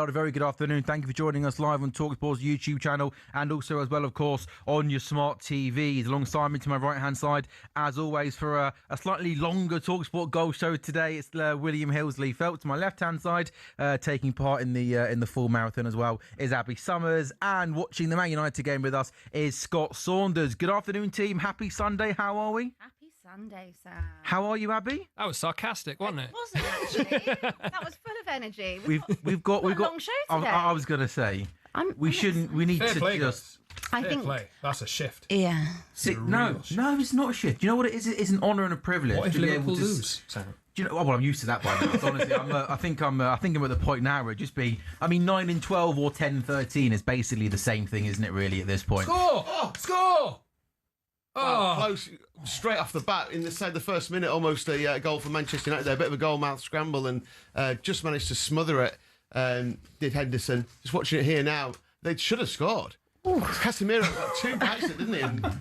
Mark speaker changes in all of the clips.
Speaker 1: A very good afternoon. Thank you for joining us live on talkSPORT's YouTube channel and also as well, of course, on your smart TVs. Alongside me to my right-hand side, as always, for a slightly longer talkSPORT goal show today, it's William Hillsley Phelps. To my left-hand side, taking part in the full marathon as well, is Abby Summers. And watching the Man United game with us is Scott Saunders. Good afternoon, team. Happy Sunday. How are we?
Speaker 2: Happy Sunday, Sam.
Speaker 1: How are you, Abby?
Speaker 3: That was sarcastic, wasn't it?
Speaker 2: It wasn't actually. That was full of energy.
Speaker 1: We've got
Speaker 2: a long show today.
Speaker 1: I was going to say we need
Speaker 3: Fair
Speaker 1: to
Speaker 3: play,
Speaker 1: just.
Speaker 2: I
Speaker 3: Fair
Speaker 2: think
Speaker 3: play. That's a shift.
Speaker 2: Yeah.
Speaker 1: No, it's not a shift. Do you know what it is? It's an honour and a privilege.
Speaker 3: What if
Speaker 1: to be
Speaker 3: Liverpool
Speaker 1: able to
Speaker 3: lose, Sam?
Speaker 1: Do you know? Well, I'm used to that by now. Honestly, I think I'm at the point now where it just be. 9-12 or 10-13 is basically the same thing, isn't it? Really, at this point.
Speaker 3: Score! Score!
Speaker 4: Oh, close, straight off the bat in the first minute, almost a goal for Manchester United there. A bit of a goal-mouth scramble and just managed to smother it. Did Henderson? Just watching it here now, they should have scored. Casemiro got two bites, didn't he? And,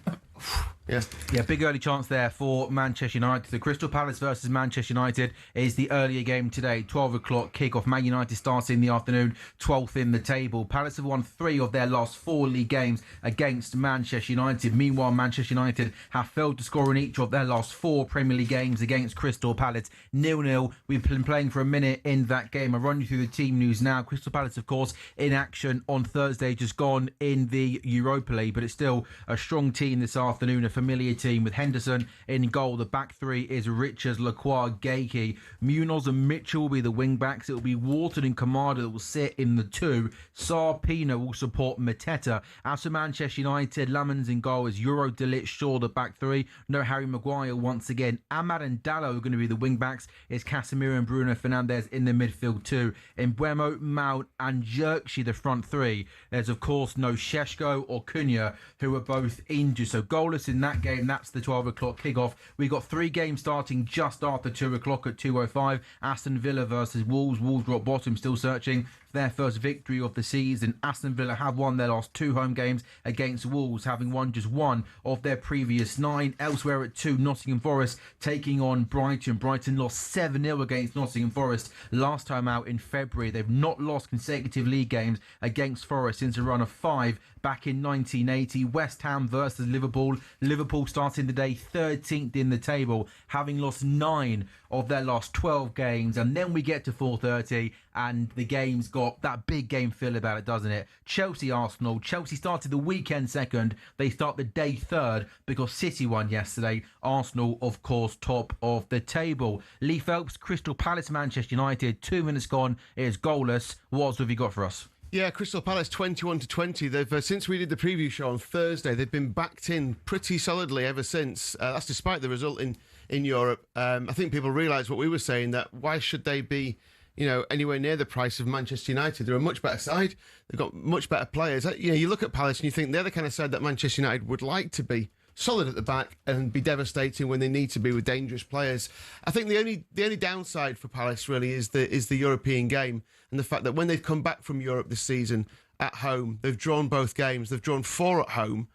Speaker 1: Yeah, big early chance there for Manchester United. The Crystal Palace versus Manchester United is the earlier game today. 12 o'clock kickoff. Man United starts in the afternoon, 12th in the table. Palace have won 3 of their last 4 league games against Manchester United. Meanwhile, Manchester United have failed to score in each of their last 4 Premier League games against Crystal Palace. 0-0. We've been playing for a minute in that game. I'll run you through the team news now. Crystal Palace, of course, in action on Thursday, just gone in the Europa League, but it's still a strong team this afternoon, a familiar team with Henderson in goal. The back 3 is Richards, Lacroix, Gakey. Munoz and Mitchell will be the wing backs. It will be Wharton and Kamada that will sit in the 2. Sarpino will support Mateta. As for Manchester United, Lamans in goal is Euro, Delic, Shaw, the back 3. No Harry Maguire once again. Ahmad and Dallo are going to be the wing backs. It's Casemiro and Bruno Fernandes in the midfield 2. Mbeumo, Mount and Xerxes the front 3. There's of course no Šeško or Cunha, who are both injured. So goalless in that game. That's the 12 o'clock kickoff. We got 3 games starting just after 2 o'clock at 2:05. Aston Villa versus Wolves. Wolves rock bottom, still searching for their first victory of the season. Aston Villa have won their last 2 home games against Wolves, having won just 1 of their previous 9. Elsewhere at 2, Nottingham Forest taking on Brighton. Brighton lost 7-0 against Nottingham Forest last time out in February. They've not lost consecutive league games against Forest since a run of 5 back in 1980. West Ham versus Liverpool. Liverpool starting the day 13th in the table, having lost 9 of their last 12 games. And then we get to 4:30 and the game's got that big game feel about it, doesn't it? Chelsea-Arsenal. Chelsea started the weekend second. They start the day third because City won yesterday. Arsenal, of course, top of the table. Lee Phelps, Crystal Palace, Manchester United. 2 minutes gone. It is goalless. What have you got for us?
Speaker 4: Yeah, Crystal Palace 21-20. They've since we did the preview show on Thursday, they've been backed in pretty solidly ever since. That's despite the result in Europe. I think people realise what we were saying, that why should they be, anywhere near the price of Manchester United? They're a much better side. They've got much better players. You look at Palace and you think they're the kind of side that Manchester United would like to be. Solid at the back and be devastating when they need to be with dangerous players. I think the only downside for Palace really is the European game and the fact that when they've come back from Europe this season at home, they've drawn both games. They've drawn 4 at home.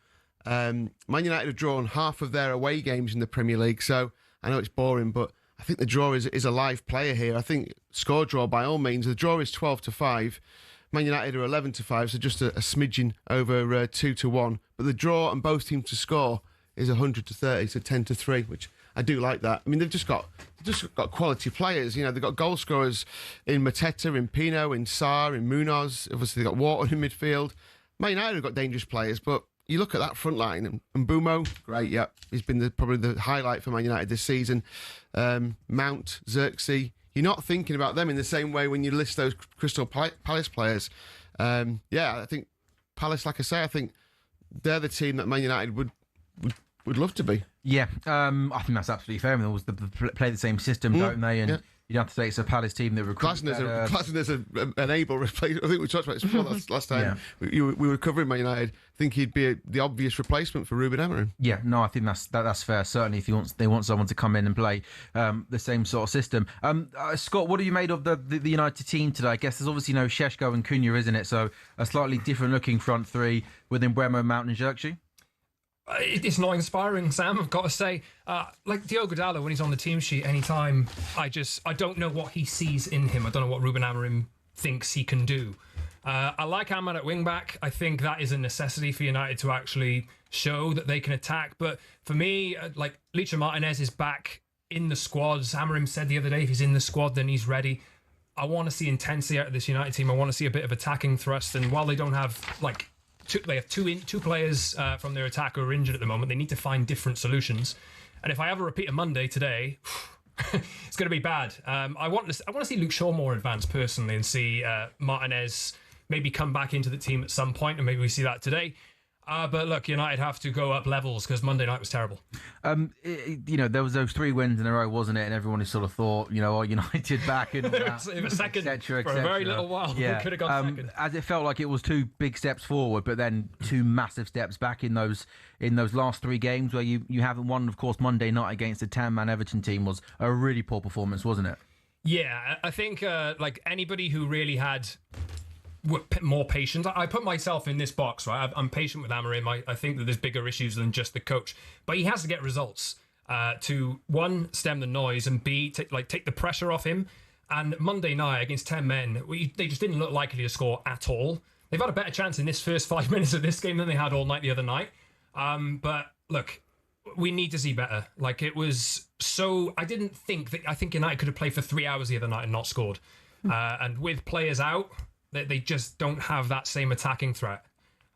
Speaker 4: Man United have drawn half of their away games in the Premier League. So I know it's boring, but I think the draw is a live player here. I think score draw by all means. The draw is 12-5. Man United are 11-5, so just a smidgen over 2-1. But the draw and both teams to score is 100-30, so 10-3, which I do like that. I mean, they've just got quality players. They've got goal scorers in Mateta, in Pino, in Sarr, in Munoz. Obviously, they've got Wharton in midfield. Man United have got dangerous players, but you look at that front line, and Mbeumo, great, yeah. He's been probably the highlight for Man United this season. Mount, Xerxes. You're not thinking about them in the same way when you list those Crystal Palace players. I think Palace, like I say, I think they're the team that Man United would love to be.
Speaker 1: Yeah, I think that's absolutely fair. I mean, they play the same system, don't they? And you'd have to say it's a Palace team that recruits
Speaker 4: Glasner's an able replacement. I think we talked about this before last time. Yeah. We were covering Man United. I think he'd be the obvious replacement for Ruben Amorim.
Speaker 1: Yeah, no, I think that's fair. Certainly, if they want someone to come in and play the same sort of system. Scott, what have you made of the United team today? I guess there's obviously no Šeško and Cunha, isn't it? So a slightly different looking front 3 with Mbeumo, Mount and Xerxes.
Speaker 3: It's not inspiring, Sam, I've got to say. Like Diogo Dalot, when he's on the team sheet anytime, I don't know what he sees in him. I don't know what Ruben Amorim thinks he can do. I like Ahmad at wing back. I think that is a necessity for United to actually show that they can attack. But for me, like Licha Martinez is back in the squads. Amorim said the other day, if he's in the squad, then he's ready. I want to see intensity out of this United team. I want to see a bit of attacking thrust. And while they don't have they have two players from their attack who are injured at the moment, they need to find different solutions. And if I have a repeat of Monday today, it's going to be bad. I want to see Luke Shaw more advanced personally, and see Martinez maybe come back into the team at some point, and maybe we see that today. But look, United have to go up levels because Monday night was terrible.
Speaker 1: There was those 3 wins in a row, wasn't it? And everyone sort of thought, United back and all that,
Speaker 3: it was second
Speaker 1: et cetera.
Speaker 3: for a very little while.
Speaker 1: Yeah.
Speaker 3: We could have gone second.
Speaker 1: As it felt like it was 2 big steps forward, but then 2 massive steps back in those last 3 games where you haven't won. Of course, Monday night against the 10-man Everton team was a really poor performance, wasn't it?
Speaker 3: Yeah, I think anybody who really had more patience. I put myself in this box, right? I'm patient with Amorim. I think that there's bigger issues than just the coach, but he has to get results to, 1, stem the noise, and B, take the pressure off him. And Monday night against 10 men, they just didn't look likely to score at all. They've had a better chance in this first 5 minutes of this game than they had all night the other night. But look, we need to see better. It was so... I think United could have played for 3 hours the other night and not scored. And with players out, they just don't have that same attacking threat.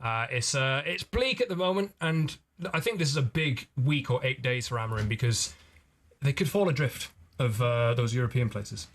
Speaker 3: It's bleak at the moment, and I think this is a big week or 8 days for Amorim, because they could fall adrift of those European places,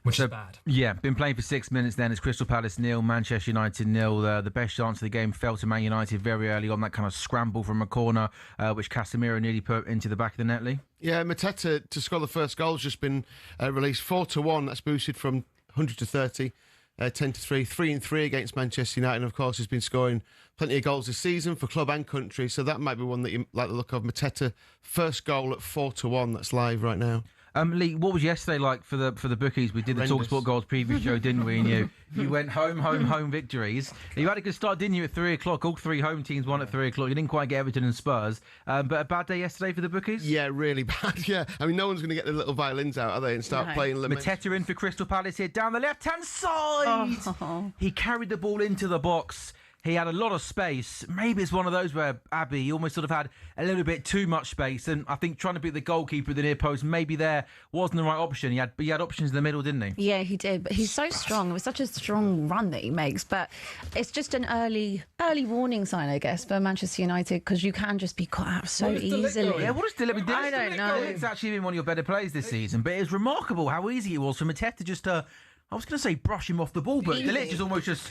Speaker 3: which is bad.
Speaker 1: Yeah, been playing for 6 minutes then. It's Crystal Palace 0, Manchester United 0. The best chance of the game fell to Man United very early on, that kind of scramble from a corner, which Casemiro nearly put into the back of the net, Lee. Yeah,
Speaker 4: Mateta to score the first goal has just been released 4-1. That's boosted from 100 to 30. 10-3, 3-3 against Manchester United, and of course has been scoring plenty of goals this season for club and country, so that might be one that you like the look of. Mateta, first goal at 4-1, that's live right now.
Speaker 1: Lee, what was yesterday like for the bookies? We did the talkSPORT Goals preview show, didn't we? And you went home victories. You had a good start, didn't you, at 3 o'clock? All 3 home teams won at 3 o'clock. You didn't quite get Everton and Spurs. But a bad day yesterday for the bookies?
Speaker 4: Yeah, really bad, yeah. I mean, no one's going to get the little violins out, are they, and start playing limits.
Speaker 1: Mateta in for Crystal Palace here, down the left-hand side. He carried the ball into the box. He had a lot of space. Maybe it's one of those where Abby almost sort of had a little bit too much space, and I think trying to beat the goalkeeper at the near post, maybe there wasn't the right option. He had options in the middle, didn't he?
Speaker 2: Yeah, he did. But he's so strong. It was such a strong run that he makes. But it's just an early warning sign, I guess, for Manchester United, because you can just be caught out so easily.
Speaker 1: Yeah, what is Delict?
Speaker 2: I don't know.
Speaker 1: It's actually been one of your better players this season, but it's remarkable how easy it was for Mateta just to... I was going to say brush him off the ball, but Delict just almost just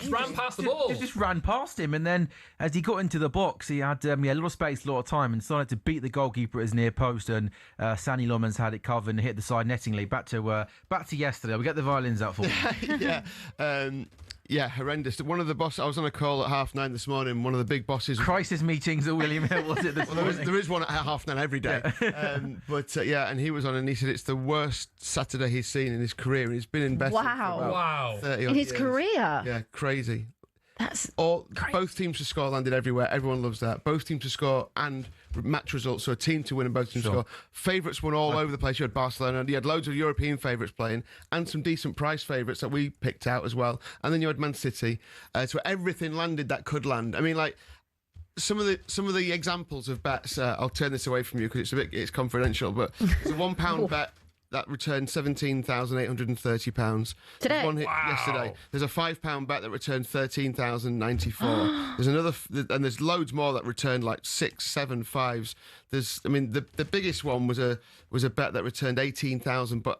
Speaker 3: ran past the ball.
Speaker 1: Just ran past him, and then as he got into the box, he had a lot of space, a lot of time, and started to beat the goalkeeper at his near post. And Sani Lomans had it covered and hit the side nettingly. Back to yesterday. We'll get the violins out for you.
Speaker 4: Yeah, horrendous. One of the bosses, I was on a call at 9:30 this morning. One of the big bosses.
Speaker 1: Crisis meetings at William Hill, was it this morning?
Speaker 4: There is one at 9:30 every day. Yeah. And he was on, and he said it's the worst Saturday he's seen in his career, and he's been in betting for about 30
Speaker 2: in his
Speaker 4: years.
Speaker 2: career.
Speaker 4: Yeah, crazy.
Speaker 2: That's crazy.
Speaker 4: Both teams to score landed everywhere. Everyone loves that. Both teams to score and match results. So a team to win and both teams to score. Favourites won all over the place. You had Barcelona, and you had loads of European favourites playing, and some decent price favourites that we picked out as well. And then you had Man City. So everything landed that could land. I mean, like some of the examples of bets. I'll turn this away from you because it's confidential. But it's a £1 bet that returned £17,830.
Speaker 2: Today?
Speaker 4: One hit yesterday. There's a £5 bet that returned £13,094. There's another, and there's loads more that returned like 6, 7, 5s. The biggest one was a bet that returned 18,000. But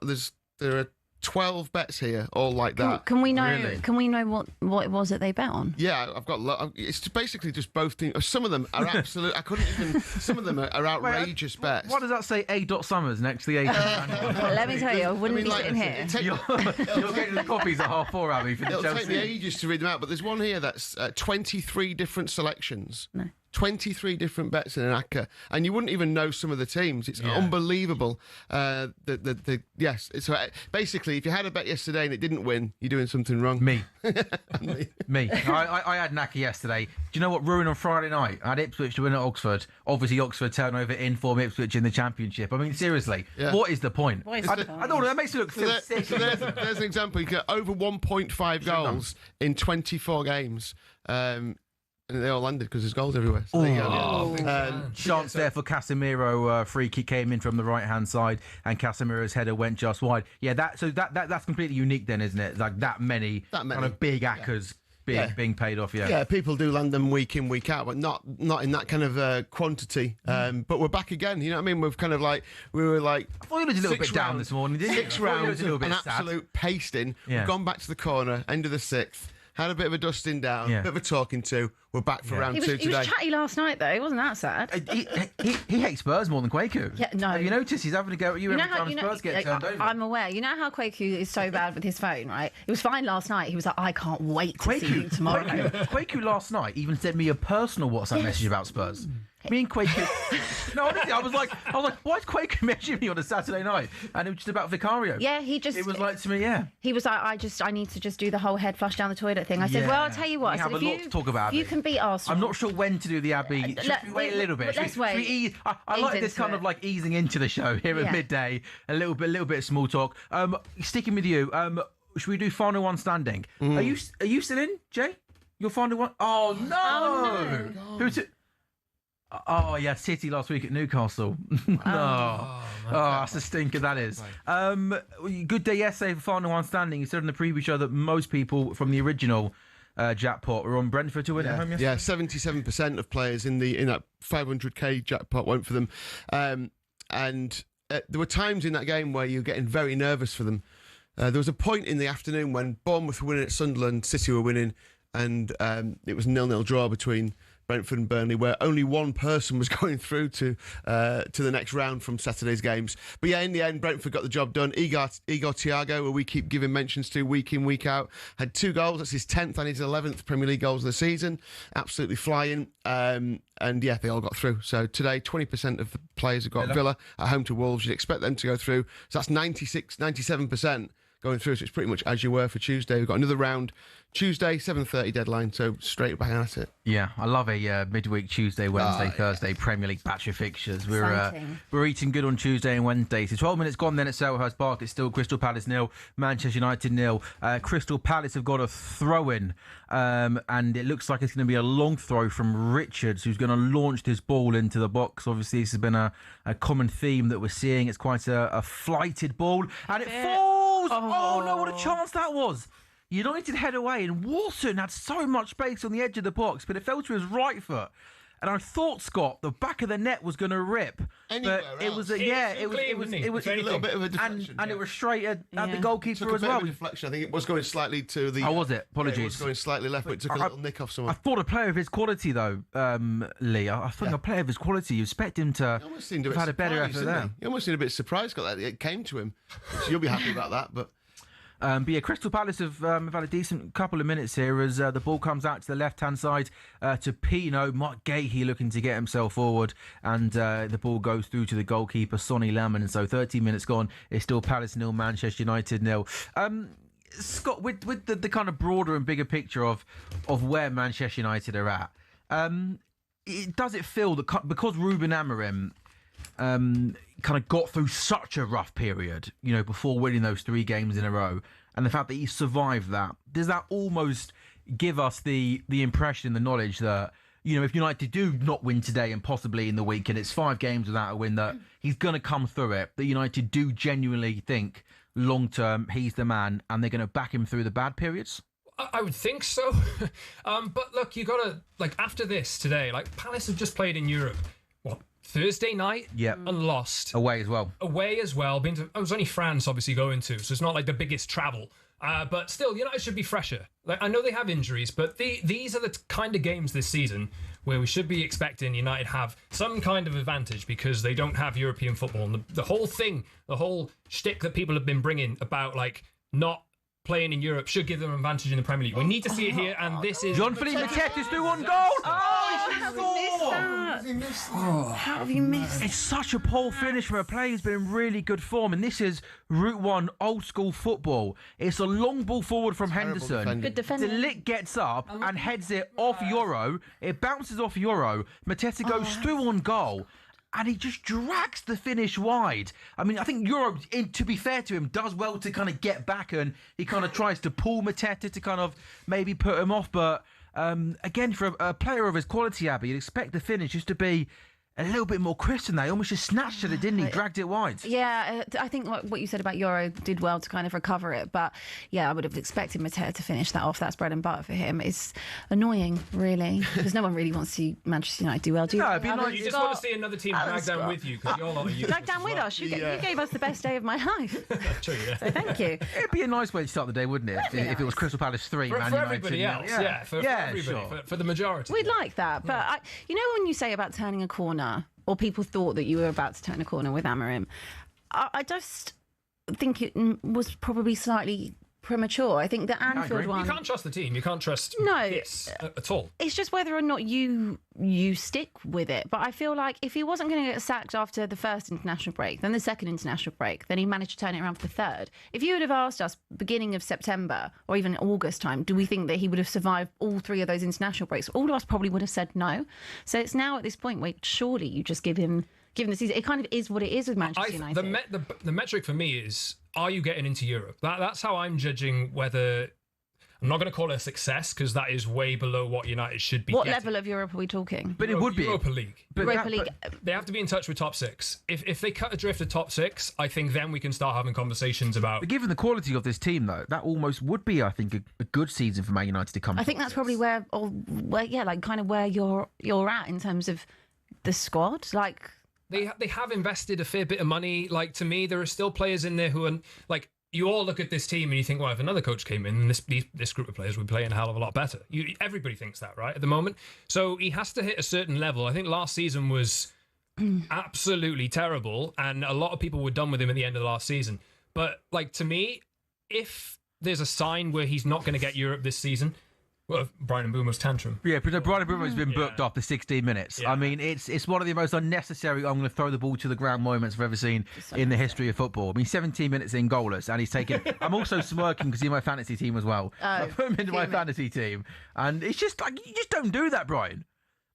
Speaker 4: there are 12 bets here, all like that.
Speaker 2: Can we know?
Speaker 1: Really?
Speaker 2: Can we know what it was that they bet on?
Speaker 4: Yeah, I've got. It's basically just both teams. Some of them are absolute. I couldn't even. Some of them are outrageous bets.
Speaker 1: Why does that say A. Summers next to the 18?
Speaker 2: Let me tell you, I wouldn't be sitting here.
Speaker 1: You're getting the copies at 4:30, Abby, for the
Speaker 4: It'll
Speaker 1: Chelsea.
Speaker 4: take me ages to read them out, but there's one here that's 23 different selections.
Speaker 2: No.
Speaker 4: 23 different bets in an ACCA, and you wouldn't even know some of the teams. It's unbelievable. Yes. So basically, if you had a bet yesterday and it didn't win, you're doing something wrong.
Speaker 1: Me. I had Naki yesterday. Do you know what ruined on Friday night? I had Ipswich to win at Oxford. Obviously, Oxford turnover in form Ipswich in the Championship. I mean, seriously, what is the point? I don't know. That makes it look sick.
Speaker 4: So there's an example. You get over 1.5 goals in 24 games. And they all landed because there's goals everywhere. So there you go.
Speaker 1: Chance there for Casemiro. Free kick came in from the right-hand side, and Casemiro's header went just wide. Yeah, that's completely unique then, isn't it? Like that many kind of big ACCAs being paid off. Yeah,
Speaker 4: people do land them week in, week out, but not in that kind of quantity. But we're back again. You know what I mean? We've kind of like we were like.
Speaker 1: I thought you looked a little bit down this morning. Didn't you?
Speaker 4: 6 rounds, an absolute pasting. Yeah. We've gone back to the corner, end of the 6th. Had a bit of a dusting down, bit of a talking to. We're back for round 2 today.
Speaker 2: He was chatty last night, though. Wasn't that sad?
Speaker 1: He hates Spurs more than Kwaku.
Speaker 2: Yeah, no.
Speaker 1: Have you noticed he's having to go at you every time Spurs get turned over?
Speaker 2: I'm aware. You know how Kwaku is so bad with his phone, right? It was fine last night. He was like, I can't wait to see you tomorrow.
Speaker 1: Kwaku last night even sent me a personal WhatsApp message about Spurs. Me and Kwaku. No, honestly, I was like, why is Kwaku messaging me on a Saturday night? And it was just about Vicario.
Speaker 2: Yeah, it
Speaker 1: was like to me, He
Speaker 2: was like, I need to just do the whole head flush down the toilet thing. I said, well, I'll tell you what.
Speaker 1: We have a lot to talk about.
Speaker 2: You can beat Arsenal.
Speaker 1: I'm not sure when to do the Abbey. Should we wait a little bit?
Speaker 2: Let's wait.
Speaker 1: I like this kind of like easing into the show here at midday. A little bit of small talk. Sticking with you. Should we do final one standing? Are you still in, Jay? Your final one? Oh no! Who's it? Oh yeah, City last week at Newcastle. No, that's a stinker. That is. Good day yesterday for final one standing. You said in the preview show that most people from the original jackpot were on Brentford to win at home yesterday.
Speaker 4: Yeah, 77% of players in that 500k jackpot went for them, and there were times in that game where you're getting very nervous for them. There was a point in the afternoon when Bournemouth were winning at Sunderland, City were winning, and it was 0-0 draw between Brentford and Burnley, where only one person was going through to the next round from Saturday's games. But yeah, in the end, Brentford got the job done. Igor Thiago, who we keep giving mentions to week in, week out, had 2 goals. That's his 10th and his 11th Premier League goals of the season. Absolutely flying. And yeah, they all got through. So today, 20% of the players have got Villa at home to Wolves. You'd expect them to go through. So that's 97% going through. So it's pretty much as you were for Tuesday. We've got another round Tuesday, 7:30 deadline, so straight back at it.
Speaker 1: Yeah, I love a midweek Tuesday, Wednesday, Thursday Premier League batch of fixtures. We're eating good on Tuesday and Wednesday. So 12 minutes gone then at Selhurst Park. It's still Crystal Palace 0, Manchester United 0. Crystal Palace have got a throw-in, and it looks like it's going to be a long throw from Richards, who's going to launch this ball into the box. Obviously, this has been a common theme that we're seeing. It's quite a flighted ball, and it falls! Oh no, what a chance that was! United head away, and Walton had so much space on the edge of the box, but it fell to his right foot. And I thought, Scott, the back of the net was going to rip.
Speaker 4: Anywhere
Speaker 1: but it was a
Speaker 4: little bit of a deflection,
Speaker 1: and it was straight at the goalkeeper as well.
Speaker 4: Deflection. I think it was going slightly to the.
Speaker 1: Oh, was it? Apologies.
Speaker 4: It was going slightly left, but it took a little nick off someone.
Speaker 1: I thought a player of his quality, though, Lee. I think a player of his quality, you expect him to have had a better effort there.
Speaker 4: You almost seemed a bit surprised, got that it came to him. So you'll be happy about that, but.
Speaker 1: But yeah, Crystal Palace have had a decent couple of minutes here as the ball comes out to the left-hand side to Pino. Mark Gahey looking to get himself forward, and the ball goes through to the goalkeeper, Sonny Lamon. And so 13 minutes gone, it's still Palace 0, Manchester United 0. Scott, with the kind of broader and bigger picture of where Manchester United are at, does it feel that because Ruben Amorim kind of got through such a rough period, before winning those 3 games in a row, and the fact that he survived that, does that almost give us the impression, the knowledge that, if United do not win today and possibly in the week, and it's 5 games without a win, that he's going to come through it, that United do genuinely think long-term he's the man and they're going to back him through the bad periods?
Speaker 3: I would think so. But look, you got to, after this today, Palace have just played in Europe. What? Thursday night, and lost
Speaker 1: away as well.
Speaker 3: It was only France, obviously, going to, so it's not like the biggest travel. But still, United should be fresher. I know they have injuries, but these are the kind of games this season where we should be expecting United have some kind of advantage because they don't have European football. And the whole thing, the whole shtick that people have been bringing about not playing in Europe should give them an advantage in the Premier League. We need to see it here, and this is...
Speaker 1: Jean-Philippe Mateta is through on goal! Oh, he's
Speaker 2: How have you missed
Speaker 1: It's such a poor finish from a player who's been in really good form, and this is Route 1 old school football. It's a long ball forward from Henderson.
Speaker 4: defending.
Speaker 2: Good defending.
Speaker 1: De Ligt gets up and heads it off Euro. It bounces off Euro. Mateta goes through on goal. And he just drags the finish wide. I mean, I think Euro, to be fair to him, does well to kind of get back, and he kind of tries to pull Mateta to kind of maybe put him off. But again, for a player of his quality, Abby, you'd expect the finish just to be a little bit more crisp than that. He almost just snatched at it, didn't he? Dragged it wide.
Speaker 2: Yeah, I think what you said about Euro did well to kind of recover it. But yeah, I would have expected Mateta to finish that off. That's bread and butter for him. It's annoying, really, because no one really wants to see Manchester United do well. Do you?
Speaker 1: No, it'd be nice.
Speaker 3: You just want to see another team drag down with you because you're not a
Speaker 2: Drag down with us. You gave us the best day of my life.
Speaker 3: True, yeah.
Speaker 2: So thank you.
Speaker 1: It'd be a nice way to start the day, wouldn't it? If it was Crystal Palace 3,
Speaker 3: For
Speaker 1: Man United
Speaker 3: everybody
Speaker 1: 0.
Speaker 3: else, yeah. For everybody,
Speaker 1: sure.
Speaker 3: for the majority.
Speaker 2: We'd like that, but you know when you say about turning a corner, or people thought that you were about to turn a corner with Amorim, I just think it was probably slightly premature. I think the Anfield one.
Speaker 3: You can't trust the team. You can't trust this at all.
Speaker 2: It's just whether or not you stick with it. But I feel like if he wasn't going to get sacked after the first international break, then the second international break, then he managed to turn it around for the third. If you would have asked us beginning of September or even August time, do we think that he would have survived all three of those international breaks? All of us probably would have said no. So it's now at this point where surely you just give him the season. It kind of is what it is with Manchester United.
Speaker 3: The metric for me is, are you getting into Europe? That's how I'm judging whether. I'm not going to call it a success because that is way below what United should be
Speaker 2: What
Speaker 3: getting.
Speaker 2: level of Europe are we talking?
Speaker 1: But it would be
Speaker 3: Europa League.
Speaker 2: Europa League.
Speaker 3: They have to be in touch with top six. If they cut adrift to top six, I think then we can start having conversations about.
Speaker 1: But given the quality of this team, though, that almost would be, I think, a good season for Man United to come.
Speaker 2: I think that's probably where you're at in terms of the squad. Like.
Speaker 3: They have invested a fair bit of money. Like, to me, there are still players in there who are like. You all look at this team and you think, well, if another coach came in, this group of players would be playing a hell of a lot better. Everybody thinks that, right, at the moment. So he has to hit a certain level. I think last season was absolutely terrible, and a lot of people were done with him at the end of the last season. But, like, to me, if there's a sign where he's not going to get Europe this season, well, Brian Mbeumo's tantrum.
Speaker 1: Yeah, but Brian Mbeumo's been booked after 16 minutes.
Speaker 3: Yeah.
Speaker 1: I mean, it's one of the most unnecessary I'm going to throw the ball to the ground moments I've ever seen in the history of football. I mean, 17 minutes in goalless, and he's taken. I'm also smirking because he's in my fantasy team as well. I put him into my fantasy team, and it's just like, you just don't do that, Brian.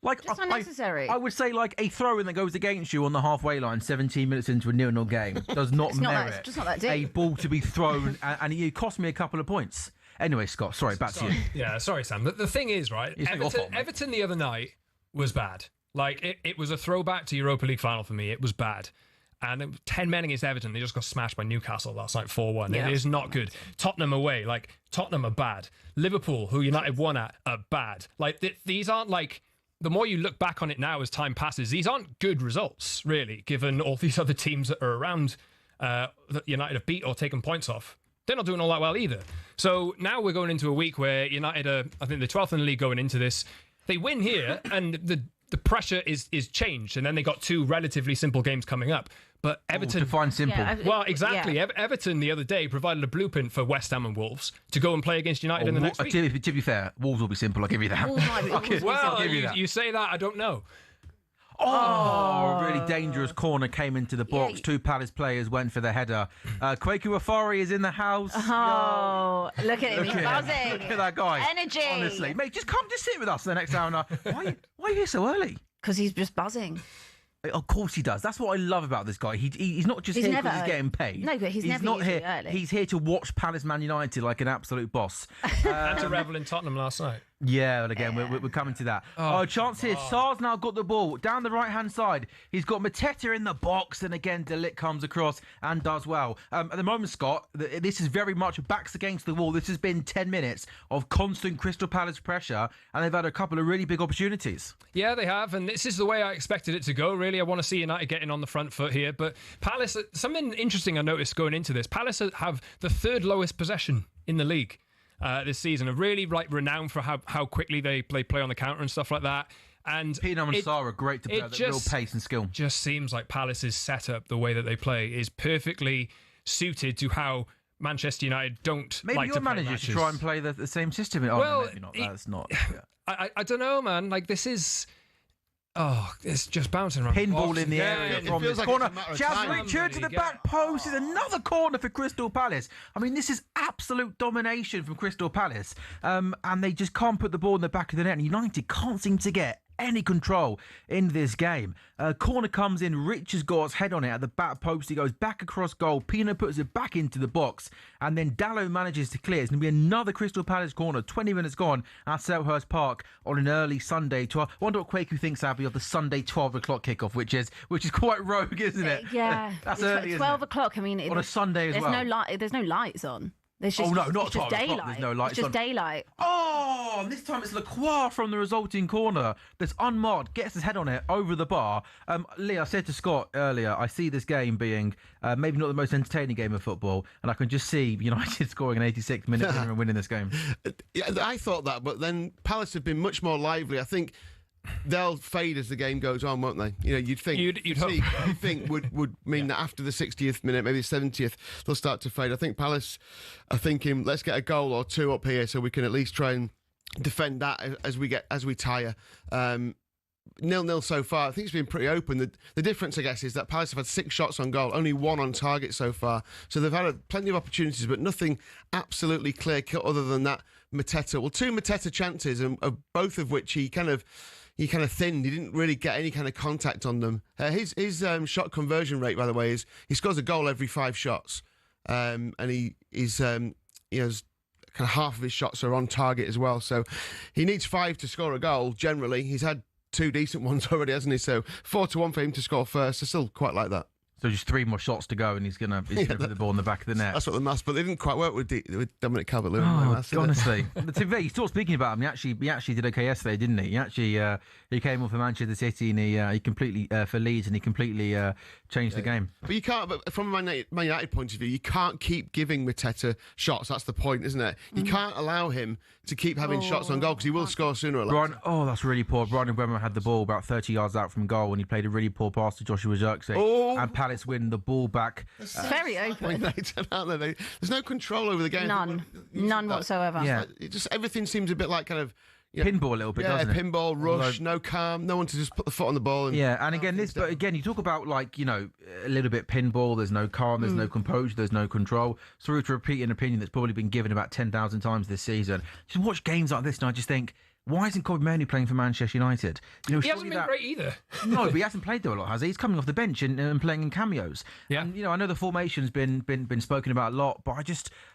Speaker 1: Like,
Speaker 2: Just unnecessary.
Speaker 1: I would say, like, a throw-in that goes against you on the halfway line 17 minutes into a 0-0 game does not merit
Speaker 2: just not that deep.
Speaker 1: a ball to be thrown, and it cost me a couple of points. Anyway, Scott, sorry, back to you.
Speaker 3: Yeah, sorry, Sam. The thing is, right, Everton the other night was bad. Like, it was a throwback to Europa League final for me. It was bad. And 10 men against Everton, they just got smashed by Newcastle last night 4-1.
Speaker 2: Yeah.
Speaker 3: It is not good. Tottenham away, like, Tottenham are bad. Liverpool, who United won at, are bad. Like, these aren't like... The more you look back on it now as time passes, these aren't good results, really, given all these other teams that are around that United have beat or taken points off. They're not doing all that well either. So now we're going into a week where United are, I think, the 12th in the league going into this. They win here, and the pressure is changed. And then they got two relatively simple games coming up. But Everton...
Speaker 1: define simple.
Speaker 2: Yeah,
Speaker 3: well, exactly. Yeah. Everton the other day provided a blueprint for West Ham and Wolves to go and play against United in the next week.
Speaker 1: To be fair, Wolves will be simple, I'll give you that.
Speaker 2: Wolves might be- Wolves will be
Speaker 3: Well,
Speaker 1: I'll give you that.
Speaker 3: you say that, I don't know.
Speaker 1: Oh, really dangerous corner came into the box.
Speaker 2: Yeah.
Speaker 1: Two Palace players went for the header. Kwaku Afari is in the house.
Speaker 2: Oh, look at him. He's buzzing.
Speaker 1: Look at that guy.
Speaker 2: Energy.
Speaker 1: Honestly, mate, just sit with us for the next hour and a half. Why are you here so early?
Speaker 2: Because he's just buzzing.
Speaker 1: Of course he does. That's what I love about this guy. He's not just
Speaker 2: He's
Speaker 1: here
Speaker 2: never
Speaker 1: because he's
Speaker 2: early.
Speaker 1: getting paid.
Speaker 2: No, but he's never
Speaker 1: not
Speaker 2: usually
Speaker 1: here.
Speaker 2: early.
Speaker 1: He's here to watch Palace Man United like an absolute boss.
Speaker 3: And to revel in Tottenham last night.
Speaker 1: Yeah, and again, we're coming to that. Oh, chance here. Sarr's now got the ball down the right-hand side. He's got Mateta in the box, and again, De Ligt comes across and does well. At the moment, Scott, this is very much backs against the wall. This has been 10 minutes of constant Crystal Palace pressure, and they've had a couple of really big opportunities.
Speaker 3: Yeah, they have, and this is the way I expected it to go, really. I want to see United getting on the front foot here, but Palace, something interesting I noticed going into this, Palace have the third lowest possession in the league. This season, are really renowned for how quickly they play on the counter and stuff like that. And
Speaker 1: Pienaar and Sarr are great to play with real pace and skill.
Speaker 3: Just seems like Palace's setup, the way that they play, is perfectly suited to how Manchester United don't
Speaker 1: maybe
Speaker 3: like
Speaker 1: your
Speaker 3: to play
Speaker 1: manager
Speaker 3: matches.
Speaker 1: should try and play the same system. Oh,
Speaker 3: Well,
Speaker 1: no, maybe not. That's not. Yeah.
Speaker 3: I don't know, man. Like, this is Oh, it's just bouncing around.
Speaker 1: Pinball
Speaker 3: box
Speaker 1: in the
Speaker 3: again.
Speaker 1: area from
Speaker 4: feels
Speaker 1: this
Speaker 4: like it's
Speaker 1: corner.
Speaker 4: a matter of
Speaker 1: Jazz
Speaker 4: time.
Speaker 1: Richard to the back post is another corner for Crystal Palace. I mean, this is absolute domination from Crystal Palace. And they just can't put the ball in the back of the net. And United can't seem to get any control in this game. Corner comes in, Rich has got his head on it at the back post. He goes back across goal. Pino puts it back into the box, and then Dallo manages to clear. It's going to be another Crystal Palace corner. 20 minutes gone at Selhurst Park on an early Sunday. I wonder what Quaku thinks, Abby, of the Sunday 12 o'clock kickoff, which is quite rogue, isn't it?
Speaker 2: Yeah,
Speaker 1: That's
Speaker 2: it's
Speaker 1: early,
Speaker 2: 12 o'clock. I mean,
Speaker 1: on a Sunday as
Speaker 2: there's
Speaker 1: well.
Speaker 2: There's no lights on. There's just,
Speaker 1: Oh, no, not
Speaker 2: it's just
Speaker 1: 12 o'clock.
Speaker 2: daylight.
Speaker 1: There's no lights
Speaker 2: It's just
Speaker 1: on.
Speaker 2: daylight.
Speaker 1: Oh, and this time it's Lacroix from the resulting corner that's unmarked, gets his head on it over the bar. Lee, I said to Scott earlier, I see this game being maybe not the most entertaining game of football, and I can just see United scoring an 86th minute winner and winning this game.
Speaker 4: Yeah, I thought that, but then Palace have been much more lively. I think they'll fade as the game goes on, won't they? You'd think
Speaker 3: You'd hope.
Speaker 4: would mean that after the 60th minute, maybe the 70th, they'll start to fade. I think Palace are thinking, let's get a goal or two up here so we can at least try and defend that as we tire. 0-0 so far. I think it's been pretty open. The difference, I guess, is that Palace have had 6 shots on goal, only 1 on target so far. So they've had plenty of opportunities, but nothing absolutely clear cut other than that Mateta. Well, 2 Mateta chances, and both of which he kind of thinned. He didn't really get any kind of contact on them. His shot conversion rate, by the way, is he scores a goal every 5 shots, and he's kind of half of his shots are on target as well. So he needs 5 to score a goal. Generally, he's had 2 decent ones already, hasn't he? So 4-1 for him to score first. I still quite like that.
Speaker 1: So just 3 more shots to go, and he's gonna put the ball in the back of the net.
Speaker 4: That's what the maths, but they didn't quite work with Dominic Calvert-Lewin.
Speaker 1: Honestly, he still speaking about him. He actually did okay yesterday, didn't he? He actually he came on for Manchester City, and he completely for Leeds, and he completely changed the game.
Speaker 4: But you can't. But from a Man United point of view, you can't keep giving Mateta shots. That's the point, isn't it? You can't allow him to keep having shots on goal because he will score sooner or later.
Speaker 1: That's really poor. Brian Bremer had the ball about 30 yards out from goal, and he played a really poor pass to Joshua Zirkzee. And Palace win the ball back.
Speaker 2: Very open.
Speaker 4: There's no control over the game.
Speaker 2: None whatsoever.
Speaker 1: Yeah.
Speaker 4: Everything seems a bit like kind of
Speaker 1: pinball a little bit, doesn't it?
Speaker 4: Pinball, rush, no calm, no one to just put the foot on the ball.
Speaker 1: And again, you talk about a little bit pinball. There's no calm, there's no composure, there's no control. Sorry to repeat an opinion that's probably been given about 10,000 times this season. Just watch games like this, and I just think, why isn't Kobe Mainoo playing for Manchester United?
Speaker 3: He hasn't been great either.
Speaker 1: No, but he hasn't played there a lot, has he? He's coming off the bench and playing in cameos.
Speaker 3: Yeah.
Speaker 1: And, I know the formation's been spoken about a lot, but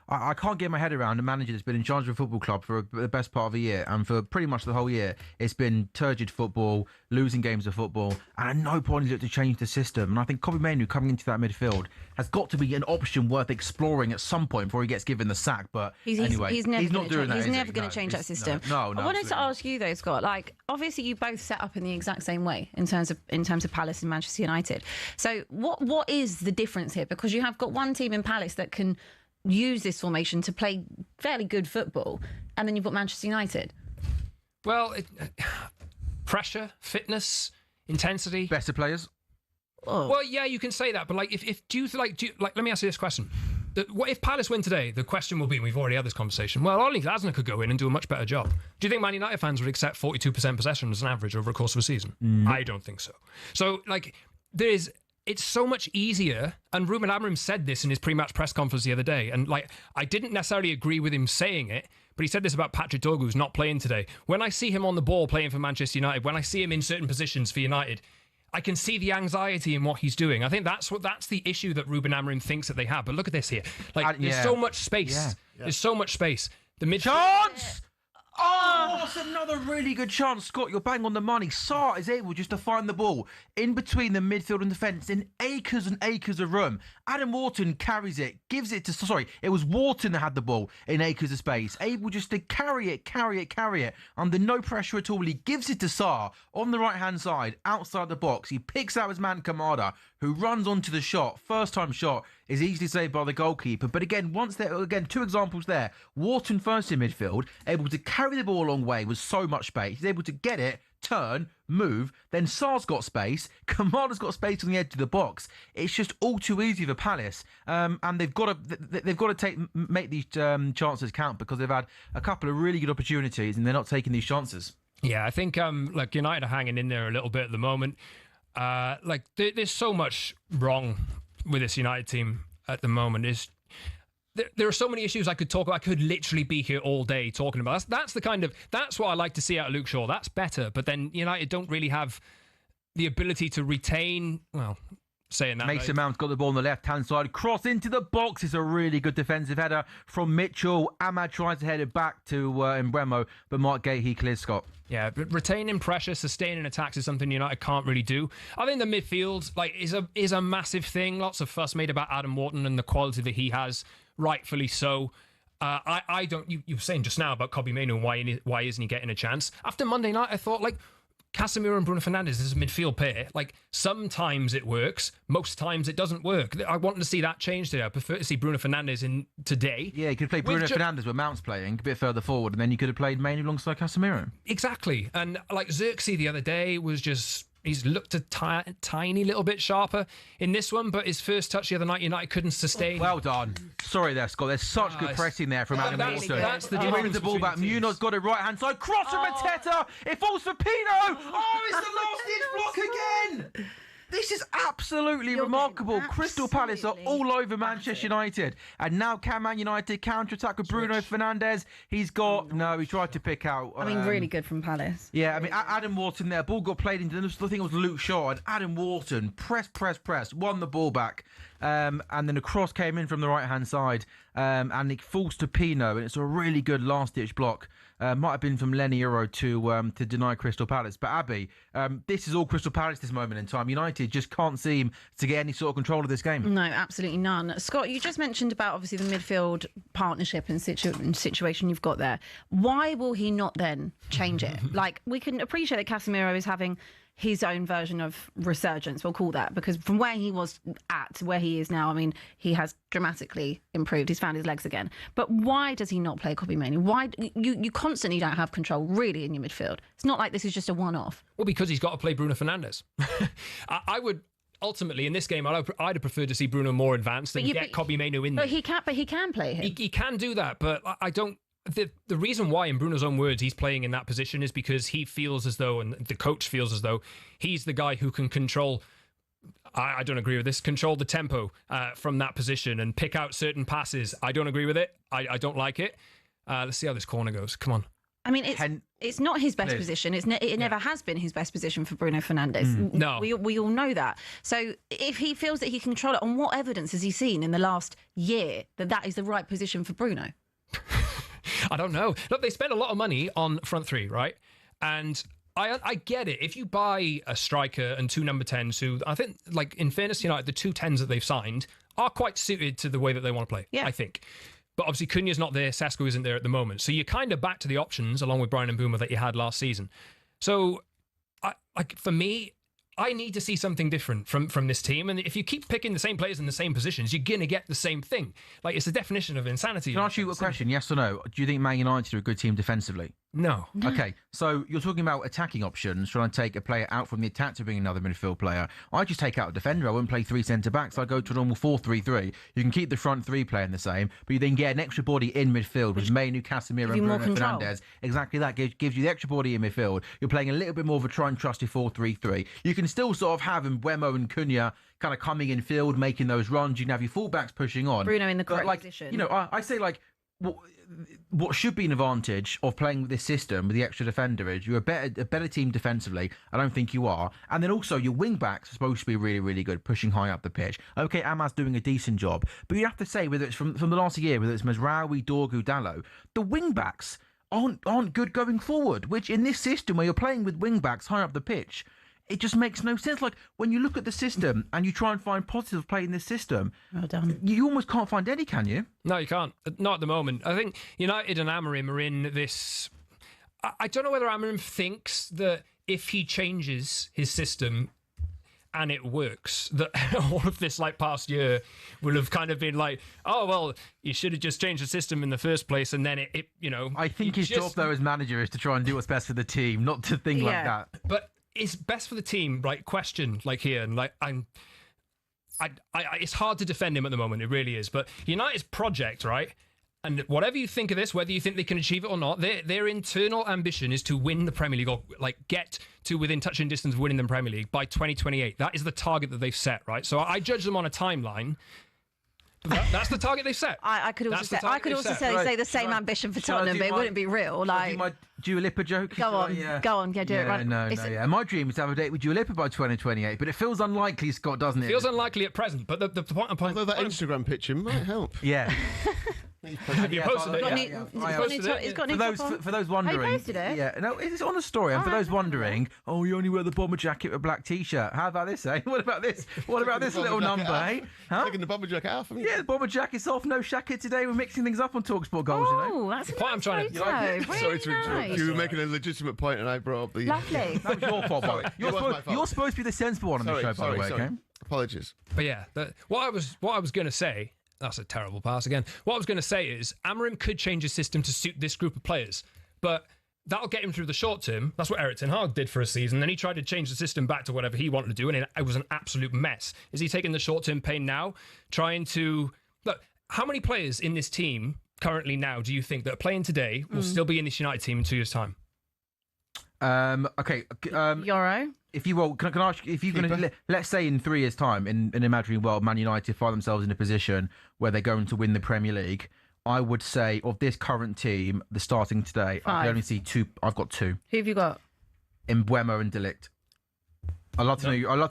Speaker 1: I can't get my head around a manager that's been in charge of a football club for the best part of a year, and for pretty much the whole year, it's been turgid football, losing games of football, and at no point is it to change the system. And I think Kobe Mainoo coming into that midfield has got to be an option worth exploring at some point before he gets given the sack. But anyway, he's not doing that.
Speaker 2: He's never going to change that system.
Speaker 1: No.
Speaker 2: I wanted to ask you though, Scott. Obviously, you both set up in the exact same way in terms of Palace and Manchester United. So, what is the difference here? Because you have got one team in Palace that can use this formation to play fairly good football, and then you've got Manchester United.
Speaker 3: Well, pressure, fitness, intensity,
Speaker 1: better players.
Speaker 2: Oh.
Speaker 3: Well, yeah, you can say that, but let me ask you this question. What if Palace win today? The question will be, and we've already had this conversation, well, Ollie Glasner could go in and do a much better job. Do you think Man United fans would accept 42% possession as an average over a course of a season? I don't think so. So, it's so much easier, and Ruben Amorim said this in his pre-match press conference the other day, and I didn't necessarily agree with him saying it, but he said this about Patrick Dorgu, who's not playing today. When I see him on the ball playing for Manchester United, when I see him in certain positions for United, I can see the anxiety in what he's doing. I think that's the issue that Ruben Amorim thinks that they have. But look at this here. There's so much space. Yeah. There's so much space. The mid
Speaker 1: chance. Oh, that's another really good chance, Scott. You're bang on the money. Sarr is able just to find the ball in between the midfield and defence in acres and acres of room. Adam Wharton carries it, gives it to... it was Wharton that had the ball in acres of space. Able just to carry it, under no pressure at all. He gives it to Sarr on the right-hand side, outside the box. He picks out his man Kamada, who runs onto the shot. First-time shot is easily saved by the goalkeeper. But again, 2 examples there. Wharton first in midfield, able to carry the ball a long way with so much space. He's able to get it, turn, move. Then Sarr's got space. Kamada's got space on the edge of the box. It's just all too easy for Palace, and they've got to make these chances count, because they've had a couple of really good opportunities and they're not taking these chances.
Speaker 3: Yeah, I think like United are hanging in there a little bit at the moment. Like there's so much wrong with this United team at the moment. There are so many issues I could talk about. I could literally be here all day talking about. That's what I like to see out of Luke Shaw. That's better. But then United don't really have the ability to retain. Well, saying that,
Speaker 1: Mason Mount's got the ball on the left-hand side. Cross into the box. It's a really good defensive header from Mitchell. Ahmad tries to head it back to Mbeumo, but Mark Gahey clears Scott.
Speaker 3: Yeah, but retaining pressure, sustaining attacks is something United can't really do. I think the midfield is a massive thing. Lots of fuss made about Adam Wharton and the quality that he has, rightfully so. I don't. You were saying just now about Kobbie Mainoo, why isn't he getting a chance? After Monday night, I thought like Casemiro and Bruno Fernandes is a midfield pair. Like sometimes it works, most times it doesn't work. I want to see that change today. I prefer to see Bruno Fernandes in today.
Speaker 1: Yeah, you could play Bruno Fernandes with Mount's playing a bit further forward, and then you could have played Mainoo alongside Casemiro.
Speaker 3: Exactly, and like Xerxes the other day was just. He's looked a tiny little bit sharper in this one, but his first touch the other night, United couldn't sustain.
Speaker 1: Well done. Sorry there, Scott. There's such good pressing there from Adam Wharton.
Speaker 3: That's the
Speaker 1: He
Speaker 3: difference.
Speaker 1: wins the ball back. Munoz's got it right-hand side. Cross from Mateta. It falls for Pino. Oh, it's the last-ditch block again. This is absolutely remarkable. Crystal Palace are all over Manchester United. And now can Man United counter-attack with Bruno Fernandes? He tried to pick out...
Speaker 2: really good from Palace.
Speaker 1: Yeah, I mean, Adam Wharton there. Ball got played into... I think it was Luke Shaw. And Adam Wharton, press, won the ball back. And then a cross came in from the right-hand side. And it falls to Pino. And it's a really good last-ditch block. Might have been from Lenny Euro to deny Crystal Palace. But Abby, this is all Crystal Palace this moment in time. United just can't seem to get any sort of control of this game.
Speaker 2: No, absolutely none. Scott, you just mentioned about obviously the midfield partnership and situation you've got there. Why will he not then change it? Like, we can appreciate that Casemiro is having his own version of resurgence, we'll call that, because from where he was at to where he is now, I mean, he has dramatically improved. He's found his legs again. But why does he not play Kobbie Mainoo? Why you constantly don't have control really in your midfield? It's not like this is just a one-off.
Speaker 3: Well, because he's got to play Bruno Fernandes. I would ultimately in this game, I'd have preferred to see Bruno more advanced and get Kobbie Mainoo in there.
Speaker 2: But he can play him.
Speaker 3: He can do that, but I don't. The reason why, in Bruno's own words, he's playing in that position is because he feels as though, and the coach feels as though, he's the guy who can control, I don't agree with this, control the tempo from that position and pick out certain passes. I don't agree with it. I don't like it. Let's see how this corner goes. Come on.
Speaker 2: I mean, it's not his best position. It never has been his best position for Bruno Fernandes.
Speaker 3: No.
Speaker 2: We all know that. So if he feels that he can control it, on what evidence has he seen in the last year that is the right position for Bruno?
Speaker 3: I don't know. Look, they spent a lot of money on front three, right? And I get it. If you buy a striker and two number 10s who, I think, like, in fairness to United, the two 10s that they've signed are quite suited to the way that they want to play, I think. But obviously Cunha's not there, Sesko isn't there at the moment. So you're kind of back to the options, along with Brian Mbeumo, that you had last season. So, for me, I need to see something different from this team. And if you keep picking the same players in the same positions, you're going to get the same thing. Like, it's the definition of insanity.
Speaker 1: Can I ask you a question, yes or no? Do you think Man United are a good team defensively?
Speaker 3: No.
Speaker 1: Okay, so you're talking about attacking options, trying to take a player out from the attack to bring another midfield player. I just take out a defender. I wouldn't play three centre-backs. I go to a normal 4-3-3. You can keep the front three playing the same, but you then get an extra body in midfield with Mainoo, Casemiro and Bruno Fernandes. Exactly that. Gives you the extra body in midfield. You're playing a little bit more of a try and trusty 4-3-3. You can still sort of have Mbeumo and Cunha kind of coming in field, making those runs. You can have your fullbacks pushing on.
Speaker 2: Bruno in the correct position.
Speaker 1: You know, I say, like, what should be an advantage of playing with this system with the extra defender is you're a better team defensively. I don't think you are. And then also your wing backs are supposed to be really, really good, pushing high up the pitch. Okay, Amad's doing a decent job, but you have to say, whether it's from the last year, whether it's Mazraoui, Dorgu, Dalot, the wing backs aren't good going forward, which in this system where you're playing with wing backs high up the pitch, it just makes no sense. Like, when you look at the system and you try and find positive play in this system, you almost can't find any, can you?
Speaker 3: No, you can't. Not at the moment. I think United and Amorim are in this... I don't know whether Amorim thinks that if he changes his system and it works, that all of this, like, past year will have kind of been like, oh, well, you should have just changed the system in the first place, and then it you know... I
Speaker 1: think his job, though, as manager is to try and do what's best for the team, not to think like that.
Speaker 3: But... it's best for the team, like, question, like, here, and like it's hard to defend him at the moment. It really is. But United's project, right? And whatever you think of this, whether you think they can achieve it or not, their internal ambition is to win the Premier League, or like get to within touching distance of winning the Premier League by 2028. That is the target that they've set, right? So I judge them on a timeline. That's the target they've set.
Speaker 2: I could also say the same ambition for Tottenham, but it wouldn't be real. Like,
Speaker 1: my Dua Lipa joke.
Speaker 2: Go on, do it. Right.
Speaker 1: No. My dream is to have a date with Dua Lipa by 2028, but it feels unlikely, Scott, doesn't it?
Speaker 3: Feels unlikely at present, but the point.
Speaker 4: Although that Instagram picture might help.
Speaker 1: Yeah.
Speaker 3: Have you posted it?
Speaker 2: It's got new top on.
Speaker 1: For those wondering,
Speaker 2: Oh, you posted it?
Speaker 1: Yeah, no, it's on the story. And for those wondering, you only wear the bomber jacket with a black t-shirt. How about this, eh? What about this? What about this little number, eh? Huh?
Speaker 4: Taking the bomber jacket off.
Speaker 1: Yeah, the bomber jacket's off. No shacket today. We're mixing things up on talkSPORT goals.
Speaker 2: Oh, that's
Speaker 3: point I'm trying to.
Speaker 2: Really
Speaker 4: Sorry to interrupt.
Speaker 2: nice.
Speaker 4: You were making a legitimate point, and I brought up the.
Speaker 2: Lovely.
Speaker 1: That was your fault, by the way. You're supposed to be the sensible one on the show, by the way. Okay.
Speaker 4: Apologies.
Speaker 3: But yeah, what I was going to say. That's a terrible pass again. What I was going to say is Amorim could change his system to suit this group of players, but that'll get him through the short term. That's what Erik ten Hag did for a season. Then he tried to change the system back to whatever he wanted to do, and it was an absolute mess. Is he taking the short-term pain now? Trying to... Look, how many players in this team currently now do you think that are playing today will still be in this United team in 2 years' time?
Speaker 1: Okay.
Speaker 2: Euro.
Speaker 1: If you will, can I ask, if you're going to, let's say in 3 years' time, in an imaginary world, Man United find themselves in a position where they're going to win the Premier League, I would say of this current team, the starting today, I can only see 2. I've got 2.
Speaker 2: Who have you got?
Speaker 1: Mbeumo and De Ligt. I'd love to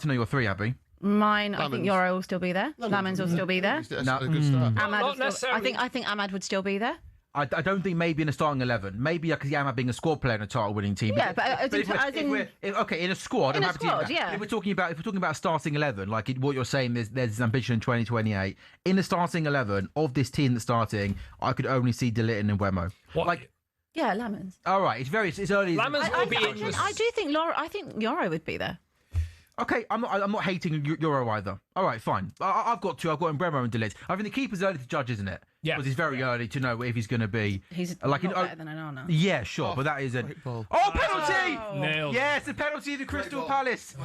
Speaker 1: know your 3, Abby.
Speaker 2: Mine, I think Euro will still be there. Lamens will still be there.
Speaker 4: That's a good start.
Speaker 2: I think Ahmad would still be there.
Speaker 1: I don't think maybe in a starting 11. Maybe I could see Ahmad being a squad player in a title-winning team.
Speaker 2: Yeah, but
Speaker 1: in a squad, I'm happy to do that.
Speaker 2: Yeah.
Speaker 1: If we're talking about a starting 11, like what you're saying, there's ambition in 2028. In the starting 11 of this team that's starting, I could only see De Ligt and Mbeumo.
Speaker 2: Yeah, Lamens.
Speaker 1: All right, it's early.
Speaker 3: Lamens will be in.
Speaker 2: I do think I think Euro would be there.
Speaker 1: Okay, I'm not hating Euro either. All right, fine. I've got 2. I've got Mbeumo and De Ligt. I think the keeper's early to judge, isn't it?
Speaker 3: Yeah.
Speaker 1: Because it's very early to know if he's going to be.
Speaker 2: He's like better than Onana.
Speaker 1: Yeah, sure, but that isn't. Penalty!
Speaker 3: Nailed.
Speaker 1: Yes, a penalty to Crystal Palace.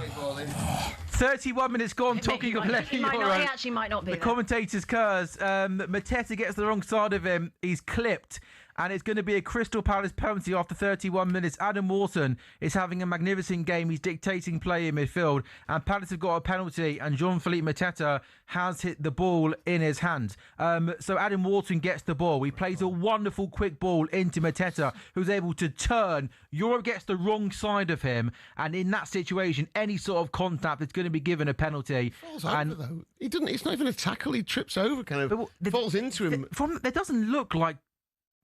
Speaker 1: 31 minutes gone. Talking of left
Speaker 2: He actually might not be.
Speaker 1: The commentator's curse. Mateta gets the wrong side of him. He's clipped. And it's going to be a Crystal Palace penalty after 31 minutes. Adam Wharton is having a magnificent game. He's dictating play in midfield. And Palace have got a penalty. And Jean-Philippe Mateta has hit the ball in his hand. So Adam Wharton gets the ball. He plays a wonderful quick ball into Mateta, who's able to turn. Europe gets the wrong side of him. And in that situation, any sort of contact is going to be given a penalty.
Speaker 4: Falls over, though. It's not even a tackle. He trips over, falls into him.
Speaker 1: It doesn't look like.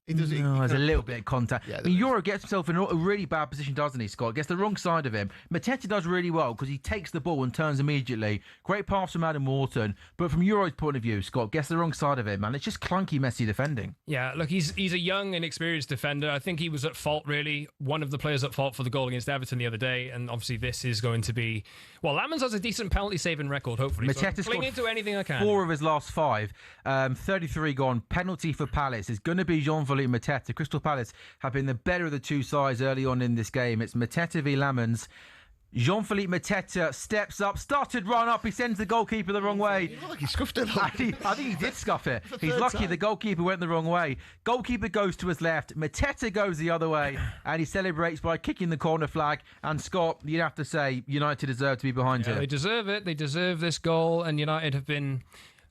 Speaker 1: There's a little bit of contact. Yeah, Euro gets himself in a really bad position, doesn't he, Scott? Gets the wrong side of him. Mateta does really well because he takes the ball and turns immediately. Great pass from Adam Wharton. But from Euro's point of view, Scott gets the wrong side of him, man. It's just clunky, messy defending.
Speaker 3: Yeah, look, he's a young and experienced defender. I think he was at fault, really. One of the players at fault for the goal against Everton the other day. And obviously this is going to be... Well, Lamens has a decent penalty-saving record, hopefully.
Speaker 1: Mateta's
Speaker 3: cling into anything I can.
Speaker 1: 4 of his last 5. 33 gone. Penalty for Palace. It's going to be Jean-Philippe Mateta. Crystal Palace have been the better of the 2 sides early on in this game. It's Mateta v Lamens. Jean-Philippe Mateta steps up, started run up. He sends the goalkeeper the wrong way.
Speaker 4: You look like he scuffed it.
Speaker 1: I think he did scuff it. He's lucky the goalkeeper went the wrong way. Goalkeeper goes to his left. Mateta goes the other way. And he celebrates by kicking the corner flag. And Scott, you'd have to say United deserve to be behind here.
Speaker 3: They deserve it. They deserve this goal. And United have been...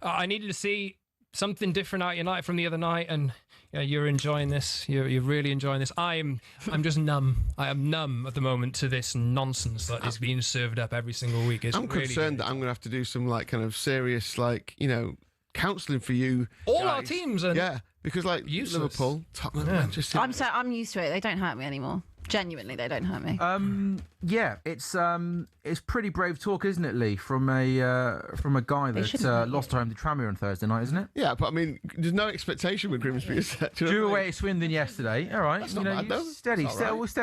Speaker 3: I needed to see something different out of United from the other night. And... Yeah, you're enjoying this. You're really enjoying this. I'm just numb. I am numb at the moment to this nonsense that is being served up every single week.
Speaker 4: I'm really concerned that I'm going to have to do some kind of serious counselling for you.
Speaker 3: All
Speaker 4: guys.
Speaker 3: Our teams, and
Speaker 4: because
Speaker 3: useless.
Speaker 4: Liverpool, Tottenham, Manchester.
Speaker 2: I'm used to it. They don't hurt me anymore. Genuinely, they don't hurt me.
Speaker 1: Yeah, it's pretty brave talk, isn't it, Lee? From a guy that lost home to Tranmere on Thursday night, isn't it?
Speaker 4: Yeah, but I mean, there's no expectation with Grimsby.
Speaker 1: Drew away at Swindon yesterday. All right,
Speaker 4: That's not bad, though.
Speaker 1: Steady.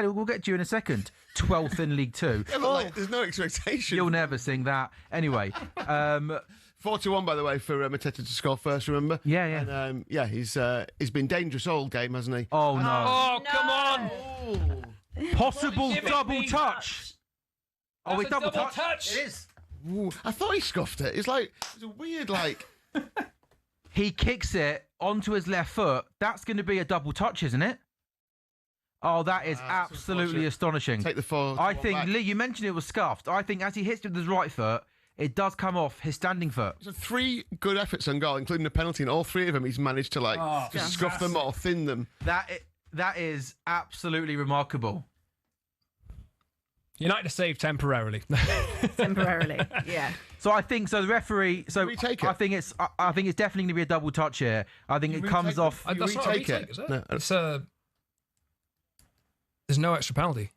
Speaker 1: We'll get you in a second. 12th in League 2.
Speaker 4: Yeah, but there's no expectation.
Speaker 1: You'll never sing that. Anyway.
Speaker 4: 4-1, by the way, for Mateta to score first, remember?
Speaker 1: Yeah, yeah.
Speaker 4: And, he's been dangerous all game, hasn't he?
Speaker 1: Oh, no.
Speaker 3: Oh, come on.
Speaker 1: Possible double touch.
Speaker 3: Oh, wait, double touch.
Speaker 1: It is.
Speaker 4: Ooh, I thought he scuffed it. It's a weird,
Speaker 1: He kicks it onto his left foot, that's going to be a double touch, isn't it? Oh, that is absolutely astonishing.
Speaker 4: Take the fall.
Speaker 1: I think, Lee, you mentioned it was scuffed. I think as he hits it with his right foot, it does come off his standing foot.
Speaker 4: So 3 good efforts on goal, including a penalty, and all 3 of them he's managed to just scruff them or thin them.
Speaker 1: That is absolutely remarkable.
Speaker 3: United are saved temporarily.
Speaker 2: Temporarily, yeah.
Speaker 1: So I think the referee. So
Speaker 4: retake it?
Speaker 1: I think it's definitely going to be a double touch here. I think it comes off.
Speaker 3: That's not a
Speaker 4: retake
Speaker 3: retake,
Speaker 4: it?
Speaker 3: is it?
Speaker 4: No.
Speaker 3: It's there's no extra penalty,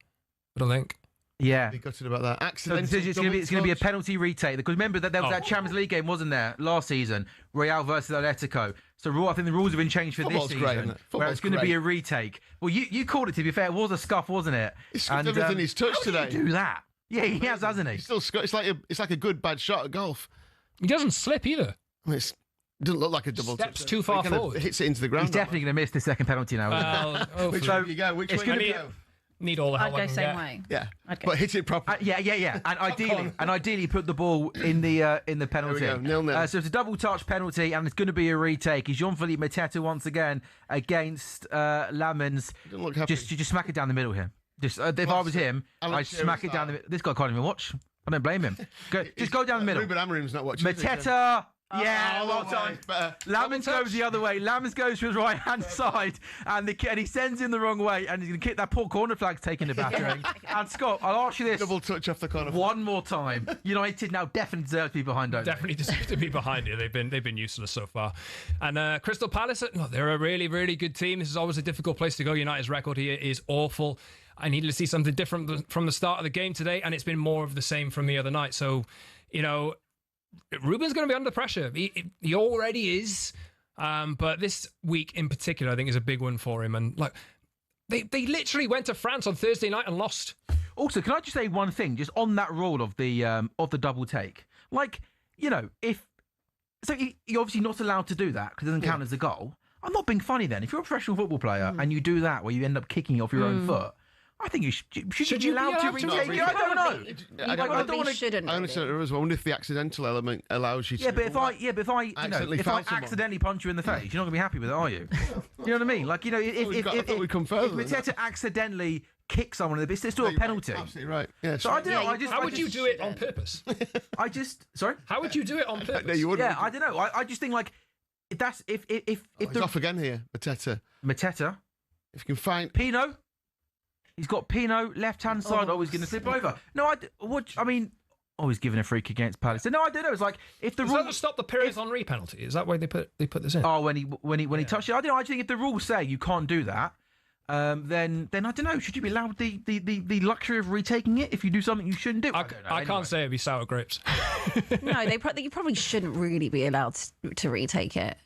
Speaker 3: I don't think.
Speaker 1: Yeah.
Speaker 4: Be gutted about that.
Speaker 1: So
Speaker 4: Accidental
Speaker 1: it's going to be a
Speaker 4: touch.
Speaker 1: penalty retake because remember that there was that Champions League game, wasn't there, last season, Real versus Atletico. So I think the rules have been changed for
Speaker 4: Football's
Speaker 1: this
Speaker 4: great,
Speaker 1: season,
Speaker 4: isn't it?
Speaker 1: where it's
Speaker 4: Football's
Speaker 1: going to be
Speaker 4: great.
Speaker 1: a retake. Well, you called it, to be fair. It was a scuff, wasn't it?
Speaker 4: He scuffed everything he's touched
Speaker 1: how
Speaker 4: today.
Speaker 1: Do you do that? Yeah, he has, hasn't he?
Speaker 4: He's still it's like a good bad shot at golf.
Speaker 3: He doesn't slip either.
Speaker 4: I mean, it doesn't look like a double
Speaker 3: Steps
Speaker 4: touch.
Speaker 3: too far
Speaker 4: He kind of
Speaker 3: forward.
Speaker 4: hits it into the ground.
Speaker 1: He's definitely going to miss the second penalty now. Isn't he?
Speaker 4: Which
Speaker 1: So
Speaker 4: way do you go? Which
Speaker 1: it's
Speaker 4: way
Speaker 1: gonna
Speaker 4: do you
Speaker 1: be-
Speaker 4: go?
Speaker 3: Need all the help
Speaker 2: I'd
Speaker 3: I
Speaker 2: go
Speaker 3: can
Speaker 2: same
Speaker 3: get.
Speaker 2: way.
Speaker 4: Yeah,
Speaker 2: Okay.
Speaker 4: but hit it properly.
Speaker 1: Yeah. And ideally put the ball in the penalty.
Speaker 4: There we go, 0-0.
Speaker 1: So it's a double touch penalty, and it's going to be a retake. Is Jean-Philippe Mateta once again against Lamens?
Speaker 4: Doesn't look happy.
Speaker 1: Just smack it down the middle here. Just if I was him,
Speaker 4: Alan
Speaker 1: I'd
Speaker 4: Shearer
Speaker 1: smack it down the middle. This guy can't even watch. I don't blame him. Just go down the middle.
Speaker 4: Ruben Amorim's not watching. is he?
Speaker 1: Mateta. Yeah,
Speaker 4: Oh,
Speaker 1: well
Speaker 4: no
Speaker 1: done.
Speaker 4: way. Better.
Speaker 1: Lamens goes the other way. Lamens goes to his right hand side, and he sends him the wrong way, and he's going to kick that poor corner flag's taking the battering. And Scott, I'll ask you this
Speaker 4: Double touch off the corner.
Speaker 1: one more time. United now definitely deserve to be behind, don't they?
Speaker 3: Definitely deserve to be behind it. They've been useless so far. And Crystal Palace, they're a really, really good team. This is always a difficult place to go. United's record here is awful. I needed to see something different from the start of the game today, and it's been more of the same from the other night. So, Ruben's going to be under pressure. He already is. But this week in particular, I think, is a big one for him. And they literally went to France on Thursday night and lost.
Speaker 1: Also, can I just say one thing, just on that rule of the double take? You're obviously not allowed to do that because it doesn't count as a goal. I'm not being funny then. If you're a professional football player and you do that where you end up kicking off your own foot, I think you should be allowed to retake it. I don't know.
Speaker 2: I don't want to. Shouldn't.
Speaker 4: I understand it as well. I wonder if the accidental element allows you to.
Speaker 1: Yeah, but if I accidentally punch you in the face, you're not going to be happy with it, are you? You know what I mean? I thought
Speaker 4: we'd come further
Speaker 1: if
Speaker 4: than that.
Speaker 1: Mateta accidentally kicks someone in the face, it's still a penalty.
Speaker 4: Absolutely right. Yeah.
Speaker 1: So I don't know.
Speaker 3: How would you do it on purpose?
Speaker 1: Sorry.
Speaker 3: How would you do it on purpose?
Speaker 4: No, you wouldn't.
Speaker 1: Yeah, I don't know. I just think if
Speaker 4: He's off again here, Mateta.
Speaker 1: Mateta,
Speaker 4: If you can find.
Speaker 1: Pino. He's got Pino left hand side. He's going to slip over. No, he's giving a free kick against Palace. No, I don't know. It's like if the
Speaker 3: Does
Speaker 1: rule
Speaker 3: that stop the Perez Henry penalty? Is that why they put this in?
Speaker 1: Oh, when he touched it. I don't know. I think if the rules say you can't do that, then I don't know. Should you be allowed the luxury of retaking it if you do something you shouldn't do?
Speaker 3: I can't say it'd be sour grapes.
Speaker 2: No, you probably shouldn't really be allowed to retake it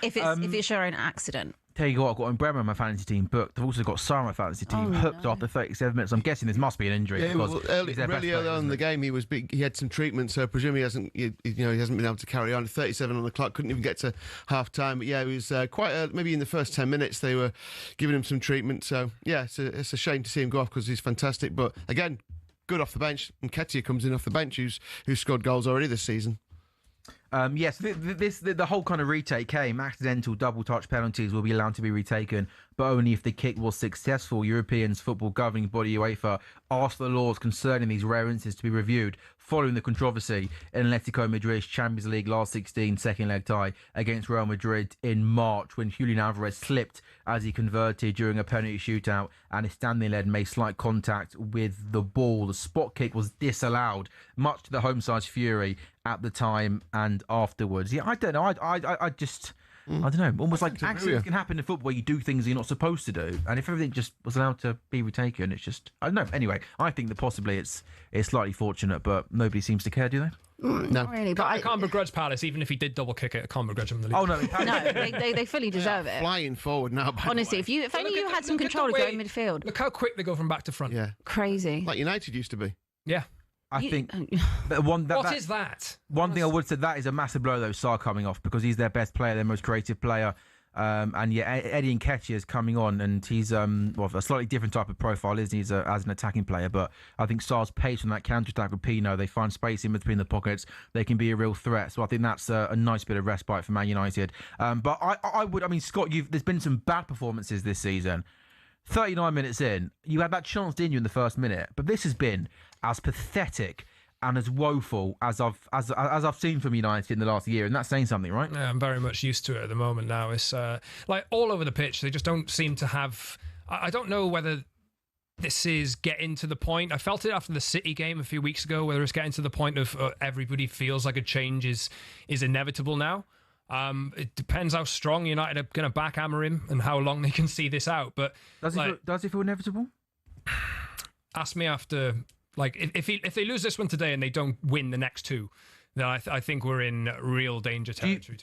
Speaker 2: if it's your own accident.
Speaker 1: Tell you what, I've got Bremer on my fantasy team booked. I've also got Sarah on my fantasy team hooked after 37 minutes. I'm guessing this must be an injury.
Speaker 4: Yeah,
Speaker 1: because he's their best
Speaker 4: really
Speaker 1: player,
Speaker 4: early on in the game, he was big. He had some treatment, so I presume he hasn't been able to carry on. 37 on the clock, couldn't even get to half time. But yeah, he was quite early, maybe in the first 10 minutes they were giving him some treatment. So yeah, it's a shame to see him go off because he's fantastic. But again, good off the bench. And Nketiah comes in off the bench, who's scored goals already this season.
Speaker 1: Yes, the whole kind of retake came. Accidental double touch penalties will be allowed to be retaken, but only if the kick was successful. Europeans football governing body UEFA asked the laws concerning these rare instances to be reviewed following the controversy in Atletico Madrid's Champions League last 16 second leg tie against Real Madrid in March when Julian Alvarez slipped as he converted during a penalty shootout and his standing leg made slight contact with the ball. The spot kick was disallowed, much to the home side's fury at the time and afterwards. Yeah, I don't know. I don't know. Almost like accidents can happen in football where you do things you're not supposed to do, and if everything just was allowed to be retaken, it's just I don't know. Anyway, I think that possibly it's slightly fortunate, but nobody seems to care, do they?
Speaker 4: No,
Speaker 2: Not really. But
Speaker 3: I can't begrudge Palace, even if he did double kick it. I can't begrudge him the league.
Speaker 1: Oh no,
Speaker 2: no, they fully deserve it.
Speaker 4: flying forward now.
Speaker 2: Honestly, if only you had some control to go in midfield.
Speaker 3: Look how quick they go from back to front.
Speaker 4: Yeah,
Speaker 2: Crazy.
Speaker 4: like United used to be.
Speaker 3: Yeah.
Speaker 1: I think
Speaker 3: What is that?
Speaker 1: One thing I would say, that is a massive blow though, Sarr coming off, because he's their best player, their most creative player. And yeah, Eddie Nketiah is coming on, and he's a slightly different type of profile, isn't he, as an attacking player? But I think Sar's pace on that counter-attack with Pino, they find space in between the pockets, they can be a real threat. So I think that's a nice bit of respite for Man United. But Scott, there's been some bad performances this season. 39 minutes in, you had that chance, didn't you, in the first minute? But this has been as pathetic and as woeful as I've seen from United in the last year, and that's saying something, right?
Speaker 3: Yeah, I'm very much used to it at the moment now. It's like all over the pitch. They just don't seem to have. I don't know whether this is getting to the point. I felt it after the City game a few weeks ago, whether it's getting to the point of everybody feels like a change is inevitable now. It depends how strong United are going to back Amorim and how long they can see this out. But
Speaker 1: does it feel inevitable?
Speaker 3: Ask me after. Like, if they lose this one today and they don't win the next two, then I think we're in real danger territory.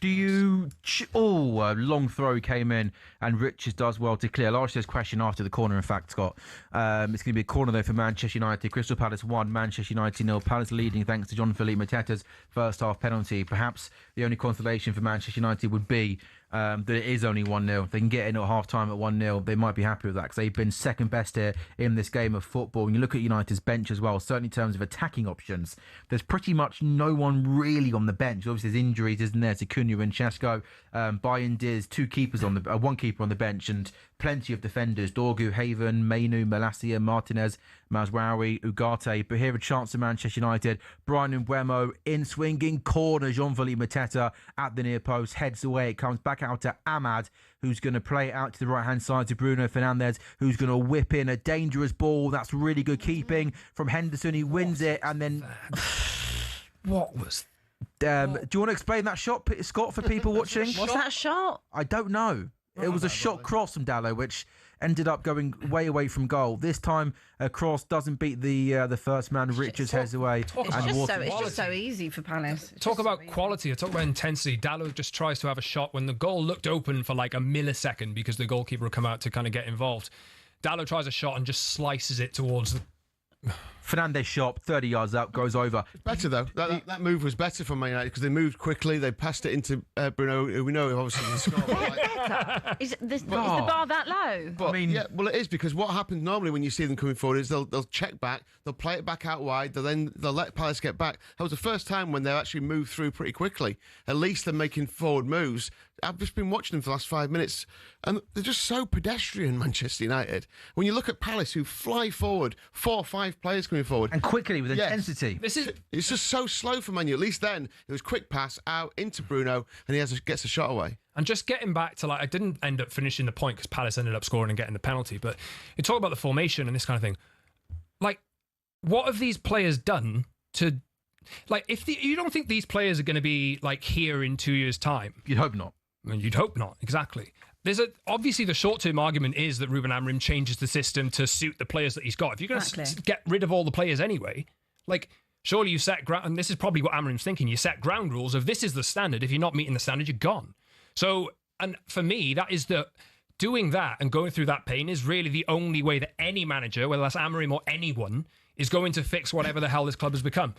Speaker 1: A long throw came in, and Richards does well to clear. I'll ask this question after the corner, in fact, Scott. It's going to be a corner, though, for Manchester United. Crystal Palace 1, Manchester United 0. Palace leading thanks to Jean-Philippe Mateta's first-half penalty. Perhaps the only consolation for Manchester United would be that it is only 1-0. If they can get in at half-time at 1-0, they might be happy with that, because they've been second best here in this game of football. And you look at United's bench as well, certainly in terms of attacking options, there's pretty much no one really on the bench. Obviously, there's injuries, isn't there, to Cunha and Chesko. Bayern Diz, one keeper on the bench, and plenty of defenders: Dorgu, Haven, Mainu, Malacia, Martinez, Mazraoui, Ugarte. But here a chance to Manchester United. Brian Mbeumo in swinging corner. Jean-Philippe Mateta at the near post, heads away. It comes back out to Ahmad, who's going to play it out to the right-hand side to Bruno Fernandes, who's going to whip in a dangerous ball. That's really good keeping from Henderson. He wins it, and then...
Speaker 3: What was...
Speaker 1: do you want to explain that shot, Scott, for people watching?
Speaker 2: What's that shot?
Speaker 1: I don't know. It was a shot cross from Dalot, which ended up going way away from goal. This time, a cross doesn't beat the first man. Richards heads away.
Speaker 2: It's just so easy for Palace.
Speaker 3: Talk about quality. Talk about intensity. Dalot just tries to have a shot when the goal looked open for like a millisecond because the goalkeeper will come out to kind of get involved. Dalot tries a shot and just slices it towards the...
Speaker 1: Fernandes shot 30 yards up, goes over.
Speaker 4: Better though. That move was better for Man United because they moved quickly. They passed it into Bruno, who we know obviously can score.
Speaker 2: Is the bar that low?
Speaker 4: But, well, it is, because what happens normally when you see them coming forward is they'll check back, they'll play it back out wide, they'll let Palace get back. That was the first time when they actually moved through pretty quickly. At least they're making forward moves. I've just been watching them for the last 5 minutes, and they're just so pedestrian, Manchester United. When you look at Palace, who fly forward, 4 or 5 players coming forward.
Speaker 1: And quickly, with intensity.
Speaker 4: It's just so slow for Man U. At least then, it was quick pass out into Bruno, and he gets a shot away.
Speaker 3: And just getting back to, I didn't end up finishing the point because Palace ended up scoring and getting the penalty, but you talk about the formation and this kind of thing. What have these players done to... if you don't think these players are going to be, here in 2 years' time...
Speaker 1: You'd hope not.
Speaker 3: I mean, you'd hope not, exactly. Obviously the short-term argument is that Ruben Amorim changes the system to suit the players that he's got. If you're going to get rid of all the players anyway, surely you set ground, and this is probably what Amorim's thinking, you set ground rules of this is the standard. If you're not meeting the standard, you're gone. So, and for me, doing that and going through that pain is really the only way that any manager, whether that's Amorim or anyone, is going to fix whatever the hell this club has become.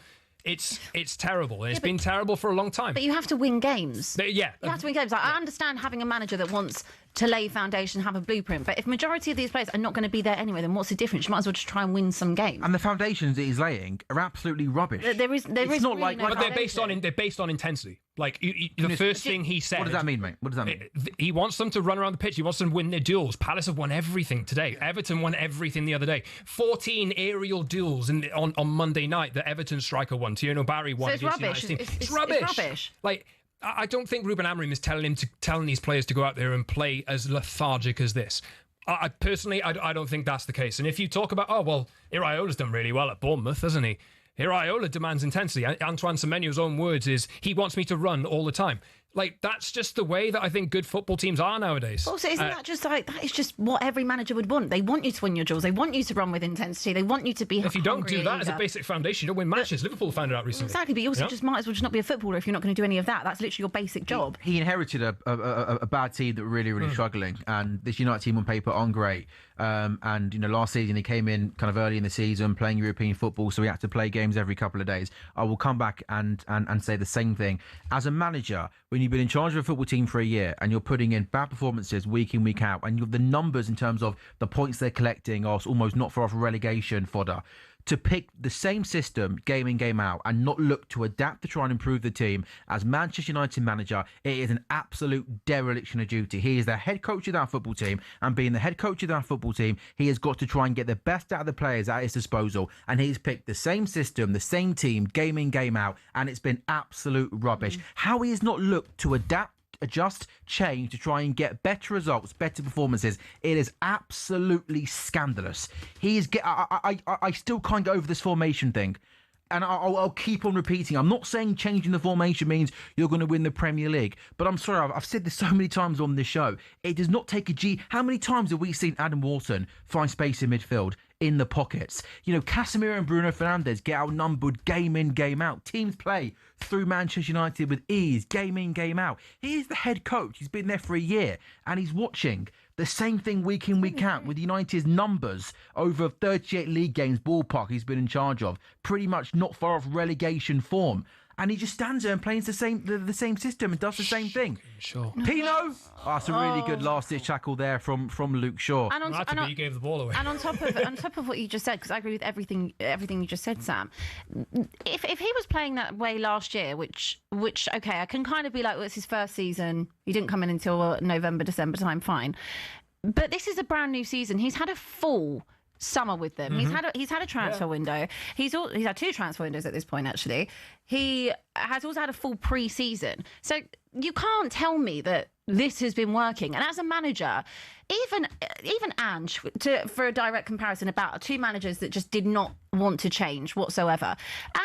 Speaker 3: It's terrible, and it's been terrible for a long time.
Speaker 2: But you have to win games.
Speaker 3: You
Speaker 2: have to win games. I understand having a manager that wants to lay foundation, have a blueprint, but if majority of these players are not going to be there anyway, then what's the difference? You might as well just try and win some games.
Speaker 1: And the foundations that he's laying are absolutely rubbish.
Speaker 2: There is not really
Speaker 3: but they're based on intensity. The first thing he said.
Speaker 1: What does that mean, mate? What does that mean?
Speaker 3: He wants them to run around the pitch. He wants them to win their duels. Palace have won everything today. Everton won everything the other day. 14 aerial duels on Monday night that Everton striker won. Tierno Barry won.
Speaker 2: So it's rubbish.
Speaker 3: It's rubbish.
Speaker 2: It's rubbish.
Speaker 3: I don't think Ruben Amorim is telling these players to go out there and play as lethargic as this. I personally don't think that's the case. And if you talk about, Iraola's done really well at Bournemouth, hasn't he? Iraola demands intensity. Antoine Semenyo's own words is, he wants me to run all the time. That's just the way that I think good football teams are nowadays.
Speaker 2: Also, isn't that just that is just what every manager would want? They want you to win your duels. They want you to run with intensity. They want you to be
Speaker 3: If you don't do that as a basic foundation, you don't win matches. Liverpool found it out recently.
Speaker 2: Exactly, but you also just might as well just not be a footballer if you're not going to do any of that. That's literally your basic job.
Speaker 1: He inherited a bad team that were really, really struggling, and this United team on paper aren't great. Last season he came in kind of early in the season playing European football, so he had to play games every couple of days. I will come back and say the same thing. As a manager, when you've been in charge of a football team for a year and you're putting in bad performances week in, week out, and the numbers in terms of the points they're collecting are almost not far off relegation fodder, to pick the same system game in, game out and not look to adapt to try and improve the team as Manchester United manager, it is an absolute dereliction of duty. He is the head coach of that football team, and being the head coach of that football team, he has got to try and get the best out of the players at his disposal, and he's picked the same system, the same team, game in, game out, and it's been absolute rubbish. How he has not looked to adapt, adjust, change to try and get better results, better performances, it is absolutely scandalous. I still can't get over this formation thing, and I'll keep on repeating. I'm not saying changing the formation means you're going to win the Premier League, but I'm sorry, I've said this so many times on this show. It does not take a G. How many times have we seen Adam Wharton find space in midfield, in the pockets? Casemiro and Bruno Fernandes get outnumbered game in, game out. Teams play through Manchester United with ease, game in, game out. He is the head coach. He's been there for a year, and he's watching the same thing week in, week out with United's numbers over 38 league games ballpark he's been in charge of, pretty much not far off relegation form. And he just stands there and plays the same system and does the same thing.
Speaker 3: Sure.
Speaker 1: Pino! Oh, that's a really good last-ditch tackle there from Luke Shaw.
Speaker 3: And you gave the ball away.
Speaker 2: And on top of what you just said, because I agree with everything you just said, Sam. If he was playing that way last year, which okay, I can kind of be like, well, it's his first season. He didn't come in until November, December time. Fine, but this is a brand new season. He's had a full summer with them. He's had a transfer window. He's had 2 transfer windows at this point, actually. He has also had a full pre-season. So you can't tell me that this has been working. And as a manager, even Ange, for a direct comparison about 2 managers that just did not want to change whatsoever,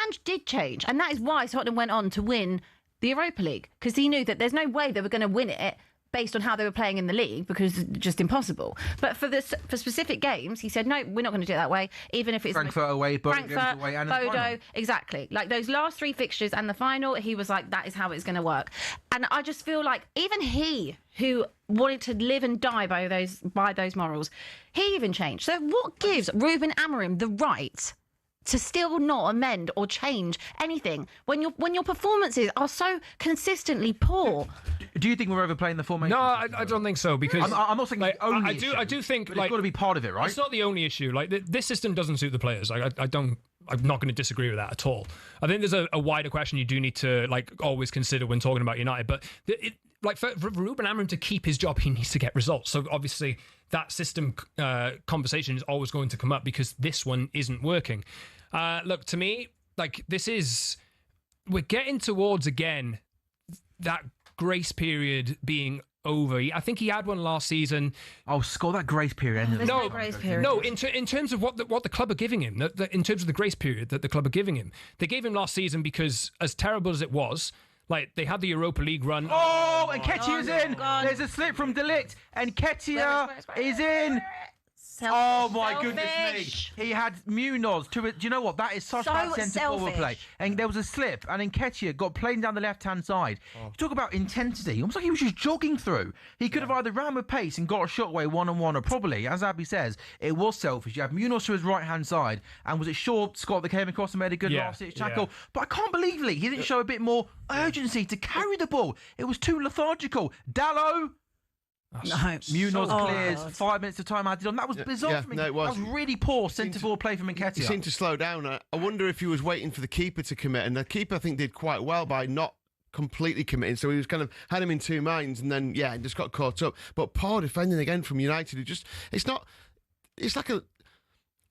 Speaker 2: Ange did change. And that is why Tottenham went on to win the Europa League, because he knew that there's no way they were going to win it based on how they were playing in the league, because it's just impossible. But for specific games, he said, no, we're not going to do it that way, even if it's
Speaker 1: Frankfurt away,
Speaker 2: Frankfurt,
Speaker 1: away, and
Speaker 2: Bodo, exactly. Like those last 3 fixtures and the final, he was like, that is how it's going to work. And I just feel like even he, who wanted to live and die by those morals, he even changed. So what gives Ruben Amorim the right to still not amend or change anything when your performances are so consistently poor?
Speaker 1: Do you think we're overplaying the formation?
Speaker 3: No, I don't think so, because
Speaker 1: I'm not saying the only issue.
Speaker 3: I do think,
Speaker 1: but
Speaker 3: like,
Speaker 1: it's got to be part of it, right?
Speaker 3: It's not the only issue. Like, this system doesn't suit the players. I'm not going to disagree with that at all. I think there's a wider question you do need to always consider when talking about United. But for Ruben Amorim to keep his job, he needs to get results. So obviously that system conversation is always going to come up, because this one isn't working. Look, to me, we're getting towards again that grace period being over. I think he had one last season.
Speaker 1: Oh, Scott, that grace period.
Speaker 2: There's no grace period.
Speaker 3: No, in terms of what the club are giving him, in terms of the grace period that the club are giving him, they gave him last season because, as terrible as it was, they had the Europa League run.
Speaker 1: Oh, and Nketiah's in. There's a slip from De Ligt, and Nketiah is in. Oh my goodness me! He had Munoz to it. Do you know what? That is such bad centre forward play. And there was a slip, and Nketiah got playing down the left-hand side. You talk about intensity. Almost like he was just jogging through. He could have either ran with pace and got a shot away one-on-one, or probably, as Abby says, it was selfish. You have Munoz to his right-hand side, and was it Shaw, Scott, that came across and made a good last-ditch tackle? Yeah. But I can't believe he didn't show a bit more urgency to carry the ball. It was too lethargical. Dallo.
Speaker 2: No.
Speaker 1: Munoz clears 5 minutes of time added on. That was bizarre for me.
Speaker 4: No, it was.
Speaker 1: That was really poor centre-forward play from Nketiah.
Speaker 4: He seemed to slow down. I wonder if he was waiting for the keeper to commit, and the keeper, I think, did quite well by not completely committing. So he was kind of had him in 2 minds, and then just got caught up. But poor defending again from United, who it's like a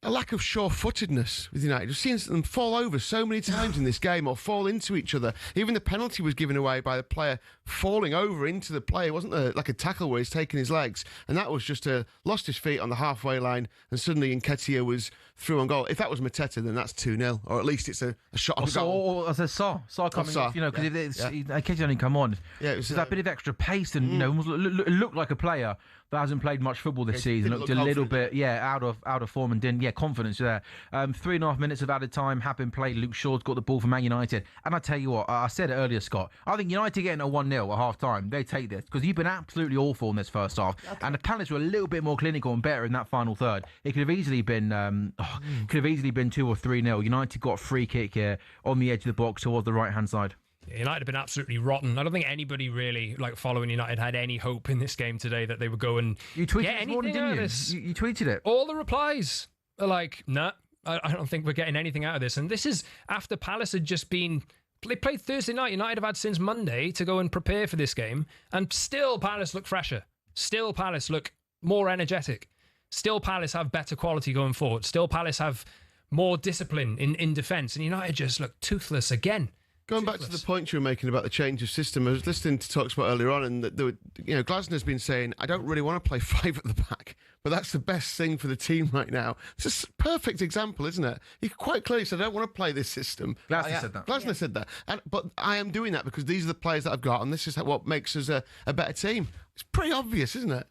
Speaker 4: lack of sure-footedness with United. We've seen them fall over so many times in this game, or fall into each other. Even the penalty was given away by the player falling over into the player. It wasn't like a tackle where he's taken his legs, and that was just lost his feet on the halfway line, and suddenly Nketiah was through on goal. If that was Mateta, then that's 2-0, or at least it's a shot on goal.
Speaker 1: Or as a Saar coming off, because Nketiah only come on. Yeah, it was that bit of extra pace, and almost looked like a player that hasn't played much football this season. Looked a little bit, out of form, and didn't. Confidence there. 3.5 minutes of added time have been played. Luke Shaw's got the ball for Man United, and I tell you what, I said it earlier, Scott. I think United getting a 1-0 at half time, they take this, because you've been absolutely awful in this first half, and the Palace were a little bit more clinical and better in that final third. It could have easily been 2 or 3-0. United got a free kick here on the edge of the box towards the right hand side.
Speaker 3: United have been absolutely rotten. I don't think anybody really, like, following United had any hope in this game today that they would go and
Speaker 1: You tweeted
Speaker 3: get
Speaker 1: this
Speaker 3: anything
Speaker 1: morning,
Speaker 3: out of
Speaker 1: didn't
Speaker 3: this.
Speaker 1: you? You tweeted it.
Speaker 3: All the replies are like, nah, I don't think we're getting anything out of this. And this is after Palace had just been... They played Thursday night. United have had since Monday to go and prepare for this game. And still Palace look fresher. Still Palace look more energetic. Still Palace have better quality going forward. Still Palace have more discipline in defence. And United just look toothless again.
Speaker 4: Going back to the point you were making about the change of system, I was listening to talkSPORT earlier on, and Glasner's been saying, I don't really want to play 5 at the back, but that's the best thing for the team right now. It's a perfect example, isn't it? He quite clearly said, I don't want to play this system.
Speaker 1: Glasner said that.
Speaker 4: Glasner said that. But I am doing that because these are the players that I've got, and this is what makes us a better team. It's pretty obvious, isn't it?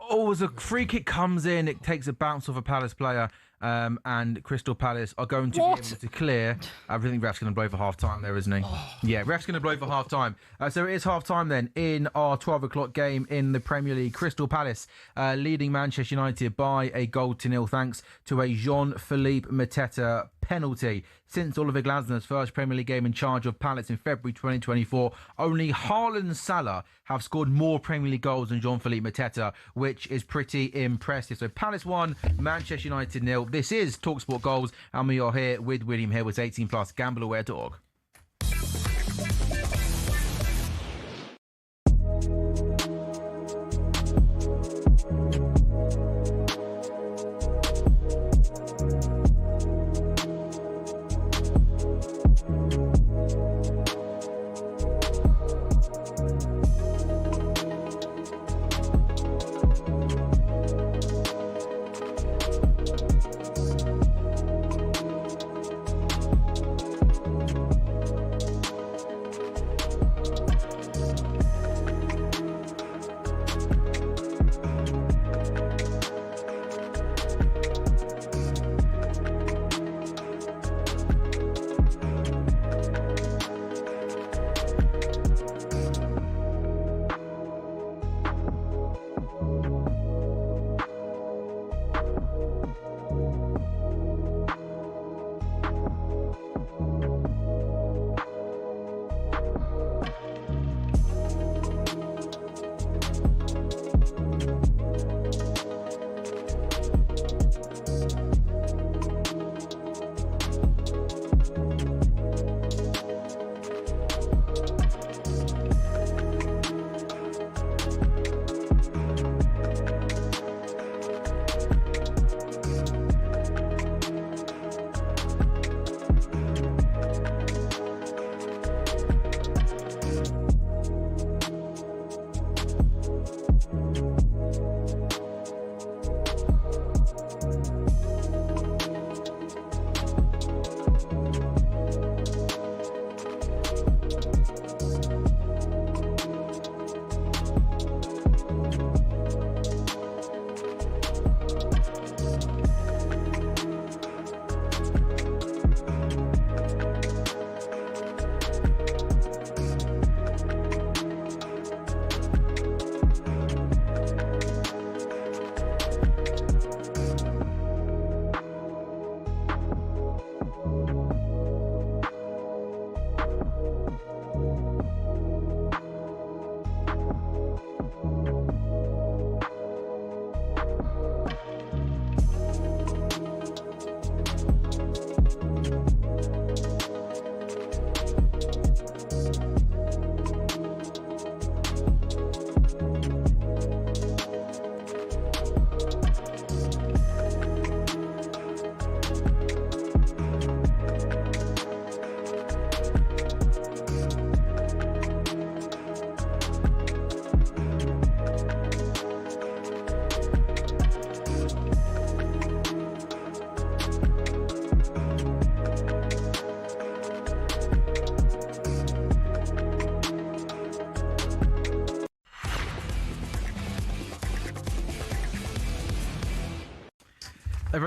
Speaker 1: Oh, as a free kick comes in, it takes a bounce off a Palace player, and Crystal Palace are going to be able to clear. I think ref's going to blow for half time there, isn't he? Yeah, ref's going to blow for half time. So it is half time then in our 12 o'clock game in the Premier League. Crystal Palace leading Manchester United by a 1-0 thanks to a Jean-Philippe Mateta penalty. Since Oliver Glasner's first Premier League game in charge of Palace in February 2024, only Haaland and Salah have scored more Premier League goals than Jean-Philippe Mateta, which is pretty impressive. So Palace 1, Manchester United 0. This is talkSPORT Goals, and we are here with William Hill. It's 18+, gambleaware.org.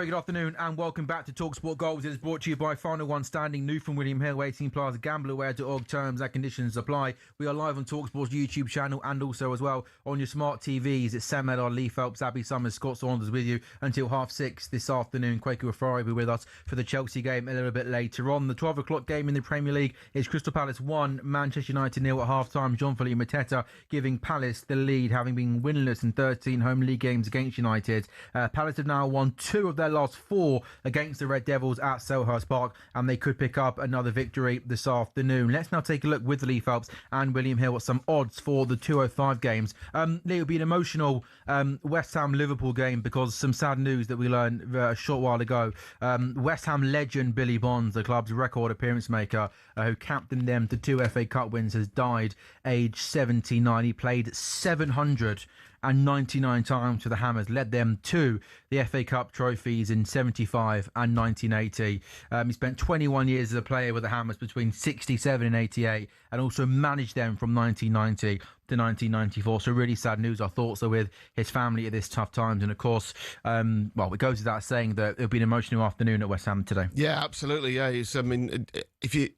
Speaker 1: very good afternoon and welcome back to talkSPORT Goals. It is brought to you by Final One Standing, New from William Hill, 18 Plaza, gambleaware.org. Terms and conditions apply. We are live on talkSPORT's YouTube channel and also as well on your smart TVs. It's Sam Ellard, Lee Phelps, Abby Summers, Scott Saunders with you until 6:30 this afternoon. Quaker Afari will be with us for the Chelsea game a little bit later on. The 12 o'clock game in the Premier League is Crystal Palace 1, Manchester United 0 at half-time. Jean-Philippe Mateta giving Palace the lead, having been winless in 13 home league games against United. Palace have now won 2 of their last 4 against the Red Devils at Selhurst Park, and they could pick up another victory this afternoon. Let's now take a look with Lee Phelps and William Hill at some odds for the 2:05 games. Lee, it'll be an emotional West Ham-Liverpool game because some sad news that we learned a short while ago. West Ham legend Billy Bonds, the club's record appearance maker, who captained them to 2 FA Cup wins, has died aged 79. He played 799 times for the Hammers, led them to the FA Cup trophies in 75 and 1980. He spent 21 years as a player with the Hammers between 67 and 88 and also managed them from 1990 to 1994. So really sad news. Our thoughts are with his family at this tough times. And of course, it goes without saying that it'll be an emotional afternoon at West Ham today.
Speaker 4: Yeah, absolutely. Yeah, if you...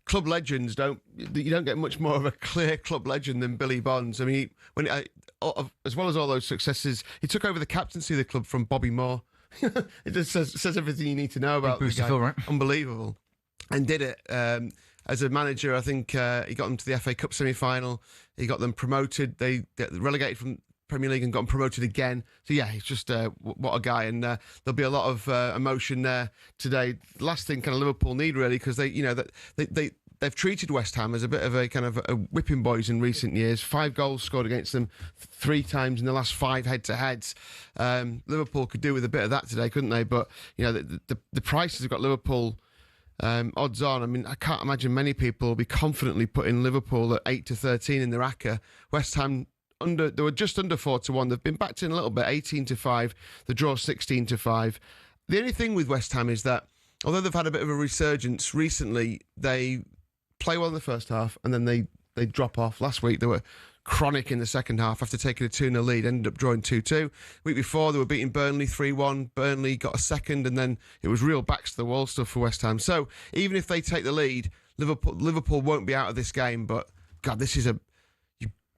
Speaker 4: Club legends you don't get much more of a clear club legend than Billy Bonds. I mean, as well as all those successes, he took over the captaincy of the club from Bobby Moore. It just says everything you need to know about the guy.
Speaker 1: Phil, right?
Speaker 4: Unbelievable, and did it as a manager. I think he got them to the FA Cup semi-final. He got them promoted. They relegated from Premier League and got promoted again. So yeah, he's just what a guy, and there'll be a lot of emotion there today. Last thing kind of Liverpool need really, because they've treated West Ham as a bit of a kind of a whipping boys in recent years. 5 goals scored against them 3 times in the last 5 head-to-heads. Liverpool could do with a bit of that today, couldn't they? But the prices have got Liverpool odds on. I mean, I can't imagine many people will be confidently putting Liverpool at 8-13 in their ACCA. West Ham they were just under 4-1. They've been backed in a little bit, 18-5. The draw 16-5. The only thing with West Ham is that although they've had a bit of a resurgence recently, they play well in the first half and then they drop off. Last week they were chronic in the second half after taking a 2-0 lead, ended up drawing 2-2. Week before they were beating Burnley 3-1. Burnley got a second and then it was real backs to the wall stuff for West Ham. So even if they take the lead, Liverpool won't be out of this game. But God,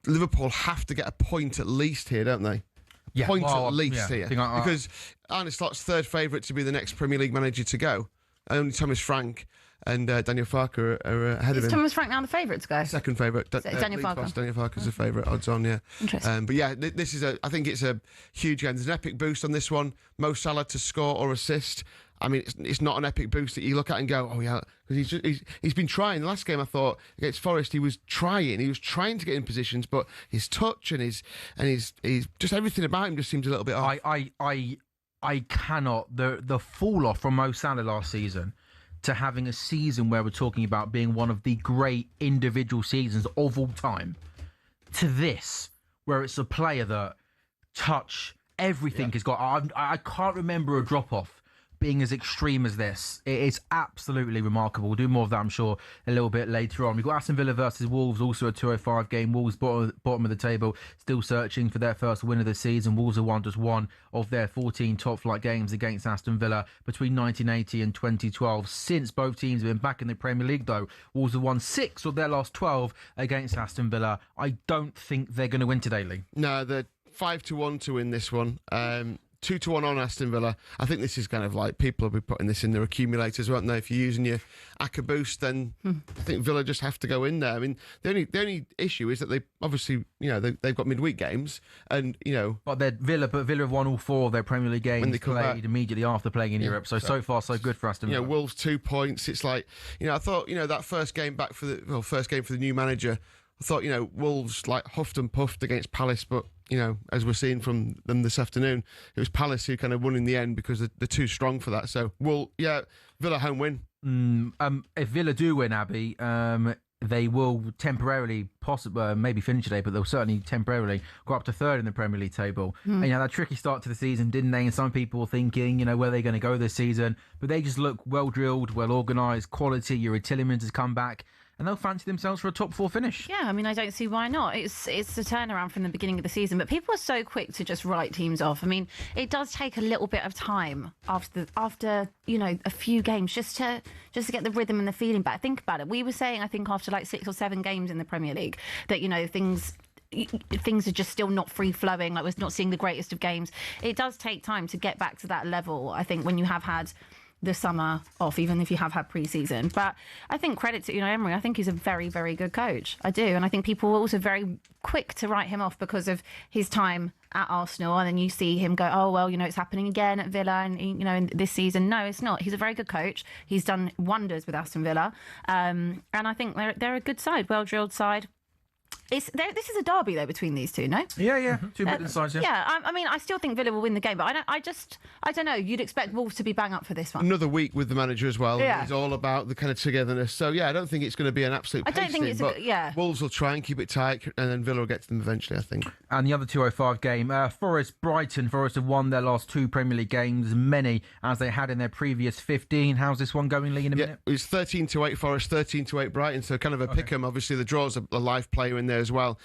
Speaker 4: Liverpool have to get a point at least here, don't they?
Speaker 1: Yeah,
Speaker 4: Point at least here.
Speaker 1: Because
Speaker 4: Arne Slot's third favourite to be the next Premier League manager to go. Only Thomas Frank and Daniel Farke are ahead of him.
Speaker 2: Is Thomas Frank now the favourite to go?
Speaker 4: Second favourite.
Speaker 2: Daniel Farke.
Speaker 4: Daniel Farke's the favourite, odds on, yeah.
Speaker 2: Interesting.
Speaker 4: But yeah, this is I think it's a huge game. There's an epic boost on this one. Mo Salah to score or assist. I mean, it's not an epic boost that you look at and go, oh yeah, because he's been trying. The last game I thought against Forest, he was trying to get in positions, but his touch and his just everything about him just seems a little bit off.
Speaker 1: I cannot the fall off from Mo Salah last season to having a season where we're talking about being one of the great individual seasons of all time, to this where it's a player that touch everything has got. I can't remember a drop off being as extreme as this. It is absolutely remarkable. We'll do more of that, I'm sure, a little bit later on. We've got Aston Villa versus Wolves, also a 2:05 game. Wolves bottom of the table, still searching for their first win of the season. Wolves have won just 1 of their 14 top-flight games against Aston Villa between 1980 and 2012. Since both teams have been back in the Premier League, though, Wolves have won 6 of their last 12 against Aston Villa. I don't think they're going to win today, Lee.
Speaker 4: No, they're 5-1 to win this one. 2-1 on Aston Villa. I think this is kind of like people will be putting this in their accumulators, won't they? If you're using your ACCA boost, then I think Villa just have to go in there. I mean, the only issue is that they obviously, they've got midweek games, and
Speaker 1: But Villa have won all 4 of their Premier League games
Speaker 4: when they come
Speaker 1: played
Speaker 4: back
Speaker 1: immediately after playing in Europe. So far so good for Aston Villa.
Speaker 4: Wolves 2 points. It's like I thought that first game back for the new manager. I thought Wolves like huffed and puffed against Palace, but as we're seeing from them this afternoon, it was Palace who kind of won in the end because they're too strong for that. So, Villa home win.
Speaker 1: If Villa do win, Abby, they will temporarily, possibly maybe finish today, but they'll certainly temporarily go up to 3rd in the Premier League table. And that tricky start to the season, didn't they? And some people were thinking, where are they going to go this season? But they just look well drilled, well organised, quality. Yuri Tillemans has come back. and they'll fancy themselves for a top 4 finish.
Speaker 2: Yeah, I mean, I don't see why not. It's a turnaround from the beginning of the season, but people are so quick to just write teams off. I mean, it does take a little bit of time after a few games just to get the rhythm and the feeling back. Think about it. We were saying, I think, after like 6 or 7 games in the Premier League, that things are just still not free flowing, like we're not seeing the greatest of games. It does take time to get back to that level, I think, when you have had the summer off, even if you have had pre-season. But I think credit to Emery. I think he's a very, very good coach. I do. And I think people were also very quick to write him off because of his time at Arsenal. And then you see him go, oh, well, it's happening again at Villa and, in this season. No, it's not. He's a very good coach. He's done wonders with Aston Villa. And I think they're a good side, well-drilled side. This is a derby, though, between these two, no?
Speaker 1: Yeah. 2 Midland sides, yeah.
Speaker 2: Yeah, I mean, I still think Villa will win the game, but I don't know. You'd expect Wolves to be bang up for this one.
Speaker 4: Another week with the manager as well.
Speaker 2: Yeah.
Speaker 4: It's all about the kind of togetherness. So, yeah, I don't think it's going to be an absolute Wolves will try and keep it tight, and then Villa will get to them eventually, I think.
Speaker 1: And the other 2:05 game, Brighton. Forest have won their last 2 Premier League games, as many as they had in their previous 15. How's this one going, Lee, in a minute?
Speaker 4: It's 13-8 Forest, 13-8 Brighton, so kind of a pick-em. Obviously, the draw's a live player in there as well.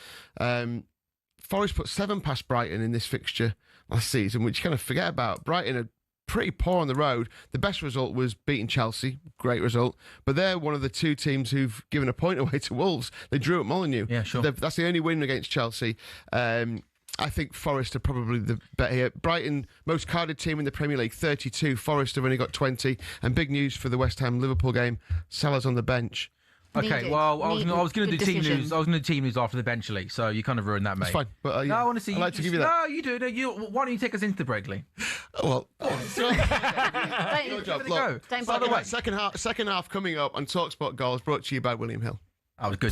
Speaker 4: Forest put 7 past Brighton in this fixture last season, which you kind of forget about. Brighton are pretty poor on the road. The best result was beating Chelsea. Great result. But they're one of the 2 teams who've given a point away to Wolves. They drew at Molineux.
Speaker 1: Yeah, sure.
Speaker 4: That's the only win against Chelsea. I think Forest are probably the better here. Brighton, most carded team in the Premier League, 32. Forest have only got 20. And big news for the West Ham-Liverpool game, Salah's on the bench.
Speaker 1: Okay, well, I was going to do team news. I was going to do team news after the bench, Lee. So you kind of ruined that, mate.
Speaker 4: It's fine. But,
Speaker 1: no, I want to see.
Speaker 4: I'd like to give you that.
Speaker 1: No, you do. No, why don't you take us into the break, Lee?
Speaker 4: Well,
Speaker 2: Don't
Speaker 4: Look, by the
Speaker 2: bother.
Speaker 4: way, second half coming up on talkSPORT Goals, brought to you by William Hill.
Speaker 1: That was good.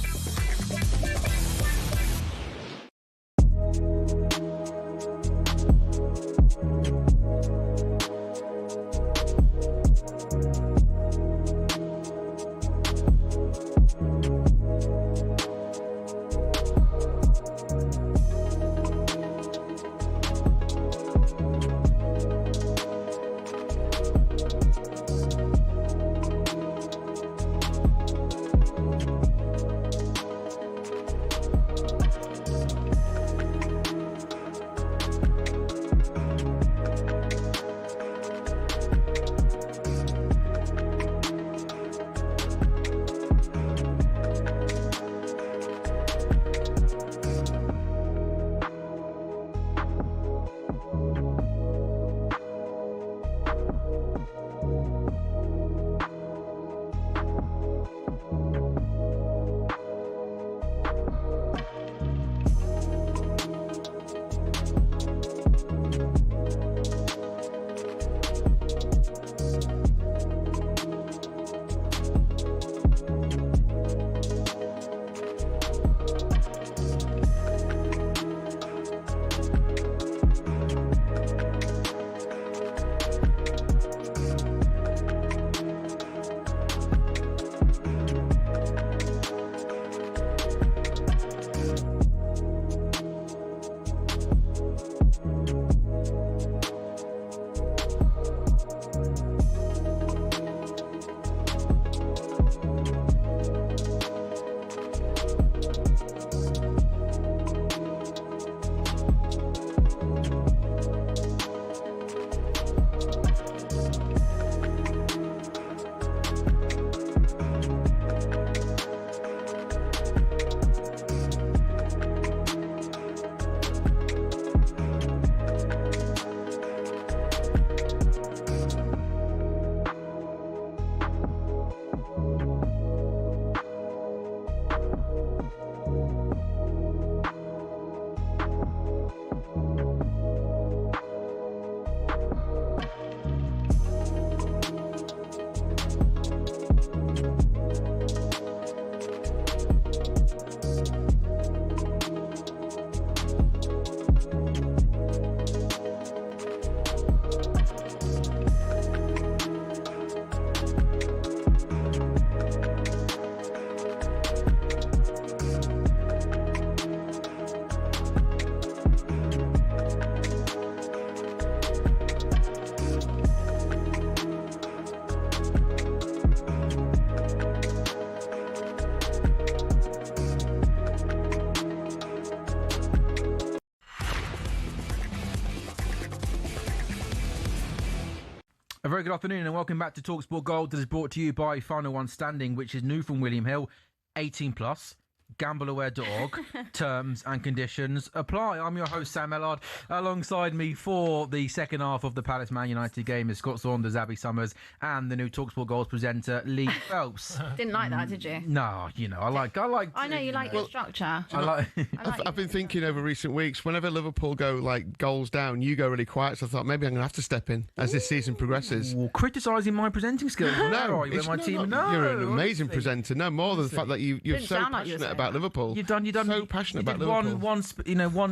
Speaker 1: very good afternoon and welcome back to talkSPORT Gold that is brought to you by Final One Standing, which is new from William Hill, 18 plus. Gambleaware.org. Terms and conditions apply. I'm your host, Sam Ellard. Alongside me for the second half of the Palace Man United game is Scott Saunders, Abby Summers, and the new talkSPORT Goals presenter, Lee Phelps.
Speaker 2: Didn't like that, did you?
Speaker 1: No, I like.
Speaker 2: I know you like the structure.
Speaker 4: I've been thinking over recent weeks, whenever Liverpool go like goals down, you go really quiet. So I thought maybe I'm going to have to step in as this season progresses.
Speaker 1: Criticising my presenting skills.
Speaker 4: No,
Speaker 1: you're an
Speaker 4: amazing presenter. No, more than the fact that you're so passionate about Liverpool.
Speaker 1: You've done
Speaker 4: so passionate about Liverpool.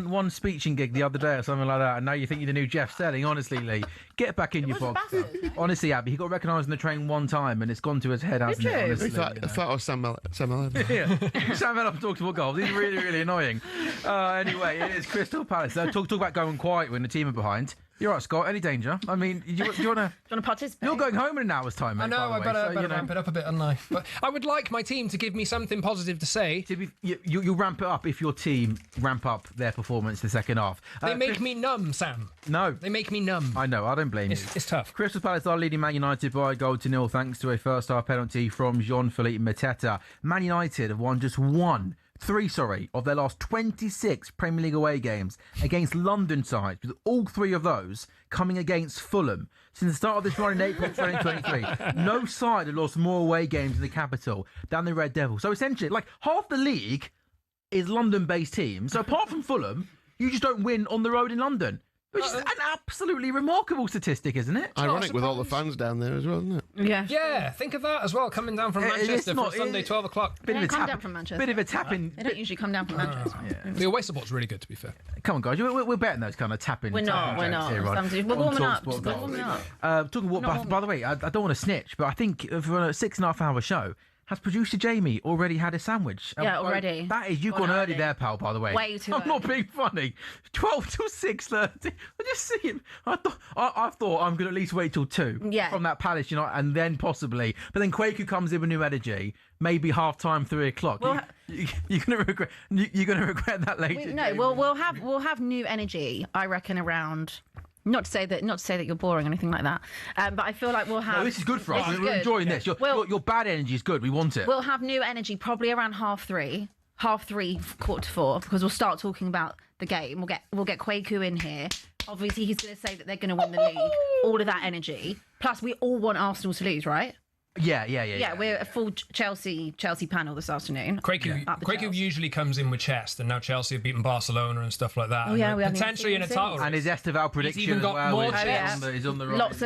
Speaker 1: One speeching gig the other day or something like that, and now you think you're the new Jeff Stelling. Honestly, Lee, get back in your box. Honestly, Abby, he got recognised in the train one time, and it's gone to his head, hasn't it? Honestly,
Speaker 4: I thought it was Sam Ellard.
Speaker 1: Yeah. Sam Ellard talks about goals. He's really, really annoying. Anyway, it is Crystal Palace. Talk about going quiet when the team are behind. You're right, Scott. Any danger? I mean, do you want to
Speaker 2: participate?
Speaker 1: You're going home in an hour's time, mate.
Speaker 3: I know. I better ramp it up a bit, hadn't I? But I would like my team to give me something positive to say.
Speaker 1: You'll ramp it up if your team ramp up their performance in the second half.
Speaker 3: They make me numb, Sam.
Speaker 1: No.
Speaker 3: They make me numb.
Speaker 1: I know. I don't blame you.
Speaker 3: It's tough.
Speaker 1: Crystal Palace are leading Man United by a goal to nil thanks to a first-half penalty from Jean-Philippe Mateta. Man United have won just three of their last 26 Premier League away games against London sides, with all three of those coming against Fulham. Since the start of this run in April 2023, no side had lost more away games in the capital than the Red Devils. So essentially, like half the league is London-based teams. So apart from Fulham, you just don't win on the road in London. Which is an absolutely remarkable statistic, isn't it?
Speaker 4: Ironic with all the fans down there as well, isn't it?
Speaker 2: Yeah.
Speaker 3: Yeah, think of that as well, coming down from Manchester for Sunday, 12 o'clock.
Speaker 2: They don't come down from Manchester.
Speaker 1: Bit of a tap-in.
Speaker 2: They don't usually come down from Manchester.
Speaker 3: Yeah. The away support's really good, to be fair.
Speaker 1: Come on, guys. We're betting those kind of tap-in.
Speaker 2: We're not.
Speaker 1: Here, right?
Speaker 2: We're warming up.
Speaker 1: By the way, I don't want to snitch, but I think for a 6.5 hour show, has producer Jamie already had a sandwich?
Speaker 2: Yeah, already.
Speaker 1: That is, you've gone early there, pal, by the way.
Speaker 2: Way too
Speaker 1: I'm not being funny. 12 till 6:30. I just see him. I thought I'm going to at least wait till 2 from that Palace, and then possibly. But then Kwaku comes in with new energy, maybe half-time, 3 o'clock. You're going to regret that later.
Speaker 2: We'll have new energy, I reckon, around... Not to say that you're boring or anything like that, but I feel like we'll have.
Speaker 1: No, this is good for us. We're enjoying this. Your bad energy is good. We want it.
Speaker 2: We'll have new energy probably around half three, 4:15, because we'll start talking about the game. We'll get Kwaku in here. Obviously, he's going to say that they're going to win the league. All of that energy. Plus, we all want Arsenal to lose, right?
Speaker 1: Yeah.
Speaker 2: We're a full Chelsea panel this afternoon.
Speaker 3: Kwaku usually comes in with chest, and now Chelsea have beaten Barcelona and stuff like that.
Speaker 2: Oh yeah, we
Speaker 3: potentially in a title race.
Speaker 1: And his Estival prediction
Speaker 3: He's even got more
Speaker 1: chest. He's on the right.
Speaker 2: Lots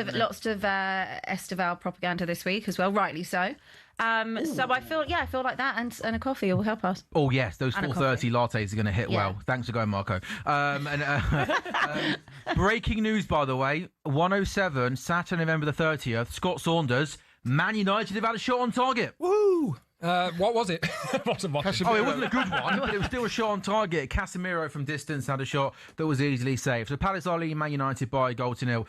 Speaker 2: of Estival propaganda this week as well, rightly so. So I feel like that and a coffee will help us.
Speaker 1: Oh yes, those 4:30 lattes are going to hit well. Thanks for going, Marco. Breaking news, by the way, 1:07 Saturday, November the 30th. Scott Saunders. Man United have had a shot on target.
Speaker 3: Woo! What was it? It wasn't
Speaker 1: a good one, but it was still a shot on target. Casemiro from distance had a shot that was easily saved. So Palace are leading Man United by a goal to nil.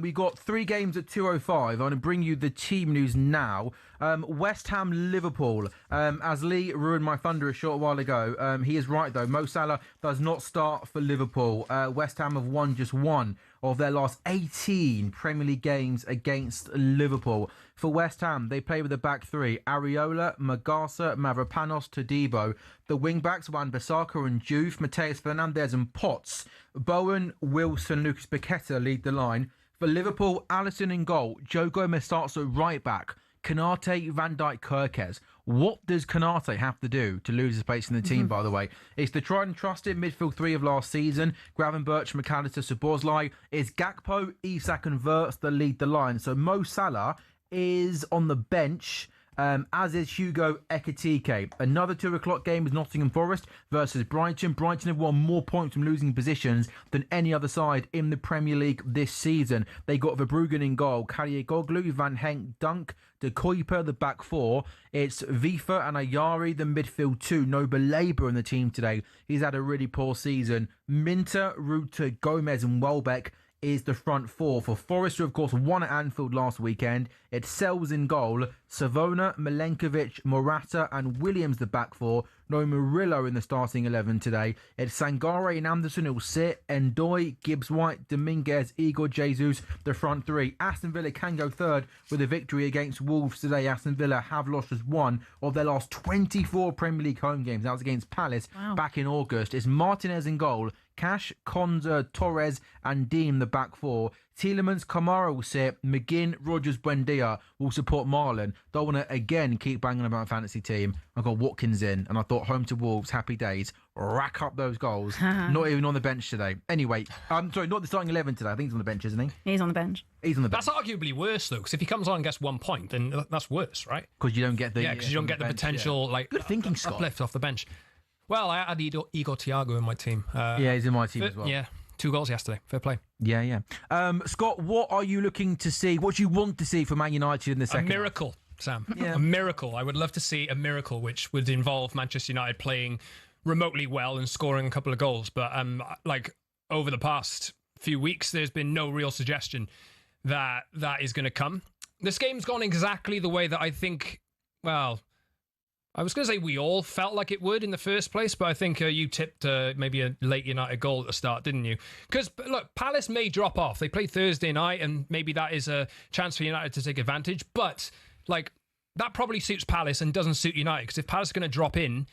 Speaker 1: We got 3 games at 2:05. I'm going to bring you the team news now. West Ham, Liverpool. As Lee ruined my thunder a short while ago, he is right though. Mo Salah does not start for Liverpool. West Ham have won just one of their last 18 Premier League games against Liverpool. For West Ham, they play with a back three. Areola, Magasa, Mavropanos, Todibo. The wing-backs, Wan-Bissaka and Juve, Mateus Fernandes and Potts. Bowen, Wilson, Lucas Paqueta lead the line. For Liverpool, Alisson in goal. Joe Gomez starts at right back. Konate, Van Dijk, Kirkes. What does Konate have to do to lose his place in the team, by the way? It's the tried and trusted midfield three of last season. Gravenberch, McAllister, Szoboszlai. It's Gakpo, Isak and Wirtz that lead the line. So Mo Salah is on the bench, as is Hugo Ekitike. Another 2 o'clock game is Nottingham Forest versus Brighton. Brighton have won more points from losing positions than any other side in the Premier League this season. They got Verbruggen in goal, Kariagoglu, Van Henk, Dunk, De Kuiper, the back four. It's Vifa and Ayari, the midfield two. No Belabor in the team today. He's had a really poor season. Minter, Ruta, Gomez and Welbeck is the front four. For Forest, who of course won at Anfield last weekend, it's Sells in goal, Savona, Milenkovic, Morata and Williams the back four. No Murillo in the starting 11 today. It's Sangare and Anderson who will sit, Ndoye, Gibbs-White, Dominguez, Igor Jesus, the front three. Aston Villa can go third with a victory against Wolves today. Aston Villa have lost as one of their last 24 Premier League home games. That was against Palace back in August. It's Martinez in goal, Cash, Konza, Torres and Deem the back four. Tielemans, Kamara will sit. McGinn, Rogers, Buendia will support Marlon. Don't want to again keep banging about a fantasy team. I've got Watkins in and I thought home to Wolves, happy days. Rack up those goals. Not even on the bench today. Anyway, I'm sorry, not the starting 11 today. I think he's on the bench, isn't he?
Speaker 2: He's on the bench.
Speaker 1: He's on the bench.
Speaker 3: That's arguably worse, though, because if he comes on and gets 1 point, then that's worse, right?
Speaker 1: Because you don't get the...
Speaker 3: because you don't get the
Speaker 1: bench,
Speaker 3: potential
Speaker 1: Good thinking, Scott.
Speaker 3: uplift off the bench. Well, I had Igor Thiago in my team.
Speaker 1: He's in my team as well.
Speaker 3: Yeah, 2 goals yesterday. Fair play.
Speaker 1: Yeah. Scott, what are you looking to see? What do you want to see for Man United in the second
Speaker 3: A miracle, Sam.
Speaker 1: Yeah.
Speaker 3: A miracle. I would love to see a miracle, which would involve Manchester United playing remotely well and scoring a couple of goals. But over the past few weeks, there's been no real suggestion that is going to come. This game's gone exactly the way that I think, well, I was going to say we all felt like it would in the first place, but I think you tipped maybe a late United goal at the start, didn't you? Because, look, Palace may drop off. They play Thursday night, and maybe that is a chance for United to take advantage. But, that probably suits Palace and doesn't suit United, because if Palace are going to drop in,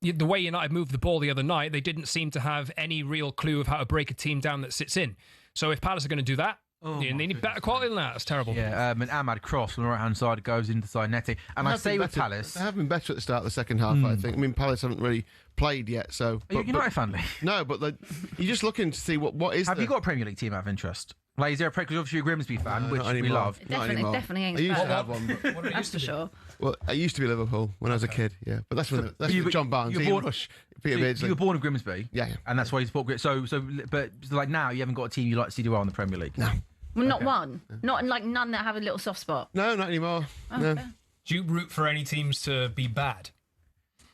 Speaker 3: the way United moved the ball the other night, they didn't seem to have any real clue of how to break a team down that sits in. So if Palace are going to do that, they need better quality than that. It's terrible.
Speaker 1: Yeah, and Ahmad cross on the right-hand side goes into side netting. And I say with Palace...
Speaker 4: They have been better at the start of the second half, I think. I mean, Palace haven't really played yet, so...
Speaker 1: Are you a United fan, Lee?
Speaker 4: No, but you're just looking to see what is
Speaker 1: Have you got a Premier League team out of interest? Is there a because obviously you're a Grimsby fan, which we love.
Speaker 2: Definitely ain't
Speaker 4: I used to
Speaker 2: Spurs.
Speaker 4: have one. But,
Speaker 2: That's for sure.
Speaker 4: well, I used to be Liverpool when I was a kid, yeah. But that's when John Barnes, Ian Rush, Peter Beardsley.
Speaker 1: You were born in Grimsby?
Speaker 4: Yeah.
Speaker 1: And that's why you support Grimsby. But now you haven't got a team you like to see do well in the Premier League?
Speaker 4: No.
Speaker 2: Well, not one. Not none that have a little soft spot.
Speaker 4: No, not anymore. No.
Speaker 2: Fair.
Speaker 3: Do you root for any teams to be bad?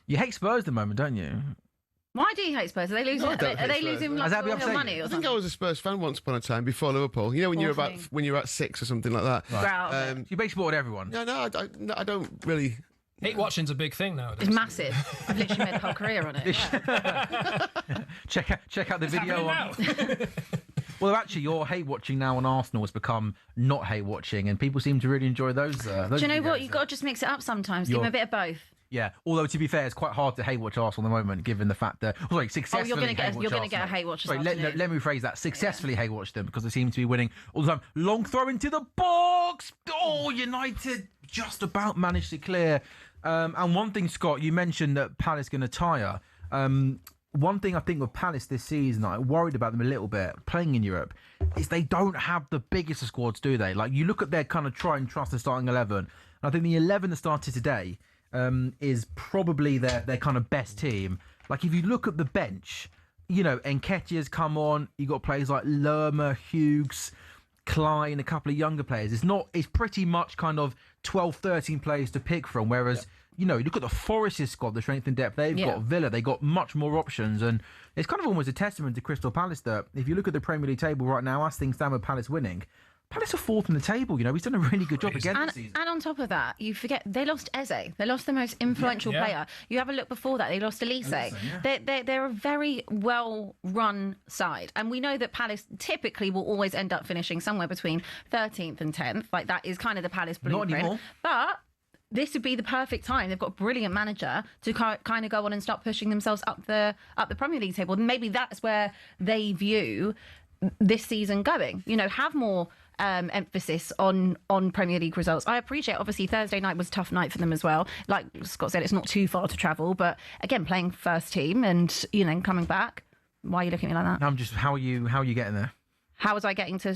Speaker 1: You hate Spurs at the moment, don't you?
Speaker 2: Why do you hate Spurs? Are they losing?
Speaker 4: No, I don't
Speaker 2: Are
Speaker 4: hate
Speaker 2: they
Speaker 4: Spurs.
Speaker 2: losing
Speaker 1: Has that been
Speaker 2: real
Speaker 1: upsetting
Speaker 2: money?
Speaker 1: you?
Speaker 2: Or
Speaker 4: I think
Speaker 2: something?
Speaker 4: I was a Spurs fan once upon a time before Liverpool. You know when
Speaker 2: Poor
Speaker 4: you're about 6 or something like that.
Speaker 2: Grow out of it.
Speaker 1: You basically supported everyone.
Speaker 4: No, I don't really.
Speaker 3: Hate watching's a big thing nowadays.
Speaker 2: It's massive. I've literally made a whole career on it.
Speaker 1: Check out the video on.
Speaker 3: Now.
Speaker 1: Well, actually, your hate watching now on Arsenal has become not hate watching, and people seem to really enjoy those.
Speaker 2: Do you know what? You've got to just mix it up sometimes. Give them a bit of both.
Speaker 1: Yeah, although to be fair, it's quite hard to hate watch Arsenal at the moment, given the fact that successfully.
Speaker 2: You're going to get a hate watch.
Speaker 1: Sorry, let me rephrase that. Successfully hate watch them because they seem to be winning all the time. Long throw into the box. Oh, United just about managed to clear. And one thing, Scott, you mentioned that Palace going to tire. One thing I think with Palace this season, I worried about them a little bit playing in Europe, is they don't have the biggest of squads, do they? Like you look at their kind of try and trust the starting 11. And I think the 11 that started today is probably their kind of best team. Like if you look at the bench, Nketiah's come on. You got players like Lerma, Hughes, Klein, a couple of younger players. It's pretty much kind of 12, 13 players to pick from. Whereas, you look at the Forest's squad, the strength and depth they've got, Villa, they got much more options. And it's kind of almost a testament to Crystal Palace that if you look at the Premier League table right now, as things stand with Palace winning, Palace are fourth in the table. He's done a really good job again this season.
Speaker 2: And on top of that, you forget they lost Eze. They lost the most influential player. You have a look before that. They lost Elise. They're a very well-run side. And we know that Palace typically will always end up finishing somewhere between 13th and 10th. Like that is kind of the Palace blueprint.
Speaker 1: Not anymore.
Speaker 2: But this would be the perfect time. They've got a brilliant manager to kind of go on and start pushing themselves up the Premier League table. And maybe that's where they view this season going. Have more emphasis on Premier League results. I appreciate, obviously, Thursday night was a tough night for them as well. Like Scott said, it's not too far to travel, but again, playing first team and coming back. Why are you looking at me like that?
Speaker 1: I'm just how are you getting there?
Speaker 2: How was I getting to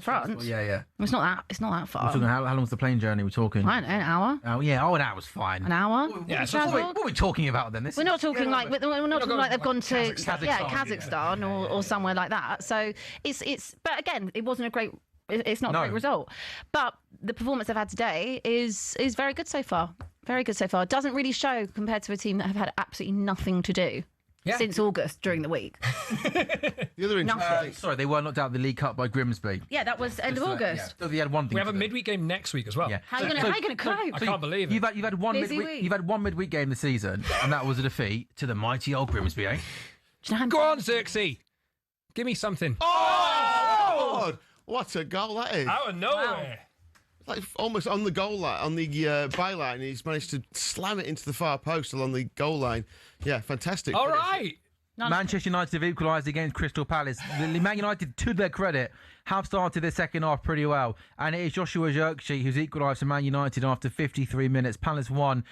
Speaker 2: France?
Speaker 1: Well, yeah.
Speaker 2: It's not that far.
Speaker 1: We're talking, how long's the plane journey? We're talking.
Speaker 2: I don't know, an hour.
Speaker 1: Oh yeah, an hour's fine.
Speaker 2: An hour.
Speaker 3: Yeah,
Speaker 1: What are we talking about then?
Speaker 2: We're not talking like we're not talking like they've gone to
Speaker 1: Kazakhstan,
Speaker 2: or somewhere like that. So it's. But again, it wasn't a great. It's not a great result. But the performance they've had today is very good so far. Very good so far. It doesn't really show compared to a team that have had absolutely nothing to do. since August during the week.
Speaker 4: The other interesting
Speaker 1: Sorry, they were knocked out of the League Cup by Grimsby.
Speaker 2: Yeah, that was end of August.
Speaker 1: So they had one thing.
Speaker 3: We have a midweek game next week as well.
Speaker 1: Yeah.
Speaker 2: How are you going to cope?
Speaker 3: I can't believe it.
Speaker 1: You've had one
Speaker 2: Busy
Speaker 1: midweek.
Speaker 2: week.
Speaker 1: You've had one midweek game this season, and that was a defeat to the mighty old Grimsby. Eh?
Speaker 2: Do you know how
Speaker 3: Go on, Xerxes. Give me something.
Speaker 4: Oh, God. What a goal that is.
Speaker 3: Out of nowhere.
Speaker 4: Like almost on the goal line, on the byline. He's managed to slam it into the far post along the goal line. Yeah, fantastic.
Speaker 3: All
Speaker 4: finish.
Speaker 3: right.
Speaker 1: Manchester United have equalised against Crystal Palace. The Man United, to their credit, have started their second half pretty well. And it is Joshua Zirkzee who's equalised for Man United after 53 minutes. Palace 1,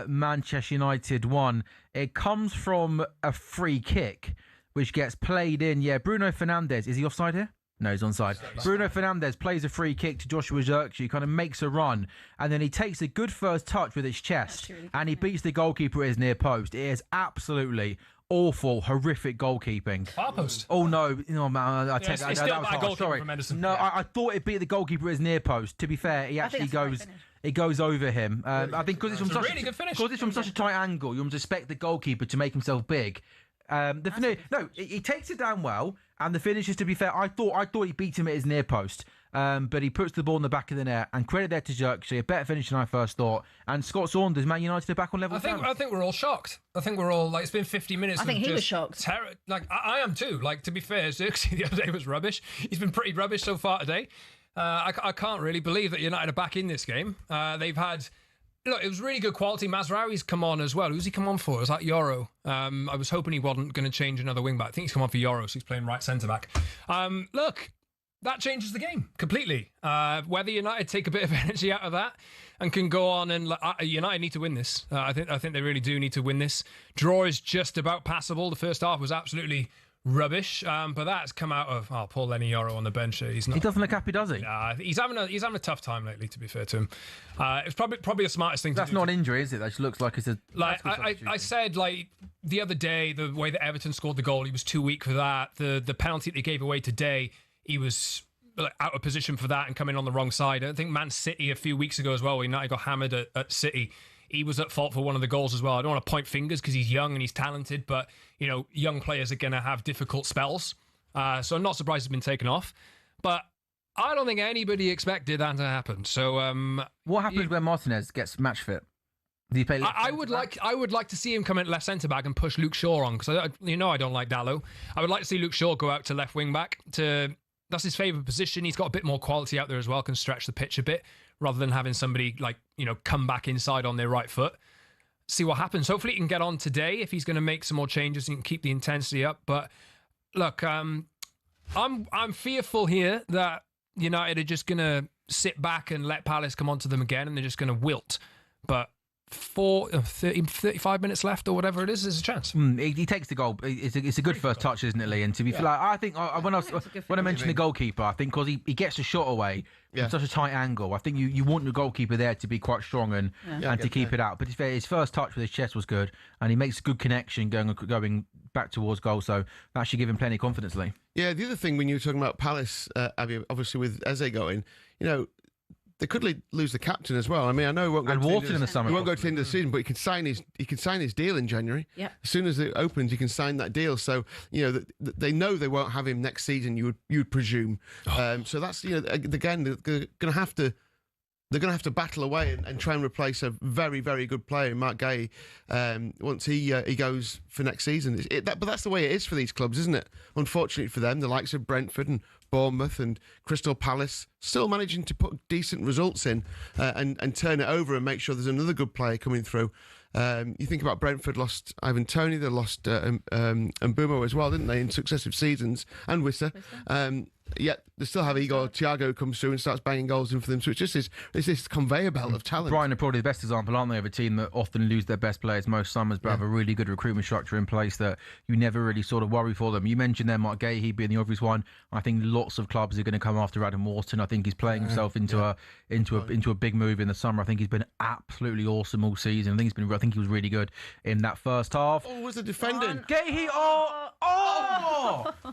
Speaker 1: Manchester United 1. It comes from a free kick, which gets played in. Yeah, Bruno Fernandes. Is he offside here? No, he's onside. Bruno Fernandes plays a free kick to Joshua Zirkzee, kind of makes a run, and then he takes a good first touch with his chest, and he beats the goalkeeper at his near post. It is absolutely awful, horrific goalkeeping.
Speaker 3: Far post.
Speaker 1: Oh no, man! I take
Speaker 3: it's
Speaker 1: that.
Speaker 3: still
Speaker 1: That was
Speaker 3: bad
Speaker 1: harsh.
Speaker 3: goalkeeping
Speaker 1: Sorry.
Speaker 3: from Henderson.
Speaker 1: No,
Speaker 3: Yeah.
Speaker 1: I thought it beat the goalkeeper at his near post. To be fair, he actually
Speaker 2: that's the right
Speaker 1: goes.
Speaker 2: finish.
Speaker 1: It goes over him. I think because it's from
Speaker 3: It's a
Speaker 1: such
Speaker 3: really good finish.
Speaker 1: because it's from such a tight angle, you must expect the goalkeeper to make himself big. He takes it down well, and the finish is, to be fair, I thought he beat him at his near post, but he puts the ball in the back of the net, and credit there to Zirkzee, a better finish than I first thought. And Scott Saunders, Man United are back on level.
Speaker 3: I think we're all shocked. I think we're all like, it's been 50 minutes.
Speaker 2: I think
Speaker 3: of
Speaker 2: he was
Speaker 3: just
Speaker 2: shocked.
Speaker 3: Like I am too. Like, to be fair, Xerxes the other day was rubbish. He's been pretty rubbish so far today. I can't really believe that United are back in this game. They've had. Look, it was really good quality. Mazraoui's come on as well. Who's he come on for? Is that Yoro? I was hoping he wasn't going to change another wing back. I think he's come on for Yoro, so he's playing right centre back. Look, that changes the game completely. Whether United take a bit of energy out of that and can go on and United need to win this. I think they really do need to win this. Draw is just about passable. The first half was absolutely rubbish, but that's come out of Paul Lenny Yoro on the bench. He's not.
Speaker 1: He doesn't look happy, does he?
Speaker 3: He's having a tough time lately. To be fair to him, it's probably the smartest thing.
Speaker 1: That's
Speaker 3: to do.
Speaker 1: not an injury, is it? That just looks like it's a.
Speaker 3: Like I said, like the other day, the way that Everton scored the goal, he was too weak for that. The penalty that they gave away today, he was out of position for that and coming on the wrong side. I think Man City a few weeks ago as well, when United got hammered at City, he was at fault for one of the goals as well. I don't want to point fingers because he's young and he's talented, but young players are going to have difficult spells. So I'm not surprised he's been taken off. But I don't think anybody expected that to happen. So
Speaker 1: what happens when Martinez gets match fit? Do you play?
Speaker 3: I would like to see him come in left centre back and push Luke Shaw on, because I don't like Dallo. I would like to see Luke Shaw go out to left wing back. That's his favourite position. He's got a bit more quality out there as well, can stretch the pitch a bit, rather than having somebody come back inside on their right foot. See what happens. Hopefully he can get on today if he's going to make some more changes and keep the intensity up. But look, I'm fearful here that United are just going to sit back and let Palace come onto them again, and they're just going to wilt. But 35 minutes left or whatever it is, there's a chance.
Speaker 1: He takes the goal. It's a good first touch, isn't it, Lee? And to be fair, I think when I mentioned the goalkeeper, I think because he gets the shot away from such a tight angle, I think you want your goalkeeper there to be quite strong and to keep it out. But his first touch with his chest was good, and he makes a good connection going back towards goal. So that should give him plenty of confidence, Lee.
Speaker 4: Yeah, the other thing when you were talking about Palace, Abby, obviously with Eze going, they could lose the captain as well. I mean, I know he won't go
Speaker 1: and Wharton in the summer.
Speaker 4: He won't go to the end of the season, but he can sign his deal in January.
Speaker 2: Yeah. As
Speaker 4: soon as it opens, he can sign that deal. So they know they won't have him next season. You'd presume. So that's again they're going to have to. They're going to have to battle away and try and replace a very, very good player, Mark Gay, once he goes for next season. But that's the way it is for these clubs, isn't it? Unfortunately for them, the likes of Brentford and Bournemouth and Crystal Palace still managing to put decent results in and turn it over and make sure there's another good player coming through. You think about Brentford lost Ivan Toney, they lost Mbumo as well, didn't they, in successive seasons, and Wissa. Yet they still have Igor Thiago who comes through and starts banging goals in for them. So it's this conveyor belt of talent.
Speaker 1: Brighton are probably the best example, aren't they, of a team that often lose their best players most summers, but have a really good recruitment structure in place that you never really sort of worry for them. You mentioned there Mark Gay, he'd being the obvious one. I think lots of clubs are going to come after Adam Wharton. I think he's playing himself into a big move in the summer. I think he's been absolutely awesome all season. I think he was really good in that first half.
Speaker 4: Oh, was the defending?
Speaker 1: Gay, a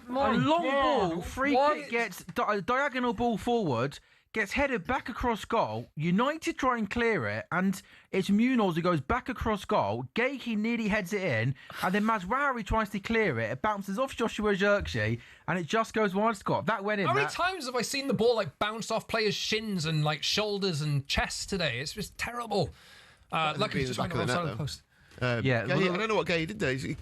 Speaker 1: long ball, free kick gets diagonal ball forward, gets headed back across goal. United try and clear it, and it's Munoz who goes back across goal. Gakey nearly heads it in, and then Mazraoui tries to clear it. It bounces off Joshua Zirkzee, and it just goes wide, Scott. That went in.
Speaker 3: How many times have I seen the ball like bounce off players' shins and like shoulders and chests today? It's just terrible. Luckily, just went on the side of the post.
Speaker 4: I don't know what Gay did there. He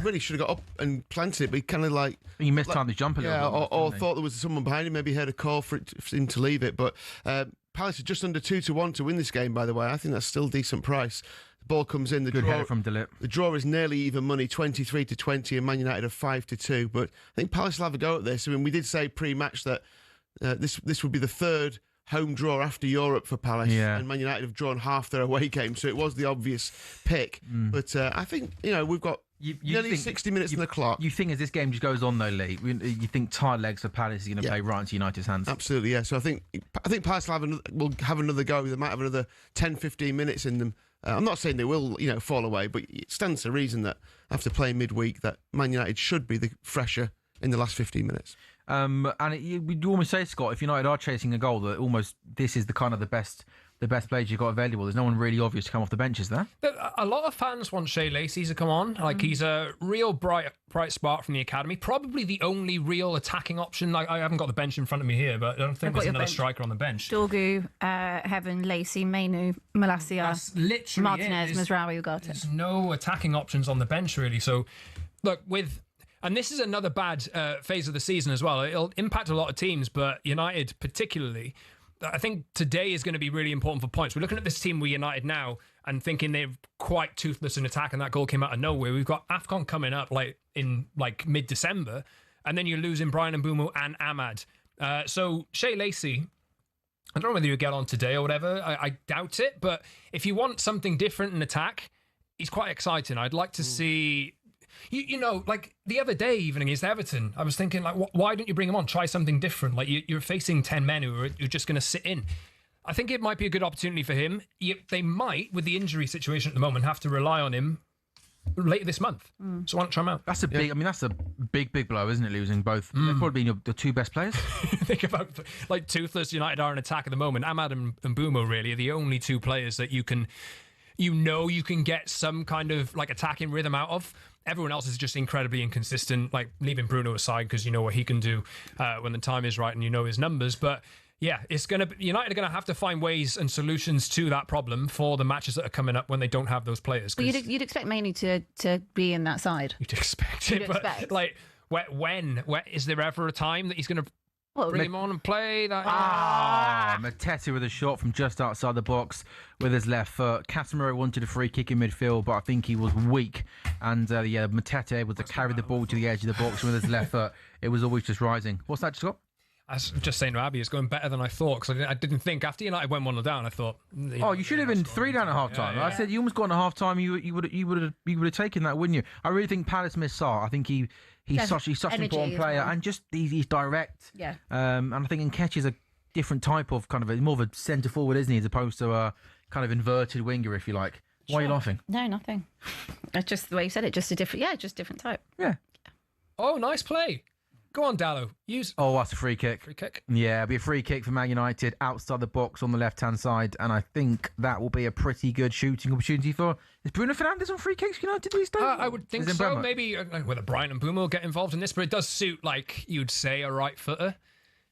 Speaker 4: really should have got up and planted it, but he kind of like...
Speaker 1: He mistimed his jump a little bit.
Speaker 4: Or thought there was someone behind him, maybe heard a call for him to leave it. But Palace are just under 2-1 to win this game, by the way. I think that's still a decent price. The ball comes in.
Speaker 1: Good header from Delip.
Speaker 4: The draw is nearly even money, 23-20, and Man United are 5-2. But I think Palace will have a go at this. I mean, we did say pre-match that this would be the third home draw after Europe for Palace, and Man United have drawn half their away game, so it was the obvious pick. But I think we've got nearly 60 minutes in the clock.
Speaker 1: You think as this game just goes on though, Lee, you think tired legs for Palace is going to play right into United's hands?
Speaker 4: Absolutely, yeah. So I think Palace will have another go. They might have another 10-15 minutes in them. I'm not saying they will, fall away, but it stands to reason that after playing midweek, that Man United should be the fresher in the last 15 minutes.
Speaker 1: And we almost say, Scott, if United are chasing a goal, that almost this is the best players you've got available. There's no one really obvious to come off the bench, is there?
Speaker 3: A lot of fans want Shea Lacey to come on. Like he's a real bright spark from the academy. Probably the only real attacking option. Like I haven't got the bench in front of me here, but I don't think there's another striker on the bench.
Speaker 2: Dorgu, Heaven, Lacey, Mainu, Malacia,
Speaker 3: That's literally
Speaker 2: Martinez, Mazraoui, Ugarte.
Speaker 3: There's no attacking options on the bench really. So look and this is another bad phase of the season as well. It'll impact a lot of teams, but United particularly. I think today is going to be really important for points. We're looking at this team with United now and thinking they're quite toothless in attack, and that goal came out of nowhere. We've got AFCON coming up in mid-December, and then you're losing Brian Mbeumo and Ahmad. So Shea Lacey, I don't know whether you get on today or whatever. I doubt it, but if you want something different in attack, he's quite exciting. I'd like to see... like the other day, even against Everton, I was thinking, like, why don't you bring him on? Try something different. Like, you're facing 10 men who are just going to sit in. I think it might be a good opportunity for him. They might, with the injury situation at the moment, have to rely on him later this month. So why not try him out?
Speaker 1: That's a big. I mean, that's a big blow, isn't it? Losing both. They've probably been your two best players.
Speaker 3: Think about like toothless United are in attack at the moment. Ahmad and Mbeumo really are the only two players that you can get some kind of like attacking rhythm out of. Everyone else is just incredibly inconsistent, like leaving Bruno aside because you know what he can do when the time is right and you know his numbers. But yeah, United are going to have to find ways and solutions to that problem for the matches that are coming up when they don't have those players.
Speaker 2: Well, you'd expect Mainly to be in that side.
Speaker 3: You'd expect it, but like when is there ever a time that he's going to bring him on and play that?
Speaker 1: Mateta with a shot from just outside the box with his left foot. Casemiro wanted a free kick in midfield, but I think he was weak. And Mateta able to carry the ball to the edge of the box with his left foot. It was always just rising. What's that, Scott?
Speaker 3: I was just saying to Abby, it's going better than I thought because I didn't think after United went 1-0 down. I thought,
Speaker 1: you should have been 3 down at half time. I said you almost got in at half time. You would have taken that, wouldn't you? I really think Palace missed Sarr. I think he's such an important player and just he's direct.
Speaker 2: Yeah.
Speaker 1: And I think Nketiah's a different type of more of a centre forward, isn't he, as opposed to a kind of inverted winger, if you like. Why are you laughing?
Speaker 2: No, nothing. It's just the way you said it. Just a different type.
Speaker 1: Yeah.
Speaker 3: Oh, nice play. Go on, Dallo.
Speaker 1: That's a free kick.
Speaker 3: Free kick?
Speaker 1: Yeah, it'll be a free kick for Man United outside the box on the left-hand side, and I think that will be a pretty good shooting opportunity for... Is Bruno Fernandes on free kicks for United these days?
Speaker 3: I would think so. Maybe whether Brian and Mbeumo will get involved in this, but it does suit, like you'd say, a right footer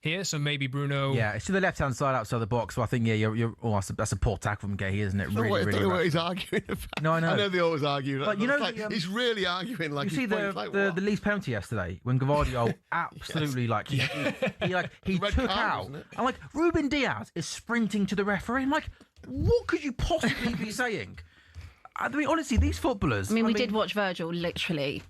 Speaker 3: here, so maybe Bruno...
Speaker 1: Yeah, it's to the left-hand side outside the box, so I think, that's a poor tackle from Gay, isn't it? Really,
Speaker 4: I don't know what he's arguing about.
Speaker 1: No, I know.
Speaker 4: I know they always argue.
Speaker 1: But
Speaker 4: he's really arguing like...
Speaker 1: You see the Leeds penalty yesterday, when Gvardiol absolutely, he took out... And, Ruben Diaz is sprinting to the referee. I'm like, what could you possibly be saying? I mean, honestly, these footballers...
Speaker 2: I mean, we did watch Virgil literally...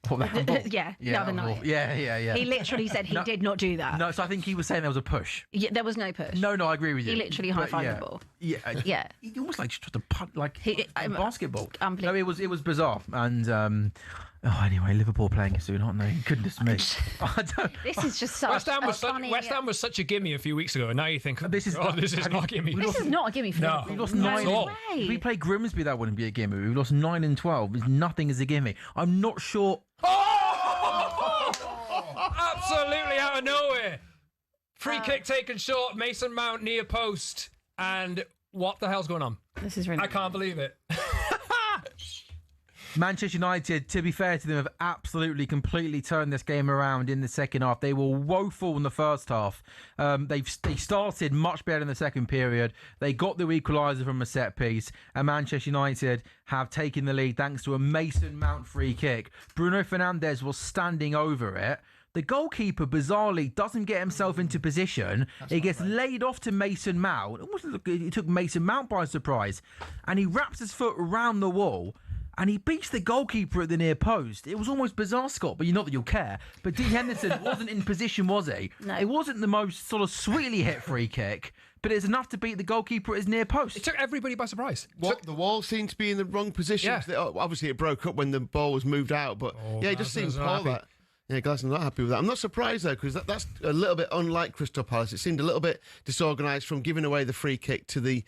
Speaker 2: the other night.
Speaker 1: Yeah.
Speaker 2: He literally said he did not do that.
Speaker 1: No, so I think he was saying there was a push.
Speaker 2: Yeah, there was no push.
Speaker 1: No, I agree with you.
Speaker 2: He literally high-fived the ball.
Speaker 1: Yeah. He almost just a punt, basketball. No, it was bizarre. And anyway, Liverpool playing it soon, aren't they? Goodness me.
Speaker 2: This is just such
Speaker 3: West Ham was such a gimme a few weeks ago, and now you think this is not a gimme.
Speaker 2: This is not a gimme for Liverpool.
Speaker 1: We lost 9. If we play Grimsby, that wouldn't be a gimme. We lost 9 and 12. Nothing is a gimme. I'm not sure.
Speaker 3: Absolutely out of nowhere. Free kick taken short, Mason Mount near post. And what the hell's going on?
Speaker 2: This is really.
Speaker 3: I can't believe it.
Speaker 1: Manchester United, to be fair to them, have absolutely, completely turned this game around in the second half. They were woeful in the first half. They started much better in the second period. They got the equaliser from a set piece, and Manchester United have taken the lead thanks to a Mason Mount free kick. Bruno Fernandes was standing over it. The goalkeeper, bizarrely, doesn't get himself into position. He gets laid off to Mason Mount. It took Mason Mount by surprise. And he wraps his foot around the wall. And he beats the goalkeeper at the near post. It was almost bizarre, Scott, but not that you'll care. But Dean Henderson wasn't in position, was he?
Speaker 2: No.
Speaker 1: It wasn't the most sort of sweetly hit free kick, but it's enough to beat the goalkeeper at his near post.
Speaker 3: It took everybody by surprise.
Speaker 4: The wall seemed to be in the wrong position.
Speaker 3: Yeah.
Speaker 4: Obviously, it broke up when the ball was moved out, but it just seemed poor, that. Yeah, Glasnow's not happy with that. I'm not surprised, though, because that's a little bit unlike Crystal Palace. It seemed a little bit disorganised from giving away the free kick to the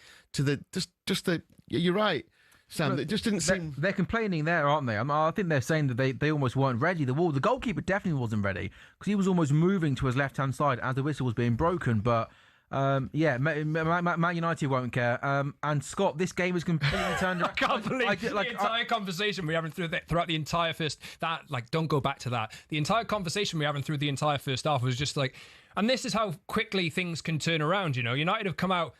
Speaker 4: you're right, Sam. It just didn't seem.
Speaker 1: They're complaining there, aren't they? I think they're saying that they almost weren't ready. The goalkeeper definitely wasn't ready because he was almost moving to his left-hand side as the whistle was being broken. But Man United won't care. And Scott, this game is completely turned around.
Speaker 3: I can't believe the entire conversation we're having throughout the entire first. Don't go back to that. The entire conversation we're having through the entire first half was just like, and this is how quickly things can turn around. United have come out,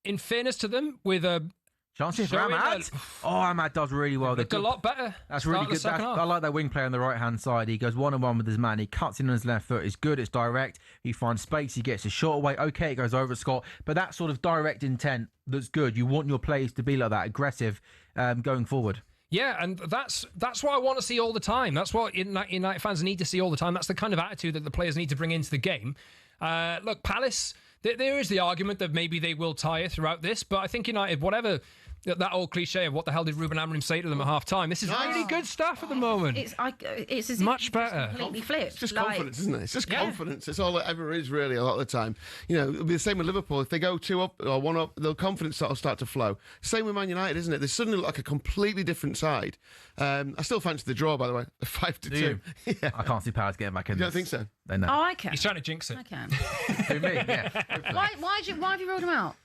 Speaker 3: in fairness to them, with a
Speaker 1: chance for Ahmad. Ahmad does really well.
Speaker 3: They look a lot better.
Speaker 1: That's really good. I like that wing player on the right-hand side. He goes one-on-one with his man. He cuts in on his left foot. It's good. It's direct. He finds space. He gets a shot away. Okay, it goes over Scott. But that sort of direct intent, that's good. You want your players to be like that, aggressive, going forward.
Speaker 3: Yeah, and that's what I want to see all the time. That's what United fans need to see all the time. That's the kind of attitude that the players need to bring into the game. Look, Palace, there is the argument that maybe they will tire throughout this, but I think United, whatever that old cliche of what the hell did Ruben Amorim say to them at half time, this is really good stuff at the moment.
Speaker 2: It's as
Speaker 3: much
Speaker 2: if
Speaker 3: better.
Speaker 2: Completely flipped.
Speaker 4: It's just confidence, isn't it? It's just confidence. It's all it ever is, really, a lot of the time. It'll be the same with Liverpool. If they go 2 up or 1 up, the confidence will start to flow. Same with Man United, isn't it? They suddenly look like a completely different side. I still fancy the draw, by the way, 5-2. Yeah.
Speaker 1: I can't see Palace getting back in.
Speaker 4: You don't think so?
Speaker 1: No.
Speaker 2: Oh, I can.
Speaker 3: He's trying to jinx it.
Speaker 2: I can.
Speaker 1: Who, me? Yeah.
Speaker 2: Why have you ruled him out?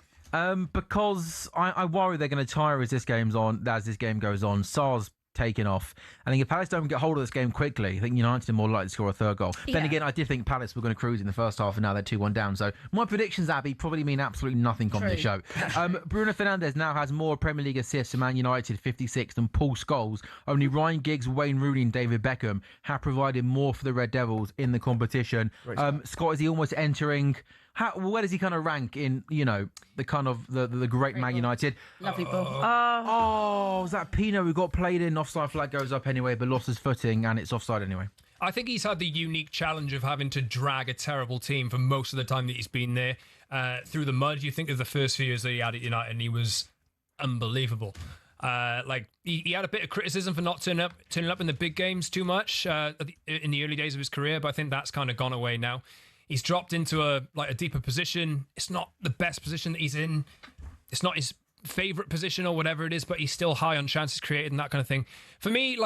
Speaker 1: Because I worry they're going to tire as this game goes on. Sarr's taken off. I think if Palace don't get hold of this game quickly, I think United are more likely to score a third goal.
Speaker 2: Yeah.
Speaker 1: Then again, I did think Palace were going to cruise in the first half, and now they're 2-1 down. So my predictions, Abby, probably mean absolutely nothing on this show. Bruno Fernandes now has more Premier League assists for Man United, 56, than Paul Scholes. Only Ryan Giggs, Wayne Rooney and David Beckham have provided more for the Red Devils in the competition. Scott, is he almost entering... where does he kind of rank in, the kind of the great Man United?
Speaker 2: Lovely ball.
Speaker 1: Was that Pino who got played in? Offside flag goes up anyway, but lost his footing, and it's offside anyway.
Speaker 3: I think he's had the unique challenge of having to drag a terrible team for most of the time that he's been there through the mud. You think of the first few years that he had at United, and he was unbelievable. He had a bit of criticism for not turning up in the big games too much in the early days of his career, but I think that's kind of gone away now. He's dropped into a deeper position. It's not the best position that he's in. It's not his favourite position or whatever it is, but he's still high on chances created and that kind of thing. For me,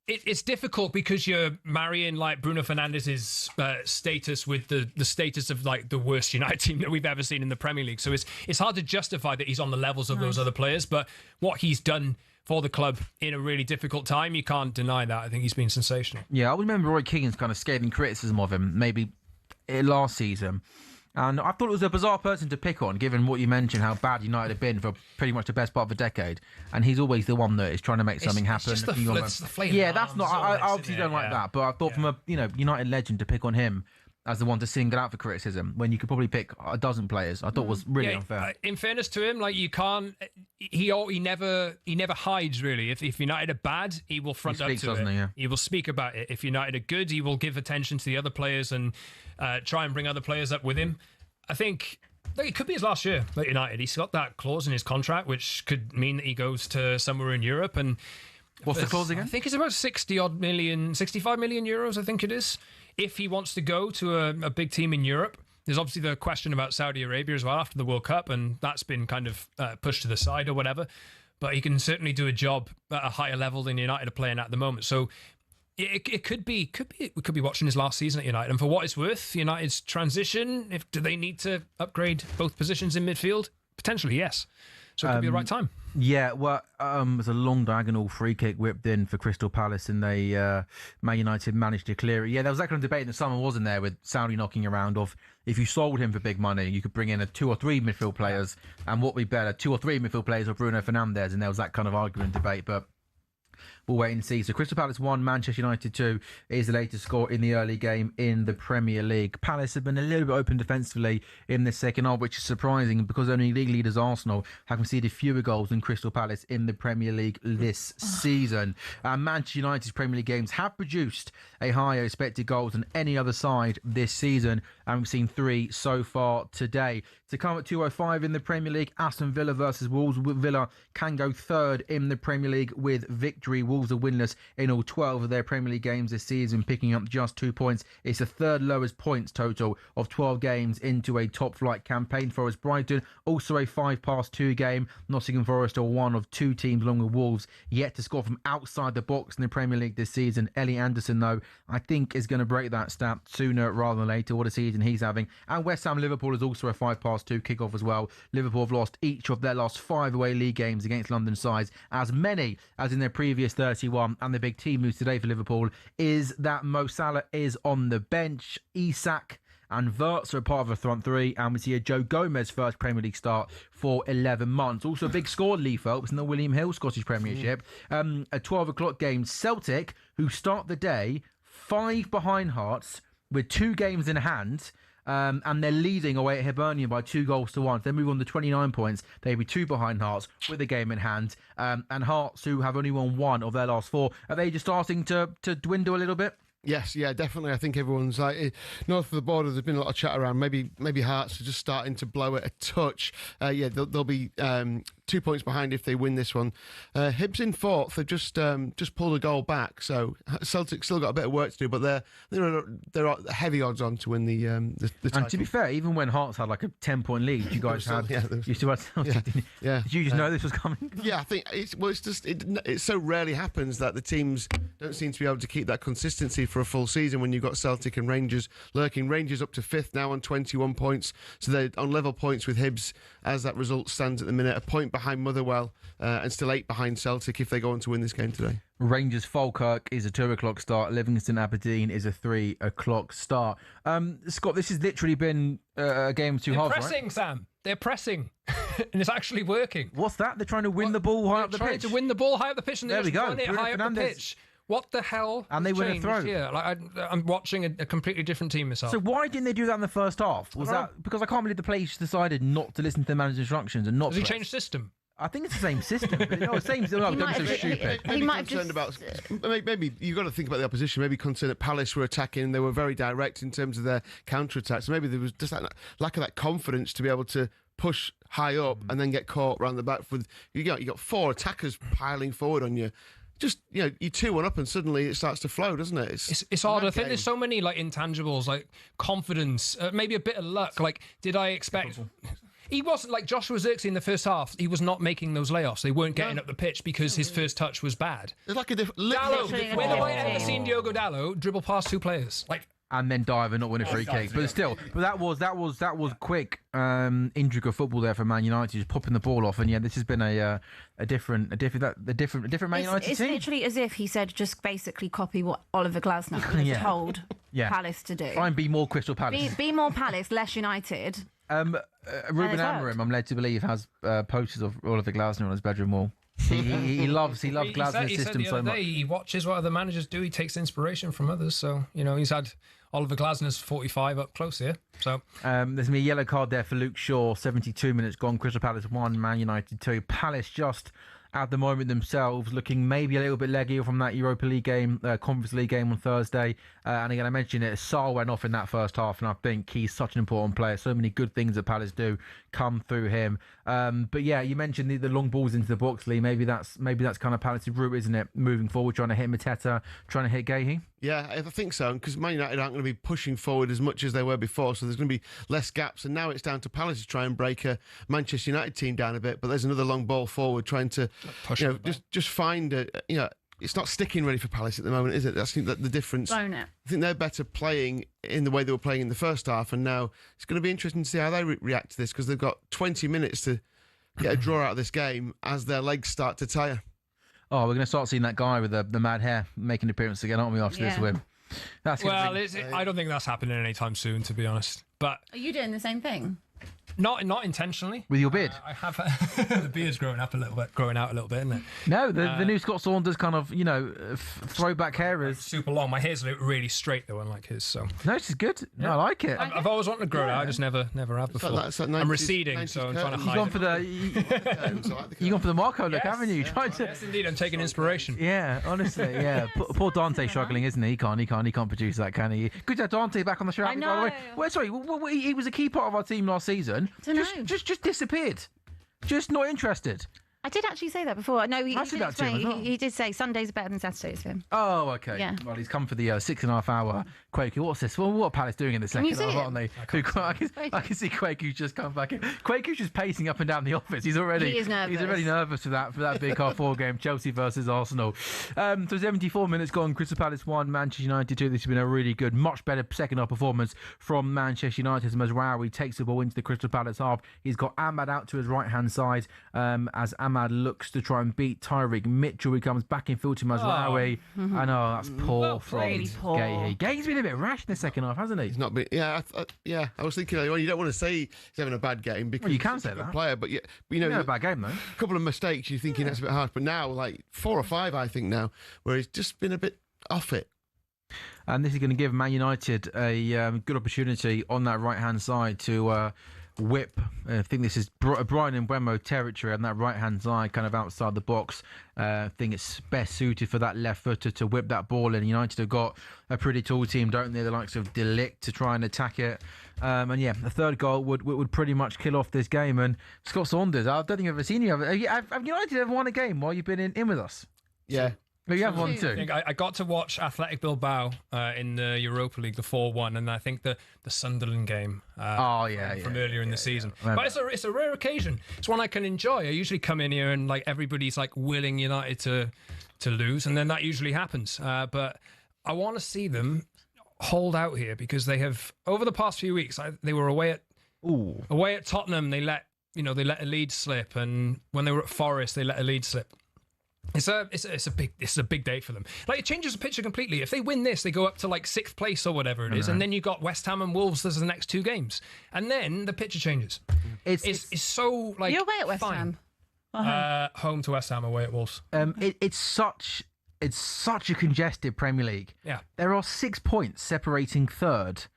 Speaker 3: it's difficult because you're marrying Bruno Fernandes' status with the status of the worst United team that we've ever seen in the Premier League. So it's hard to justify that he's on the levels of those other players, but what he's done for the club in a really difficult time, you can't deny that. I think he's been sensational.
Speaker 1: Yeah, I remember Roy Keane's kind of scathing criticism of him, maybe last season. And I thought it was a bizarre person to pick on, given what you mentioned, how bad United have been for pretty much the best part of a decade. And he's always the one that is trying to make something happen.
Speaker 3: It's just the flame.
Speaker 1: Yeah, that's not. I obviously don't like that. But I thought from a United legend to pick on him as the one to single out for criticism when you could probably pick a dozen players, I thought was really unfair.
Speaker 3: In fairness to him, you can't. He never hides really. If United are bad, he will front up to it. He will speak about it. If United are good, he will give attention to the other players and try and bring other players up with him. I think it could be his last year at United. He's got that clause in his contract, which could mean that he goes to somewhere in Europe. And
Speaker 1: what's the clause again?
Speaker 3: I think it's about 65 million euros. I think it is. If he wants to go to a big team in Europe. There's obviously the question about Saudi Arabia as well after the World Cup, and that's been kind of pushed to the side or whatever. But he can certainly do a job at a higher level than United are playing at the moment. So It could be. We could be watching his last season at United, and for what it's worth, United's transition. Do they need to upgrade both positions in midfield? Potentially, yes. So it could be the right time.
Speaker 1: Yeah, well, it was a long diagonal free kick whipped in for Crystal Palace, and Man United managed to clear it. Yeah, there was that kind of debate in the summer, wasn't there, with Saudi knocking around of if you sold him for big money, you could bring in 2 or 3 midfield players, and what would be better, 2 or 3 midfield players or Bruno Fernandes, and there was that kind of argument debate, but we'll wait and see. So Crystal Palace 1, Manchester United 2 is the latest score in the early game in the Premier League. Palace have been a little bit open defensively in this second half, which is surprising because only league leaders Arsenal have conceded fewer goals than Crystal Palace in the Premier League this season. Manchester United's Premier League games have produced a higher expected goals than any other side this season, and we've seen 3 so far today. To come at 2:05 in the Premier League, Aston Villa versus Wolves. Villa can go third in the Premier League with victory. Wolves are winless in all 12 of their Premier League games this season, picking up just 2 points. It's the third lowest points total of 12 games into a top-flight campaign for us. Brighton, also a 5-2 game. Nottingham Forest are one of 2 teams, along with Wolves, yet to score from outside the box in the Premier League this season. Ellie Anderson, though, I think is going to break that stat sooner rather than later. What a season he's having. And West Ham Liverpool is also a 5-2 kickoff as well. Liverpool have lost each of their last 5 away league games against London sides, as many as in their previous 31. And the big team news today for Liverpool is that Mo Salah is on the bench. Isak and Wirtz are part of a front 3, and we see a Joe Gomez first Premier League start for 11 months. Also a big score, Lee Phelps, in the William Hill Scottish Premiership. A 12 o'clock game. Celtic, who start the day 5 behind Hearts with 2 games in hand, and they're leading away at Hibernian by 2-1. If they move on to 29 points, they'll be 2 behind Hearts with a game in hand. And Hearts, who have only won 1 of their last 4, are they just starting to dwindle a little bit?
Speaker 4: Yes, yeah, definitely. I think everyone's like north of the border. There's been a lot of chat around. Maybe Hearts are just starting to blow it a touch. They'll be 2 points behind if they win this one. Hibs in 4th. They've just pulled a goal back. So Celtic still got a bit of work to do, but they're heavy odds on to win the title.
Speaker 1: And to be fair, even when Hearts had like a 10-point lead, you guys you still had Celtic. Did you just know this was coming?
Speaker 4: Yeah, I think it so rarely happens that the teams don't seem to be able to keep that consistency for a full season when you've got Celtic and Rangers lurking. Rangers up to 5th now on 21 points, so they're on level points with Hibs as that result stands at the minute. A point behind Motherwell and still 8 behind Celtic if they go on to win this game today.
Speaker 1: Rangers Falkirk is a 2 o'clock start. Livingston Aberdeen is a 3 o'clock start. Scott, this has literally been a game of 2 halves, right?
Speaker 3: They're pressing, Sam. They're pressing. And it's actually working.
Speaker 1: What's that? They're trying to win the ball high up the pitch.
Speaker 3: Trying to win the ball high up the pitch, and they just run it high up the pitch. What the hell?
Speaker 1: And they win a throw.
Speaker 3: Yeah, I'm watching a completely different team myself.
Speaker 1: So why didn't they do that in the first half? Was that because I can't believe the players decided not to listen to the manager's instructions and not?
Speaker 3: Has he changed system?
Speaker 1: I think it's the same system. But same. Don't be so stupid.
Speaker 2: He might have
Speaker 4: maybe you've got to think about the opposition. Maybe concerned that Palace were attacking. They were very direct in terms of their counter attacks. So maybe there was just that lack of that confidence to be able to push high up and then get caught around the back. You got 4 attackers piling forward on you. Just, you 2-1 up and suddenly it starts to flow, doesn't it?
Speaker 3: It's hard. I think there's so many intangibles, like confidence, maybe a bit of luck. Did I expect? He wasn't like Joshua Zirkzee in the first half. He was not making those layoffs. They weren't getting up the pitch because his first touch was bad.
Speaker 4: It's like a different.
Speaker 3: Dalot, when have I ever seen Diogo Dalot dribble past 2 players?
Speaker 1: And then dive and not win a free kick, but that was quick intricate football there for Man United, just popping the ball off. And this has been a different Man United team.
Speaker 2: It's literally as if he said, just basically copy what Oliver Glasner told Palace to do.
Speaker 1: Try and be more Crystal Palace.
Speaker 2: Be more Palace, less United.
Speaker 1: Ruben Amorim, I'm led to believe, has posters of Oliver Glasner on his bedroom wall. He loves Glasner's system so much.
Speaker 3: He watches what other managers do. He takes inspiration from others. So he's had Oliver Glasner's 45 up close here. So
Speaker 1: there's going to be a yellow card there for Luke Shaw. 72 minutes gone. Crystal Palace 1, Man United 2. Palace just at the moment themselves looking maybe a little bit leggy from that Europa League game, Conference League game on Thursday. And again, I mentioned it, Sarr went off in that first half, and I think he's such an important player. So many good things that Palace do come through him. But yeah, you mentioned the long balls into the box, Lee. Maybe that's kind of Palace's route, isn't it? Moving forward, trying to hit Mateta, trying to hit Gahey.
Speaker 4: Yeah, I think so, because Man United aren't going to be pushing forward as much as they were before, so there's going to be less gaps, and now it's down to Palace to try and break a Manchester United team down a bit, but there's another long ball forward trying to just find it's not sticking really for Palace at the moment, is it? That's the difference.
Speaker 2: Blown it.
Speaker 4: I think they're better playing in the way they were playing in the first half, and now it's going to be interesting to see how they react to this, because they've got 20 minutes to get a draw out of this game as their legs start to tire.
Speaker 1: Oh, we're going to start seeing that guy with the mad hair making an appearance again, aren't we, after this win? That's
Speaker 3: I don't think that's happening anytime soon, to be honest. But
Speaker 2: Are you doing the same thing?
Speaker 3: not intentionally.
Speaker 1: with your beard.
Speaker 3: I have the beard's growing out a little bit, isn't it?
Speaker 1: No, the new Scott Saunders kind of, throwback hair is...
Speaker 3: Super long. My hair's really straight though, unlike his. So
Speaker 1: No, this is good. No, I like it.
Speaker 3: I've always wanted to grow it out. I just never have before.
Speaker 4: It's like 90s,
Speaker 3: I'm receding, so I'm trying to
Speaker 1: You've
Speaker 3: hide
Speaker 1: gone
Speaker 3: it.
Speaker 1: for the... You've gone for the Marco look, haven't you?
Speaker 3: Yes, indeed. I'm taking inspiration.
Speaker 1: Yeah, honestly, yeah. Poor Dante's struggling, isn't he? He can't produce that, can he? Good to have Dante back on the show.
Speaker 2: I know.
Speaker 1: By the way. Well, sorry, he was a key part of our team last season. Just disappeared. Just not interested.
Speaker 2: I did actually say that before. No, he
Speaker 1: I said that to him as well.
Speaker 2: He did say Sundays are better than Saturdays for him.
Speaker 1: Oh, okay.
Speaker 2: Yeah.
Speaker 1: Well, he's come for the 6.5 hour Quaku. What's this? Well, what are Palace doing in the second
Speaker 2: you see
Speaker 1: half,
Speaker 2: it?
Speaker 1: aren't they? I can see Quaku's just come back in. Quaku's just pacing up and down the office. He is nervous. He's already nervous for that big half-4 game, Chelsea versus Arsenal. So 74 minutes gone. Crystal Palace 1, Manchester United 2. This has been a really good, much better second half performance from Manchester United. As Mazraoui takes the ball into the Crystal Palace half. He's got Ahmad out to his right-hand side as Ahmad looks to try and beat Tyreek Mitchell. He comes back in field to Mazraoui. I know, that's poor from
Speaker 2: really poor.
Speaker 1: Gahey. Gahey's been a bit rash in the second half, hasn't he?
Speaker 4: He's not been. Yeah, I was thinking earlier on, you don't want to say he's having a bad game because
Speaker 1: you can
Speaker 4: he's
Speaker 1: say
Speaker 4: a good
Speaker 1: that.
Speaker 4: player, but
Speaker 1: A bad game, though.
Speaker 4: a couple of mistakes, you're thinking that's a bit harsh. But now, like 4 or 5, I think now, where he's just been a bit off it.
Speaker 1: And this is going to give Man United a good opportunity on that right-hand side to whip. I think this is Brian and Mbeumo territory on that right-hand side, kind of outside the box. I think it's best suited for that left footer to whip that ball in. United have got a pretty tall team, don't they? The likes of De Ligt to try and attack it. And yeah, the third goal would pretty much kill off this game. And Scott Saunders, I don't think I've ever seen you. Have United ever won a game while you've been in with us?
Speaker 4: Yeah.
Speaker 1: You have one too.
Speaker 3: I got to watch Athletic Bilbao in the Europa League, the 4-1, and I think the Sunderland game from earlier in the season. But it's a rare occasion. It's one I can enjoy. I usually come in here and like everybody's like willing United to lose, and then that usually happens. But I want to see them hold out here because they have over the past few weeks. They were away at Tottenham. They let a lead slip, and when they were at Forest, they let a lead slip. It's a big day for them. Like, it changes the picture completely. If they win this, they go up to like 6th place or whatever it is, and then you got West Ham and Wolves as the next 2 games, and then the picture changes. It's so like
Speaker 2: You're away at West
Speaker 3: fine.
Speaker 2: Ham.
Speaker 3: Home to West Ham, away at Wolves.
Speaker 1: It's such a congested Premier League.
Speaker 3: Yeah,
Speaker 1: there are 6 points separating 3rd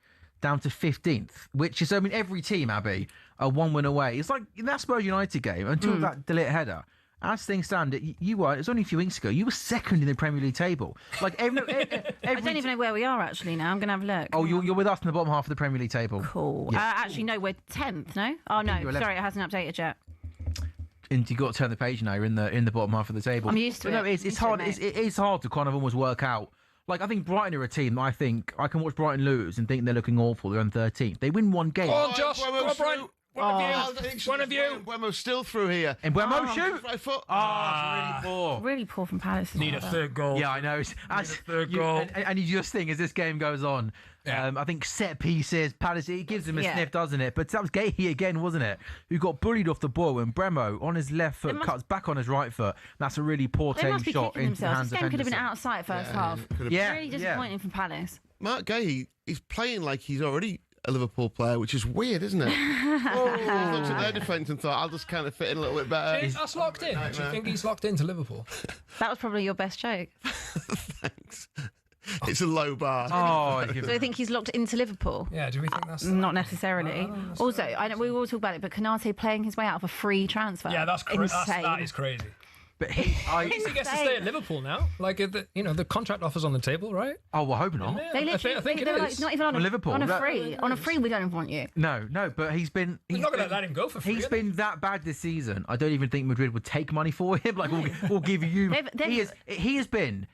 Speaker 1: down to 15th, which is, I mean, every team, Abby, are 1 win away. It's like in that Spurs United game until that De Ligt header. As things stand, it was only a few weeks ago, you were 2nd in the Premier League table. Like I don't
Speaker 2: even know where we are actually now. I'm going to have a look.
Speaker 1: Oh, you're with us in the bottom half of the Premier League table.
Speaker 2: Cool.
Speaker 1: Yeah.
Speaker 2: Actually, no, we're 10th, no? Oh, no, sorry, it hasn't updated yet.
Speaker 1: And you've got to turn the page now. You're in the bottom half of the table.
Speaker 2: I'm used to it.
Speaker 1: No, it's hard. It is hard to kind of almost work out. Like, I think Brighton are a team that I think I can watch Brighton lose and think they're looking awful. They're on 13th. They win 1 game.
Speaker 3: Oh, Josh. Go on, Brighton. One of you.
Speaker 4: Mbeumo's still through here.
Speaker 1: And Mbeumo shoot.
Speaker 4: Right foot.
Speaker 1: It's really poor.
Speaker 2: Really poor from Palace.
Speaker 3: Need a 3rd goal.
Speaker 1: Yeah, I know.
Speaker 3: Third goal.
Speaker 1: And you just think as this game goes on, I think set pieces, Palace, it gives them a sniff, doesn't it? But that was Gahey again, wasn't it? Who got bullied off the ball and Mbeumo on his left foot cuts back on his right foot. That's a really poor tame shot into the hands
Speaker 2: This
Speaker 1: of
Speaker 2: game could have been
Speaker 1: Henderson.
Speaker 2: outside first half.
Speaker 1: Yeah,
Speaker 2: Really disappointing from Palace.
Speaker 4: Mark Gahey, he's playing like he's already a Liverpool player, which is weird, isn't it? He looked at their defence and thought, I'll just kind of fit in a little bit better.
Speaker 3: That's locked in. Do you think he's locked into Liverpool?
Speaker 2: That was probably your best joke.
Speaker 4: Thanks. It's a low bar.
Speaker 2: So I think he's locked into Liverpool.
Speaker 3: Yeah, do we think that's...
Speaker 2: Not necessarily. Also, I know we will talk about it, but Konate playing his way out of a free transfer.
Speaker 3: Yeah, that's crazy.
Speaker 2: Insane.
Speaker 3: That is crazy.
Speaker 1: But
Speaker 3: At least he gets to stay at Liverpool now. Like, the contract offer's on the table, right?
Speaker 1: Oh, well, I hope not.
Speaker 2: They literally,
Speaker 3: I think it
Speaker 2: they were
Speaker 3: is.
Speaker 2: like, it's not even on
Speaker 1: Liverpool.
Speaker 2: On a free. On a free, we don't want you.
Speaker 1: No, but he's been...
Speaker 3: We're not going to let him go for free.
Speaker 1: He's been that bad this season. I don't even think Madrid would take money for him. Like, we'll give you... He has been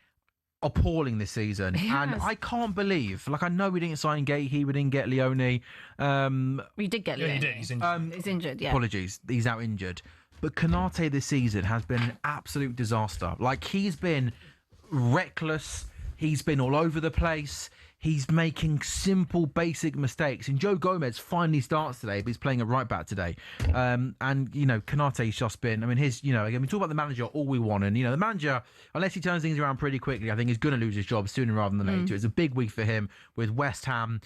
Speaker 1: appalling this season. And I can't believe... Like, I know we didn't sign Gahey, we didn't get Leone.
Speaker 2: We did get Leone.
Speaker 3: Yeah, he did. He's injured.
Speaker 2: He's injured, yeah.
Speaker 1: Apologies. He's out injured. But Konate this season has been an absolute disaster. Like, he's been reckless. He's been all over the place. He's making simple, basic mistakes. And Joe Gomez finally starts today, but he's playing a right back today. And, Konate's just been, again, we talk about the manager all we want. And, the manager, unless he turns things around pretty quickly, I think he's going to lose his job sooner rather than later. It's a big week for him with West Ham,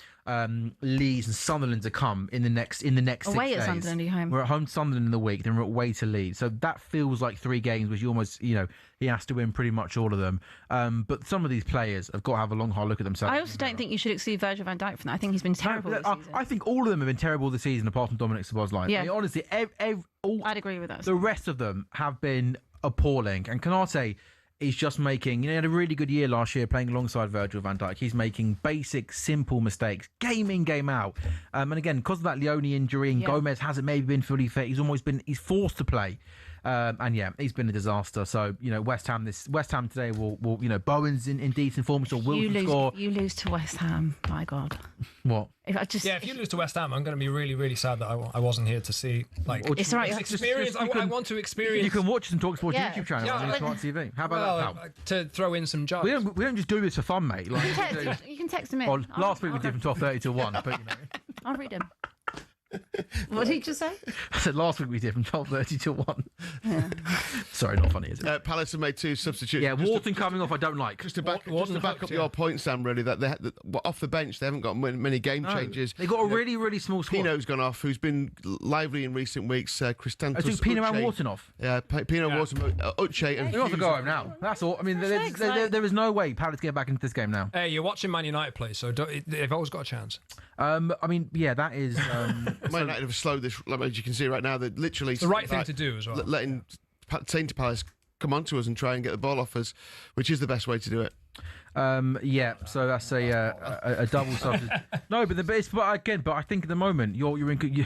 Speaker 1: Leeds and Sunderland to come in the next 6 days.
Speaker 2: Away at Sunderland, you're home.
Speaker 1: We're at home to Sunderland in the week, then we're away to Leeds. So that feels like 3 games, which you almost, he has to win pretty much all of them. But some of these players have got to have a long, hard look at themselves.
Speaker 2: I also don't think you should exclude Virgil van Dijk from that. I think he's been terrible this season.
Speaker 1: I think all of them have been terrible this season, apart from Dominic Szoboszlai.
Speaker 2: Yeah.
Speaker 1: Honestly,
Speaker 2: I'd agree with that.
Speaker 1: The rest of them have been appalling. And Konate is just making, he had a really good year last year playing alongside Virgil van Dijk. He's making basic, simple mistakes, game in, game out. And again, because of that Leone injury and Gomez hasn't maybe been fully fit, he's forced to play. He's been a disaster. So, West Ham today will Bowen's in decent form, so Wilson score.
Speaker 2: You lose to West Ham, my God.
Speaker 1: What?
Speaker 3: If you lose to West Ham, I'm going to be really, really sad that I wasn't here to see.
Speaker 2: It's all right.
Speaker 3: Experience. I want to experience.
Speaker 1: You can watch some talkSPORT YouTube channel on Smart TV. How about that, pal?
Speaker 3: To throw in some jobs.
Speaker 1: We don't just do this for fun, mate.
Speaker 2: You can text him in.
Speaker 1: Well, last week we did from 12:30 to 1, but
Speaker 2: I'll read him. What did you just say?
Speaker 1: I said last week we did from 12:30 to 1. Yeah. Sorry, not funny, is it?
Speaker 4: Palace have made 2 substitutes.
Speaker 1: Yeah, Wharton coming off I don't like.
Speaker 4: Just to back up your point, Sam, really, that off the bench they haven't got many game changes.
Speaker 1: They've got a really, really small squad.
Speaker 4: Pino's gone off, who's been lively in recent weeks. Christantos.
Speaker 1: I took Pino and Wharton off.
Speaker 4: Yeah, Pino, Wharton, Uche and
Speaker 1: They have to go home now. That's all. I mean, there is no way Palace get back into this game now.
Speaker 3: Hey, you're watching Man United play, so they've always got a chance.
Speaker 1: That is...
Speaker 4: Man United have slowed this, as you can see right now. They're literally...
Speaker 3: It's the right thing to do as well.
Speaker 4: Saying to Palace, come on to us and try and get the ball off us, which is the best way to do it.
Speaker 1: So that's a double substitute. No, but I think at the moment you're in...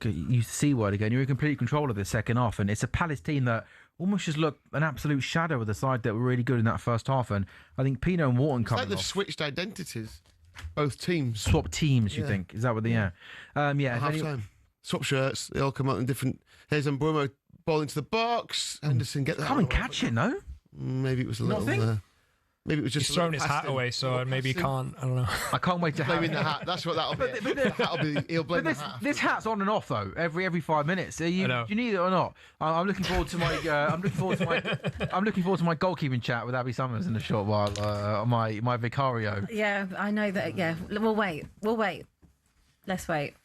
Speaker 1: You C word again. You're in complete control of the second half, and it's a Palace team that almost just looked an absolute shadow of the side that were really good in that first half. And I think Pino and Wharton coming off.
Speaker 4: They've switched identities. Both teams.
Speaker 1: Swap teams, you think? Is that what they are?
Speaker 4: Half time. Swap shirts. They all come out in different... Here's Mbeumo, ball into the box. Henderson, get that.
Speaker 1: Come and catch it, no?
Speaker 4: Maybe it was a little... maybe it was just...
Speaker 3: He's thrown his hat away, so maybe he can't. I don't know.
Speaker 1: I can't wait to
Speaker 4: blame the hat. That's what that'll be. He'll blame the hat.
Speaker 1: This hat's on and off though. Every 5 minutes. So you need it or not? I'm looking forward to my. I'm looking forward to my goalkeeping chat with Abby Summers in a short while. My Vicario.
Speaker 2: Yeah, I know that. Yeah, we'll wait. Let's wait.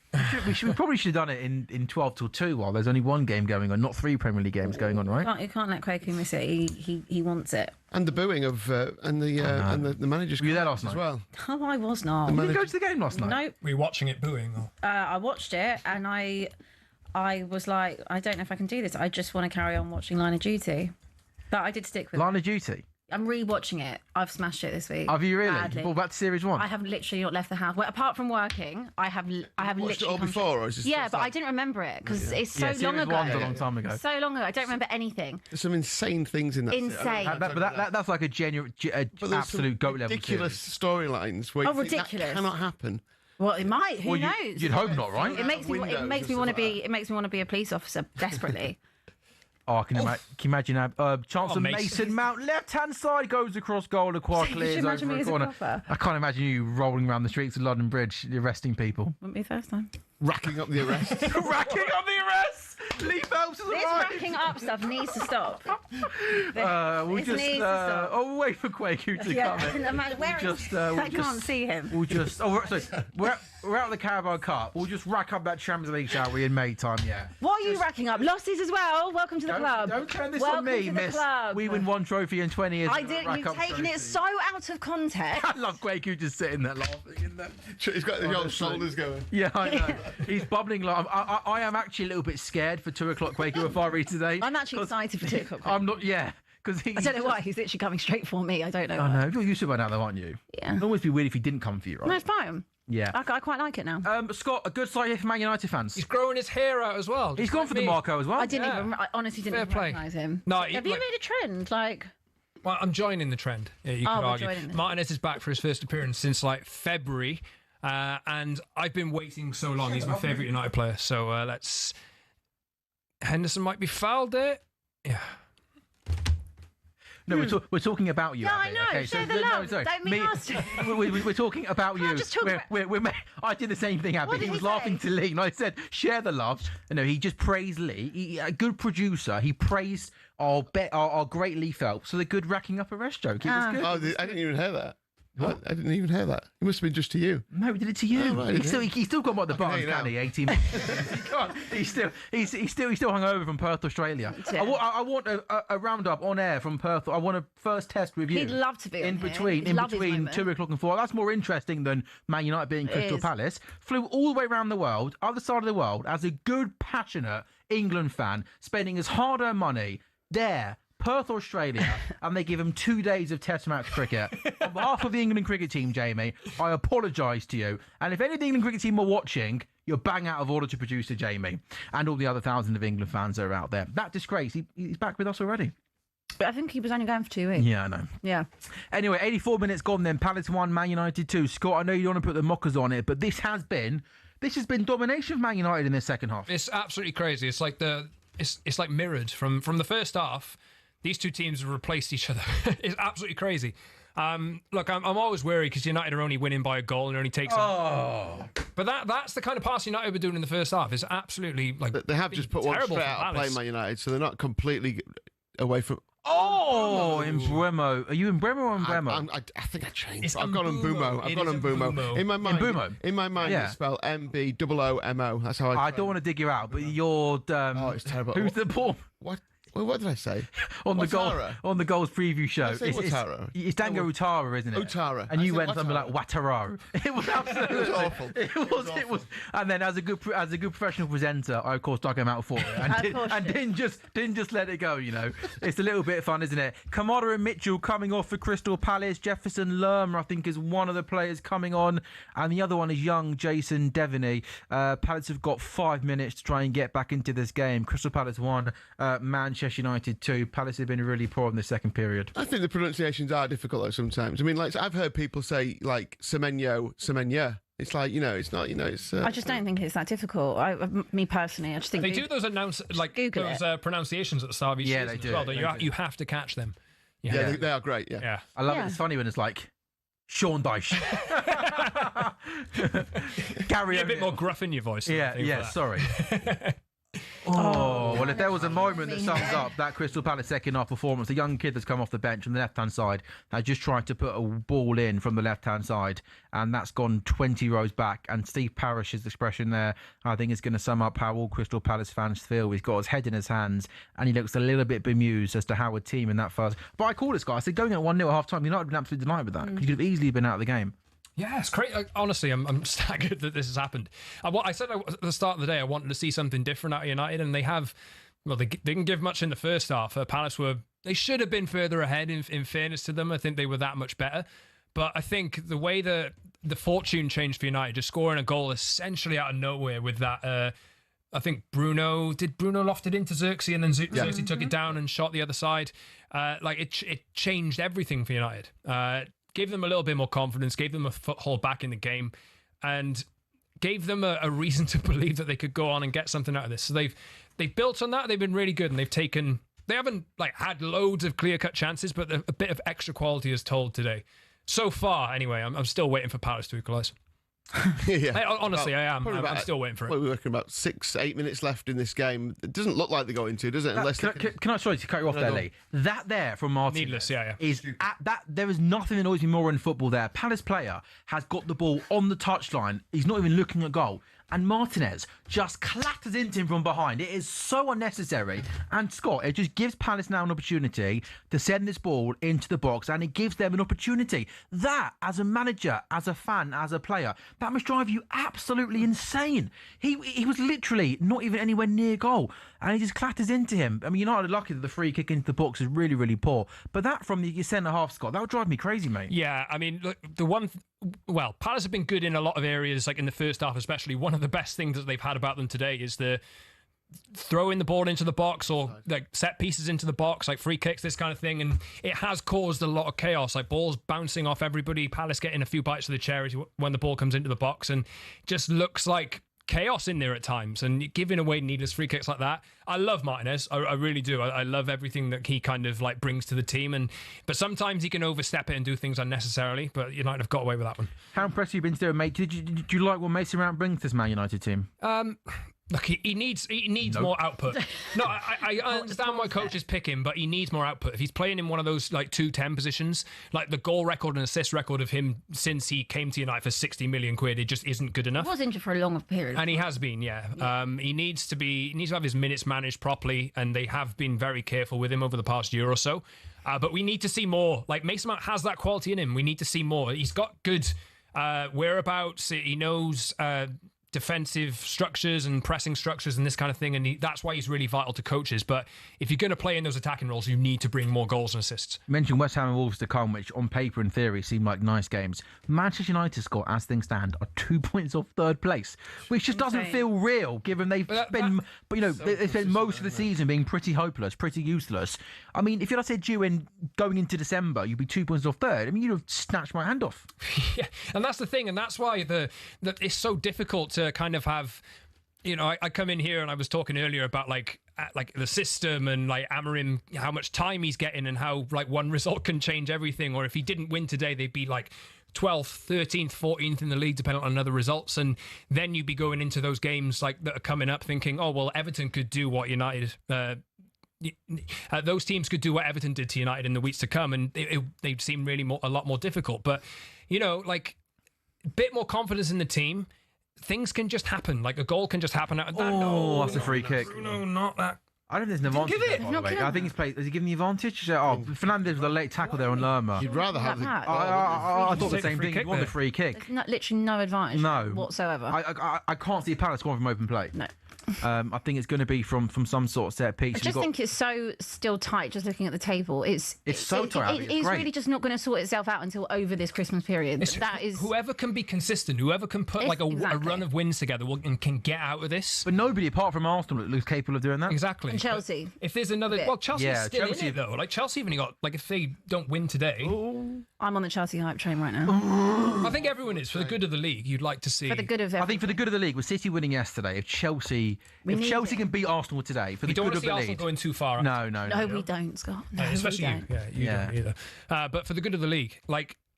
Speaker 1: We probably should have done it in 12 till 2 while there's only 1 game going on, not 3 Premier League games going on, right?
Speaker 2: You can't let Quaku miss it. He wants it.
Speaker 4: And the booing of and the managers.
Speaker 1: Were you there last night
Speaker 4: as well?
Speaker 2: Oh, I was not.
Speaker 1: You didn't go to the game last night?
Speaker 2: No.
Speaker 3: Were you watching it booing? Or?
Speaker 2: I watched it and I was like, I don't know if I can do this. I just want to carry on watching Line of Duty. But I did stick with
Speaker 1: Line of Duty?
Speaker 2: I'm re-watching it. I've smashed it this week.
Speaker 1: Have you really?
Speaker 2: Badly.
Speaker 1: Well, back to Series 1?
Speaker 2: I have literally not left the house. Well, apart from working, I have
Speaker 4: watched
Speaker 2: literally...
Speaker 4: it all before? Or is this
Speaker 2: but I didn't remember it because it's so long
Speaker 1: Series
Speaker 2: ago.
Speaker 1: 1's a long time ago.
Speaker 2: So long ago. I don't remember anything.
Speaker 4: There's some insane things in that.
Speaker 2: Insane.
Speaker 1: That's like a genuine, absolute GOAT level
Speaker 4: ridiculous storylines where
Speaker 2: ridiculous.
Speaker 4: That cannot happen.
Speaker 2: Well, it might. Who knows?
Speaker 1: You'd hope not, right?
Speaker 2: It makes me want to be a police officer desperately.
Speaker 1: Oh, can you imagine Chancellor Mason Mount, left-hand side, goes across goal, across clears over a corner. I can't imagine you rolling around the streets of London Bridge, arresting people.
Speaker 2: Wouldn't be the first time.
Speaker 4: Racking up the arrests.
Speaker 1: Racking up the arrests! Lee Phelps is
Speaker 2: This
Speaker 1: alive!
Speaker 2: racking up stuff needs to stop.
Speaker 1: We'll just
Speaker 2: needs to stop.
Speaker 1: we'll wait for Quaku to come in.
Speaker 2: I can't see him.
Speaker 1: We'll just... we're out of the Carabao Cup. We'll just rack up that Champions League, shall we, in May time, yeah.
Speaker 2: What are you racking up? Losses as well? Welcome to the club.
Speaker 1: Don't turn this on me, miss. We win 1 trophy in 20 years.
Speaker 2: I didn't. You've taken it so out of context.
Speaker 1: I love Quaku just sitting there laughing in there.
Speaker 4: He's got the old shoulders going.
Speaker 1: Yeah, I know. He's bubbling. I am actually a little bit scared for 2 o'clock Quaku if I read today.
Speaker 2: I'm actually excited for 2 o'clock.
Speaker 1: I'm not, yeah. I
Speaker 2: don't know why. He's literally coming straight for me. I don't know.
Speaker 1: I know. You're used to it by now, though, aren't you?
Speaker 2: Yeah.
Speaker 1: It'd always be weird if he didn't come for you, right?
Speaker 2: No, it's fine.
Speaker 1: Yeah.
Speaker 2: I quite like it now.
Speaker 1: Scott, a good sight here for Man United fans.
Speaker 3: He's growing his hair out as well.
Speaker 1: He's gone for the Marco as well.
Speaker 2: I honestly didn't even recognise him.
Speaker 3: No,
Speaker 2: have you made a trend?
Speaker 3: Well, I'm joining the trend. Yeah, you could argue. Martinez is back for his first appearance since February, and I've been waiting so long. He's my favourite United player. So let's. Henderson might be fouled there. Yeah.
Speaker 1: No, we're talking about you.
Speaker 2: Yeah, I
Speaker 1: Abby,
Speaker 2: know.
Speaker 1: okay?
Speaker 2: Share the
Speaker 1: no,
Speaker 2: love.
Speaker 1: sorry.
Speaker 2: Don't mean us.
Speaker 1: We're talking about you.
Speaker 2: just talk about-
Speaker 1: I did the same thing, Abby.
Speaker 2: What did
Speaker 1: He
Speaker 2: he
Speaker 1: was laughing
Speaker 2: say?
Speaker 1: to Lee, and I said, "Share the love." No, he just praised Lee. A good producer. He praised our great Lee Phelps for the good racking up arrest joke. It was good.
Speaker 4: Oh, I didn't even hear that. I didn't even hear that. It must have been just to you.
Speaker 1: No, he did it to you.
Speaker 4: Oh, right,
Speaker 1: He's still got what the buttons,
Speaker 4: hear you
Speaker 1: can
Speaker 4: now.
Speaker 1: he? 18 minutes. He can't. He's still hung over from Perth, Australia.
Speaker 2: Yeah.
Speaker 1: I want a roundup on air from Perth. I want a first test with you.
Speaker 2: He'd love to be on
Speaker 1: in
Speaker 2: here.
Speaker 1: between
Speaker 2: He'd love his
Speaker 1: 2
Speaker 2: moment.
Speaker 1: o'clock and 4. That's more interesting than Man United being Crystal
Speaker 2: is.
Speaker 1: Palace. Flew all the way around the world, other side of the world, as a good, passionate England fan, spending his hard-earned money there. Perth, Australia, and they give him 2 days of Test match cricket. On behalf of the England cricket team, Jamie, I apologise to you. And if any of the England cricket team are watching, you're bang out of order to producer Jamie and all the other thousands of England fans that are out there. That disgrace, he's back with us already.
Speaker 2: But I think he was only going for 2 weeks.
Speaker 1: Yeah, I know.
Speaker 2: Yeah.
Speaker 1: Anyway, 84 minutes gone then. Palace 1, Man United 2. Scott, I know you don't want to put the mockers on it, but this has been domination of Man United in this second half.
Speaker 3: It's absolutely crazy. It's like it's like mirrored from the first half. These two teams have replaced each other. It's absolutely crazy. Look, I'm always worried because United are only winning by a goal and it only takes. But that's the kind of pass United were doing in the first half. It's absolutely like
Speaker 4: They have just put one
Speaker 3: terrible
Speaker 4: straight
Speaker 3: for
Speaker 4: out of play,
Speaker 3: Palace.
Speaker 4: Man United, so they're not completely away from.
Speaker 1: Oh, Mbeumo. Are you Mbeumo or Mbeumo?
Speaker 4: I think I changed.
Speaker 3: It's
Speaker 4: I've gone on
Speaker 3: Mbeumo.
Speaker 4: Bumo. I've
Speaker 3: It
Speaker 4: gone
Speaker 3: is
Speaker 4: on Bumo.
Speaker 3: Mbeumo.
Speaker 4: In my mind,
Speaker 1: Mbeumo? Yeah.
Speaker 4: it's spelled MBOOMO. That's how I.
Speaker 1: I don't want to dig you out, but you're.
Speaker 4: Oh, it's terrible.
Speaker 1: Who's the ball?
Speaker 4: What? Well, what did I say?
Speaker 1: On the
Speaker 4: Ouattara.
Speaker 1: goals preview show.
Speaker 4: Did I say Ouattara?
Speaker 1: It's Dango Ouattara, isn't it?
Speaker 4: Ouattara.
Speaker 1: And
Speaker 4: I
Speaker 1: you
Speaker 4: said
Speaker 1: went something like
Speaker 4: Ouattara.
Speaker 1: Watara. It was absolutely
Speaker 4: It was awful.
Speaker 1: It was. And then as a good professional presenter, I of course dug him out for it and didn't just let it go. You know, it's a little bit of fun, isn't it? Kamada and Mitchell coming off for Crystal Palace. Jefferson Lerma, I think, is one of the players coming on, and the other one is young Jason Devaney. Palace have got 5 minutes to try and get back into this game. Crystal Palace 1, Manchester United 2. Palace have been really poor in the second period.
Speaker 4: I think the pronunciations are difficult though sometimes. I mean, like I've heard people say like Semenyo. It's like, you know, it's not, you know, it's.
Speaker 2: I just don't think it's that difficult. Me personally, I just think
Speaker 3: They do those
Speaker 2: Google
Speaker 3: those pronunciations at the start of each season
Speaker 1: they do.
Speaker 3: as well.
Speaker 1: They
Speaker 3: You have to catch them.
Speaker 4: Yeah, they are great. Yeah.
Speaker 3: Yeah.
Speaker 1: I love
Speaker 2: Yeah.
Speaker 1: it. It's funny when it's like Sean Dyche. Gary
Speaker 3: Be a bit
Speaker 1: O'Neill.
Speaker 3: more gruff in your voice.
Speaker 1: Yeah,
Speaker 3: I think, for that.
Speaker 1: sorry. Well, if there was a moment that
Speaker 2: me.
Speaker 1: sums up that Crystal Palace second half performance, the young kid that's come off the bench from the left-hand side has just tried to put a ball in from the left-hand side, and that's gone 20 rows back. And Steve Parrish's expression there, I think, is going to sum up how all Crystal Palace fans feel. He's got his head in his hands, and he looks a little bit bemused as to how a team in that first. But I called this guy. I said, going at 1-0 at half-time, United have been absolutely delighted with that. You could have easily been out of the game.
Speaker 3: Yeah, it's great. Honestly, I'm staggered that this has happened. I said at the start of the day I wanted to see something different out of United, and they have. Well, they didn't give much in the first half. Palace they should have been further ahead. In fairness to them, I think they were that much better. But I think the way the fortune changed for United, just scoring a goal essentially out of nowhere with that. I think Bruno lofted into Xerxes, and then Xerxes took it down and shot the other side. It changed everything for United. Gave them a little bit more confidence, gave them a foothold back in the game, and gave them a reason to believe that they could go on and get something out of this. So they've built on that. They've been really good, and they haven't had loads of clear-cut chances, but a bit of extra quality is told today. So far, anyway, I'm still waiting for Palace to equalise.
Speaker 4: Yeah.
Speaker 3: Honestly, I am.
Speaker 4: Probably
Speaker 3: I'm still waiting for it.
Speaker 4: Well, we're looking about 6-8 minutes left in this game. It doesn't look like they're going to, does it? Unless
Speaker 1: Can I sorry to cut you off there, Lee? That there from Martinez
Speaker 3: Needless, yeah.
Speaker 1: is at that. There is nothing that annoys me more in football. There, Palace player has got the ball on the touchline. He's not even looking at goal. And Martinez just clatters into him from behind. It is so unnecessary. And Scott, it just gives Palace now an opportunity to send this ball into the box, and it gives them an opportunity. That, as a manager, as a fan, as a player, that must drive you absolutely insane. He was literally not even anywhere near goal, and he just clatters into him. I mean, United are lucky that the free kick into the box is really, really poor. But that from your centre half, Scott, that would drive me crazy, mate.
Speaker 3: Yeah, I mean, look, Palace have been good in a lot of areas, like in the first half especially. One of the best things that they've had about them today is the throwing the ball into the box, or like set pieces into the box, like free kicks, this kind of thing. And it has caused a lot of chaos, like balls bouncing off everybody, Palace getting a few bites of the cherry when the ball comes into the box, and just looks like chaos in there at times, and giving away needless free kicks like that. I love Martinez. I really do. I love everything that he kind of like brings to the team, but sometimes he can overstep it and do things unnecessarily. But United have got away with that one.
Speaker 1: How impressed have you been today, mate? Do you like what Mason Mount brings to this Man United team?
Speaker 3: Look, he needs more output. No, I understand why coaches pick him, but he needs more output. If he's playing in one of those like 2-10 positions, like the goal record and assist record of him since he came to United for 60 million quid, it just isn't good enough.
Speaker 2: He was injured for a long period.
Speaker 3: And he has been, yeah. He needs to have his minutes managed properly, and they have been very careful with him over the past year or so. But we need to see more. Like, Mason Mount has that quality in him. We need to see more. He's got good whereabouts. He knows defensive structures and pressing structures and this kind of thing, and that's why he's really vital to coaches. But if you're going to play in those attacking roles, you need to bring more goals and assists.
Speaker 1: You mentioned West Ham and Wolves to come, which on paper and theory seem like nice games. Manchester United score, as things stand, are 2 points off third place, which just doesn't feel real, given they've spent most of the season being pretty hopeless, pretty useless. I mean, if you'd have said going into December, you'd be 2 points off third. I mean, you'd have snatched my hand off.
Speaker 3: Yeah, and that's the thing, and that's why it's so difficult to kind of have, I come in here and I was talking earlier about like the system and like Amorim, how much time he's getting and how like one result can change everything. Or if he didn't win today, they'd be like 12th, 13th, 14th in the league, depending on other results. And then you'd be going into those games like that are coming up thinking, oh, well, Everton could do what United... those teams could do what Everton did to United in the weeks to come, and they'd seem really a lot more difficult. But, like a bit more confidence in the team, things can just happen. Like a goal can just happen out of that.
Speaker 1: That's a free kick.
Speaker 3: No, not that.
Speaker 1: I don't think there's an advantage there, by the way. I think he's played. Has he given the advantage? Fernandes with a late tackle there on Lerma.
Speaker 4: You'd rather have the...
Speaker 1: I thought the same thing. You want the free kick.
Speaker 2: There's literally no advantage whatsoever.
Speaker 1: I can't see Palace scoring from open play.
Speaker 2: No.
Speaker 1: I think it's going to be from some sort of set piece.
Speaker 2: I just think it's so still tight. Just looking at the table, it's
Speaker 1: so tight.
Speaker 2: It's really just not going to sort itself out until over this Christmas period. That is
Speaker 3: whoever can be consistent, whoever can put like a run of wins together, and can get out of this.
Speaker 1: But nobody apart from Arsenal looks capable of doing that.
Speaker 3: Exactly.
Speaker 2: And Chelsea.
Speaker 3: But if there's another, Chelsea's still in it though. Like Chelsea have only got if they don't win today.
Speaker 2: I'm on the Chelsea hype train right now.
Speaker 3: I think everyone is for the good of the league. You'd like to see
Speaker 2: for the good of everyone.
Speaker 1: I think for the good of the league, with City winning yesterday, if Chelsea can beat Arsenal today, for the good of the league.
Speaker 3: Arsenal going too far.
Speaker 1: No,
Speaker 2: we don't, Scott. No,
Speaker 3: especially you. Yeah, you don't either. But for the good of the league,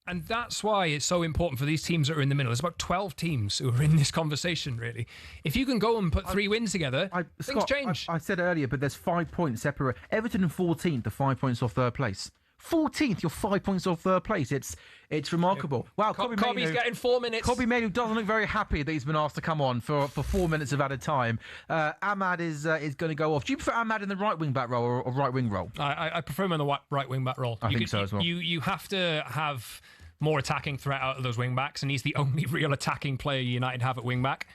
Speaker 3: and that's why it's so important for these teams that are in the middle. There's about 12 teams who are in this conversation, really. If you can go and put 3 wins together, things change.
Speaker 1: I said earlier, but there's 5 points separate. Everton and 14th are 5 points off third place. 14th, you're 5 points off third place. It's remarkable. Wow,
Speaker 3: Kobbie's getting 4 minutes.
Speaker 1: Kobbie Mainoo doesn't look very happy that he's been asked to come on for 4 minutes of added time. Ahmad is going to go off. Do you prefer Ahmad in the right wing back role or right wing role?
Speaker 3: I prefer him in the right wing back role.
Speaker 1: I think so as well.
Speaker 3: You have to have more attacking threat out of those wing backs, and he's the only real attacking player United have at wing back.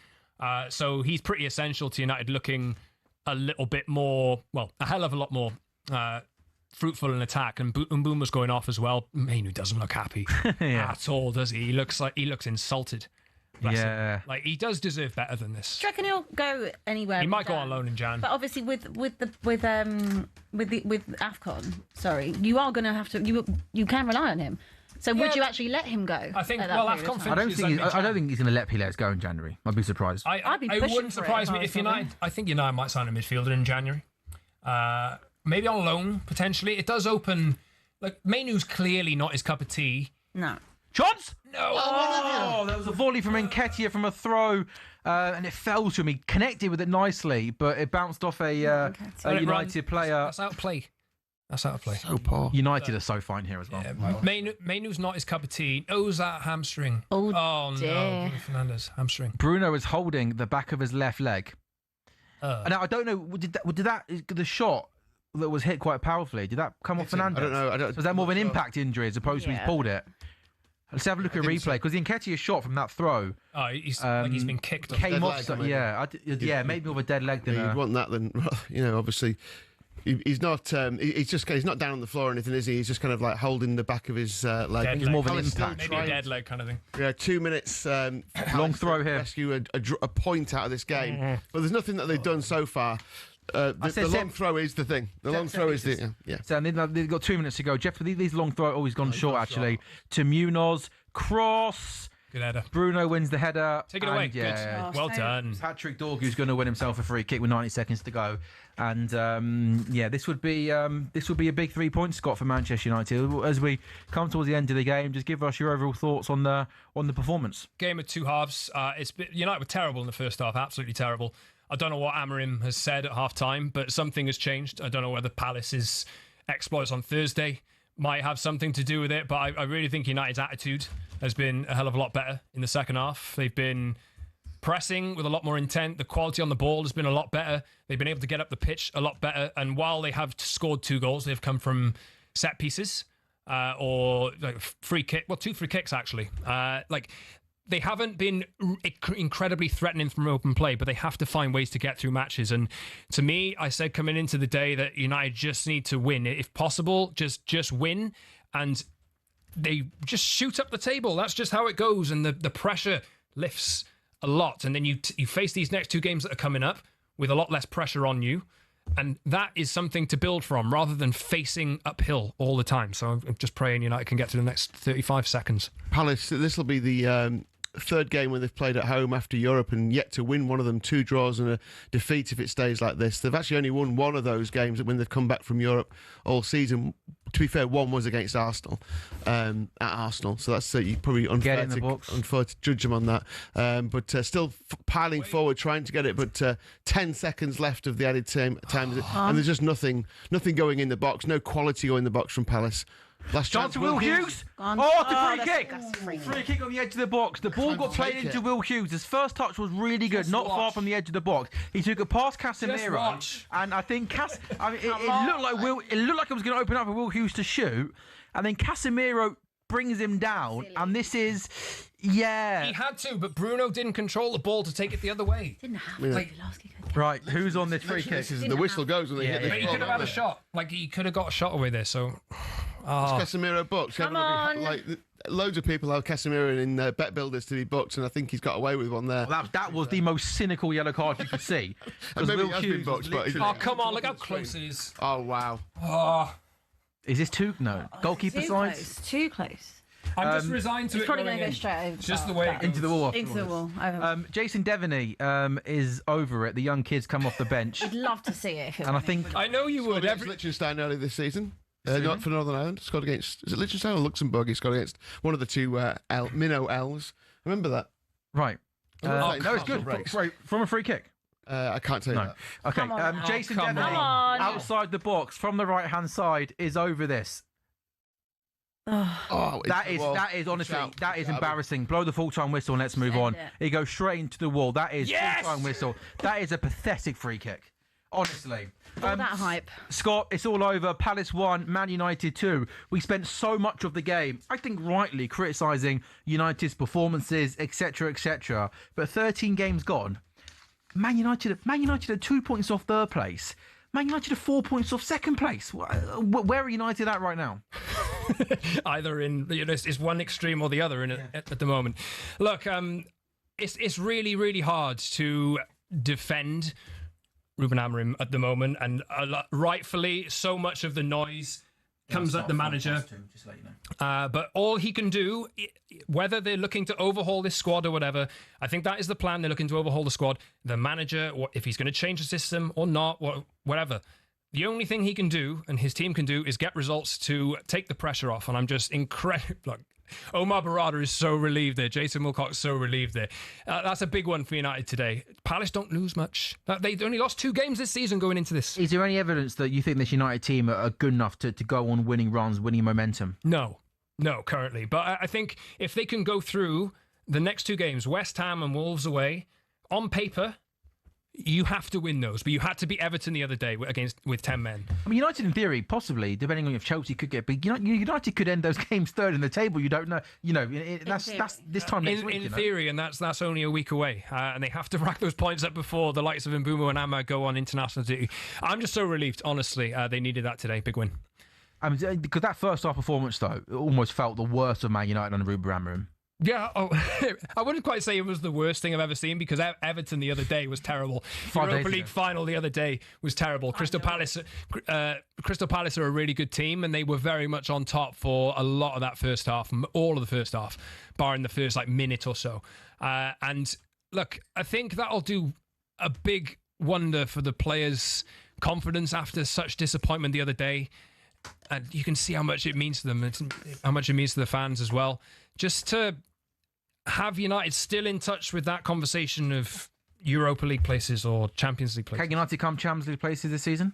Speaker 3: So he's pretty essential to United looking a little bit more, a hell of a lot more fruitful in attack. And Boom was going off as well. Mainoo doesn't look happy at all, does he? He looks insulted. Bless him. Like, he does deserve better than this.
Speaker 2: Do you reckon he'll go anywhere?
Speaker 3: He might go on loan in Jan.
Speaker 2: But obviously with AFCON, sorry, you are going to have to. You can rely on him. So would you actually let him go?
Speaker 3: I think.
Speaker 2: AFCON
Speaker 1: I don't think he's going to let Piles go in January. I'd be surprised.
Speaker 3: It wouldn't surprise me if United. I think United might sign a midfielder in January. Maybe on loan potentially. It does open. Mainoo's clearly not his cup of tea.
Speaker 2: No.
Speaker 1: Shots? No. Oh, that was a volley from Nketiah from a throw, and it fell to him. He connected with it nicely, but it bounced off a United player.
Speaker 3: That's out of play.
Speaker 4: So poor.
Speaker 1: United are so fine here as well.
Speaker 3: Yeah, Mainoo's not his cup of tea. Knows that hamstring.
Speaker 2: Oh
Speaker 3: no, Bruno Fernandes hamstring.
Speaker 1: Bruno is holding the back of his left leg. Now I don't know. Did the shot that was hit quite powerfully? Did that come off Fernandes?
Speaker 4: I don't know.
Speaker 1: Was that more of an impact injury as opposed to he's pulled it? Let's have a look at replay because the Nketiah shot from that throw.
Speaker 3: Oh, he's been kicked.
Speaker 1: Came off. Maybe more of a dead leg than.
Speaker 4: You'd want that than obviously. He's not. He's not down on the floor or anything, is he? He's just kind of like holding the back of his leg.
Speaker 1: He's more of an impact.
Speaker 3: Maybe a dead leg kind of thing.
Speaker 4: Yeah, 2 minutes.
Speaker 1: Long throw here.
Speaker 4: Rescue a point out of this game. But there's nothing that they've done so far. The long throw is the thing. The long throw is the
Speaker 1: So they've got 2 minutes to go. Jeff, these long throw. Oh, he's gone short actually. To Munoz, cross.
Speaker 3: Good header.
Speaker 1: Bruno wins the header.
Speaker 3: Take it away.
Speaker 1: And, yeah,
Speaker 3: Good. Well done.
Speaker 1: Patrick Dorgu's going to win himself a free kick with 90 seconds to go. And this would be a big 3 points, Scott, for Manchester United. As we come towards the end of the game, just give us your overall thoughts on the performance.
Speaker 3: Game of two halves. United were terrible in the first half, absolutely terrible. I don't know what Amorim has said at half time, but something has changed. I don't know whether Palace's exploits on Thursday might have something to do with it, but I really think United's attitude has been a hell of a lot better in the second half. They've been pressing with a lot more intent. The quality on the ball has been a lot better. They've been able to get up the pitch a lot better. And while they have scored 2 goals, they've come from set pieces or like free kick. Well, 2 free kicks, actually. They haven't been incredibly threatening from open play, but they have to find ways to get through matches. And to me, I said coming into the day that United just need to win. If possible, just win. And they just shoot up the table. That's just how it goes. And the pressure lifts a lot. And then you face these next 2 games that are coming up with a lot less pressure on you. And that is something to build from rather than facing uphill all the time. So I'm just praying United can get to the next 35 seconds.
Speaker 4: Palace, this will be the 3rd game when they've played at home after Europe and yet to win one of them. 2 draws and a defeat if it stays like this. They've actually only won one of those games when they've come back from Europe all season. To be fair, one was against Arsenal, at Arsenal. So that's probably unfair to judge them on that. But still piling forward, trying to get it. But 10 seconds left of the added time. And there's just nothing going in the box. No quality going in the box from Palace. Last chance
Speaker 1: to Will Hughes. It's a free kick. Free kick on the edge of the box. The ball got played into Will Hughes. His first touch was really good, not far from the edge of the box. He took it past Casemiro, and I think it looked like it was going to open up for Will Hughes to shoot, and then Casemiro brings him down, and this is. Yeah.
Speaker 3: He had to, but Bruno didn't control the ball to take it the other way.
Speaker 2: Didn't have to.
Speaker 1: Right, who's on this free kick?
Speaker 4: The whistle goes when they hit this.
Speaker 3: But he could have had a shot. Like, he could have got a shot away there, so.
Speaker 4: It's Casemiro booked.
Speaker 2: Come on.
Speaker 4: Loads of people have Casemiro in bet builders to be booked, and I think he's got away with one there.
Speaker 1: Well, that was the most cynical yellow card you could see.
Speaker 4: Maybe he has been booked, but
Speaker 3: come on, look how close it is.
Speaker 4: Oh, wow.
Speaker 3: Oh.
Speaker 1: Is this too? No. Goalkeeper side?
Speaker 2: Too close.
Speaker 3: I'm just resigned to it.
Speaker 2: He's probably going to go straight over.
Speaker 3: Just the way it goes.
Speaker 1: Into the wall.
Speaker 2: Into the wall.
Speaker 1: Jason Devaney is over it. The young kids come off the bench.
Speaker 2: I'd love to see it.
Speaker 1: And I think...
Speaker 3: I know you would.
Speaker 4: Liechtenstein earlier this season. Not for Northern Ireland. Scored against... Is it Liechtenstein or Luxembourg? He scored against one of the 2 minnow elves. Remember that?
Speaker 1: Right. No, it's good. From a free kick.
Speaker 4: I can't tell you that.
Speaker 1: Okay. Jason Devaney, outside the box, from the right-hand side, is over this. That is honestly embarrassing. Blow the full-time whistle and let's move on. He goes straight into the wall. That is full-time whistle. That is a pathetic free kick. Honestly.
Speaker 2: All that hype.
Speaker 1: Scott, it's all over. Palace 1, Man United 2. We spent so much of the game, I think rightly, criticising United's performances, etc., etc. But 13 games gone. Man United are 2 points off 3rd place. Man United are 4 points off 2nd place. Where are United at right now?
Speaker 3: Either in, it's one extreme or the other at the moment. Look, it's really, really hard to defend Ruben Amorim at the moment, and rightfully, so much of the noise comes at the manager. Just let you know. But all he can do, whether they're looking to overhaul this squad or whatever, I think that is the plan. They're looking to overhaul the squad. The manager, if he's going to change the system or not, whatever. The only thing he can do and his team can do is get results to take the pressure off. And I'm just incredible. Look, Omar Barada is so relieved there. Jason Wilcox so relieved there. That's a big one for United today. Palace don't lose much. They only lost 2 games this season going into this.
Speaker 1: Is there any evidence that you think this United team are good enough to go on winning runs, winning momentum?
Speaker 3: No, currently. But I think if they can go through the next 2 games, West Ham and Wolves away, on paper, you have to win those, but you had to beat Everton the other day with 10 men.
Speaker 1: I mean, United in theory, possibly, depending on if Chelsea could get big, United could end those games 3rd in the table. You don't know. That's this time next week.
Speaker 3: In theory, and that's only a week away, and they have to rack those points up before the likes of Mbeumo and Amma go on international duty. I'm just so relieved, honestly. They needed that today. Big win.
Speaker 1: Because that first half performance, though, almost felt the worst of Man United under Ruben Amorim.
Speaker 3: Yeah, I wouldn't quite say it was the worst thing I've ever seen, because Everton the other day was terrible. Europa League final the other day was terrible. Crystal Palace are a really good team, and they were very much on top for a lot of that first half, all of the first half, barring the first minute or so. And look, I think that'll do a big wonder for the players' confidence after such disappointment the other day. And you can see how much it means to them, how much it means to the fans as well. Just to have United still in touch with that conversation of Europa League places or Champions League places.
Speaker 1: Can United come Champions League places this season?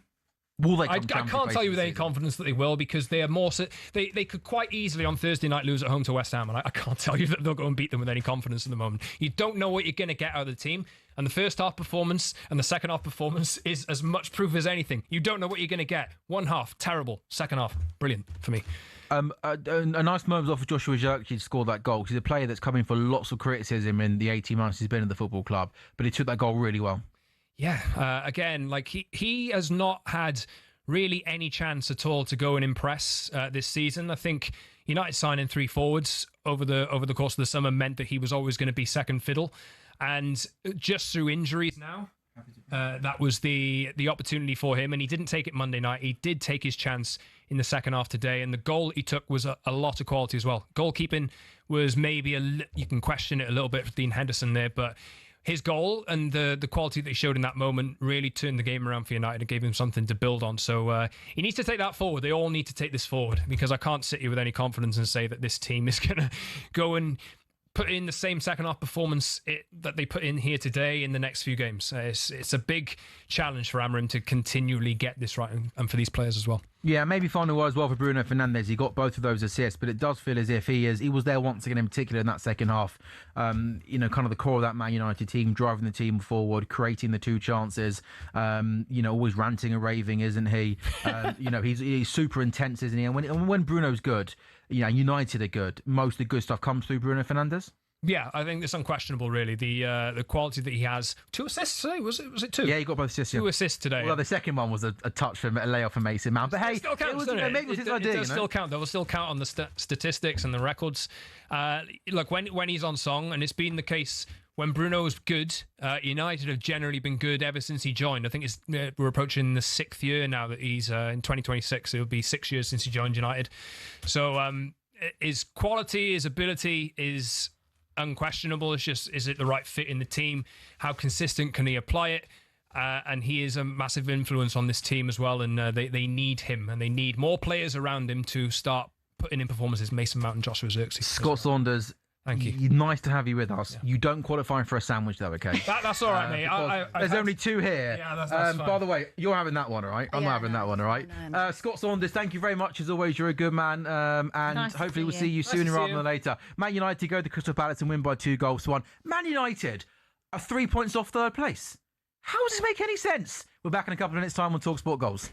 Speaker 1: Will they come
Speaker 3: I
Speaker 1: Champions
Speaker 3: can't
Speaker 1: League
Speaker 3: tell you with
Speaker 1: places
Speaker 3: any
Speaker 1: this season?
Speaker 3: confidence that they will, because they are more. They could quite easily on Thursday night lose at home to West Ham, and I can't tell you that they'll go and beat them with any confidence at the moment. You don't know what you're going to get out of the team, and the first half performance and the second half performance is as much proof as anything. You don't know what you're going to get. One half terrible, second half brilliant for me.
Speaker 1: A nice moment off of Joshua Zirkzee to score that goal. He's a player that's come in for lots of criticism in the 18 months he's been at the football club, but he took that goal really well.
Speaker 3: Yeah, again, he has not had really any chance at all to go and impress this season. I think United signing 3 forwards over the course of the summer meant that he was always going to be second fiddle, and just through injuries now, that was the opportunity for him, and he didn't take it Monday night. He did take his chance in the second half today, and the goal he took was a lot of quality as well. Goalkeeping was maybe you can question it a little bit for Dean Henderson there, but his goal and the quality that he showed in that moment really turned the game around for United and gave him something to build on. So he needs to take that forward. They all need to take this forward, because I can't sit here with any confidence and say that this team is going to go and put in the same second half performance that they put in here today in the next few games. It's a big challenge for Amorim to continually get this right, and for these players as well.
Speaker 1: Yeah, maybe final word as well for Bruno Fernandes. He got both of those assists, but it does feel as if he was there once again, in particular in that second half. Kind of the core of that Man United team, driving the team forward, creating the 2 chances. Always ranting and raving, isn't he? He's super intense, isn't he? And when Bruno's good, United are good. Most of the good stuff comes through Bruno Fernandes.
Speaker 3: Yeah, I think it's unquestionable, really. The quality that he has. 2 assists today, was it 2?
Speaker 1: Yeah, he got both assists.
Speaker 3: 2 assists today.
Speaker 1: Well, the second one was a touch from a layoff from Mason Mount. But hey,
Speaker 3: it still counts,
Speaker 1: maybe it was his idea.
Speaker 3: It does still count. They will still count on the statistics and the records. Look, when he's on song, and it's been the case when Bruno's good, United have generally been good ever since he joined. I think we're approaching the 6th year now that he's in 2026. It'll be 6 years since he joined United. So his quality, his ability is unquestionable. It's just, is it the right fit in the team? How consistent can he apply it? And he is a massive influence on this team as well, and they need him, and they need more players around him to start putting in performances. Mason Mount and Joshua Zirkzee.
Speaker 1: Scott Saunders, thank you. Nice to have you with us. Yeah. You don't qualify for a sandwich though, okay?
Speaker 3: That's all right, mate.
Speaker 1: There's only 2 here.
Speaker 3: Yeah, that's fine.
Speaker 1: By the way, you're having that one, all right? I'm not having that one, all right?
Speaker 2: No.
Speaker 1: Scott Saunders, thank you very much. As always, you're a good man. And
Speaker 2: nice
Speaker 1: hopefully we'll see you sooner rather than later. Man United go to Crystal Palace and win by 2-1. Man United are 3 points off third place. How does this make any sense? We're back in a couple of minutes' time on talkSPORT Goals.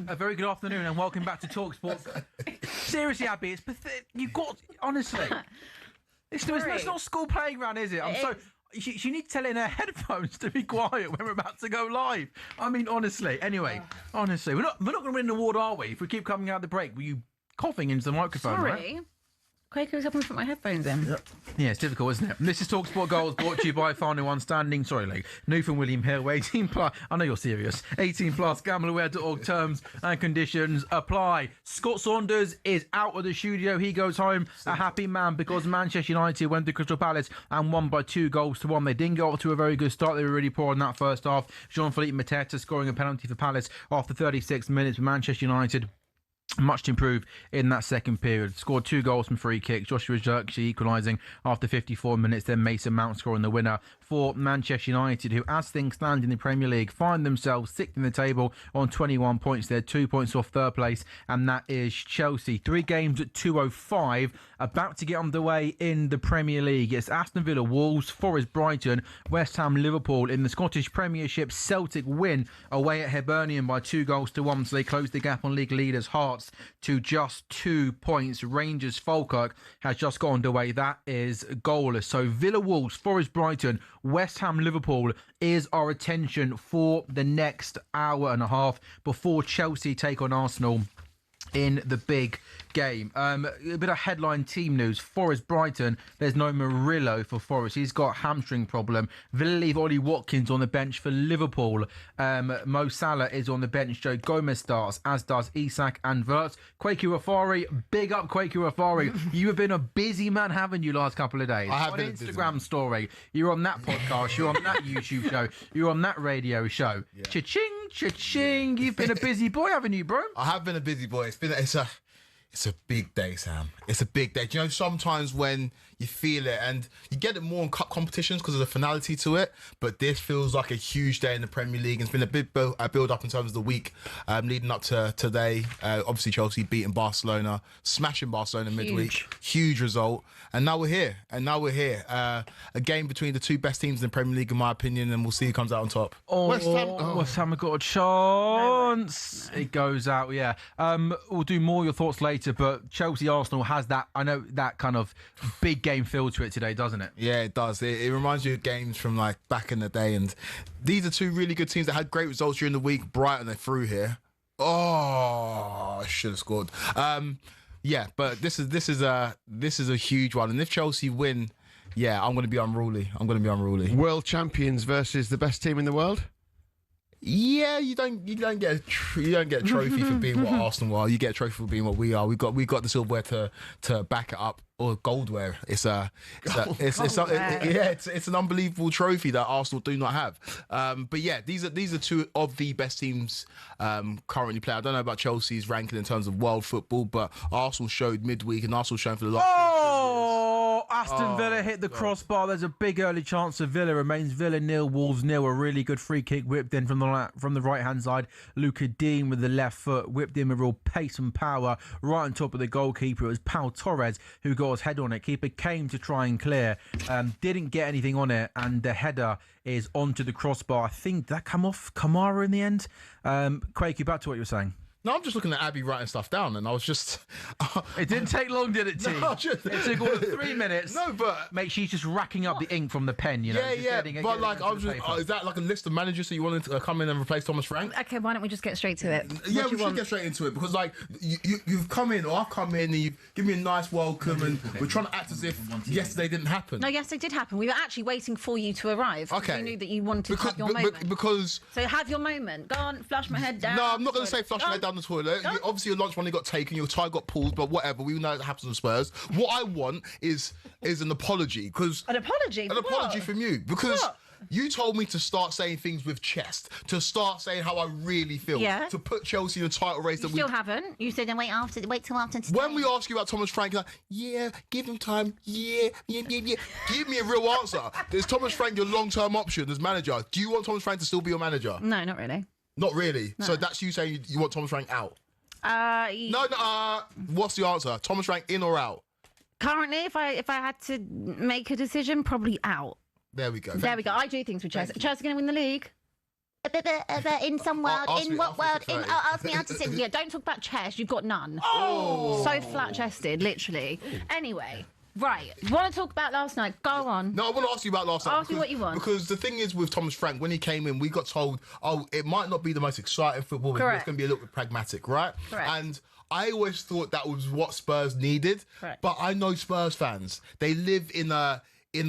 Speaker 2: on.
Speaker 1: A very good afternoon and welcome back to talkSPORT. Seriously, Abby, it's pathetic. You got honestly. It's not school playground, is it? She needs to tell in her headphones to be quiet when we're about to go live. I mean, honestly. Anyway, honestly, we're not going to win an award, are we? If we keep coming out the break, were you coughing into the microphone?
Speaker 2: Sorry.
Speaker 1: Right?
Speaker 2: Quaker was helping me put my headphones in.
Speaker 1: Yeah, it's difficult, isn't it? This is talkSPORT Goals brought to you by Final One Standing. Sorry, Lee. Newf and William Hill, 18 plus. I know you're serious. 18 plus. GambleAware.org. Terms and conditions apply. Scott Saunders is out of the studio. He goes home a happy man because Manchester United went to Crystal Palace and won by 2-1. They didn't get off to a very good start. They were really poor in that first half. Jean-Philippe Mateta scoring a penalty for Palace after 36 minutes. Manchester United much to improve in that second period. Scored 2 goals from free kicks. Joshua Zirkzee equalising after 54 minutes. Then Mason Mount scoring the winner for Manchester United, who, as things stand in the Premier League, find themselves 6th in the table on 21 points. They're 2 points off third place, and that is Chelsea. 3 games at 2:05, about to get underway in the Premier League. It's Aston Villa, Wolves, Forest, Brighton, West Ham, Liverpool. In the Scottish Premiership, Celtic win away at Hibernian by 2-1, so they close the gap on league leaders Hearts to just 2 points. Rangers Falkirk has just got underway. That is goalless. So Villa, Wolves, Forest, Brighton, West Ham, Liverpool is our attention for the next hour and a half before Chelsea take on Arsenal in the big game. A bit of headline team news. Forest, Brighton, there's no Murillo for Forest. He's got a hamstring problem. Villa leave Ollie Watkins on the bench for Liverpool. Mo Salah is on the bench. Joe Gomez starts, as does Isak and Wirtz. Quaker Rafari, big up Quaker Rafari. You have been a busy man, haven't you, last couple of days?
Speaker 5: I have
Speaker 1: on
Speaker 5: been
Speaker 1: Instagram story. You're on that podcast. You're on that YouTube show. You're on that radio show. Yeah. Cha-ching, cha-ching. You've been a busy boy, haven't you, bro?
Speaker 5: I have been a busy boy. It's a big day, Sam. It's a big day. Do you know, sometimes when you feel it, and you get it more in cup competitions because of the finality to it, but this feels like a huge day in the Premier League. It's been a big build up in terms of the week leading up to today. Obviously, Chelsea beating Barcelona, smashing Barcelona midweek. Huge result. And now we're here. A game between the two best teams in the Premier League, in my opinion, and we'll see who comes out on top.
Speaker 1: West Ham have got a chance. No. It goes out, yeah. We'll do more of your thoughts later, but Chelsea-Arsenal has that, I know, that kind of big game feel to it today, doesn't it?
Speaker 5: Yeah, it does. It reminds you of games from like back in the day, and these are two really good teams that had great results during the week. Brighton, they're through here. Oh, I should have scored. Yeah, but this is a huge one, and if Chelsea win, yeah, I'm going to be unruly.
Speaker 4: World champions versus the best team in the world.
Speaker 5: Yeah, you don't get a trophy for being what Arsenal are. You get a trophy for being what we are. We've got the silverware to back it up, or goldware. It's an unbelievable trophy that Arsenal do not have. But yeah, these are two of the best teams currently playing. I don't know about Chelsea's ranking in terms of world football, but Arsenal showed midweek, and Arsenal showing for the last.
Speaker 1: Aston Villa hit the crossbar. There's a big early chance of Villa. Remains Villa 0, Wolves 0. A really good free kick whipped in from the right hand side. Luca Dean with the left foot whipped in with real pace and power right on top of the goalkeeper. It was Pau Torres who got his head on it. Keeper came to try and clear, didn't get anything on it, and the header is onto the crossbar. I think that come off Kamara in the end. Quakey, back to what you were saying.
Speaker 5: No, I'm just looking at Abby writing stuff down, and I was just...
Speaker 1: It didn't take long, did it, T?
Speaker 5: No,
Speaker 1: it took all of 3 minutes.
Speaker 5: No, but...
Speaker 1: Mate, she's just racking up the ink from the pen, you know?
Speaker 5: But like, I was just... is that like a list of managers that you wanted to come in and replace Thomas Frank?
Speaker 2: Okay, why don't we just get straight to it?
Speaker 5: Yeah, we should get straight into it, because like, you've come in, or I've come in, and you've given me a nice welcome, and we're trying to act as if yesterday didn't happen.
Speaker 2: No, yesterday did happen. We were actually waiting for you to arrive.
Speaker 5: Okay.
Speaker 2: We knew that you wanted to have your moment.
Speaker 5: Because...
Speaker 2: So have your moment. Go on, flush my head down.
Speaker 5: No, I'm not going to say flush my head down the toilet. Obviously, your lunch money got taken, your tie got pulled, but whatever. We know it happens with Spurs. What I want is an apology.
Speaker 2: An apology?
Speaker 5: An apology from you. Because you told me to start saying things with chest, to start saying how I really feel, to put Chelsea in the title race.
Speaker 2: You still haven't. You said, then wait till after today.
Speaker 5: When we ask you about Thomas Frank, you're like, yeah, give him time, yeah. Give me a real answer. Is Thomas Frank your long-term option as manager? Do you want Thomas Frank to still be your manager?
Speaker 2: No, not really.
Speaker 5: Not really? No. So that's you saying you want Thomas Frank out? What's the answer? Thomas Frank in or out?
Speaker 2: Currently, if I had to make a decision, probably out.
Speaker 5: There we go.
Speaker 2: I do things with Chelsea. Chelsea going to win the league? in some world,
Speaker 5: Ask
Speaker 2: in
Speaker 5: me-
Speaker 2: what
Speaker 5: ask me
Speaker 2: world,
Speaker 5: to
Speaker 2: in,
Speaker 5: say.
Speaker 2: ask me how to sing. Yeah, don't talk about chest, you've got none. Oh! So flat-chested, literally. Anyway, right, you want to talk about last night? Go on.
Speaker 5: No, I want to ask you about last night.
Speaker 2: Ask me what you want.
Speaker 5: Because the thing is with Thomas Frank, when he came in, we got told, it might not be the most exciting football, but
Speaker 2: Correct.
Speaker 5: it's going to be a little bit pragmatic, right?
Speaker 2: Correct.
Speaker 5: And I always thought that was what Spurs needed.
Speaker 2: Correct.
Speaker 5: But I know Spurs fans, they live in a
Speaker 2: be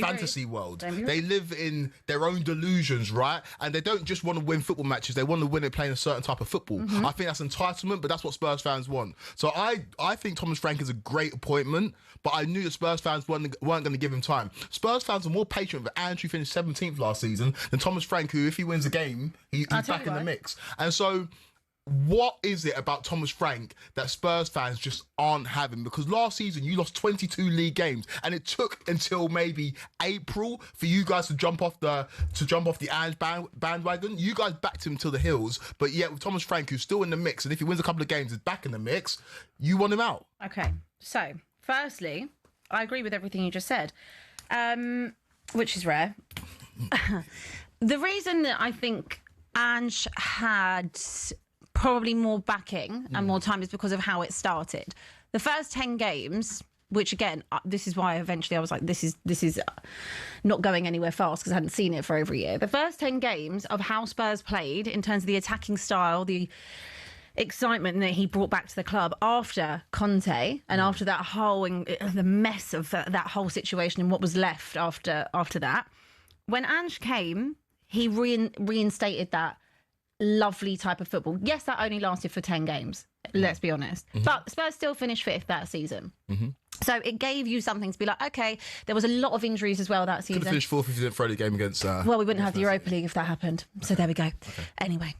Speaker 5: fantasy
Speaker 2: rude.
Speaker 5: world.
Speaker 2: Don't be rude.
Speaker 5: They live in their own delusions, right? And they don't just want to win football matches, they want to win it playing a certain type of football.
Speaker 2: Mm-hmm.
Speaker 5: I think that's entitlement, but that's what Spurs fans want. So I think Thomas Frank is a great appointment, but I knew that Spurs fans weren't going to give him time. Spurs fans are more patient with Andrew finished 17th last season than Thomas Frank, who, if he wins a game, he's
Speaker 2: I'll tell
Speaker 5: back
Speaker 2: you
Speaker 5: in the
Speaker 2: why.
Speaker 5: mix. And so what is it about Thomas Frank that Spurs fans just aren't having? Because last season you lost 22 league games, and it took until maybe April for you guys to jump off the Ange bandwagon. You guys backed him to the hills, but yet with Thomas Frank, who's still in the mix, and if he wins a couple of games, is back in the mix, you want him out.
Speaker 2: Okay, so firstly, I agree with everything you just said, which is rare. The reason that I think Ange had probably more backing and more time is because of how it started. The first 10 games, which again, this is why eventually I was like, this is not going anywhere fast because I hadn't seen it for over a year. The first 10 games of how Spurs played in terms of the attacking style, the excitement that he brought back to the club after Conte and after that whole, the mess of that whole situation and what was left after that. When Ange came, he reinstated that lovely type of football. Yes, that only lasted for 10 games, let's be honest. But Spurs still finished 5th that season. So it gave you something to be like, okay, there was a lot of injuries as well that season.
Speaker 5: Could have finished 4th if you didn't throw the game against...
Speaker 2: well, we wouldn't have the Europa League if that happened. So there we go. Okay. Anyway.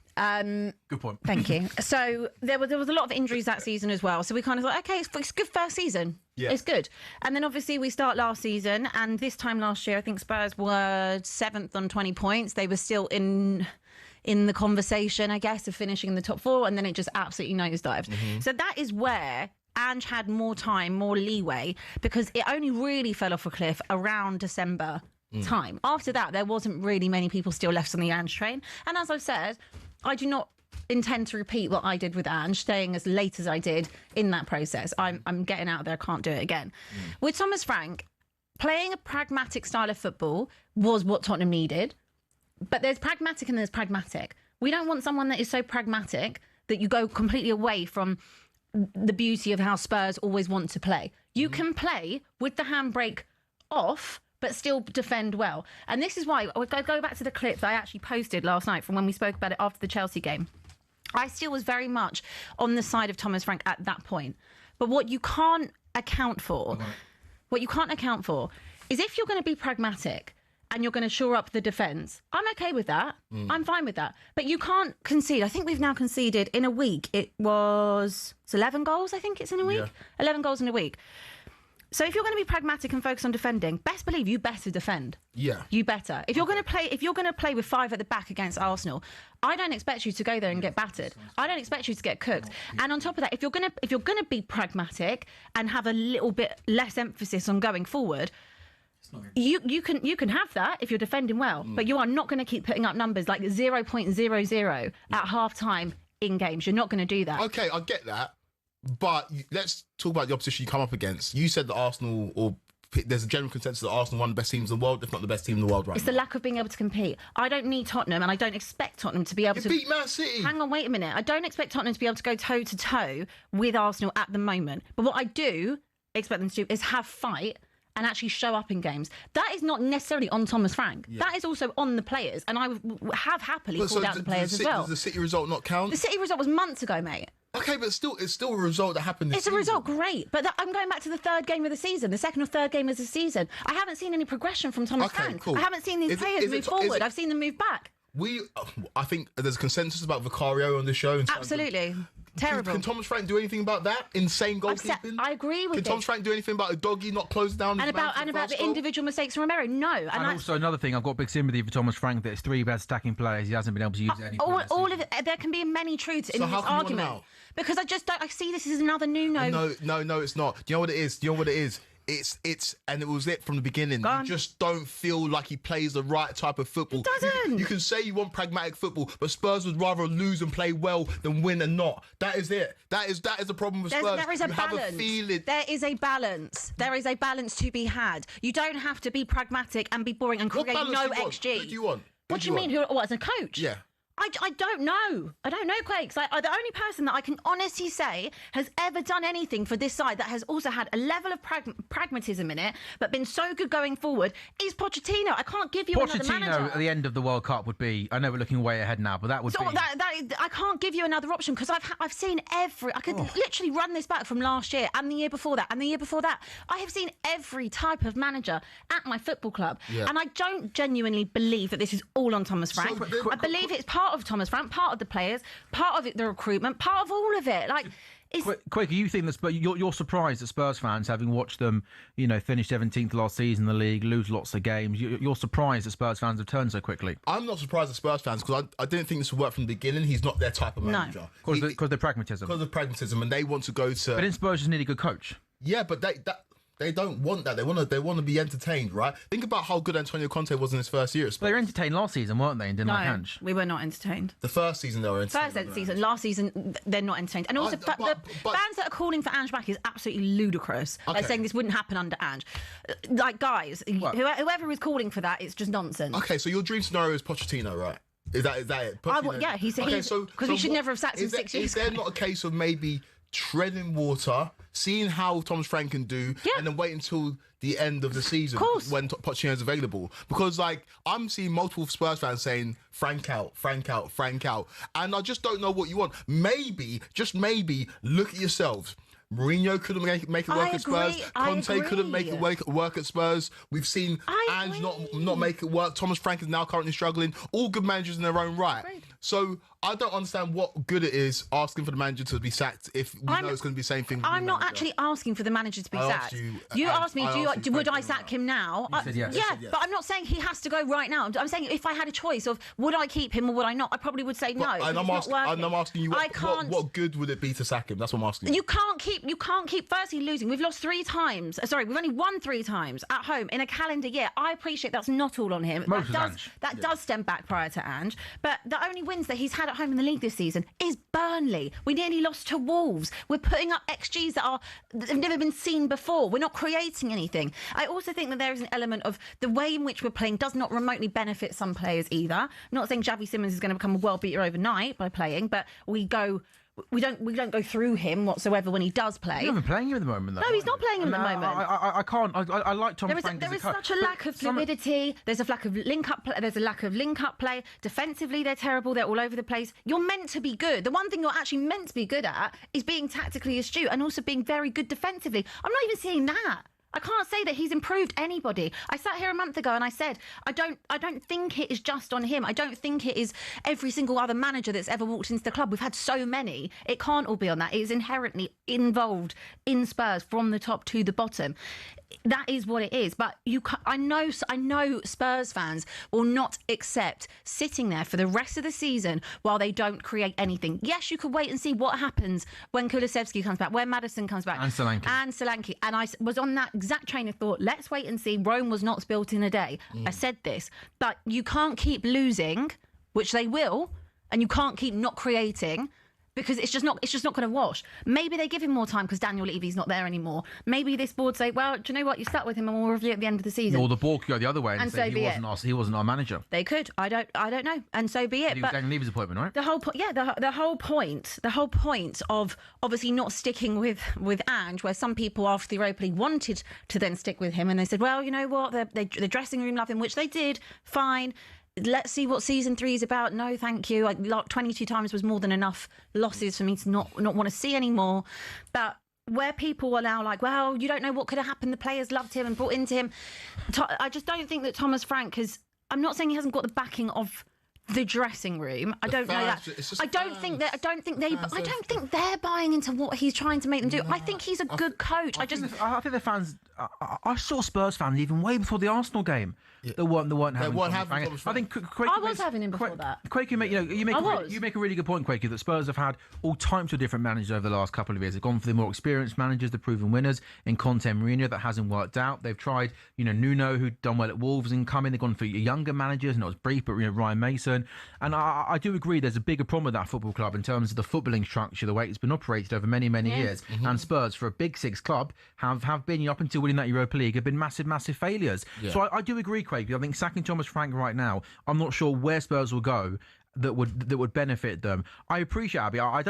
Speaker 1: Good point.
Speaker 2: Thank you. So there was a lot of injuries that season as well. So we kind of thought, okay, it's a good first season.
Speaker 5: Yeah.
Speaker 2: It's good. And then obviously we start last season, and this time last year, I think Spurs were 7th on 20 points. They were still in the conversation, I guess, of finishing in the top 4, and then it just absolutely nosedived. So that is where Ange had more time, more leeway, because it only really fell off a cliff around December time. After that, there wasn't really many people still left on the Ange train. And as I've said, I do not intend to repeat what I did with Ange, staying as late as I did in that process. I'm getting out of there, I can't do it again. With Thomas Frank, playing a pragmatic style of football was what Tottenham needed. But there's pragmatic and there's pragmatic. We don't want someone that is so pragmatic that you go completely away from the beauty of how Spurs always want to play. You can play with the handbrake off, but still defend well. And this is why, I'll go back to the clip that I actually posted last night from when we spoke about it after the Chelsea game. I still was very much on the side of Thomas Frank at that point. But what you can't account for, is if you're going to be pragmatic and you're going to shore up the defence, I'm okay with that. I'm fine with that. But you can't concede. I think we've now conceded in a week. It's 11 goals, I think it's in a week. Yeah. 11 goals in a week. So if you're going to be pragmatic and focus on defending, best believe you better defend.
Speaker 5: Yeah.
Speaker 2: You better. If you're going to play with 5 at the back against Arsenal, I don't expect you to go there and get battered. I don't expect you to get cooked. And on top of that, if you're going to be pragmatic and have a little bit less emphasis on going forward, you can have that if you're defending well, but you are not going to keep putting up numbers like 0.00 at half time in games. You're not going to do that.
Speaker 5: Okay, I get that. But let's talk about the opposition you come up against. You said that Arsenal, or there's a general consensus that Arsenal are one of the best teams in the world, if not the best team in the world right
Speaker 2: It's
Speaker 5: now.
Speaker 2: the lack of being able to compete. I don't need Tottenham, and I don't expect Tottenham to be able to
Speaker 5: beat Man City.
Speaker 2: Hang on, wait a minute. I don't expect Tottenham to be able to go toe to toe with Arsenal at the moment. But what I do expect them to do is have fight and actually show up in games. That is not necessarily on Thomas Frank. Yeah. That is also on the players, and I have happily called out the players as well.
Speaker 5: Does the City result not count?
Speaker 2: The City result was months ago, mate.
Speaker 5: Okay, but it's still a result that happened this season.
Speaker 2: It's a result, great. But I'm going back to the third game of the season, the second or third game of the season. I haven't seen any progression from Thomas Frank.
Speaker 5: Cool.
Speaker 2: I haven't seen these players move forward. I've seen them move back.
Speaker 5: I think there's a consensus about Vicario on this show.
Speaker 2: Absolutely. Terrible.
Speaker 5: Can Thomas Frank do anything about that? Insane goalkeeping?
Speaker 2: I agree with
Speaker 5: Can Thomas Frank do anything about a doggy not closing down?
Speaker 2: And about the individual mistakes from Romero? No.
Speaker 1: And also another thing, I've got big sympathy for Thomas Frank that it's 3 bad stacking players. He hasn't been able to use any.
Speaker 2: All of it. There can be many truths in this argument. Because I just don't. I see this as another no.
Speaker 5: No, it's not. Do you know what it is? and it was it from the beginning.
Speaker 2: Go
Speaker 5: You
Speaker 2: on.
Speaker 5: just don't feel like he plays the right type of football.
Speaker 2: He doesn't.
Speaker 5: You can say you want pragmatic football, but Spurs would rather lose and play well than win and not. That is it. That is the problem with Spurs.
Speaker 2: There is a
Speaker 5: You
Speaker 2: balance.
Speaker 5: have a feeling.
Speaker 2: There is a balance. There is a balance to be had. You don't have to be pragmatic and be boring and
Speaker 5: What
Speaker 2: create
Speaker 5: balance
Speaker 2: no
Speaker 5: do you want?
Speaker 2: XG.
Speaker 5: Who do you want?
Speaker 2: What do you mean? What, as a coach?
Speaker 5: Yeah.
Speaker 2: I don't know. I don't know, Quakes. Like, the only person that I can honestly say has ever done anything for this side that has also had a level of pragmatism in it, but been so good going forward, is Pochettino. I can't give you another manager.
Speaker 1: Pochettino at the end of the World Cup would be. I know we're looking way ahead now, but that would
Speaker 2: So
Speaker 1: be.
Speaker 2: I can't give you another option because I've seen every. I could literally run this back from last year and the year before that and the year before that. I have seen every type of manager at my football club, and I don't genuinely believe that this is all on Thomas Frank. I believe it's part of Thomas Frank, part of the players, part of it, the recruitment, part of all of it. Like.
Speaker 1: Quaker, you think that you're surprised that Spurs fans, having watched them, finish 17th last season in the league, lose lots of games, you're surprised that Spurs fans have turned so quickly?
Speaker 5: I'm not surprised at Spurs fans because I didn't think this would work from the beginning. He's not their type of manager.
Speaker 1: Because of the pragmatism.
Speaker 5: Because of pragmatism, and they want to go to.
Speaker 1: But in Spurs just need a good coach.
Speaker 5: Yeah, but they don't want that. They want to be entertained, right? Think about how good Antonio Conte was in his first year at Spurs.
Speaker 1: They were entertained last season, weren't they? And didn't like Ange.
Speaker 2: We were not entertained.
Speaker 5: The first season they were entertained.
Speaker 2: First season, last season they're not entertained. And also, the fans that are calling for Ange back is absolutely ludicrous.
Speaker 5: Okay.
Speaker 2: Like saying this wouldn't happen under Ange. Like, guys, whoever is calling for that, it's just nonsense.
Speaker 5: Okay, so your dream scenario is Pochettino, right? Is that it? Pochettino?
Speaker 2: He's
Speaker 5: so
Speaker 2: because he should never have sacked him 6 years
Speaker 5: Is there
Speaker 2: ago.
Speaker 5: not a case of maybe treading water, seeing how Thomas Frank can do, and then wait until the end of the season when Pochettino's available? Because I'm seeing multiple Spurs fans saying Frank out, and I just don't know what you want. Maybe, just maybe, look at yourselves. Mourinho couldn't make it work at Spurs. Conte couldn't make it work at Spurs. We've seen Ange not make it work. Thomas Frank is now currently struggling. All good managers in their own right. So I don't understand what good it is asking for the manager to be sacked if we know it's going to be the same thing.
Speaker 2: I'm not actually asking for the manager to be sacked. You asked me, would I sack him now?
Speaker 1: You said yes.
Speaker 2: Yeah, but I'm not saying he has to go right now. I'm saying if I had a choice of would I keep him or would I not, I probably would say no.
Speaker 5: And I'm asking you, what good would it be to sack him? That's what I'm asking you.
Speaker 2: You can't keep firstly losing. We've lost 3 times. Sorry, we've only won 3 times at home in a calendar year. I appreciate that's not all on him. That does stem back prior to Ange. But the only wins that he's had at home in the league this season is Burnley. We nearly lost to Wolves. We're putting up XGs that have never been seen before. We're not creating anything. I also think that there is an element of the way in which we're playing does not remotely benefit some players either. I'm not saying Xavi Simons is going to become a world beater overnight by playing, but we don't go through him whatsoever when he does play.
Speaker 1: You're not even playing him at the moment, though.
Speaker 2: No, he's not playing him at the moment.
Speaker 1: I can't. I like Thomas Frank.
Speaker 2: There is such a lack of fluidity. There's a lack of link-up play. There's a lack of link-up play. Defensively, they're terrible. They're all over the place. You're meant to be good. The one thing you're actually meant to be good at is being tactically astute and also being very good defensively. I'm not even seeing that. I can't say that he's improved anybody. I sat here a month ago and I said, I don't think it is just on him. I don't think it is every single other manager that's ever walked into the club. We've had so many. It can't all be on that. It is inherently involved in Spurs from the top to the bottom. That is what it is. But I know Spurs fans will not accept sitting there for the rest of the season while they don't create anything. Yes, you could wait and see what happens when Kulusevski comes back, when Maddison comes back.
Speaker 1: And Solanke.
Speaker 2: And I was on that exact train of thought. Let's wait and see. Rome was not built in a day. I said this. But you can't keep losing, which they will, and you can't keep not creating, because it's just not going to wash. Maybe they give him more time because Daniel Levy's not there anymore. Maybe this board say, well, do you know what? You stuck with him and we'll review at the end of the season.
Speaker 1: Or the board could go the other way and say he wasn't our manager.
Speaker 2: They could. I don't know. And so be it.
Speaker 1: But Daniel Levy's appointment, right?
Speaker 2: The whole point of obviously not sticking with Ange, where some people after the Europa League wanted to then stick with him, and they said, well, you know what? The dressing room love him, which they did. Fine. Let's see what season 3 is about. No, thank you. 22 times was more than enough losses for me to not want to see anymore. But where people are now like, well, you don't know what could have happened. The players loved him and bought into him. I just don't think that Thomas Frank has... I'm not saying he hasn't got the backing of the dressing room. I don't know that. I don't think they're buying into what he's trying to make them do. I think he's a good coach.
Speaker 1: I think the fans. I saw Spurs fans even way before the Arsenal game. They weren't having. I think Quakey
Speaker 2: I was having him before that.
Speaker 1: Quakey, you make a really good point, Quakey, that Spurs have had all types of different managers over the last couple of years. They've gone for the more experienced managers, the proven winners. In Conte and Mourinho, that hasn't worked out. They've tried, Nuno, who'd done well at Wolves, and come in. They've gone for younger managers, and it was brief, but Ryan Mason. And I do agree there's a bigger problem with that football club in terms of the footballing structure, the way it's been operated over many, many years. And Spurs, for a Big Six club, have been, up until winning that Europa League, have been massive, massive failures. Yeah. So I do agree, Quakey. I think sacking Thomas Frank right now, I'm not sure where Spurs will go that would benefit them. I appreciate, Abby. I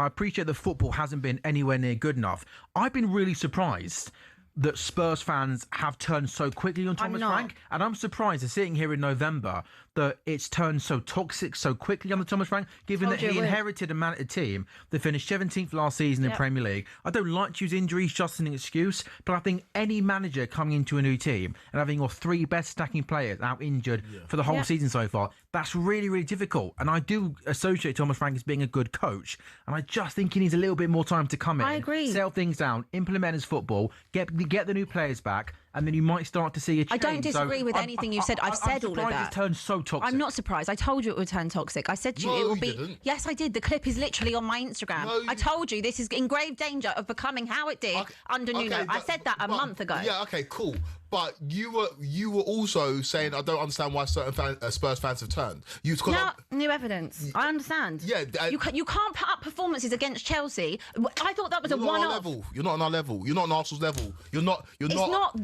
Speaker 1: appreciate that football hasn't been anywhere near good enough. I've been really surprised that Spurs fans have turned so quickly on Thomas Frank, and I'm surprised that sitting here in November that it's turned so toxic so quickly under Thomas Frank, given that he inherited a team that finished 17th last season in Premier League. I don't like to use injuries just as an excuse, but I think any manager coming into a new team and having your 3 best stacking players out injured for the whole season so far, that's really, really difficult. And I do associate Thomas Frank as being a good coach, and I just think he needs a little bit more time to come in.
Speaker 2: I agree.
Speaker 1: Settle things down, implement his football, get the new players back, and then you might start to see a change.
Speaker 2: I don't disagree with anything you said. I've said all of that.
Speaker 1: I'm surprised it's turned so toxic.
Speaker 2: I'm not surprised. I told you it would turn toxic. I said to you it will be.
Speaker 5: Didn't.
Speaker 2: Yes, I did. The clip is literally on my Instagram. I told you this is in grave danger of becoming how it did under Nuno. I said that a month ago.
Speaker 5: Yeah, okay, cool. But you were also saying, I don't understand why certain Spurs fans have turned.
Speaker 2: New evidence. I understand.
Speaker 5: Yeah,
Speaker 2: you can't put up performances against Chelsea. I thought that was a one-off.
Speaker 5: You're not on our level. You're not on Arsenal's level. It's not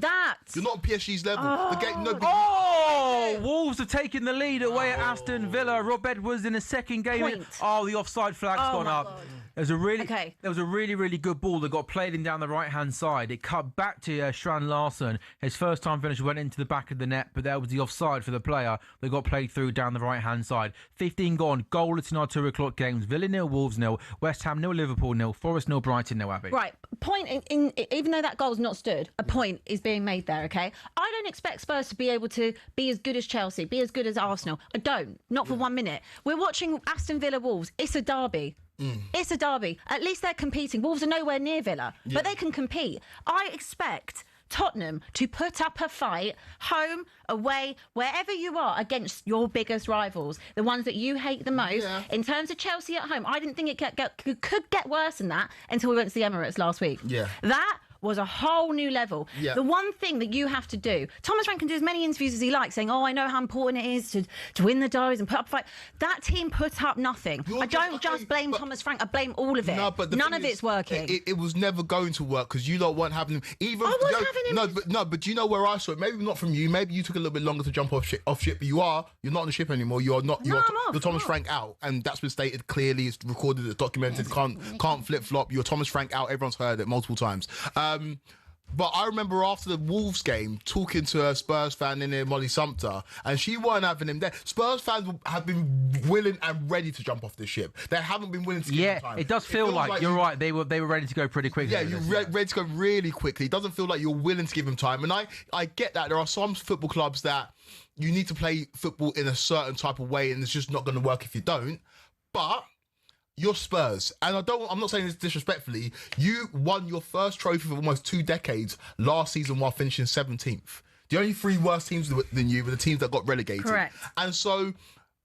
Speaker 2: that.
Speaker 5: You're not on PSG's level.
Speaker 1: Wolves have taken the lead away at Aston Villa. Rob Edwards in the second game. The offside flag's gone up.
Speaker 2: God.
Speaker 1: There was a really, really good ball that got played in down the right-hand side. It cut back to Strand Larsen. His first time finish went into the back of the net, but there was the offside for the player that got played through down the right-hand side. 15 gone, goalless in our 2 o'clock games. Villa 0, Wolves 0, West Ham 0, Liverpool 0, Forest 0, Brighton 0, Abbey.
Speaker 2: Right, point in even though that goal's not stood, a point is being made there, okay? I don't expect Spurs to be able to be as good as Chelsea, be as good as Arsenal. I don't, not for 1 minute. We're watching Aston Villa Wolves. It's a derby. It's a derby. At least they're competing. Wolves are nowhere near Villa, but they can compete. I expect Tottenham to put up a fight, home, away, wherever you are, against your biggest rivals, the ones that you hate the most. Yeah. In terms of Chelsea at home, I didn't think it could get worse than that until we went to the Emirates last week. Yeah. That was a whole new level. Yeah. The one thing that you have to do, Thomas Frank can do as many interviews as he likes, saying, I know how important it is to win the derbies and put up a fight. That team put up nothing. I don't just blame Thomas Frank, I blame all of it.
Speaker 5: No, but none of
Speaker 2: it's working.
Speaker 5: It was never going to work because you lot weren't having him.
Speaker 2: I was having him.
Speaker 5: But you know where I saw it? Maybe not from you. Maybe you took a little bit longer to jump off ship, but you're not on the ship anymore. You're Thomas Frank out. And that's been stated clearly. It's recorded, it's documented. Can't flip-flop. You're Thomas Frank out. Everyone's heard it multiple times. But I remember after the Wolves game talking to a Spurs fan in there, Molly Sumter, and she weren't having him there. Spurs fans have been willing and ready to jump off the ship. They haven't been willing to give him time.
Speaker 1: It does feel like you're right. They were ready to go pretty quickly.
Speaker 5: Yeah, you're ready to go really quickly. It doesn't feel like you're willing to give him time. And I get that. There are some football clubs that you need to play football in a certain type of way, and it's just not going to work if you don't. But you're Spurs, and I'm not saying this disrespectfully. You won your first trophy for almost 2 decades last season while finishing 17th. The only 3 worst teams than you were the teams that got relegated.
Speaker 2: Correct.
Speaker 5: And so,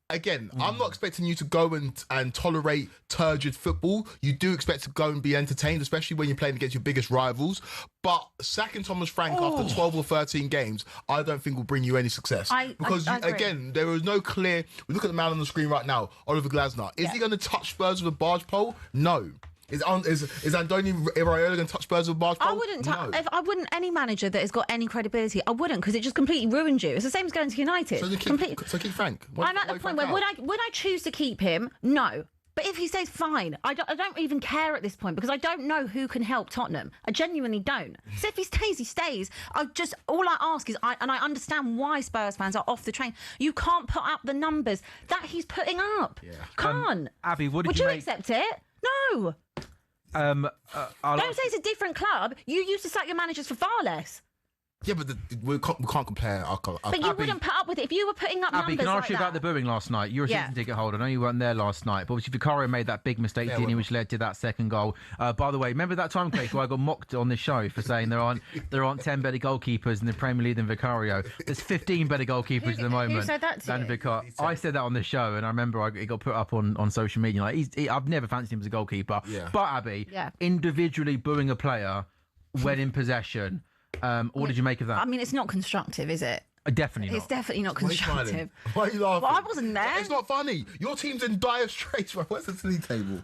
Speaker 5: again, I'm not expecting you to go and tolerate turgid football. You do expect to go and be entertained, especially when you're playing against your biggest rivals. But sacking Thomas Frank after 12 or 13 games, I don't think will bring you any success. Again, there is no clear... We look at the man on the screen right now, Oliver Glasner. Is he going to touch Spurs with a barge pole? No. Is Andoni Iraola going to touch Spurs with a barge pole?
Speaker 2: I wouldn't. I wouldn't. Any manager that has got any credibility, I wouldn't, because it just completely ruins you. It's the same as going to United.
Speaker 5: So keep Frank.
Speaker 2: I'm at the point where would I choose to keep him? No. But if he stays, fine. I don't even care at this point because I don't know who can help Tottenham. I genuinely don't. So if he stays, he stays. All I ask is, I understand why Spurs fans are off the train. You can't put up the numbers that he's putting up. Yeah. Can't.
Speaker 1: Abby, would
Speaker 2: you accept it? No. Don't say it's a different club. You used to sack your managers for far less.
Speaker 5: Yeah, but we can't compare.
Speaker 2: But you wouldn't put up with it if you were putting up
Speaker 1: Abby,
Speaker 2: numbers
Speaker 1: can I
Speaker 2: like
Speaker 1: ask you
Speaker 2: that.
Speaker 1: about the booing last night? You're a season ticket holder. I know you weren't there last night, but obviously Vicario made that big mistake, didn't he, which led to that second goal. By the way, remember that time, Craig, where I got mocked on this show for saying there aren't 10 better goalkeepers in the Premier League than Vicario? There's 15 better goalkeepers at the moment.
Speaker 2: Who said that to
Speaker 1: than
Speaker 2: you?
Speaker 1: Vicario. I said that on the show, and I remember it got put up on social media. Like I've never fancied him as a goalkeeper.
Speaker 5: Yeah.
Speaker 1: But Abby, individually booing a player when in possession. What did you make of that?
Speaker 2: I mean, it's not constructive, is it?
Speaker 1: Definitely not.
Speaker 2: It's definitely not
Speaker 5: Why are you smiling?
Speaker 2: constructive.
Speaker 5: Why are you laughing?
Speaker 2: Well, I wasn't there.
Speaker 5: It's not funny. Your team's in dire straits. Right? Where's the league table?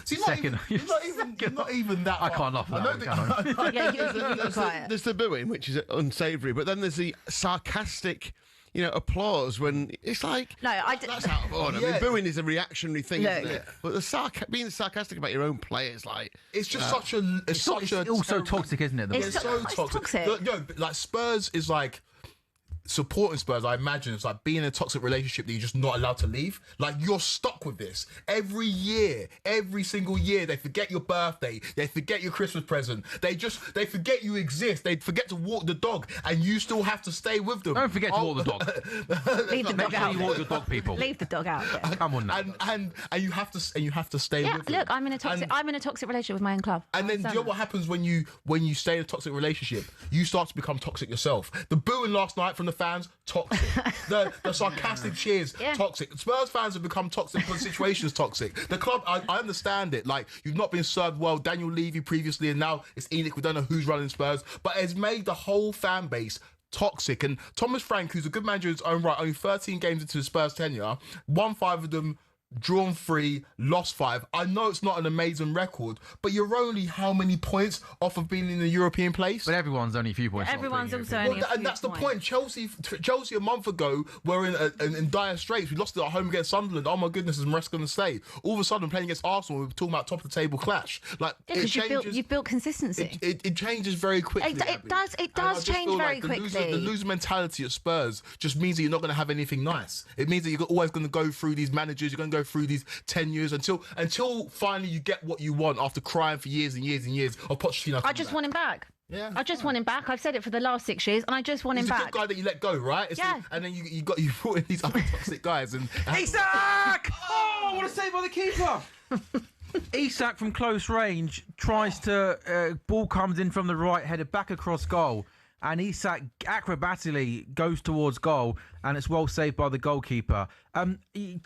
Speaker 5: See,
Speaker 1: Second.
Speaker 5: You're not even that.
Speaker 1: I can't laugh at that one,
Speaker 2: Yeah, you keep quiet.
Speaker 4: There's the booing, which is unsavoury, but then there's the sarcastic, applause when it's like,
Speaker 2: No,
Speaker 4: that's out of order. I
Speaker 5: Yeah.
Speaker 4: mean, booing is a reactionary thing,
Speaker 2: Look.
Speaker 4: isn't it? But being sarcastic about your own players, like,
Speaker 5: It's just such a. It's
Speaker 1: also
Speaker 5: terrible-
Speaker 1: toxic, isn't it?
Speaker 2: It's
Speaker 5: so
Speaker 2: it's
Speaker 5: toxic.
Speaker 2: toxic.
Speaker 5: No, like Spurs is like supporting Spurs. I imagine it's like being in a toxic relationship that you're just not allowed to leave. Like you're stuck with this every year, every single year. They forget your birthday. They forget your Christmas present. They forget you exist. They forget to walk the dog, and you still have to stay with them.
Speaker 1: Don't forget to walk the dog.
Speaker 2: Leave the
Speaker 1: Make
Speaker 2: dog
Speaker 1: sure
Speaker 2: out.
Speaker 1: you walk your dog, people.
Speaker 2: Leave the dog out. Yeah,
Speaker 1: Come on now.
Speaker 5: And you have to stay
Speaker 2: yeah
Speaker 5: with them.
Speaker 2: look, I'm in a toxic relationship with my own club.
Speaker 5: And then, do you know what happens when you stay in a toxic relationship? You start to become toxic yourself. The booing last night from the fans, toxic. the sarcastic cheers, toxic. Spurs fans have become toxic because the situation is toxic. The club, I understand it. Like, you've not been served well. Daniel Levy previously, and now it's Enoch. We don't know who's running Spurs, but it's made the whole fan base toxic. And Thomas Frank, who's a good manager in his own right, only 13 games into his Spurs tenure, won 5 of them, drawn 3, lost 5. I know it's not an amazing record, but you're only how many points off of being in the European place?
Speaker 1: But everyone's only a few points.
Speaker 2: Everyone's also
Speaker 5: Well,
Speaker 2: only a
Speaker 5: and
Speaker 2: few
Speaker 5: that's the
Speaker 2: points.
Speaker 5: point. Chelsea a month ago were in dire straits. We lost it at home against Sunderland. Oh my goodness, is Maresca going to stay? All of a sudden, playing against Arsenal, we're talking about top of the table clash. Like
Speaker 2: Yeah,
Speaker 5: it
Speaker 2: because
Speaker 5: changes.
Speaker 2: you've built consistency.
Speaker 5: It changes very quickly.
Speaker 2: It
Speaker 5: Abby.
Speaker 2: does- it
Speaker 5: And I
Speaker 2: does
Speaker 5: just
Speaker 2: change
Speaker 5: feel
Speaker 2: very
Speaker 5: the
Speaker 2: quickly.
Speaker 5: The loser mentality at Spurs just means that you're not going to have anything nice. It means that you're always going to go through these managers. You're going to go through these tenures until finally you get what you want after crying for years and years and years of Pochettino.
Speaker 2: I just want him back.
Speaker 5: Yeah,
Speaker 2: I just want him back. I've said it for the last 6 years, and I just want
Speaker 5: He's
Speaker 2: him
Speaker 5: a
Speaker 2: back.
Speaker 5: good guy that you let go, right?
Speaker 2: Yeah.
Speaker 5: And then you brought in these other toxic guys and
Speaker 1: Isak! Oh, what a save by the keeper! Isak from close range tries to ball comes in from the right, headed back across goal, and Isak acrobatically goes towards goal, and it's well saved by the goalkeeper.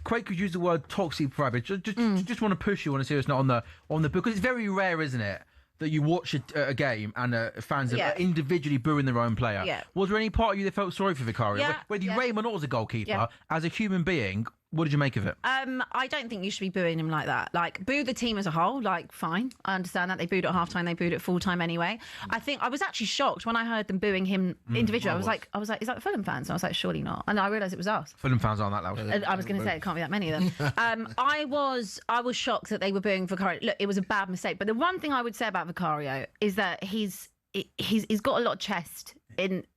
Speaker 1: Quake could use the word toxic for Abbott. Just want to push you on a serious note on the because it's very rare, isn't it, that you watch a game and fans are individually booing their own player.
Speaker 2: Yeah.
Speaker 1: Was there any part of you that felt sorry for Vicario?
Speaker 2: Yeah,
Speaker 1: Whether you rate him or not as a goalkeeper,
Speaker 2: Yeah.
Speaker 1: as a human being, what did you make of it?
Speaker 2: I don't think you should be booing him like that. Like, boo the team as a whole. Like, fine, I understand that they booed at halftime, they booed at full time anyway. I think I was actually shocked when I heard them booing him individually. I was like, is that the Fulham fans? And I was like, surely not. And I realised it was us.
Speaker 1: Fulham fans aren't that loud.
Speaker 2: And I was going to say it can't be that many of them. I was shocked that they were booing Vicario. Look, it was a bad mistake. But the one thing I would say about Vicario is that he's got a lot of chest.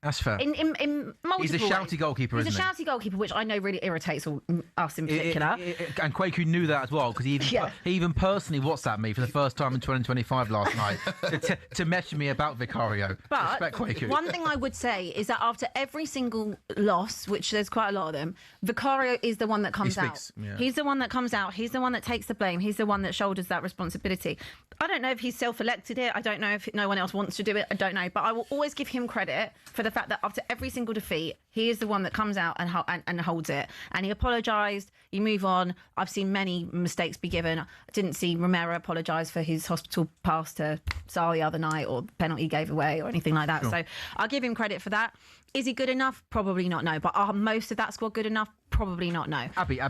Speaker 1: That's fair.
Speaker 2: In multiple
Speaker 1: He's a shouty
Speaker 2: ways.
Speaker 1: goalkeeper,
Speaker 2: He's
Speaker 1: isn't
Speaker 2: a shouty goalkeeper, which I know really irritates us in particular.
Speaker 1: And Quaku knew that as well, because he even personally WhatsApped me for the first time in 2025 last night to message me about Vicario.
Speaker 2: But
Speaker 1: Respect Quaku.
Speaker 2: one thing I would say is that after every single loss, which there's quite a lot of them, Vicario is the one that comes out.
Speaker 1: Yeah.
Speaker 2: He's the one that comes out. He's the one that takes the blame. He's the one that shoulders that responsibility. I don't know if he's self-elected it. I don't know if no one else wants to do it. I don't know. But I will always give him credit for the fact that after every single defeat, he is the one that comes out and holds it. And he apologised. You move on. I've seen many mistakes be given. I didn't see Romero apologise for his hospital pass to Saul the other night or the penalty he gave away or anything like that. Sure. So I'll give him credit for that. Is he good enough? Probably not, no. But are most of that squad good enough? Probably not, no.
Speaker 1: Abby,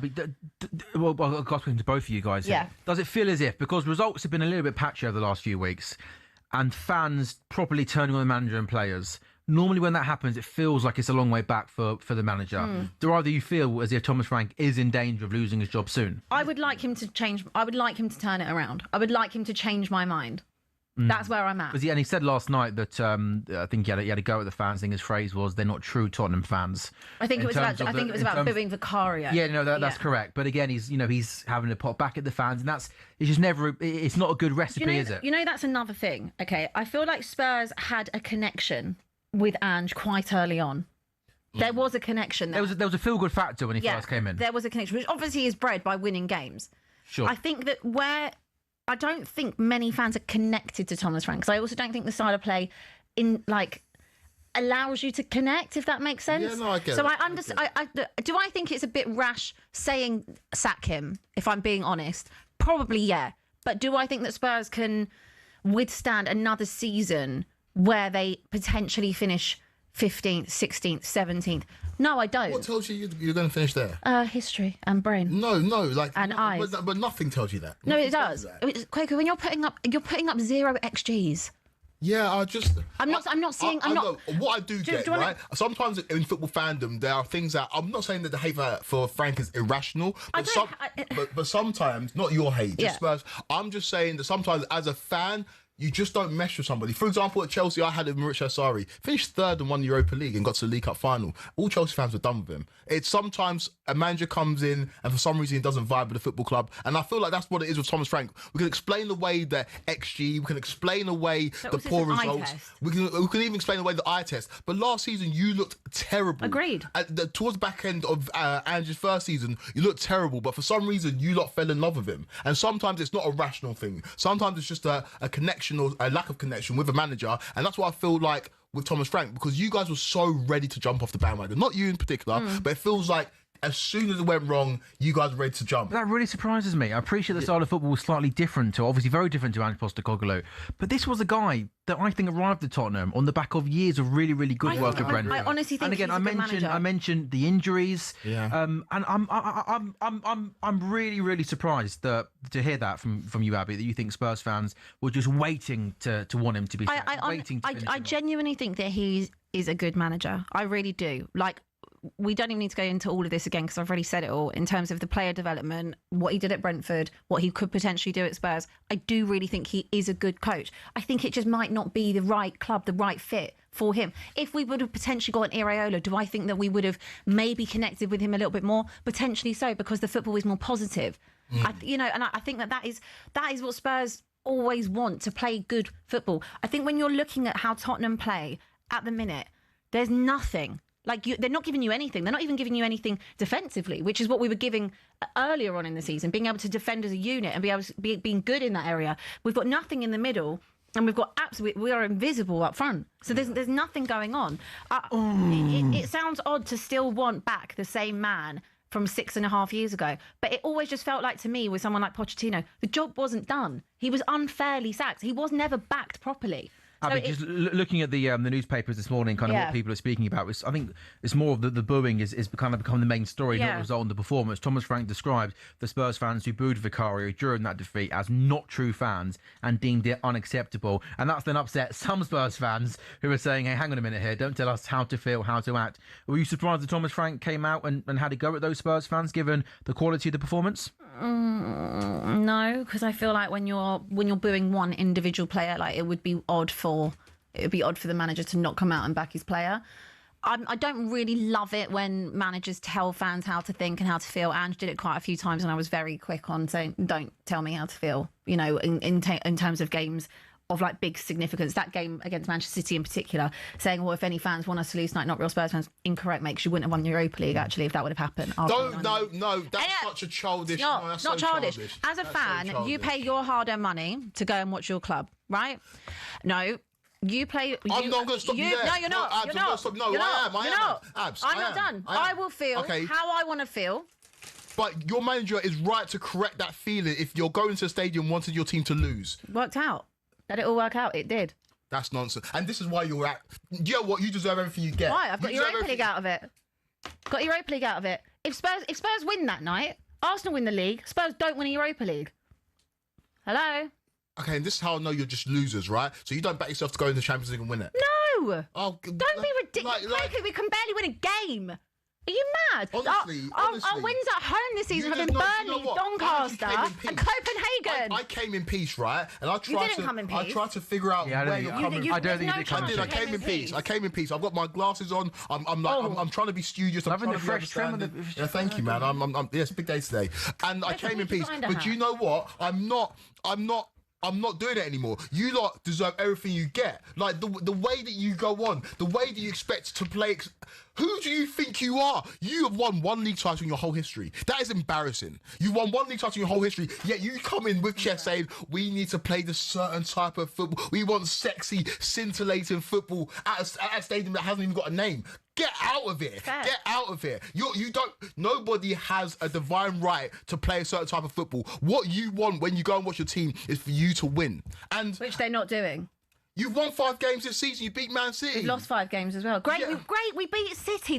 Speaker 1: well, I've got to both of you guys here.
Speaker 2: Yeah.
Speaker 1: Does it feel as if, because results have been a little bit patchy over the last few weeks, and fans properly turning on the manager and players, normally when that happens, it feels like it's a long way back for the manager. Do either you feel as if Thomas Frank is in danger of losing his job soon?
Speaker 2: I would like him to change. I would like him to turn it around. I would like him to change my mind. That's where I'm at.
Speaker 1: And he said last night that I think he had a go at the fans. I think his phrase was, "They're not true Tottenham fans."
Speaker 2: I think it was about booing Vicario.
Speaker 1: Yeah, no, that's correct. But again, he's having to pop back at the fans, and it's just never. It's not a good recipe, is it?
Speaker 2: You know, that's another thing. Okay, I feel like Spurs had a connection with Ange quite early on. There was a connection there.
Speaker 1: There was a feel-good factor when he first came in.
Speaker 2: There was a connection, which obviously is bred by winning games.
Speaker 1: Sure.
Speaker 2: I think that I don't think many fans are connected to Thomas Frank, because I also don't think the style of play allows you to connect, if that makes sense.
Speaker 5: Yeah, no, I get
Speaker 2: so
Speaker 5: it.
Speaker 2: I understand. Do I think it's a bit rash saying sack him, if I'm being honest? Probably, yeah. But do I think that Spurs can withstand another season where they potentially finish 15th, 16th, 17th? No, I don't.
Speaker 5: What tells you you're going to finish there?
Speaker 2: History and brain.
Speaker 5: No,
Speaker 2: And eyes.
Speaker 5: But nothing tells you that.
Speaker 2: No,
Speaker 5: Nothing
Speaker 2: it does.
Speaker 5: tells you that.
Speaker 2: Quaker, when you're putting up 0 XGs.
Speaker 5: Yeah,
Speaker 2: I'm not saying.
Speaker 5: What I do get,
Speaker 2: you wanna-
Speaker 5: right? Sometimes in football fandom, there are things that I'm not saying that the hate for Frank is irrational, but sometimes, not your hate, just Spurs. I'm just saying that sometimes as a fan, you just don't mesh with somebody. For example, at Chelsea, I had Mauricio Sarri finished third and won the Europa League and got to the League Cup final. All Chelsea fans were done with him. It's sometimes a manager comes in and for some reason he doesn't vibe with the football club. And I feel like that's what it is with Thomas Frank. We can explain away the XG, we can explain away the poor results. We can even explain away the eye test. But last season, you looked terrible.
Speaker 2: Agreed.
Speaker 5: Towards the back end of Ange's first season, you looked terrible. But for some reason, you lot fell in love with him. And sometimes it's not a rational thing. Sometimes it's just a connection or a lack of connection with a manager, and that's what I feel like with Thomas Frank, because you guys were so ready to jump off the bandwagon. Not you in particular, but it feels like as soon as it went wrong, you guys were ready to jump.
Speaker 1: That really surprises me. I appreciate the style of football was slightly different to, obviously very different to Ange Postecoglou, but this was a guy that I think arrived at Tottenham on the back of years of really, really good work at Brentford.
Speaker 2: I honestly think
Speaker 1: and again,
Speaker 2: he's a good manager.
Speaker 1: I mentioned the injuries,
Speaker 5: and
Speaker 1: I'm really, really surprised to hear that from you, Abby, that you think Spurs fans were just waiting to want him to be sacked,
Speaker 2: I genuinely think that he is a good manager. I really do. Like, we don't even need to go into all of this again because I've already said it all in terms of the player development, what he did at Brentford, what he could potentially do at Spurs. I do really think he is a good coach. I think it just might not be the right club, the right fit for him. If we would have potentially got an Iraola, do I think that we would have maybe connected with him a little bit more? Potentially so, because the football is more positive. I think that is what Spurs always want, to play good football. I think when you're looking at how Tottenham play at the minute, there's nothing. They're not giving you anything. They're not even giving you anything defensively, which is what we were giving earlier on in the season, being able to defend as a unit and be able to being good in that area. We've got nothing in the middle, and we are invisible up front. So there's nothing going on. It sounds odd to still want back the same man from 6.5 years ago, but it always just felt like, to me, with someone like Pochettino, the job wasn't done. He was unfairly sacked. He was never backed properly.
Speaker 1: Abby, just looking at the newspapers this morning, kind of what people are speaking about, I think it's more of the booing is kind of become the main story, not the result in the performance. Thomas Frank described the Spurs fans who booed Vicario during that defeat as not true fans and deemed it unacceptable. And that's then upset some Spurs fans who are saying, hey, hang on a minute here, don't tell us how to feel, how to act. Were you surprised that Thomas Frank came out and had a go at those Spurs fans, given the quality of the performance?
Speaker 2: No, because I feel like when you're booing one individual player, like it would be odd for the manager to not come out and back his player. I don't really love it when managers tell fans how to think and how to feel. Ange did it quite a few times, and I was very quick on saying, "Don't tell me how to feel." You know, in terms of games of like big significance, that game against Manchester City in particular, saying, well, if any fans want us to lose tonight, not real Spurs fans, incorrect, mate, because you wouldn't have won the Europa League, actually, if that would have happened.
Speaker 5: No, that's such a childish...
Speaker 2: No,
Speaker 5: that's
Speaker 2: not
Speaker 5: so
Speaker 2: childish. As a fan, you pay your hard-earned money to go and watch your club, right? No, you play...
Speaker 5: I'm not going to stop you there.
Speaker 2: No, you're not.
Speaker 5: Abs,
Speaker 2: You're not.
Speaker 5: No,
Speaker 2: You're
Speaker 5: I
Speaker 2: not.
Speaker 5: am. Abs,
Speaker 2: I'm not done. I will feel how I want to feel.
Speaker 5: But your manager is right to correct that feeling if you're going to the stadium wanting your team to lose.
Speaker 2: Worked out. Let it all work out. It did.
Speaker 5: That's nonsense. And this is why you're at... You know what? You deserve everything you get.
Speaker 2: Why? I've got Europa League out of it. Got Europa League out of it. If Spurs win that night, Arsenal win the league, Spurs don't win a Europa League. Hello?
Speaker 5: Okay, and this is how I know you're just losers, right? So you don't back yourself to go in the Champions League and win it?
Speaker 2: No!
Speaker 5: Oh,
Speaker 2: don't be ridiculous. We can barely win a game. Are you mad?
Speaker 5: Honestly,
Speaker 2: our wins at home this season have been Burnley, Doncaster and Copenhagen.
Speaker 5: I came in peace, right? And I tried
Speaker 2: You didn't come in peace.
Speaker 5: I tried to figure out where you're coming from.
Speaker 1: I don't think you did come in
Speaker 5: I
Speaker 1: peace.
Speaker 5: came in peace. I came in peace. I've got my glasses on. I'm trying to be studious. I'm
Speaker 1: Having
Speaker 5: trying
Speaker 1: the
Speaker 5: to be
Speaker 1: fresh trim
Speaker 5: understanding.
Speaker 1: with the-
Speaker 5: Yeah, thank you, man. It's a big day today. And I came in peace. But you know what? I'm not I'm not doing it anymore. You lot deserve everything you get. Like, the way that you go on, the way that you expect to play... Who do you think you are? You have won one league title in your whole history. That is embarrassing. You won one league title in your whole history, yet you come in with chest saying, we need to play this certain type of football. We want sexy, scintillating football at a stadium that hasn't even got a name. Get out of it.
Speaker 2: Fair.
Speaker 5: Get out of it. You don't... Nobody has a divine right to play a certain type of football. What you want when you go and watch your team is for you to win. And
Speaker 2: Which they're not doing.
Speaker 5: you've won 5 games this season. You beat Man City.
Speaker 2: We've lost 5 games as well. Great,
Speaker 5: Yeah.
Speaker 2: we beat City.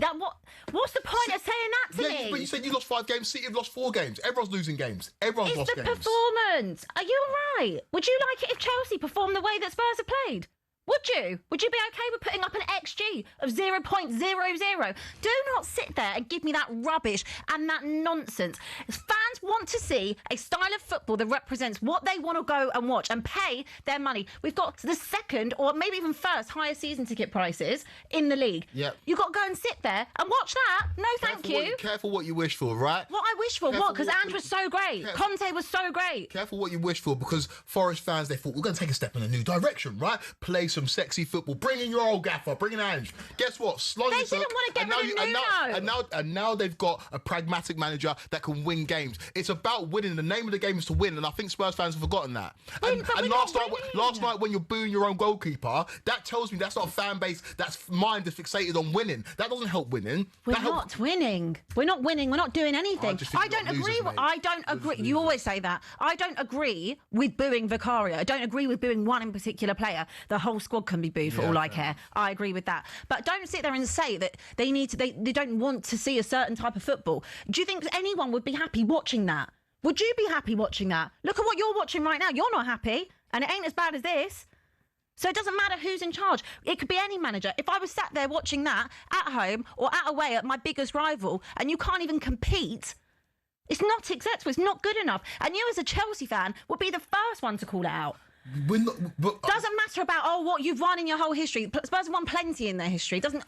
Speaker 2: What's the point of saying that to me?
Speaker 5: But you said you lost 5 games. City have lost 4 games. Everyone's losing games. Everyone's
Speaker 2: It's
Speaker 5: lost
Speaker 2: the
Speaker 5: games.
Speaker 2: performance. Are you all right? Would you like it if Chelsea performed the way that Spurs have played? Would you? Would you be okay with putting up an XG of 0.00? Do not sit there and give me that rubbish and that nonsense. Fans want to see a style of football that represents what they want to go and watch and pay their money. We've got the second or maybe even first highest season ticket prices in the league.
Speaker 5: Yep.
Speaker 2: You've got to go and sit there and watch that. No, thank you.
Speaker 5: Careful what you wish for, right?
Speaker 2: What I wish for,
Speaker 5: Careful
Speaker 2: what? Because
Speaker 5: what-
Speaker 2: Ange was so great.
Speaker 5: Careful.
Speaker 2: Conte was so great.
Speaker 5: Careful what you wish for, because Forest fans, they thought, we're going to take a step in a new direction, right? Play some sexy football. Bring in your old gaffer. Bring in Ange. Guess what?
Speaker 2: They didn't want to get rid of Nuno.
Speaker 5: And now they've got a pragmatic manager that can win games. It's about winning. The name of the game is to win, and I think Spurs fans have forgotten that. And
Speaker 2: but we're
Speaker 5: last
Speaker 2: not
Speaker 5: night when you're booing your own goalkeeper, that tells me that's not a fan base that's mind is fixated on winning. That doesn't help winning.
Speaker 2: We're
Speaker 5: That help-
Speaker 2: not winning. We're not winning. We're not doing anything.
Speaker 5: just think
Speaker 2: I don't
Speaker 5: you're
Speaker 2: agree.
Speaker 5: losers, mate.
Speaker 2: I don't agree. You always say that. I don't agree with booing Vicario. I don't agree with booing one in particular player. The whole squad can be booed for all I care. I agree with that. But don't sit there and say that they need to. They don't want to see a certain type of football. Do you think anyone would be happy watching that? Would you be happy watching that? Look at what you're watching right now. You're not happy, and it ain't as bad as this. So it doesn't matter who's in charge. It could be any manager. If I was sat there watching that at home or at away at my biggest rival and you can't even compete, it's not acceptable. It's not good enough. And you as a Chelsea fan would be the first one to call it out.
Speaker 5: We're not, but,
Speaker 2: Doesn't matter about what you've won in your whole history. Spurs have won plenty in their history. It doesn't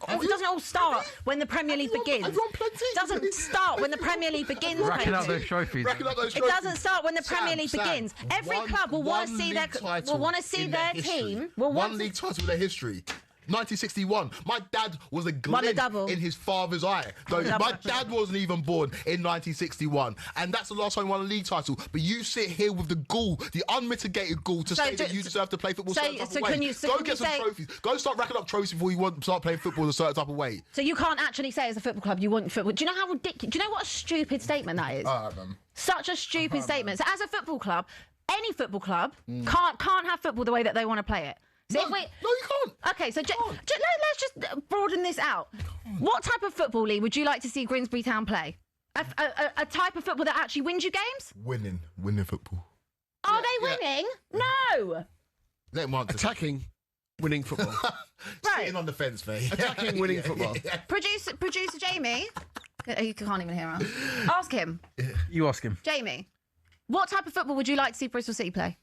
Speaker 2: all start when the Premier League begins.
Speaker 5: Have you won plenty?
Speaker 2: Doesn't start when the Premier League begins.
Speaker 1: Racking up
Speaker 2: Katie.
Speaker 1: those trophies.
Speaker 5: Racking up those
Speaker 2: It
Speaker 5: trophies.
Speaker 2: doesn't start when the Premier League begins. Every club will want to see their team.
Speaker 5: One league title in their history. 1961. My dad was a
Speaker 2: Won a
Speaker 5: glint
Speaker 2: double.
Speaker 5: in his father's eye. No,
Speaker 2: double.
Speaker 5: my dad wasn't even born in 1961, and that's the last time he won a league title. But you sit here with the gall, the unmitigated gall, to say that you deserve to play football a certain type of way. Go get some trophies. Go start racking up trophies before you start playing football a certain type of way.
Speaker 2: So you can't actually say as a football club you want football. Do you know how ridiculous? Do you know what a stupid statement that is? Such a stupid statement. So as a football club, any football club can't have football the way that they want to play it. So
Speaker 5: No, you can't.
Speaker 2: Okay, so let's just broaden this out. What type of football league would you like to see Grimsby Town play? A type of football that actually wins you games?
Speaker 5: Winning football.
Speaker 2: Are they winning? No.
Speaker 5: Let him answer.
Speaker 4: Attacking, winning football.
Speaker 2: Right.
Speaker 5: Sitting on the fence, mate.
Speaker 4: Attacking, winning football.
Speaker 2: Producer Jamie, he can't even hear us. Ask him,
Speaker 1: You ask him.
Speaker 2: Jamie, what type of football would you like to see Bristol City play?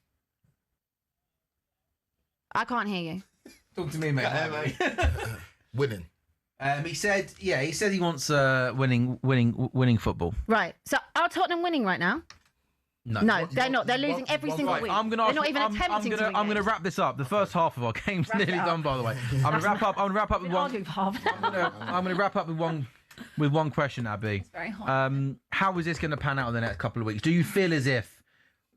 Speaker 2: I can't hear you.
Speaker 1: Talk to me, mate.
Speaker 5: Winning.
Speaker 1: He said he wants winning football.
Speaker 2: Right. So are Tottenham winning right now? No, they're not. They're losing every single week.
Speaker 1: I'm gonna.
Speaker 2: They're not even attempting to win
Speaker 1: I'm gonna
Speaker 2: games.
Speaker 1: wrap this up. The first half of our game's
Speaker 2: Wrap it
Speaker 1: nearly
Speaker 2: up.
Speaker 1: done, by the way. I'm gonna wrap up. With
Speaker 2: Been
Speaker 1: one.
Speaker 2: arguing for half an hour.
Speaker 1: I'm gonna wrap up with one question, Abby.
Speaker 2: Very hot.
Speaker 1: How is this going to pan out in the next couple of weeks? Do you feel as if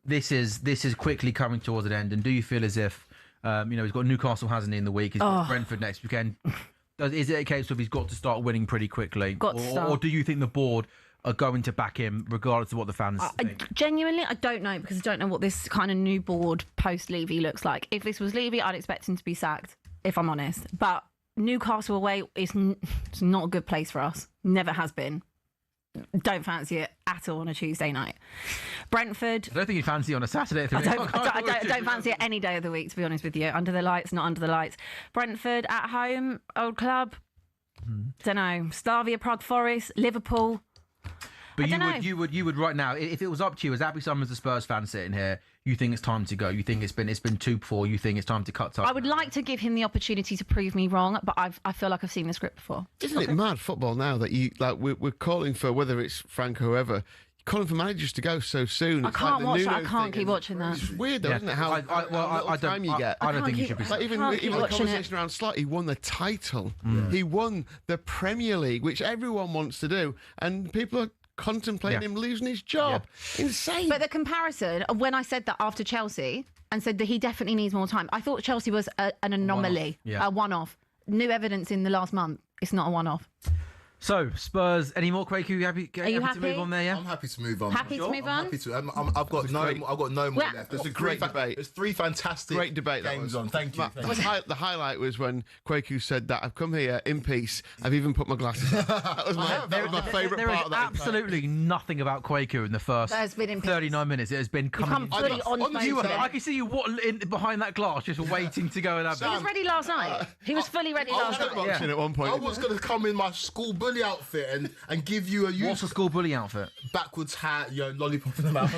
Speaker 1: this is quickly coming towards an end, and do you feel as if he's got Newcastle, hasn't he, in the week? He's got Brentford next weekend. Is it a case of he's got to start winning pretty quickly, or do you think the board are going to back him regardless of what the fans think?
Speaker 2: Genuinely, I don't know, because I don't know what this kind of new board post-Levy looks like. If this was Levy, I'd expect him to be sacked, if I'm honest. But Newcastle away is it's not a good place for us. Never has been. Don't fancy it at all on a Tuesday night. Brentford.
Speaker 1: I don't think you fancy it on a Saturday.
Speaker 2: I don't fancy it any day of the week, to be honest with you. Under the lights, not under the lights. Brentford at home, old club. Don't know. Slavia, Prague, Forest, Liverpool.
Speaker 1: But you would right now, if it was up to you, as Abby Summers, the Spurs fan sitting here, you think it's time to go. You think it's been 2-4. You think it's time to cut ties.
Speaker 2: I would like to give him the opportunity to prove me wrong, but I feel like I've seen the script before.
Speaker 4: Isn't it mad football now that we're calling for, whether it's Frank or whoever, calling for managers to go so soon.
Speaker 2: I
Speaker 4: It's
Speaker 2: can't
Speaker 4: the
Speaker 2: watch that.
Speaker 4: Nuno
Speaker 2: I can't
Speaker 4: thing,
Speaker 2: keep watching that.
Speaker 4: It's weird, though, isn't it? How little time you get.
Speaker 1: I don't think you should be.
Speaker 4: Like even
Speaker 2: can't keep
Speaker 4: the
Speaker 2: watching
Speaker 4: conversation around Slot, he won the title. He won the Premier League, which everyone wants to do, and people are contemplating him losing his job. Insane.
Speaker 2: But the comparison of when I said that after Chelsea and said that he definitely needs more time, I thought Chelsea was an anomaly, a one-off. New evidence in the last month. It's not a one-off.
Speaker 1: So, Spurs, any more, Quaker?
Speaker 2: Are you
Speaker 1: happy to move on there, yeah?
Speaker 5: I'm happy to move on.
Speaker 2: Happy to move on?
Speaker 5: Happy to. I've got no more left. There's
Speaker 4: great debate.
Speaker 5: There's three fantastic
Speaker 4: Great debate that
Speaker 5: games
Speaker 4: was.
Speaker 5: on. Thank you.
Speaker 4: The highlight was when Kwaku said that I've come here in peace. I've even put my glasses on. That was my favourite
Speaker 1: There
Speaker 4: part
Speaker 1: is
Speaker 4: of that.
Speaker 1: absolutely nothing about Quaku in the first
Speaker 2: That has been in peace.
Speaker 1: 39 minutes. It has been coming.
Speaker 2: Come fully on
Speaker 1: You were,
Speaker 2: today.
Speaker 1: I can see you behind that glass, just waiting to go and have
Speaker 2: He was ready last night. He was fully ready last night.
Speaker 4: Boxing at one point.
Speaker 5: I was going to come in my school bully outfit and give you a
Speaker 1: What's a school bully outfit?
Speaker 5: backwards hat, lollipop in the mouth.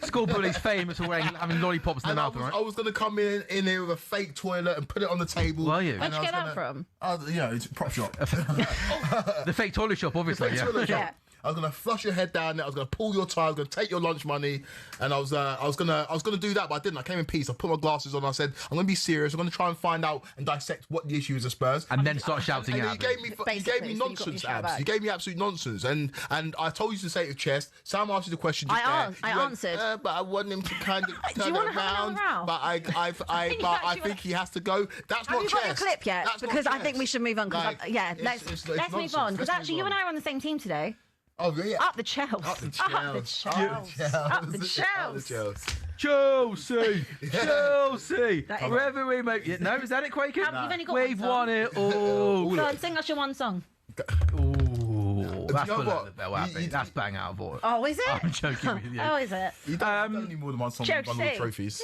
Speaker 1: School bully's famous for having lollipops in the mouth, right?
Speaker 5: I was going to come in here with a fake toilet and put it on the table.
Speaker 1: Were you?
Speaker 2: Where'd you get that from?
Speaker 5: It's a prop shop.
Speaker 1: The fake toilet shop, obviously. Yeah.
Speaker 5: Toilet shop.
Speaker 2: Yeah.
Speaker 5: I was gonna flush your head down there. I was gonna pull your tie. I was gonna take your lunch money, and I was gonna do that, but I didn't. I came in peace. I put my glasses on. I said, I'm gonna be serious. I'm gonna try and find out and dissect what the issue is at Spurs.
Speaker 1: And then start shouting
Speaker 5: And
Speaker 1: at
Speaker 5: then
Speaker 1: me.
Speaker 5: you gave
Speaker 2: Basically,
Speaker 5: me
Speaker 2: so you got
Speaker 5: nonsense,
Speaker 2: your shout
Speaker 5: Abs.
Speaker 2: back.
Speaker 5: You gave me absolute nonsense, and I told you to say it with chest. Sam asked you the question. Just
Speaker 2: I
Speaker 5: You went,
Speaker 2: answered.
Speaker 5: but I want him to kind of
Speaker 2: Do you
Speaker 5: turn
Speaker 2: wanna
Speaker 5: it
Speaker 2: have another
Speaker 5: around.
Speaker 2: row?
Speaker 5: But I think he has to go. That's
Speaker 2: Have
Speaker 5: not
Speaker 2: you
Speaker 5: chest.
Speaker 2: got your clip yet?
Speaker 5: That's not
Speaker 2: Because I
Speaker 5: chest.
Speaker 2: think we should move on.
Speaker 5: Like,
Speaker 2: Let's
Speaker 5: it's
Speaker 2: move
Speaker 5: nonsense.
Speaker 2: on. Because
Speaker 5: Let's
Speaker 2: actually,
Speaker 5: move
Speaker 2: you and
Speaker 5: on.
Speaker 2: I are on the same team today.
Speaker 5: Oh yeah.
Speaker 2: Up the Chelsea.
Speaker 5: Up the
Speaker 2: Up the
Speaker 5: Chelsea.
Speaker 2: Chelsea. Up the Chelsea.
Speaker 1: Chelsea! Chelsea!
Speaker 2: That is-
Speaker 1: Wherever we make it. No, is that it, Quaker?
Speaker 2: You've only got
Speaker 1: We've
Speaker 2: one
Speaker 1: won
Speaker 2: song.
Speaker 1: it all.
Speaker 2: Go on, sing us your one song.
Speaker 1: Ooh, that's
Speaker 5: you know
Speaker 1: below
Speaker 5: what?
Speaker 1: the bell, happy. That's bang out of order.
Speaker 2: Oh, is it?
Speaker 1: I'm joking with you.
Speaker 2: Oh, is it?
Speaker 5: You don't need more than one song, one
Speaker 2: Chelsea.
Speaker 5: of trophies.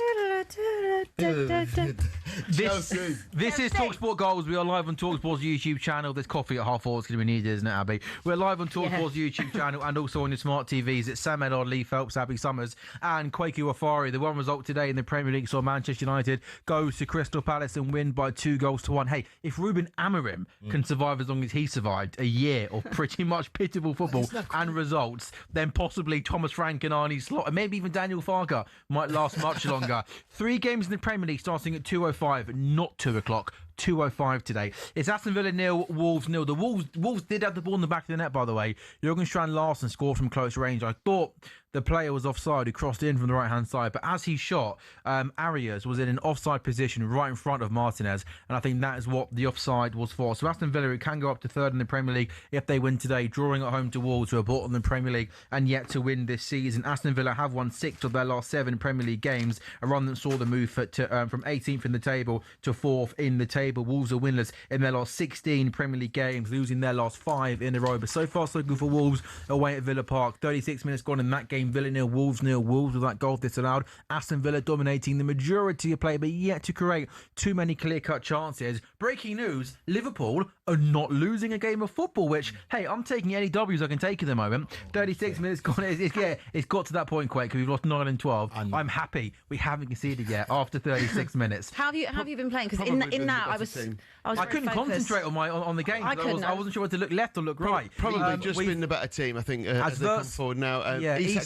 Speaker 1: This
Speaker 5: Chelsea.
Speaker 1: is talkSPORT Goals. We are live on talkSPORT's YouTube channel. This coffee at 4:30 is going to be needed, isn't it, Abby? We're live on talkSPORT's YouTube channel and also on your smart TVs. It's Sam Ellard, Lee Phelps, Abby Summers and Kwaku Afari. The one result today in the Premier League saw Manchester United go to Crystal Palace and win by 2-1. Hey, if Ruben Amorim can survive as long as he survived a year of pretty much pitiful football and results, then possibly Thomas Frank and Arnie Slot and maybe even Daniel Farke might last much longer. 3 games in the Premier League starting at 2:05, not 2 o'clock. 2:05 today. It's Aston Villa 0, Wolves 0. The Wolves did have the ball in the back of the net, by the way. Jurgen Strand Larsen scored from close range. I thought the player was offside who crossed in from the right-hand side, but as he shot, Arias was in an offside position right in front of Martinez, and I think that is what the offside was for. So Aston Villa can go up to 3rd in the Premier League if they win today, drawing at home to Wolves, who are bottom in the Premier League and yet to win this season. Aston Villa have won 6 of their last 7 Premier League games, a run that saw them move from 18th in the table to 4th in the table. Wolves are winless in their last 16 Premier League games, losing their last 5 in a row. But so far, so good for Wolves away at Villa Park. 36 minutes gone in that game. Villa 0, Wolves 0. Wolves with that goal disallowed. Aston Villa dominating the majority of play, but yet to create too many clear-cut chances. Breaking news, Liverpool are not losing a game of football, which, hey, I'm taking any W's I can take at the moment. 36 minutes gone. It's got to that point, Quake. We've lost 9 and 12. I'm happy we haven't conceded yet after 36 minutes.
Speaker 2: How have you been playing? Because
Speaker 4: Probably
Speaker 2: in
Speaker 4: been
Speaker 2: that
Speaker 4: the
Speaker 2: I
Speaker 4: better
Speaker 2: was
Speaker 4: team.
Speaker 2: I
Speaker 1: couldn't
Speaker 2: focused.
Speaker 1: concentrate on the game. I wasn't sure whether to look left or look right.
Speaker 4: Probably just been the better team, I think, as they come forward now.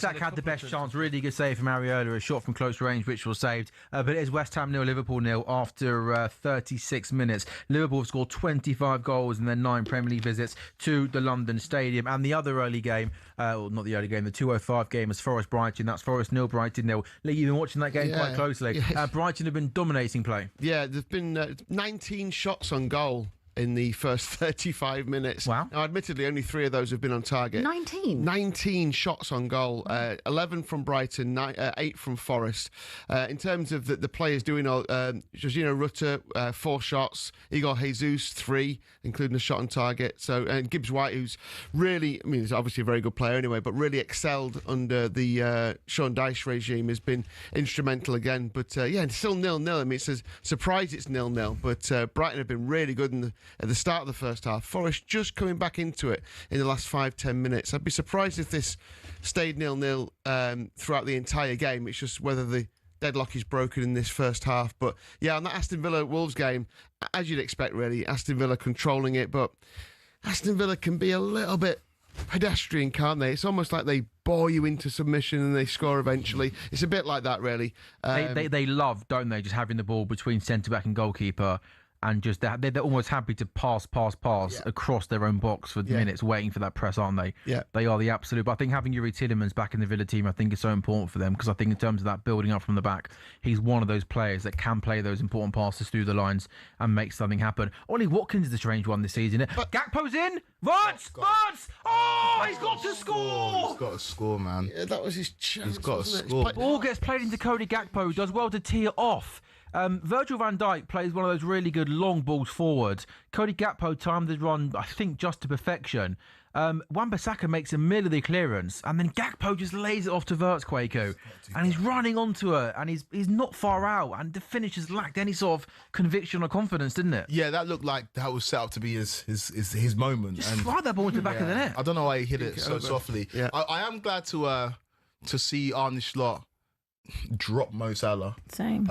Speaker 1: Isak had the best chance. Really good save from Ariola, a shot from close range, which was saved. But it is West Ham 0, Liverpool 0 after 36 minutes. Liverpool have scored 25 goals in their 9 Premier League visits to the London Stadium. And the other early game, well, not the early game, the 2:05 game was Forest Brighton. That's Forest 0, Brighton 0. Lee, you've been watching that game quite closely. Brighton have been dominating play.
Speaker 4: Yeah, there's been 19 shots on goal in the first 35 minutes.
Speaker 1: Wow.
Speaker 4: Now, admittedly, only 3 of those have been on target. 19 shots on goal. 11 from Brighton, 8 from Forest. In terms of the players doing all, Jorginho Rutter, 4 shots. Igor Jesus, 3, including a shot on target. So, and Gibbs White, who's really, I mean, he's obviously a very good player anyway, but really excelled under the Sean Dyche regime, has been instrumental again. But yeah, it's still 0-0. I mean, it's a surprise it's 0-0, but Brighton have been really good at the start of the first half. Forest just coming back into it in the last 5-10 minutes. I'd be surprised if this stayed 0-0 throughout the entire game. It's just whether the deadlock is broken in this first half. But yeah, on that Aston Villa-Wolves game, as you'd expect really, Aston Villa controlling it, but Aston Villa can be a little bit pedestrian, can't they? It's almost like they bore you into submission and they score eventually. It's a bit like that, really.
Speaker 1: They love, don't they, just having the ball between centre-back and goalkeeper, and just they're almost happy to pass across their own box for minutes, waiting for that press, aren't they?
Speaker 4: Yeah.
Speaker 1: They are the absolute. But I think having Yuri Tielemans back in the Villa team, I think is so important for them, because I think in terms of that building up from the back, he's one of those players that can play those important passes through the lines and make something happen. Ollie Watkins is the strange one this season. Gakpo's in. Vance! Oh, he's got to score!
Speaker 5: He's got to score, man.
Speaker 4: Yeah, that was his chance.
Speaker 5: He's got to
Speaker 4: wasn't it?
Speaker 5: score.
Speaker 1: Ball gets played into Cody Gakpo, does well to tee it off. Virgil van Dijk plays one of those really good long balls forward. Cody Gakpo timed the run, I think, just to perfection. Wan-Bissaka makes a middle of the clearance, and then Gakpo just lays it off to Wirtz, Kwaku, and he's running onto it, and he's not far out, and the finish has lacked any sort of conviction or confidence, didn't it?
Speaker 5: Yeah, that looked like that was set up to be his moment.
Speaker 1: Just fly that ball into the back of the net.
Speaker 5: I don't know why he hit it so softly.
Speaker 4: Yeah.
Speaker 5: I am glad to see Arne Slot drop Mo Salah.
Speaker 2: Same.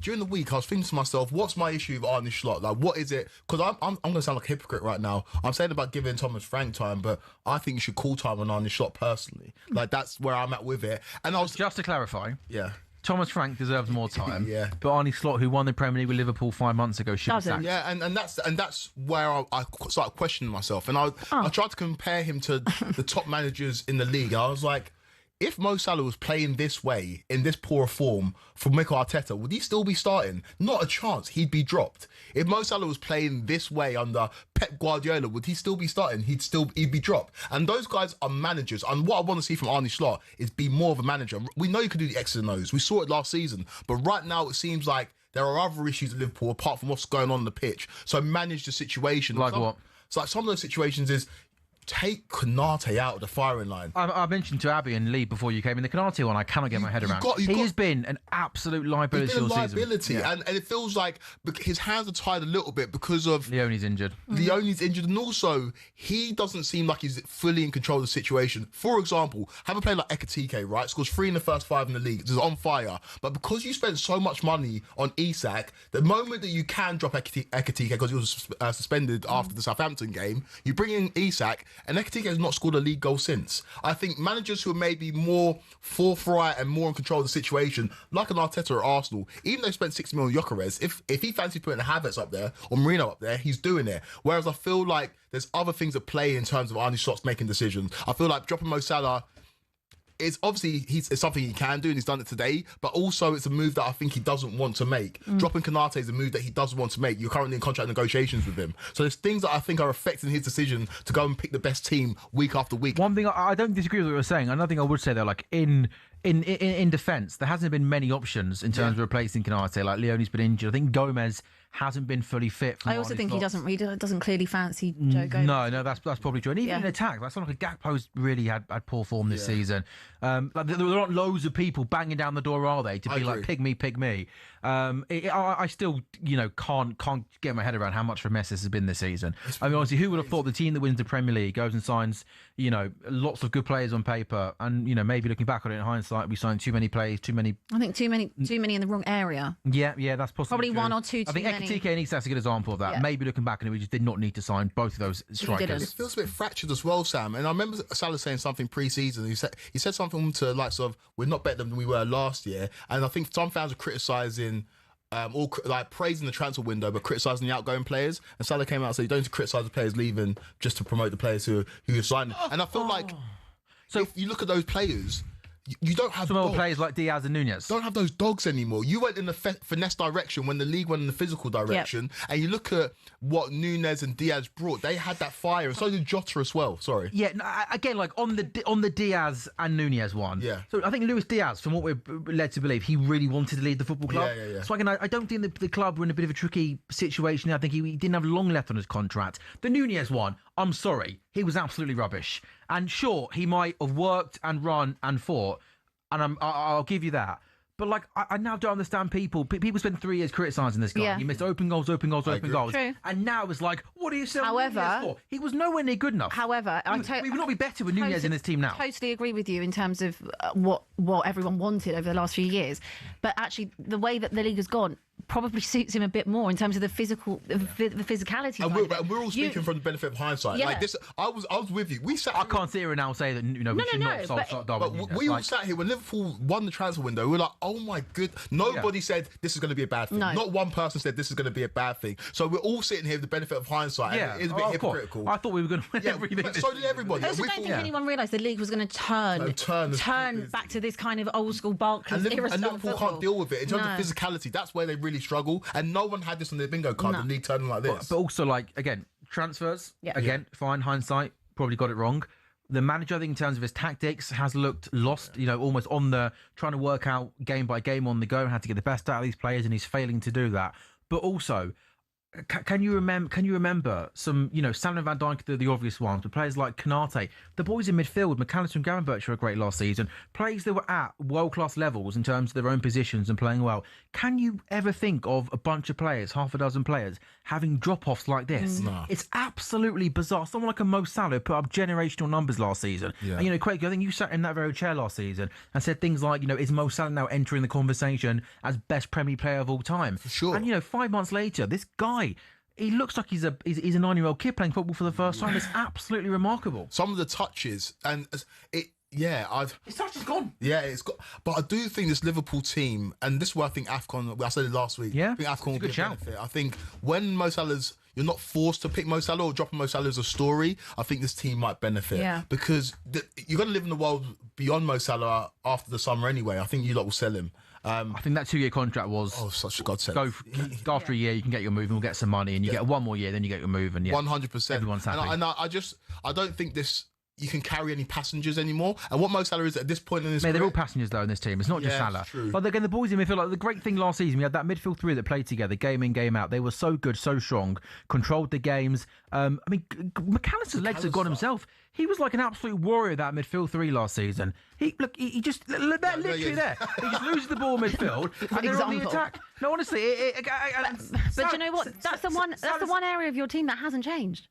Speaker 5: During the week, I was thinking to myself, what's my issue with Arne Slot? Like, what is it? Because I'm going to sound like a hypocrite right now. I'm saying about giving Thomas Frank time, but I think you should call time on Arne Slot personally. Like, that's where I'm at with it. And I was
Speaker 1: Just to clarify,
Speaker 5: yeah.
Speaker 1: Thomas Frank deserves more time.
Speaker 5: Yeah.
Speaker 1: But Arne Slot, who won the Premier League with Liverpool 5 months ago, should be
Speaker 2: Doesn't.
Speaker 1: sacked.
Speaker 5: Yeah, and that's where I started questioning myself. And I tried to compare him to the top managers in the league. I was like, if Mo Salah was playing this way, in this poor form for Mikel Arteta, would he still be starting? Not a chance. He'd be dropped. If Mo Salah was playing this way under Pep Guardiola, would he still be starting? He'd be dropped. And those guys are managers. And what I want to see from Arne Slot is be more of a manager. We know you can do the X's and O's. We saw it last season. But right now, it seems like there are other issues at Liverpool apart from what's going on the pitch. So manage the situation.
Speaker 1: Like what?
Speaker 5: It's like some of those situations is take Konate out of the firing line.
Speaker 1: I mentioned to Abby and Lee before you came in, the Konate one I cannot get my head around. He has been an absolute liability all season.
Speaker 5: Yeah. And it feels like his hands are tied a little bit because of
Speaker 1: Leone's injured.
Speaker 5: Leone's injured, and also he doesn't seem like he's fully in control of the situation. For example, have a player like Ekitike, right? Scores 3 in the first 5 in the league. Is on fire. But because you spent so much money on Isak, the moment that you can drop Ekitike because he was suspended after the Southampton game, you bring in Isak, and Ekitike has not scored a league goal since. I think managers who are maybe more forthright and more in control of the situation, like an Arteta at Arsenal, even though they spent 60 million on Gyökeres, if he fancies putting Havertz up there or Marino up there, he's doing it. Whereas I feel like there's other things at play in terms of Arne Slot's making decisions. I feel like dropping Mo Salah, it's obviously it's something he can do and he's done it today, but also it's a move that I think he doesn't want to make. Dropping Konate is a move that he doesn't want to make. You're currently in contract negotiations with him. So there's things that I think are affecting his decision to go and pick the best team week after week.
Speaker 1: One thing I don't disagree with what you're saying. Another thing I would say though, like in defence, there hasn't been many options in terms of replacing Konate. Like Leone's been injured. I think Gomez hasn't been fully fit.
Speaker 2: I also think he doesn't clearly fancy Joe Gomez.
Speaker 1: No, that's probably true. And even in attack, that's not like Gakpo's really had poor form this season. Like there aren't loads of people banging down the door, are they? To be like pig me. I still, can't get my head around how much of a mess this has been this season. I mean, honestly, who would have thought the team that wins the Premier League goes and signs, lots of good players on paper, and maybe looking back on it in hindsight, we signed too many players,
Speaker 2: I think too many in the wrong area.
Speaker 1: Yeah, that's possible.
Speaker 2: Probably one or two too many.
Speaker 1: Ekitike and Isak's a good example of that.
Speaker 2: Yeah.
Speaker 1: Maybe looking back on it, we just did not need to sign both of those strikers.
Speaker 5: It feels a bit fractured as well, Sam. And I remember Salah saying something pre-season. He said something to like sort of, we're not better than we were last year. And I think some fans are criticising, praising the transfer window, but criticising the outgoing players. And Salah came out and said, you don't need to criticise the players leaving just to promote the players who you're signing. And I feel like, so if you look at those players, you don't have
Speaker 1: some
Speaker 5: dogs.
Speaker 1: other players like Diaz and Nunez.
Speaker 5: Don't have those dogs anymore. You went in the finesse direction when the league went in the physical direction. Yep. And you look at what Nunez and Diaz brought. They had that fire, and so did Jota as well. Sorry.
Speaker 1: Yeah. No, again, like on the Diaz and Nunez one.
Speaker 5: Yeah.
Speaker 1: So I think Luis Diaz, from what we're led to believe, he really wanted to lead the football club.
Speaker 5: Yeah.
Speaker 1: So again, I don't think the club were in a bit of a tricky situation. I think he didn't have long left on his contract. The Nunez one, I'm sorry, he was absolutely rubbish. And sure, he might have worked and run and fought. And I'll give you that. But like, I now don't understand people. People spend 3 years criticising this guy.
Speaker 2: Yeah.
Speaker 1: He missed open goals.
Speaker 5: True.
Speaker 1: And now it's like, what are you selling Nunez for? He was nowhere near good enough.
Speaker 2: However,
Speaker 1: we would not be better with Nunez in this team now.
Speaker 2: Totally agree with you in terms of what everyone wanted over the last few years. But actually, the way that the league has gone, probably suits him a bit more in terms of the physicality.
Speaker 5: And we're all speaking from the benefit of hindsight.
Speaker 2: Yeah.
Speaker 5: Like this, I was with you. We sat.
Speaker 1: I can't sit here and now say that we should not sell Darwin Núñez.
Speaker 5: But we all sat here when Liverpool won the transfer window. We were like, oh my good. Nobody said this is going to be a bad thing.
Speaker 2: No.
Speaker 5: Not one person said this is going to be a bad thing. So we're all sitting here with the benefit of hindsight.
Speaker 1: Yeah,
Speaker 5: And it's a bit hypocritical.
Speaker 1: I thought we were going to win everything.
Speaker 5: But so did everybody.
Speaker 2: I also don't think anyone realised the league was going to turn back to this kind of old school Barclays era
Speaker 5: And Liverpool
Speaker 2: football.
Speaker 5: can't deal with it. In terms of physicality, that's where they really struggle. And no one had this on their bingo card, the league turning like this.
Speaker 1: But also, like, again, transfers, again, fine, hindsight, probably got it wrong. The manager, I think, in terms of his tactics, has looked lost, almost on trying to work out game by game on the go and how to get the best out of these players, and he's failing to do that. But also, can you remember some, Sam and Van Dijk, the obvious ones, but players like Konate, the boys in midfield, McAllister and Gravenberch were great last season, players that were at world-class levels in terms of their own positions and playing well. Can you ever think of a bunch of players, half a dozen players, having drop-offs like this?
Speaker 5: No.
Speaker 1: It's absolutely bizarre. Someone like a Mo Salah put up generational numbers last season.
Speaker 5: Yeah.
Speaker 1: And, Craig, I think you sat in that very chair last season and said things like, is Mo Salah now entering the conversation as best Premier player of all time?
Speaker 5: For sure.
Speaker 1: And, 5 months later, this guy, he looks like he's a 9-year-old kid playing football for the first time. It's absolutely remarkable.
Speaker 5: Some of the touches and his
Speaker 1: touch is gone.
Speaker 5: Yeah, it's got. But I do think this Liverpool team, and this is where I think AFCON. I said it last week.
Speaker 1: Yeah,
Speaker 5: I think AFCON will be a
Speaker 1: shout.
Speaker 5: benefit. I think when Mo Salah's, you're not forced to pick Mo Salah or dropping Mo Salah as a story. I think this team might benefit.
Speaker 2: Yeah.
Speaker 5: Because you're going to live in the world beyond Mo Salah after the summer anyway. I think you lot will sell him.
Speaker 1: I think that 2-year contract was
Speaker 5: such a godsend.
Speaker 1: After a year, you can get your move and we'll get some money, and you get one more year, then you get your move, and
Speaker 5: 100%.
Speaker 1: Everyone's happy.
Speaker 5: And I don't think this. You can carry any passengers anymore. And what Mo Salah is at this point in his career...
Speaker 1: They're all passengers, though, in this team. It's not just Salah.
Speaker 5: True.
Speaker 1: But again, the boys in midfield, like the great thing last season, we had that midfield three that played together, game in, game out. They were so good, so strong, controlled the games. McAllister's legs have gone himself. He was like an absolute warrior, that midfield three last season. He just... literally there. He just loses the ball in midfield, and they're on the attack. No, honestly...
Speaker 2: But you know what? That's the one area of your team that hasn't changed.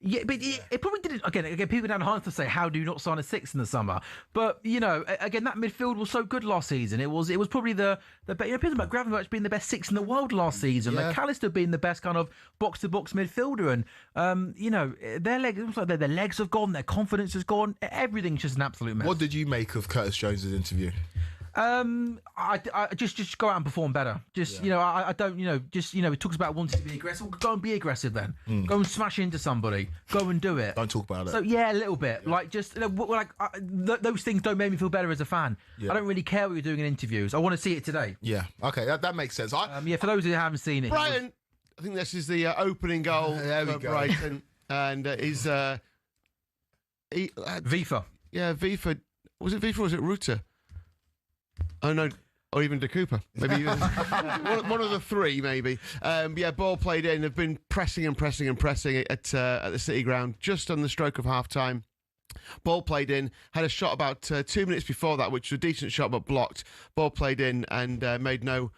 Speaker 1: Yeah, but it probably didn't. Again, people down hard to say, how do you not sign a six in the summer? But again, that midfield was so good last season. It was probably the people about Gravenberch being the best six in the world last season.
Speaker 5: Yeah.
Speaker 1: McAllister being the best kind of box to box midfielder, and their legs, it looks like their legs have gone, their confidence has gone. Everything's just an absolute mess.
Speaker 5: What did you make of Curtis Jones's interview?
Speaker 1: I just go out and perform better. I don't, it talks about wanting to be aggressive. Well, go and be aggressive then. Go and smash into somebody. Go and do it.
Speaker 5: Don't talk about it.
Speaker 1: So a little bit. Like just those things don't make me feel better as a fan.
Speaker 5: Yeah.
Speaker 1: I don't really care what you're doing in interviews. I want to see it today.
Speaker 5: Yeah. Okay, that makes sense.
Speaker 1: For those who haven't seen it,
Speaker 4: Brighton. I think this is the opening goal for Brighton, and is
Speaker 1: Vifa.
Speaker 4: Yeah, Vifa. Was it Vifa or was it Ruta? Oh no, or even De Cooper. Maybe one of the three, maybe. Ball played in. They've been pressing at the City Ground just on the stroke of half time. Ball played in, had a shot about 2 minutes before that, which was a decent shot but blocked. Ball played in and made no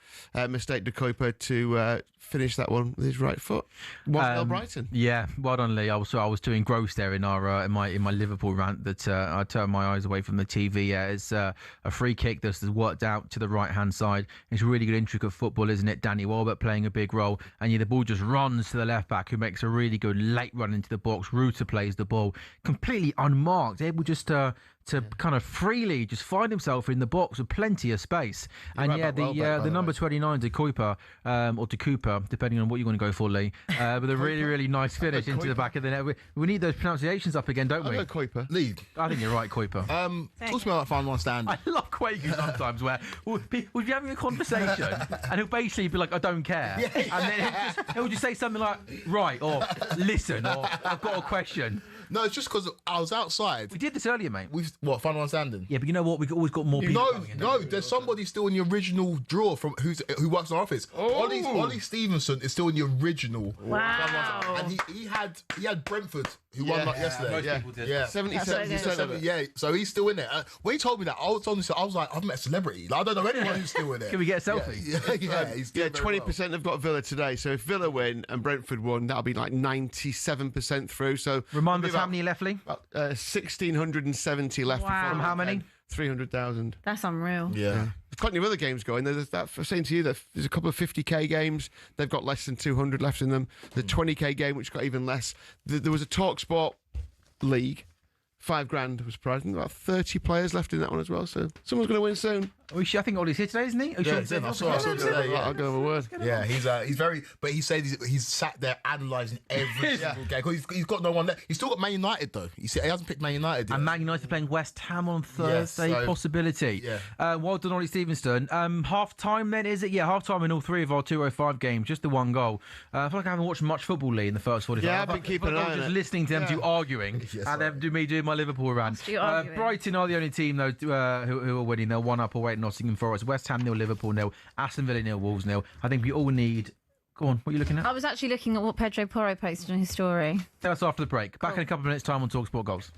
Speaker 4: mistake, De Cooper, to finish that one with his right foot. 1-0 Brighton.
Speaker 1: Yeah, well done, Lee. I was too engrossed there in my Liverpool rant that I turned my eyes away from the TV. Yeah, it's a free kick that's worked out to the right hand side. It's really good, intricate football, isn't it? Danny Welbeck playing a big role, and the ball just runs to the left back, who makes a really good late run into the box. Ruta plays the ball completely unmarked, able just to kind of freely just find himself in the box with plenty of space. And the number 29, De Cooper, or De Cooper, depending on what you want to go for, Lee, with a really, really nice finish into the back of the net. We need those pronunciations up again, don't we?
Speaker 4: I Kuiper.
Speaker 5: Lee.
Speaker 1: I think you're right, Kuiper.
Speaker 5: Talk to me about final one stand.
Speaker 1: I love Quaker sometimes where we'll be having a conversation and he'll basically be like, I don't care. And then he'll just say something like, right, or listen, or I've got a question.
Speaker 5: No, it's just because I was outside.
Speaker 1: We did this earlier, mate.
Speaker 5: Final one standing?
Speaker 1: Yeah, but you know what? We've always got more people coming in.
Speaker 5: No, there's somebody still in the original draw who works in our office. Ollie Stevenson is still in the original.
Speaker 2: Wow.
Speaker 5: And he had Brentford, who won yesterday.
Speaker 1: Most people did.
Speaker 5: Yeah.
Speaker 4: 77% of it.
Speaker 5: Yeah, so he's still in it. When he told me that, I was like, I've met a celebrity. Like, I don't know anyone who's still in it.
Speaker 1: Can we get a selfie?
Speaker 5: He's doing very
Speaker 4: 20%
Speaker 5: well.
Speaker 4: have got Villa today. So if Villa win and Brentford won, that'll be like 97% through. So
Speaker 1: remind us how many left, Lee?
Speaker 4: 1,670 left.
Speaker 2: Wow.
Speaker 1: From how many?
Speaker 4: 300,000.
Speaker 2: That's unreal.
Speaker 5: Yeah.
Speaker 4: plenty of other games going. There's that. I'm saying to you that there's a couple of 50k games. They've got less than 200 left in them. The 20k game, which got even less. There was a talkSPORT league. $5,000 was prize. About 30 players left in that one as well. So someone's going to win soon.
Speaker 1: I think Ollie's here today, isn't he?
Speaker 5: I saw today. Yeah.
Speaker 4: I'll go over a word.
Speaker 5: Yeah, he's very. But he said he's sat there analysing every single game. 'Cause he's got no one left. He's still got Man United though. He hasn't picked Man United yet.
Speaker 1: And Man United playing West Ham on Thursday, possibility.
Speaker 5: Yeah.
Speaker 1: Well done, Ollie Stevenson. Half time then, is it? Yeah, half time in all three of our 205 games, just the one goal. I feel like I haven't watched much football, Lee, in the first 45.
Speaker 4: Yeah, I've been keeping an eye on
Speaker 1: just
Speaker 4: it.
Speaker 1: listening to them two arguing, and then me doing my Liverpool run. Brighton are the only team though who are winning. They're 1-up away at Nottingham Forest. West Ham 0, Liverpool 0, Aston Villa 0, Wolves 0. I think we all need. Go on, what are you looking at?
Speaker 2: I was actually looking at what Pedro Porro posted on his story.
Speaker 1: Tell us after the break. Back in a couple of minutes' time on talkSPORT Goals.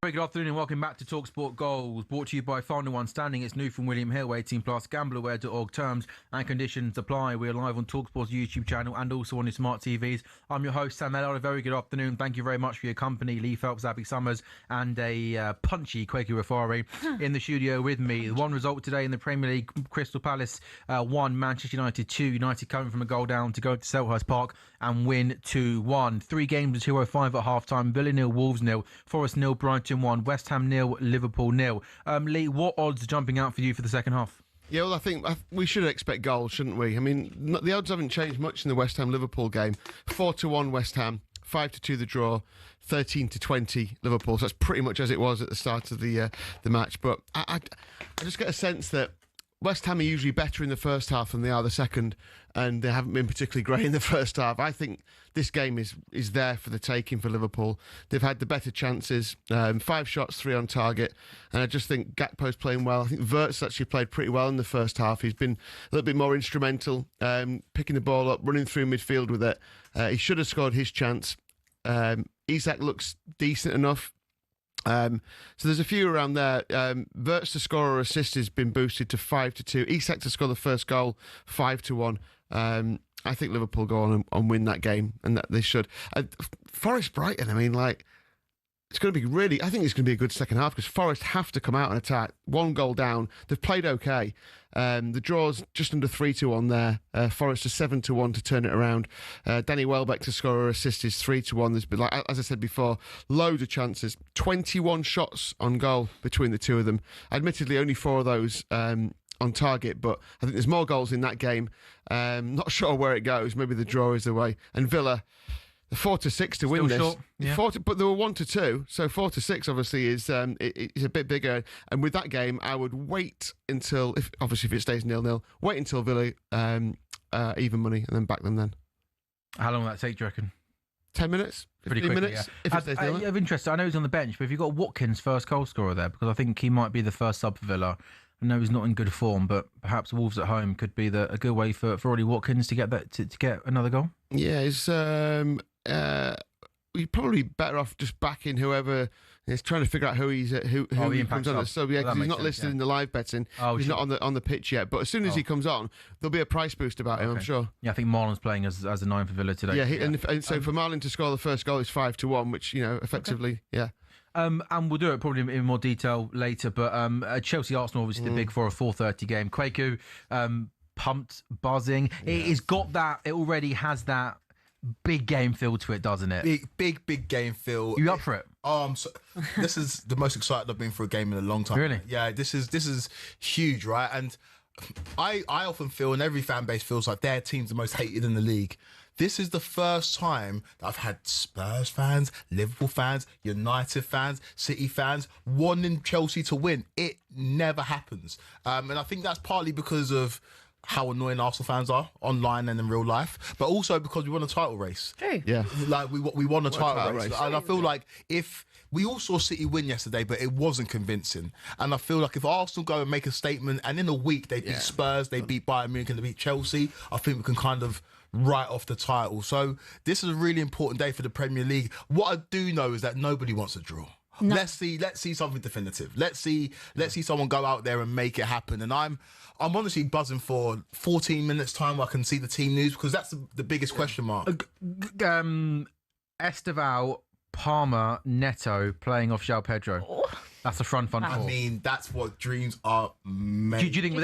Speaker 1: Very good afternoon and welcome back to talkSPORT Goals, brought to you by Final One Standing. It's new from William Hill, 18 plus, gambleaware.org. Terms and conditions apply. We're live on talkSPORT's YouTube channel and also on your smart TVs. I'm your host, Sam Ellard. A very good afternoon. Thank you very much for your company. Lee Phelps, Abby Summers, and a punchy Quakey Rafari in the studio with me. The one result today in the Premier League, Crystal Palace 1, Manchester United 2. United coming from a goal down to go to Selhurst Park and win 2-1. 3 games to 205 at half-time. Villa 0, Wolves 0, Forest 0, Brighton 1, West Ham 0, Liverpool 0. Lee, what odds are jumping out for you for the second half?
Speaker 4: Yeah, well, I think we should expect goals, shouldn't we? I mean, the odds haven't changed much in the West Ham-Liverpool game. 4-1 West Ham, 5-2 the draw, 13-20 Liverpool. So that's pretty much as it was at the start of the match. But I just get a sense that West Ham are usually better in the first half than they are the second, and they haven't been particularly great in the first half. I think this game is there for the taking for Liverpool. They've had the better chances, 5 shots, 3 on target, and I just think Gakpo's playing well. I think Wirtz actually played pretty well in the first half. He's been a little bit more instrumental, picking the ball up, running through midfield with it. He should have scored his chance. Isak looks decent enough. So there's a few around there. Wirtz to score or assist has been boosted to 5-2. Isak to score the first goal, 5-1. I think Liverpool go on and win that game, and that they should. Forest Brighton, I mean, like, it's going to be really, I think it's going to be a good second half because Forest have to come out and attack. 1 goal down. They've played okay. The draw's just under 3-1 there. Forest is 7-1 to turn it around. Danny Welbeck to score or assist is 3-1. There's been, like, as I said before, loads of chances. 21 shots on goal between the two of them. Admittedly, only 4 of those on target, but I think there's more goals in that game. Not sure where it goes. Maybe the draw is the way. And Villa, 4-6 to win this.
Speaker 1: Short, yeah.
Speaker 4: But they were 1-2, so 4-6 obviously is a bit bigger. And with that game, I would wait until, if it stays 0-0, wait until Villa even money and then back them then.
Speaker 1: How long will that take, do you reckon?
Speaker 4: 10 minutes? 15
Speaker 1: Pretty quickly,
Speaker 4: minutes?
Speaker 1: yeah.
Speaker 4: If it stays 0-0.
Speaker 1: Of interest, I know he's on the bench, but have you got Watkins first goal scorer there? Because I think he might be the first sub for Villa. I know he's not in good form, but perhaps Wolves at home could be a good way for Ollie Watkins to get that to get another goal.
Speaker 4: Yeah, it's you're probably better off just backing whoever is trying to figure out who he comes on. So yeah, because he's not listed in the live betting. He's not on the pitch yet. But as soon as he comes on, there'll be a price boost about him, I'm sure.
Speaker 1: Yeah, I think Marlon's playing as a 9 for Villa today.
Speaker 4: Yeah, and so for Marlon to score the first goal is 5-1, which effectively, yeah.
Speaker 1: And we'll do it probably in more detail later. But Chelsea Arsenal obviously the big for a 4:30 game. Kwaku pumped, buzzing. It's got that. It already has that big game feel to it, doesn't it?
Speaker 5: Big game feel.
Speaker 1: You up for it?
Speaker 5: This is the most excited I've been for a game in a long time.
Speaker 1: Really?
Speaker 5: Yeah, this is huge, right? And I often feel, and every fan base feels like their team's the most hated in the league. This is the first time that I've had Spurs fans, Liverpool fans, United fans, City fans wanting Chelsea to win. It never happens. And I think that's partly because of how annoying Arsenal fans are online and in real life, but also because we won a title race.
Speaker 2: True.
Speaker 4: Yeah.
Speaker 5: Like we won a title race. And I feel like if we all saw City win yesterday, but it wasn't convincing. And I feel like if Arsenal go and make a statement, and in a week they beat Spurs, they beat Bayern Munich, and they beat Chelsea, I think we can kind of write off the title. So this is a really important day for the Premier League. What I do know is that nobody wants a draw. No. Let's see something definitive. Let's see someone go out there and make it happen. And I'm honestly buzzing for 14 minutes time where I can see the team news, because that's the biggest question mark.
Speaker 1: Esteval, Palmer, Neto playing off João Pedro. That's the front four.
Speaker 5: I mean, that's what dreams are made.
Speaker 1: Do you think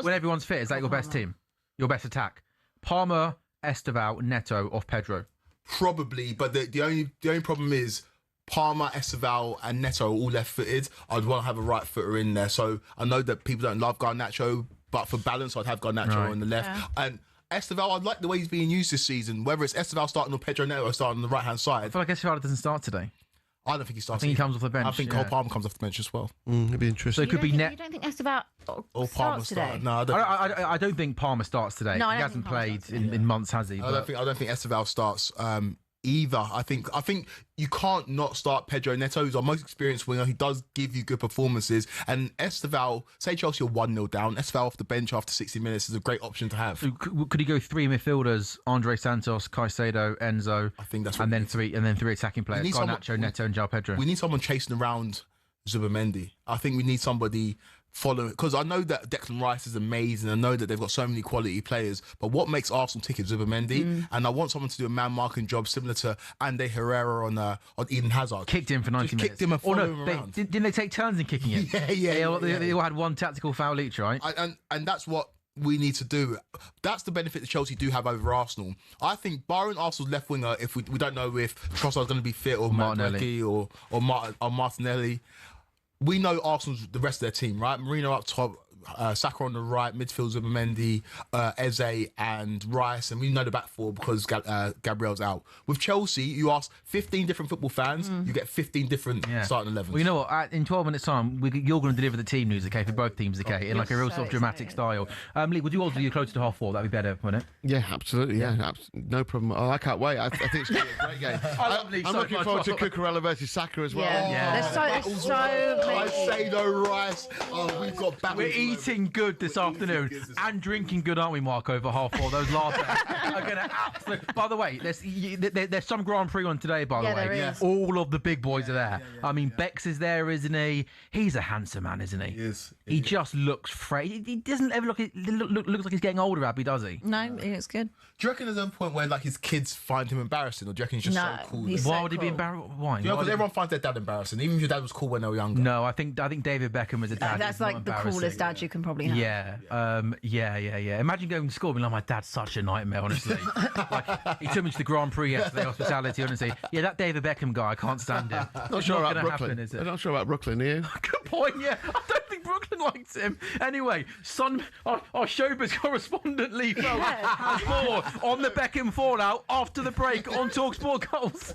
Speaker 1: when everyone's fit, is that your best team? Your best attack? Palmer, Esteval, Neto off Pedro?
Speaker 5: Probably, but the only problem is Palmer, Esteval and Neto are all left-footed. I'd want to have a right footer in there. So I know that people don't love Garnacho, but for balance, I'd have Garnacho on the left. Yeah. And Esteval, I like the way he's being used this season, whether it's Esteval starting or Pedro Neto starting on the right-hand side.
Speaker 1: I feel like Esteval doesn't start today.
Speaker 5: I don't think he starts.
Speaker 1: I think he comes off the bench.
Speaker 5: I think Cole Palmer comes off the bench as well.
Speaker 4: It'd be interesting.
Speaker 1: So it could be
Speaker 2: You don't think Esteval starts today?
Speaker 5: No,
Speaker 1: I don't think Palmer starts today.
Speaker 2: No,
Speaker 1: he hasn't played in months, has he?
Speaker 5: I don't think Esteval starts either. I think you can't not start Pedro Neto, who's our most experienced winger. He does give you good performances. And Esteval, say Chelsea are 1-0 down, Esteval off the bench after 60 minutes is a great option to have.
Speaker 1: So could he go 3 midfilders, Andre Santos, Caicedo, Enzo?
Speaker 5: I think that's
Speaker 1: and then three attacking players, Garnacho, Neto and João Pedro.
Speaker 5: We need someone chasing around Zubimendi. I think we need somebody following, because I know that Declan Rice is amazing. I know that they've got so many quality players, but what makes Arsenal tick is Zubimendi, and I want someone to do a man-marking job similar to Ande Herrera on Eden Hazard.
Speaker 1: Kicked him for 90 minutes.
Speaker 5: Kicked him and followed him around.
Speaker 1: Didn't they take turns in kicking it? They all had one tactical foul each, right?
Speaker 5: And that's what we need to do. That's the benefit that Chelsea do have over Arsenal. I think barring Arsenal's left winger, if we don't know if Trossard's going to be fit or Martinelli or Martinelli, we know Arsenal's the rest of their team, right? Marino up top, Saka on the right, midfields with Mendy, Eze and Rice, and we know the back four because Gabriel's out. With Chelsea, you ask 15 different football fans, you get 15 different starting 11s.
Speaker 1: Well, you know what? In 12 minutes' time, you're going to deliver the team news, okay, for both teams, okay, in like a real sort of dramatic style. Lee, would you all do closer to half 4? That'd be better, wouldn't it?
Speaker 4: Yeah, absolutely. Yeah, no problem. Oh, I can't wait. I think it's going to be a great game. I'm looking forward to Cucurella versus Saka as well.
Speaker 2: There's so many.
Speaker 5: Caicedo, Rice. Oh, we've got battles.
Speaker 1: We're eating good this afternoon and drinking good, aren't we, Mark, over half 4? Those lattes are going to absolutely... By the way, there's some Grand Prix on today, by the way.
Speaker 2: There is.
Speaker 1: All of the big boys are there. I mean, Bex is there, isn't he? He's a handsome man, isn't he?
Speaker 5: He is.
Speaker 1: He just looks fresh. He doesn't ever looks like he's getting older, Abby, does he?
Speaker 2: No, it's good.
Speaker 5: Do you reckon there's a point where like his kids find him embarrassing, or do you reckon he's just so cool?
Speaker 1: Why would he be embarrassed? Why?
Speaker 5: Because everyone finds their dad embarrassing, even if your dad was cool when they were younger.
Speaker 1: No, I think David Beckham as a dad.
Speaker 2: That's
Speaker 1: is
Speaker 2: like
Speaker 1: not
Speaker 2: the coolest dad you can probably have.
Speaker 1: Yeah. Imagine going to school and being like, my dad's such a nightmare, honestly. Like, he took me to the Grand Prix yesterday, hospitality, honestly. Yeah, that David Beckham guy, I can't stand him.
Speaker 4: Not sure about Brooklyn.
Speaker 1: Happen, is it?
Speaker 4: I'm not sure about Brooklyn, are you?
Speaker 1: Good point, yeah. I don't think Brooklyn likes him. Anyway, our showbiz correspondent Lee Phelps has more on the Beckham fallout after the break on talkSPORT Goals.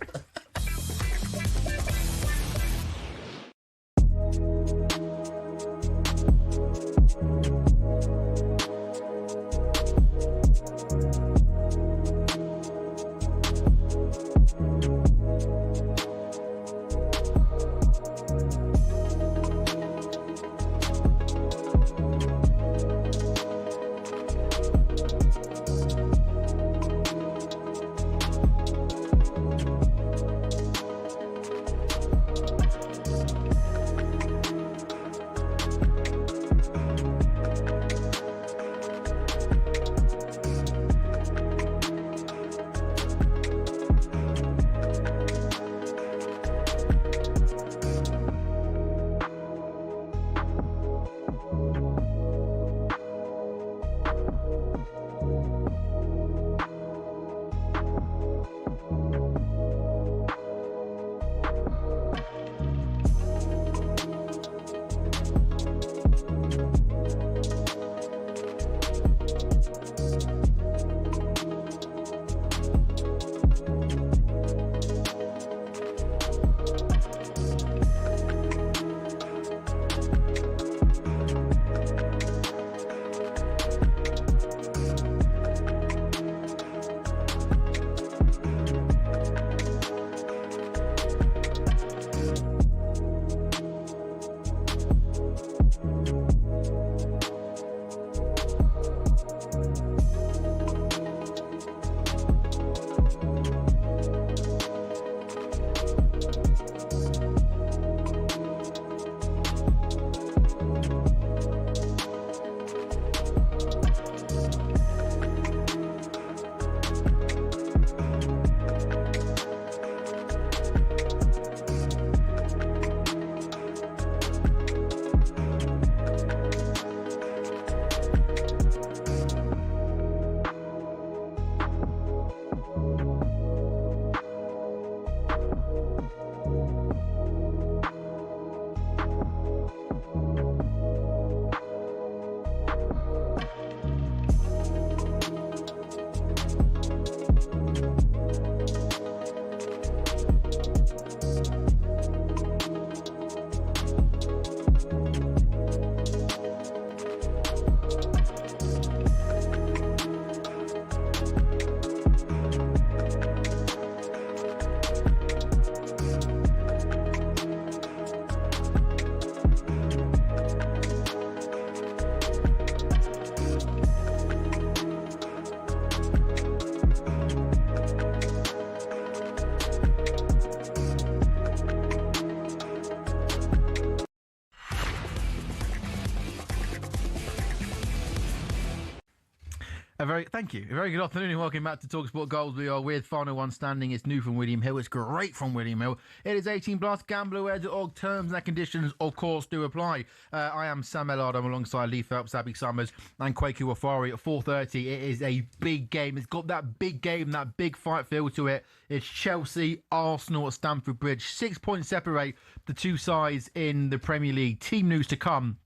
Speaker 1: Thank you. A very good afternoon and welcome back to talkSPORT Goals. We are with final one standing. It's new from William Hill. It's great from William Hill. It is 18 plus. Gambleware.org. Terms and conditions, of course, do apply. I am Sam Ellard. I'm alongside Lee Phelps, Abby Summers, and Kwaku Wafari at 4:30. It is a big game. It's got that big game, that big fight feel to it. It's Chelsea, Arsenal at Stamford Bridge. 6 points separate the two sides in the Premier League. Team news to come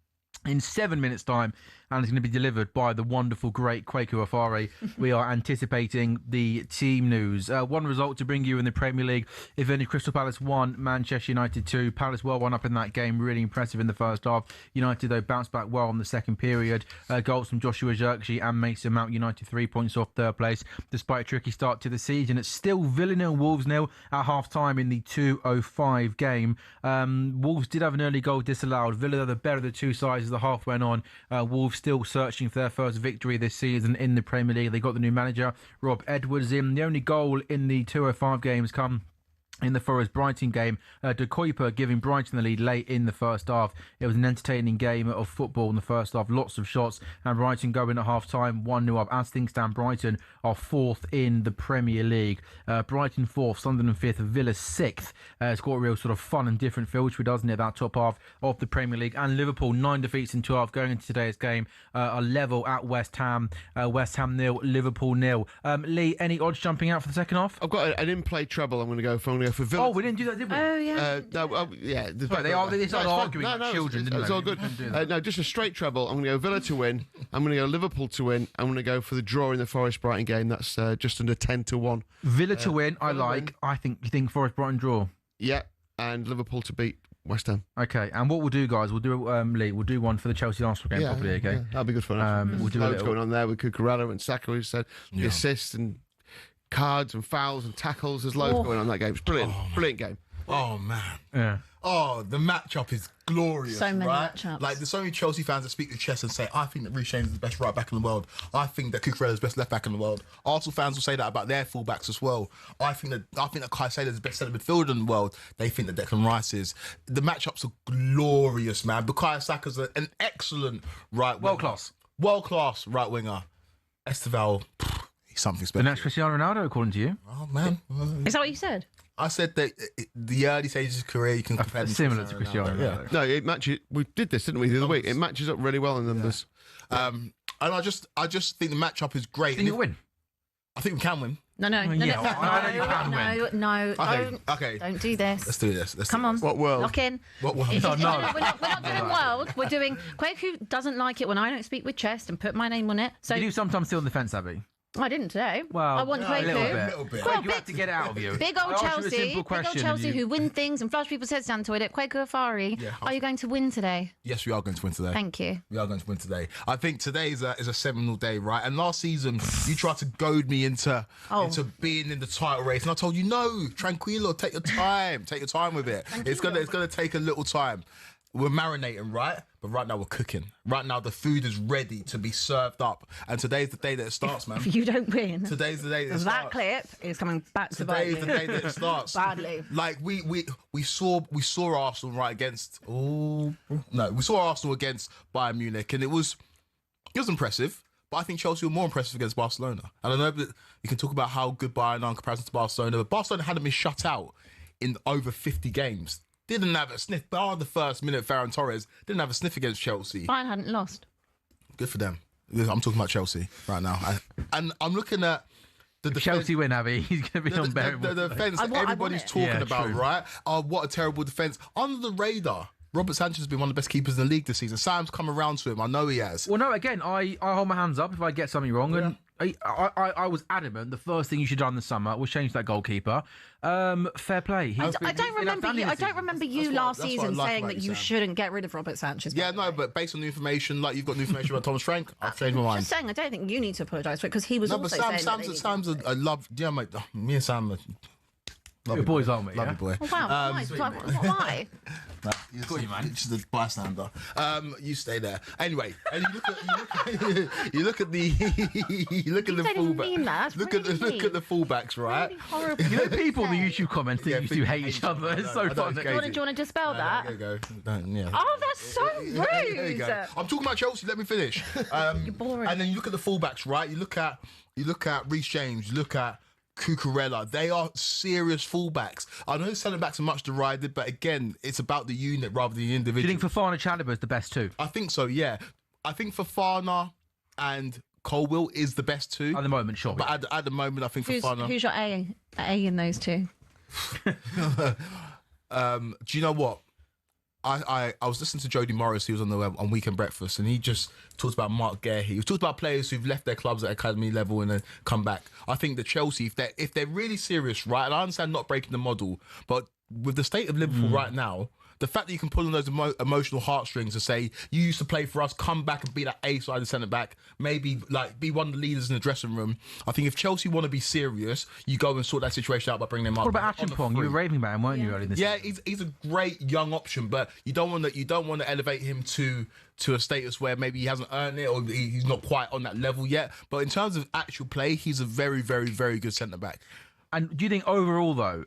Speaker 1: in 7 minutes' time, and it's going to be delivered by the wonderful, great Kwaku Afari. We are anticipating the team news. One result to bring you in the Premier League. If any, Crystal Palace 1, Manchester United 2. Palace well one up in that game, really impressive in the first half. United, though, bounced back well in the second period. Goals from Joshua Zirkzee and Mason Mount. United 3 points off third place, despite a tricky start to the season. It's still Villa 0, Wolves 0 at half-time in the 2:05 game. Wolves did have an early goal disallowed. Villa are the better of the two sides as the half went on. Wolves still searching for their first victory this season in the Premier League. They got the new manager, Rob Edwards, in. The only goal in the 2:05 games come in the Forest-Brighton game. De Kuyper giving Brighton the lead late in the first half. It was an entertaining game of football in the first half. Lots of shots, and Brighton going at half-time 1-0 up. As things stand, Brighton are 4th in the Premier League. Brighton 4th, Sunderland 5th, Villa 6th. It's got a real sort of fun and different feel, which doesn't it, that top half of the Premier League. And Liverpool, 9 defeats in 12 going into today's game. A level at West Ham. West Ham 0, Liverpool 0. Lee, any odds jumping out for the second half?
Speaker 4: I've got an in-play treble. I'm going to go for Villa.
Speaker 1: Oh, we didn't do that, did we?
Speaker 2: Oh, yeah.
Speaker 4: Yeah.
Speaker 1: Sorry, they started arguing like children, didn't
Speaker 4: it's
Speaker 1: they?
Speaker 4: all good. No, just a straight treble. I'm going to go Villa to win. I'm going to go Liverpool to win. I'm going to go for the draw in the Forest-Brighton game. That's just under 10-1.
Speaker 1: Villa to win, I like. I think you think Forest-Brighton draw.
Speaker 4: Yeah, and Liverpool to beat West Ham.
Speaker 1: Okay, and what we'll do, guys, we'll do Lee, we'll do one for the Chelsea-Arsenal game properly, okay?
Speaker 4: Yeah, that'll be good fun.
Speaker 1: We'll do
Speaker 4: loads going on there with Cucurella and Saka, who said the assists and cards and fouls and tackles. There's loads going on in that game. It's brilliant. Brilliant game.
Speaker 5: Oh, man.
Speaker 1: Yeah.
Speaker 5: Oh, the matchup is glorious.
Speaker 2: So many
Speaker 5: right?
Speaker 2: matchups.
Speaker 5: Like, there's so many Chelsea fans that speak the chest and say, I think that Reece James is the best right back in the world. I think that Cucurella is the best left back in the world. Arsenal fans will say that about their fullbacks as well. I think that Caicedo is the best centre midfielder in the world. They think that Declan Rice is. The matchups are glorious, man. Bukayo Saka's an excellent right winger. World class right winger. Esteval, he's something special.
Speaker 1: The next Cristiano Ronaldo, according to you.
Speaker 5: Oh, man.
Speaker 2: Is that what you said?
Speaker 5: I said that the early stages of his career, you can compare them
Speaker 1: Similar to Cristiano Ronaldo.
Speaker 4: No, it matches. We did this, didn't we, the other week? It matches up really well in numbers.
Speaker 5: And I just think the matchup is great.
Speaker 1: Think you'll win?
Speaker 5: I think we can win.
Speaker 2: No.
Speaker 1: I know you can win.
Speaker 2: No.
Speaker 5: Okay.
Speaker 2: Don't do this.
Speaker 5: Let's do this.
Speaker 2: Come on.
Speaker 4: What world?
Speaker 2: Lock in.
Speaker 5: What world?
Speaker 2: We're not doing world. We're doing. Kwaku doesn't like it when I don't speak with chest and put my name on it. So
Speaker 1: You do sometimes still on the fence, Abby.
Speaker 2: I didn't today.
Speaker 1: Well,
Speaker 2: I want
Speaker 1: a
Speaker 2: Kwaku.
Speaker 5: little bit.
Speaker 2: Well,
Speaker 1: You have to get it out of you.
Speaker 2: Big old
Speaker 1: I asked you a
Speaker 2: Chelsea,
Speaker 1: simple
Speaker 2: big old
Speaker 1: question
Speaker 2: Chelsea
Speaker 1: and you-
Speaker 2: who win things and flush people's heads down to it. Kwaku Afari, are you going to win today?
Speaker 5: Yes, we are going to win today.
Speaker 2: Thank you.
Speaker 5: We are going to win today. I think today is a seminal day, right? And last season, you tried to goad me into being in the title race, and I told you, no, tranquilo, take your time. Take your time with it. It's gonna take a little time. We're marinating, right? But right now we're cooking. Right now the food is ready to be served up. And today's the day that it starts, man.
Speaker 2: If you don't win,
Speaker 5: Today's the day that it
Speaker 2: that
Speaker 5: starts.
Speaker 2: clip is coming back to bite
Speaker 5: Today's the
Speaker 2: you.
Speaker 5: day that it starts.
Speaker 2: Badly.
Speaker 5: Like we saw Arsenal right against we saw Arsenal against Bayern Munich, and it was impressive. But I think Chelsea were more impressive against Barcelona. And I know that you can talk about how good Bayern are in comparison to Barcelona, but Barcelona hadn't been shut out in over 50 games. Didn't have a sniff. Bar the first minute, Ferran Torres didn't have a sniff against Chelsea.
Speaker 2: Bayern hadn't lost.
Speaker 5: Good for them. I'm talking about Chelsea right now. And I'm looking at the
Speaker 1: If
Speaker 5: defense.
Speaker 1: Chelsea win, Abby, he's going to be unbearable.
Speaker 5: The defense
Speaker 2: I
Speaker 5: that
Speaker 2: want
Speaker 5: everybody's
Speaker 2: it.
Speaker 5: talking
Speaker 1: Yeah,
Speaker 5: about,
Speaker 1: true.
Speaker 5: right? What a terrible defense. Under the radar, Robert Sanchez has been one of the best keepers in the league this season. Sam's come around to him. I know he has.
Speaker 1: Well, no, again, I hold my hands up if I get something wrong. And I was adamant the first thing you should have done this summer was change that goalkeeper. Fair play.
Speaker 2: I don't remember you last
Speaker 5: that's what I
Speaker 2: season
Speaker 5: like
Speaker 2: saying
Speaker 5: about
Speaker 2: that
Speaker 5: you,
Speaker 2: you
Speaker 5: Sam.
Speaker 2: shouldn't get rid of Robert Sanchez.
Speaker 5: Yeah, no, but based on the information, like you've got new information about Thomas Frank, I've changed my mind.
Speaker 2: Just saying, I don't think you need to apologise for it because he was
Speaker 5: No, but
Speaker 2: also saying that
Speaker 5: Sam's a love. Yeah, mate. Me and Sam.
Speaker 1: Your boys, aren't we?
Speaker 5: Love
Speaker 1: Yeah?
Speaker 5: you, boy.
Speaker 2: Oh, wow, nice. Why?
Speaker 5: Got you, man. Just a bystander. You stay there. Anyway, and you look at the
Speaker 2: didn't mean that.
Speaker 5: fullbacks.
Speaker 2: That's
Speaker 5: Look
Speaker 2: really
Speaker 5: at the fullbacks, right?
Speaker 2: Really horrible.
Speaker 1: You know, people in the YouTube comments that
Speaker 5: Yeah,
Speaker 1: used to hate each other. It's so
Speaker 5: I know,
Speaker 1: funny.
Speaker 5: it's
Speaker 2: Do you want to dispel that?
Speaker 5: There you go. Yeah.
Speaker 2: Oh, that's so rude.
Speaker 5: There you go. I'm talking about Chelsea. Let me finish.
Speaker 2: You're boring.
Speaker 5: And then you look at the fullbacks, right? You look at Reece James. You look at Cucurella. They are serious fullbacks. I know centre backs are much derided, but again, it's about the unit rather than the
Speaker 1: Do
Speaker 5: individual.
Speaker 1: you think Fofana Chalobah is the best two
Speaker 5: I think so. Yeah, I think Fofana and Colwill is the best two.
Speaker 1: at the moment? Sure.
Speaker 5: But at the moment, I think Fofana.
Speaker 2: Who's your A in those two?
Speaker 5: Do you know what? I was listening to Jody Morris, who was on Weekend Breakfast, and he just talked about Mark Gahey. He talked about players who've left their clubs at academy level and then come back. I think that Chelsea, if they're really serious, right, and I understand not breaking the model, but with the state of Liverpool right now, the fact that you can pull on those emotional heartstrings and say, you used to play for us, come back and be that A-sided centre-back, maybe like be one of the leaders in the dressing room. I think if Chelsea want to be serious, you go and sort that situation out by bringing them up.
Speaker 1: What about Achimpong? You were raving about him, weren't you, earlier this season?
Speaker 5: He's a great young option, but you don't want to elevate him to a status where maybe he hasn't earned it or he's not quite on that level yet. But in terms of actual play, he's a very, very, very good centre-back.
Speaker 1: And do you think overall, though,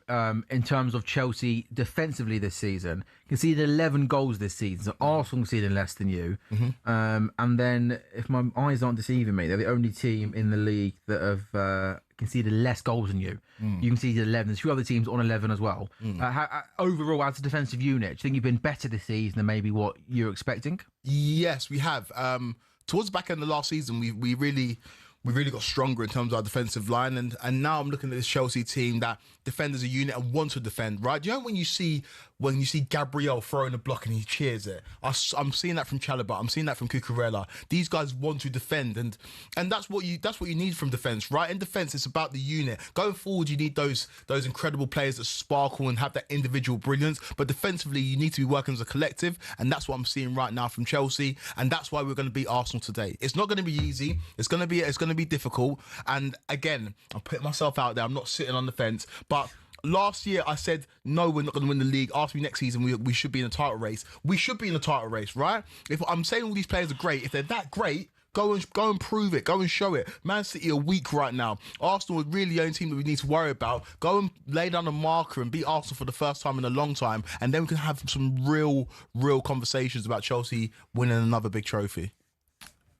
Speaker 1: in terms of Chelsea defensively this season, conceded 11 goals this season, so Arsenal conceded less than you. And then, if my eyes aren't deceiving me, they're the only team in the league that have conceded less goals than you. You conceded 11. There's a few other teams on 11 as well. Overall, as a defensive unit, do you think you've been better this season than maybe what you're expecting?
Speaker 5: Yes, we have. Towards the back end of last season, we really got stronger in terms of our defensive line, and now I'm looking at this Chelsea team that defend as a unit and want to defend, right? Do you know when you see Gabriel throwing a block and he cheers it? I'm seeing that from Chalobah. I'm seeing that from Cucurella. These guys want to defend, and that's what you need from defence, right? In defence, it's about the unit. Going forward, you need those incredible players that sparkle and have that individual brilliance, but defensively, you need to be working as a collective, and that's what I'm seeing right now from Chelsea, and that's why we're going to beat Arsenal today. It's not going to be easy. It's going to be difficult, and again, I'm putting myself out there. I'm not sitting on the fence, but last year I said, no, we're not going to win the league. Ask me next season, we should be in a title race. We should be in a title race, right? If I'm saying all these players are great, if they're that great, go and prove it. Go and show it. Man City are weak right now. Arsenal are really the only team that we need to worry about. Go and lay down a marker and beat Arsenal for the first time in a long time, and then we can have some real conversations about Chelsea winning another big trophy.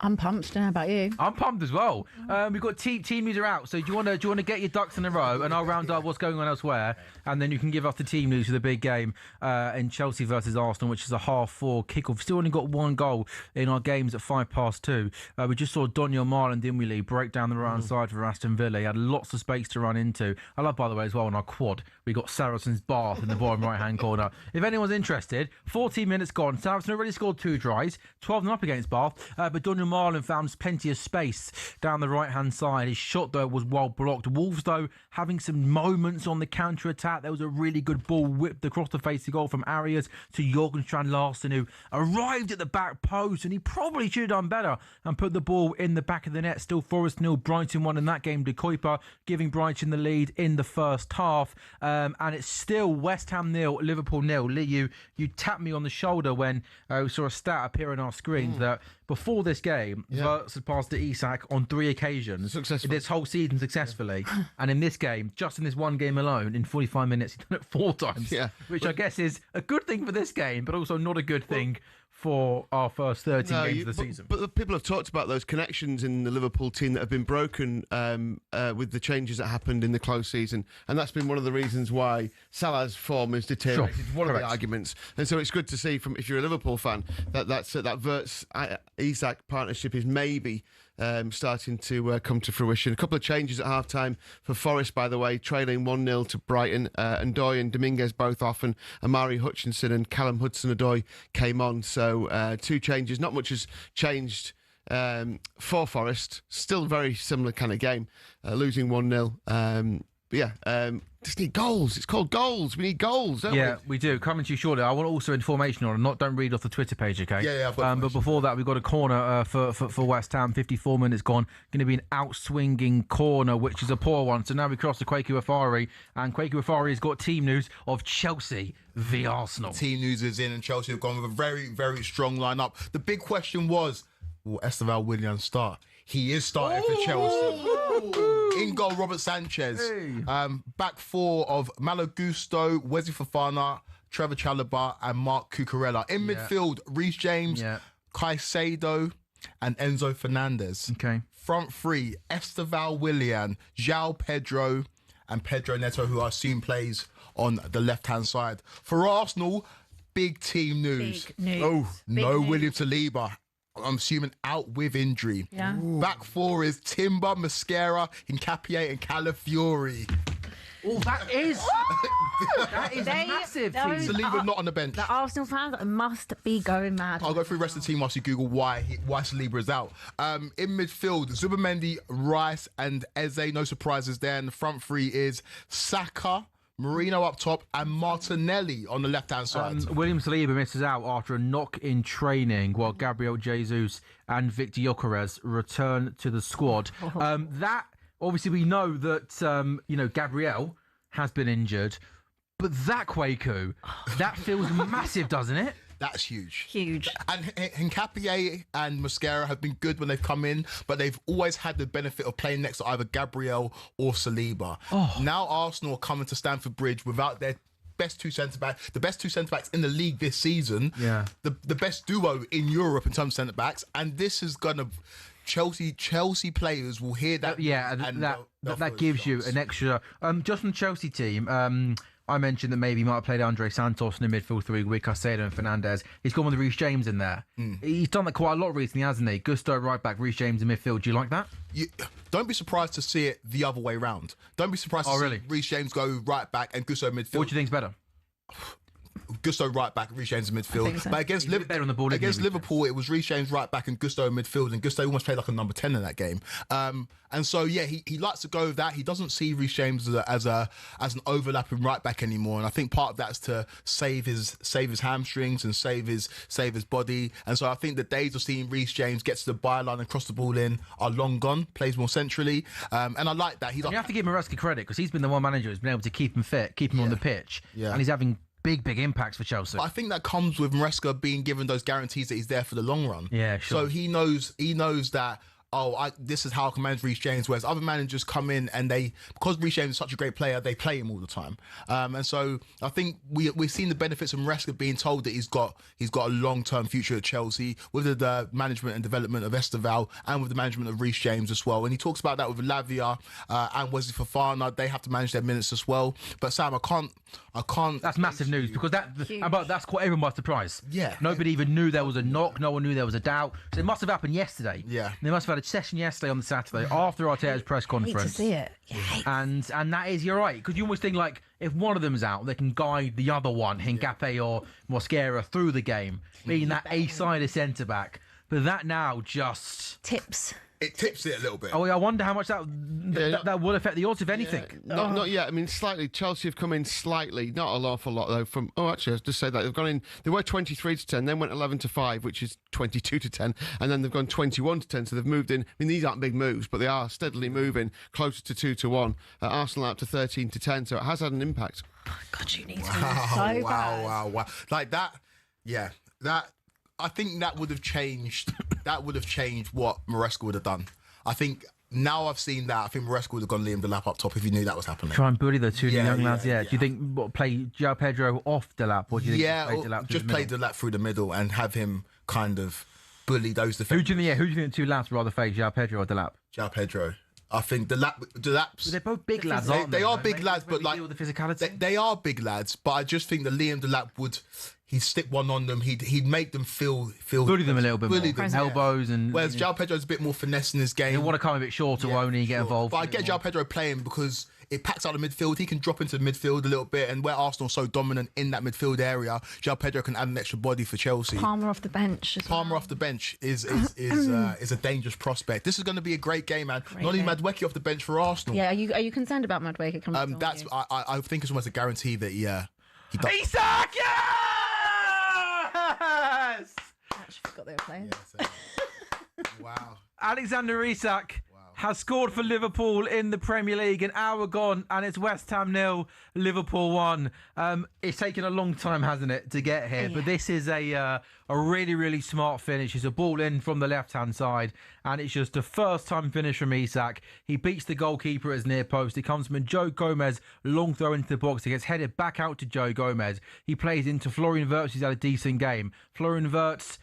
Speaker 2: I'm pumped. Don't know about you.
Speaker 1: I'm pumped as well. We've got team news are out. So do you want to get your ducks in a row, and I'll round up what's going on elsewhere, and then you can give us the team news for the big game in Chelsea versus Arsenal, which is a 4:30 kickoff. Still only got one goal in our games at 2:05. We just saw Daniel Marlon, didn't we, Lee, break down the right side for Aston Villa. He had lots of space to run into. I love, by the way, as well, on our quad, we got Saracen's Bath in the bottom right-hand corner. If anyone's interested, 14 minutes gone. Saracen already scored 2 tries, 12 up against Bath, but Daniel Marlon found plenty of space down the right-hand side. His shot, though, was well blocked. Wolves, though, having some moments on the counter-attack. There was a really good ball whipped across the face of goal from Arias to Jorgen Strand-Larsen, who arrived at the back post, and he probably should have done better and put the ball in the back of the net. Still Forest 0, Brighton 1 in that game. De Kuiper giving Brighton the lead in the first half. And it's still West Ham 0, Liverpool 0. Lee, you tapped me on the shoulder when we saw a stat appear on our screens that before this game, Wirtz had passed to Isak on 3 occasions this whole season successfully. And in this game, just in this one game alone, in 45 minutes, he's done it 4 times, which I guess is a good thing for this game, but also not a good thing for our first 13 games of the season.
Speaker 4: But people have talked about those connections in the Liverpool team that have been broken with the changes that happened in the close season, and that's been one of the reasons why Salah's form has deteriorated.
Speaker 1: Sure.
Speaker 4: One of the arguments, and so it's good to see, from if you're a Liverpool fan, that Wirtz Isak partnership is maybe starting to come to fruition. A couple of changes at half-time for Forest, by the way, trailing 1-0 to Brighton. Ndoye and Dominguez both off, and Amari Hutchinson and Callum Hudson-Odoi came on. So 2 changes. Not much has changed for Forest. Still very similar kind of game, losing 1-0. Just need goals. It's called goals. We need goals, don't we?
Speaker 1: Yeah, we do. Coming to you shortly. I want also information on it. Don't read off the Twitter page, okay?
Speaker 5: Yeah.
Speaker 1: But before that, we've got a corner for West Ham. 54 minutes gone. Going to be an out-swinging corner, which is a poor one. So now we cross to Kwaku Afari, and Kwaku Afari has got team news of Chelsea v Arsenal.
Speaker 5: Team news is in, and Chelsea have gone with a very, very strong lineup. The big question was, will Esteval Willian start? He is starting for Chelsea. In goal, Robert Sanchez. Back 4 of Malo Gusto, Wesley Fofana, Trevor Chalobah, and Mark Cucurella. In midfield, Reece James, Caicedo, and Enzo Fernandez.
Speaker 1: Okay.
Speaker 5: Front 3, Esteval Willian, João Pedro, and Pedro Neto, who I assume plays on the left-hand side. For Arsenal, big team news.
Speaker 2: Big news.
Speaker 5: Oh,
Speaker 2: Big
Speaker 5: no
Speaker 2: news.
Speaker 5: William Saliba. I'm assuming out with injury.
Speaker 2: Yeah.
Speaker 5: Back 4 is Timber, Mascara, Hincapié, and Calafiori.
Speaker 1: Oh, that is massive.
Speaker 2: those
Speaker 5: Saliba not on the bench.
Speaker 2: The Arsenal fans must be going mad.
Speaker 5: I'll go through the rest of the team whilst you Google why Saliba is out. In midfield, Zubimendi, Rice, and Eze. No surprises there. And the front three is Saka, Marino up top, and Martinelli on the left-hand side.
Speaker 1: William Saliba misses out after a knock in training, while Gabriel Jesus and Victor Gyökeres return to the squad. That obviously we know that Gabriel has been injured, but that Kwaku, that feels massive, doesn't it?
Speaker 5: That's huge.
Speaker 2: Huge.
Speaker 5: And Nkapie and Mosquera have been good when they've come in, but they've always had the benefit of playing next to either Gabriel or Saliba. Now Arsenal are coming to Stamford Bridge without their best two centre-backs, the best two centre-backs in the league this season, the best duo in Europe in terms of centre-backs, and this is going to... Chelsea players will hear that.
Speaker 1: That gives you an extra... just from the Chelsea team... I mentioned that maybe he might have played Andre Santos in the midfield 3 with Caicedo and Fernandes. He's gone with Reece James in there. He's done that quite a lot recently, hasn't he? Gusto right back, Reece James in midfield. Do you like that?
Speaker 5: Don't be surprised to see it the other way round. Don't be surprised to see Reece James go right back and Gusto midfield.
Speaker 1: What do you think's better?
Speaker 5: Gusto right back, Reece James in midfield.
Speaker 2: So.
Speaker 5: But against Liverpool, it was Reece James right back and Gusto in midfield, and Gusto almost played like a number 10 in that game. And so he likes to go with that. He doesn't see Reece James as an overlapping right back anymore, and I think part of that's to save his hamstrings and save his body. And so I think the days of seeing Reece James get to the byline and cross the ball in are long gone. Plays more centrally, and I like that. You
Speaker 1: have to give Maresca credit because he's been the one manager who's been able to keep him fit, keep him on the pitch, and he's having big impacts for Chelsea.
Speaker 5: I think that comes with Maresca being given those guarantees that he's there for the long run.
Speaker 1: Yeah, sure.
Speaker 5: So he knows that, this is how I can manage Reece James, whereas other managers come in and because Reece James is such a great player, they play him all the time. And so I think we've seen the benefits of Maresca being told that he's got a long-term future at Chelsea with the management and development of Esteval and with the management of Reece James as well. And he talks about that with Lavia and Wesley Fofana. They have to manage their minutes as well. But Sam, I can't.
Speaker 1: That's massive news because that's caught everyone by surprise.
Speaker 5: Yeah.
Speaker 1: Nobody even knew there was a knock. No one knew there was a doubt. So it must have happened yesterday.
Speaker 5: Yeah.
Speaker 1: They must have had a session yesterday on the Saturday after Arteta's press conference.
Speaker 2: I need to see it.
Speaker 1: And that is, you're right, because you almost think like if one of them's out, they can guide the other one, Nkapie or Mosquera, through the game, being that A-sided centre back. But that now just
Speaker 5: it tips it a little bit.
Speaker 1: Oh, I wonder how much that will affect the odds, if anything.
Speaker 4: Not yet. I mean, slightly. Chelsea have come in slightly, not an awful lot though. Actually, I was just say that they've gone in. They were 23-10, then went 11-5, which is 22-10, and then they've gone 21-10. So they've moved in. I mean, these aren't big moves, but they are steadily moving closer to 2-1. Arsenal up to 13-10, so it has had an impact.
Speaker 2: Oh, God, you need to so bad.
Speaker 5: Wow. Like that. Yeah, that. I think that would have changed. That would have changed what Maresca would have done. I think now I've seen that. I think Maresca would have gone Liam Delap up top if he knew that was happening.
Speaker 1: Try and bully the two young lads. Do you think play João Pedro off Delap, or do you think
Speaker 5: just play Delap through the middle and have him kind of bully those defenders?
Speaker 1: Who do you think the two lads rather face, João Pedro or Delap?
Speaker 5: João Pedro. I think Delap's...
Speaker 1: They're both big lads, aren't they?
Speaker 5: They are big lads, but like...
Speaker 1: The physicality.
Speaker 5: They are big lads, but I just think that Liam Delap would... He'd stick one on them. He'd make them feel
Speaker 1: bully them a little bit more. Elbows and...
Speaker 5: Whereas João Pedro's a bit more finesse in his game.
Speaker 1: He'll want to come a bit shorter, won't he? Get involved.
Speaker 5: But I get João Pedro playing because it packs out the midfield. He can drop into the midfield a little bit, and where Arsenal's so dominant in that midfield area, João Pedro can add an extra body for Chelsea.
Speaker 2: Palmer off the bench.
Speaker 5: Off the bench is a dangerous prospect. This is going to be a great game, man. Noni Madueke off the bench for Arsenal.
Speaker 2: Yeah, are you concerned about Madueke coming on?
Speaker 5: I think it's almost a guarantee that he does.
Speaker 1: Isak! Yes!
Speaker 2: I actually forgot they were playing.
Speaker 5: Yeah, wow.
Speaker 1: Alexander Isak has scored for Liverpool in the Premier League. An hour gone, and it's West Ham 0, Liverpool 1. It's taken a long time, hasn't it, to get here? Yeah. But this is a really, really smart finish. It's a ball in from the left-hand side, and it's just a first-time finish from Isak. He beats the goalkeeper at his near post. It comes from Joe Gomez, long throw into the box. It gets headed back out to Joe Gomez. He plays into Florian Wirtz, who's had a decent game. Florian Wirtz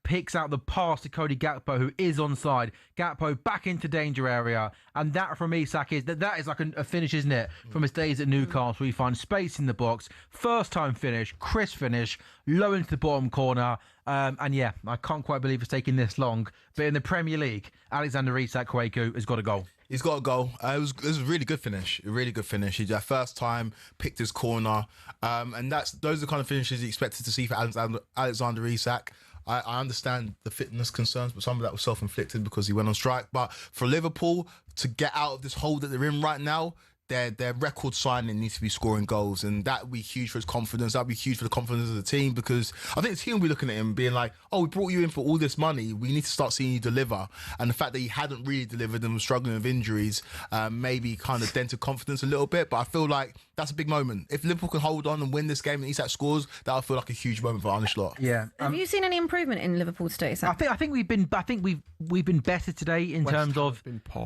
Speaker 1: picks out the pass to Cody Gakpo, who is onside. Gakpo back into danger area, and that from Isak is that is like a finish, isn't it? From his days at Newcastle, he finds space in the box, first time finish, crisp finish, low into the bottom corner. And yeah, I can't quite believe it's taking this long. But in the Premier League, Alexander Isak Kwaku has got a goal.
Speaker 5: He's got a goal. It was a really good finish. A really good finish. He did that first time, picked his corner. And those are the kind of finishes you expected to see for Alexander Isak. I understand the fitness concerns, but some of that was self-inflicted because he went on strike. But for Liverpool to get out of this hole that they're in right now, their record signing needs to be scoring goals, and that would be huge for his confidence. That would be huge for the confidence of the team, because I think the team will be looking at him being like, oh, we brought you in for all this money, we need to start seeing you deliver. And the fact that he hadn't really delivered and was struggling with injuries maybe kind of dented confidence a little bit. But I feel like that's a big moment. If Liverpool can hold on and win this game and Isak scores, that'll feel like a huge moment for Arne Slot.
Speaker 1: Yeah.
Speaker 2: Have you seen any improvement in Liverpool today, Sam?
Speaker 1: I think we've been better today in terms of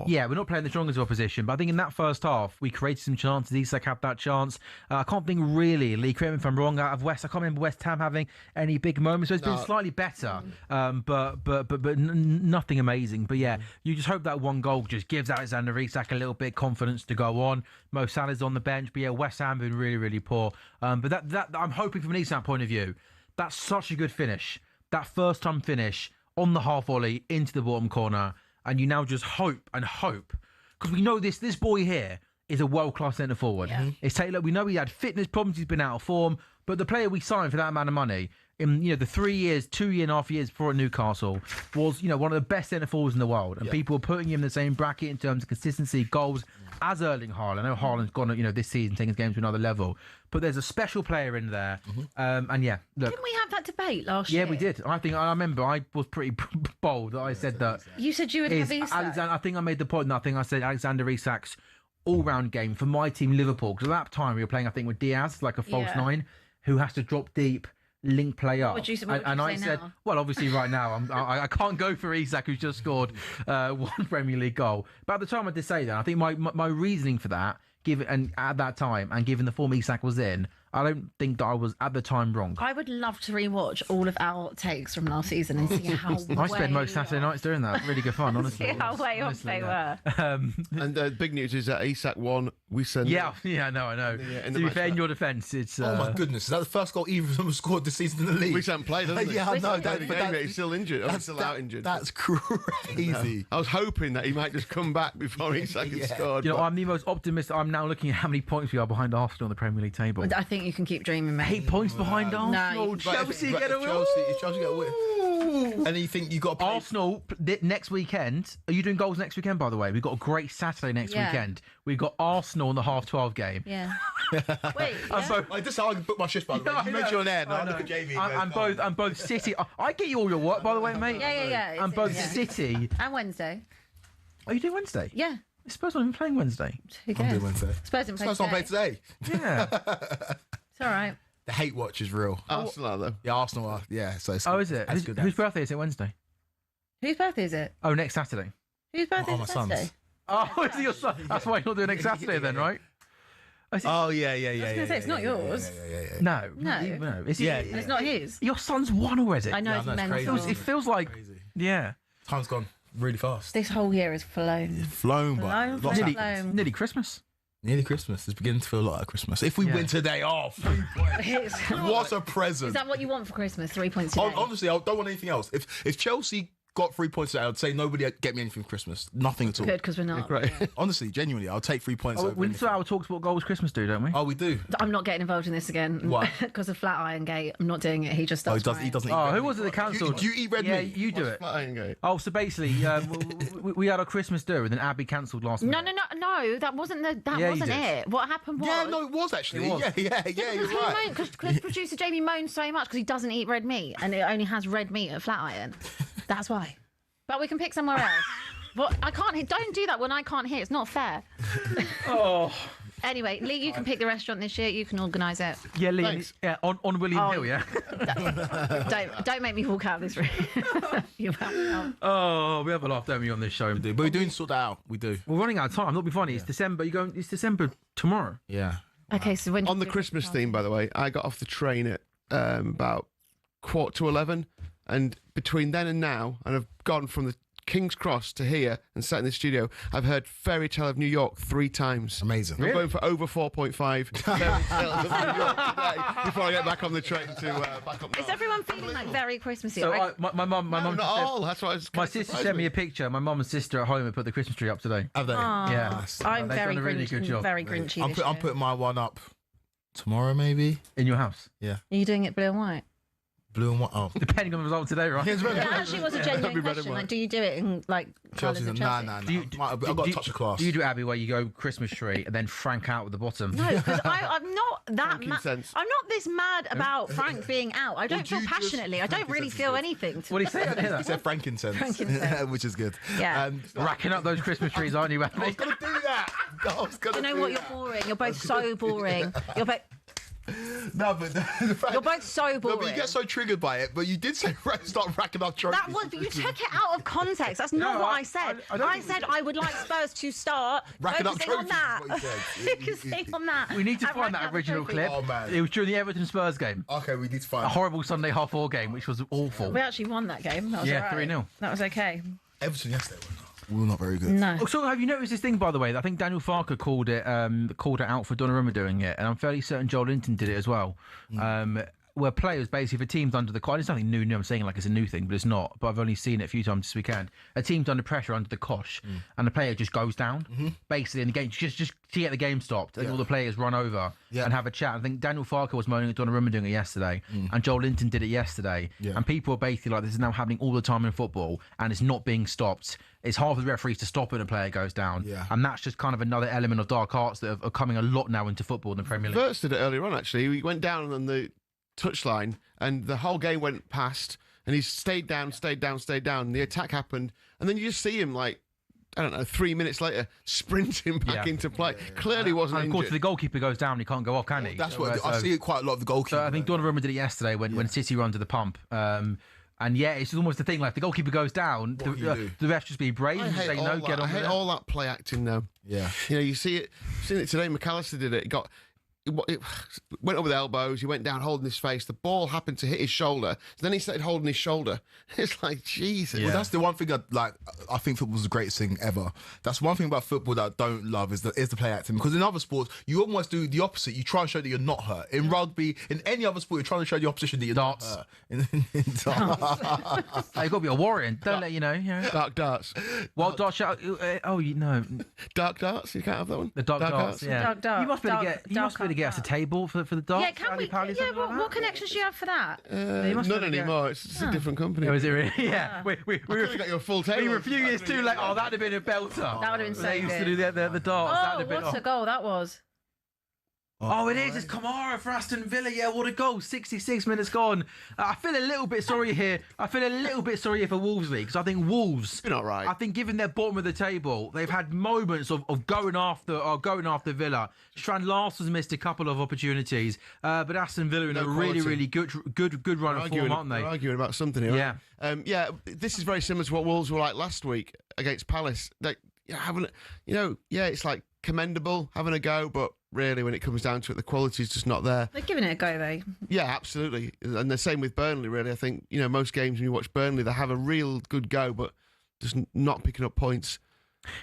Speaker 1: yeah, we're not playing the strongest opposition, but I think in that first half we created some chances. Isak had that chance. I can't think really, Lee, correct me if I'm wrong, out of West. I can't remember West Ham having any big moments. So it's been slightly better, but nothing amazing. But yeah, you just hope that one goal just gives Alexander Isak a little bit of confidence to go on. Mo Salah's on the bench, but yeah, West Ham been really, really poor. But that I'm hoping from an Isak point of view, that's such a good finish. That first time finish on the half volley into the bottom corner, and you now just hope, because we know this boy here is a world-class centre forward. Yeah. It's Taylor. We know he had fitness problems. He's been out of form, but the player we signed for that amount of money in the 3 years, 2.5 years before at Newcastle was one of the best centre forwards in the world, and people were putting him in the same bracket in terms of consistency, goals as Erling Haaland. I know Haaland's gone this season taking his game to another level, but there's a special player in there, and yeah, look.
Speaker 2: Didn't we have that debate last year?
Speaker 1: Yeah, we did. I remember I was pretty bold that I said that.
Speaker 2: You said you would have Isak.
Speaker 1: I think I made the point. I think I said Alexander Isak's all-round game for my team, Liverpool, because at that time we were playing, I think, with Diaz, like a false nine, who has to drop deep, link play up.
Speaker 2: What would you say
Speaker 1: I said,
Speaker 2: now?
Speaker 1: well, obviously right now I can't go for Isak, who's just scored one Premier League goal. But at the time I did say that. I think my reasoning for that, given at that time and given the form Isak was in, I don't think that I was at the time wrong.
Speaker 2: I would love to rewatch all of our takes from last season and see how
Speaker 1: I spend most Saturday nights doing that. Really good fun, honestly.
Speaker 2: See how way off they were.
Speaker 4: And the big news is that Isak won. We send.
Speaker 1: Yeah, I know. To be fair, in your defence, it's.
Speaker 5: Oh my goodness, is that the first goal either of them scored this season in the league?
Speaker 4: We haven't played, hasn't he?
Speaker 5: Yeah, I know.
Speaker 4: He's still injured. He's still out injured.
Speaker 5: That's crazy.
Speaker 4: I was hoping that he might just come back before Isak had scored.
Speaker 1: I'm the most optimistic. I'm now looking at how many points we are behind Arsenal on the Premier League table.
Speaker 2: I think you can keep dreaming, mate.
Speaker 1: 8 points behind Arsenal.
Speaker 2: No,
Speaker 1: Chelsea get a win.
Speaker 5: Chelsea get a win. And you think you got to play
Speaker 1: Arsenal next weekend. Are you doing goals next weekend, by the way? We've got a great Saturday next weekend. We've got Arsenal in the half-12 game.
Speaker 2: Yeah. Wait.
Speaker 5: This is how I can book my shifts, by the way. You mentioned on air, and I look at Jamie.
Speaker 1: I'm both City. I get you all your work, by the way, mate.
Speaker 2: Yeah.
Speaker 1: I'm both City.
Speaker 2: And Wednesday.
Speaker 1: Are you doing Wednesday?
Speaker 2: Yeah.
Speaker 1: Spurs not even playing Wednesday.
Speaker 2: Who cares?
Speaker 5: I'm doing Wednesday.
Speaker 2: Spurs didn't play
Speaker 5: Spurs don't play today.
Speaker 1: Yeah.
Speaker 2: It's all right.
Speaker 5: The hate watch is real.
Speaker 4: Arsenal are, though.
Speaker 5: Yeah, Arsenal are. Yeah, so it's
Speaker 1: is it? Whose birthday is it Wednesday?
Speaker 2: Whose birthday is it?
Speaker 1: Oh, next Saturday.
Speaker 2: Whose birthday is
Speaker 5: my
Speaker 2: it Saturday?
Speaker 5: son's.
Speaker 1: Oh, is it your son? That's why you're not doing next Saturday then, right?
Speaker 5: Oh, yeah.
Speaker 2: I was going to say, it's not yours.
Speaker 5: Yeah.
Speaker 1: No.
Speaker 2: It's not his.
Speaker 1: Your son's won already.
Speaker 2: I know,
Speaker 5: Yeah,
Speaker 2: it's
Speaker 5: I know, it's
Speaker 2: mental.
Speaker 5: crazy.
Speaker 1: It feels like, yeah.
Speaker 5: Time's gone really fast.
Speaker 2: This whole year has flown.
Speaker 5: Flown by.
Speaker 2: Flown.
Speaker 1: Nearly Christmas.
Speaker 5: Nearly Christmas. It's beginning to feel like Christmas. If we win today, 3 points. What a present.
Speaker 2: Is that what you want for Christmas? 3 points today?
Speaker 5: Honestly, I don't want anything else. If Chelsea got 3 points today, I'd say nobody get me anything for Christmas. Nothing at all.
Speaker 2: Good, because we're not.
Speaker 4: Great.
Speaker 5: Honestly, genuinely, I'll take 3 points over
Speaker 1: We
Speaker 5: anything.
Speaker 1: still our talkSPORT goals Christmas do, don't we?
Speaker 5: Oh, we do.
Speaker 2: I'm not getting involved in this again.
Speaker 5: Why?
Speaker 2: Because of Flatiron Gate. I'm not doing it. He just does.
Speaker 5: He doesn't eat
Speaker 1: Oh,
Speaker 5: red
Speaker 1: who
Speaker 5: meat.
Speaker 1: was it that cancelled?
Speaker 5: Do you eat red
Speaker 1: Yeah,
Speaker 5: meat?
Speaker 1: you do it.
Speaker 4: Flying Gate.
Speaker 1: Oh, so basically, we had our Christmas do, and then Abby cancelled last minute.
Speaker 2: No. That wasn't
Speaker 1: Yeah,
Speaker 2: wasn't
Speaker 1: you did.
Speaker 2: it. What happened was.
Speaker 5: Yeah, no, it was actually.
Speaker 1: It was.
Speaker 5: Yeah, you're right.
Speaker 2: Because producer Jamie moans so much because he doesn't eat red meat and it only has red meat at Flatiron. That's why. But we can pick somewhere else. What? I can't hear. Don't do that when I can't hear. It's not fair.
Speaker 1: Oh.
Speaker 2: Anyway, Lee, you can pick the restaurant this year. You can organise it.
Speaker 1: Yeah, Lee.
Speaker 4: Thanks.
Speaker 1: Yeah, on William Hill, yeah.
Speaker 2: Don't make me walk out of this room. You will.
Speaker 1: Oh, we have a laugh, don't we, on this show?
Speaker 5: But we're doing sort that out. We do.
Speaker 1: We're running out of time. I'm not being funny. It's December. It's December tomorrow.
Speaker 5: Yeah.
Speaker 2: Okay, so when
Speaker 4: On the Christmas theme, by the way, I got off the train at about 11:15, And between then and now, and I've gone from the King's Cross to here and sat in the studio, I've heard Fairy Tale of New York 3 times.
Speaker 5: Amazing.
Speaker 4: I'm going for over 4.5 Fairy Tale of New York today before I get back on the train to back up.
Speaker 2: Is everyone feeling like very Christmassy?
Speaker 1: So my mum,
Speaker 4: Not all. That's what I was.
Speaker 1: my sister sent me a picture. My mum and sister at home have put the Christmas tree up today.
Speaker 5: Have they?
Speaker 1: Yeah,
Speaker 2: I'm
Speaker 1: they've
Speaker 2: very
Speaker 1: done a really good job.
Speaker 2: very grinchy.
Speaker 5: I'm putting my one up tomorrow, maybe.
Speaker 1: In your house,
Speaker 5: Yeah.
Speaker 2: Are you doing it blue and white?
Speaker 5: Blue and white. Oh.
Speaker 1: depending on the result today, right?
Speaker 5: Here's
Speaker 2: That actually was a genuine
Speaker 4: Be red and
Speaker 2: question.
Speaker 4: white.
Speaker 2: Like, do you do it in like colours
Speaker 5: Chelsea's
Speaker 2: of
Speaker 5: nah.
Speaker 2: Chelsea?
Speaker 5: I've got to touch the class.
Speaker 1: Do you do Abby where you go Christmas tree and then Frank out at the bottom?
Speaker 2: No, because I'm not that
Speaker 4: Franking
Speaker 2: mad.
Speaker 4: sense.
Speaker 2: I'm not this mad about Frank being out. I don't
Speaker 5: Would
Speaker 2: feel
Speaker 5: you just-
Speaker 2: passionately. I don't really
Speaker 5: Frankincense
Speaker 2: feel
Speaker 5: is
Speaker 2: anything.
Speaker 1: What do you say?
Speaker 5: He said frankincense,
Speaker 2: Frankincense.
Speaker 5: which is good.
Speaker 2: Yeah.
Speaker 1: Racking up those Christmas trees, aren't you,
Speaker 5: I was
Speaker 1: Abby?
Speaker 5: gonna do that. I was gonna
Speaker 2: You know
Speaker 5: do
Speaker 2: what? You're
Speaker 5: that.
Speaker 2: boring. You're both so boring. You're both.
Speaker 5: No, but the fact,
Speaker 2: You're both so
Speaker 5: no,
Speaker 2: boring.
Speaker 5: but you get so triggered by it. But you did say start racking up trophies.
Speaker 2: That was, but you took it out of context. That's not
Speaker 1: No,
Speaker 2: what
Speaker 1: I-
Speaker 2: I said.
Speaker 1: I don't
Speaker 2: I
Speaker 1: think-
Speaker 2: said I would like Spurs to start
Speaker 5: Racking up
Speaker 2: focusing on
Speaker 5: trophies
Speaker 2: that.
Speaker 5: is what you said.
Speaker 2: Focusing on that.
Speaker 1: We need to
Speaker 2: And
Speaker 1: find
Speaker 2: racking
Speaker 1: that
Speaker 2: up the
Speaker 1: original
Speaker 2: trophies.
Speaker 1: clip.
Speaker 5: Oh, man.
Speaker 1: It was during the Everton Spurs game.
Speaker 5: Okay, we need to find
Speaker 1: A horrible Sunday half-4 game, which was awful.
Speaker 2: We actually won that game. That was
Speaker 1: Yeah,
Speaker 2: all right.
Speaker 1: 3-0.
Speaker 2: That was okay.
Speaker 5: Everton yesterday. We were not very good.
Speaker 2: No.
Speaker 1: Oh, so have you noticed this thing, by the way? I think Daniel Farker called it out for Donnarumma doing it, and I'm fairly certain Joel Linton did it as well. Where players, basically, for teams under the cosh, it's nothing new. I'm saying like it's a new thing, but it's not. But I've only seen it a few times this weekend. A team's under pressure under the cosh, and the player just goes down, basically in the game, just to get the game stopped, and all the players run over and have a chat. I think Daniel Farker was moaning at Donnarumma doing it yesterday, and Joel Linton did it yesterday, and people are basically like, this is now happening all the time in football, and it's not being stopped. It's hard for the referees to stop when a player goes down, and that's just kind of another element of dark arts that are coming a lot now into football in the Premier League.
Speaker 4: Verts did it earlier on, actually. He went down on the touchline, and the whole game went past, and he stayed down. The attack happened, and then you just see him, like, I don't know, 3 minutes later, sprinting back into play. Clearly wasn't
Speaker 1: And of course, if
Speaker 4: injured.
Speaker 1: the goalkeeper goes down, he can't go off, can he?
Speaker 5: That's what I
Speaker 1: So-
Speaker 5: see it quite a lot of the goalkeeper.
Speaker 1: So I think Donnarumma did it yesterday when City run to the pump. And yeah, it's almost the thing, like the goalkeeper goes down,
Speaker 5: What do you do?
Speaker 1: the refs just be brave and say no, get on
Speaker 4: I
Speaker 1: with
Speaker 4: hate
Speaker 1: it.
Speaker 4: all that play acting now.
Speaker 5: Yeah.
Speaker 4: You know, you see it. Seen it today. McAllister did it. It went over the elbows. He went down holding his face. The ball happened to hit his shoulder. So then he started holding his shoulder. It's like, Jesus.
Speaker 5: Well, that's the one thing I think football's the greatest thing ever. That's one thing about football that I don't love is the play acting. Because in other sports, you almost do the opposite. You try and show that you're not hurt. In rugby, in any other sport, you're trying to show the opposition that you're
Speaker 1: Darts.
Speaker 5: not hurt. In darts.
Speaker 1: You've got to be a warrior. Don't let you know.
Speaker 4: Dark darts.
Speaker 1: Wild dart shot. Oh, you know
Speaker 4: Dark darts? You can't have that one?
Speaker 1: the dark darts. Yeah,
Speaker 2: Dark dart,
Speaker 1: you must be able to
Speaker 2: dark-
Speaker 1: get. You must be able to get us a table for the darts.
Speaker 2: Yeah, can we?
Speaker 1: Pally,
Speaker 2: Yeah,
Speaker 1: something like
Speaker 2: what
Speaker 1: that?
Speaker 2: connections do you have for that?
Speaker 1: You must
Speaker 4: Not
Speaker 1: be able to get-
Speaker 4: anymore. It's a different company.
Speaker 1: Oh, is it really? Yeah. We
Speaker 4: Could've got you a full table.
Speaker 1: were a few years too late. Oh, that'd have been a belter.
Speaker 2: That would have been so
Speaker 1: They used to
Speaker 2: good.
Speaker 1: do the darts.
Speaker 2: Oh,
Speaker 1: That'd have been.
Speaker 2: what a goal that was.
Speaker 1: Oh, it is. It's Kamara for Aston Villa. Yeah, what a goal. 66 minutes gone. I feel a little bit sorry here. I feel a little bit sorry here for Wolves, because I think Wolves,
Speaker 4: Been all right.
Speaker 1: I think given their bottom of the table, they've had moments of going after Villa. Strand Larsen's missed a couple of opportunities, but Aston Villa in
Speaker 4: No
Speaker 1: a really,
Speaker 4: quality.
Speaker 1: really good run of form, aren't
Speaker 4: We're
Speaker 1: they?
Speaker 4: arguing about something here.
Speaker 1: Yeah.
Speaker 4: aren't we? This is very similar to what Wolves were like last week against Palace. Like, it's like commendable, having a go, but really when it comes down to it, the quality's just not there.
Speaker 2: They're giving it a go though.
Speaker 4: Yeah, absolutely. And the same with Burnley, really. I think, most games when you watch Burnley, they have a real good go, but just not picking up points.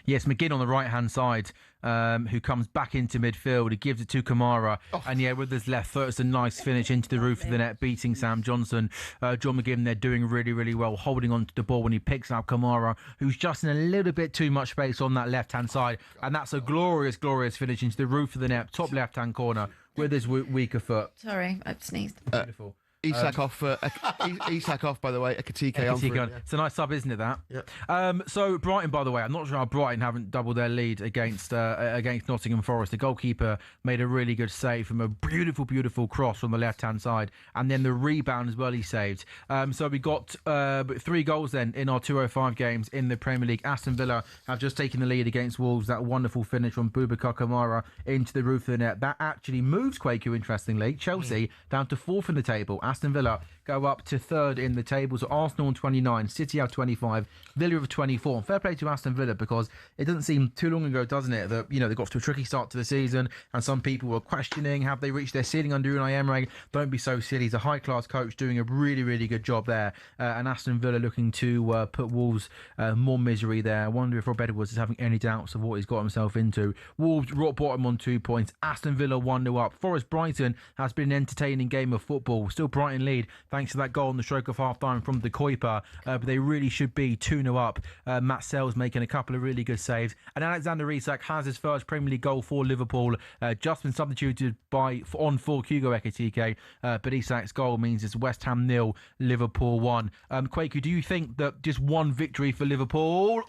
Speaker 1: Yes, McGinn on the right-hand side, who comes back into midfield. He gives it to Kamara. And yeah, with his left foot, it's a nice finish into the roof of the net, beating Sam Johnson. John McGinn, they're doing really, really well, holding on to the ball when he picks out Kamara, who's just in a little bit too much space on that left-hand side. And that's a glorious, glorious finish into the roof of the net, top left-hand corner, with his weaker foot.
Speaker 2: Sorry, I sneezed.
Speaker 1: Beautiful.
Speaker 4: Isak off, by the way, Ekitike on for
Speaker 1: Ekitike
Speaker 4: it,
Speaker 1: on.
Speaker 4: yeah.
Speaker 1: It's a nice sub, isn't it, that?
Speaker 4: Yeah.
Speaker 1: So Brighton, by the way, I'm not sure how Brighton haven't doubled their lead against Nottingham Forest. The goalkeeper made a really good save from a beautiful, beautiful cross from the left-hand side, and then the rebound as well he saved. So we got 3 goals then in our 205 games in the Premier League. Aston Villa have just taken the lead against Wolves. That wonderful finish from Boubacar Kamara into the roof of the net. That actually moves Kwaku, interestingly. Chelsea down to 4th in the table. Aston Villa go up to third in the table. So Arsenal on 29, City have 25, Villa have 24. And fair play to Aston Villa, because it doesn't seem too long ago, doesn't it, that they got off to a tricky start to the season, and some people were questioning, have they reached their ceiling under Unai Emery? Don't be so silly. He's a high-class coach doing a really, really good job there. And Aston Villa looking to put Wolves more misery there. I wonder if Rob Edwards is having any doubts of what he's got himself into. Wolves rock bottom on 2 points. Aston Villa 1-0 up. Forest Brighton has been an entertaining game of football. Still Brighton lead thanks to that goal on the stroke of half-time from De Kuiper. But they really should be 2-0 up. Matt Sells making a couple of really good saves. And Alexander Isak has his first Premier League goal for Liverpool. Just been substituted for Hugo Ekitike. But Isak's goal means it's West Ham 0, Liverpool 1. Quaker, do you think that just one victory for Liverpool?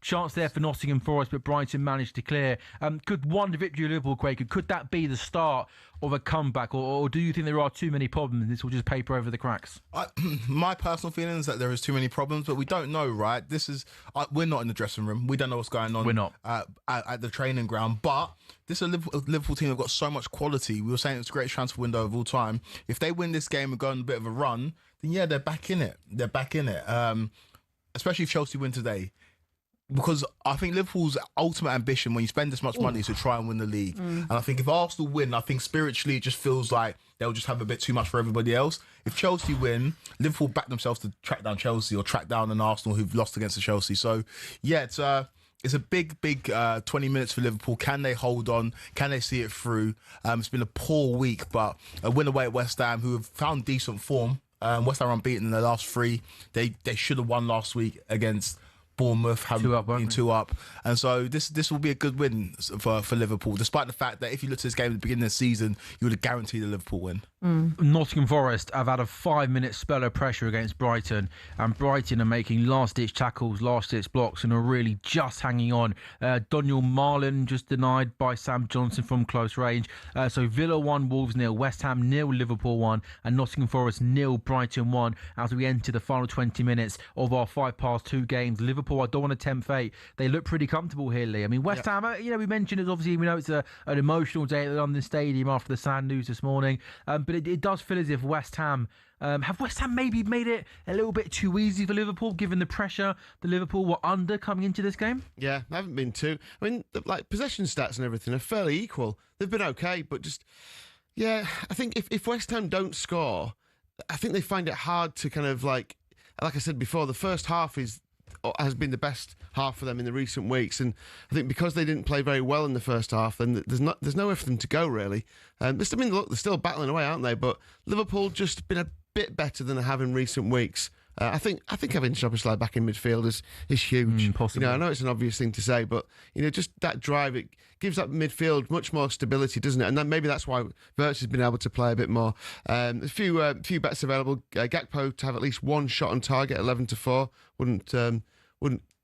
Speaker 1: Chance there for Nottingham Forest, but Brighton managed to clear. Could one victory of Liverpool, Quaker, could that be the start of a comeback, or do you think there are too many problems and this will just paper over the cracks?
Speaker 5: My personal feeling is that there is too many problems, but we don't know, right? We're not in the dressing room. We don't know what's going on.
Speaker 1: We're not
Speaker 5: at the training ground, but this is a Liverpool team that have got so much quality. We were saying it's the greatest transfer window of all time. If they win this game and go on a bit of a run, then yeah, they're back in it. Especially if Chelsea win today. Because I think Liverpool's ultimate ambition when you spend this much money is to try and win the league. And I think if Arsenal win, I think spiritually it just feels like they'll just have a bit too much for everybody else. If Chelsea win, Liverpool back themselves to track down Chelsea or track down an Arsenal who've lost against the Chelsea. So yeah, it's a big 20 minutes for Liverpool. Can they hold on? Can they see it through? It's been a poor week, but a win away at West Ham, who have found decent form. West Ham are unbeaten in their last 3. They should have won last week against Bournemouth, having been 2 up. And so this will be a good win for Liverpool, despite the fact that if you look at this game at the beginning of the season, you would have guaranteed a Liverpool win.
Speaker 1: Nottingham Forest have had a 5-minute spell of pressure against Brighton, and Brighton are making last-ditch tackles, last-ditch blocks, and are really just hanging on. Daniel Marlin just denied by Sam Johnson from close range. So Villa 1, Wolves 0, West Ham 0, Liverpool 1, and Nottingham Forest 0, Brighton 1 as we enter the final 20 minutes of our 5-past-2 games. Liverpool, I don't want to tempt fate. They look pretty comfortable here, Lee. I mean, West Ham, we mentioned it, obviously, we know it's an emotional day at the London Stadium after the sad news this morning, but it does feel as if West Ham have West Ham maybe made it a little bit too easy for Liverpool, given the pressure the Liverpool were under coming into this game? Yeah,
Speaker 4: they haven't been too. I mean, like possession stats and everything are fairly equal. They've been okay, but just, I think if West Ham don't score, I think they find it hard to kind of like I said before, the first half has been the best half for them in the recent weeks, and I think because they didn't play very well in the first half, then there's nowhere for them to go really. Look, they're still battling away, aren't they? But Liverpool just been a bit better than they have in recent weeks. I think having Szoboszlai back in midfield is huge.
Speaker 1: Possible.
Speaker 4: I know it's an obvious thing to say, but just that drive, it gives that midfield much more stability, doesn't it? And then maybe that's why Wirtz has been able to play a bit more. A few bets available. Gakpo to have at least one shot on target, 11-4.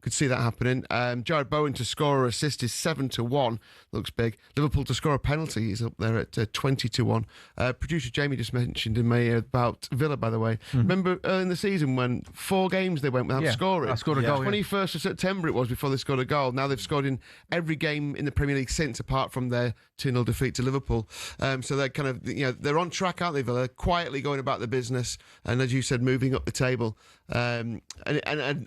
Speaker 4: Could see that happening. Jared Bowen to score or assist is 7-1. Looks big. Liverpool to score a penalty is up there at 20-1. Producer Jamie just mentioned in my ear about Villa, by the way. Remember early in the season when 4 games they went without scoring?
Speaker 1: I scored a goal.
Speaker 4: 21st of September it was before they scored a goal. Now they've scored in every game in the Premier League since, apart from their 2-0 defeat to Liverpool. So they're kind of, they're on track, aren't they, Villa? Quietly going about their business, and as you said, moving up the table. And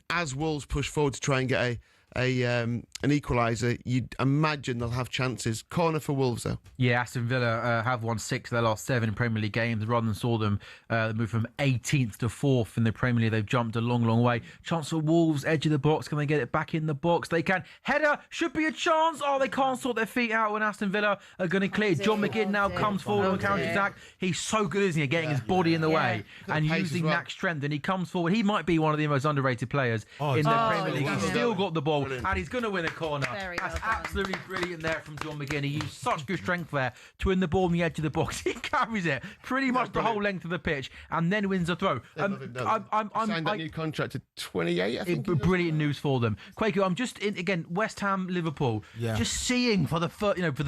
Speaker 4: as Wolves push forward to try and get an equaliser, you'd imagine they'll have chances. Corner for Wolves, though.
Speaker 1: Yeah, Aston Villa have won 6 of their last 7 Premier League games. Rather than saw them move from 18th to 4th in the Premier League. They've jumped a long, long way. Chance for Wolves, edge of the box. Can they get it back in the box? They can. Header should be a chance. Oh, they can't sort their feet out when Aston Villa are going to clear. John McGinn now comes forward on counter-attack. He's so good, isn't he, at getting his body in the way and using that strength. And he comes forward. He might be one of the most underrated players in the Premier League. He's still got the ball. Brilliant. And he's going to win a corner. That's absolutely brilliant there from John McGinn. He used such good strength there to win the ball on the edge of the box. He carries it pretty much the whole length of the pitch and then wins a throw.
Speaker 4: Signed that new contract to 28, I think.
Speaker 1: Brilliant news for them. Quaker, I'm just again West Ham, Liverpool. Just seeing for the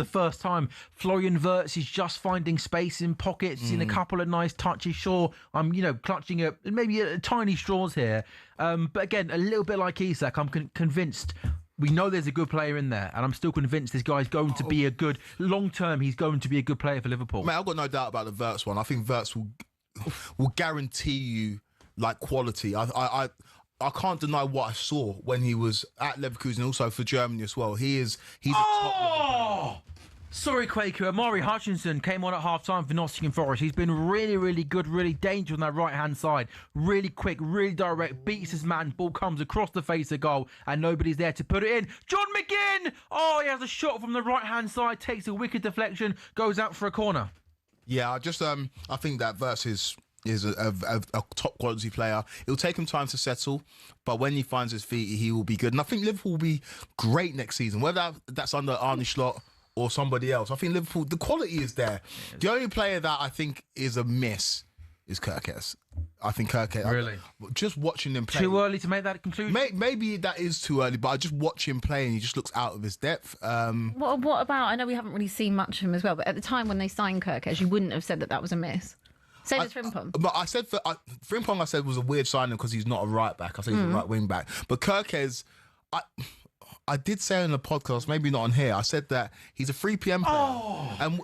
Speaker 1: first time, Florian Wirtz is just finding space in pockets, in a couple of nice touches. Sure, I'm clutching at maybe a tiny straws here, but again, a little bit like Isak, I'm convinced. We know there's a good player in there, and I'm still convinced this guy's going to be a good long term. He's going to be a good player for Liverpool.
Speaker 5: Mate, I've got no doubt about the Wirtz one. I think Wirtz will will guarantee you like quality. I can't deny what I saw when he was at Leverkusen, also for Germany as well. He's a top.
Speaker 1: Sorry, Quaker. Amari Hutchinson came on at half-time for Nottingham Forest. He's been really, really good, really dangerous on that right-hand side. Really quick, really direct, beats his man. Ball comes across the face of goal, and nobody's there to put it in. John McGinn! Oh, he has a shot from the right-hand side, takes a wicked deflection, goes out for a corner.
Speaker 5: Yeah, I think that Versus is a top quality player. It'll take him time to settle, but when he finds his feet, he will be good. And I think Liverpool will be great next season, whether that's under Arne Slot or somebody else. I think Liverpool, the quality is there. The only player that I think is a miss is Kirkes. I think Kirkes.
Speaker 1: Really?
Speaker 5: Just watching him play.
Speaker 1: Too early to make that conclusion?
Speaker 5: Maybe that is too early, but I just watch him play and he just looks out of his depth.
Speaker 2: What about, I know we haven't really seen much of him as well, but at the time when they signed Kirkes, you wouldn't have said that was a miss. Same as Frimpong.
Speaker 5: But I said Frimpong, I said was a weird signing because he's not a right back. I think he's a right wing back. But Kirkes, I did say in the podcast, maybe not on here, I said that he's a 3 p.m. player. And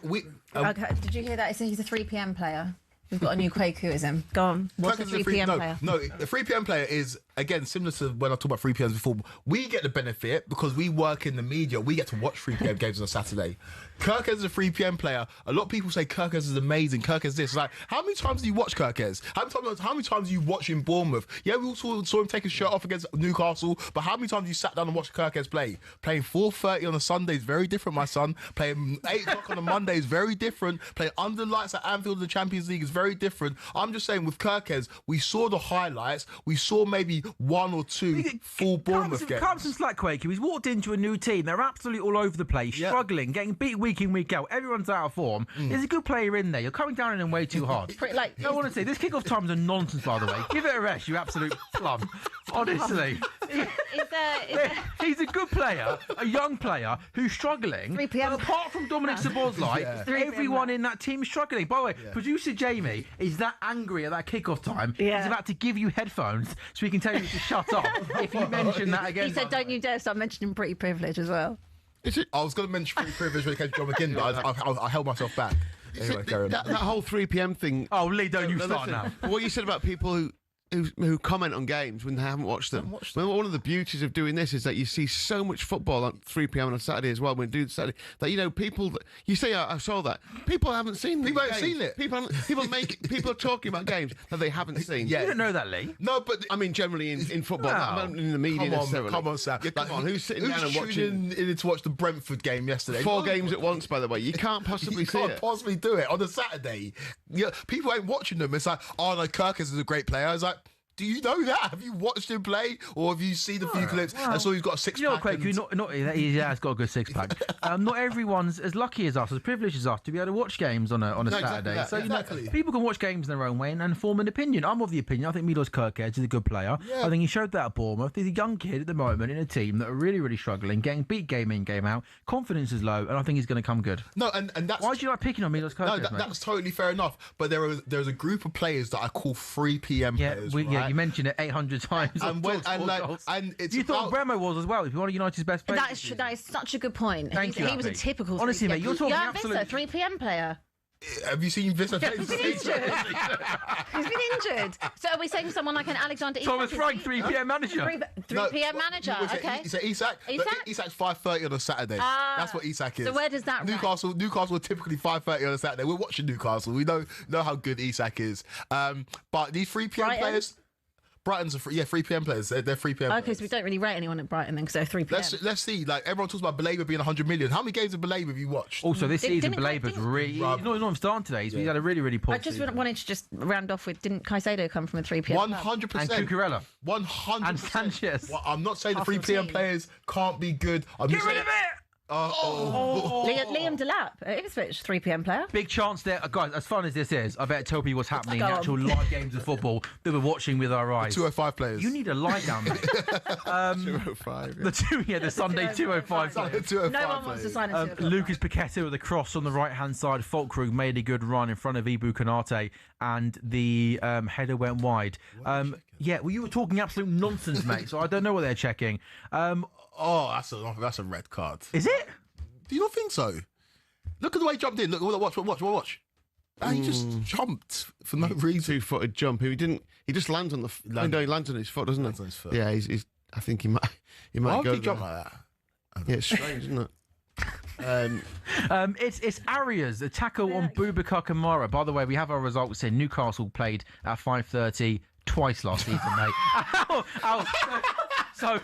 Speaker 2: Okay, did you hear that? He's a 3 p.m. player. We've got a new Quakerism. Go on. What's a 3 p.m. player?
Speaker 5: No, the 3 p.m. player is, again, similar to when I talked about 3 p.m. before. We get the benefit because we work in the media. We get to watch 3 p.m. games on a Saturday. Kirkes is a 3 p.m. player. A lot of people say Kirkes is amazing. Kirkes is this. Like, how many times do you watch Kirkes? How many times do you watch in Bournemouth? Yeah, we also saw him take his shirt off against Newcastle, but how many times you sat down and watched Kirkes play? Playing 4:30 on a Sunday is very different, my son. Playing 8 o'clock on a Monday is very different. Playing under lights at Anfield in the Champions League is very different. I'm just saying, with Kirkes, we saw the highlights. We saw maybe 1 or 2 full Bournemouth games.
Speaker 1: Can't some slack, Quaker. He's walked into a new team. They're absolutely all over the place, struggling, getting beat week in, week out. Everyone's out of form. There's a good player in there. You're coming down on him way too hard. No, honestly, this kick-off time's a nonsense, by the way. Give it a rest, you absolute plum. Honestly. He's a good player, a young player, who's struggling.
Speaker 2: 3 p.m.
Speaker 1: Apart from Dominic Szoboszlai, everyone in that team is struggling. By the way, producer Jamie is that angry at that kick-off time. He's about to give you headphones so he can tell you to shut up if you mention that again.
Speaker 2: He said, don't you dare start mentioning pretty privilege as well.
Speaker 5: I was going to mention free privilege when it came to John McGinn, but I held myself back. Anyway,
Speaker 4: that whole 3 p.m. thing.
Speaker 1: Oh, Lee, don't you start now.
Speaker 4: What you said about people who comment on games when they haven't watched them. Well, one of the beauties of doing this is that you see so much football at 3 p.m. on a Saturday as well. When we do Saturday, that people you say I saw that people haven't seen.
Speaker 5: People haven't seen it.
Speaker 4: People are talking about games that they haven't seen.
Speaker 1: You don't know that, Lee.
Speaker 5: No, but
Speaker 4: I mean generally in football, not in the media necessarily.
Speaker 5: Come on, Sam.
Speaker 4: Yeah, come on, who's sitting down and watching?
Speaker 5: In to watch the Brentford game yesterday?
Speaker 4: 4 games at once, by the way. You can't possibly see it.
Speaker 5: You can't possibly do it on a Saturday. Yeah, people ain't watching them. It's like, oh no, Kirkes is a great player. It's like, do you know that? Have you watched him play, or have you seen a few clips and saw he's got a six-pack?
Speaker 1: You know, Craig, he has got a good six-pack. Not everyone's as lucky as us, as privileged as us, to be able to watch games on a Saturday.
Speaker 5: Exactly.
Speaker 1: People can watch games in their own way and form an opinion. I'm of the opinion. I think Milos Kirkes is a good player. Yeah. I think he showed that at Bournemouth. He's a young kid at the moment in a team that are really, really struggling, getting beat game in, game out. Confidence is low, and I think he's going to come good.
Speaker 5: No, and that's
Speaker 1: why do you like picking on Milos Kirkes?
Speaker 5: No, that's totally fair enough. But there's a group of players that I call 3 p.m. players.
Speaker 1: Yeah, you mentioned it 800 times.
Speaker 5: And
Speaker 1: you thought Bremo was as well. If you want United's best player,
Speaker 2: that is such a good point.
Speaker 1: Thank you.
Speaker 2: He was a typical.
Speaker 1: Honestly, mate, you're talking absolute
Speaker 2: 3 p.m. player.
Speaker 5: Have you seen Vista?
Speaker 2: He's been injured. He's been injured. So are we saying someone like an Alexander Isak?
Speaker 1: Thomas Frank, 3 p.m. manager.
Speaker 2: 3 p.m. manager. Okay.
Speaker 5: You say Isak? Isak's 5:30 on a Saturday. That's what Isak is.
Speaker 2: So where does that
Speaker 5: Newcastle are typically 5:30 on a Saturday. We're watching Newcastle. We know how good Isak is. But these 3 p.m. players. Brighton's 3 p.m. players. They're 3 p.m.
Speaker 2: Okay, so we don't really rate anyone at Brighton then because they're 3 p.m.
Speaker 5: Let's see. Like everyone talks about Baleba being 100 million. How many games of Baleba have you watched?
Speaker 1: Also, this season Baleba's really. He's not even starting today. He's had a really, really poor.
Speaker 2: I just wanted to just round off with: didn't Caicedo come from a 3 p.m.
Speaker 5: 100%.
Speaker 1: And Cucurella.
Speaker 5: 100%.
Speaker 1: And Sanchez.
Speaker 5: Well, I'm not saying the 3 p.m. players can't be good.
Speaker 1: Get rid of it.
Speaker 2: Liam Delap at Ipswich, 3 p.m. player.
Speaker 1: Big chance there, guys. As fun as this is, I better tell people what's happening in actual live games of football that we're watching with our eyes.
Speaker 5: 205 players.
Speaker 1: You need a lie down, mate.
Speaker 4: 205.
Speaker 1: The Sunday 205.
Speaker 2: No one wants to sign a 2 o'clock.
Speaker 1: Lucas Paqueta with a cross on the right hand side. Fulkrug made a good run in front of Ibu Konate, and the header went wide. Well, you were talking absolute nonsense, mate. So I don't know what they're checking.
Speaker 5: That's a red card.
Speaker 1: Is it?
Speaker 5: Do you not think so? Look at the way he jumped in. Look, watch. He just jumped for no reason.
Speaker 4: 2-footed jump. He just lands on the. No, he lands on his foot, doesn't he?
Speaker 5: Lands on his foot.
Speaker 4: Yeah, he's. I think he might.
Speaker 5: Why
Speaker 4: go.
Speaker 5: would he jump like that?
Speaker 4: Yeah, it's strange, isn't it?
Speaker 1: It's Arias, a tackle on Boubacar Kamara. By the way, we have our results here. Newcastle played at 5:30 twice last season, mate. So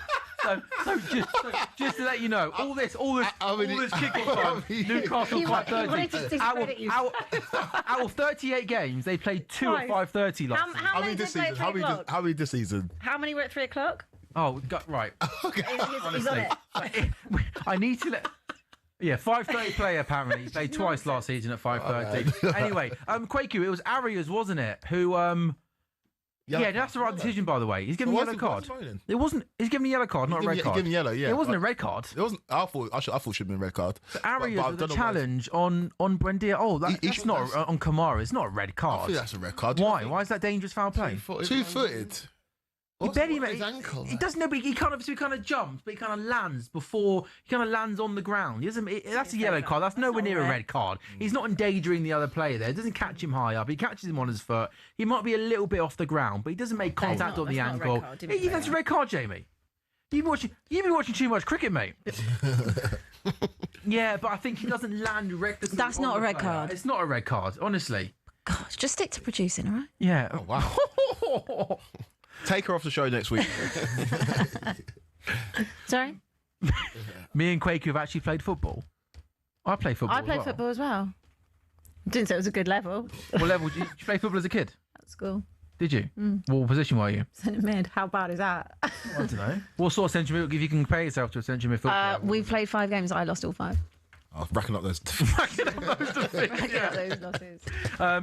Speaker 1: just to let you know, all this kickoff time, Newcastle 5:30. Out of 38 games, they played 2 at 5:30 last season.
Speaker 2: How many this season?
Speaker 5: How many this season?
Speaker 2: How many were at 3 o'clock?
Speaker 1: Oh, right.
Speaker 5: Okay.
Speaker 2: He's on it.
Speaker 1: I need to let. Yeah, 5:30 player apparently. He played twice last season at 5:30. Anyway, Kwaku, it was Arias, wasn't it? Who yeah, that's the right decision, by the way. He's given a yellow card. It wasn't. He's given a yellow card, not a red card.
Speaker 5: He gave him yellow, yeah.
Speaker 1: It wasn't a red card.
Speaker 5: It wasn't. I thought it should have been a red card.
Speaker 1: So Arias with a challenge on Buendia. Oh, that's not on Kamara. It's not a red
Speaker 5: I
Speaker 1: card.
Speaker 5: think that's a red card.
Speaker 1: Why? Why is that dangerous foul play?
Speaker 5: Two-footed.
Speaker 1: He barely
Speaker 4: his ankle.
Speaker 1: He doesn't know, but he kind of jumps, but he kind of lands before he kind of lands on the ground. He doesn't. That's a yellow card. That's nowhere near a red card. He's not endangering the other player there. He doesn't catch him high up. He catches him on his foot. He might be a little bit off the ground, but he doesn't make contact on the ankle. That's a red card, Jamie. You've been watching too much cricket, mate. Yeah, but I think he doesn't land recklessly.
Speaker 2: That's not a red card.
Speaker 1: It's not a red card, honestly.
Speaker 2: Gosh, just stick to producing, all right?
Speaker 1: Yeah.
Speaker 5: Oh, wow. Take her off the show next week.
Speaker 2: Sorry?
Speaker 1: Me and Kwaku have actually played football. I play football.
Speaker 2: I played football as well. Didn't say it was a good level.
Speaker 1: What level did you play football as a kid?
Speaker 2: At school.
Speaker 1: Did you? What position were you?
Speaker 2: Centre mid. How bad is that?
Speaker 1: I don't know. What sort of centre mid? If you can compare yourself to a centre mid footballer.
Speaker 2: We played 5 games. I lost all 5.
Speaker 5: I was racking up those.
Speaker 2: Those losses.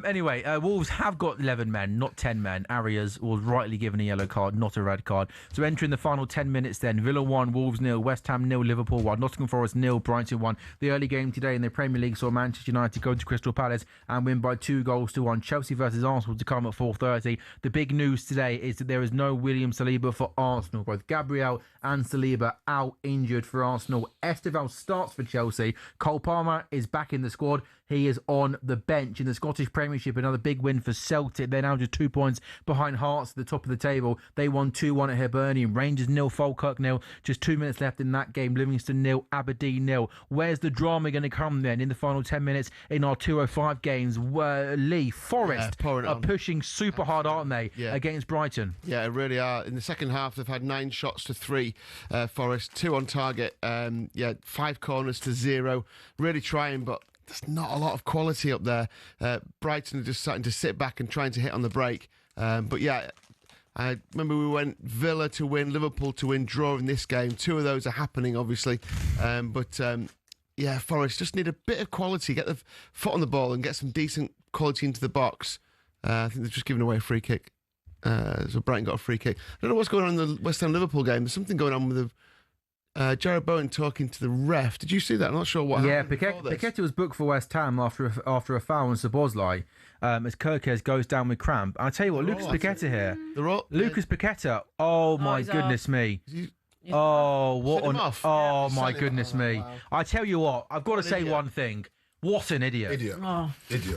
Speaker 1: Anyway, Wolves have got 11 men, not 10 men. Arias was rightly given a yellow card, not a red card. So entering the final 10 minutes then, Villa 1, Wolves 0, West Ham 0, Liverpool 1, Nottingham Forest 0, Brighton 1. The early game today in the Premier League saw Manchester United go to Crystal Palace and win by 2-1. Chelsea versus Arsenal to come at 4:30. The big news today is that there is no William Saliba for Arsenal. Both Gabriel and Saliba out injured for Arsenal. Esteval starts for Chelsea. Cole Palmer is back in the squad. He is on the bench in the Scottish Premiership. Another big win for Celtic. They're now just 2 points behind Hearts at the top of the table. They won 2-1 at Hibernian. Rangers 0, Falkirk 0. Just 2 minutes left in that game. Livingston 0, Aberdeen 0. Where's the drama going to come then in the final 10 minutes in our 205 games? Lee, Forest are pushing super hard, aren't they, against Brighton?
Speaker 4: Yeah, they really are. In the second half, they've had 9 shots to 3. Forest, 2 on target. 5 corners to 0. Really trying, but there's not a lot of quality up there. Brighton are just starting to sit back and trying to hit on the break. But yeah, I remember we went Villa to win, Liverpool to win, draw in this game. 2 of those are happening, obviously. Forest just need a bit of quality, get the foot on the ball and get some decent quality into the box. I think they've just given away a free kick. So Brighton got a free kick. I don't know what's going on in the West Ham Liverpool game. There's something going on with the Jared Bowen talking to the ref. Did you see that? I'm not sure what happened. Yeah,
Speaker 1: Paqueta was booked for West Ham after a foul on Szoboszlai as Kirkes goes down with cramp. And I tell you what, Lucas Paqueta here. Lucas Paqueta, oh my goodness me. Oh, what on... Oh my goodness me. I tell you what, I've got to say one thing. What an idiot.
Speaker 5: Idiot.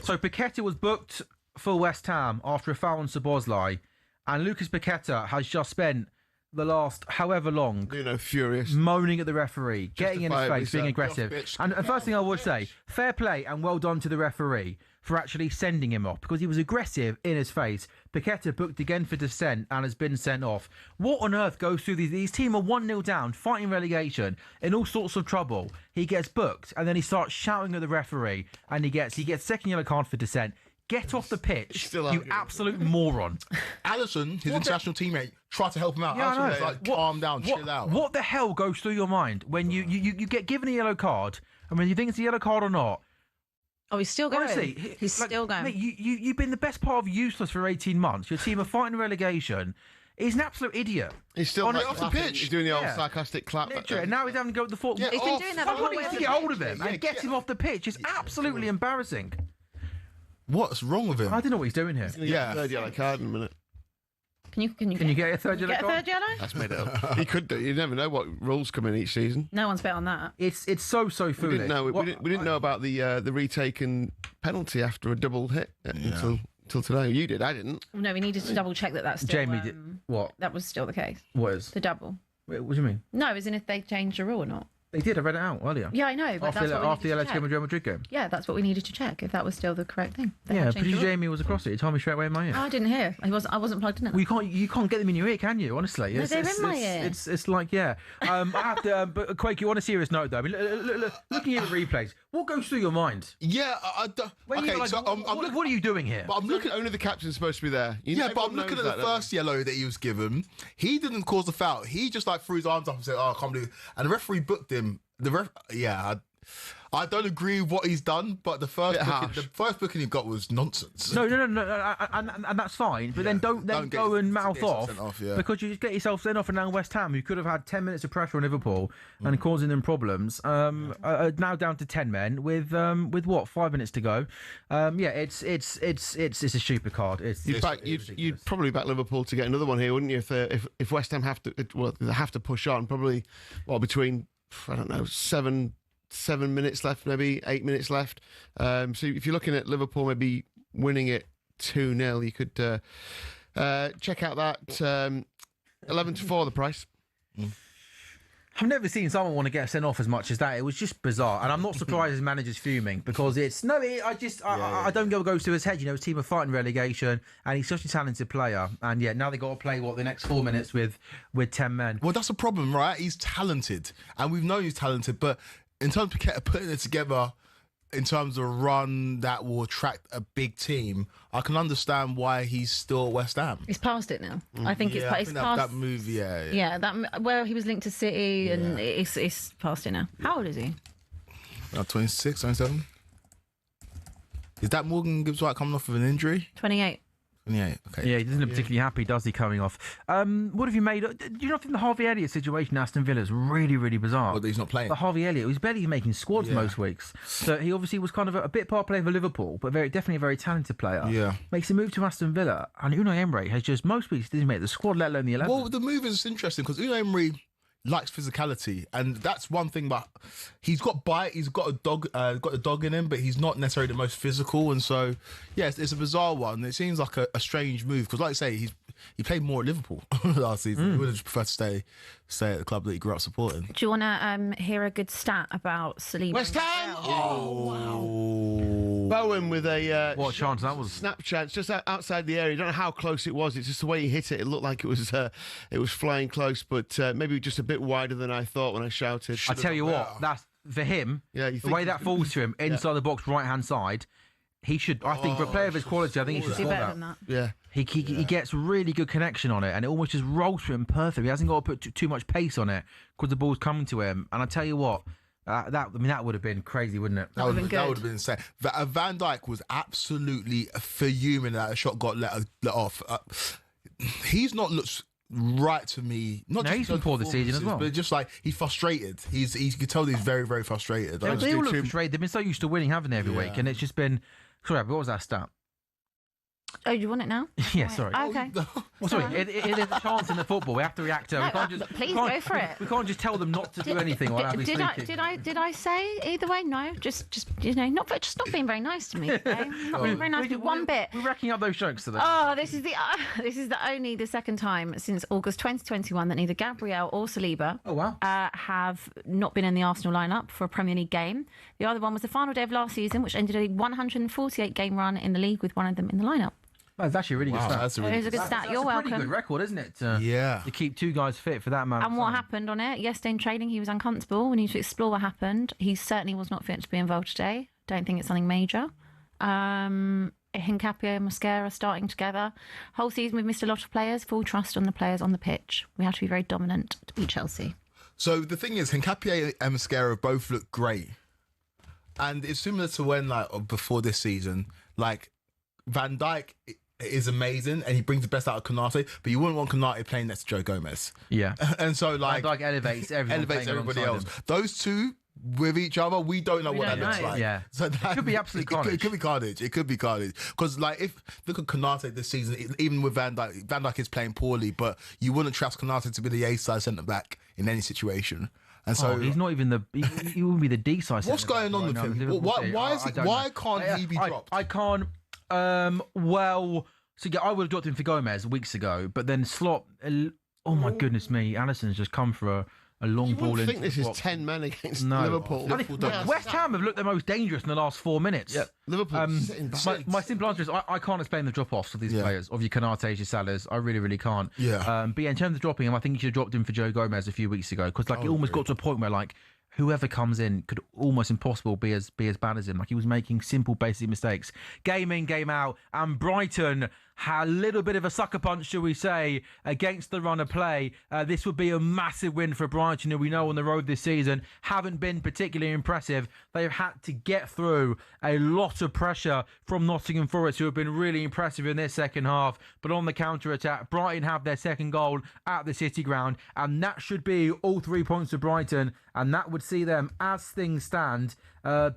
Speaker 1: So Paqueta was booked for West Ham after a foul on Szoboszlai, and Lucas Paqueta has just spent the last however long
Speaker 4: furious,
Speaker 1: moaning at the referee, getting in his face, being aggressive. And the first thing I would say, fair play and well done to the referee for actually sending him off, because he was aggressive in his face. Paqueta booked again for dissent and has been sent off. What on earth goes through these team are 1-0 down, fighting relegation, in all sorts of trouble. He gets booked and then he starts shouting at the referee, and he gets second yellow card for dissent. Get off the pitch, you absolute moron.
Speaker 5: Alisson, his international teammate, tried to help him out.
Speaker 1: Yeah,
Speaker 5: Alisson was like, calm down, chill out.
Speaker 1: What the hell goes through your mind when you get given a yellow card, and when you think it's a yellow card or not?
Speaker 2: Oh, he's still going.
Speaker 1: Honestly,
Speaker 2: he's still going.
Speaker 1: Mate, you've been the best part of useless for 18 months. Your team are fighting relegation. He's an absolute idiot.
Speaker 4: He's still
Speaker 5: off the pitch.
Speaker 4: He's doing the old sarcastic clap.
Speaker 1: Literally, and now he's having to go with the foot.
Speaker 2: He's been doing that the whole
Speaker 1: Someone
Speaker 2: way.
Speaker 1: needs to get hold of him and get him off the pitch. It's absolutely embarrassing.
Speaker 5: What's wrong with him?
Speaker 1: I don't know what he's doing here.
Speaker 4: Yeah, third yellow card in a minute.
Speaker 2: Can you
Speaker 1: get a third yellow card?
Speaker 2: Get a third yellow?
Speaker 4: That's made it up. He could do. You never know what rules come in each season.
Speaker 2: No one's bet on that.
Speaker 1: It's so foolish.
Speaker 4: We didn't know. We didn't know about the retake and penalty after a double hit until today. You did, I didn't.
Speaker 2: No, we needed to double check that that's still,
Speaker 1: Jamie did what?
Speaker 2: that was still the case.
Speaker 1: Was
Speaker 2: The double.
Speaker 1: Wait, what do you mean?
Speaker 2: No, as in if they changed the rule or not.
Speaker 1: They did. I read it out earlier.
Speaker 2: Yeah, I know, but
Speaker 1: After
Speaker 2: that's what we
Speaker 1: the
Speaker 2: needed to
Speaker 1: Atletico
Speaker 2: check.
Speaker 1: Madrid game.
Speaker 2: Yeah, that's what we needed to check, if that was still the correct thing. They
Speaker 1: Yeah,
Speaker 2: had changed
Speaker 1: producer
Speaker 2: the rule.
Speaker 1: Jamie was across it. He told me straight away in my ear.
Speaker 2: Oh, I didn't hear. I wasn't plugged in it.
Speaker 1: Well, you can't get them in your ear, can you? Honestly,
Speaker 2: No, they're in my ear.
Speaker 1: It's like I have to. But Quake, you on a serious note though. I mean, looking at the replays, what goes through your mind?
Speaker 5: Yeah,
Speaker 1: When you're
Speaker 5: okay,
Speaker 1: like,
Speaker 5: so
Speaker 1: what are you doing here?
Speaker 5: but I'm looking.
Speaker 4: Only the captain's supposed to be there.
Speaker 5: But I'm looking at the first yellow that he was given. He didn't cause the foul. He just like threw his arms up and said, "Oh, I can't believe." And the referee booked him. I don't agree with what he's done, but the first booking he got was nonsense.
Speaker 1: No, and that's fine. But then don't go and mouth off, because you just get yourself sent off. And now West Ham, who could have had 10 minutes of pressure on Liverpool and causing them problems, are now down to 10 men with what 5 minutes to go. It's a stupid card.
Speaker 4: You'd probably back Liverpool to get another one here, wouldn't you? If West Ham they have to push on, probably between I don't know 7 minutes left, maybe 8 minutes left. So if you're looking at Liverpool maybe winning it 2-0, you could check out that 11-4 the price.
Speaker 1: I've never seen someone want to get sent off as much as that. It was just bizarre, and I'm not surprised his manager's fuming because I don't go goes to his head. You know, his team are fighting relegation, and he's such a talented player. And now they got to play the next 4 minutes with 10 men.
Speaker 5: Well, that's a problem, right? He's talented, and we've known he's talented, but in terms of putting it together, in terms of a run that will attract a big team, I can understand why he's still at West Ham.
Speaker 2: It's past it now. I think it's past
Speaker 5: that move. Yeah,
Speaker 2: that where he was linked to City, and it's past it now. How old is he?
Speaker 5: 26, 27. Is that Morgan Gibbs White coming off of an injury?
Speaker 2: 28.
Speaker 5: 28. Okay.
Speaker 1: Yeah, he doesn't look particularly happy, does he, coming off? What have you made? Do you not think the Harvey Elliott situation in Aston Villa is really, really bizarre?
Speaker 5: Well, he's not playing.
Speaker 1: But Harvey Elliott, he's barely making squads most weeks. So he obviously was kind of a bit part player for Liverpool, but definitely a very talented player.
Speaker 5: Yeah.
Speaker 1: Makes a move to Aston Villa, and Unai Emery has just most weeks didn't make the squad, let alone the 11.
Speaker 5: Well, the move is interesting because Unai Emery likes physicality, and that's one thing. But he's got bite. He's got a dog in him, but he's not necessarily the most physical. And so, it's a bizarre one. It seems like a strange move because, like I say, he played more at Liverpool last season. He would have just preferred to stay at the club that he grew up supporting.
Speaker 2: Do you want to hear a good stat about Saliba?
Speaker 4: West Ham. Oh wow! Bowen with a
Speaker 1: what chance that was?
Speaker 4: Snapchat. It's just outside the area. You don't know how close it was. It's just the way he hit it. It looked like it was flying close, but maybe just a bit wider than I thought when I shouted.
Speaker 1: I tell you what, that's for him.
Speaker 4: Yeah,
Speaker 1: the way that falls to him inside the box, right hand side. He should. I think for a player of his quality, I think he should score
Speaker 2: better than that.
Speaker 4: Yeah.
Speaker 1: He gets really good connection on it, and it almost just rolls to him perfectly. He hasn't got to put too much pace on it because the ball's coming to him. And I tell you what, that would have been crazy, wouldn't it?
Speaker 5: That would have been insane. Van Dijk was absolutely fuming that a shot got let off. He's not looked right to me. He's been poor this season as well. But just like he's frustrated. You can tell he's very, very frustrated.
Speaker 1: Yeah, they all look frustrated. They've been so used to winning, haven't they, every week? And it's just been. Sorry, what was that stat?
Speaker 2: Oh, you want it now?
Speaker 1: Yeah, sorry.
Speaker 2: Okay.
Speaker 1: Well, sorry, it is a chance in the football. We have to react to it.
Speaker 2: No,
Speaker 1: We can't just,
Speaker 2: please
Speaker 1: we can't-
Speaker 2: go for it.
Speaker 1: We can't just tell them not to do anything while Abby's
Speaker 2: Did
Speaker 1: speaking.
Speaker 2: did I say either way? No, just not being very nice to me. Okay? Not being very nice with one bit.
Speaker 1: We're racking up those jokes today.
Speaker 2: Oh, this is the second time since August 2021 that neither Gabriel or Saliba have not been in the Arsenal lineup for a Premier League game. The other one was the final day of last season, which ended a 148 game run in the league with one of them in the lineup.
Speaker 1: That's actually a really good stat.
Speaker 2: It is a good stat. You're welcome.
Speaker 1: Pretty good record, isn't it? To keep two guys fit for that amount.
Speaker 2: And what happened on it? Yesterday in training, he was uncomfortable. We need to explore what happened. He certainly was not fit to be involved today. Don't think it's something major. Hincapié and Mosquera starting together. Whole season we've missed a lot of players. Full trust on the players on the pitch. We have to be very dominant to beat Chelsea.
Speaker 5: So the thing is, Hincapié and Mosquera both look great. And it's similar to when, before this season, Van Dijk is amazing and he brings the best out of Konate, but you wouldn't want Konate playing next to Joe Gomez.
Speaker 1: Yeah.
Speaker 5: And so
Speaker 1: Van Dijk elevates
Speaker 5: everybody else. Those two with each other, we don't know what that looks like.
Speaker 1: Yeah.
Speaker 5: So
Speaker 1: it could be absolute carnage.
Speaker 5: It could be carnage. Because if look at Konate this season, even with Van Dijk is playing poorly, but you wouldn't trust Konate to be the A-side centre back in any situation. And so
Speaker 1: he's not even he wouldn't be the D size.
Speaker 5: what's going on with him? Why can't he be dropped?
Speaker 1: I can't. Well, so yeah, I would have dropped him for Gomez weeks ago, but then Slot. Oh my goodness me, Alisson's just come for a long ball.
Speaker 4: I
Speaker 1: into
Speaker 4: think this
Speaker 1: the
Speaker 4: is
Speaker 1: box.
Speaker 4: 10 men against
Speaker 1: No.
Speaker 4: Liverpool.
Speaker 1: West Ham have looked the most dangerous in the last 4 minutes.
Speaker 4: Yeah, Liverpool sitting back.
Speaker 1: My simple answer is I can't explain the drop-offs of these players, of your Canates, your Salahs. I really, really can't.
Speaker 5: Yeah.
Speaker 1: But yeah, in terms of dropping him, I think you should have dropped him for Joe Gomez a few weeks ago because it almost got to a point where whoever comes in could almost impossible be as bad as him. He was making simple, basic mistakes. Game in, game out. And Brighton had a little bit of a sucker punch, shall we say, against the run of play. This would be a massive win for Brighton, who we know on the road this season haven't been particularly impressive. They've had to get through a lot of pressure from Nottingham Forest, who have been really impressive in their second half. But on the counter-attack, Brighton have their second goal at the City Ground, and that should be all 3 points to Brighton, and that would see them, as things stand,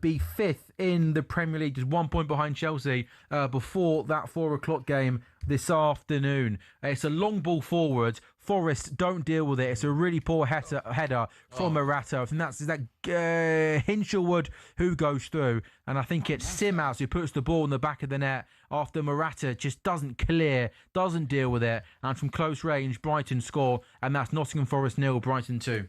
Speaker 1: be fifth in the Premier League, just 1 point behind Chelsea before that 4 o'clock game this afternoon. It's a long ball forward. Forest don't deal with it. It's a really poor header from Morata. I think that's Hinchelwood who goes through, and I think it's Simhouse who puts the ball in the back of the net after Morata just doesn't deal with it, and from close range Brighton score, and that's Nottingham Forest 0, Brighton 2.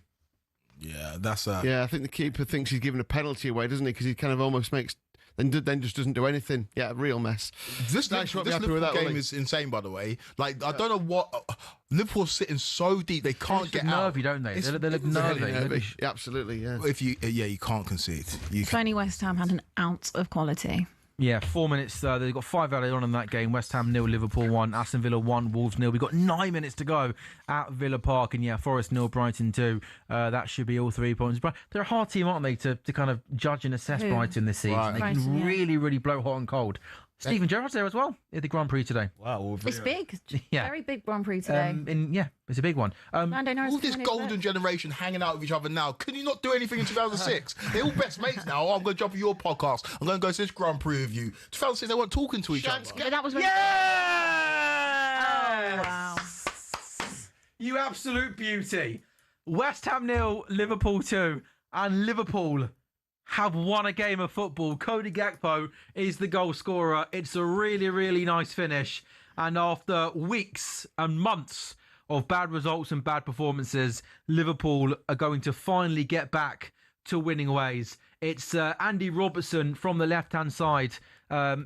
Speaker 5: Yeah, that's
Speaker 4: I think the keeper thinks he's given a penalty away, doesn't he? Because he kind of almost makes then just doesn't do anything. Yeah, real mess.
Speaker 5: This Liverpool game is insane, by the way. I don't know what Liverpool's sitting so deep they can't get out.
Speaker 1: Nervy, don't they? They look nervy.
Speaker 4: Yeah, absolutely, yeah.
Speaker 5: If you can't concede.
Speaker 2: If only West Ham had an ounce of quality.
Speaker 1: Yeah, 4 minutes. They've got 5 added on in that game. West Ham 0, Liverpool 1, Aston Villa 1, Wolves 0. We've got 9 minutes to go at Villa Park, and Forest 0, Brighton 2. That should be all 3 points. But they're a hard team, aren't they, to kind of judge and assess Brighton this season? Right. They can really, really blow hot and cold. Stephen Gerrard's there as well at the Grand Prix today.
Speaker 6: Wow,
Speaker 2: it's big.
Speaker 1: Yeah.
Speaker 2: Very big Grand Prix today.
Speaker 1: It's a big one.
Speaker 5: All this golden generation hanging out with each other now. Can you not do anything in 2006? They're all best mates now. I'm going to jump on your podcast. I'm going to go to this Grand Prix with you. 2006, they weren't talking to each other.
Speaker 2: That was when
Speaker 1: Yes!
Speaker 2: Oh, wow.
Speaker 1: You absolute beauty. West Ham 0, Liverpool 2, and Liverpool have won a game of football. Cody Gakpo is the goal scorer. It's a really, really nice finish. And after weeks and months of bad results and bad performances, Liverpool are going to finally get back to winning ways. It's Andy Robertson from the left-hand side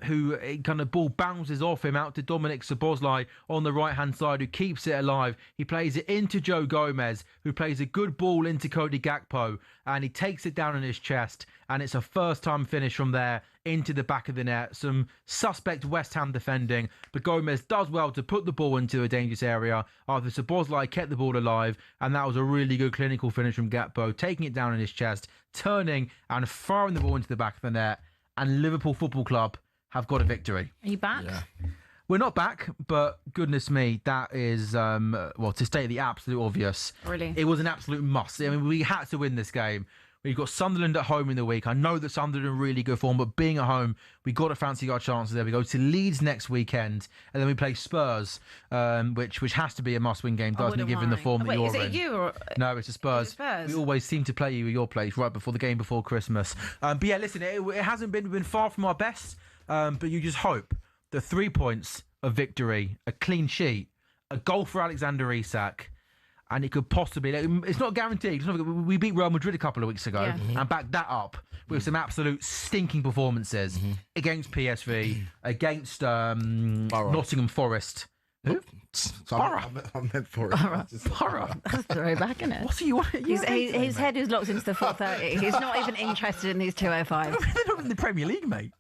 Speaker 1: who kind of ball bounces off him out to Dominic Szoboszlai on the right-hand side, who keeps it alive. He plays it into Joe Gomez, who plays a good ball into Cody Gakpo, and he takes it down in his chest, and it's a first-time finish from there into the back of the net. Some suspect West Ham defending, but Gomez does well to put the ball into a dangerous area after Szoboszlai kept the ball alive, and that was a really good clinical finish from Gakpo, taking it down in his chest, turning and firing the ball into the back of the net, and Liverpool Football Club have got a victory.
Speaker 2: Are you back?
Speaker 5: Yeah.
Speaker 1: We're not back, but goodness me, that is, to state the absolute obvious.
Speaker 2: Really?
Speaker 1: It was an absolute must. I mean, we had to win this game. We've got Sunderland at home in the week. I know that Sunderland are in really good form, but being at home, we've got to fancy our chances there. We go to Leeds next weekend, and then we play Spurs, which has to be a must-win game, doesn't it, given the form that you're in?
Speaker 2: Is it you or...
Speaker 1: No, it's the Spurs.
Speaker 2: Spurs.
Speaker 1: We always seem to play you at your place right before the game before Christmas. But yeah, listen, it hasn't been far from our best, but you just hope that 3 points of victory, a clean sheet, a goal for Alexander Isak, and it could possibly... It's not guaranteed. We beat Real Madrid a couple of weeks ago and backed that up with some absolute stinking performances against PSV, against Nottingham Forest. Who?
Speaker 5: I meant Forest.
Speaker 1: Borough.
Speaker 2: That's throwback, isn't it?
Speaker 1: What are you...
Speaker 2: His head is locked into the 430. He's not even interested in these 205.
Speaker 1: They're not in the Premier League, mate.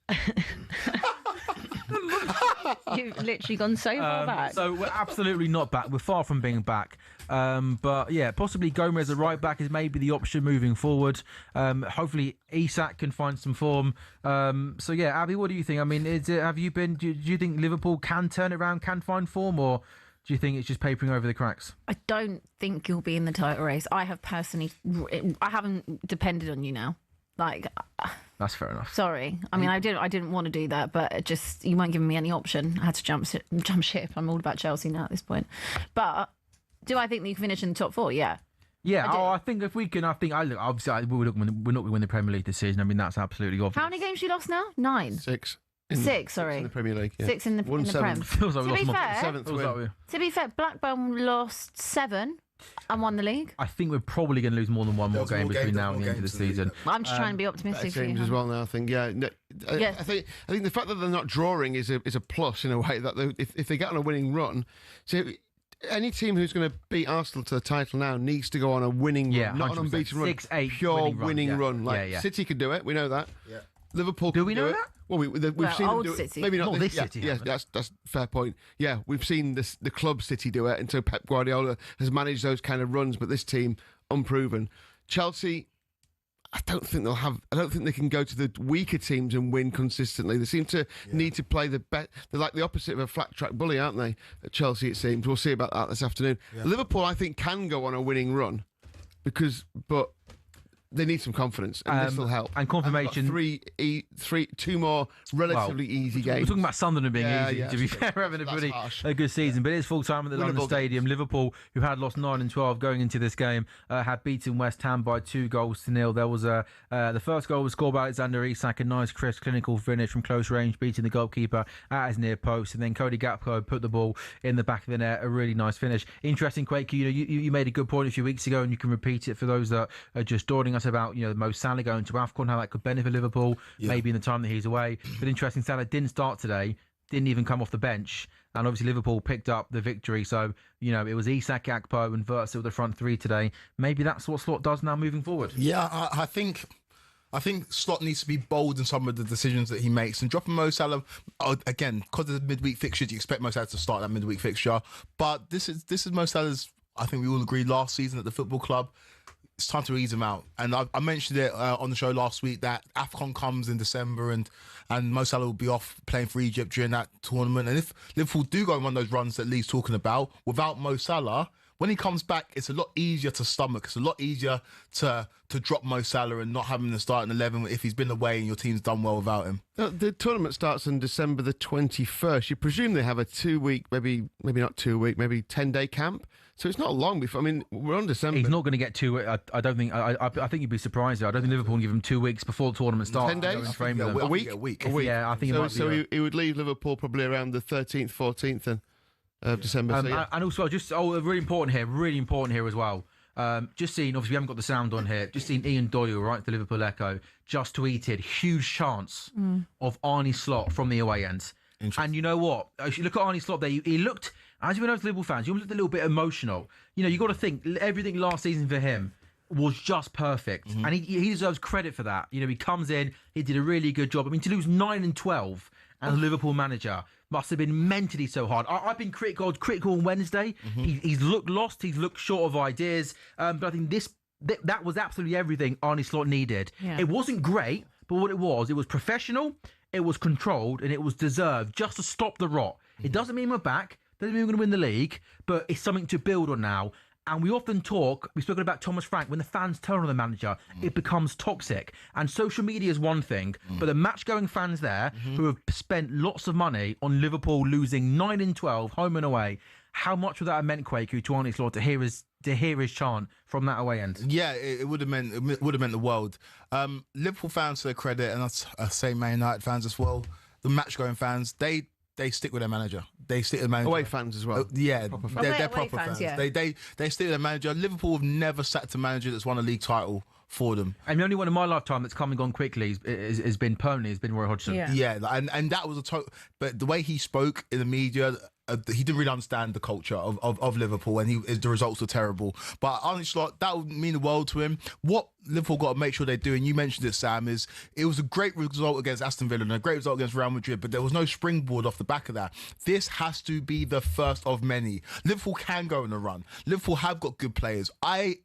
Speaker 2: You've literally gone so far back.
Speaker 1: So we're absolutely not back. We're far from being back. But yeah, possibly Gomez at right back is maybe the option moving forward. Hopefully Isak can find some form. So yeah, Abby, what do you think? I mean, do you think Liverpool can turn it around, can find form, or do you think it's just papering over the cracks?
Speaker 2: I don't think you'll be in the title race. I haven't depended on you now.
Speaker 1: That's fair enough.
Speaker 2: Sorry. I mean, I didn't want to do that, but just you weren't giving me any option. I had to jump ship. I'm all about Chelsea now at this point. But do I think that you can finish in the top 4? Yeah.
Speaker 1: Yeah,
Speaker 2: I do.
Speaker 1: I think if we can, obviously we're not going to win the Premier League this season. I mean, that's absolutely obvious.
Speaker 2: How many games you lost now? 9.
Speaker 4: 6.
Speaker 2: Six, sorry.
Speaker 4: In the Premier League. Yeah.
Speaker 2: 6 in the Prem.
Speaker 1: Feels like we lost
Speaker 4: Seventh win.
Speaker 2: To be fair, Blackburn lost 7 and won the league.
Speaker 1: I think we're probably going to lose more than one more
Speaker 5: There's
Speaker 1: game
Speaker 5: more
Speaker 1: between
Speaker 5: games,
Speaker 1: now and the end of the season.
Speaker 2: I'm just trying to be optimistic for
Speaker 4: Teams
Speaker 2: you.
Speaker 4: as well now. I think. Yeah. No,
Speaker 2: Yeah.
Speaker 4: I think the fact that they're not drawing is a plus in a way. That if they get on a winning run, so any team who's going to beat Arsenal to the title now needs to go on a winning run, not an
Speaker 1: 100%.
Speaker 4: unbeaten run,
Speaker 1: 6-8
Speaker 4: pure
Speaker 1: winning run. Yeah.
Speaker 4: Like City could do it. We know that.
Speaker 5: Yeah.
Speaker 4: Liverpool.
Speaker 1: Do
Speaker 4: can
Speaker 1: we know
Speaker 4: it.
Speaker 1: that?
Speaker 4: Well, we've seen
Speaker 2: old
Speaker 4: them do
Speaker 2: City.
Speaker 4: it. Maybe not
Speaker 1: this
Speaker 4: yeah,
Speaker 1: City.
Speaker 4: Yeah, that's a fair point. Yeah, we've seen the club City do it, and so Pep Guardiola has managed those kind of runs. But this team, unproven. Chelsea, I don't think they can go to the weaker teams and win consistently. They seem to need to play they're like the opposite of a flat track bully, aren't they? At Chelsea, it seems. We'll see about that this afternoon.
Speaker 5: Yeah.
Speaker 4: Liverpool, I think, can go on a winning run but they need some confidence, and this will help.
Speaker 1: And confirmation.
Speaker 4: Two more relatively easy games.
Speaker 1: We're talking about Sunderland being easy.
Speaker 4: Yeah,
Speaker 1: to be fair, having
Speaker 4: harsh.
Speaker 1: a good season, but it is full time at the London
Speaker 4: Winnable
Speaker 1: Stadium. Liverpool, who had lost 9 and 12 going into this game, had beaten West Ham by 2-0. There was the first goal was scored by Alexander Isak, a nice, crisp, clinical finish from close range, beating the goalkeeper at his near post, and then Cody Gakpo put the ball in the back of the net. A really nice finish. Interesting, Quake. You made a good point a few weeks ago, and you can repeat it for those that are just joining us about Mo Salah going to AFCON, how that could benefit Liverpool, maybe in the time that he's away. But interesting, Salah didn't start today, didn't even come off the bench, and obviously Liverpool picked up the victory. So, it was Isak, Gakpo and Wirtz with the front three today. Maybe that's what Slot does now moving forward.
Speaker 5: Yeah, I think Slot needs to be bold in some of the decisions that he makes, and dropping Mo Salah again because of the midweek fixtures. You expect Mo Salah to start that midweek fixture, but this is Mo Salah's. I think we all agreed last season at the football club. It's time to ease him out. And I mentioned it on the show last week that AFCON comes in December and Mo Salah will be off playing for Egypt during that tournament. And if Liverpool do go on one of those runs that Lee's talking about, without Mo Salah, when he comes back, it's a lot easier to stomach. It's a lot easier to drop Mo Salah and not have him in the starting 11 if he's been away and your team's done well without him.
Speaker 4: The tournament starts on December the 21st. You presume they have a 2-week, maybe not 2-week, maybe 10-day camp. So it's not long before. I mean, we're on December.
Speaker 1: He's not going to get 2 weeks. I don't think. I think you'd be surprised. I don't think Liverpool will give him 2 weeks before the tournament starts.
Speaker 4: 10 days?
Speaker 1: A
Speaker 4: week?
Speaker 5: A week.
Speaker 1: Yeah, I think it might be.
Speaker 4: So he would leave Liverpool probably around the 13th, 14th then, of December. So,
Speaker 1: And also, really important here as well. Just seen, obviously we haven't got the sound on here, just seen Ian Doyle, right, the Liverpool Echo, just tweeted, huge chance of Arne Slot from the away end. And you know what? If you look at Arne Slot there, he looked, as we know as Liverpool fans, he looked a little bit emotional. You got to think, everything last season for him was just perfect. And he deserves credit for that. He comes in, he did a really good job. I mean, to lose 9 and 12 as a Liverpool manager must have been mentally so hard. I've been critical on Wednesday. He's looked lost. He's looked short of ideas. But I think that was absolutely everything Arne Slot needed. Yeah. It wasn't great, but what it was professional, it was controlled, and it was deserved just to stop the rot. It doesn't mean we're back. Doesn't mean we're going to win the league, but it's something to build on now. And we often we've spoken about Thomas Frank, when the fans turn on the manager, it becomes toxic. And social media is one thing, but the match-going fans there who have spent lots of money on Liverpool losing 9 and 12, home and away, how much would that have meant, Quaku, to Arne Slot to hear his chant from that away end?
Speaker 5: Yeah, it would have meant the world. Liverpool fans, to their credit, and I say Man United fans as well, the match-going fans, they stick with their manager. They stick with their manager.
Speaker 4: Away fans as well.
Speaker 5: Yeah,
Speaker 4: proper
Speaker 5: they're
Speaker 2: away
Speaker 5: proper fans.
Speaker 2: yeah.
Speaker 5: They stick with their manager. Liverpool have never sacked a manager that's won a league title for them.
Speaker 1: And the only one in my lifetime that's come and gone quickly has been permanently, has been Roy Hodgson.
Speaker 5: Yeah, and that was a total. But the way he spoke in the media, he didn't really understand the culture of Liverpool, and the results were terrible. But Arne Slot, that would mean the world to him. What Liverpool got to make sure they do, and you mentioned it, Sam, is it was a great result against Aston Villa and a great result against Real Madrid, but there was no springboard off the back of that. This has to be the first of many. Liverpool can go on a run. Liverpool have got good players. I've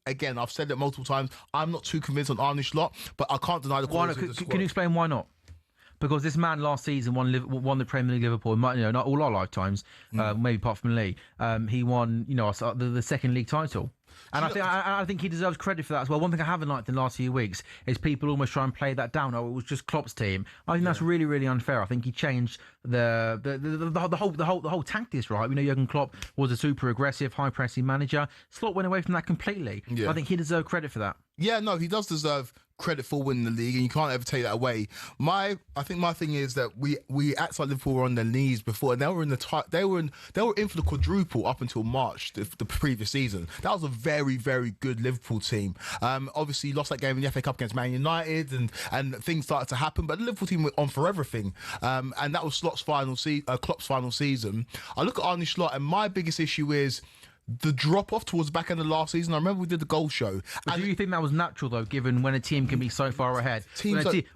Speaker 5: said it multiple times, I'm not too convinced on Arne Slot, but I can't deny the quality of the squad.
Speaker 1: Can you explain why not? because this man last season won the Premier League Liverpool, not all our lifetimes, maybe apart from Lee. He won, the second league title. And I think he deserves credit for that as well. One thing I haven't liked in the last few weeks is people almost try and play that down. Oh, it was just Klopp's team. I think that's really, really unfair. I think he changed the whole tactics. Right? We know Jurgen Klopp was a super aggressive, high pressing manager. Slot went away from that completely. Yeah. I think he deserved credit for that.
Speaker 5: Yeah, no, he does deserve credit for winning the league, and you can't ever take that away. I think my thing is that we act like Liverpool were on their knees before, and they were in for the quadruple up until March the previous season. That was a very, very good Liverpool team. Obviously lost that game in the FA Cup against Man United, and things started to happen, but the Liverpool team went on for everything, and that was Klopp's final season. I look at Arne Slot, and my biggest issue is the drop off towards the back end of last season. I remember we did the goal show.
Speaker 1: But do you think that was natural though, given when a team can be so far ahead,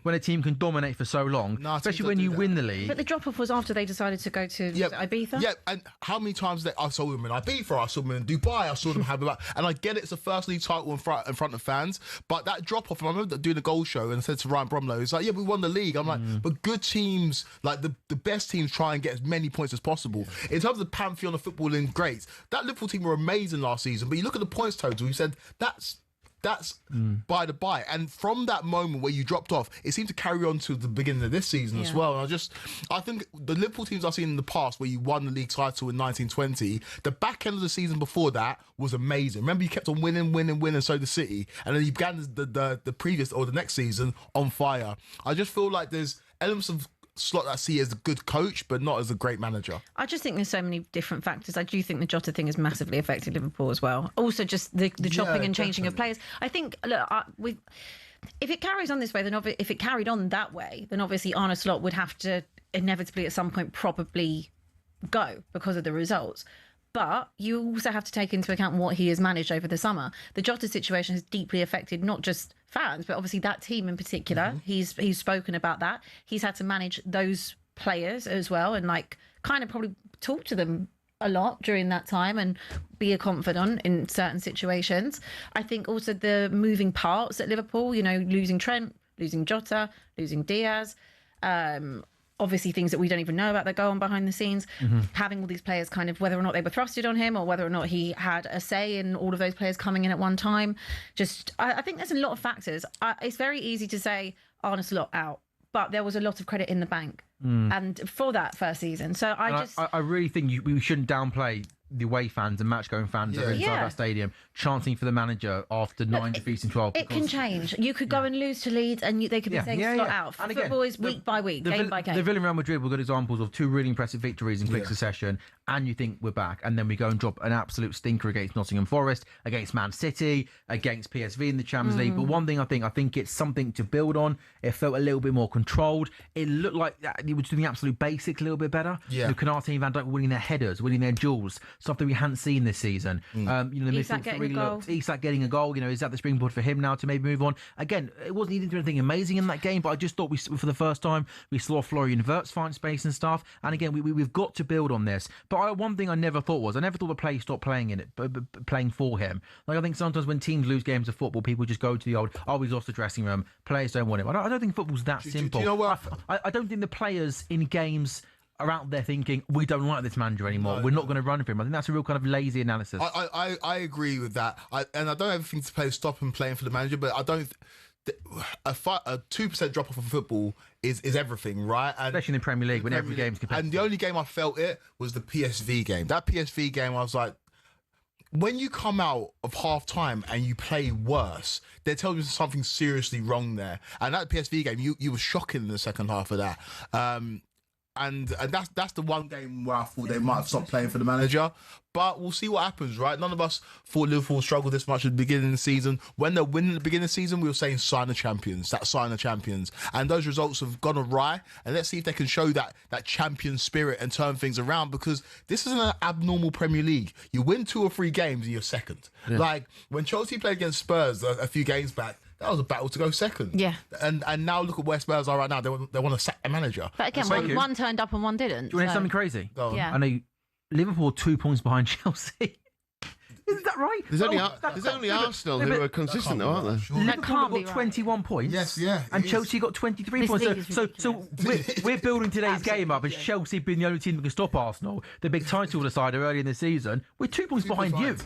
Speaker 1: when a team can dominate for so long, especially when you win the league?
Speaker 2: But the drop off was after they decided to go to Ibiza.
Speaker 5: Yeah, and how many times I saw them in Ibiza, I saw them in Dubai, I saw them have about, and I get it's a first league title in front of fans, but that drop off. I remember doing the goal show and I said to Ryan Bromlow, it's like, yeah, we won the league. I'm like, but good teams, like the best teams, try and get as many points as possible. In terms of the pantheon of footballing greats, that Liverpool team were amazing last season, but you look at the points total, you said that's by the by, and from that moment where you dropped off, it seemed to carry on to the beginning of this season as well. And I think the Liverpool teams I've seen in the past where you won the league title in 1920, the back end of the season before that was amazing. Remember, you kept on winning, so did City, and then you began the previous or the next season on fire. I just feel like there's elements of Slot that I see as a good coach, but not as a great manager.
Speaker 2: I just think there's so many different factors. I do think the Jota thing has massively affected Liverpool as well. Also, just the chopping and changing of players. I think, look, if it carries on this way, then if it carried on that way, then obviously Arne Slot would have to inevitably at some point probably go because of the results. But you also have to take into account what he has managed over the summer. The Jota situation has deeply affected not just fans, but obviously that team in particular. He's spoken about that. He's had to manage those players as well, and kind of probably talk to them a lot during that time and be a confidant in certain situations. I think also the moving parts at Liverpool, losing Trent, losing Jota, losing Diaz, obviously things that we don't even know about that go on behind the scenes, having all these players kind of, whether or not they were thrusted on him or whether or not he had a say in all of those players coming in at one time. I think there's a lot of factors. It's very easy to say Arne Slot out, but there was a lot of credit in the bank and for that first season. So I really think we shouldn't downplay the away fans and match-going fans that are inside that stadium chanting for the manager after 9 defeats in 12. It can change. You could go and lose to Leeds and they could be saying Slot out. And football is week by week, game by game.
Speaker 1: The Villa and Real Madrid were good examples of two really impressive victories in quick succession, and you think we're back, and then we go and drop an absolute stinker against Nottingham Forest, against Man City, against PSV in the Champions League. But one thing I think it's something to build on. It felt a little bit more controlled. It looked like it was doing the absolute basics a little bit better. Yeah. Canate and Van Dijk winning their headers, winning their duels, something we hadn't seen this season.
Speaker 2: Isak
Speaker 1: getting a goal. Is that the springboard for him now to maybe move on? Again, it wasn't he didn't do anything amazing in that game, but I just thought for the first time we saw Florian Wirtz find space and stuff. And again, we've got to build on this. But one thing I never thought the player stopped playing in it, playing for him. I think sometimes when teams lose games of football, people just go to the old, he's lost the dressing room. Players don't want him. I don't think football's that simple.
Speaker 5: Do you know what?
Speaker 1: I don't think the players in games are out there thinking, we don't like this manager anymore. We're not going to run for him. I think that's a real kind of lazy analysis.
Speaker 5: I agree with that. And I don't have anything to play stop him playing for the manager, but I don't. A 2% drop off of football is everything, right? And
Speaker 1: especially in the Premier League when every game's competitive.
Speaker 5: And the only game I felt it was the PSV game. That PSV game, I was like, when you come out of half time and you play worse, they're telling you something seriously wrong there. And that PSV game, you were shocking in the second half of that. And that's the one game where I thought they might have stopped playing for the manager. But we'll see what happens, right? None of us thought Liverpool struggled this much at the beginning of the season. When they're winning at the beginning of the season, we were saying sign the champions. That's sign the champions. And those results have gone awry. And let's see if they can show that champion spirit and turn things around, because this isn't an abnormal Premier League. You win 2 or 3 games and you're second. Yeah. Like when Chelsea played against Spurs a few games back, that was a battle to go second. Yeah. And now look at where Spurs are right now. They want to sack the manager.
Speaker 2: But again, one turned up and one didn't.
Speaker 1: Do you want to hear something crazy?
Speaker 2: Yeah.
Speaker 1: I know Liverpool 2 points behind Chelsea. Is that right?
Speaker 4: There's only Arsenal who are consistent, though, aren't there?
Speaker 2: That can't be
Speaker 1: got
Speaker 2: right.
Speaker 1: 21 points.
Speaker 5: Yes, yeah,
Speaker 1: And
Speaker 5: it
Speaker 1: Chelsea got 23
Speaker 2: This
Speaker 1: points.
Speaker 2: league is
Speaker 1: So we're building today's game up as Chelsea being the only team that can stop Arsenal, the big title decider early in the season. We're 2 points behind you,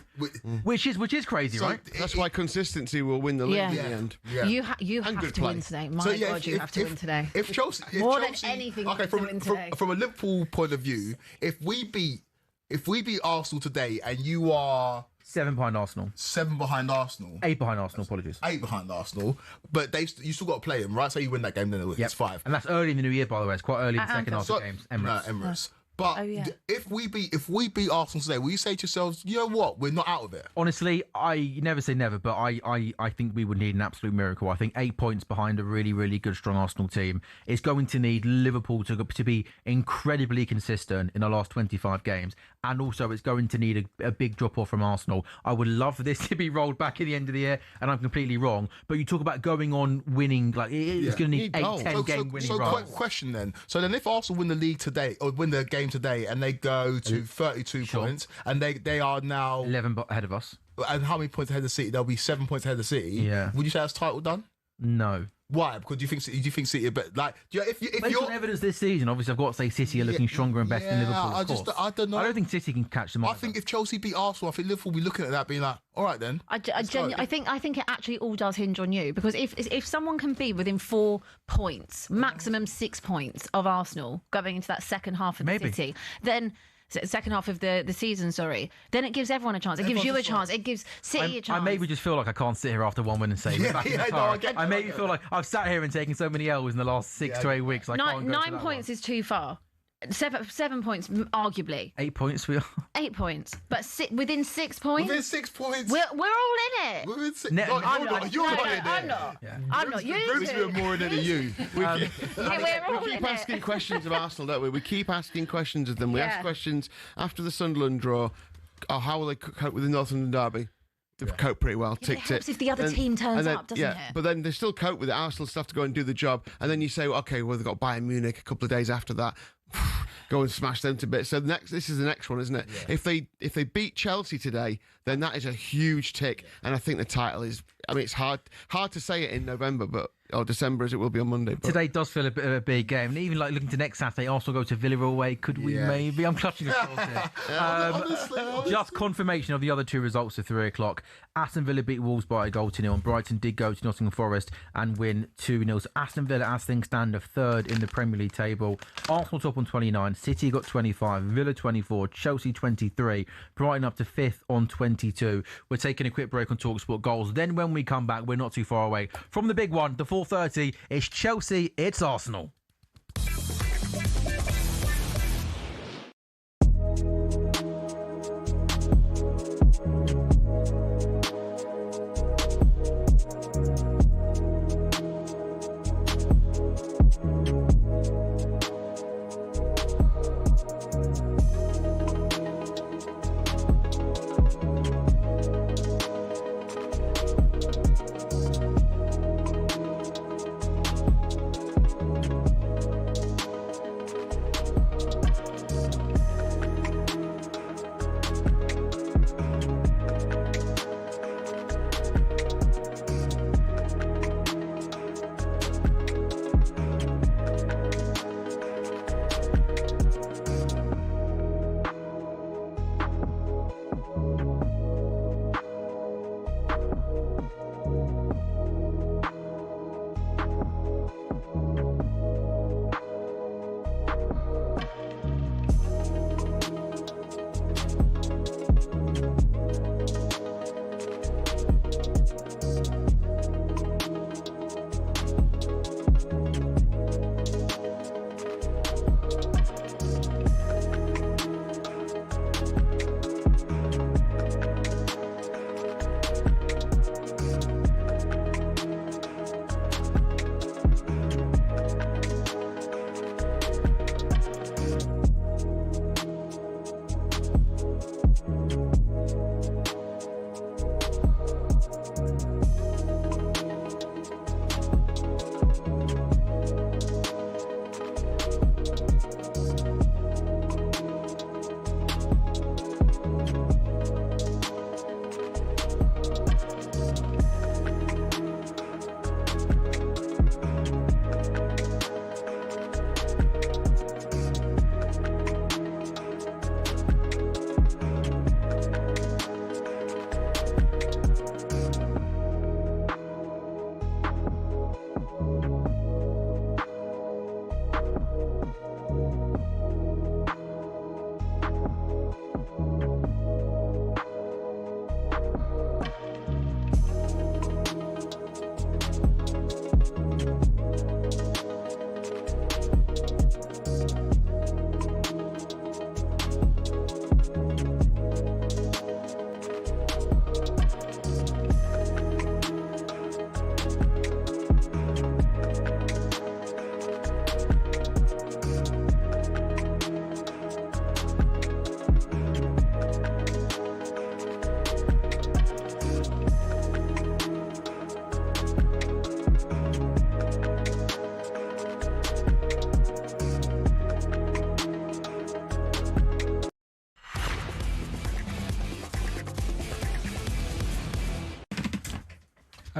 Speaker 1: which is crazy,
Speaker 5: So
Speaker 1: right?
Speaker 4: That's why consistency will win the league
Speaker 2: Yeah.
Speaker 4: in the end.
Speaker 5: Yeah.
Speaker 2: You have
Speaker 4: good
Speaker 2: to
Speaker 4: play.
Speaker 2: win today. My
Speaker 5: So, yeah,
Speaker 2: God, you have to win today.
Speaker 5: If Chelsea,
Speaker 2: More than anything, you have to win today.
Speaker 5: from a Liverpool point of view, if we beat Arsenal today and you are
Speaker 1: 7 behind Arsenal.
Speaker 5: 7 behind Arsenal,
Speaker 1: 8 behind Arsenal, apologies.
Speaker 5: 8 behind Arsenal, but you still got to play them, right? So you win that game, then it's 5.
Speaker 1: And that's early in the new year, by the way. It's quite early in the second half
Speaker 5: So-
Speaker 1: of games. Emirates.
Speaker 5: No, Emirates. But
Speaker 2: Oh, yeah.
Speaker 5: if we beat Arsenal today, will you say to yourselves, you know what, we're not out of it?
Speaker 1: Honestly, I never say never, but I think we would need an absolute miracle. I think 8 points behind a really, really good, strong Arsenal team is going to need Liverpool to be incredibly consistent in the last 25 games. And also, it's going to need a big drop-off from Arsenal. I would love for this to be rolled back at the end of the year, and I'm completely wrong. But you talk about going on winning, like it's going to need
Speaker 4: Need
Speaker 1: 8,
Speaker 4: goals.
Speaker 1: 10 game winning
Speaker 5: So
Speaker 1: runs.
Speaker 5: question then. So then if Arsenal win the league today, or win the game today, and they go to 32
Speaker 1: Sure.
Speaker 5: points, and they are now,
Speaker 1: 11 ahead of us.
Speaker 5: and how many points ahead of City? They'll be 7 points ahead of City.
Speaker 1: Yeah.
Speaker 5: Would you say that's title done?
Speaker 1: No.
Speaker 5: Why? Because do you think City are better? Like, if
Speaker 1: Based
Speaker 5: you're
Speaker 1: on evidence this season, obviously I've got to say City are looking stronger and better than
Speaker 5: yeah,
Speaker 1: Liverpool.
Speaker 5: I
Speaker 1: Of
Speaker 5: just-
Speaker 1: course.
Speaker 5: I don't know.
Speaker 1: I don't think City can catch them.
Speaker 5: I
Speaker 1: either.
Speaker 5: think if Chelsea beat Arsenal, I think Liverpool will be looking at that, being like, all right then.
Speaker 2: I
Speaker 5: go.
Speaker 2: think it actually all does hinge on you, because if someone can be within 4 points, maximum 6 points of Arsenal going into that second half of the
Speaker 1: Maybe.
Speaker 2: City, then second half of the season, then it gives everyone a chance. It gives you a chance. It gives City a chance.
Speaker 1: I maybe just feel like I can't sit here after one win and say we're back in the
Speaker 5: yeah, no,
Speaker 1: car.
Speaker 5: I get
Speaker 1: I
Speaker 5: you,
Speaker 1: maybe feel like I've sat here and taken so many L's in the last 6 to 8 weeks. I can't go to
Speaker 2: 9
Speaker 1: that
Speaker 2: points
Speaker 1: one.
Speaker 2: is too far. 7 points, arguably.
Speaker 1: 8 points we are.
Speaker 2: 8 points, but within 6 points,
Speaker 5: Within 6 points.
Speaker 2: we're all in it.
Speaker 5: Within six,
Speaker 1: Ne-
Speaker 5: no,
Speaker 1: I'm
Speaker 5: you're
Speaker 1: not-
Speaker 5: not. You're
Speaker 2: No,
Speaker 5: not
Speaker 2: no,
Speaker 5: in it.
Speaker 2: I'm not.
Speaker 1: Yeah.
Speaker 2: I'm not. You
Speaker 5: Bruce,
Speaker 2: two.
Speaker 5: we're more in it than you.
Speaker 2: Yeah, we're all
Speaker 4: We
Speaker 2: in
Speaker 4: keep asking
Speaker 2: it.
Speaker 4: questions of Arsenal, don't we? We keep asking questions of them. We
Speaker 2: Yeah.
Speaker 4: ask questions after the Sunderland draw. Oh, how will they cope with the Northern Derby? They've coped pretty well.
Speaker 2: it
Speaker 4: Ticked
Speaker 2: helps
Speaker 4: it.
Speaker 2: if the other
Speaker 4: And-
Speaker 2: team turns
Speaker 4: and then-
Speaker 2: up, doesn't
Speaker 4: yeah,
Speaker 2: it?
Speaker 4: but then they still cope with it. Arsenal still have to go and do the job. And then you say, well, okay, well, they've got Bayern Munich a couple of days after that. Go and smash them to bits. So this is the next one, isn't it? Yeah. If they beat Chelsea today, then that is a huge tick. And I think the title is. I mean, it's hard to say it in November, or December as it will be on Monday. But
Speaker 1: Today does feel a bit of a big game. And even like looking to next Saturday, Arsenal go to Villarreal away. Could we maybe? I'm clutching at straws here.
Speaker 5: Honestly.
Speaker 1: Just confirmation of the other 2 results at 3 o'clock. Aston Villa beat Wolves by a goal to 0, and Brighton did go to Nottingham Forest and win 2-0. So Aston Villa, as things stand, are 3rd in the Premier League table. Arsenal top on 29, City got 25, Villa 24, Chelsea 23, Brighton up to 5th on 22. We're taking a quick break on talkSPORT goals. Then when we come back, we're not too far away from the big one, the 4:30. It's Chelsea, it's Arsenal.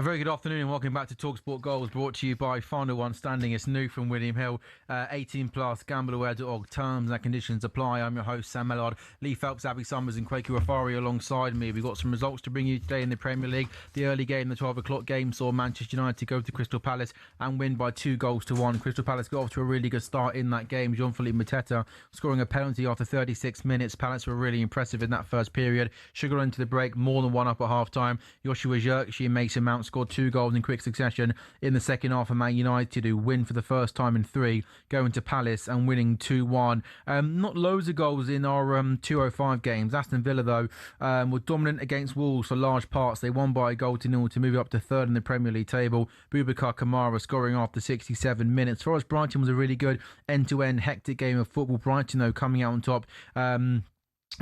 Speaker 1: A very good afternoon and welcome back to talkSPORT Goals, brought to you by Final One Standing. It's new from William Hill. 18 plus, gambleaware.org. Terms and conditions apply. I'm your host, Sam Ellard. Lee Phelps, Abby Summers and Quaker Rafari alongside me. We've got some results to bring you today in the Premier League. The early game, the 12 o'clock game, saw Manchester United go to Crystal Palace and win by 2-1. Crystal Palace got off to a really good start in that game. Jean-Philippe Mateta scoring a penalty after 36 minutes. Palace were really impressive in that first period. Sugar into the break, more than one up at half-time. Joshua Zirkzee and Mason Mount scored 2 goals in quick succession in the second half of Man United, who win for the first time in 3, going to Palace and winning 2-1. Not loads of goals in our 205 games. Aston Villa, though, were dominant against Wolves for large parts. They won by 1-0 to move up to third in the Premier League table. Boubacar Kamara scoring after 67 minutes. For us, Brighton was a really good end-to-end hectic game of football. Brighton, though, coming out on top.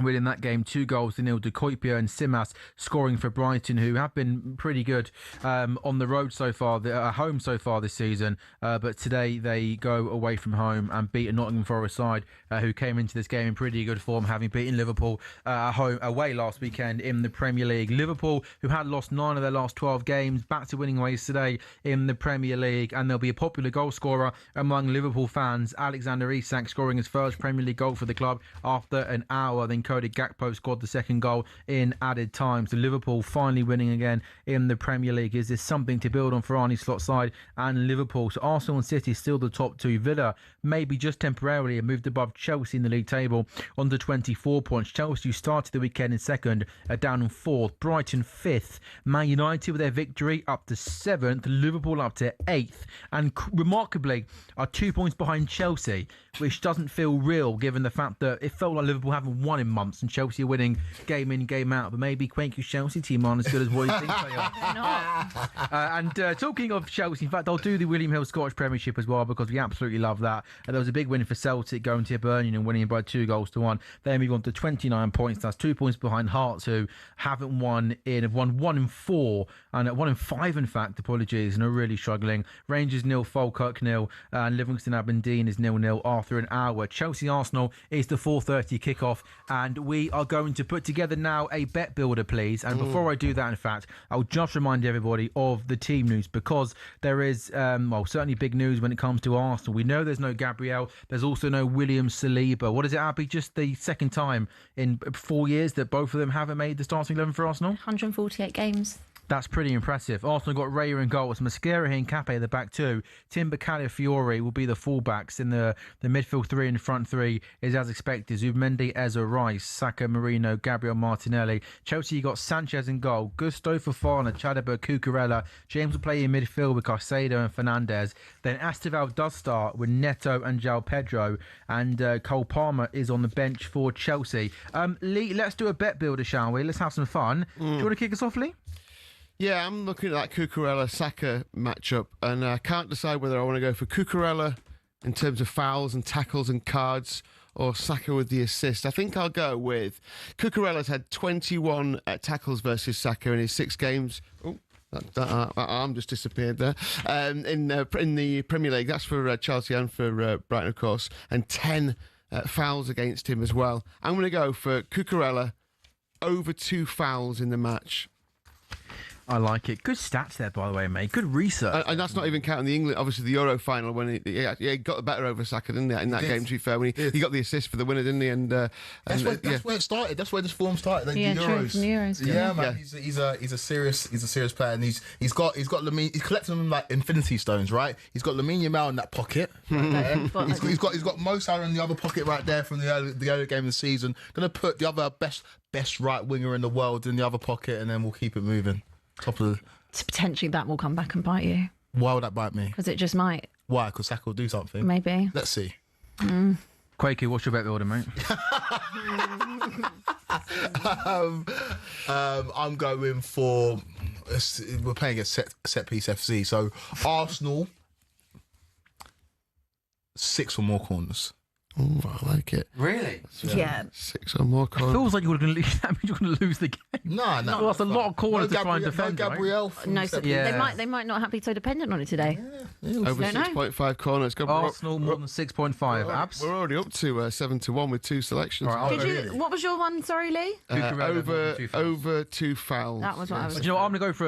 Speaker 1: Winning that game 2-0 to Koipia and Simas scoring for Brighton, who have been pretty good on the road so far, at home so far this season. But today they go away from home and beat a Nottingham Forest side who came into this game in pretty good form, having beaten Liverpool away last weekend in the Premier League. Liverpool, who had lost 9 of their last 12 games, back to winning ways today in the Premier League, and there'll be a popular goal scorer among Liverpool fans. Alexander Isak scoring his first Premier League goal for the club after an hour. Then Cody Gakpo scored the second goal in added time. So Liverpool finally winning again in the Premier League. Is this something to build on for Arne Slot's side and Liverpool? So Arsenal and City still the top 2. Villa maybe just temporarily have moved above Chelsea in the league table onto 24 points. Chelsea started the weekend in second, down in 4th. Brighton 5th. Man United with their victory up to 7th. Liverpool up to 8th. And remarkably are 2 points behind Chelsea, which doesn't feel real given the fact that it felt like Liverpool haven't won in months and Chelsea are winning game in, game out. But maybe Quaker's Chelsea team aren't as good as what you think they are. And talking of Chelsea, in fact, I'll do the William Hill Scottish Premiership as well because we absolutely love that. And there was a big win for Celtic going to Hibernian and winning by 2-1. They move on to 29 points. That's 2 points behind Hearts, who haven't won in, have won 1 in 4 and 1 in 5, in fact, apologies, and are really struggling. Rangers 0, Falkirk 0, and Livingston Aberdeen is 0-0 after an hour. Chelsea Arsenal is the 4:30 kickoff, and we are going to put together now a bet builder, please. And before I do that, in fact, I'll just remind everybody of the team news because there is, certainly big news when it comes to Arsenal. We know there's no Gabriel. There's also no William Saliba. What is it, Abby? Just the second time in 4 years that both of them haven't made the starting 11 for Arsenal?
Speaker 2: 148 games.
Speaker 1: That's pretty impressive. Arsenal got Raya in goals, Mascara and Cape at the back 2. Timber, Calafiori will be the fullbacks. In the midfield 3 and front 3 is as expected. Zubimendi, Ezra, Rice, Saka, Marino, Gabriel Martinelli. Chelsea got Sanchez in goal, Gusto, Fofana, Chadaba, Cucurella. James will play in midfield with Caicedo and Fernandes. Then Estival does start with Neto and João Pedro. And Cole Palmer is on the bench for Chelsea. Lee, let's do a bet builder, shall we? Let's have some fun. Do you want to kick us off, Lee?
Speaker 4: Yeah, I'm looking at that Cucurella-Saka matchup, and I can't decide whether I want to go for Cucurella in terms of fouls and tackles and cards, or Saka with the assist. I think I'll go with Cucurella's had 21 tackles versus Saka in his 6 games. Oh, that arm just disappeared there. In the Premier League, that's for Chelsea and for Brighton, of course, and 10 fouls against him as well. I'm going to go for Cucurella over 2 fouls in the match.
Speaker 1: I like it. Good stats there, by the way, mate. Good research.
Speaker 4: And that's not even counting the England, obviously the Euro final when he got the better over Saka, didn't he? In that game, to be fair, when he got the assist for the winner, didn't he? And
Speaker 5: that's where it started. That's where this form started.
Speaker 2: Yeah,
Speaker 5: the
Speaker 2: true.
Speaker 5: Euros.
Speaker 2: From the Euros.
Speaker 5: Yeah, man. Yeah. He's a serious player, and he's got Lamine. He's collecting them like Infinity Stones, right? He's got Lamine Yamal in that pocket. Right there. he's got Mo Salah in the other pocket right there from the early game of the season. Gonna put the other best right winger in the world in the other pocket, and then we'll keep it moving. Top of the.
Speaker 2: So potentially that will come back and bite you.
Speaker 5: Why would that bite me?
Speaker 2: Because it just might.
Speaker 5: Why? Because Saka will do something.
Speaker 2: Maybe.
Speaker 5: Let's see.
Speaker 1: Quaker, what's your bet builder, mate?
Speaker 5: I'm going for. We're playing a set piece FC, so Arsenal 6 or more corners.
Speaker 4: Ooh, I like it.
Speaker 1: Really?
Speaker 2: Yeah.
Speaker 4: 6 or more
Speaker 1: It
Speaker 4: corners.
Speaker 1: feels like you're going to lose. That means you're going to lose the game.
Speaker 5: No.
Speaker 1: Well, that's a lot of corners to try and defend.
Speaker 5: No Gabriel.
Speaker 2: No, so
Speaker 1: Yeah.
Speaker 2: they might not be so dependent on it today.
Speaker 4: Over
Speaker 2: Don't know.
Speaker 4: 6.5 corners. Go,
Speaker 1: Arsenal more than 6.5. Abs.
Speaker 4: We're already up to 7-1 with 2 selections.
Speaker 1: All right, I'll
Speaker 2: Did you? What was your one? Sorry, Lee.
Speaker 4: Over 2 fouls.
Speaker 2: That was what I was.
Speaker 1: Do you know what?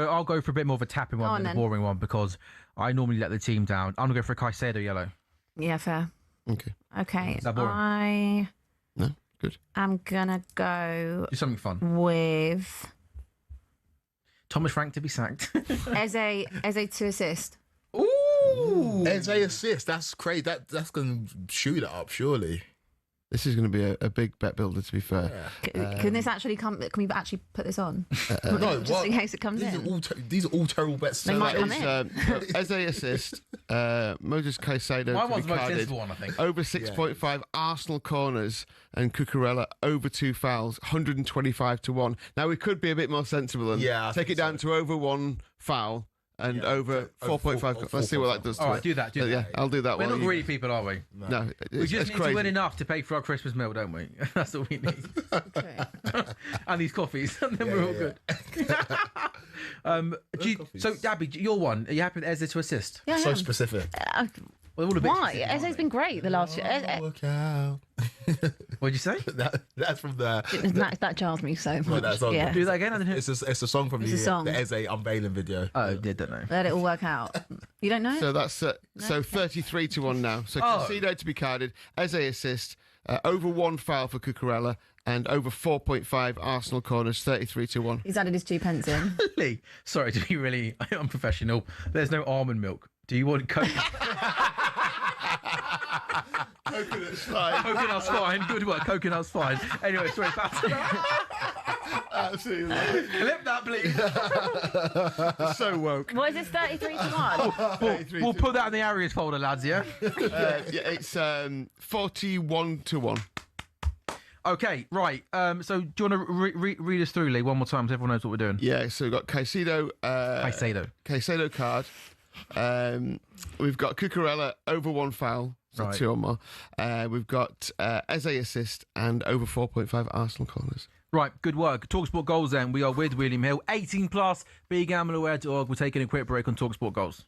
Speaker 1: I'll go for a bit more of a tapping
Speaker 2: Go
Speaker 1: one
Speaker 2: on
Speaker 1: than a
Speaker 2: then.
Speaker 1: boring one because I normally let the team down. I'm going to go for a Caicedo yellow.
Speaker 2: Yeah, fair.
Speaker 4: Okay.
Speaker 2: Okay.
Speaker 1: Is that boring?
Speaker 2: I
Speaker 4: No, good.
Speaker 2: am gonna go
Speaker 1: Do something fun.
Speaker 2: with
Speaker 1: Thomas Frank to be sacked.
Speaker 2: Eze to assist.
Speaker 1: Ooh.
Speaker 5: Eze assist. That's crazy. That's going to shoot it up, surely.
Speaker 4: This is going to be a big bet builder, to be fair.
Speaker 2: Can this actually come? Can we actually put this on?
Speaker 5: No,
Speaker 2: Just in case it comes in.
Speaker 5: These are all terrible bets.
Speaker 2: They might come in.
Speaker 4: Eze assist, Moses Caicedo
Speaker 1: My
Speaker 4: to
Speaker 1: one's
Speaker 4: be
Speaker 1: the most
Speaker 4: carded.
Speaker 1: sensible one, I think.
Speaker 4: Over 6.5 Arsenal corners and Cucurella over 2 fouls, 125 to 1. Now we could be a bit more sensible and
Speaker 5: Yeah, I
Speaker 4: take
Speaker 5: think
Speaker 4: it down to over 1 foul and over 4.5. Let's see what that does to
Speaker 1: All right,
Speaker 4: it.
Speaker 1: do that.
Speaker 4: Yeah, I'll do that
Speaker 1: We're
Speaker 4: one.
Speaker 1: not greedy people, are we?
Speaker 4: No,
Speaker 1: We just need
Speaker 4: crazy.
Speaker 1: to win enough to pay for our Christmas meal, don't we? That's all we need. And these coffees, and then we're all good. So, Abby, your one. Are you happy with Eze to assist?
Speaker 2: Yeah,
Speaker 5: So
Speaker 2: yeah.
Speaker 5: specific.
Speaker 1: Well, all a bit
Speaker 2: Why?
Speaker 1: specific, aren't
Speaker 2: Eze's been great the last year.
Speaker 5: Work out.
Speaker 1: What'd you say?
Speaker 5: That's from the.
Speaker 2: That jars me so much.
Speaker 5: that song.
Speaker 2: Yeah.
Speaker 1: Do that again. I didn't hear.
Speaker 5: It's a song from
Speaker 2: It's a song.
Speaker 5: the Eze unveiling video.
Speaker 1: Oh, don't know.
Speaker 2: Let it all work out. You don't know?
Speaker 4: So that's so 33 to 1 now. So Caicedo to be carded, Eze assist, over 1 foul for Cucurella, and over 4.5 Arsenal corners, 33 to 1.
Speaker 2: He's added his 2 pence in.
Speaker 1: Lee, sorry to be really unprofessional. There's no almond milk. Do you want coconut?
Speaker 4: Coconut's fine.
Speaker 1: Coconut's fine. Good work. Coconut's fine. Anyway, sorry.
Speaker 4: Absolutely.
Speaker 1: Clip that, please.
Speaker 4: So woke.
Speaker 2: What is this, 33 to 1?
Speaker 1: We'll put that in the areas folder, lads. Yeah.
Speaker 4: Yeah, it's 41 to 1.
Speaker 1: Okay. Right. So do you want to read us through, Lee, one more time, so everyone knows what we're doing?
Speaker 4: Yeah, so we've got Caicedo. Caicedo card. We've got Cucurella over 1 foul, so
Speaker 1: Right.
Speaker 4: 2 or more. We've got Eze assist and over 4.5 Arsenal corners.
Speaker 1: Right, good work. TalkSPORT Goals then. We are with William Hill. 18 plus, BeGambleAware.org. We're taking a quick break on TalkSPORT Goals.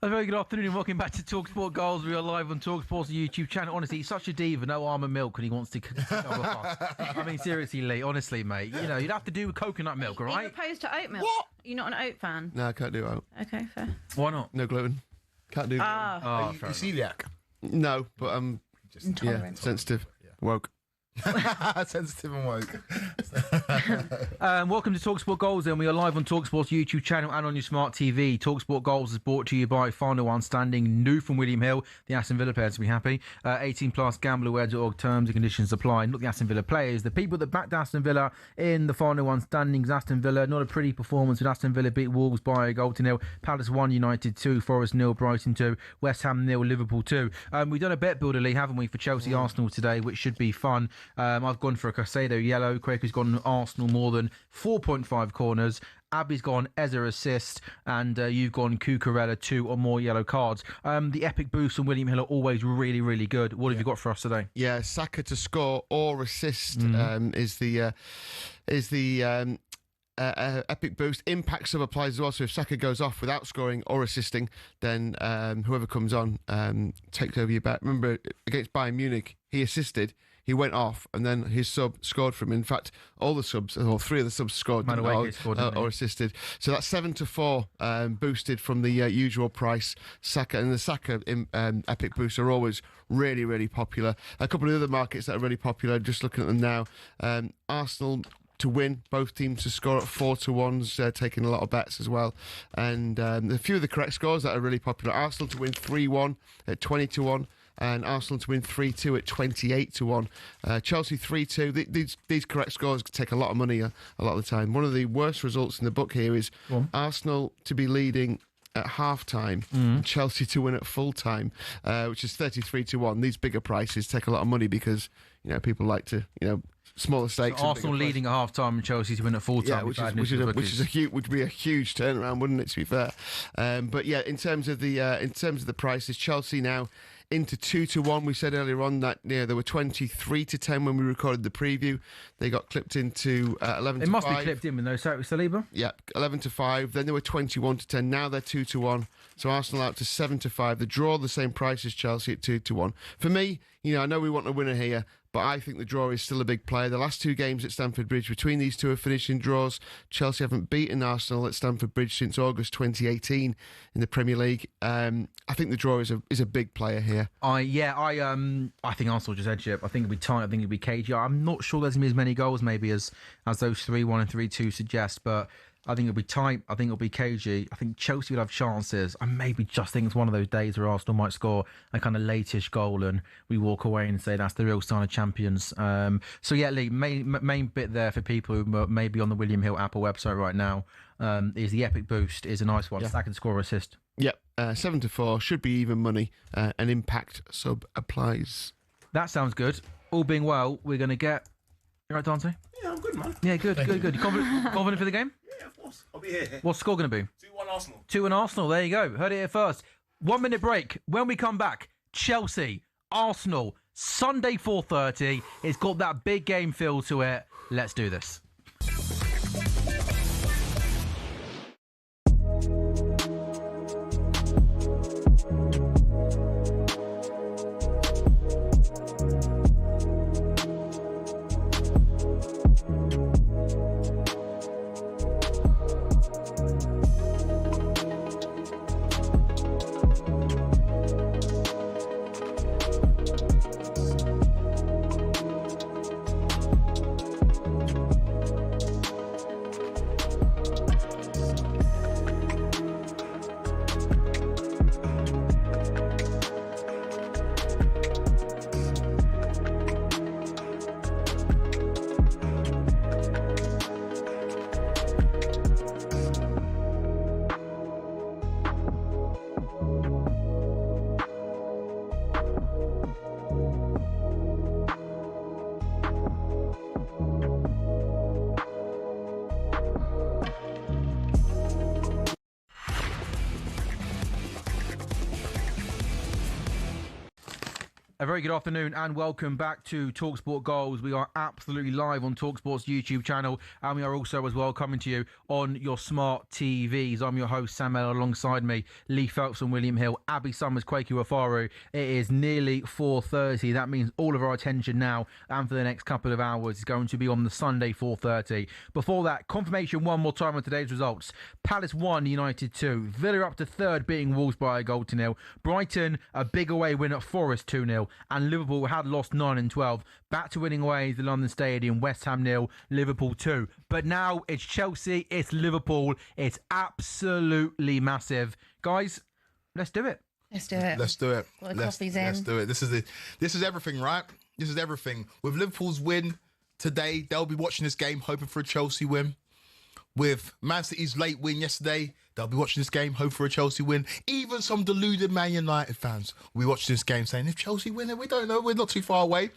Speaker 1: A very good afternoon and welcome back to talkSPORT Goals. We are live on talkSPORT's YouTube channel. Honestly, he's such a diva, no almond milk, and he wants to cover fast. I mean, seriously, Lee, honestly, mate, you know, you'd have to do with coconut milk, all
Speaker 2: Are you
Speaker 1: right?
Speaker 2: opposed to oat milk?
Speaker 5: What?
Speaker 2: You're not an oat fan?
Speaker 4: No, I can't do oat.
Speaker 2: Okay, fair.
Speaker 1: Why not?
Speaker 4: No gluten. Can't do.
Speaker 2: Ah,
Speaker 1: Oh,
Speaker 5: You
Speaker 1: fair enough.
Speaker 5: celiac.
Speaker 4: No, but I'm
Speaker 2: intolerant.
Speaker 4: sensitive. Woke.
Speaker 5: Sensitive and woke.
Speaker 1: Welcome to talkSPORT Goals, and we are live on talkSPORT's YouTube channel and on your smart TV. talkSPORT Goals is brought to you by Final One Standing, new from William Hill. The Aston Villa players will be happy. 18 plus, gambleaware.org, terms and conditions apply. Not the Aston Villa players, the people that backed Aston Villa in the Final One Standings. Aston Villa, not a pretty performance with Aston Villa beat Wolves by a goal to nil. Palace 1, United 2, Forest 0, Brighton 2, West Ham 0, Liverpool 2. We've done a bet builder, Lee, haven't we, for Chelsea Arsenal today, which should be fun. I've gone for a Casado yellow. Quaker's gone Arsenal more than 4.5 corners. Abby's gone Ezra assist, and you've gone Cucurella 2 or more yellow cards. The epic boost from William Hill are always really, really good. What have you got for us today?
Speaker 4: Yeah, Saka to score or assist is the epic boost. Impact sub applies as well. So if Saka goes off without scoring or assisting, then whoever comes on takes over your bet. Remember against Bayern Munich, he assisted. He went off, and then his sub scored from him. In fact, all the subs, or three of the subs scored, or assisted. So that's 7-4 boosted from the usual price. Saka and the Saka epic boosts are always really, really popular. A couple of other markets that are really popular. Just looking at them now, Arsenal to win, both teams to score at 4-1's taking a lot of bets as well, and a few of the correct scores that are really popular. Arsenal to win 3-1 at 20-1. And Arsenal to win 3-2 at 28-1. Chelsea 3-2. These correct scores take a lot of money a lot of the time. One of the worst results in the book here is Arsenal to be leading at half-time and Chelsea to win at full-time, which is 33-1. These bigger prices take a lot of money because, you know, people like to, you know, smaller stakes.
Speaker 1: So Arsenal leading at half-time and Chelsea to win at full-time.
Speaker 4: Yeah, which would be a huge turnaround, wouldn't it, to be fair? But yeah, in terms of the prices, Chelsea now into 2-1. We said earlier on that they were 23-10 when we recorded the preview. They got clipped into 11-5.
Speaker 1: It must be clipped in with no Saliba.
Speaker 4: Yeah, 11-5. Then they were 21-10. Now they're 2-1. So Arsenal out to 7-5. The draw the same price as Chelsea at 2-1. For me, you know, I know we want a winner here, but I think the draw is still a big player. The last two games at Stamford Bridge between these two are finishing draws. Chelsea haven't beaten Arsenal at Stamford Bridge since August 2018 in the Premier League. I think the draw is a big player here.
Speaker 1: I think Arsenal just edge it. I think it'll be tight. I think it'll be cagey. I'm not sure there's going to be as many goals maybe as those 3-1 and 3-2 suggest, but I think it'll be tight. I think it'll be cagey. I think Chelsea will have chances. I maybe just think it's one of those days where Arsenal might score a kind of late-ish goal and we walk away and say that's the real sign of champions. So yeah, Lee, main bit there for people who may be on the William Hill Apple website right now is the epic boost is a nice one. Yeah. Second score assist.
Speaker 4: Yep, 7-4 should be even money. An impact sub applies.
Speaker 1: That sounds good. All being well, we're going to get... You right, Dante?
Speaker 6: Yeah, I'm good, man.
Speaker 1: Yeah, good. You confident for the game?
Speaker 6: Yeah, of course. I'll be here.
Speaker 1: What's the score going to be?
Speaker 6: 2-1 Arsenal.
Speaker 1: 2-1 Arsenal. There you go. Heard it here first. 1 minute break. When we come back, Chelsea, Arsenal, Sunday 4:30. It's got that big game feel to it. Let's do this. A very good afternoon and welcome back to talkSPORT Goals. We are absolutely live on talkSPORT's YouTube channel and we are also as well coming to you on your smart TVs. I'm your host Sam Ellard, alongside me Lee Phelps and William Hill, Abby Summers, Kwaku Afaru. It is nearly 4:30. That means all of our attention now and for the next couple of hours is going to be on the Sunday 4:30. Before that, confirmation one more time on today's results. Palace 1, United 2. Villa up to third, beating Wolves by a goal to nil. Brighton, a big away win at Forest 2-0. And Liverpool had lost 9 and 12. Back to winning away at the London Stadium. West Ham 0, Liverpool 2. But now it's Chelsea, it's Liverpool. It's absolutely massive. Guys, let's do it.
Speaker 2: Let's do it.
Speaker 5: Let's do it.
Speaker 2: Well, the coffee's in.
Speaker 5: Let's do it. This is everything, right? This is everything. With Liverpool's win today, they'll be watching this game, hoping for a Chelsea win. With Man City's late win yesterday, they'll be watching this game, hoping for a Chelsea win. Even some deluded Man United fans will be watching this game saying, if Chelsea win it, we don't know, we're not too far away.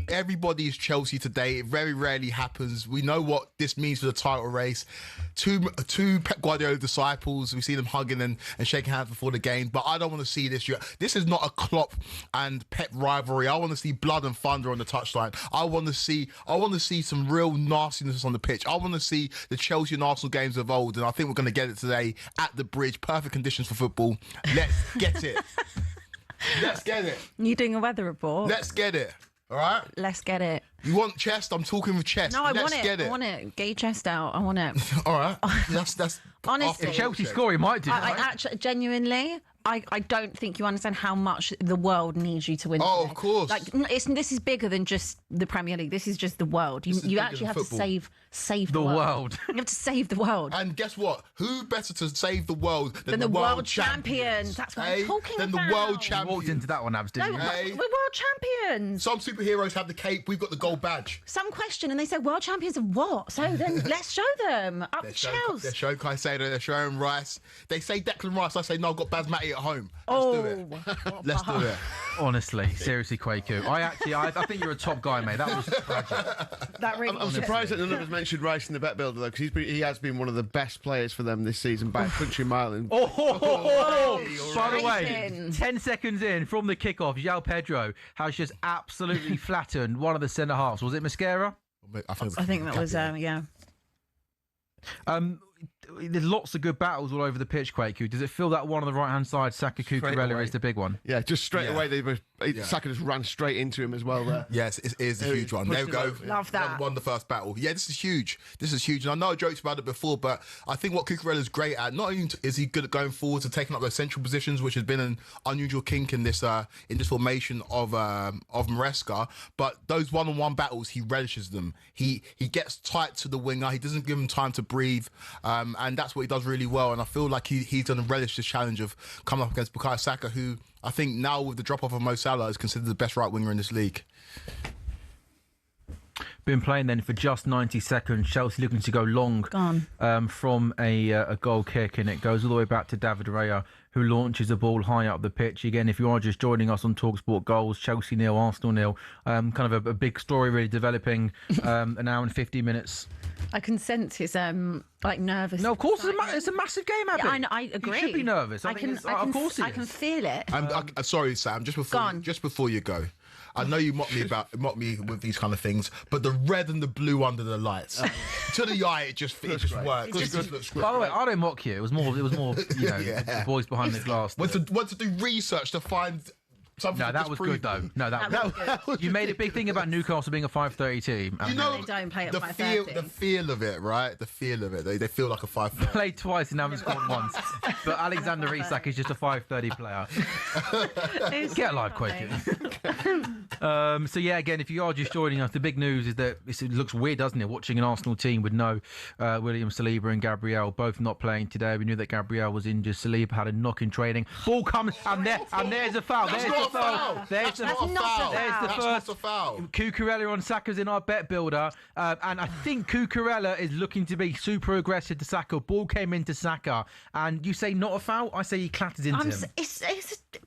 Speaker 5: Everybody is Chelsea today. It very rarely happens. We know what this means for the title race. Two Pep Guardiola disciples. We see them hugging and shaking hands before the game. But I don't want to see this. This is not a Klopp and Pep rivalry. I want to see blood and thunder on the touchline. I want to see some real nastiness on the pitch. I want to see the Chelsea and Arsenal games of old. And I think we're going to get it today at the Bridge. Perfect conditions for football. Let's get it. Let's get it.
Speaker 2: You doing a weather report?
Speaker 5: Let's get it. All right?
Speaker 2: Let's get it.
Speaker 5: You want chest? I'm talking with chest.
Speaker 2: No, I
Speaker 5: Let's
Speaker 2: want it.
Speaker 5: Get it.
Speaker 2: I want it. Get your chest out. I want it.
Speaker 5: All right. That's
Speaker 2: Honestly.
Speaker 1: If Chelsea score, he might do.
Speaker 2: I
Speaker 1: Right?
Speaker 2: actually, genuinely, I don't think you understand how much the world needs you to win.
Speaker 5: Oh,
Speaker 2: today.
Speaker 5: of course.
Speaker 2: Like this is bigger than just the Premier League. This is just the world. You
Speaker 5: bigger
Speaker 2: actually
Speaker 5: than
Speaker 2: have
Speaker 5: football.
Speaker 2: to save
Speaker 1: The world.
Speaker 2: You have to save the world.
Speaker 5: And guess what? Who better to save the world than
Speaker 2: the world champions? That's what I'm talking
Speaker 5: than
Speaker 2: about.
Speaker 5: the world
Speaker 1: You
Speaker 5: champions.
Speaker 1: walked into that one, Abs,
Speaker 2: No,
Speaker 1: didn't you?
Speaker 5: Hey.
Speaker 2: we're world champions.
Speaker 5: Some superheroes have the cape. We've got the gold badge.
Speaker 2: Some question and they say world champions of what? So then let's show them. Up
Speaker 5: They're
Speaker 2: Chelsea.
Speaker 5: showing Caicedo. They're showing Rice. They say Declan Rice. I say no. I've got Basmati at home. Let's
Speaker 2: Oh,
Speaker 5: do it. Let's do it.
Speaker 1: Honestly, seriously, Kwaku. I think you're a top guy, mate. That was tragic.
Speaker 2: that really.
Speaker 4: I'm surprised that none of us mentioned Rice in the bet builder, though, because he has been one of the best players for them this season by a country mile. And
Speaker 1: By the way,
Speaker 2: Racing.
Speaker 1: 10 seconds in from the kickoff, João Pedro has just absolutely flattened one of the centre halves. Was it Mascara?
Speaker 2: I think that was yeah.
Speaker 1: There's lots of good battles all over the pitch, Kwaku. Does it feel that one on the right-hand side, Saka Cucurella,
Speaker 4: away.
Speaker 1: is the big one?
Speaker 4: yeah, just straight away, Saka just ran straight into him as well there.
Speaker 5: Yes, it is a huge one. There we go.
Speaker 2: Love that.
Speaker 5: Won the first battle. Yeah, this is huge. This is huge. And I know I joked about it before, but I think what Cucurella's great at, not only is he good at going forward to taking up those central positions, which has been an unusual kink in this formation of Maresca, but those one-on-one battles, he relishes them. He gets tight to the winger. He doesn't give him time to breathe, and that's what he does really well. And I feel like he's going to relish this challenge of coming up against Bukayo Saka, who I think now with the drop-off of Mo Salah is considered the best right winger in this league.
Speaker 1: Been playing then for just 90 seconds. Chelsea looking to go long from a goal kick, and it goes all the way back to David Raya, who launches the ball high up the pitch. Again, if you are just joining us on talkSPORT Goals, Chelsea 0, Arsenal 0. Kind of a big story really developing an hour and 50 minutes.
Speaker 2: I can sense his nervous.
Speaker 1: No, of course it's a massive game, Abby.
Speaker 2: Yeah, I agree.
Speaker 1: You should be nervous.
Speaker 2: I can feel it.
Speaker 5: I'm sorry, Sam. Just before you go, I know you mock me with these kind of things, but the red and the blue under the lights, to the eye, it just works. It just looks great.
Speaker 1: By the way, I don't mock you. It was more the boys behind the glass.
Speaker 5: Want to do research to find something.
Speaker 1: No, that was good though. No, that was you made a big thing about Newcastle being a 5:30 team.
Speaker 5: You know,
Speaker 2: they don't play at
Speaker 5: the
Speaker 2: 5:30.
Speaker 5: the feel of it, right? The feel of it. They feel like a 5:30.
Speaker 1: Played twice and haven't scored once. But Alexander Isak is just a 5:30 player. Get a life, quick. So yeah, again, if you are just joining us, the big news is that it looks weird, doesn't it? Watching an Arsenal team with no William Saliba and Gabriel both not playing today. We knew that Gabriel was injured. Saliba had a knock in training. Ball comes and there's a foul.
Speaker 5: That's
Speaker 1: There's
Speaker 5: not
Speaker 1: the foul. There's the
Speaker 5: not a foul.
Speaker 1: There's the
Speaker 5: That's
Speaker 1: first
Speaker 5: not a foul.
Speaker 1: Cucurella on Saka's in our bet builder, and I think Cucurella is looking to be super aggressive to Saka. Ball came into Saka, and you say not a foul. I say he clatters into him.
Speaker 2: It's a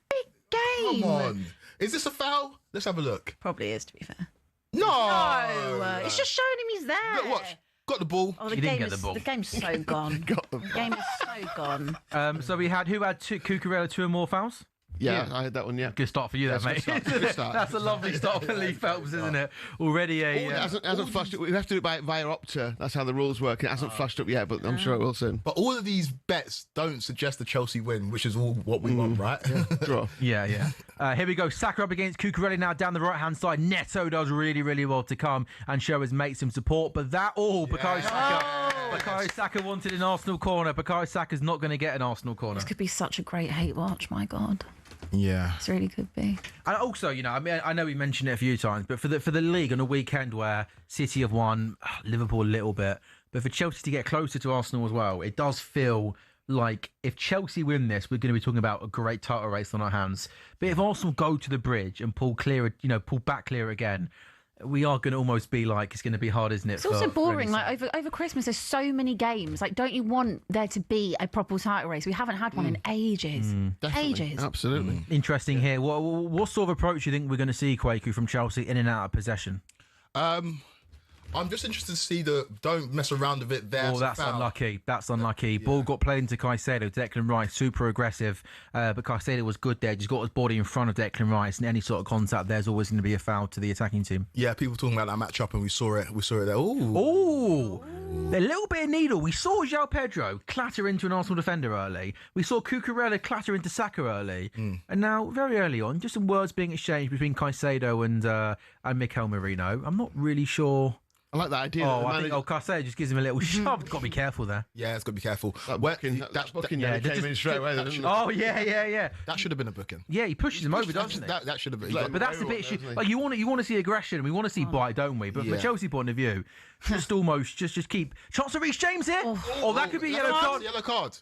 Speaker 2: big game.
Speaker 5: Come on. Is this a foul? Let's have a look.
Speaker 2: Probably is, to be fair.
Speaker 5: No.
Speaker 2: It's just showing him he's there.
Speaker 5: Look, watch. Got the ball.
Speaker 2: Oh,
Speaker 1: He didn't get the ball.
Speaker 2: The game's so gone. The game is so gone.
Speaker 1: So we had who had Cucurella 2 or more fouls?
Speaker 4: Yeah, I had that one. Yeah,
Speaker 1: Good start for you, there, mate.
Speaker 4: good start.
Speaker 1: That's a lovely start for Lee Phelps, isn't it? Already a.
Speaker 4: It hasn't flashed. We have to do it via Opta. That's how the rules work. It hasn't flashed up yet, but I'm sure it will soon.
Speaker 5: But all of these bets don't suggest the Chelsea win, which is all what we want, right?
Speaker 4: Draw.
Speaker 1: Yeah. Here we go. Saka up against Cucurella now down the right-hand side. Neto does really, really well to come and show his mates some support. But that all, Bukayo Saka. Bukayo Saka wanted an Arsenal corner. Bukayo Saka's not going to get an Arsenal corner.
Speaker 2: This could be such a great hate watch, my God.
Speaker 5: Yeah.
Speaker 2: This really could be.
Speaker 1: And also, I mean, I know we mentioned it a few times, but for the league on a weekend where City have won, Liverpool a little bit, but for Chelsea to get closer to Arsenal as well, it does feel like if Chelsea win this, we're going to be talking about a great title race on our hands. But if Arsenal go to the bridge and pull back clear again, we are going to almost be like, it's going to be hard, isn't it?
Speaker 2: It's also boring. Like over Christmas, there's so many games. Like, don't you want there to be a proper title race? We haven't had one in ages. Ages.
Speaker 4: Absolutely.
Speaker 1: Interesting here. What sort of approach do you think we're going to see, Kwaku, from Chelsea in and out of possession?
Speaker 5: I'm just interested to see don't mess around with it there.
Speaker 1: Oh, that's unlucky. That's unlucky. Ball got played into Caicedo. Declan Rice, super aggressive. But Caicedo was good there. Just got his body in front of Declan Rice. And any sort of contact there's always going to be a foul to the attacking team.
Speaker 5: Yeah, people talking about that match-up and we saw it there.
Speaker 1: Ooh. A little bit of needle. We saw João Pedro clatter into an Arsenal defender early. We saw Cucurella clatter into Saka early. And now, very early on, just some words being exchanged between Caicedo and Mikel Merino. I'm not really sure.
Speaker 4: I like that idea.
Speaker 1: I think Caicedo just gives him a little shove. Got to be careful there.
Speaker 5: Yeah, it's got to be careful.
Speaker 4: That booking came in straight away.
Speaker 1: Yeah.
Speaker 5: That should have been a booking.
Speaker 1: Yeah, he pushes him over, doesn't he?
Speaker 5: That should have been.
Speaker 1: But that's the bit. Like you want to see aggression. We want to see bite, don't we? But from a Chelsea point of view, just keep chance to reach James here. That could be a yellow card.
Speaker 5: Yellow card.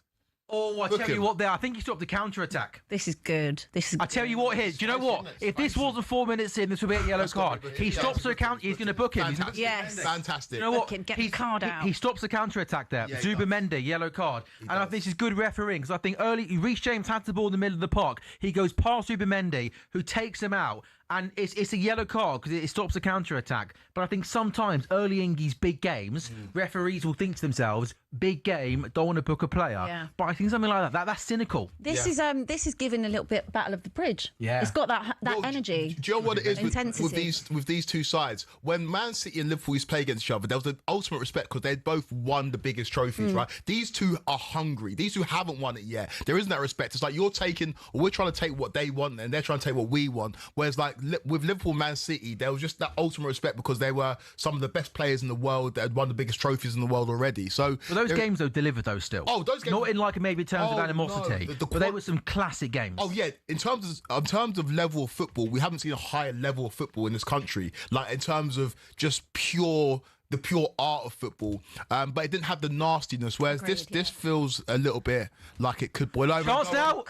Speaker 1: Oh, I tell you what, I think he stopped the counter-attack.
Speaker 2: This is good. I
Speaker 1: tell you what, here. Do you know what? If this wasn't 4 minutes in, this would be a yellow card. He stops the counter. He's going to book him.
Speaker 2: Yes.
Speaker 5: Fantastic.
Speaker 1: You know what?
Speaker 2: Get the card out.
Speaker 1: He stops the counter-attack there. Zubimendi, yellow card. And I think this is good refereeing because I think Reece James had the ball in the middle of the park. He goes past Zubimendi, who takes him out. And it's a yellow card because it stops a counter-attack. But I think sometimes early in these big games, referees will think to themselves, big game, don't want to book a player.
Speaker 2: Yeah.
Speaker 1: But I think something like that's cynical.
Speaker 2: This is giving a little bit battle of the bridge.
Speaker 1: Yeah.
Speaker 2: It's got that energy.
Speaker 5: Do you know what it is
Speaker 2: intensity.
Speaker 5: with these two sides? When Man City and Liverpool used to play against each other, there was an ultimate respect because they both won the biggest trophies, right? These two are hungry. These two haven't won it yet. There isn't that respect. It's like we're trying to take what they want and they're trying to take what we want. Whereas like with Liverpool, Man City, there was just that ultimate respect because they were some of the best players in the world that had won the biggest trophies in the world already. So
Speaker 1: those games though delivered those still.
Speaker 5: Oh, those games
Speaker 1: not in like maybe terms of animosity, but they were some classic games.
Speaker 5: Oh yeah, in terms of level of football, we haven't seen a higher level of football in this country. Like in terms of just the pure art of football, but it didn't have the nastiness. Whereas this feels a little bit like it could boil over.
Speaker 1: Chance now.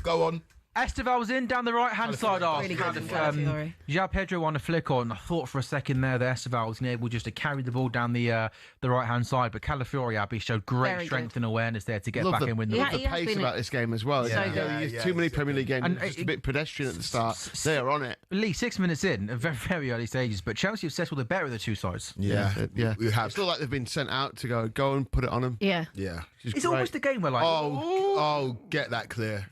Speaker 5: Go on.
Speaker 1: Esteval's in down the right-hand side.
Speaker 2: Really good.
Speaker 1: João Pedro on a flick on. I thought for a second there that Esteval was able just to carry the ball down the right-hand side, but Calafiori, Abby, showed great strength and awareness there to get back and win the
Speaker 4: Love the pace about this game as well. Too many Premier League games, just a bit pedestrian at the start. They are on it.
Speaker 1: At least 6 minutes in, very, very early stages, but Chelsea have settled the better of the two sides.
Speaker 4: Yeah. We have. It's not like they've been sent out to go and put it on them.
Speaker 2: Yeah.
Speaker 1: It's almost a game where like...
Speaker 5: get that clear.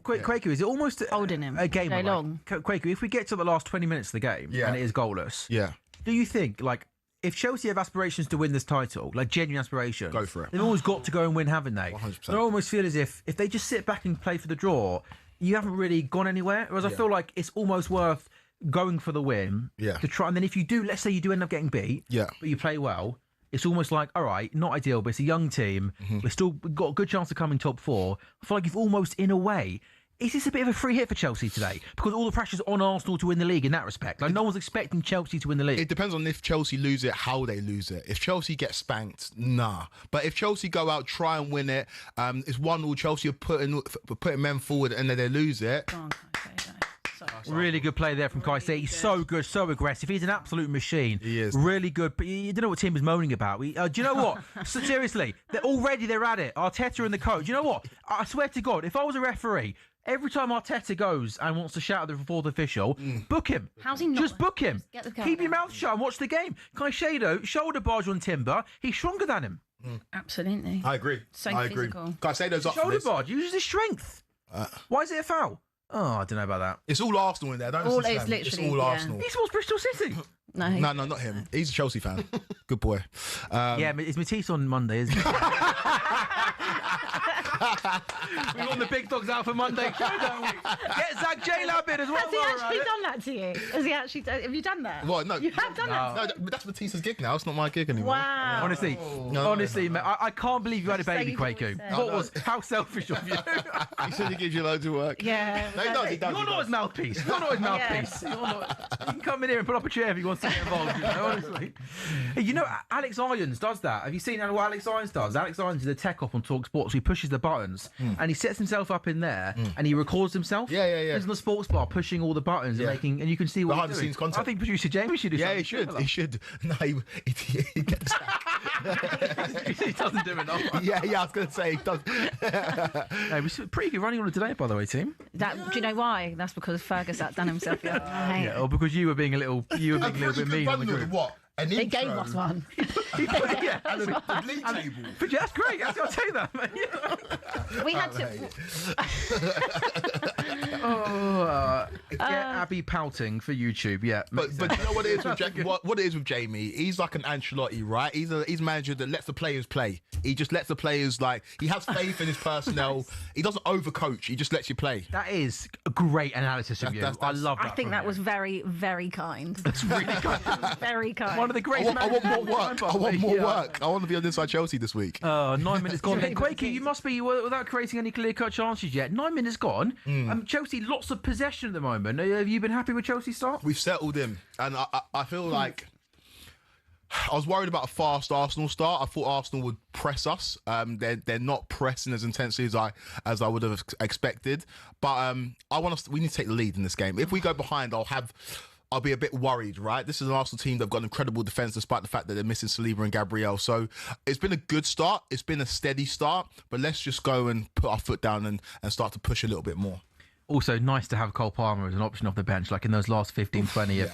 Speaker 1: Kwaku, is it almost
Speaker 2: holding him
Speaker 1: a game
Speaker 2: so long?
Speaker 1: Kwaku, if we get to the last 20 minutes of the game and it is goalless, do you think, like, if Chelsea have aspirations to win this title, like genuine aspirations,
Speaker 5: go for it.
Speaker 1: They've always got to go and win, haven't they?
Speaker 5: 100%.
Speaker 1: I almost feel as if they just sit back and play for the draw, you haven't really gone anywhere. Whereas I feel like it's almost worth going for the win to try. And then if you do, let's say you do end up getting beat, but you play well, it's almost like, all right, not ideal, but it's a young team. We've got a good chance of coming top four. I feel like you've almost, in a way, is this a bit of a free hit for Chelsea today? Because all the pressure's on Arsenal to win the league in that respect. Like, no one's expecting Chelsea to win the league.
Speaker 5: It depends on if Chelsea lose it, how they lose it. If Chelsea get spanked, nah. But if Chelsea go out, try and win it, it's 1-0, Chelsea are putting men forward and then they lose it.
Speaker 1: Really good play there from Caicedo. He's so good, so aggressive. He's an absolute machine.
Speaker 5: He is.
Speaker 1: Really good. But you don't know what Tim is moaning about. Do you know what? So, seriously, they're at it. Arteta and the coach. Do you know what? I swear to God, if I was a referee, every time Arteta goes and wants to shout at the fourth official, book him.
Speaker 2: How's he not?
Speaker 1: Just book him. Keep your mouth shut and watch the game. Caicedo, shoulder barge on Timber. He's stronger than him.
Speaker 2: Absolutely.
Speaker 5: I agree.
Speaker 2: So physical.
Speaker 5: Caicedo's up for
Speaker 1: Shoulder
Speaker 5: this.
Speaker 1: barge uses his strength. Why is it a foul? Oh, I don't know about that.
Speaker 5: It's all Arsenal in there. Don't
Speaker 2: All-
Speaker 5: listen to
Speaker 2: it's
Speaker 5: Sam.
Speaker 2: literally,
Speaker 5: It's all
Speaker 2: yeah.
Speaker 5: Arsenal.
Speaker 1: He supports Bristol City.
Speaker 2: No,
Speaker 5: No, not him. He's a Chelsea fan. Good boy.
Speaker 1: Yeah, it's Matisse on Monday, isn't it? We want the big dogs out for Monday, don't we? Get Zach J-Lab in as well.
Speaker 2: has he
Speaker 1: while we're
Speaker 2: actually
Speaker 1: at it.
Speaker 2: done that to you? Has he actually? Have you done that?
Speaker 5: What? No.
Speaker 2: You have done that.
Speaker 5: No, but that's Matisse's gig now. It's not my gig anymore.
Speaker 2: Wow.
Speaker 1: Honestly, mate, I can't believe you had a baby,
Speaker 2: you've always
Speaker 1: Kwaku.
Speaker 2: said.
Speaker 1: How selfish of you.
Speaker 4: He said he gives you loads of work.
Speaker 2: Yeah.
Speaker 5: No, he does. He does.
Speaker 1: You're
Speaker 5: he
Speaker 1: not
Speaker 5: does.
Speaker 1: his mouthpiece. You're not his mouthpiece. You're not, you can come in here and put up a chair if he wants to get involved. Honestly. Hey, Alex Irons does that. Have you seen what Alex Irons does? Alex Irons is a tech op on talkSPORT, so he pushes the buttons and he sets himself up in there and he records himself.
Speaker 5: Yeah.
Speaker 1: He's in the sports bar pushing all the buttons and making, and you can see what
Speaker 5: Behind
Speaker 1: he's
Speaker 5: the
Speaker 1: doing.
Speaker 5: scenes content.
Speaker 1: I think producer Jamie should do
Speaker 5: Yeah,
Speaker 1: something
Speaker 5: he should.
Speaker 1: similar.
Speaker 5: He should. No, he gets
Speaker 1: He doesn't do enough.
Speaker 5: Yeah, I was going to say he does.
Speaker 1: Hey, we're pretty good running on today, by the way, team.
Speaker 2: Do you know why? That's because Fergus had done himself the other night.
Speaker 1: Yeah, or because you were being a little bit mean on the group.
Speaker 5: What? An
Speaker 2: They
Speaker 5: intro
Speaker 2: gave us one.
Speaker 1: Yeah,
Speaker 5: and the league table.
Speaker 1: but yeah, that's great. I'll tell you that, mate.
Speaker 2: We had to.
Speaker 1: Get Abby pouting for YouTube. Yeah,
Speaker 5: But you know what it is with what it is with Jamie? He's like an Ancelotti, right? He's a manager that lets the players play. He just lets the players he has faith in his personnel. He doesn't overcoach. He just lets you play.
Speaker 1: that is a great analysis of you. I love that.
Speaker 2: I think
Speaker 1: from
Speaker 2: that
Speaker 1: you.
Speaker 2: was very, very kind.
Speaker 1: It's really good.
Speaker 2: Very kind.
Speaker 1: One of the greatest.
Speaker 5: I want more work. I want more
Speaker 1: Yeah.
Speaker 5: work. I want to be on Inside Chelsea this week.
Speaker 1: 9 minutes gone. Then Quakey, you must be without creating any clear-cut chances yet. 9 minutes gone. Chelsea, lots of possession at the moment. Have you been happy with Chelsea's start?
Speaker 5: We've settled in, and I feel like I was worried about a fast Arsenal start. I thought Arsenal would press us. They're not pressing as intensely as I would have expected. But we need to take the lead in this game. If we go behind, I'll be a bit worried, right? This is an Arsenal team that have got an incredible defence despite the fact that they're missing Saliba and Gabriel. So it's been a good start. It's been a steady start. But let's just go and put our foot down and start to push a little bit more.
Speaker 1: Also, nice to have Cole Palmer as an option off the bench, like in those last 15, 20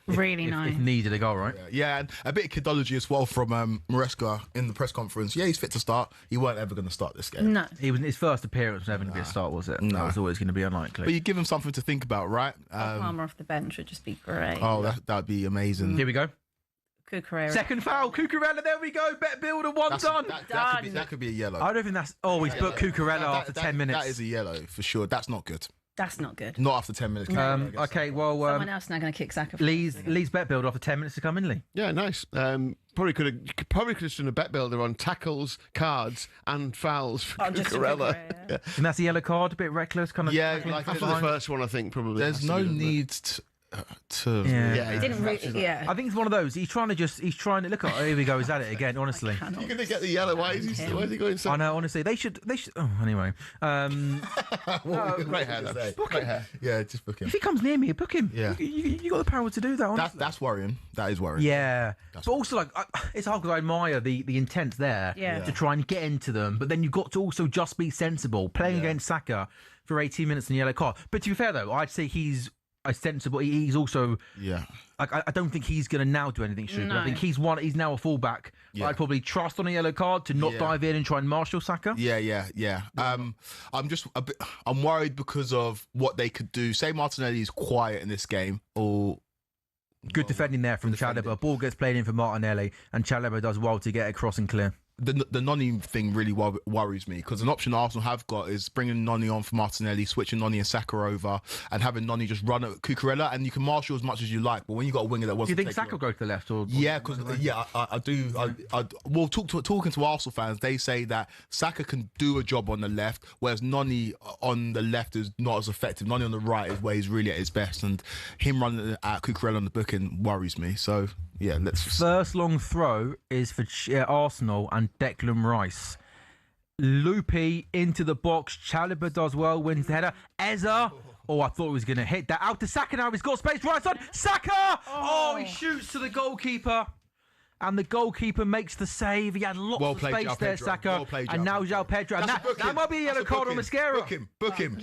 Speaker 2: Really nice.
Speaker 1: if needed a goal, right?
Speaker 5: Yeah, and a bit of kidology as well from Maresca in the press conference. Yeah, he's fit to start. He weren't ever going to start this game.
Speaker 2: No.
Speaker 1: His first appearance was never going to be a start, was it? No. That was always going to be unlikely.
Speaker 5: But you give him something to think about, right?
Speaker 2: Palmer off the bench would just be great.
Speaker 5: Oh, that'd be amazing.
Speaker 1: Here we go.
Speaker 2: Cucurella.
Speaker 1: Second foul, Cucurella, there we go. Bet builder, one done.
Speaker 5: That could be a yellow.
Speaker 1: I don't think that's... Oh, he's booked Cucurella after 10 minutes.
Speaker 5: That is a yellow for sure. That's not good.
Speaker 2: That's not good.
Speaker 5: Not after 10 minutes.
Speaker 1: Okay, well...
Speaker 2: Someone else now going to kick Saka.
Speaker 1: Lee's bet builder after 10 minutes to come in, Lee.
Speaker 4: Yeah, nice. Probably could have done a bet builder on tackles, cards, and fouls for Cucurella.
Speaker 2: Yeah.
Speaker 1: And that's a yellow card, a bit reckless, kind of...
Speaker 5: Yeah,
Speaker 1: tackling
Speaker 5: like
Speaker 1: from
Speaker 4: After the
Speaker 1: behind.
Speaker 4: first one, I think probably.
Speaker 5: There's
Speaker 4: has to
Speaker 5: no
Speaker 4: be, doesn't it?
Speaker 5: need to.
Speaker 1: Yeah.
Speaker 4: Yeah,
Speaker 2: Didn't really. Yeah.
Speaker 1: I think it's one of those. He's trying to look at. Here we go. He's at it again. Honestly,
Speaker 4: You're going to get the yellow. Why is he going so?
Speaker 1: I know. Honestly, they should. Oh, anyway.
Speaker 4: Great hair, though. Great hair.
Speaker 5: Yeah, just book him.
Speaker 1: If he comes near me, book him.
Speaker 5: Yeah.
Speaker 1: You got the power to do that. Honestly.
Speaker 5: That's worrying. That is worrying.
Speaker 1: Yeah, but also it's hard because I admire the intent there to try and get into them, but then you've got to also just be sensible. Playing against Saka for 18 minutes in the yellow card. But to be fair though, I'd say he's a sensible. He's also I don't think he's going to now do anything stupid.
Speaker 2: No.
Speaker 1: I think he's now a fullback.
Speaker 5: Yeah.
Speaker 1: I'd probably trust on a yellow card to not dive in and try and marshal Saka.
Speaker 5: Yeah. I'm just a bit. I'm worried because of what they could do. Say Martinelli is quiet in this game, or
Speaker 1: Good defending there from Chalobah. Ball gets played in for Martinelli, and Chalobah does well to get across and clear.
Speaker 5: the Noni thing really worries me, because an option Arsenal have got is bringing Noni on for Martinelli, switching Noni and Saka over, and having Noni just run at Cucurella, and you can marshal as much as you like. But when you got a winger that wants,
Speaker 1: Do you think Saka will go to the left?
Speaker 5: Yeah, because I do. Well, talking to Arsenal fans, they say that Saka can do a job on the left, whereas Noni on the left is not as effective. Noni on the right is where he's really at his best, and him running at Cucurella on the booking worries me. So yeah, let's.
Speaker 1: First long throw is for Arsenal and Declan Rice. Loopy into the box. Chalobah does well, wins the header. Eza. Oh, I thought he was going to hit that. Out to Saka now. He's got space right side. Saka! Oh, he shoots to the goalkeeper. And the goalkeeper makes the save. He had lots of space there, Saka. And now João Pedro. And that might be a yellow card on Mascara.
Speaker 5: Book him.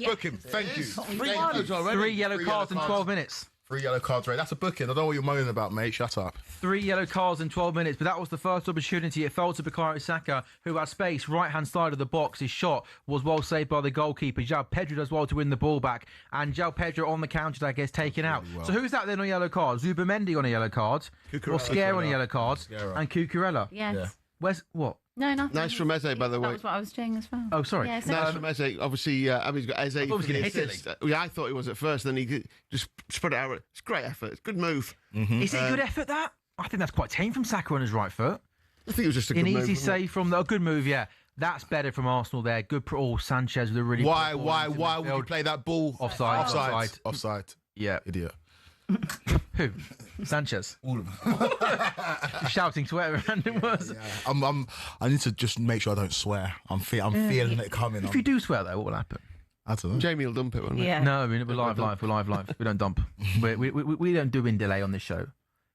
Speaker 5: Thank you.
Speaker 1: 3 yellow cards in 12 minutes.
Speaker 5: 3 yellow cards, right? That's a booking. I don't know what you're moaning about, mate. Shut up.
Speaker 1: 3 yellow cards in 12 minutes, but that was the first opportunity. It fell to Bukayo Saka, who had space right-hand side of the box. His shot was well saved by the goalkeeper. João Pedro does well to win the ball back, and João Pedro on the counter-attack gets taken out. Well. So who's that then on a yellow card? Zubimendi on a yellow card, Mosquera on a yellow card, and Cucurella.
Speaker 2: Yes.
Speaker 5: Yeah.
Speaker 1: Where's what?
Speaker 2: No, nothing.
Speaker 4: Nice from Eze, by the way.
Speaker 2: That was what I was doing as well.
Speaker 1: Oh, sorry.
Speaker 2: Yeah,
Speaker 4: Nice from Eze. Obviously, I mean, he's got Eze.
Speaker 1: I thought he was
Speaker 4: for the
Speaker 1: gonna hit it.
Speaker 4: assist. Yeah, I thought he was at first. Then he just spread it out. It's a great effort. It's a good move.
Speaker 1: Is it a good effort, that? I think that's quite tame from Saka on his right foot.
Speaker 4: I think it was just a
Speaker 1: An
Speaker 4: good move.
Speaker 1: easy save from the... A good move, yeah. That's better from Arsenal there. Good... Oh, Sanchez with a really...
Speaker 5: Why would you play that ball?
Speaker 1: Offside. Yeah.
Speaker 5: Idiot.
Speaker 1: Who? Sanchez.
Speaker 5: All of them.
Speaker 1: Shouting to whatever random was.
Speaker 5: Yeah. I need to just make sure I don't swear. I'm feeling it coming.
Speaker 1: If you do swear, though, what will happen?
Speaker 5: I don't know.
Speaker 4: Jamie will dump it, won't he?
Speaker 2: Yeah.
Speaker 1: No, I mean, we're live. We don't dump. We don't do in delay on this show.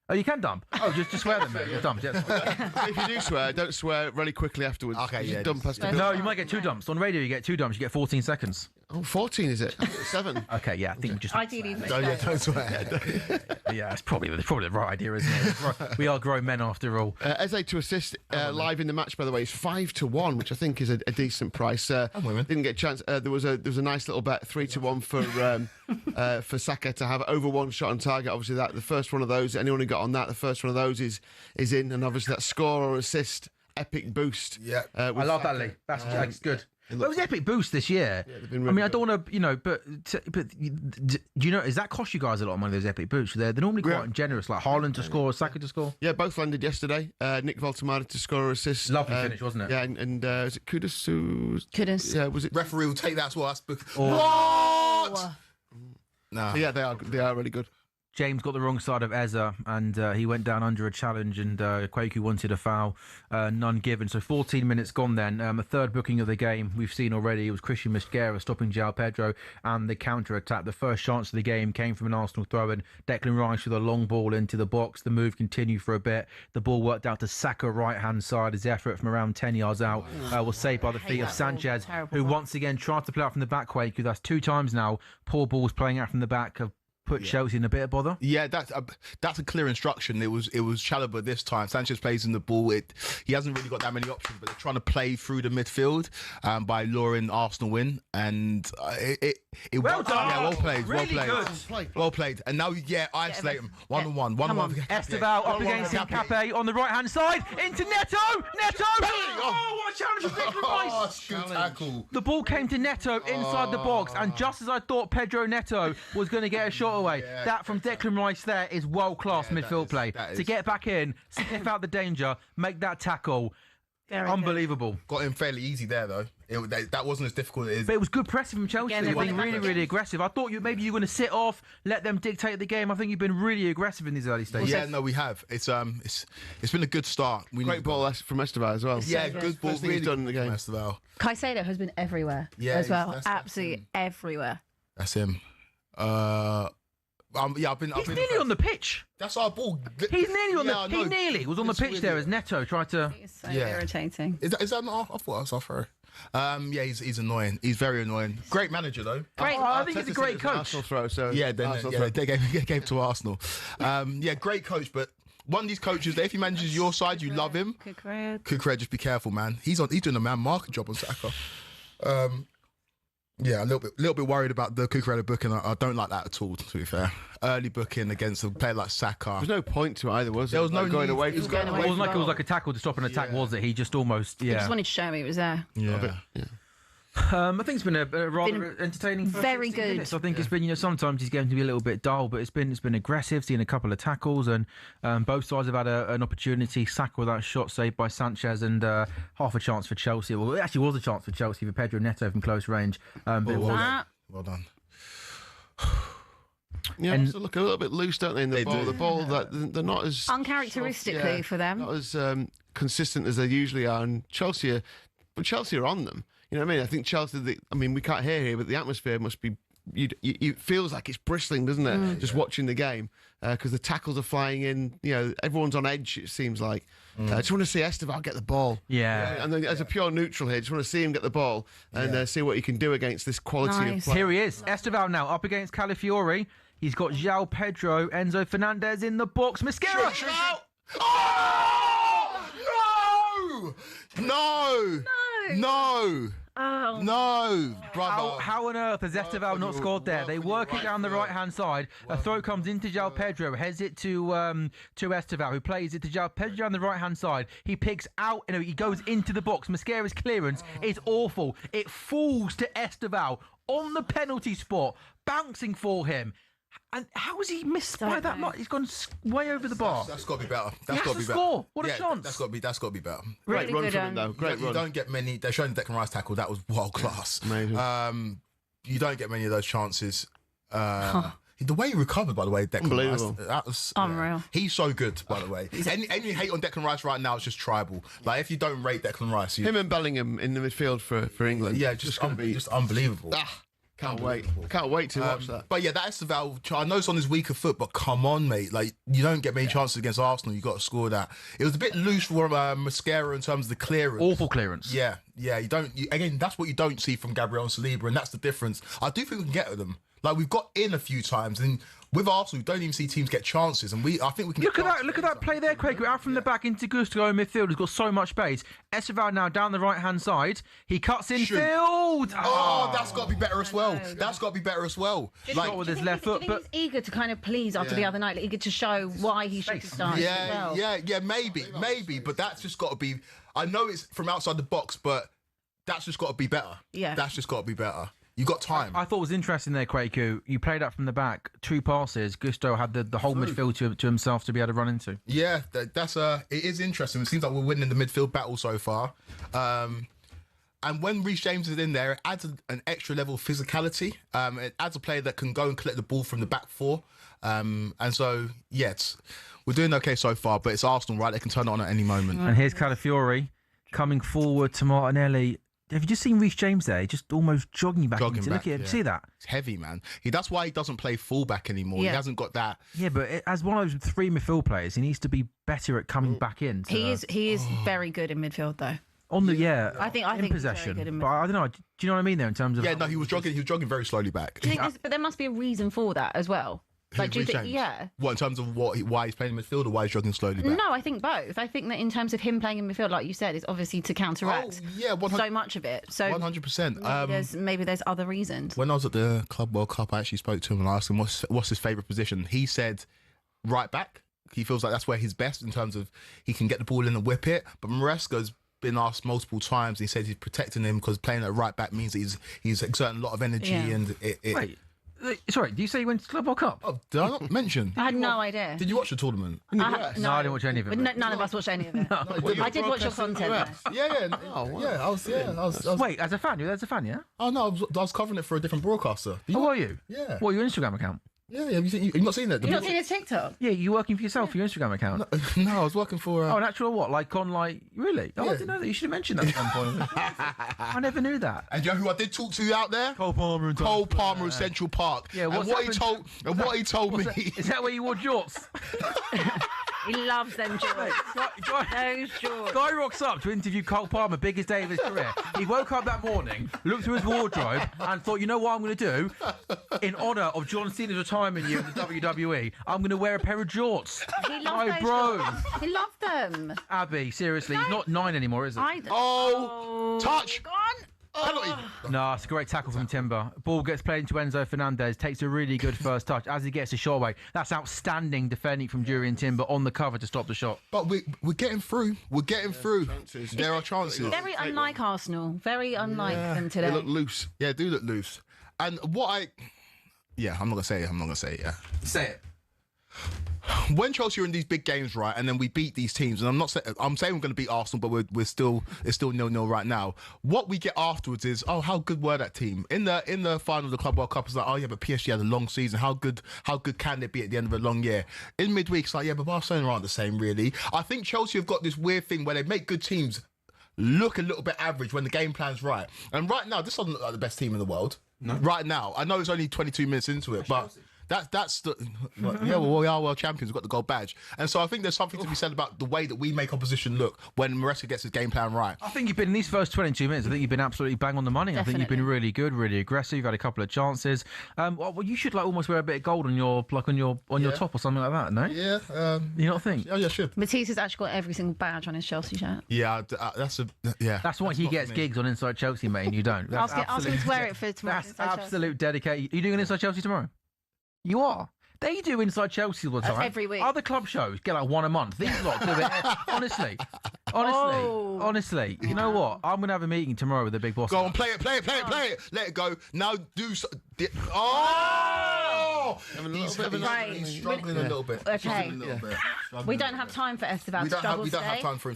Speaker 1: Oh, you can dump. Oh, just swear then, mate. You're dumped. Yes.
Speaker 4: If you do swear, don't swear really quickly afterwards.
Speaker 5: Okay,
Speaker 4: Just
Speaker 5: yeah,
Speaker 4: dump us to
Speaker 1: No, you might get 2 dumps. On radio, you get 2 dumps. You get 14 seconds.
Speaker 4: Oh, 14 is it? 7.
Speaker 1: Okay, yeah, I think we just...
Speaker 2: Ideally,
Speaker 5: Don't swear.
Speaker 1: Yeah, it's probably the right idea, isn't it? We are grown men after all.
Speaker 4: Eze to assist live in the match, by the way, is 5-1, which I think is a decent price. Didn't get a chance. There was a nice little bet, 3-1 for Saka to have over 1 shot on target. Obviously, that the first one of those. Anyone who got on that, the first one of those is in, and obviously that score or assist, epic boost.
Speaker 5: Yeah,
Speaker 1: I love that, Lee. That's good. Well, it was epic boost this year.
Speaker 4: Yeah, they've been really
Speaker 1: I mean, I
Speaker 4: good.
Speaker 1: don't want to, but do you know, does that cost you guys a lot of money, those epic boosts? They're normally quite generous, like Haaland to score or Saka to score.
Speaker 4: Yeah, both landed yesterday. Nick Voltemade to score or assist.
Speaker 1: Lovely finish, wasn't it?
Speaker 4: Yeah, and is it Kudus?
Speaker 2: Kudus.
Speaker 4: Yeah, was it?
Speaker 5: referee will take that as well. That's
Speaker 2: What?
Speaker 5: Nah.
Speaker 4: Yeah, they are really good.
Speaker 1: James got the wrong side of Eze, and he went down under a challenge, and Kwaku wanted a foul, none given. So 14 minutes gone then. A third booking of the game we've seen already. It was Christian Mosquera stopping João Pedro and the counter-attack. The first chance of the game came from an Arsenal throw-in. Declan Rice with a long ball into the box. The move continued for a bit. The ball worked out to Saka right-hand side. His effort from around 10 yards out was saved by the feet of Sanchez, who once again tried to play out from the back, Kwaku. That's 2 times now. Poor balls playing out from the back have put Chelsea in a bit of bother.
Speaker 5: Yeah, that's a clear instruction. It was Chalobah this time. Sanchez plays in the ball. He hasn't really got that many options, but they're trying to play through the midfield by luring Arsenal in, and it
Speaker 1: Well
Speaker 5: worked.
Speaker 1: done.
Speaker 5: Yeah, well played.
Speaker 1: Really
Speaker 5: Good. Well played. And now, isolate him. 1-on-1. 1-on-1.
Speaker 1: Esteval up against Cape on the right-hand side. Into Neto! Oh, what a challenge from Declan Rice!
Speaker 5: Good tackle.
Speaker 1: The ball came to Neto inside the box, and just as I thought Pedro Neto was going to get a shot away, that from Declan Rice there is world-class midfield play. To get back in, sniff out the danger, make that tackle.
Speaker 2: Very
Speaker 1: Unbelievable.
Speaker 5: Got him fairly easy there, though. That wasn't as difficult as it is.
Speaker 1: But it was good pressing from Chelsea.
Speaker 2: Yeah,
Speaker 1: They've
Speaker 2: they
Speaker 1: been
Speaker 2: won it
Speaker 1: really,
Speaker 2: back
Speaker 1: really
Speaker 2: again.
Speaker 1: aggressive. I thought maybe you were going to sit off, let them dictate the game. I think you've been really aggressive in these early stages.
Speaker 5: Yeah, no, we have. It's been a good start.
Speaker 4: Great ball from Esteval as well.
Speaker 5: Yeah, good ball.
Speaker 4: First thing he's done in the game.
Speaker 5: Esteval.
Speaker 2: Caicedo has been everywhere as well. Absolutely everywhere.
Speaker 5: That's him. I've been.
Speaker 1: He's nearly on the pitch.
Speaker 5: That's our ball.
Speaker 1: He's nearly on
Speaker 5: Yeah,
Speaker 1: the. He nearly was on the
Speaker 5: It's
Speaker 1: pitch
Speaker 5: really-
Speaker 1: there as Neto tried to.
Speaker 2: It's so
Speaker 5: Yeah.
Speaker 2: irritating.
Speaker 5: Is that not? I thought that was off her. Yeah, he's annoying. He's very annoying. Great manager though.
Speaker 2: Great.
Speaker 1: I think he's a great coach.
Speaker 4: Arsenal throw, so
Speaker 5: Yeah,
Speaker 4: Arsenal
Speaker 5: they
Speaker 4: throw.
Speaker 5: gave to Arsenal. Great coach, but one of these coaches that if he manages your side, you love him. Cucurella, just be careful, man. He's doing a man marking job on Saka. Yeah, a little bit worried about the Cucurella booking. I don't like that at all, to be fair. Early booking against a player like Saka.
Speaker 4: There's no point to it either, was
Speaker 5: There was no
Speaker 4: Like going
Speaker 5: need.
Speaker 4: away.
Speaker 5: He was
Speaker 4: from
Speaker 5: going
Speaker 4: goal.
Speaker 5: away.
Speaker 1: It wasn't like it was like a tackle to stop an attack, was it? He just almost,
Speaker 2: He just wanted to show me it was there.
Speaker 5: Yeah.
Speaker 1: I think it's been a rather entertaining. first
Speaker 2: very
Speaker 1: 16
Speaker 2: good.
Speaker 1: minutes. I think it's been, sometimes he's going to be a little bit dull, but it's been aggressive. Seen a couple of tackles, and both sides have had an opportunity. Saka with that shot saved by Sanchez, and half a chance for Chelsea. Well, it actually was a chance for Chelsea for Pedro Neto from close range. But it was-
Speaker 5: Well done.
Speaker 4: Yeah,
Speaker 1: And-
Speaker 4: also look a little bit loose, don't they? In the ball, the ball that they're not as
Speaker 2: Uncharacteristically for them.
Speaker 4: not as consistent as they usually are. And Chelsea are on them. You know what I mean? I think Chelsea. We can't hear here, but the atmosphere must be. It feels like it's bristling, doesn't it? Just watching the game because the tackles are flying in. You know, everyone's on edge. It seems like. I just want to see Esteval get the ball.
Speaker 1: Yeah.
Speaker 4: And then as a pure neutral here, just want to see him get the ball and see what he can do against this quality of
Speaker 2: Nice.
Speaker 4: play.
Speaker 1: Here he is, Esteval now up against Calafiori. He's got João Pedro, Enzo Fernandez in the box. Mosquera!
Speaker 5: Shoot out! Oh! No! No!
Speaker 2: Oh.
Speaker 5: No, brother.
Speaker 1: How on earth has Esteval not scored there? They work it down the right-hand side. A throw comes into João Pedro, heads it to Esteval, who plays it to João Pedro down the right-hand side. He picks out, he goes into the box. Mosquera's clearance is awful. It falls to Esteval on the penalty spot, bouncing for him. And how has he missed by that much? He's gone way over the bar.
Speaker 5: That's got to be better.
Speaker 1: That's got to be better. Score. What a chance!
Speaker 5: That's got to be better.
Speaker 4: Great
Speaker 2: Really
Speaker 4: run
Speaker 2: good,
Speaker 4: from him, though. Great run.
Speaker 5: You don't get many. They're showing the Declan Rice tackle. That was world class.
Speaker 4: Amazing.
Speaker 5: You don't get many of those chances. The way he recovered, by the way, Declan Rice, that was
Speaker 2: Unreal.
Speaker 5: He's so good, by the way. Any hate on Declan Rice right now is just tribal. Like, if you don't rate Declan Rice,
Speaker 4: Him and Bellingham in the midfield for England.
Speaker 5: yeah, just unbelievable.
Speaker 4: Can't wait to watch that.
Speaker 5: But yeah, that Esteval, I know it's on his weaker foot, but come on, mate. Like, you don't get many chances against Arsenal. You got to score that. It was a bit loose for Mosquera in terms of the clearance.
Speaker 1: Awful clearance.
Speaker 5: Yeah. Again, that's what you don't see from Gabriel and Saliba, and that's the difference. I do think we can get at them. Like, we've got in a few times, and with Arsenal, we don't even see teams get chances, and I think we can.
Speaker 1: Look at that play there, Craig. Out from the back into Gusto in midfield. He's got so much space. Esteval now down the right hand side. He cuts in field.
Speaker 5: Oh, that's got to be better as well. That's got to be better as well.
Speaker 1: Like with his left foot,
Speaker 2: but he's eager to kind of please after the other night, eager to show why he should start.
Speaker 5: Yeah, maybe, but that's just got to be. I know it's from outside the box, but that's just got to be better.
Speaker 2: Yeah,
Speaker 5: that's just got to be better. You got time.
Speaker 1: I thought it was interesting there, Kwaku. You played up from the back, 2 passes. Gusto had the whole midfield to himself to be able to run into.
Speaker 5: Yeah, that's it is interesting. It seems like we're winning the midfield battle so far. And when Reece James is in there, it adds an extra level of physicality. It adds a player that can go and collect the ball from the back four. And so, we're doing okay so far, but it's Arsenal, right? They can turn it on at any moment.
Speaker 1: And here's Calafiori coming forward to Martinelli. Have you just seen Reece James there? Just almost jogging back. Look at him. See that?
Speaker 5: It's heavy, man. That's why he doesn't play fullback anymore.
Speaker 2: Yeah.
Speaker 5: He hasn't got that.
Speaker 1: Yeah, but as one of those 3 midfield players, he needs to be better at coming back in.
Speaker 2: He is very good in midfield, though.
Speaker 1: I think
Speaker 2: in
Speaker 1: possession.
Speaker 2: He's very good in
Speaker 1: But I don't know. Do you know what I mean there in terms of?
Speaker 5: Yeah, no, he was jogging. He was jogging very slowly back.
Speaker 2: Do you think but there must be a reason for that as well. Like, do you think?
Speaker 5: James?
Speaker 2: Yeah.
Speaker 5: What, in terms of why he's playing in midfield or why he's jogging slowly back?
Speaker 2: No, I think both. I think that in terms of him playing in midfield, like you said, is obviously to counteract so much of it. So
Speaker 5: 100%.
Speaker 2: Maybe there's other reasons.
Speaker 5: When I was at the Club World Cup, I actually spoke to him and asked him what's his favourite position. He said right back. He feels like that's where he's best in terms of he can get the ball in and whip it. But Maresca's been asked multiple times. He said he's protecting him because playing at right back means that he's exerting a lot of energy and
Speaker 1: Wait. Sorry, did you say you went to the Club World Cup?
Speaker 5: Oh, did I not mention?
Speaker 2: I had no idea.
Speaker 5: Did you watch the tournament?
Speaker 1: No, I didn't watch any of it.
Speaker 2: None of us watched any of it. I did watch your content, though.
Speaker 5: Yeah. I was.
Speaker 1: Wait, as a fan? You were there as a fan, yeah?
Speaker 5: Oh no, I was covering it for a different broadcaster.
Speaker 1: Were you?
Speaker 5: Yeah.
Speaker 1: What, your Instagram account?
Speaker 5: Yeah. You've not seen it?
Speaker 2: You've not seen his TikTok?
Speaker 1: Yeah, you working for yourself for your Instagram account?
Speaker 5: No, I was working for.
Speaker 1: Oh, natural what? Really? Oh, I didn't know that. You should have mentioned that at some point. I never knew that.
Speaker 5: And you know who I did talk to out there?
Speaker 1: Cole Palmer
Speaker 5: of Central Park.
Speaker 1: Yeah,
Speaker 5: what he told me.
Speaker 1: Is that where you wore jorts?
Speaker 2: He loves them jorts. Those jorts.
Speaker 1: Guy rocks up to interview Cole Palmer, biggest day of his career. He woke up that morning, looked through his wardrobe, and thought, you know what I'm going to do? In honour of John Cena's retirement year in the WWE, I'm going to wear a pair of jorts.
Speaker 2: He loves those jorts. He loved them.
Speaker 1: Abby, seriously, he's not 9 anymore, is it?
Speaker 5: Touch!
Speaker 2: Go on.
Speaker 1: No, it's a great tackle from Timber. Ball gets played into Enzo Fernandez, takes a really good first touch as he gets a shot away. That's outstanding defending from Jurriën Timber on the cover to stop the shot.
Speaker 5: But we're getting through. We're getting through. There are chances.
Speaker 2: Very unlike Arsenal. Very unlike them today.
Speaker 4: They look loose.
Speaker 5: Yeah, do look loose. And I'm not gonna say it. Yeah.
Speaker 1: Say it.
Speaker 5: When Chelsea are in these big games, right, and then we beat these teams, and I'm saying we're going to beat Arsenal, but it's still 0-0 right now. What we get afterwards is, how good were that team in the final of the Club World Cup? It's like, oh yeah, but PSG had a long season. How good can they be at the end of a long year? In midweek, it's like, yeah, but Barcelona aren't the same, really. I think Chelsea have got this weird thing where they make good teams look a little bit average when the game plan's right. And right now, this doesn't look like the best team in the world. No. Right now, I know it's only 22 minutes into it, but. That's the yeah. Well, we are world champions. We've got the gold badge, and so I think there's something to be said about the way that we make opposition look when Maresca gets his game plan right.
Speaker 1: I think you've been in these first 22 minutes. I think you've been absolutely bang on the money.
Speaker 2: Definitely.
Speaker 1: I think you've been really good, really aggressive. You've had a couple of chances. Well, you should like almost wear a bit of gold on your top or something like that. No,
Speaker 5: Yeah.
Speaker 1: you not think?
Speaker 5: Oh yeah, should.
Speaker 2: Matisse has actually got every single badge on his Chelsea shirt.
Speaker 5: Yeah, that's
Speaker 1: That's why he
Speaker 5: not
Speaker 1: gets
Speaker 5: for me.
Speaker 1: gigs on Inside Chelsea, mate, and you don't. That's
Speaker 2: Ask him to wear it for tomorrow.
Speaker 1: That's absolute dedication. Are you doing an Inside Chelsea tomorrow? You are. They do Inside Chelsea all the time.
Speaker 2: Every week.
Speaker 1: Other club shows get like one a month. These lot do it. Honestly. You know what? I'm going to have a meeting tomorrow with the big boss.
Speaker 5: Go on, play it. Let it go. Now do so. Oh! He's struggling a little bit.
Speaker 2: Okay. We don't have time for Esteban to struggle today.
Speaker 5: We don't have time for him.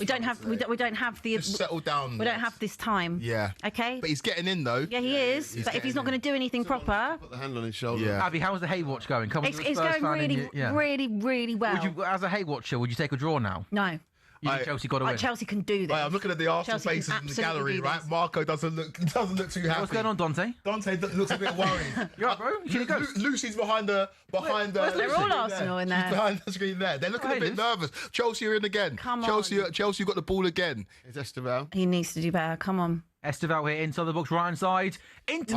Speaker 2: We don't have the.
Speaker 5: Just settle down.
Speaker 2: We don't have this time.
Speaker 5: Yeah.
Speaker 2: Okay.
Speaker 5: But he's getting in though.
Speaker 2: Yeah, he is. But if he's not going to do anything proper,
Speaker 4: Put the hand on his shoulder.
Speaker 5: Yeah.
Speaker 1: Abby, how's the Haywatch going? Come on,
Speaker 2: it's going really well.
Speaker 1: Would you, as a Haywatcher, would you take a draw now?
Speaker 2: No.
Speaker 1: You think Chelsea got to win?
Speaker 2: Chelsea can do this.
Speaker 5: Right, I'm looking at the Arsenal
Speaker 2: Chelsea can
Speaker 5: faces in the
Speaker 2: absolutely
Speaker 5: gallery,
Speaker 2: do
Speaker 5: right?
Speaker 2: this.
Speaker 5: Marco doesn't look too happy.
Speaker 1: What's going on, Dante?
Speaker 5: Dante looks a bit worried.
Speaker 1: You right, bro? You go.
Speaker 5: Lucy's behind the.
Speaker 2: They're all Arsenal in there.
Speaker 5: She's behind the screen there. They're looking a bit nervous. Chelsea are in again.
Speaker 2: Come on.
Speaker 5: Chelsea got the ball again.
Speaker 4: It's Esteban.
Speaker 2: He needs to do better. Come on.
Speaker 1: Esteval here inside the box, right hand side. That's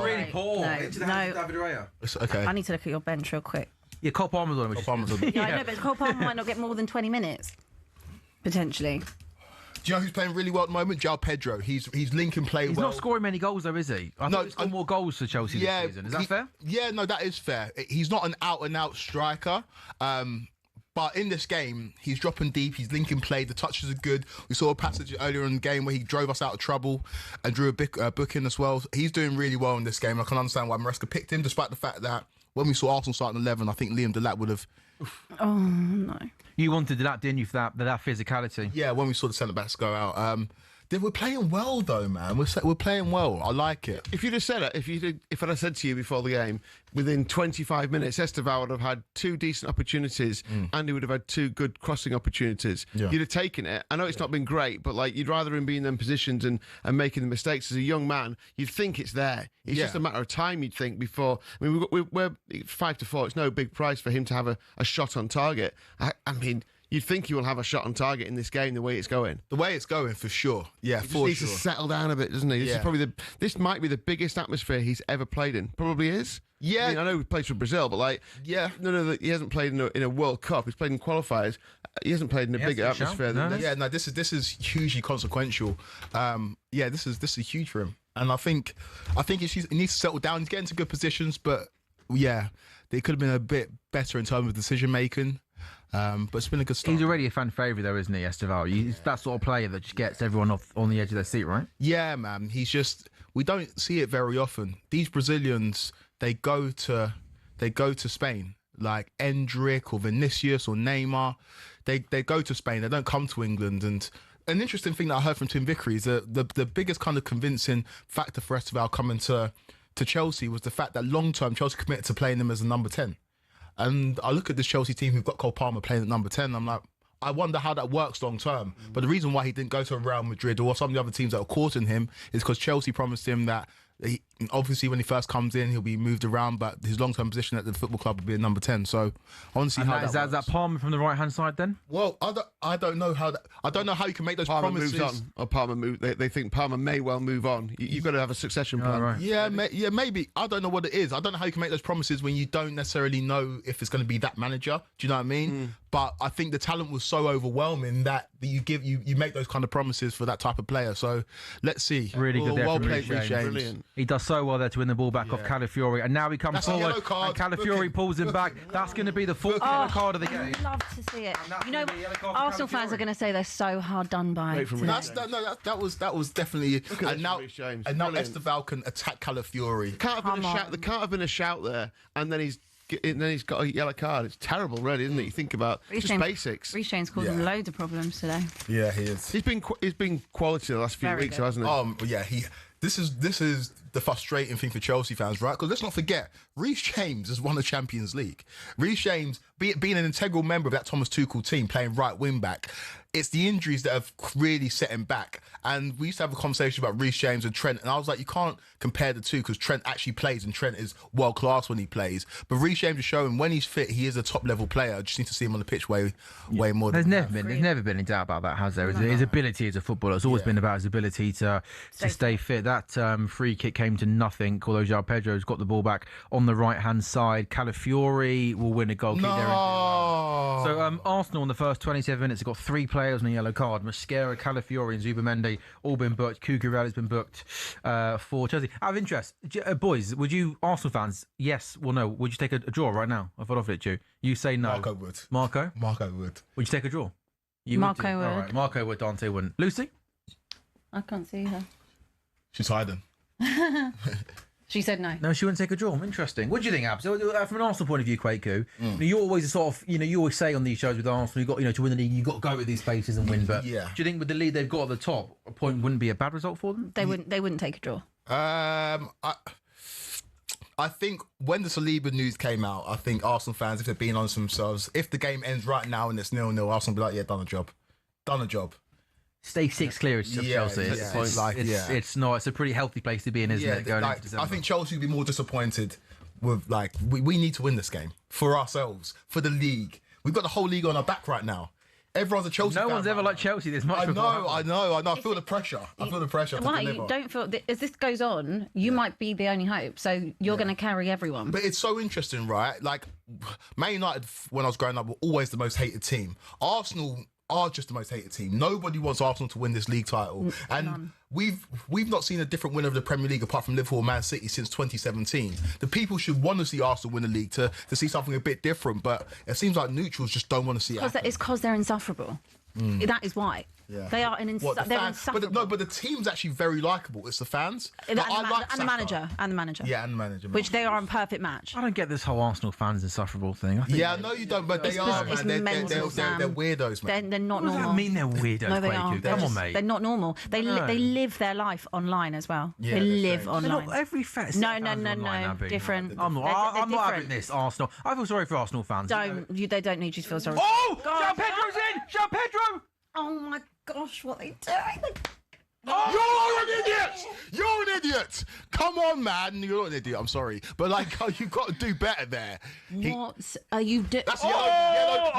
Speaker 1: really poor.
Speaker 2: No,
Speaker 1: Into the hands of David Raya.
Speaker 5: It's okay.
Speaker 2: I need to look at your bench real quick.
Speaker 1: Yeah, Cole Palmer's on him.
Speaker 5: Cole Palmer's on.
Speaker 2: Yeah, I know, but Cole Palmer might not get more than 20 minutes. Potentially.
Speaker 5: Do you know who's playing really well at the moment? João Pedro. He's linking play
Speaker 1: He's
Speaker 5: well.
Speaker 1: not scoring many goals though, is he? I thought he's got more goals for Chelsea this season. Is that fair?
Speaker 5: Yeah, no, that is fair. He's not an out-and-out striker. But in this game, he's dropping deep, he's linking play, the touches are good. We saw a passage earlier in the game where he drove us out of trouble and drew a book in as well. He's doing really well in this game. I can understand why Maresca picked him, despite the fact that when we saw Arsenal starting 11, I think Liam Delap would have...
Speaker 2: Oh, no.
Speaker 1: You wanted that, didn't you, for that physicality?
Speaker 5: Yeah, when we saw the centre-backs go out. We're playing well, though, man. We're playing well. I like it.
Speaker 4: If you'd have said it, if I'd have said to you before the game, within 25 minutes, Esteval would have had 2 decent opportunities and he would have had 2 good crossing opportunities.
Speaker 5: Yeah.
Speaker 4: You'd have taken it. I know it's not been great, but like you'd rather him be in them positions and making the mistakes. As a young man, you'd think it's there. It's just a matter of time, you'd think, before. I mean, we're 5-4. It's no big price for him to have a shot on target. I mean... You'd think he will have a shot on target in this game the way it's going.
Speaker 5: The way it's going, for sure. Yeah,
Speaker 4: he just needs to settle down a bit, doesn't he? This might be the biggest atmosphere he's ever played in. Probably is.
Speaker 5: Yeah.
Speaker 4: I mean, I know he plays for Brazil, but no, he hasn't played in a World Cup. He's played in qualifiers. He hasn't played in a bigger atmosphere than this.
Speaker 5: Yeah, no, this is hugely consequential. This is huge for him, and I think he needs to settle down. He's getting to good positions, but yeah, they could have been a bit better in terms of decision making. But it's been a good start.
Speaker 1: He's already a fan favourite, though, isn't he, Esteval? He's that sort of player that just gets everyone off on the edge of their seat, right?
Speaker 5: Yeah, man. We don't see it very often. These Brazilians, they go to Spain, like Endrick or Vinicius or Neymar. They go to Spain. They don't come to England. And an interesting thing that I heard from Tim Vickery is that the biggest kind of convincing factor for Esteval coming to Chelsea was the fact that long term Chelsea committed to playing him as a number 10. And I look at this Chelsea team who've got Cole Palmer playing at number 10. I'm like, I wonder how that works long term. But the reason why he didn't go to Real Madrid or some of the other teams that are courting him is because Chelsea promised him that obviously when he first comes in, he'll be moved around, but his long term position at the football club will be at number 10. So I want to see how that works.
Speaker 1: Is that Palmer from the right hand side then?
Speaker 5: Well, I don't know how you can make those
Speaker 4: Palmer
Speaker 5: promises.
Speaker 4: moves on, or Palmer move. They think Palmer may well move on. You've got to have a succession plan.
Speaker 1: Right.
Speaker 5: Yeah, maybe. I don't know what it is. I don't know how you can make those promises when you don't necessarily know if it's going to be that manager. Do you know what I mean? But I think the talent was so overwhelming that you make those kind of promises for that type of player. So let's see.
Speaker 1: Really good there
Speaker 5: well
Speaker 1: from
Speaker 5: played,
Speaker 1: Reece James.
Speaker 4: Brilliant.
Speaker 1: He does so well there to win the ball back off Calafiori, and now he comes
Speaker 5: That's a
Speaker 1: forward
Speaker 5: yellow card.
Speaker 1: and Calafiori pulls him back. That's going to be the fourth yellow card of the game.
Speaker 2: I'd love to see it.
Speaker 1: that's
Speaker 2: You know,
Speaker 1: gonna be a yellow card for
Speaker 2: Arsenal fans
Speaker 1: Calafiori.
Speaker 2: are going to say they're so hard done by.
Speaker 4: Wait for
Speaker 2: today.
Speaker 5: That was definitely.
Speaker 4: at
Speaker 5: And now,
Speaker 4: Reece James.
Speaker 5: and now
Speaker 4: Brilliant.
Speaker 5: Esteval can attack Calafiori.
Speaker 4: There can't have been a shout there, and then he's got a yellow card. It's terrible, really, isn't it? You think about
Speaker 2: Reece
Speaker 4: just
Speaker 2: James-
Speaker 4: basics.
Speaker 2: Reece James caused them loads of problems today.
Speaker 5: Yeah, he is.
Speaker 4: He's been quality the last few
Speaker 2: Very
Speaker 4: weeks,
Speaker 2: good.
Speaker 4: hasn't he?
Speaker 5: Yeah, this is the frustrating thing for Chelsea fans, right? Because let's not forget, Reece James has won the Champions League. Reece James, being an integral member of that Thomas Tuchel team, playing right wing back, it's the injuries that have really set him back. And we used to have a conversation about Reece James and Trent, and I was like, you can't compare the two because Trent actually plays and Trent is world class when he plays. But Reece James is showing when he's fit, he is a top level player. I just need to see him on the pitch way more.
Speaker 1: There's never been any doubt about that, has there? His ability as a footballer. It's always been about his ability to stay fit. That free kick came to nothing. Although João Pedro's got the ball back on the right hand side. Calafiori will win a goal kick there. So Arsenal in the first 27 minutes have got 3 players on a yellow card. Mosquera, Calafiori and Zubamendi all been booked. Cucurella has been booked for Chelsea. Out of interest, boys, would you, Arsenal fans, yes or no, would you take a draw right now? I've offered it to you. You say no.
Speaker 5: Marco would.
Speaker 1: Marco
Speaker 5: would.
Speaker 1: Would you take a draw?
Speaker 2: Marco would.
Speaker 1: All right. Marco would, Dante wouldn't. Lucy?
Speaker 2: I can't see her.
Speaker 5: She's hiding.
Speaker 2: She said no.
Speaker 1: No, she wouldn't take a draw. Interesting. What do you think, Abs? From an Arsenal point of view, Kwaku, you always sort of, you always say on these shows with Arsenal, you got, to win the league, you got to go with these places and win. But do you think with the lead they've got at the top, a point wouldn't be a bad result for them?
Speaker 2: They wouldn't take a draw.
Speaker 5: I think when the Saliba news came out, I think Arsenal fans, if they're being honest with themselves, if the game ends right now and it's 0-0, Arsenal will be like, yeah, done a job.
Speaker 1: Stay 6 clear of Chelsea. It's not. It's a pretty healthy place to be in, isn't it? Going into December.
Speaker 5: I think Chelsea would be more disappointed with we need to win this game for ourselves, for the league. We've got the whole league on our back right now. Everyone's a Chelsea fan.
Speaker 1: No one's ever liked Chelsea this much.
Speaker 5: I know. I feel the pressure. I feel the pressure to deliver.
Speaker 2: You don't feel as this goes on, you might be the only hope. So you're going to carry everyone.
Speaker 5: But it's so interesting, right? Like Man United, when I was growing up, were always the most hated team. Arsenal are just the most hated team. Nobody wants Arsenal to win this league title, and we've not seen a different winner of the Premier League apart from Liverpool and Man City since 2017. The people should want to see Arsenal win the league to see something a bit different, but it seems like neutrals just don't want to see it.
Speaker 2: It's because they're insufferable. That is why.
Speaker 5: Yeah.
Speaker 2: They are they're insufferable.
Speaker 5: But the team's actually very likeable. It's the fans.
Speaker 2: And the manager.
Speaker 5: Yeah, and the manager.
Speaker 2: Which they are a perfect match.
Speaker 1: I don't get this whole Arsenal fans insufferable thing.
Speaker 5: I know you don't, but they are, man. They're weirdos, man.
Speaker 2: They're not normal.
Speaker 1: What does that mean they're weirdos,
Speaker 2: No, they are.
Speaker 1: Come on, mate.
Speaker 2: They're not normal. They live their life online as well. Yeah, they live online.
Speaker 1: Not every fans.
Speaker 2: No. Different.
Speaker 1: I'm not having this, Arsenal. I feel sorry for Arsenal fans.
Speaker 2: They don't need you to feel sorry.
Speaker 1: Oh! João Pedro's in! João Pedro!
Speaker 2: Oh my gosh, what are they doing?
Speaker 5: Oh. You're an idiot! You're an idiot! Come on, man. You're not an idiot. I'm sorry. But, you've got to do better there.
Speaker 2: What are you doing?
Speaker 5: That's yellow.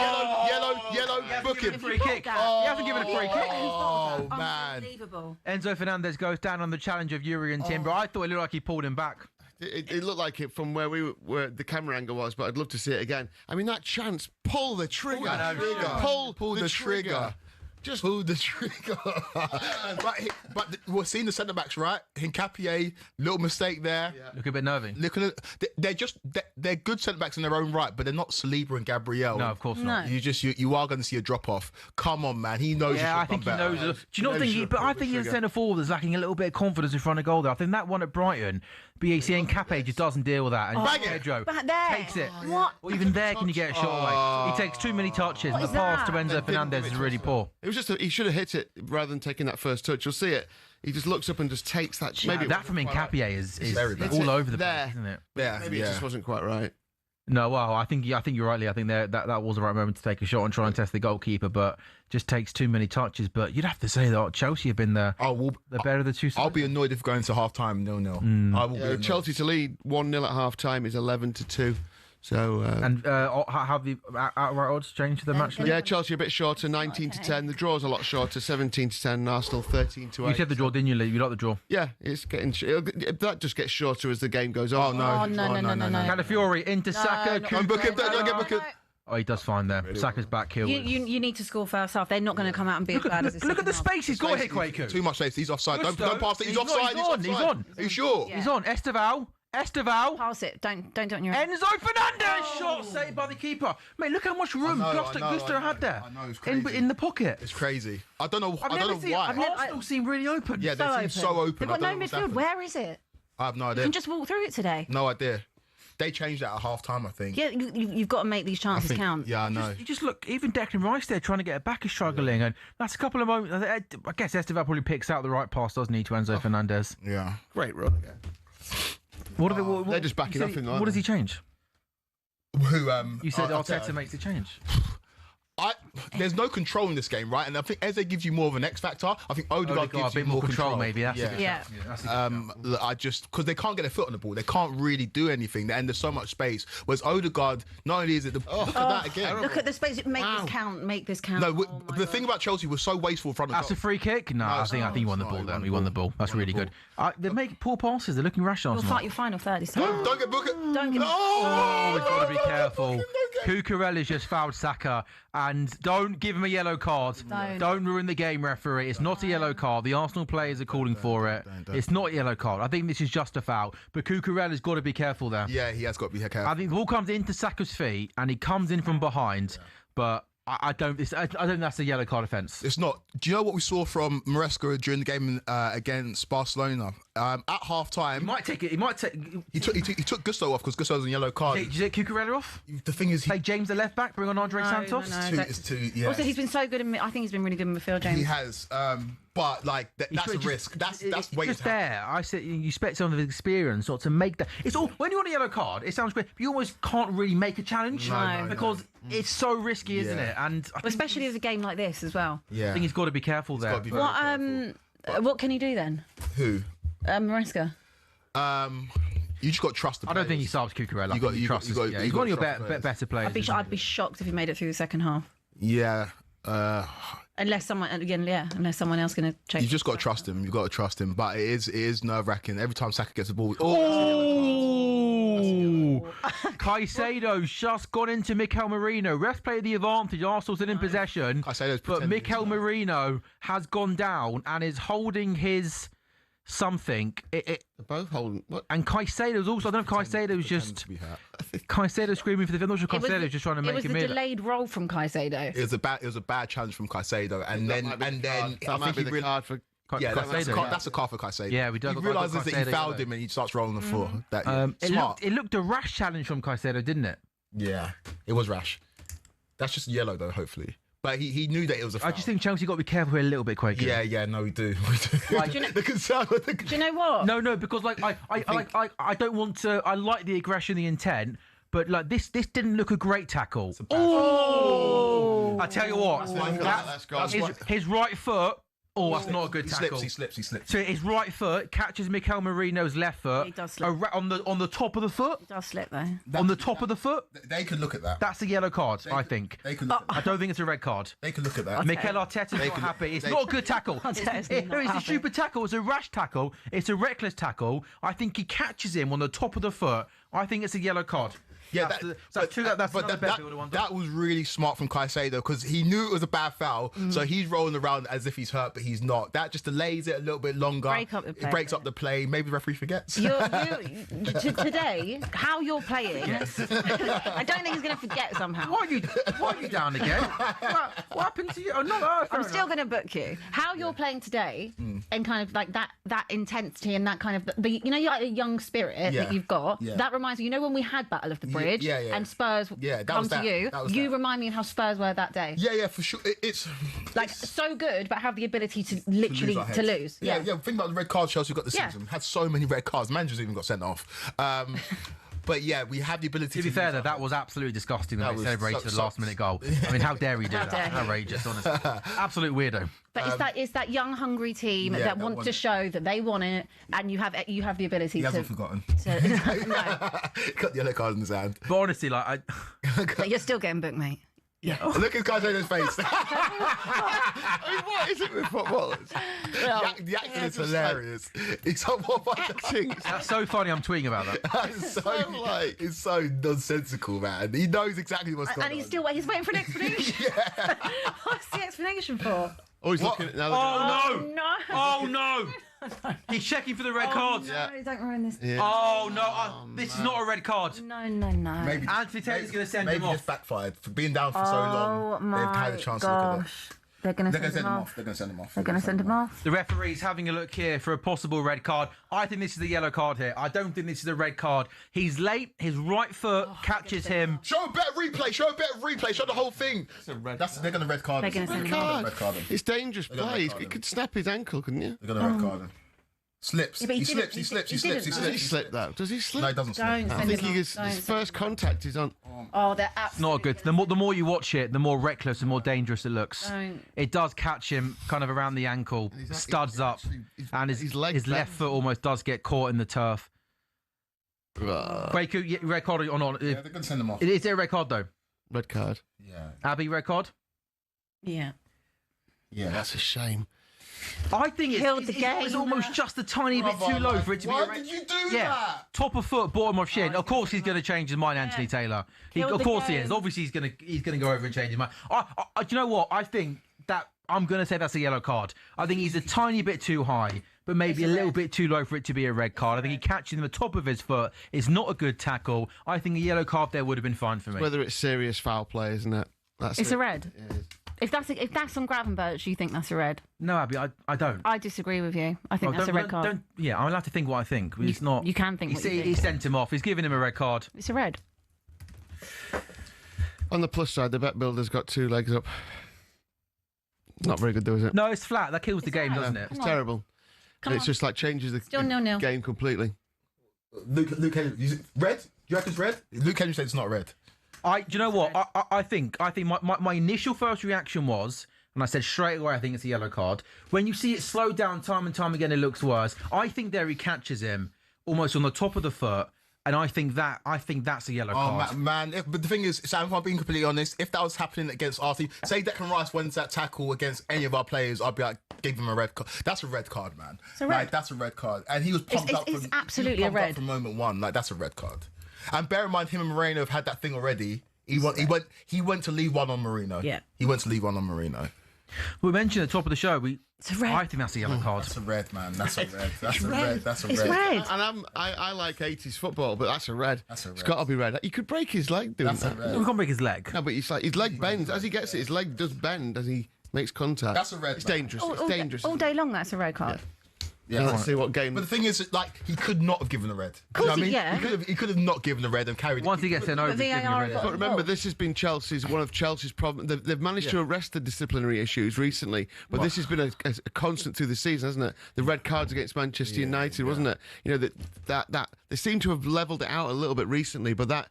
Speaker 5: Book him.
Speaker 1: Free kick. He hasn't given a free kick.
Speaker 5: Oh, man.
Speaker 2: Unbelievable.
Speaker 1: Enzo Fernandez goes down on the challenge of Yuri and Timber. I thought it looked like he pulled him back.
Speaker 4: It looked like it from where the camera angle was, but I'd love to see it again. I mean, that chance, pull the trigger. Pull the trigger. Just pull the trigger. but we're seeing the centre backs, right? Hincapié, little mistake there.
Speaker 1: Yeah. Look a bit nervy.
Speaker 5: They're good centre backs in their own right, but they're not Saliba and Gabriel.
Speaker 1: No, of course not.
Speaker 5: You are going to see a drop off. Come on, man. He knows.
Speaker 1: Yeah, I think he knows. Do you not think? But I think his centre forward is lacking a little bit of confidence in front of goal. There, I think that one at Brighton, BAC and Hincapié just doesn't deal with that. And Pedro takes it.
Speaker 2: What?
Speaker 1: Or even there, can you get a shot away? He takes too many touches. And the pass to Enzo Fernandez is really poor.
Speaker 4: He should have hit it rather than taking that first touch. You'll see it. He just looks up and just takes that.
Speaker 1: Maybe that from Hincapié is all over the place, isn't it?
Speaker 4: Yeah, maybe it just wasn't quite right.
Speaker 1: No, well, I think you're rightly. I think that was the right moment to take a shot and try and test the goalkeeper, but just takes too many touches. But you'd have to say that Chelsea have been the better of the two sides.
Speaker 5: I'll be annoyed if going to half time 0-0. I will be annoyed.
Speaker 4: Chelsea to lead 1-0 at half time is 11-2. So
Speaker 1: have the outright odds changed to the match?
Speaker 4: Yeah, Chelsea a bit shorter, 19-10. The draw's a lot shorter, 17-10. Arsenal 13-8.
Speaker 1: You said the draw, didn't you, Lee? You like the draw?
Speaker 4: Yeah, it's getting. That just gets shorter as the game goes on.
Speaker 2: Oh no!
Speaker 1: Calafiori into Saka.
Speaker 5: Don't book him. Don't get book him.
Speaker 1: Oh, he does fine there. Really Saka's back here.
Speaker 2: You need to score first half. They're not going to come out and be as bad as this.
Speaker 1: Look at the space he's got here, Kwaku.
Speaker 5: Too much space. He's offside. Don't pass it. He's offside.
Speaker 1: He's on.
Speaker 5: Are you sure?
Speaker 2: Yeah.
Speaker 1: He's on. Esteval.
Speaker 2: Pass it. Don't do it on your own.
Speaker 1: Enzo Fernandez shot saved by the keeper. Mate, look how much room Gusto had there.
Speaker 5: I know, it's crazy.
Speaker 1: In the pocket.
Speaker 5: It's crazy. I don't know why.
Speaker 1: Arsenal seem really open.
Speaker 5: Yeah, they seem so open.
Speaker 2: They've got no midfield. Where is it?
Speaker 5: I have no idea.
Speaker 2: You can just walk through it today.
Speaker 5: No idea. They changed that at half time, I think.
Speaker 2: Yeah, you've got to make these chances count.
Speaker 5: Yeah, I know.
Speaker 1: You just look, even Declan Rice there trying to get it back is struggling, and that's a couple of moments. I guess Esteval probably picks out the right pass, doesn't he, to Enzo Fernandez?
Speaker 5: Yeah.
Speaker 4: Great run again.
Speaker 1: They're
Speaker 4: just backing off him.
Speaker 1: What does he change?
Speaker 5: Who?
Speaker 1: You said Arteta makes a change.
Speaker 5: There's no control in this game, right? And I think Eze gives you more of an X factor. I think Odegaard gives
Speaker 1: a
Speaker 5: you
Speaker 1: bit more control, maybe. That's a good
Speaker 2: Yeah.
Speaker 1: that's a good
Speaker 5: look, because they can't get their foot on the ball, they can't really do anything, and there's so much space. Whereas Odegaard, not only is it look at that again.
Speaker 2: Look at the space. Make this count. Make this count.
Speaker 5: No,
Speaker 2: Oh
Speaker 5: thing about Chelsea was so wasteful in front of
Speaker 1: That's a free kick? No, I think he won the ball then. He won the ball. That's really good. They're making poor passes. They're looking rash, Arsenal.
Speaker 2: You're final 30 seconds.
Speaker 5: Don't get booked.
Speaker 2: Don't get.
Speaker 1: Oh, we've got to be careful. Cucurella's just fouled Saka, and don't give him a yellow card. Don't ruin the game, referee. It's not a yellow card. The Arsenal players are calling for it. It's not a yellow card. I think this is just a foul. But Cucurella's got to be careful there.
Speaker 5: Yeah, he has got to be careful.
Speaker 1: I think the ball comes into Saka's feet, and he comes in from behind. But I don't think that's a yellow card offence.
Speaker 5: It's not. Do you know what we saw from Maresca during the game against Barcelona? At half time,
Speaker 1: He might take it. He might take.
Speaker 5: he took Gusto off because Gusto was a yellow card.
Speaker 1: Did you take Cucurella off?
Speaker 5: The thing is,
Speaker 1: Play James the left back. Bring on Andre Santos.
Speaker 5: it's too. Yeah.
Speaker 2: Also, he's been so good in. I think he's been really good in midfield, James.
Speaker 5: He has, but like that's a risk. That's way
Speaker 1: just there. I said you expect someone with experience not to make that. It's all when you want a yellow card. It sounds great, but you almost can't really make a challenge because it's so risky, isn't it? And
Speaker 2: especially with a game like this as well.
Speaker 5: Yeah.
Speaker 1: I think he's got to be careful there.
Speaker 5: Gotta be very careful.
Speaker 2: What can he do then?
Speaker 5: Who?
Speaker 2: Maresca.
Speaker 5: You just got to trust the
Speaker 1: I
Speaker 5: players.
Speaker 1: don't think he starts Cucurella.
Speaker 5: You got
Speaker 1: He's one of your better players.
Speaker 2: I'd be shocked if he made it through the second half.
Speaker 5: Yeah.
Speaker 2: Unless someone unless someone else going to check.
Speaker 5: You just got to trust him. You've got to trust him. But it is nerve wracking. Every time Saka gets the ball.
Speaker 1: Caicedo's just gone into Mikel Merino. Refs play the advantage. Arsenal's still in possession.
Speaker 5: Caicedo's
Speaker 1: But
Speaker 5: pretending
Speaker 1: Mikel Merino has gone down and is holding his something.
Speaker 4: They're both holding. What?
Speaker 1: And Caicedo's also. I don't know if Caicedo's just. Caicedo screaming for the. I'm not sure Caicedo's just trying to make him in.
Speaker 2: It was the delayed roll from Caicedo.
Speaker 5: It was a bad challenge from Caicedo, and then
Speaker 4: That might be the card for.
Speaker 5: Yeah,
Speaker 1: Caicedo.
Speaker 5: that's a card for Caicedo.
Speaker 1: Yeah, we don't.
Speaker 5: He realises that he fouled him and he starts rolling the floor. Smart.
Speaker 1: It looked a rash challenge from Caicedo, didn't it?
Speaker 5: Yeah, it was rash. That's just yellow though, hopefully. But he knew that it was a foul.
Speaker 1: I just think Chelsea got to be careful here a little bit, Quaker.
Speaker 5: Yeah, no, we do. The concern.
Speaker 2: Do you know what?
Speaker 1: No, because I don't want to. I like the aggression, the intent, but like this didn't look a great tackle. Oh! I tell you what, his right foot. Oh, that's not a good tackle.
Speaker 5: He slips.
Speaker 1: So his right foot catches Mikel Merino's left foot.
Speaker 2: He does slip.
Speaker 1: On the top of the foot.
Speaker 2: He does slip though.
Speaker 1: On the top of the foot.
Speaker 5: They could look at that.
Speaker 1: That's a yellow card, I think.
Speaker 5: They could look at that.
Speaker 1: I don't think it's a red card.
Speaker 5: They could look at that.
Speaker 1: Mikel Arteta's not happy. It's not a good tackle. It's a stupid tackle. It's a rash tackle. It's a reckless tackle. I think he catches him on the top of the foot. I think it's a yellow card.
Speaker 5: Yeah,
Speaker 1: that
Speaker 5: was really smart from Caicedo because he knew it was a bad foul, so he's rolling around as if he's hurt, but he's not. That just delays it a little bit longer. It breaks up the play. Maybe the referee forgets.
Speaker 2: Today, how you're playing, I don't think he's going to forget somehow.
Speaker 1: Why are you down again? What happened to you? Oh, no,
Speaker 2: I'm still going to book you. How you're playing today, and kind of like that intensity and that kind of the like a young spirit that you've got. Yeah. That reminds me. You know when we had Battle of the Bridge and Spurs come to you. You remind me of how Spurs were that day.
Speaker 5: Yeah, for sure. It's
Speaker 2: like so good, but have the ability to literally to lose.
Speaker 5: Yeah. Think about the red cards Chelsea got this season. Had so many red cards. Managers even got sent off. But yeah, we have the ability to
Speaker 1: be fair, though, that was absolutely disgusting when they celebrated the last-minute goal. I mean, how dare he do that? Outrageous, honestly. Absolute weirdo.
Speaker 2: But it's that young, hungry team that want to show that they want it, and you have the ability
Speaker 5: to... He hasn't forgotten. Got the yellow card in his hand.
Speaker 1: But honestly, like...
Speaker 2: You're still getting booked, mate.
Speaker 5: Yeah. Look at Caicedo's face.
Speaker 4: I mean, what is it with footballers?
Speaker 5: The acting is hilarious. It's like, what am I acting?
Speaker 1: That's so funny. I'm tweeting about that.
Speaker 5: It's so nonsensical, man. He knows exactly what's going on.
Speaker 2: And he's waiting for an explanation. What's the explanation for?
Speaker 4: Oh, he's looking at another.
Speaker 1: Oh no! He's checking for the red cards.
Speaker 2: No, don't ruin this.
Speaker 1: Yeah. Oh no! This is not a red card.
Speaker 2: No.
Speaker 5: Maybe
Speaker 1: Anthony Taylor's going to send him off.
Speaker 5: Maybe just backfired for being down for so long. They've had a chance to look at it.
Speaker 2: They're going to send him off.
Speaker 5: They're going to send him off.
Speaker 2: They're going to send him off.
Speaker 1: The referee's having a look here for a possible red card. I think this is a yellow card here. I don't think this is a red card. He's late. His right foot catches him.
Speaker 5: Show a better replay. Show the whole thing. They're going to red card.
Speaker 2: They're going to send him off.
Speaker 4: It's dangerous play. He could snap his ankle, couldn't you?
Speaker 5: They're going to red card him. Slips.
Speaker 2: Yeah, but
Speaker 5: he
Speaker 2: he didn't-
Speaker 5: slips. He
Speaker 2: he
Speaker 5: slips. He
Speaker 2: didn't-
Speaker 5: slips. He
Speaker 4: Does he
Speaker 5: slips.
Speaker 4: slip though? Does he slip?
Speaker 5: No, he doesn't slip.
Speaker 2: Don't
Speaker 5: No.
Speaker 4: I
Speaker 2: send
Speaker 4: think
Speaker 2: him
Speaker 4: his
Speaker 2: off. Don't
Speaker 4: first
Speaker 2: send him
Speaker 4: contact is on.
Speaker 2: Oh, they're
Speaker 1: It's
Speaker 2: absolutely
Speaker 1: not good. The more you watch it, the more reckless and more dangerous it looks.
Speaker 2: Don't.
Speaker 1: It does catch him kind of around the ankle, studs up, and his
Speaker 4: legs
Speaker 1: left foot almost does get caught in the turf. Quaker, red card or not?
Speaker 5: Yeah, they're going to send him off.
Speaker 1: Is there a red card though?
Speaker 4: Red card.
Speaker 5: Yeah.
Speaker 1: Abby, red card?
Speaker 2: Yeah.
Speaker 5: Yeah.
Speaker 4: That's a shame.
Speaker 1: I think
Speaker 2: Killed the
Speaker 1: it's
Speaker 2: game.
Speaker 1: almost just a tiny bit
Speaker 5: Brother,
Speaker 1: too low
Speaker 5: man,
Speaker 1: for it to be
Speaker 5: why
Speaker 1: a red.
Speaker 5: did you do
Speaker 1: Yeah,
Speaker 5: that?
Speaker 1: top of foot, bottom of shin. Of course, he's going to change his mind, Anthony Taylor.
Speaker 2: Killed
Speaker 1: Of
Speaker 2: the
Speaker 1: course, he
Speaker 2: game.
Speaker 1: is. Obviously, he's going to go over and change his mind. Do you know what? I think that I'm going to say that's a yellow card. I think he's a tiny bit too high, but maybe a little bit too low for it to be a red card. I think he catches him the top of his foot. It's not a good tackle. I think a yellow card there would have been fine for me.
Speaker 4: Whether it's serious foul play, isn't it? That's
Speaker 2: It's
Speaker 4: it.
Speaker 2: a red. If that's on Gravenberch, you think that's a red?
Speaker 1: No, Abby, I don't.
Speaker 2: I disagree with you. I think that's a red card.
Speaker 1: Yeah, I'll have to think what I think. It's not.
Speaker 2: You can think
Speaker 1: He,
Speaker 2: what you
Speaker 1: he
Speaker 2: think.
Speaker 1: sent him off. He's giving him a red card.
Speaker 2: It's a red.
Speaker 4: On the plus side, the bet builder's got 2 legs up. Not very good, though, is it?
Speaker 1: No, it's flat. That kills the
Speaker 2: It's
Speaker 1: game,
Speaker 2: flat.
Speaker 1: doesn't it?
Speaker 4: It's
Speaker 2: Come on.
Speaker 4: terrible.
Speaker 2: Come
Speaker 4: It's
Speaker 2: on.
Speaker 4: just like changes the
Speaker 2: Still 0-0.
Speaker 4: game completely.
Speaker 5: Luke Henry. Red? Do you reckon it's red? Luke Henry said it's not red.
Speaker 1: Do you know what? I think my initial first reaction was, and I said straight away, I think it's a yellow card. When you see it slow down time and time again, it looks worse. I think there he catches him almost on the top of the foot, and I think that's a yellow card.
Speaker 5: Oh man! But the thing is, Sam, if I'm being completely honest, if that was happening against our team, say Declan Rice wins that tackle against any of our players, I'd be like, give him a red card. That's a red card, man.
Speaker 2: It's a red.
Speaker 5: Like, that's a red card, and he was pumped
Speaker 2: It's-
Speaker 5: up.
Speaker 2: it's
Speaker 5: from,
Speaker 2: absolutely
Speaker 5: he was
Speaker 2: a
Speaker 5: pumped
Speaker 2: red.
Speaker 5: up from moment one. Like that's a red card. And bear in mind, him and Moreno have had that thing already. He went to leave one on Marino.
Speaker 2: Yeah.
Speaker 5: He went to leave one on Marino.
Speaker 1: We mentioned at the top of the show.
Speaker 2: It's a red.
Speaker 1: I think that's a yellow card.
Speaker 5: That's a red, man. That's a red. That's a red. That's a
Speaker 2: It's
Speaker 5: red.
Speaker 2: red.
Speaker 4: And I like 80s football, but that's a red.
Speaker 5: That's a
Speaker 4: It's
Speaker 5: red.
Speaker 4: got to be red. He could break his leg doing
Speaker 5: That's a
Speaker 4: that.
Speaker 5: red.
Speaker 1: We can't break his leg.
Speaker 4: No, but it's like his leg bends. As he gets it, his leg does bend as he makes contact.
Speaker 5: That's a red,
Speaker 4: It's
Speaker 5: man.
Speaker 4: dangerous.
Speaker 2: All,
Speaker 4: It's
Speaker 2: all,
Speaker 4: dangerous.
Speaker 2: all day long, that's a red card.
Speaker 5: Yeah.
Speaker 4: Let's see what game.
Speaker 5: But the thing is, like, he could not have given a red.
Speaker 2: course
Speaker 5: You know what I mean?
Speaker 2: yeah.
Speaker 5: He could have not given a red and carried it.
Speaker 1: Once he gets sent over, he's giving
Speaker 2: VAR
Speaker 1: a red.
Speaker 2: got-
Speaker 4: But remember, this has been one of Chelsea's problems. They've managed to arrest the disciplinary issues recently, but this has been a constant through the season, hasn't it? The red cards against Manchester United, wasn't it? You know that they seem to have levelled it out a little bit recently, but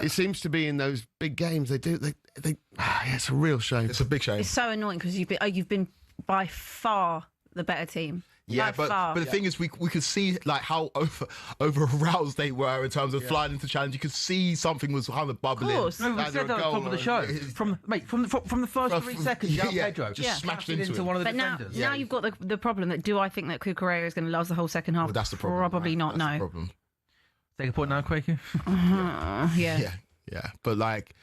Speaker 4: it seems to be in those big games. It's a real shame.
Speaker 5: It's a big shame.
Speaker 2: It's so annoying because you've been by far the better team.
Speaker 5: Yeah,
Speaker 2: by far.
Speaker 5: but the thing is, we could see like how over aroused they were in terms of flying into challenge. You could see something was kind of bubbling.
Speaker 2: Of course.
Speaker 1: No, we
Speaker 4: Either
Speaker 1: said
Speaker 4: a
Speaker 1: that at the
Speaker 4: goal
Speaker 1: top of the
Speaker 4: or-
Speaker 1: show. From the first 3 seconds, João Pedro
Speaker 5: just smashed into it.
Speaker 1: one of the
Speaker 2: But now,
Speaker 1: defenders.
Speaker 2: now you've got the problem that do I think that Cucurella is going to last the whole second half?
Speaker 5: Well, that's the problem.
Speaker 2: Probably
Speaker 5: man.
Speaker 2: not.
Speaker 5: That's the
Speaker 2: No.
Speaker 5: problem.
Speaker 1: Take a point now, Quaker.
Speaker 2: Yeah.
Speaker 5: Yeah. But like,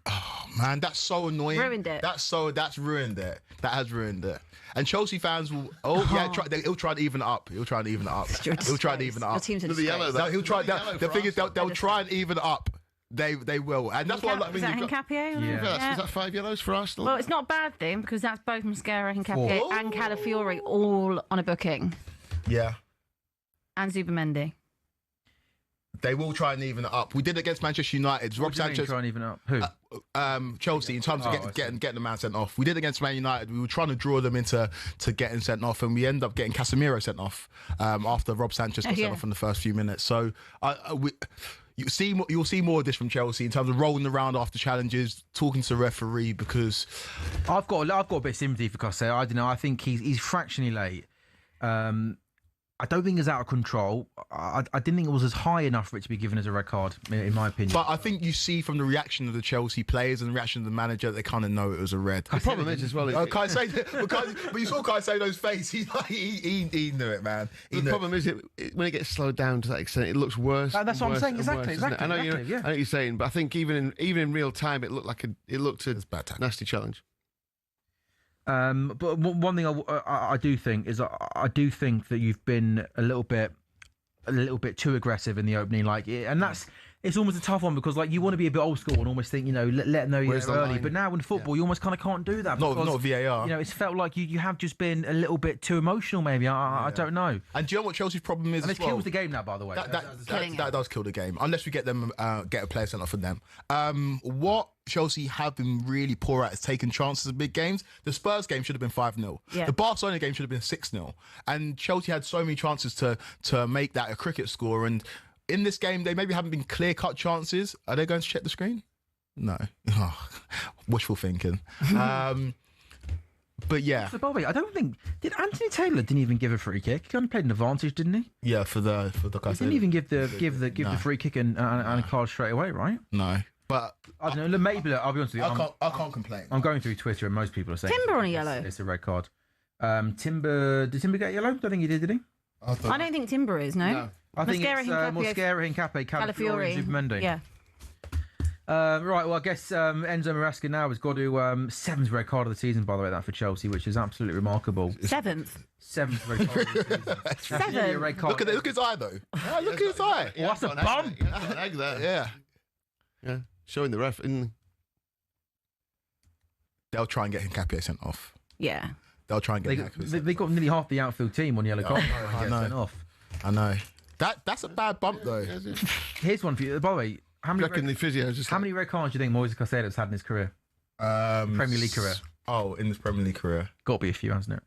Speaker 5: oh man, that's so annoying.
Speaker 2: Ruined it.
Speaker 5: That's ruined it. That has ruined it. And Chelsea fans will. He'll try to even it up. He'll try to even it up.
Speaker 2: You're a
Speaker 5: He'll try to
Speaker 2: disgrace.
Speaker 5: even it
Speaker 2: Your
Speaker 5: up.
Speaker 2: team's a
Speaker 4: With the yellow,
Speaker 2: disgrace.
Speaker 4: though.
Speaker 5: He'll try.
Speaker 4: With the yellow
Speaker 5: The
Speaker 4: for
Speaker 5: thing is, they'll
Speaker 4: Arsenal.
Speaker 5: try and even it up. They will, and that's why.
Speaker 2: Is that Hincapie?
Speaker 1: Yeah.
Speaker 4: Is that 5 yellows for Arsenal?
Speaker 2: Well, it's not a bad thing because that's both Mascara, Hincapie, and Calafiori all on a booking,
Speaker 5: Yeah.
Speaker 2: and Zubamendi.
Speaker 5: They will try and even it up. We did it against Manchester United. Rob Sanchez,
Speaker 1: trying even up. Who?
Speaker 5: Chelsea, in terms of
Speaker 1: I see.
Speaker 5: getting the man sent off. We did it against Man United. We were trying to draw them into getting sent off, and we end up getting Casemiro sent off after Rob Sanchez got sent off in the first few minutes. So you'll see more of this from Chelsea in terms of rolling around after challenges, talking to the referee because
Speaker 1: I've got a bit of sympathy for Costa. I don't know. I think he's fractionally late. I don't think it's out of control. I didn't think it was as high enough for it to be given as a red card, in my opinion.
Speaker 5: But I think you see from the reaction of the Chelsea players and the reaction of the manager, they kind of know it was a red.
Speaker 4: the problem is as well.
Speaker 5: But you saw Caicedo's face. He knew it, man.
Speaker 4: The problem is when it gets slowed down to that extent, it looks worse.
Speaker 1: That's what I'm
Speaker 4: and
Speaker 1: saying.
Speaker 4: worse and
Speaker 1: Exactly,
Speaker 4: worse, doesn't it? I know
Speaker 1: exactly, yeah.
Speaker 4: I know what you're saying, but I think even in real time, it looked a
Speaker 5: bad tackle.
Speaker 4: nasty challenge.
Speaker 1: But one thing I do think is I do think that you've been a little bit too aggressive in the opening, and that's it's almost a tough one because like you want to be a bit old school and almost think, let them know you're
Speaker 5: Where's the
Speaker 1: early.
Speaker 5: line?
Speaker 1: But now in football, you almost kind of can't do that.
Speaker 5: Not
Speaker 1: because,
Speaker 5: VAR.
Speaker 1: It's felt like you have just been a little bit too emotional. Maybe I don't know.
Speaker 5: And do you know what Chelsea's problem is?
Speaker 1: And
Speaker 5: as
Speaker 1: it
Speaker 5: well?
Speaker 1: kills the game now, by the way.
Speaker 5: That does kill the game unless we get them get a player sent off for them. What Chelsea have been really poor at is taking chances in big games. The Spurs game should have been 5-0.
Speaker 2: Yeah.
Speaker 5: The Barcelona game should have been 6-0. And Chelsea had so many chances to make that a cricket score. And in this game, they maybe haven't been clear-cut chances. Are they going to check the screen? No. Wishful thinking. But yeah.
Speaker 1: So, Bobby, I don't think did Anthony Taylor didn't even give a free kick. He only played an advantage, didn't he?
Speaker 5: Yeah, for the
Speaker 1: He didn't even give the free kick and a card straight away, right?
Speaker 5: No. But
Speaker 1: I don't know. Maybe I'll be honest with you.
Speaker 5: I can't complain.
Speaker 1: I'm going through Twitter and most people are saying
Speaker 2: Timber on a yellow.
Speaker 1: It's a red card. Timber did Timber get yellow? I don't think he did he?
Speaker 2: I don't think Timber is, no.
Speaker 1: I think
Speaker 2: Mascara
Speaker 1: it's
Speaker 2: Hincapié,
Speaker 1: Mosquera, Hincapié, Calafiori, and Zubimendi.
Speaker 2: Yeah.
Speaker 1: Right, well, I guess Enzo Maresca now has got to 7th red card of the season, by the way, that for Chelsea, which is absolutely remarkable.
Speaker 2: 7th.
Speaker 1: 7th red card of the season.
Speaker 2: 7.
Speaker 1: Red card.
Speaker 5: Look at his eye though. Look at his eye.
Speaker 1: Well, that's a bump.
Speaker 4: That's an egg there. Yeah. Showing the ref.
Speaker 5: They'll try and get Hincapié sent off.
Speaker 2: Yeah.
Speaker 5: They'll try and get Hincapié sent
Speaker 1: They got nearly half the outfield team on yellow card.
Speaker 5: I know.
Speaker 1: Sent off.
Speaker 5: I know. That's a bad bump though.
Speaker 1: Here's one for you. By the way, how many
Speaker 4: red
Speaker 1: cards do you think Moise Caicedo's had in his career? Premier League career.
Speaker 5: Oh, in his Premier League career.
Speaker 1: Got to be a few, hasn't it?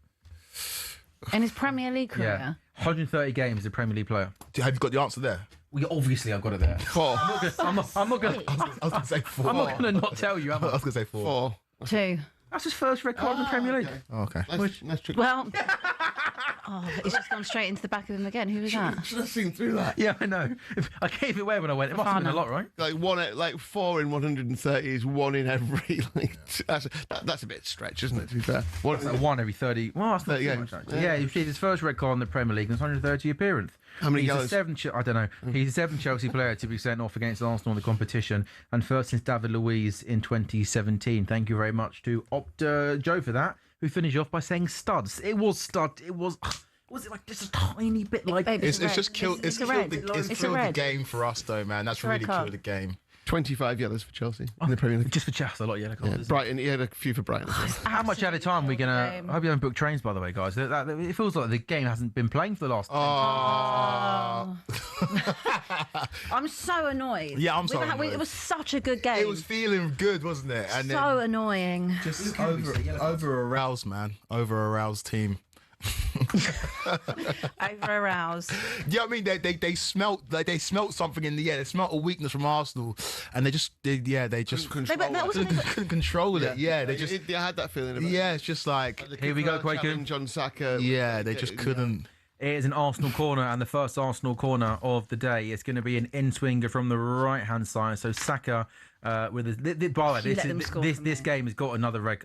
Speaker 2: In his Premier League career?
Speaker 1: Yeah. 130 games as a Premier League player.
Speaker 5: Have you got the answer there?
Speaker 1: Well, obviously, I've got it there.
Speaker 4: 4.
Speaker 1: I'm not going
Speaker 5: I was going to say 4.
Speaker 1: I'm not going to not tell you.
Speaker 5: I was going to say 4.
Speaker 2: 2.
Speaker 1: That's his first red card in the Premier League.
Speaker 5: Oh, okay.
Speaker 4: That's tricky.
Speaker 2: Well, it's just gone straight into the back of him again. Who was that?
Speaker 4: Should have seen through that.
Speaker 1: Yeah, I know. I gave it away when I went. It must have been a lot, right?
Speaker 4: Like 4 in 130 is 1 in every. That's a bit stretch, isn't it? To be fair,
Speaker 1: It's like 1 every 30. Well, that's not
Speaker 4: 30
Speaker 1: too
Speaker 4: games.
Speaker 1: much, actually. Yeah, he received his first red card in the Premier League in his 130 appearance.
Speaker 4: How many
Speaker 1: He's
Speaker 4: yellows?
Speaker 1: I don't know. He's the 7th Chelsea player to be sent off against Arsenal in the competition, and first since David Luiz in 2017. Thank you very much to Joe for that, who finished off by saying studs. It was stud. It was it like just a tiny bit like...
Speaker 2: Babe,
Speaker 5: It's just killed. It's killed the
Speaker 2: red.
Speaker 5: game for us though, man. That's really killed the game.
Speaker 4: 25 yellows for Chelsea in the Premier League.
Speaker 1: Just for Chelsea, a lot of yellow cards.
Speaker 4: Yeah, Brighton, he had a few for Brighton.
Speaker 1: How much at a time are we going to... I hope you haven't booked trains, by the way, guys. It feels like the game hasn't been playing for the last...
Speaker 2: I'm so annoyed.
Speaker 5: Yeah, I'm so annoyed.
Speaker 2: It was such a good game.
Speaker 5: It was feeling good, wasn't it? And
Speaker 2: so annoying.
Speaker 5: just over aroused, man. Over aroused team.
Speaker 2: Over aroused.
Speaker 5: You know what I mean? They smelt something in the air. They smelt a weakness from Arsenal, and they just couldn't control it. Yeah, they just.
Speaker 4: I had that feeling. About
Speaker 5: Yeah, it's just like
Speaker 1: Here we go, Quaken.
Speaker 4: John Saka.
Speaker 5: Yeah, they just couldn't.
Speaker 1: It is an Arsenal corner, and the first Arsenal corner of the day. It's going to be an in-swinger from the right-hand side. So Saka with his... By the way, this game has got another red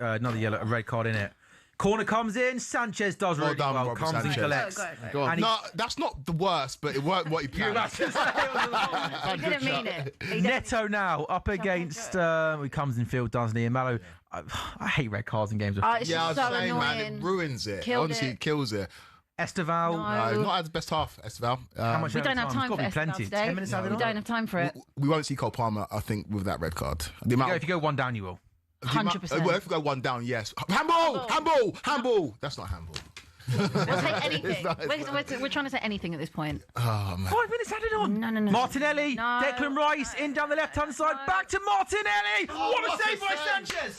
Speaker 1: card in it. Corner comes in. Sanchez does really well. Comes
Speaker 5: Sanchez.
Speaker 1: and collects.
Speaker 4: Go on.
Speaker 5: No, that's not the worst, but it worked what he planned.
Speaker 2: He didn't mean it.
Speaker 1: Neto now up against... he comes in field, doesn't he? And Mallow... I hate red cards in games.
Speaker 2: It's
Speaker 5: Yeah, I was
Speaker 2: so
Speaker 5: saying,
Speaker 2: annoying.
Speaker 5: man, it ruins it.
Speaker 2: Killed
Speaker 5: Honestly,
Speaker 2: it.
Speaker 5: it kills it.
Speaker 1: Esteval...
Speaker 2: No.
Speaker 5: Not at the best half, Esteval.
Speaker 1: How much
Speaker 2: We don't have time for
Speaker 1: There's got to be
Speaker 2: Esteval
Speaker 1: plenty.
Speaker 2: today.
Speaker 1: 10 minutes
Speaker 2: We don't have time for it.
Speaker 5: We won't see Cole Palmer, I think, with that red card. The amount
Speaker 1: If you go one down, you will.
Speaker 2: 100%.
Speaker 5: Well, if we go 1 down, yes. Handball. That's not handball.
Speaker 2: We'll take anything. We're trying to say anything at this point.
Speaker 5: Oh, man.
Speaker 1: 5 minutes added on.
Speaker 2: No.
Speaker 1: Martinelli,
Speaker 2: No.
Speaker 1: Declan Rice, in down the left-hand side, back to Martinelli. What a save by Sanchez.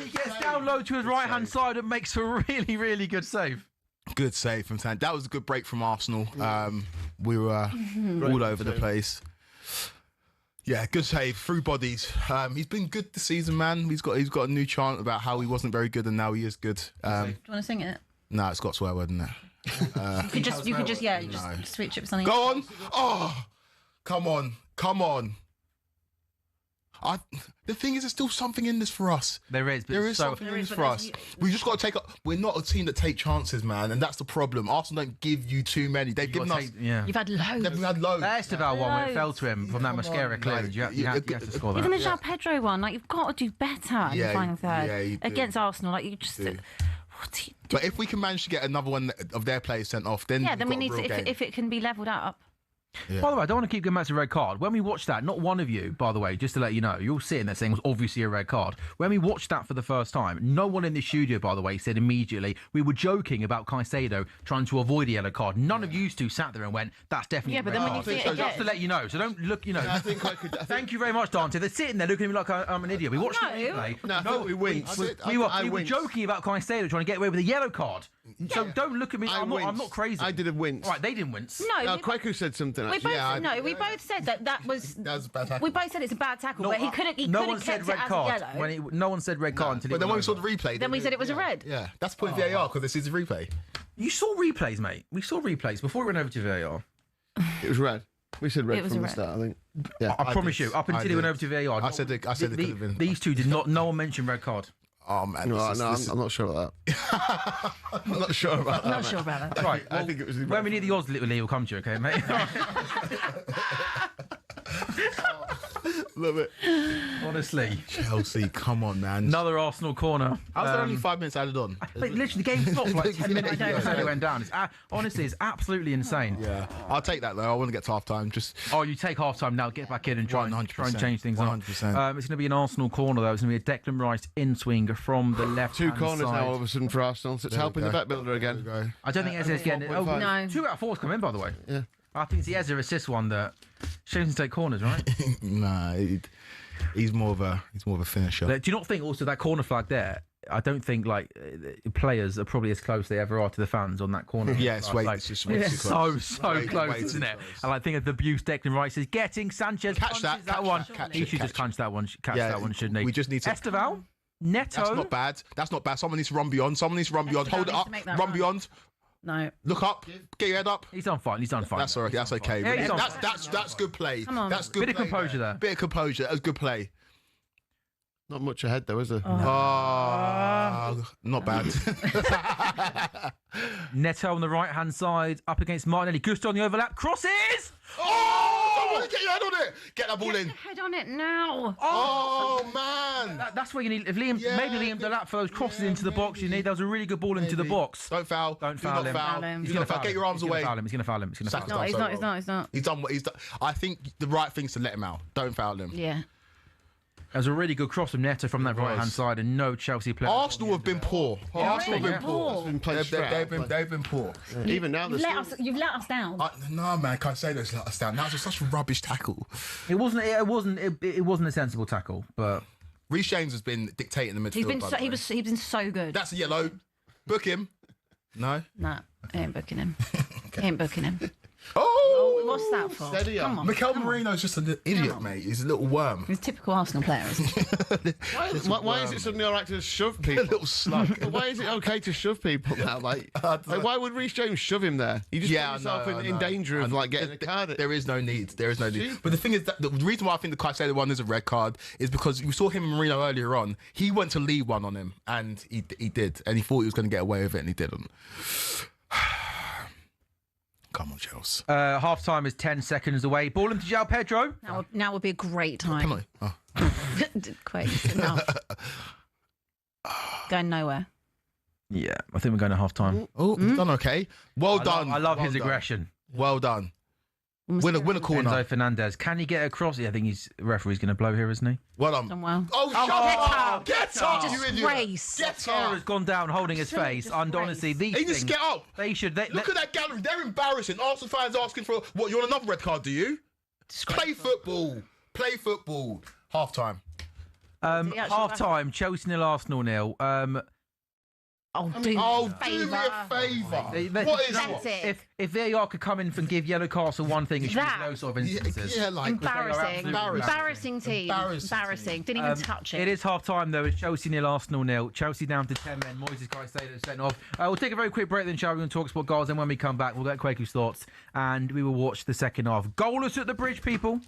Speaker 1: He gets down low to his right-hand side and makes a really, really good save.
Speaker 5: Good save from Sanchez. That was a good break from Arsenal. We were all over the place. Yeah, good save through bodies. He's been good this season, man. He's got a new chant about how he wasn't very good and now he is good.
Speaker 2: Do you want to sing it?
Speaker 5: No, it's got swear word in there.
Speaker 2: You could just switch it for something.
Speaker 5: Go on. Oh, come on. The thing is, there's still something in this for us.
Speaker 1: There is. But
Speaker 5: There is something in this for us. We just got to take up. We're not a team that take chances, man, and that's the problem. Arsenal don't give you too many. They've given us.
Speaker 1: Yeah.
Speaker 2: You've had loads.
Speaker 5: We've had loads.
Speaker 1: That Esteval one when it fell to him from that mascara clearance. You have to score that.
Speaker 2: Even the João Pedro one, like you've got to do better in the final third
Speaker 5: you do.
Speaker 2: against Arsenal. Like you just.
Speaker 5: do.
Speaker 2: What do you do?
Speaker 5: But if we can manage to get another one of their players sent off, then
Speaker 2: Yeah, then we
Speaker 5: we've
Speaker 2: need
Speaker 5: got a
Speaker 2: to.
Speaker 5: real game.
Speaker 2: If it can be levelled up.
Speaker 5: Yeah.
Speaker 1: By the way, I don't want to keep going back to red card. When we watched that, not one of you, by the way, just to let you know, you're all sitting there saying it was obviously a red card. When we watched that for the first time, no one in the studio, by the way, said immediately, we were joking about Caicedo trying to avoid a yellow card. None of you two sat there and went, that's definitely a
Speaker 2: but
Speaker 1: red
Speaker 2: then when
Speaker 1: card.
Speaker 2: you see it
Speaker 1: So
Speaker 2: again-
Speaker 1: just to let you know. So don't look,
Speaker 4: I think I could.
Speaker 1: Thank you very much, Dante. They're sitting there looking at me like I'm an idiot. We watched the replay.
Speaker 4: No, I think we winced.
Speaker 1: We were
Speaker 4: winced.
Speaker 1: joking about Caicedo trying to get away with a yellow card. So don't look at me. I'm not crazy.
Speaker 4: I did a wince.
Speaker 1: All right, they didn't wince.
Speaker 2: No,
Speaker 4: Kwaku said something.
Speaker 2: we
Speaker 4: Actually.
Speaker 2: both we both said that was
Speaker 5: That was a bad tackle.
Speaker 2: we both said it's a bad tackle, but he couldn't. He
Speaker 1: no
Speaker 2: could
Speaker 1: one
Speaker 2: have
Speaker 1: said
Speaker 2: kept
Speaker 1: red
Speaker 2: it as
Speaker 1: card.
Speaker 2: a yellow.
Speaker 1: No one said red card until
Speaker 5: But
Speaker 1: it
Speaker 5: then when we
Speaker 1: went
Speaker 5: saw
Speaker 1: over.
Speaker 5: the replay,
Speaker 2: Then we said it was a red.
Speaker 5: Yeah, that's the point of VAR because this is a replay.
Speaker 1: You saw replays, mate. We saw replays before it went over to VAR.
Speaker 4: It was red. We said red
Speaker 2: It was
Speaker 4: from
Speaker 2: a
Speaker 4: the
Speaker 2: red.
Speaker 4: start, I think. Yeah.
Speaker 1: I promise
Speaker 5: did.
Speaker 1: you, up until
Speaker 5: I
Speaker 1: it went
Speaker 5: did.
Speaker 1: over to VAR.
Speaker 5: I said it could have been.
Speaker 1: These two did not. No one mentioned red card.
Speaker 5: Oh man,
Speaker 4: No, I'm not sure about that. I'm not sure about that.
Speaker 2: Not sure about that.
Speaker 1: Right.
Speaker 4: I think it was.
Speaker 1: When we need the odds, little Lee will come to you, okay, mate?
Speaker 4: Love it.
Speaker 1: Honestly,
Speaker 5: Chelsea, come on, man.
Speaker 1: another Arsenal corner.
Speaker 5: I was there only 5 minutes added on.
Speaker 1: Like, literally, the game stopped for like 10 minutes
Speaker 2: I know.
Speaker 1: before it went down. It's honestly, it's absolutely insane.
Speaker 5: Yeah, I'll take that though. I want to get to half time. Just
Speaker 1: Oh, you take half time now, get back in and try and
Speaker 5: 100%.
Speaker 1: change things up.
Speaker 5: 100%.
Speaker 1: It's going to be an Arsenal corner, though. It's going to be a Declan Rice in swing from the left.
Speaker 4: Two corners now all of a sudden for Arsenal, so it's helping the bet builder again.
Speaker 5: go.
Speaker 1: I don't think Ezra's getting it. Oh,
Speaker 4: 4.5.
Speaker 2: No.
Speaker 1: 2 out of 4's come in, by the way.
Speaker 4: Yeah.
Speaker 1: I think it's the Ezra assist one that shows him to take corners, right?
Speaker 5: Nah, he's more of a finisher.
Speaker 1: Do you not think also that corner flag there? I don't think like players are probably as close they ever are to the fans on that corner.
Speaker 5: Yeah, it's way
Speaker 1: like,
Speaker 5: it's just way too close.
Speaker 1: so
Speaker 5: Way
Speaker 1: close,
Speaker 5: too
Speaker 1: isn't it?
Speaker 5: close.
Speaker 1: And I think of the abuse Declan Rice is getting. Sanchez
Speaker 5: Catch that,
Speaker 1: punches that
Speaker 5: catch
Speaker 1: one.
Speaker 5: that, catch
Speaker 1: He
Speaker 5: it,
Speaker 1: should just
Speaker 5: catch
Speaker 1: punch that one. Catch
Speaker 5: Yeah,
Speaker 1: that one, shouldn't he?
Speaker 5: we just need to-
Speaker 1: Esteval, Neto.
Speaker 5: That's not bad. That's not bad. Someone needs to run beyond. Someone needs to run beyond.
Speaker 2: Esteban
Speaker 5: Hold it
Speaker 2: needs
Speaker 5: up.
Speaker 2: to make that
Speaker 5: Run
Speaker 2: run.
Speaker 5: beyond.
Speaker 2: No.
Speaker 5: Look up. Get your head up.
Speaker 1: He's done fine. He's done fine.
Speaker 5: That's all right. That's okay.
Speaker 1: Yeah, he's on
Speaker 5: That's good play.
Speaker 2: Come on.
Speaker 5: That's good.
Speaker 1: Bit of
Speaker 5: play
Speaker 1: composure there.
Speaker 5: Bit of composure. That was good play.
Speaker 4: Not much ahead though, is there?
Speaker 5: Oh, not bad.
Speaker 1: Neto on the right hand side, up against Martinelli. Gusto on the overlap. Crosses.
Speaker 5: Oh, someone get your head on it. Get that ball in.
Speaker 2: Head on it now.
Speaker 5: Oh man.
Speaker 1: That's where you need. If Liam,
Speaker 5: Yeah,
Speaker 1: maybe Liam Delap for those crosses into the box. You need. That was a really good ball into the box.
Speaker 5: Don't foul.
Speaker 1: Don't
Speaker 5: Do
Speaker 1: foul
Speaker 5: not
Speaker 1: him.
Speaker 5: foul.
Speaker 2: Foul him.
Speaker 5: He's gonna foul. Get your arms
Speaker 1: He's
Speaker 5: away.
Speaker 1: gonna foul him. He's gonna foul him. He's gonna foul him.
Speaker 2: No, he's not. He's not. He's not.
Speaker 5: He's done what he's done. I think the right thing's to let him out. Don't foul him.
Speaker 2: Yeah.
Speaker 1: That was a really good cross from Neto from that right hand side, and no Chelsea player.
Speaker 5: Arsenal have been poor. Arsenal have been poor.
Speaker 4: It's been played straight out,
Speaker 5: They've been poor.
Speaker 4: Even now,
Speaker 2: You've
Speaker 4: there's
Speaker 2: you've let us down.
Speaker 5: No man, can't say this. Let us down. That was such a rubbish tackle.
Speaker 1: It wasn't a sensible tackle, but
Speaker 5: Reece James has been dictating the midfield.
Speaker 2: He's been
Speaker 5: by
Speaker 2: so,
Speaker 5: the
Speaker 2: he
Speaker 5: way.
Speaker 2: was he's been so good.
Speaker 5: That's a yellow. Book him. No.
Speaker 2: Nah, I ain't booking him. Ain't booking him.
Speaker 5: Oh,
Speaker 2: What's that for?
Speaker 4: Steady
Speaker 2: Come
Speaker 4: on.
Speaker 2: on.
Speaker 5: Mikel Marino's just an idiot, mate. He's a little worm.
Speaker 2: He's a typical Arsenal player, isn't he?
Speaker 4: why is it suddenly all right to shove people?
Speaker 5: A little slug.
Speaker 4: Why is it okay to shove people now? Like why would Reece James shove him there? You just put yourself in danger of like getting a card.
Speaker 5: There is no need. There is no need.
Speaker 4: Stupid.
Speaker 5: But the thing is that the reason why I think the Caicedo one is a red card is because we saw him and Marino earlier on. He went to lead one on him, and he did, and he thought he was going to get away with it, and he didn't. Come on, Chelsea.
Speaker 1: half time is 10 seconds away. Ball into João Pedro.
Speaker 2: Now would be a great time.
Speaker 5: Come on. Oh.
Speaker 2: Quick, it's enough. Going nowhere.
Speaker 1: Yeah, I think we're going to half time.
Speaker 5: Oh, he's done okay. Well done.
Speaker 1: I love
Speaker 5: Well
Speaker 1: his
Speaker 5: done.
Speaker 1: aggression.
Speaker 5: Well done. Win a corner.
Speaker 1: Enzo Fernandez. Can he get across? Yeah, I think his referee's going to blow here, isn't he?
Speaker 5: Well done.
Speaker 2: Done well.
Speaker 5: Oh, shut up! Get up! You idiot!
Speaker 2: Disgrace.
Speaker 5: Get
Speaker 1: Sarah's
Speaker 5: up!
Speaker 1: gone down holding his face.
Speaker 2: Disgrace.
Speaker 1: And honestly, these
Speaker 5: He
Speaker 1: things,
Speaker 5: just get up.
Speaker 1: they should.
Speaker 5: Look at that gallery. They're embarrassing. Arsenal fans asking for what? You want another red card? Do you? Play football. Play football. Half time.
Speaker 1: Half time. Chelsea 0, Arsenal 0.
Speaker 2: Oh, do me
Speaker 5: Oh,
Speaker 2: a
Speaker 5: do me a favour. What is
Speaker 2: That's
Speaker 5: what?
Speaker 2: it.
Speaker 1: If VAR could come in and give yellow cards for one thing, it should
Speaker 2: That-
Speaker 1: be no sort of instances.
Speaker 5: Yeah, like
Speaker 2: Embarrassing.
Speaker 1: Embarrassing.
Speaker 2: Embarrassing team.
Speaker 5: Embarrassing.
Speaker 2: Embarrassing. Didn't even touch it.
Speaker 1: It is half time though. It's Chelsea 0, Arsenal 0. Chelsea down to 10 men. Moises Caicedo sent off. We'll take a very quick break then, shall we? And talk sport goals. And when we come back, we'll get Kwaku's thoughts and we will watch the second half. Goalless at the bridge, people.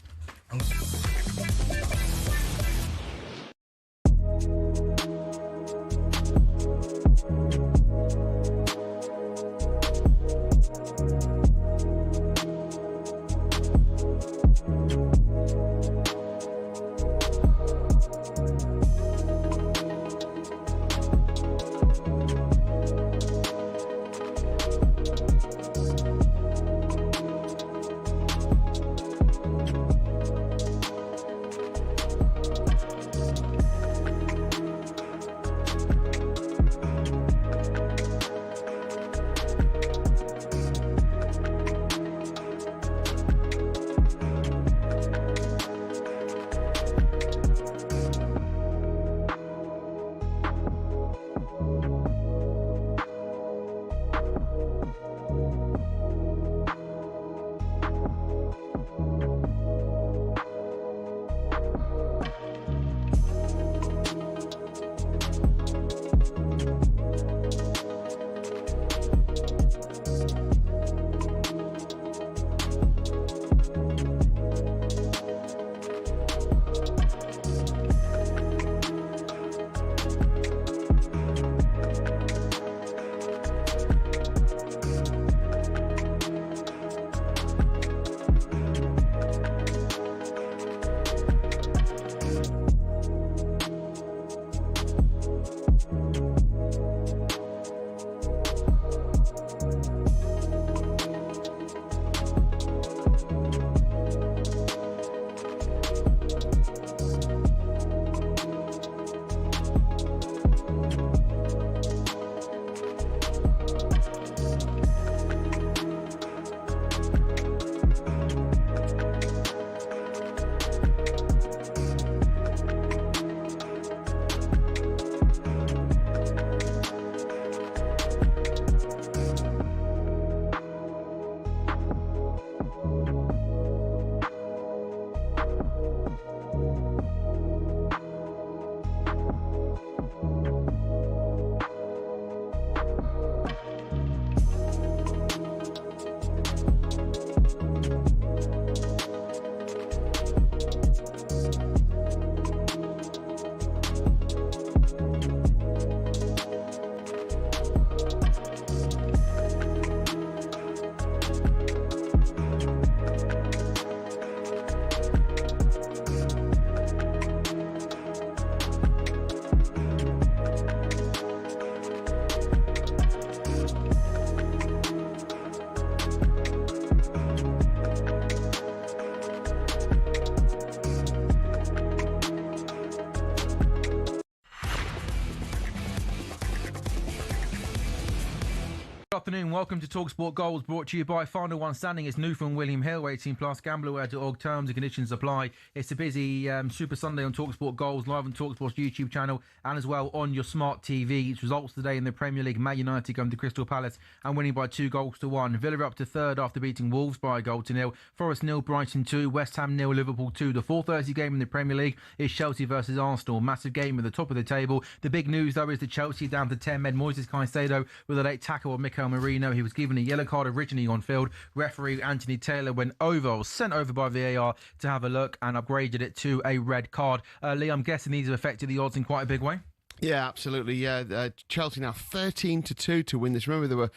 Speaker 1: afternoon. Welcome to talkSPORT Goals, brought to you by Final One Standing. It's new from William Hill, 18+, gamblerware.org. Terms and conditions apply. It's a busy Super Sunday on talkSPORT Goals, live on talkSPORT's YouTube channel and as well on your smart TV. It's results today in the Premier League. Man United going to Crystal Palace and winning by 2-1. Villa up to third after beating Wolves by 1-0. Forest 0, Brighton 2, West Ham 0, Liverpool 2. The 4:30 game in the Premier League is Chelsea versus Arsenal. Massive game at the top of the table. The big news, though, is that Chelsea down to 10 men. Moises Caicedo with a late tackle of Mikel Merino. He was given a yellow card originally on field. Referee Anthony Taylor was sent over by VAR to have a look and upgraded it to a red card. Lee, I'm guessing these have affected the odds in quite a big way.
Speaker 4: Yeah, absolutely. Yeah, Chelsea now 13-2 to win this. Remember, they were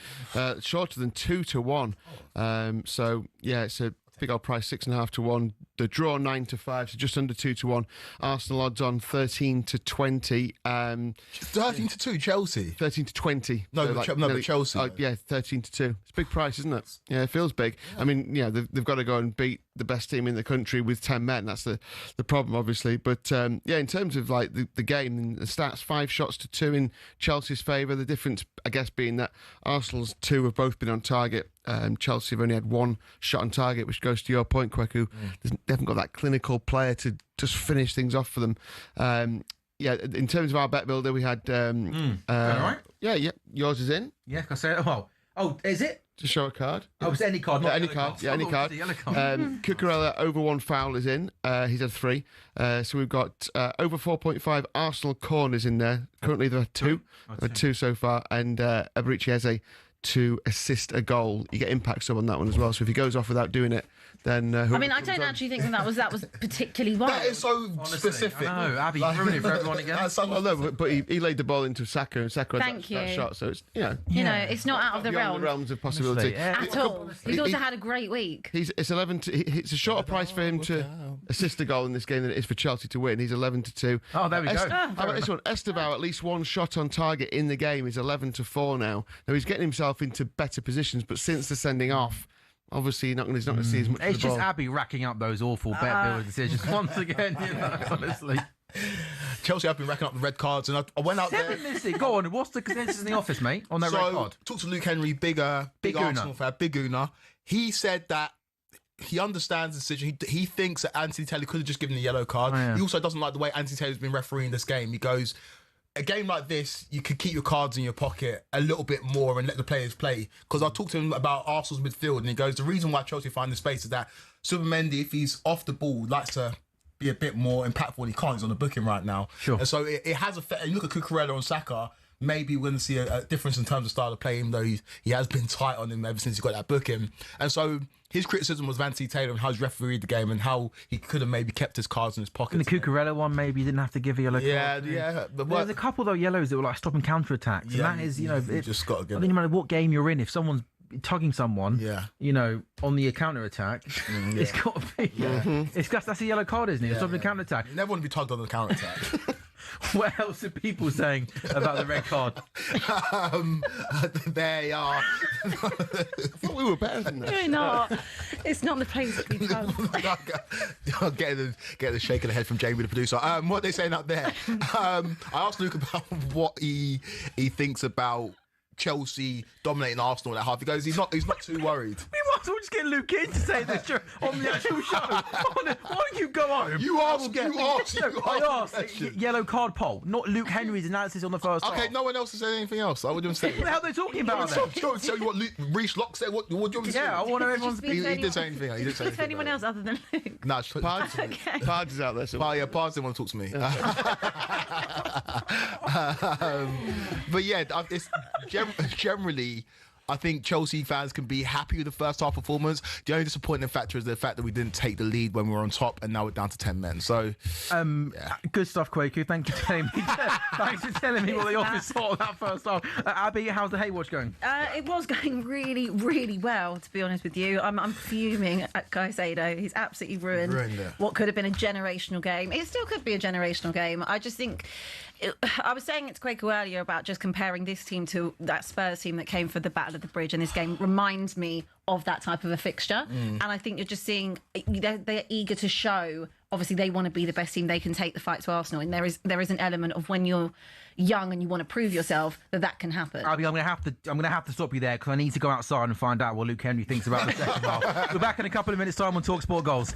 Speaker 4: shorter than 2-1. So yeah, it's a big old price, 6.5-1. The draw 9-5, so just under 2-1. Arsenal odds on 13-20.
Speaker 5: 13-2, Chelsea.
Speaker 4: 13-20.
Speaker 5: No,
Speaker 4: so
Speaker 5: but Chelsea.
Speaker 4: Yeah, 13-2. It's a big price, isn't it? Yeah, it feels big. I mean, yeah, they've got to go and beat the best team in the country with 10 men. That's the problem, obviously. But yeah, in terms of like the game and the stats, 5 shots to 2 in Chelsea's favour. The difference, I guess, being that Arsenal's 2 have both been on target. Chelsea have only had 1 shot on target, which goes to your point, Kweku. They haven't got that clinical player to just finish things off for them. Yeah, in terms of our bet builder, we had.
Speaker 1: Right?
Speaker 4: Yeah, yours is in.
Speaker 1: Yeah, can I say it? Oh, is it?
Speaker 4: To show a card.
Speaker 1: Oh, it's any card, not
Speaker 4: any
Speaker 1: yellow
Speaker 4: card.
Speaker 1: cards.
Speaker 4: Yeah, any card.
Speaker 1: Yellow card.
Speaker 4: Cucurella over 1 foul is in. He's had 3. So we've got over 4.5 Arsenal corners in there. Currently there are 2. There are 2 so far. And Eberici Eze to assist a goal. You get impact sub on that one as well. So if he goes off without doing it, then
Speaker 2: I mean, I don't actually think that was particularly wild.
Speaker 5: That is so specific.
Speaker 1: No, Abby, you ruined it for everyone again.
Speaker 4: Well, no, but he laid the ball into Saka, and Saka had that shot. So it's
Speaker 2: you know, it's not out of the
Speaker 4: beyond the realms of possibility.
Speaker 2: at all. He's also had a great week.
Speaker 4: It's 11. It's a shorter price for him to assist a goal in this game than it is for Chelsea to win. He's 11-2.
Speaker 1: Oh, there we go.
Speaker 4: How about this one? Esteval, at least 1 shot on target in the game, is 11-4 now. Now he's getting himself into better positions, but since the sending off, obviously he's not going to see as much.
Speaker 1: It's
Speaker 4: of the
Speaker 1: just
Speaker 4: ball.
Speaker 1: Abby racking up those awful bet builder decisions once again. You know, honestly.
Speaker 5: Chelsea have been racking up the red cards, and I went out there.
Speaker 1: Listen, go on. What's the consensus in the office, mate, on that red card?
Speaker 5: Talked to Luke Henry, big Arsenal fan, big Una. He said that he understands the decision. He thinks that Anthony Taylor could have just given the yellow card.
Speaker 1: Oh, yeah.
Speaker 5: He also doesn't like the way Anthony Taylor's been refereeing this game. He goes, a game like this, you could keep your cards in your pocket a little bit more and let the players play. Because I talked to him about Arsenal's midfield, and he goes, the reason why Chelsea find the space is that Supermendy, if he's off the ball, likes to be a bit more impactful, and he can't. He's on the booking right now.
Speaker 1: Sure.
Speaker 5: And so it has effect. You look at Cucurella and Saka, maybe we're going to see a difference in terms of style of play, even though he has been tight on him ever since he got that booking. And so his criticism was Anthony Taylor and how he's refereed the game and how he could have maybe kept his cards in his pocket.
Speaker 1: And the Cucurella one, maybe you didn't have to give a yellow card.
Speaker 5: Yeah.
Speaker 1: There's a couple, though, yellows that were like stopping counter-attacks.
Speaker 5: Yeah,
Speaker 1: and that is, you
Speaker 5: just got to give
Speaker 1: I think no matter what game you're in, if someone's tugging someone, you know, on the counter-attack, it's got to be. That's a yellow card, isn't it? Stopping a counter-attack.
Speaker 5: You never want to be tugged on the counter-attack.
Speaker 1: What else are people saying about the red card?
Speaker 5: They are.
Speaker 4: I thought we were better than that.
Speaker 2: You're not. It's not the place to be tough.
Speaker 5: Getting the shake of the head from Jamie, the producer. What are they saying up there? I asked Luke about what he thinks about Chelsea dominating Arsenal at half. He goes, he's not too worried.
Speaker 1: We might as well just get Luke in to say this on the actual show. Why don't you go home?
Speaker 5: You asked.
Speaker 1: I asked. Yellow card poll, not Luke Henry's analysis on the first half.
Speaker 5: Okay, no one else has said anything else. I would have said.
Speaker 1: What the hell are they talking about then?
Speaker 5: Tell you what Reece Locke said. What do you want me to say?
Speaker 1: Yeah, I want everyone's
Speaker 5: He didn't say anything. He didn't say
Speaker 2: If
Speaker 5: anything.
Speaker 2: anyone else other than Luke.
Speaker 5: No,
Speaker 4: Pards is out there. So.
Speaker 5: Pards didn't want to talk to me. But yeah, it's generally, I think Chelsea fans can be happy with the first half performance. The only disappointing factor is the fact that we didn't take the lead when we were on top, and now we're down to 10 men. So,
Speaker 1: good stuff, Kwaku. Thank you for telling me. Thanks for telling me what the office thought of that first half. Abby, how's the Haywatch going?
Speaker 2: It was going really, really well, to be honest with you. I'm fuming at Caicedo. He's absolutely ruined what could have been a generational game. It still could be a generational game. I just think... I was saying it to Kwaku earlier about just comparing this team to that Spurs team that came for the Battle of the Bridge, and this game reminds me of that type of a fixture. And I think you're just seeing they're eager to show obviously they want to be the best team. They can take the fight to Arsenal, and there is an element of when you're young and you want to prove yourself that can happen.
Speaker 1: I'm gonna have to stop you there because I need to go outside and find out what Luke Henry thinks about the second half. We're back in a couple of minutes' time on talkSPORT Goals.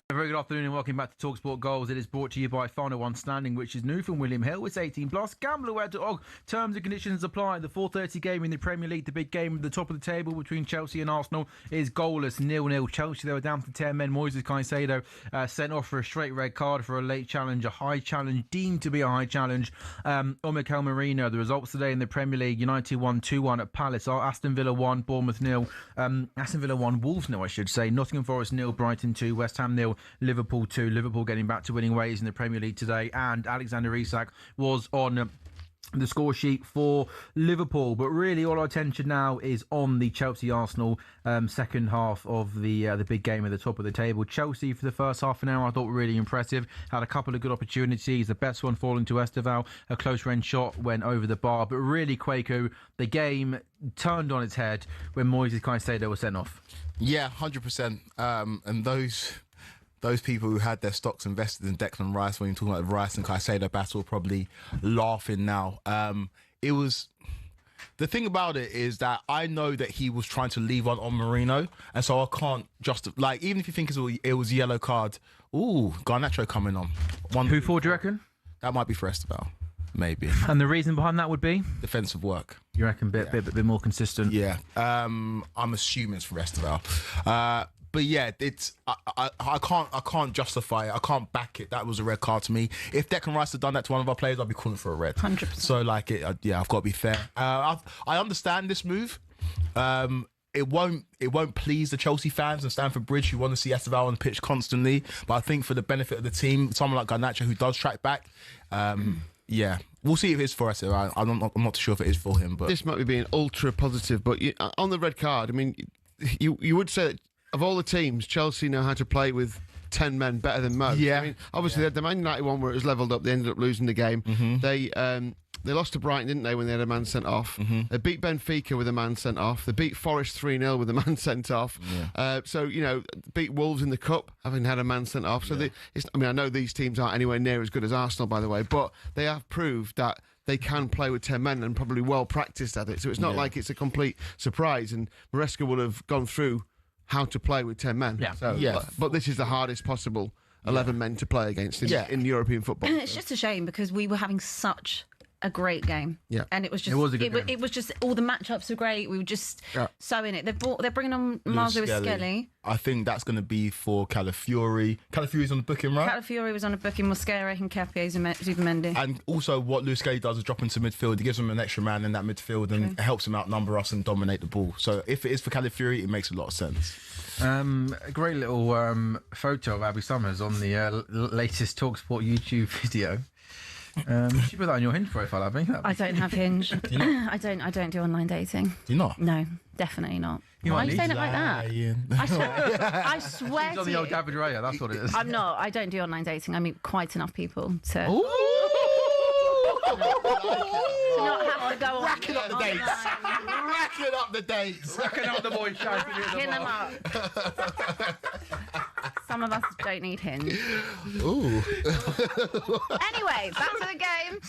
Speaker 1: Very good afternoon and welcome back to talkSPORT Goals. It is brought to you by Final One Standing, which is new from William Hill. It's 18 plus. Gamblerware.org. Terms and conditions apply. The 4:30 game in the Premier League, the big game at the top of the table between Chelsea and Arsenal, is goalless 0-0. Chelsea, they were down to 10 men. Moises Caicedo sent off for a straight red card for a late challenge, a high challenge, deemed to be a high challenge. Mikel Merino, the results today in the Premier League: United won 2-1 at Palace. Aston Villa 1, Bournemouth 0. Aston Villa 1, Wolves 0, I should say. Nottingham Forest 0, Brighton 2, West Ham 0, Liverpool 2. Liverpool getting back to winning ways in the Premier League today. And Alexander Isak was on the score sheet for Liverpool. But really all our attention now is on the Chelsea-Arsenal second half of the big game at the top of the table. Chelsea for the first half an hour I thought were really impressive. Had a couple of good opportunities. The best one falling to Esteval. A close range shot went over the bar. But really, Kwaku, the game turned on its head when Moises Caicedo was sent off. Yeah, 100%. And those people who had their stocks invested in Declan Rice, when you're talking about the Rice and Caicedo battle, probably laughing now. It was... The thing about it is that I know that he was trying to leave on Marino, and so I can't just... Like, even if you think it was yellow card, ooh, Garnacho coming on. Who for, do you reckon? That might be for Esteval, maybe. And the reason behind that would be? Defensive work. You reckon bit more consistent? Yeah. I'm assuming it's for Esteval.
Speaker 5: But yeah, it's I can't justify it. I can't back it. That was a red card to me. If Declan Rice had done that to one of our players, I'd be calling for a red.
Speaker 2: 100%.
Speaker 5: So like it, yeah, I've got to be fair. I understand this move. It won't please the Chelsea fans and Stamford Bridge who want to see Esteval on the pitch constantly. But I think for the benefit of the team, someone like Garnacho who does track back, yeah, we'll see if it's for Esteval. I'm not too sure if it is for him. But
Speaker 4: this might be being ultra positive, but on the red card, I mean, you would say that of all the teams, Chelsea know how to play with 10 men better than most.
Speaker 5: Yeah.
Speaker 4: I mean, obviously, they had the Man United one where it was levelled up. They ended up losing the game. They lost to Brighton, didn't they, when they had a man sent off? They beat Benfica with a man sent off. They beat Forest 3-0 with a man sent off. So, beat Wolves in the Cup, having had a man sent off. So, I know these teams aren't anywhere near as good as Arsenal, by the way, but they have proved that they can play with 10 men and probably well practiced at it. So, it's not like it's a complete surprise. And Maresca will have gone through how to play with 10 men. But this is the hardest possible 11 men to play against in European football.
Speaker 2: It's just a shame because we were having such a great game. And it was just
Speaker 1: a good game.
Speaker 2: It was just all the matchups were great. We were just so in it. They're bringing on Marzo Skelly.
Speaker 5: I think that's going to be for Calafiori. Calafiori's on the booking, right?
Speaker 2: Calafiori was on a booking. Mosquera, Hincapié, Zubimendi.
Speaker 5: And also what Luis Skelly does is drop into midfield. He gives him an extra man in that midfield and helps him outnumber us and dominate the ball. So if it is for Calafiori, it makes a lot of sense.
Speaker 1: A great little photo of Abby Summers on the latest talkSPORT YouTube video. You should put that on your Hinge profile, Abby.
Speaker 2: I don't have Hinge. I don't do online dating.
Speaker 5: Do you not?
Speaker 2: No, definitely not.
Speaker 1: You
Speaker 2: Why are
Speaker 1: might
Speaker 2: you saying it like that? I swear
Speaker 1: She's on the old David Raya, that's what it is.
Speaker 2: I'm not. I don't do online dating. I meet quite enough people to not have to go on.
Speaker 5: Racking up the dates. Racking up the dates.
Speaker 1: Racking up the boys shouting
Speaker 2: Racking them up. Some of us don't need Hinge.
Speaker 5: Ooh.
Speaker 2: Anyway, back to the game.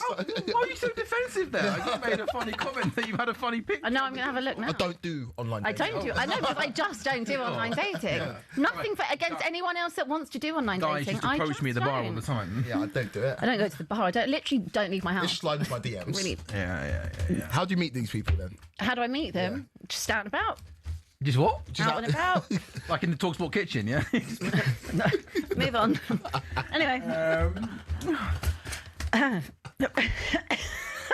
Speaker 1: Why are you so defensive there? I just made a funny comment that you had a funny picture.
Speaker 2: I know, I'm going to have a look now.
Speaker 5: I don't do online
Speaker 2: I
Speaker 5: dating.
Speaker 2: don't do. I know, because I just don't do online dating. Nothing against anyone else that wants to do online
Speaker 1: Guys
Speaker 2: dating.
Speaker 1: used to approach me at the bar all the time.
Speaker 5: Yeah, I don't do it.
Speaker 2: I don't go to the bar. I literally don't leave my house.
Speaker 5: Just slide into my DMs.
Speaker 2: Really.
Speaker 1: Yeah.
Speaker 5: How do you meet these people then?
Speaker 2: How do I meet them? Just out and about.
Speaker 1: Just what?
Speaker 2: Out and about.
Speaker 1: Like in the talkSPORT kitchen, yeah?
Speaker 2: No. Move on. Anyway.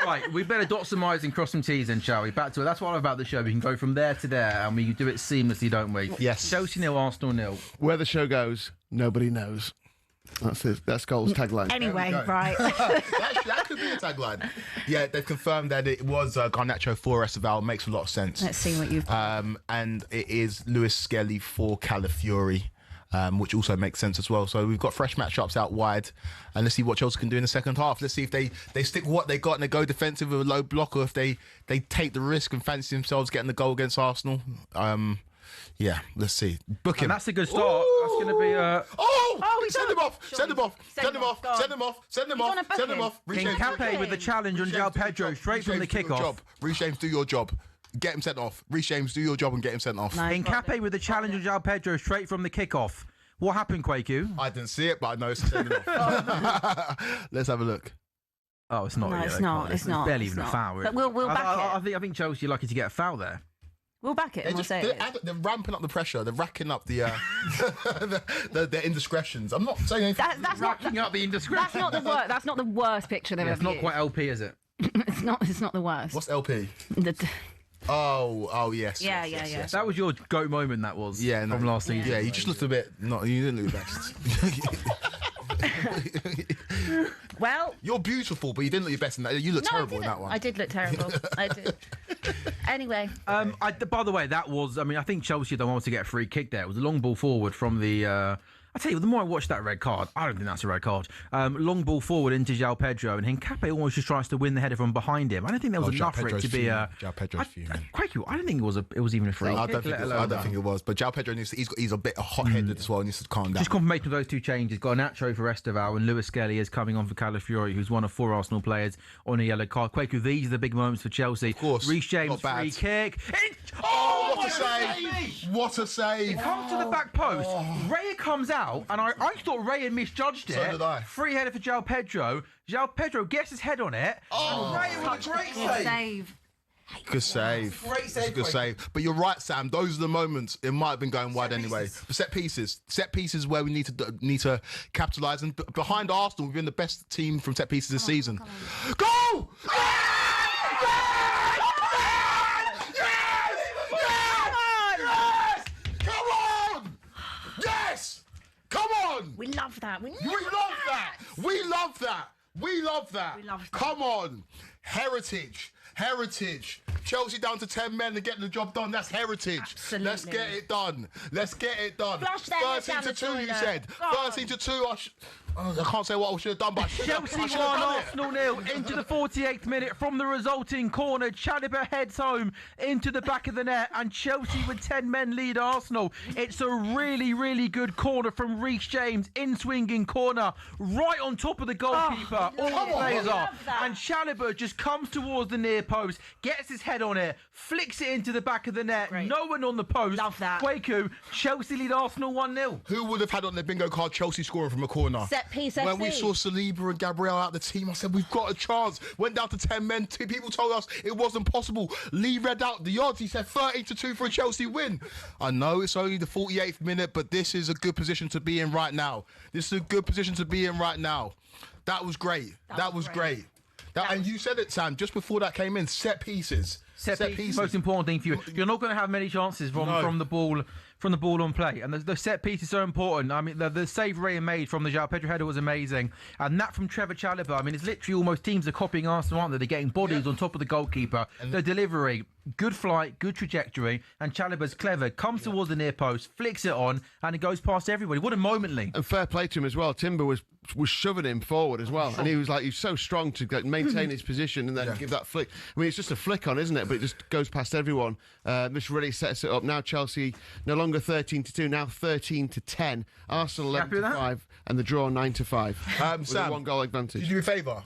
Speaker 1: Right, we better dot some I's and cross some T's then, shall we? Back to it. That's what I love about the show. We can go from there to there and we do it seamlessly, don't we?
Speaker 4: Yes.
Speaker 1: Chelsea 0, Arsenal 0.
Speaker 4: Where the show goes, nobody knows. That's Goal's tagline.
Speaker 2: Anyway, right.
Speaker 5: that could be a tagline. Yeah, they've confirmed that it was Garnacho for Esteval. Makes a lot of sense.
Speaker 2: Let's see what you've
Speaker 5: and it is Luis Skelly for Calafiori, which also makes sense as well. So we've got fresh matchups out wide, and let's see what Chelsea can do in the second half. Let's see if they stick what they got and they go defensive with a low block, or if they take the risk and fancy themselves getting the goal against Arsenal. Yeah, let's see. Book him.
Speaker 1: And that's a good start.
Speaker 5: Ooh.
Speaker 1: That's going to be
Speaker 5: send him off. Send him off. Send him off. Send him off. Send him off. Send him off.
Speaker 1: Hincapié with the challenge on João Pedro straight from the kickoff.
Speaker 5: Reece James, do your job. Get him sent off. Reece James, do your job and get him sent off.
Speaker 1: Hincapié with the challenge on João Pedro straight from the kickoff. What happened, Kwaku?
Speaker 5: I didn't see it, but I know it's sending off. Let's have a look.
Speaker 1: Oh, it's not.
Speaker 2: No,
Speaker 1: yet,
Speaker 2: it's
Speaker 1: though,
Speaker 2: not.
Speaker 1: Colin.
Speaker 2: It's not.
Speaker 1: Barely
Speaker 2: It's
Speaker 1: even
Speaker 2: not.
Speaker 1: a foul.
Speaker 2: But we'll back it.
Speaker 1: I think Chelsea are lucky to get a foul there.
Speaker 2: We'll back it and we'll say it.
Speaker 5: They're ramping up the pressure. They're racking up the the indiscretions. I'm not saying anything.
Speaker 2: That's
Speaker 1: Racking up the indiscretion.
Speaker 2: That's not the worst. That's not the worst picture they've
Speaker 1: It's
Speaker 2: ever
Speaker 1: not
Speaker 2: used.
Speaker 1: quite LP, is it?
Speaker 2: It's not the worst.
Speaker 5: What's LP?
Speaker 2: The-
Speaker 5: Oh, yes.
Speaker 2: Yeah,
Speaker 5: yes,
Speaker 2: yeah.
Speaker 5: yes.
Speaker 1: That was your goat moment. That was.
Speaker 5: Yeah,
Speaker 1: from last season.
Speaker 5: Yeah, you just looked a bit. No, you didn't look best.
Speaker 2: Well,
Speaker 5: You're beautiful, but you didn't look your best in that. You look terrible in that one.
Speaker 2: I did look terrible. I did. Anyway,
Speaker 1: By the way, that was. I mean, I think Chelsea don't want to get a free kick there. It was a long ball forward from the. I tell you, the more I watch that red card, I don't think that's a red card. Long ball forward into João Pedro, and Hincapié almost just tries to win the header from behind him. I don't think there was enough for it to be a.
Speaker 5: João Pedro's fuming.
Speaker 1: Kwaku, I don't think it was even a free
Speaker 5: I
Speaker 1: kick.
Speaker 5: don't think it was. But João Pedro he's a bit hot-headed as well, and he needs to calm down.
Speaker 1: Just confirmation of those two changes. Got Garnacho for Esteval, and Luis Skelly is coming on for Calafiori, who's one of 4 Arsenal players on a yellow card. Kwaku, these are the big moments for Chelsea.
Speaker 5: Of course.
Speaker 1: Reece James,
Speaker 5: Not bad.
Speaker 1: free kick.
Speaker 5: Oh, what a save! What a save!
Speaker 1: It comes to the back post. Raya comes out, and I thought Raya misjudged it.
Speaker 5: So did I.
Speaker 1: Free header for João Pedro. João Pedro gets his head on it.
Speaker 5: Oh,
Speaker 1: and Raya with a great save.
Speaker 5: Good save.
Speaker 1: Great save,
Speaker 5: It's a good
Speaker 1: Quake.
Speaker 5: save. But you're right, Sam. Those are the moments. It might have been going wide anyway. But set pieces where we need to capitalise. And behind Arsenal, we've been the best team from set pieces this season. Go! Yes! Come on! Yes! Come on!
Speaker 2: We love that.
Speaker 5: We love that. We love that. We love that.
Speaker 2: We love that.
Speaker 5: Come on. Heritage. Chelsea down to 10 men and getting the job done. That's heritage.
Speaker 2: Absolutely.
Speaker 5: Let's get it done.
Speaker 2: Flush their heads
Speaker 5: 13
Speaker 2: down
Speaker 5: to
Speaker 2: the
Speaker 5: 2, you
Speaker 2: toilet.
Speaker 5: said.
Speaker 2: Go on.
Speaker 5: 13 to 2. I can't say what I should have done, but I should have
Speaker 1: Chelsea
Speaker 5: done
Speaker 1: 1,
Speaker 5: it.
Speaker 1: Arsenal 0 into the 48th minute from the resulting corner. Chalobah heads home into the back of the net, and Chelsea with 10 men lead Arsenal. It's a really, really good corner from Reece James, in swinging corner, right on top of the goalkeeper. All the players are.
Speaker 2: love that.
Speaker 1: And Chalobah just comes towards the near post, gets his head on it, flicks it into the back of the net.
Speaker 2: Great.
Speaker 1: No one on the post.
Speaker 2: Love that.
Speaker 1: Kwaku, Chelsea lead Arsenal 1-0.
Speaker 5: Who would have had on their bingo card Chelsea scoring from a corner?
Speaker 2: Set piece
Speaker 5: When we
Speaker 2: FC.
Speaker 5: saw Saliba and Gabriel out the team, I said, we've got a chance. Went down to 10 men. 2 people told us it wasn't possible. Lee read out the odds. He said 13 to 2 for a Chelsea win. I know it's only the 48th minute, but this is a good position to be in right now. That was great. That was great. And you said it, Sam, just before that came in, set pieces.
Speaker 1: Set piece, most important thing for you. You're not going to have many chances from the ball on play, and the set piece is so important. I mean, the save Ray made from the João Pedro header was amazing, and that from Trevor Chalobah. I mean, it's literally almost teams are copying Arsenal, aren't they? They're getting bodies on top of the goalkeeper. The delivery, good flight, good trajectory, and Chalobah's clever. Comes towards the near post, flicks it on, and it goes past everybody. What a moment, Lee.
Speaker 4: And fair play to him as well. Timber was shoving him forward as well, and he was so strong to maintain his position and then give that flick. I mean, it's just a flick on, isn't it? But it just goes past everyone. This really sets it up. Now Chelsea no longer 13 to 2, now 13 to 10. Arsenal 11 to 5, and the draw 9 to 5. With
Speaker 5: Sam,
Speaker 4: a 1 goal
Speaker 5: Did
Speaker 4: advantage.
Speaker 5: you do me a favour?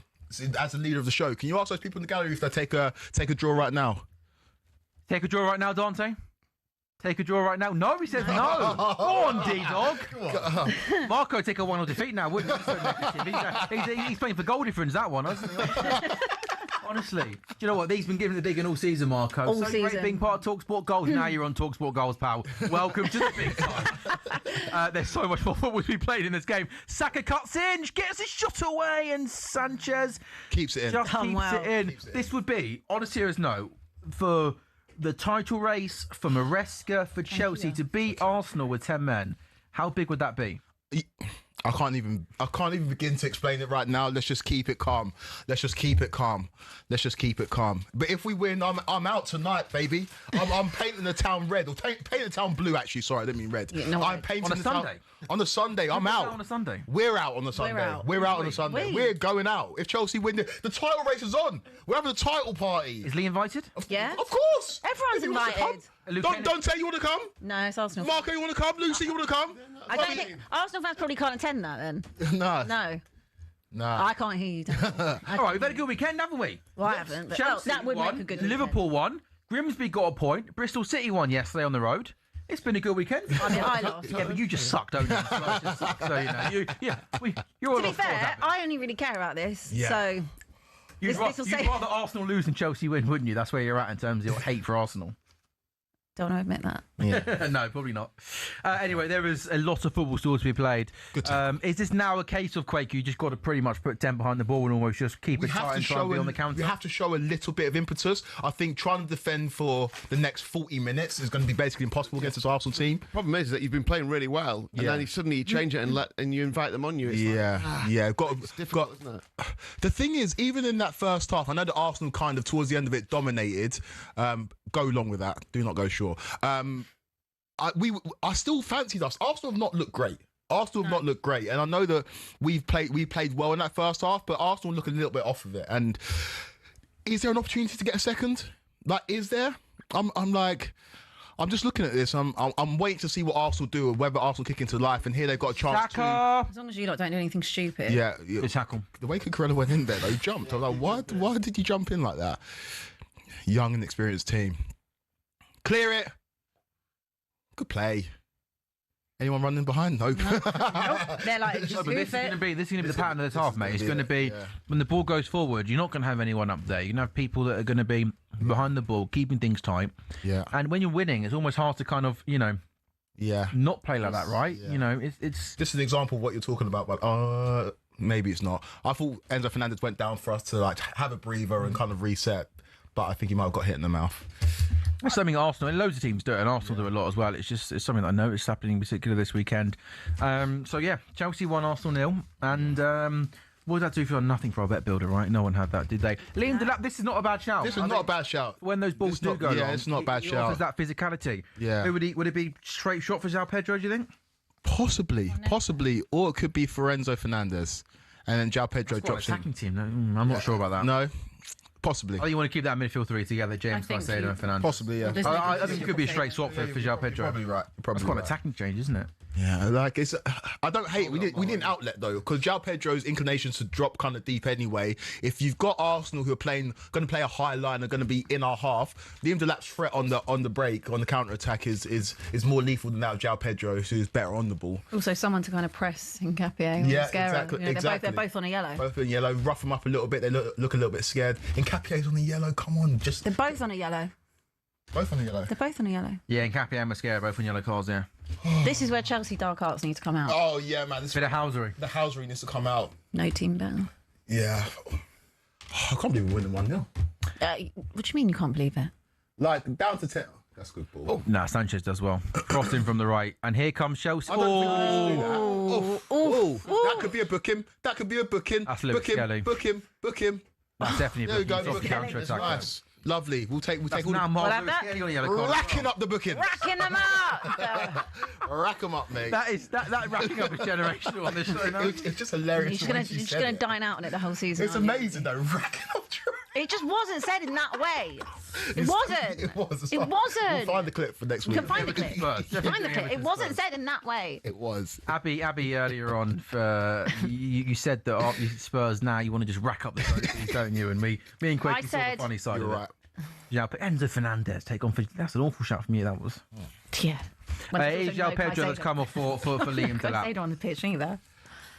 Speaker 5: As the leader of the show, can you ask those people in the gallery if they take a draw right now?
Speaker 1: Take a draw right now, Dante. Take a draw right now. No, he says no. Go on, D-Dog. Marco take a 1-0 defeat now, wouldn't he? So negative. He's playing for goal difference, that one, hasn't he? Honestly. Do you know what? He's been giving the big one all season, Marco.
Speaker 2: All
Speaker 1: so
Speaker 2: season.
Speaker 1: great being part of talkSPORT Goals. Now you're on talkSPORT Goals, pal. Welcome to the big time. There's so much more football to be played in this game. Saka cuts in, gets his shot away, and Sanchez
Speaker 5: Keeps it in.
Speaker 1: just
Speaker 2: Done
Speaker 1: keeps
Speaker 2: well.
Speaker 1: it in. This would be, on a serious note, for the title race, for Maresca, for Chelsea to beat Arsenal with 10 men. How big would that be?
Speaker 5: I can't even begin to explain it right now. Let's just keep it calm. But if we win, I'm out tonight, baby. I'm painting the town red, or painting the town blue. Actually, sorry, I didn't mean red.
Speaker 2: Yeah, no
Speaker 5: I'm
Speaker 2: way.
Speaker 5: painting
Speaker 1: On a
Speaker 5: the town
Speaker 1: Sunday?
Speaker 5: on a Sunday. I'm out
Speaker 1: on a Sunday?
Speaker 5: We're out on the Sunday.
Speaker 2: out.
Speaker 5: We're out on the Sunday.
Speaker 2: Wait.
Speaker 5: We're going out. If Chelsea win, the title race is on. We're having a title party.
Speaker 1: Is Lee invited?
Speaker 2: Yeah.
Speaker 5: Of course.
Speaker 2: Everyone's
Speaker 5: If you want to
Speaker 2: invited.
Speaker 5: come. Don't say you want to come.
Speaker 2: No, it's Arsenal.
Speaker 5: Marco, you want to come? Lucy, you want to come?
Speaker 2: I don't think Arsenal fans probably can't attend that then.
Speaker 5: No.
Speaker 2: No, I can't hear you.
Speaker 1: All right, we've had a good weekend, haven't we?
Speaker 2: Well, I haven't. But
Speaker 1: Chelsea
Speaker 2: that would
Speaker 1: won,
Speaker 2: make a good
Speaker 1: Liverpool won, Grimsby got a point, Bristol City won yesterday on the road. It's been a good weekend.
Speaker 2: I mean, I lost.
Speaker 1: Yeah, but you just suck, don't you? So I just suck, so, you know, you're all
Speaker 2: To be
Speaker 1: lost cause
Speaker 2: fair,
Speaker 1: happened.
Speaker 2: I only really care about this.
Speaker 5: Yeah.
Speaker 2: So
Speaker 1: You'd,
Speaker 2: this will
Speaker 1: you'd
Speaker 2: say-
Speaker 1: rather Arsenal lose than Chelsea win, wouldn't you? That's where you're at in terms of your hate for Arsenal.
Speaker 2: don't want to admit that.
Speaker 1: No, probably not. Anyway, there was a lot of football still to be played. Is this now a case of Quake? You just got to pretty much put 10 behind the ball and almost just keep it tight and try and be on the counter?
Speaker 5: We have to show a little bit of impetus. I think trying to defend for the next 40 minutes is going to be basically impossible against this Arsenal team.
Speaker 4: Problem is that you've been playing really well, and then suddenly you change it and you invite them on you. It's
Speaker 5: It's
Speaker 4: difficult, isn't it?
Speaker 5: The thing is, even in that first half, I know that Arsenal kind of towards the end of it dominated. Go long with that. Do not go short. I still fancied us. Arsenal have not looked great. And I know that we played well in that first half, but Arsenal look a little bit off of it. And is there an opportunity to get a second? Like, is there? I'm just looking at this. I'm waiting to see what Arsenal do, or whether Arsenal kick into life. And here they've got a chance
Speaker 1: Saka!
Speaker 2: As long as you lot don't do anything stupid.
Speaker 5: Yeah,
Speaker 1: Good tackle.
Speaker 5: the way Cucurella went in there, though, he jumped. I was like, why did you jump in like that? Young and experienced team. Clear it. Good play. Anyone running behind? Nope.
Speaker 2: They're like, just
Speaker 1: No, but this is
Speaker 2: hoof
Speaker 1: going to
Speaker 2: it.
Speaker 1: be the pattern of this half, mate. It's going to be when the ball goes forward, you're not going to have anyone up there. You're going to have people that are going to be behind the ball, keeping things tight.
Speaker 5: Yeah.
Speaker 1: And when you're winning, it's almost hard to kind of,
Speaker 5: Yeah.
Speaker 1: not play like that, right?
Speaker 5: Yeah.
Speaker 1: It's
Speaker 5: This is an example of what you're talking about, but maybe it's not. I thought Enzo Fernandez went down for us to like have a breather and kind of reset, but I think he might have got hit in the mouth.
Speaker 1: That's something Arsenal and loads of teams do it, and Arsenal do a lot as well. It's something that I noticed happening in particular this weekend. Chelsea won, Arsenal 0, and what does that do for nothing for our bet builder, right? No one had that, did they? Liam Delap, this is not a bad shout.
Speaker 5: This is not a bad shout.
Speaker 1: When those balls do go long,
Speaker 5: it's not a bad
Speaker 1: he
Speaker 5: shout.
Speaker 1: offers that physicality.
Speaker 5: Yeah.
Speaker 1: Who would it be straight shot for João Pedro, do you think?
Speaker 5: Possibly, or it could be for Enzo Fernandez, and then João Pedro drops in.
Speaker 1: Attacking team. No, I'm not sure about that.
Speaker 5: No, possibly.
Speaker 1: I think you want to keep that midfield three together, James
Speaker 2: I think
Speaker 1: Caicedo and Fernandes.
Speaker 5: Possibly, yeah.
Speaker 1: I think it could be a straight swap for João Pedro.
Speaker 5: Probably right. Probably
Speaker 1: That's quite an
Speaker 5: right.
Speaker 1: attacking change, isn't it?
Speaker 5: Yeah, like it's. I don't hate. We need an outlet though, because João Pedro's inclinations to drop kind of deep anyway. If you've got Arsenal who are going to play a high line, are going to be in our half. Liam Delap's threat on the break, on the counter attack is more lethal than that of João Pedro, who's better on the ball.
Speaker 2: Also, someone to kind of press Hincapié or
Speaker 5: Yeah,
Speaker 2: Mascara.
Speaker 5: exactly, exactly.
Speaker 2: They're both on a yellow.
Speaker 5: Both in yellow, rough them up a little bit. They look a little bit scared. Hincapié's on the yellow. Come on, just
Speaker 2: They're both on a yellow.
Speaker 5: both on the yellow.
Speaker 2: They're both on a yellow.
Speaker 1: Yeah, and Cappy and Mascara both on yellow cards, yeah.
Speaker 2: This is where Chelsea dark arts need to come out.
Speaker 5: Oh yeah, man.
Speaker 1: Bit of housery.
Speaker 5: The housery needs to come out.
Speaker 2: No team down.
Speaker 5: Yeah. I can't believe we're winning 1-0.
Speaker 2: What do you mean you can't believe it?
Speaker 5: Like down to 10. That's good ball.
Speaker 1: Nah, Sanchez does well. Crossing from the right. And here comes Chelsea.
Speaker 5: I don't think we need to do that. That could be a booking. That could be a booking.
Speaker 1: That's Lewis Skelly.
Speaker 5: Book him.
Speaker 1: That's definitely
Speaker 5: There we go.
Speaker 1: a
Speaker 5: Book him.
Speaker 1: counter
Speaker 5: That's
Speaker 1: attack.
Speaker 5: nice. Lovely. We'll take all
Speaker 1: Now, Mark
Speaker 2: have
Speaker 1: Lewis
Speaker 2: that?
Speaker 1: Skelly on yellow card.
Speaker 5: racking up the booking.
Speaker 2: Racking them up!
Speaker 5: Rack them up, mate.
Speaker 1: That racking up is generational on this show. No?
Speaker 5: It's just hilarious.
Speaker 2: You're just gonna dine out on it the whole season.
Speaker 5: It's
Speaker 2: aren't you?
Speaker 5: amazing though. Racking up.
Speaker 2: It just wasn't said in that way. It wasn't.
Speaker 5: It was.
Speaker 2: It wasn't.
Speaker 5: We'll find the clip for next
Speaker 2: You
Speaker 5: week.
Speaker 2: can find the clip. Find the clip. It wasn't said in that way.
Speaker 5: It was.
Speaker 1: Abby, earlier on, you said that after Spurs now you want to just rack up the trophies, don't you? And me and Quake
Speaker 2: I
Speaker 1: saw the
Speaker 2: said-
Speaker 1: funny side
Speaker 5: You're
Speaker 1: of
Speaker 5: right.
Speaker 1: it. Yeah, but Enzo Fernandez take on. That's an awful shot from you. That was.
Speaker 2: Yeah.
Speaker 1: It is João Pedro that's come off for Liam Delap.
Speaker 2: Caicedo on the pitch either.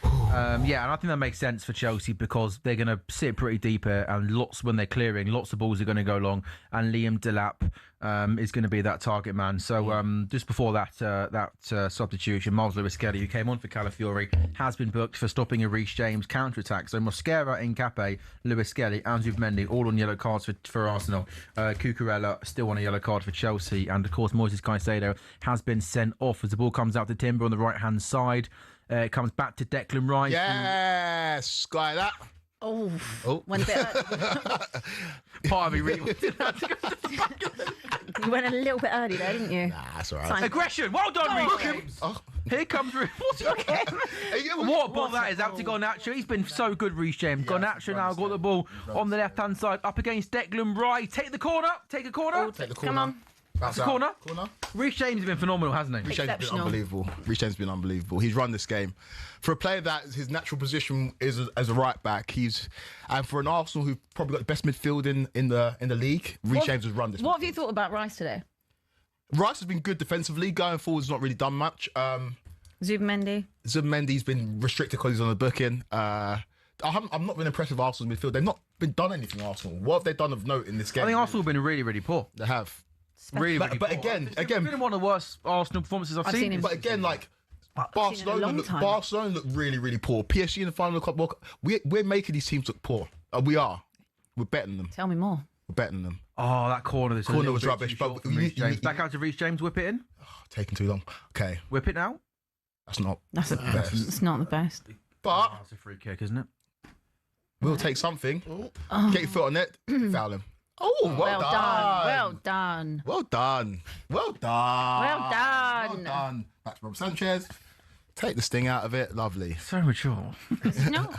Speaker 1: Yeah, and I think that makes sense for Chelsea because they're going to sit pretty deep here, and when they're clearing, lots of balls are going to go long, and Liam Delap is going to be that target man. So just before that substitution, Miles Lewis Skelly, who came on for Calafiori, has been booked for stopping a Reece James counter-attack. So Mosquera, Hincapié, Lewis Skelly, and Zubimendi all on yellow cards for Arsenal. Cucurella still on a yellow card for Chelsea, and of course Moises Caicedo has been sent off as the ball comes out to Timber on the right-hand side. It comes back to Declan Rice.
Speaker 5: Yes, Sky that.
Speaker 2: Oh. Went a bit.
Speaker 1: Part of me really wanted that to go.
Speaker 2: You went a little bit early there, didn't you?
Speaker 5: Nah, that's all right.
Speaker 2: Fine.
Speaker 1: Aggression. Well done, Reece James.
Speaker 5: Oh.
Speaker 1: Here comes Reece. What a ball that is. Out to Garnacho. He's been so good, Reece James. Garnacho now got the ball on the left-hand side up against Declan Rice. Take the corner. Take a corner.
Speaker 5: Take the
Speaker 2: Come
Speaker 5: corner.
Speaker 2: on.
Speaker 5: That's
Speaker 1: a
Speaker 5: out.
Speaker 1: corner.
Speaker 5: Corner.
Speaker 1: Reece James has been phenomenal, hasn't he?
Speaker 5: Reece James has been
Speaker 2: Exceptional.
Speaker 5: unbelievable. Reece James has been unbelievable. He's run this game. For a player that his natural position is as a right back, and for an Arsenal who've probably got the best midfield in the league, Reece James has run this.
Speaker 2: What have you thought about Rice today?
Speaker 5: Rice has been good defensively. Going forward, has not really done much.
Speaker 2: Zubimendi.
Speaker 5: Zubimendi's been restricted because he's on the booking. I'm not been impressed with Arsenal's midfield. They've not been done anything, Arsenal. What have they done of note in this game?
Speaker 1: I think Arsenal have been really, really poor.
Speaker 5: They have.
Speaker 1: Really,
Speaker 5: But
Speaker 1: poor.
Speaker 5: again,
Speaker 1: It's been one of the worst Arsenal performances I've seen.
Speaker 2: seen him.
Speaker 5: But again, like
Speaker 2: seen it in a long time.
Speaker 5: Barcelona look really, really poor. PSG in the final Cup World Cup, we're making these teams look poor. We are. We're betting them.
Speaker 2: Tell me more.
Speaker 5: We're betting them.
Speaker 1: Oh, that corner. This
Speaker 5: Corner was rubbish, but
Speaker 1: but back out to Reece James. Whip it in.
Speaker 5: Taking too long. Okay,
Speaker 1: Whip it now.
Speaker 5: that's not.
Speaker 2: That's
Speaker 5: best.
Speaker 2: it's not the best.
Speaker 5: But
Speaker 1: That's a free kick, isn't it?
Speaker 5: we'll take something. Get your foot on it. Foul him. Oh, well
Speaker 2: Well
Speaker 5: done.
Speaker 2: done.
Speaker 5: Well done. Well done.
Speaker 2: Well done.
Speaker 5: Well done. Back to Rob Sanchez. Take the sting out of it. Lovely.
Speaker 1: So mature.
Speaker 2: No.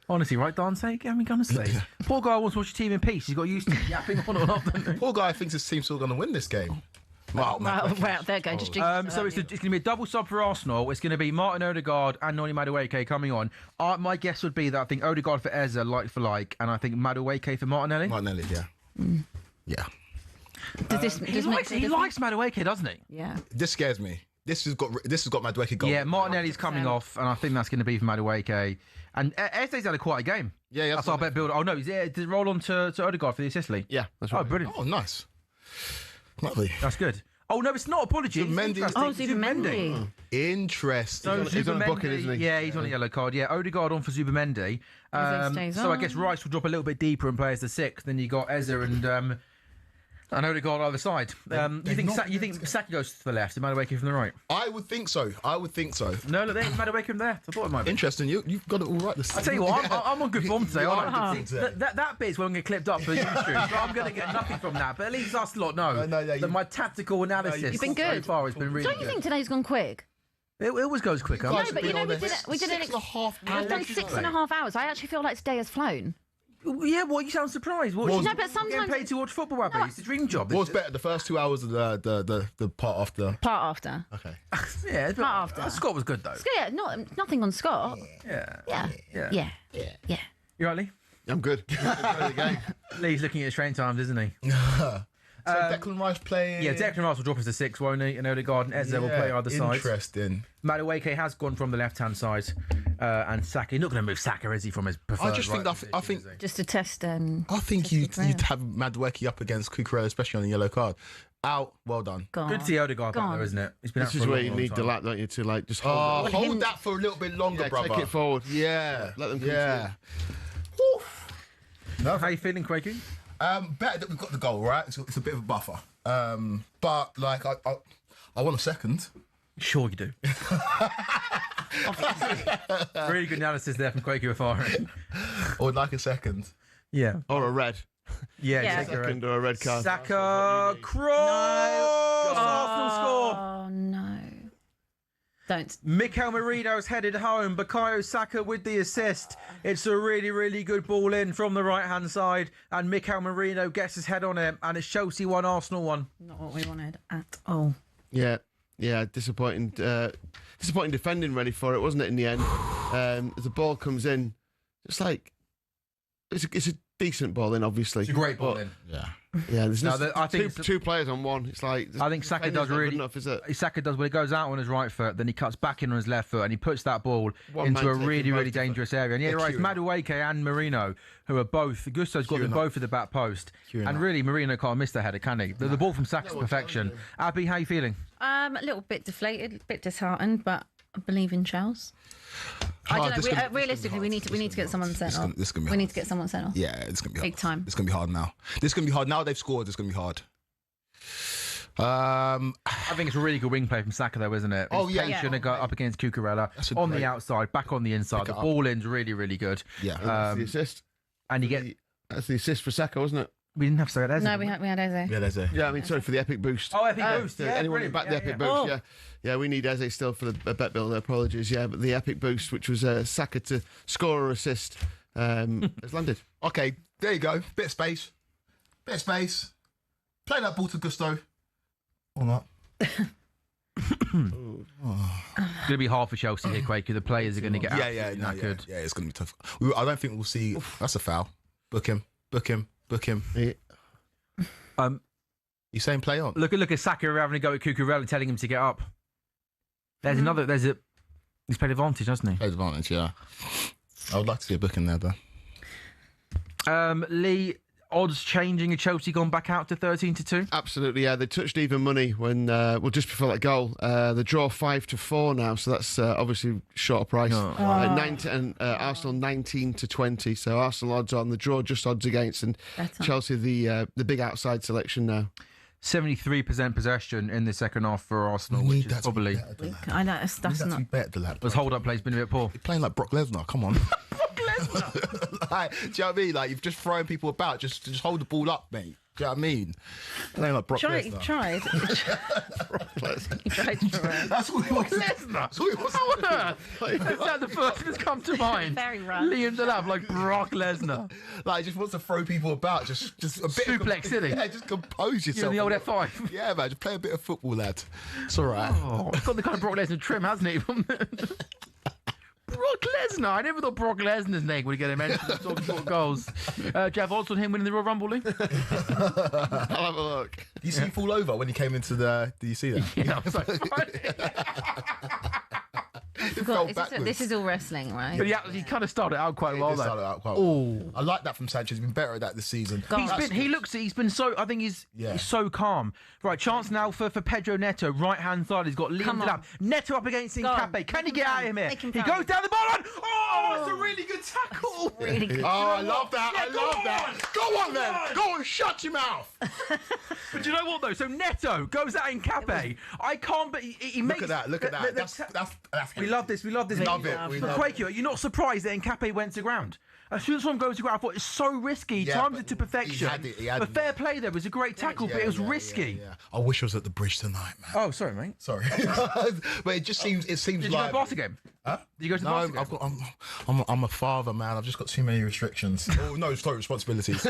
Speaker 1: Honestly, right, Dante? I mean, honestly. Poor guy wants to watch your team in peace. He's got used to yapping on and off, doesn't he?
Speaker 5: Poor guy thinks his team's still going to win this game. Well,
Speaker 2: Well, there you go. Just jinx
Speaker 1: So it's going to be a double sub for Arsenal. It's going to be Martin Odegaard and Noni Madueke coming on. My guess would be that I think Odegaard for Eze, like for like, and I think Madueke for Martinelli.
Speaker 5: Martinelli, yeah. Yeah.
Speaker 2: Does this
Speaker 1: He likes Madueke, doesn't he?
Speaker 2: Yeah.
Speaker 5: This scares me. this has got Madueke goal.
Speaker 1: Yeah, Martinelli's coming off, and I think that's going to be for Madueke. And Eze's had a quite a game.
Speaker 4: Yeah,
Speaker 1: that's our bet builder. Oh no, did it roll on to Odegaard for the assist, Lee?
Speaker 4: Yeah, that's right.
Speaker 1: Oh, brilliant.
Speaker 5: Oh, nice. Lovely.
Speaker 1: That's good. Oh no, it's not. Apologies.
Speaker 5: Zubimendi.
Speaker 2: Oh, Zubimendi.
Speaker 5: Interesting.
Speaker 1: So
Speaker 4: He's on a booking, isn't he?
Speaker 1: Yeah, he's on a yellow card. Yeah, Odegaard on for Zubimendi.
Speaker 2: stays
Speaker 1: So I
Speaker 2: on.
Speaker 1: guess Rice will drop a little bit deeper and play as the 6th. Then you got Eze and Odegaard either side. You think Saka goes to the left and Madueke from the right?
Speaker 5: I would think so.
Speaker 1: No, look, there's Madueke from there. I thought it might be.
Speaker 5: Interesting. You've got it all right this
Speaker 1: I tell you what, I'm on good form today.
Speaker 5: You are
Speaker 1: aren't
Speaker 5: on
Speaker 1: I?
Speaker 5: good form today.
Speaker 1: That bit's won't get clipped up for YouTube, so I'm going to get nothing from that. But at least us lot know that my tactical analysis
Speaker 2: You've been good.
Speaker 1: so far has been really
Speaker 2: Don't you
Speaker 1: good.
Speaker 2: think today's gone quick?
Speaker 1: It always goes quicker.
Speaker 2: No, but you know, we did an
Speaker 5: 6.5
Speaker 2: We've done 6.5 hours. I actually feel like today has flown.
Speaker 1: Yeah, well, you sound surprised.
Speaker 2: No, but
Speaker 1: getting
Speaker 2: sometimes
Speaker 1: paid to watch football, Abby. It's a dream job.
Speaker 5: What's better, the first 2 hours of the part after?
Speaker 2: part after.
Speaker 5: Okay.
Speaker 1: Yeah, but
Speaker 2: Part after.
Speaker 1: Scott was good though.
Speaker 2: Yeah, nothing on Scott.
Speaker 1: Yeah.
Speaker 2: Yeah.
Speaker 1: You right, Lee?
Speaker 4: I'm good. Enjoy the game.
Speaker 1: Lee's looking at his train times, isn't he?
Speaker 5: So Declan Rice playing.
Speaker 1: Yeah, Declan Rice will drop us to 6, won't he? And Odegaard and Eze will play either side.
Speaker 5: Interesting.
Speaker 1: Madueke has gone from the left-hand side, and Saka. He's not going to move Saka, is he, from his preferred?
Speaker 5: I just think
Speaker 1: right
Speaker 5: I think
Speaker 1: position, is he?
Speaker 2: Just to test.
Speaker 5: I think you'd have Madueke up against Cucurella, especially on the yellow card. Out. Well done.
Speaker 2: God.
Speaker 1: Good to see Odegaard back
Speaker 2: Gone.
Speaker 1: there, isn't it? He's been out
Speaker 4: This
Speaker 1: for
Speaker 4: is
Speaker 1: a
Speaker 4: where
Speaker 1: long,
Speaker 4: you
Speaker 1: long
Speaker 4: need
Speaker 1: time.
Speaker 4: the lap, don't you, to like just hold it.
Speaker 5: Hold that for a little bit longer,
Speaker 4: Yeah,
Speaker 5: brother.
Speaker 4: take it forward.
Speaker 5: Yeah.
Speaker 4: Let them come
Speaker 5: Yeah.
Speaker 1: How you feeling, Quakey?
Speaker 5: Better that we've got the goal, right? It's a bit of a buffer. But like I want a second.
Speaker 1: Sure you do. Really good analysis there from Quakey with Farhan.
Speaker 5: I would like a second.
Speaker 1: Yeah.
Speaker 4: Or a red.
Speaker 1: Yeah,
Speaker 2: Yeah.
Speaker 1: take your
Speaker 4: Second or a red card.
Speaker 1: Saka cross! Arsenal score!
Speaker 2: Oh no! Don't.
Speaker 1: Mikel Merino's headed home. Bukayo Saka with the assist. It's a really, really good ball in from the right-hand side. And Mikel Merino gets his head on it. And it's Chelsea 1, Arsenal 1.
Speaker 2: Not what we wanted at all.
Speaker 4: Yeah, disappointing defending ready for it, wasn't it, in the end? As the ball comes in, it's like, it's a decent ball in, obviously.
Speaker 1: It's a great ball
Speaker 4: But,
Speaker 1: in.
Speaker 5: Yeah.
Speaker 4: Yeah, there's
Speaker 1: No,
Speaker 4: just
Speaker 1: I think
Speaker 4: two players on one. It's like,
Speaker 1: I think Saka does
Speaker 4: not good
Speaker 1: really.
Speaker 4: enough, is it?
Speaker 1: Saka does when he goes out on his right foot, then he cuts back in on his left foot, and he puts that ball
Speaker 4: One
Speaker 1: into
Speaker 4: man
Speaker 1: a
Speaker 4: taking
Speaker 1: really, really
Speaker 4: both of
Speaker 1: dangerous area. And yeah, right, it's Madueke and Marino who are both. Gusto's got them both at the back post, and really Marino can't miss the header, can he? The ball from Saka's perfection. Abby, how you feeling?
Speaker 2: A little bit deflated, a bit disheartened, but I believe in Charles. I don't know. Realistically, we need to get someone sent off.
Speaker 5: This is gonna be
Speaker 2: We
Speaker 5: hard.
Speaker 2: need to get someone sent off.
Speaker 5: Yeah, it's gonna be
Speaker 2: Big
Speaker 5: hard.
Speaker 2: time.
Speaker 5: It's gonna be hard now. This is gonna be hard. Now they've scored, it's gonna be hard.
Speaker 1: I think it's a really good wing play from Saka, though, isn't it?
Speaker 5: Oh,
Speaker 1: His
Speaker 5: yeah.
Speaker 1: patience to go up against Cucurella
Speaker 5: That's a
Speaker 1: on
Speaker 5: great-
Speaker 1: the outside, back on the inside. The
Speaker 5: it up.
Speaker 1: ball in's really, really good.
Speaker 5: Yeah.
Speaker 4: That's the assist.
Speaker 1: And you get.
Speaker 4: That's the assist for Saka, wasn't it?
Speaker 1: We didn't have Saka.
Speaker 2: No, we had Eze.
Speaker 5: Yeah, there's a.
Speaker 4: Yeah, I mean, sorry for the epic boost.
Speaker 1: Oh, epic boost! Yeah,
Speaker 4: Anyone
Speaker 1: brilliant.
Speaker 4: back the
Speaker 1: Yeah,
Speaker 4: epic
Speaker 1: yeah.
Speaker 4: boost?
Speaker 2: Oh.
Speaker 4: Yeah, we need Eze still for the bet builder. Apologies, yeah, but the epic boost, which was Saka to score or assist, has landed.
Speaker 5: Okay, there you go. Bit of space. Play that ball to Gusto. Or not.
Speaker 1: It's going to be hard for Chelsea here, Quaker. The players are going to get absolutely knackered.
Speaker 5: Yeah, it's going to be tough. I don't think we'll see. That's a foul. Book him.
Speaker 4: Yeah.
Speaker 5: You saying play on?
Speaker 1: Look at Saka having a go at Cucurella, telling him to get up. There's he's played advantage, hasn't he?
Speaker 5: Played advantage, yeah. I would like to see a booking there, though.
Speaker 1: Lee, odds changing. Has Chelsea gone back out to 13-2?
Speaker 4: Absolutely, yeah. They touched even money when, just before that goal. The draw 5-4 now, so that's obviously short of price. Arsenal 19-20, so Arsenal odds on, the draw just odds against, and
Speaker 2: Better.
Speaker 4: Chelsea the big outside selection now.
Speaker 1: 73% possession in the second half for Arsenal,
Speaker 5: We
Speaker 1: which
Speaker 5: need
Speaker 1: is
Speaker 5: that to be
Speaker 1: probably...
Speaker 5: better than that.
Speaker 2: I know that's
Speaker 5: We need that to
Speaker 2: not.
Speaker 5: be better than that.
Speaker 1: His hold-up play's been a bit poor.
Speaker 5: You're playing like Brock Lesnar, come on. Brock Lesnar? Like, do you know what I mean? Like, you've just thrown people about. Just hold the ball up, mate. Do you know what I mean? Playing like Brock
Speaker 2: Tried.
Speaker 5: Lesnar.
Speaker 2: Tried. He tried to try.
Speaker 5: That's what he wants.
Speaker 1: Lesnar?
Speaker 5: That's what he wants.
Speaker 1: How on earth? Is that the first thing that's come to mind?
Speaker 2: Very rough.
Speaker 1: Liam Delap like Brock Lesnar.
Speaker 5: Like, just wants to throw people about. Just a bit.
Speaker 1: Suplex City.
Speaker 5: Yeah, just compose
Speaker 1: You know,
Speaker 5: yourself.
Speaker 1: the old F5.
Speaker 5: Yeah, man. Just play a bit of football, lad. It's all right.
Speaker 1: Oh, he's got the kind of Brock Lesnar trim, hasn't he? Brock Lesnar. I never thought Brock Lesnar's name would get a mention in talkSPORT goals. Do you have odds on him winning the Royal Rumble, Lee?
Speaker 4: I'll have a look.
Speaker 5: Do you see him fall over when he came into the? Do you see that?
Speaker 1: Yeah, I'm so
Speaker 2: God, this is all wrestling, right?
Speaker 1: But he kind of started out quite well.
Speaker 5: Started out quite well. I like that from Sanchez. He's been better at that this season.
Speaker 1: He's been so. I think he's so calm. Right, chance now for Pedro Neto, right hand side. He's got Liam Delap. Neto up against Nkape. Can he get out of him here? He goes down the ball. That's a really good tackle.
Speaker 2: Really good.
Speaker 5: Oh, I love that. I love that. Go on then. Go on. Shut your mouth.
Speaker 1: But do you know what though? So Neto goes at Nkape. I can't. But he makes.
Speaker 5: Look at that. That's
Speaker 1: We love this. We love this.
Speaker 5: We love it.
Speaker 1: But Quaker, you're not surprised that Nkape went to ground. As soon as someone goes to ground, I thought it's so risky. He timed it to perfection.
Speaker 5: He had
Speaker 1: But fair play there. It was a great tackle, but it was risky.
Speaker 5: Yeah. I wish I was at the bridge tonight, man.
Speaker 1: Oh, sorry, mate.
Speaker 5: Sorry. But it just seems. It seems
Speaker 1: Did you go
Speaker 5: like.
Speaker 1: to the Barca game?
Speaker 5: Huh?
Speaker 1: Did you go to the Barca game?
Speaker 5: I'm a father, man. I've just got too many restrictions. Oh no, sorry, responsibilities.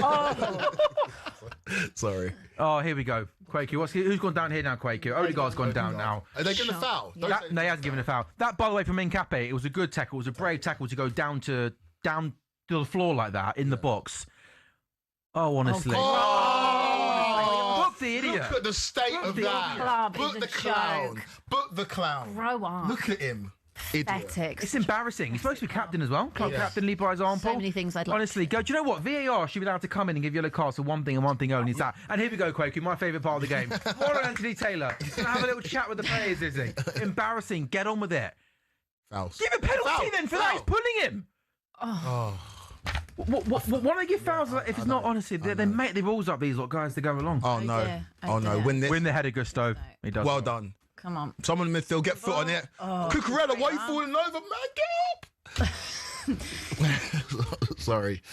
Speaker 5: Sorry.
Speaker 1: Oh, here we go. Quaker, who's gone down here now, Quaker? Odegaard's gone down now.
Speaker 5: Are they going to foul?
Speaker 1: No, he hasn't given a foul. That, by the way, from Nkape, it was a good tackle. It was a brave tackle to go down to the floor like that in the box. Oh, honestly. Book the idiot.
Speaker 5: Look at the state of that. Book the clown. Book the clown.
Speaker 2: Grow up.
Speaker 5: Look at him.
Speaker 2: Pathetic.
Speaker 1: It's embarrassing. He's supposed to be captain as well. Club captain, lead by example.
Speaker 2: So many things I'd like.
Speaker 1: Honestly, do you know what? VAR should be allowed to come in and give yellow cards for one thing and one thing only. Is that. And here we go, Quaker, my favourite part of the game. Warren Anthony Taylor. He's going to have a little chat with the players, is he? Embarrassing. Get on with it.
Speaker 5: Fouls.
Speaker 1: Give a penalty then for that. He's pulling him.
Speaker 5: Oh.
Speaker 1: Why don't they give fouls if it's not, honestly? They make the rules up, these guys, to go along.
Speaker 5: Oh no.
Speaker 2: dear.
Speaker 5: Oh no. Win
Speaker 1: the header, Gusto. He does.
Speaker 5: Well done.
Speaker 2: Come on.
Speaker 5: Someone in the midfield, get foot on it. Cucurella, why are you falling over, man? Get up! Sorry.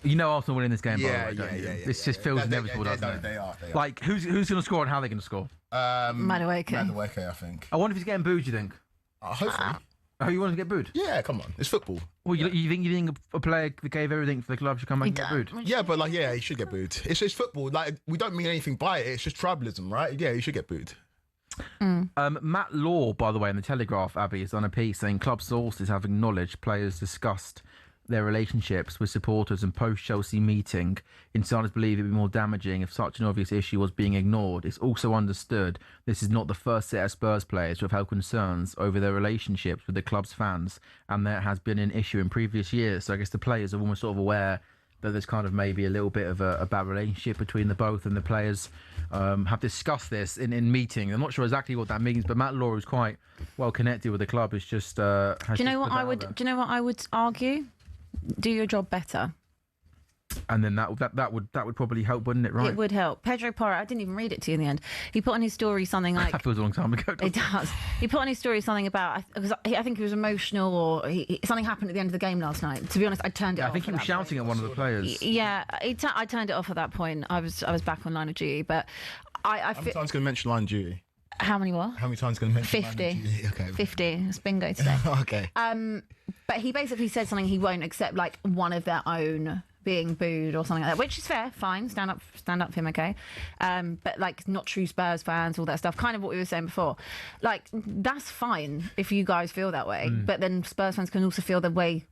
Speaker 1: You know Arsenal winning this game,
Speaker 5: Yeah,
Speaker 1: by the way, don't you?
Speaker 5: yeah.
Speaker 1: This just feels inevitable, doesn't it?
Speaker 5: They are.
Speaker 1: Like, who's going to score and how they're going to score?
Speaker 2: Madueke.
Speaker 5: I think.
Speaker 1: I wonder if he's getting booed, you think?
Speaker 5: Hopefully.
Speaker 1: Oh, you want him to get booed?
Speaker 5: Yeah, come on. It's football.
Speaker 1: Well, you think a player that gave everything for the club should come back and get booed?
Speaker 5: Yeah, but he should get booed. It's just football. Like, we don't mean anything by it. It's just tribalism, right? Yeah, he should get booed.
Speaker 1: Matt Law, by the way, in the Telegraph, Abby, has done a piece saying club sources have acknowledged players discussed their relationships with supporters and post-Chelsea meeting. Insiders believe it would be more damaging if such an obvious issue was being ignored. It's also understood this is not the first set of Spurs players who have held concerns over their relationships with the club's fans, and there has been an issue in previous years. So I guess the players are almost sort of aware that there's kind of maybe a little bit of a bad relationship between the both, and the players have discussed this in meeting. I'm not sure exactly what that means, but Matt Law, who's quite well connected with the club, is just. Do
Speaker 2: you know what I would? Do you know what I would argue? Do your job better.
Speaker 1: And then that would probably help, wouldn't it? Right?
Speaker 2: It would help. Pedro Porro, I didn't even read it to you in the end. He put on his story something like...
Speaker 1: That feels a long time ago.
Speaker 2: It does. He put on his story something about... I think he was emotional, or something happened at the end of the game last night. To be honest, I turned it off.
Speaker 1: I think he was shouting at one of the players.
Speaker 2: Yeah, I turned it off at that point. I was back on line of duty, but
Speaker 5: How many times going to mention line of duty?
Speaker 2: How many what?
Speaker 5: How many times going to mention
Speaker 2: 50.
Speaker 5: line of duty? Okay.
Speaker 2: 50. It's bingo today.
Speaker 5: Okay.
Speaker 2: But he basically said something he won't accept, like one of their own being booed or something like that, which is fair, fine, stand up for him, okay. But like not true Spurs fans, all that stuff, kind of what we were saying before. Like that's fine if you guys feel that way, but then Spurs fans can also feel the way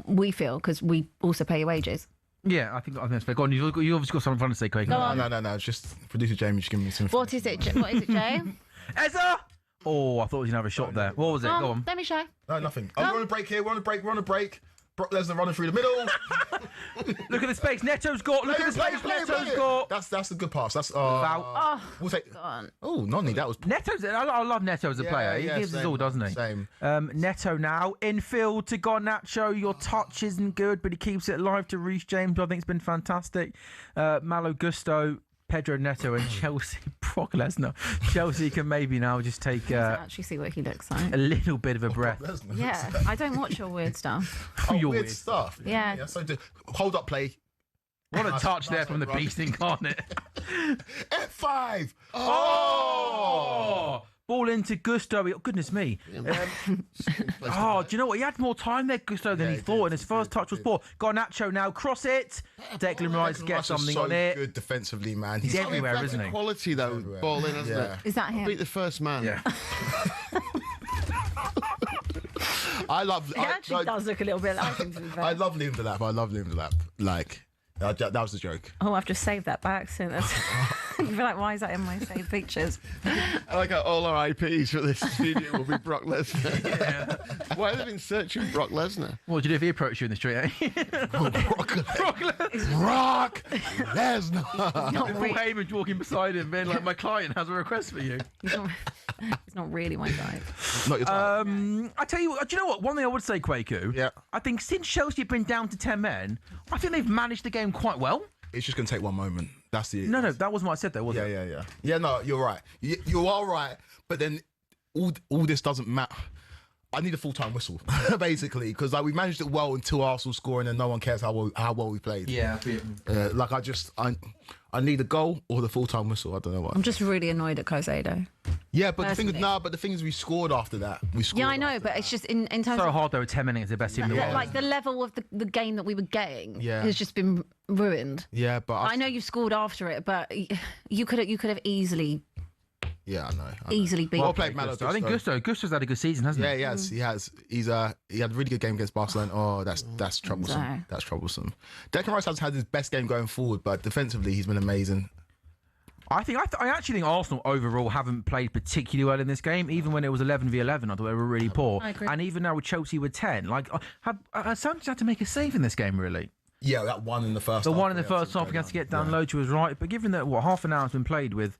Speaker 2: we feel because we also pay your wages.
Speaker 1: Yeah, I think that's fair. Go on, you obviously got something fun to say, Craig.
Speaker 2: Go on.
Speaker 5: No. It's just producer Jamie just giving me some.
Speaker 2: What is it, Jay?
Speaker 1: Ezra! Oh, I thought he was going to have a shot there. What was it? Go on.
Speaker 2: Let me show.
Speaker 5: No, nothing. We're on a break here. We're on a break. Brock Lesnar running through the middle.
Speaker 1: Look at the space. Neto's got. Look at the space. Neto's got.
Speaker 5: That's a good pass. That's
Speaker 1: foul.
Speaker 5: We'll take.
Speaker 2: God.
Speaker 5: Oh, Noni, that was.
Speaker 1: Neto's. I love Neto as a player. He gives us all, doesn't he?
Speaker 5: Same.
Speaker 1: Neto now infield to Garnacho. Your touch isn't good, but he keeps it alive to Reece James. I think it's been fantastic. Malo Gusto, Pedro Neto, and Chelsea. Brock Lesnar. Chelsea can maybe now just take
Speaker 2: Actually, see what he looks like.
Speaker 1: a little bit of a breath.
Speaker 2: Yeah, I don't watch your weird stuff.
Speaker 1: Your
Speaker 5: weird
Speaker 1: weird
Speaker 5: stuff.
Speaker 2: Yeah.
Speaker 5: So hold up, play.
Speaker 1: What a touch there from the beast incarnate.
Speaker 5: F5.
Speaker 1: Oh! Ball into Gusto. Goodness me. Do you know what? He had more time there, Gusto, than he thought, and his first touch was poor. Garnacho now, cross it. Declan Rice gets something on it.
Speaker 5: Good defensively, man.
Speaker 1: He's everywhere, isn't he?
Speaker 4: Quality though, ball in, hasn't it?
Speaker 2: Is that him?
Speaker 4: Beat the first man.
Speaker 1: Yeah.
Speaker 5: I love.
Speaker 2: It actually does look a little bit like him, to be fair.
Speaker 5: I love Liam Delap. Like that was the joke.
Speaker 6: Oh, I've just saved that by accident. You'd be like, why is that in my saved pictures?
Speaker 4: I like how all our IPs for this studio will be Brock Lesnar. Why have they been searching Brock Lesnar?
Speaker 1: What would you do if he approached you in the street? Eh?
Speaker 5: Brock Lesnar.
Speaker 1: Paul Heyman's walking beside him, being like, "My client has a request for you."
Speaker 6: It's not really my type.
Speaker 5: Not your type.
Speaker 1: I tell you what. Do you know what? One thing I would say, Kwaku.
Speaker 5: Yeah.
Speaker 1: I think since Chelsea have been down to 10 men, I think they've managed the game quite well.
Speaker 5: It's just going to take one moment. That's the...
Speaker 1: No, that wasn't what I said, though, was it?
Speaker 5: Yeah. Yeah, no, you're right. You are right. But then all this doesn't matter. I need a full-time whistle, basically, because like we managed it well until Arsenal scoring and no one cares how well we played.
Speaker 1: Yeah.
Speaker 5: I need a goal or the full-time whistle. I don't know what.
Speaker 6: I'm just really annoyed at
Speaker 5: Yeah,
Speaker 6: Caicedo.
Speaker 5: but the thing is we scored after that.
Speaker 2: Yeah, I know, but it's just in terms
Speaker 1: So
Speaker 2: of
Speaker 1: hard, though, 10 men is the best team in the world.
Speaker 2: like the level of the game that we were getting
Speaker 5: Yeah.
Speaker 2: has just been ruined.
Speaker 5: Yeah, but
Speaker 2: I know you've scored after it, but you could have easily
Speaker 5: Yeah, I know.
Speaker 2: easily beat.
Speaker 5: Well played, Malo.
Speaker 1: I think Gusto's had a good season, hasn't
Speaker 5: Yeah,
Speaker 1: he?
Speaker 5: he has. He had a really good game against Barcelona. Oh, that's troublesome.
Speaker 2: Sorry.
Speaker 5: That's troublesome. Declan Rice has had his best game going forward, but defensively he's been amazing.
Speaker 1: I actually think Arsenal overall haven't played particularly well in this game. Even when it was 11v11, I thought they were really poor.
Speaker 6: I agree.
Speaker 1: And even now with Chelsea with 10, like Sanchez had to make a save in this game, really.
Speaker 5: Yeah, that one in the first.
Speaker 1: The
Speaker 5: half,
Speaker 1: one in the
Speaker 5: yeah,
Speaker 1: first half, he had to get down low to his right. But given that half an hour has been played with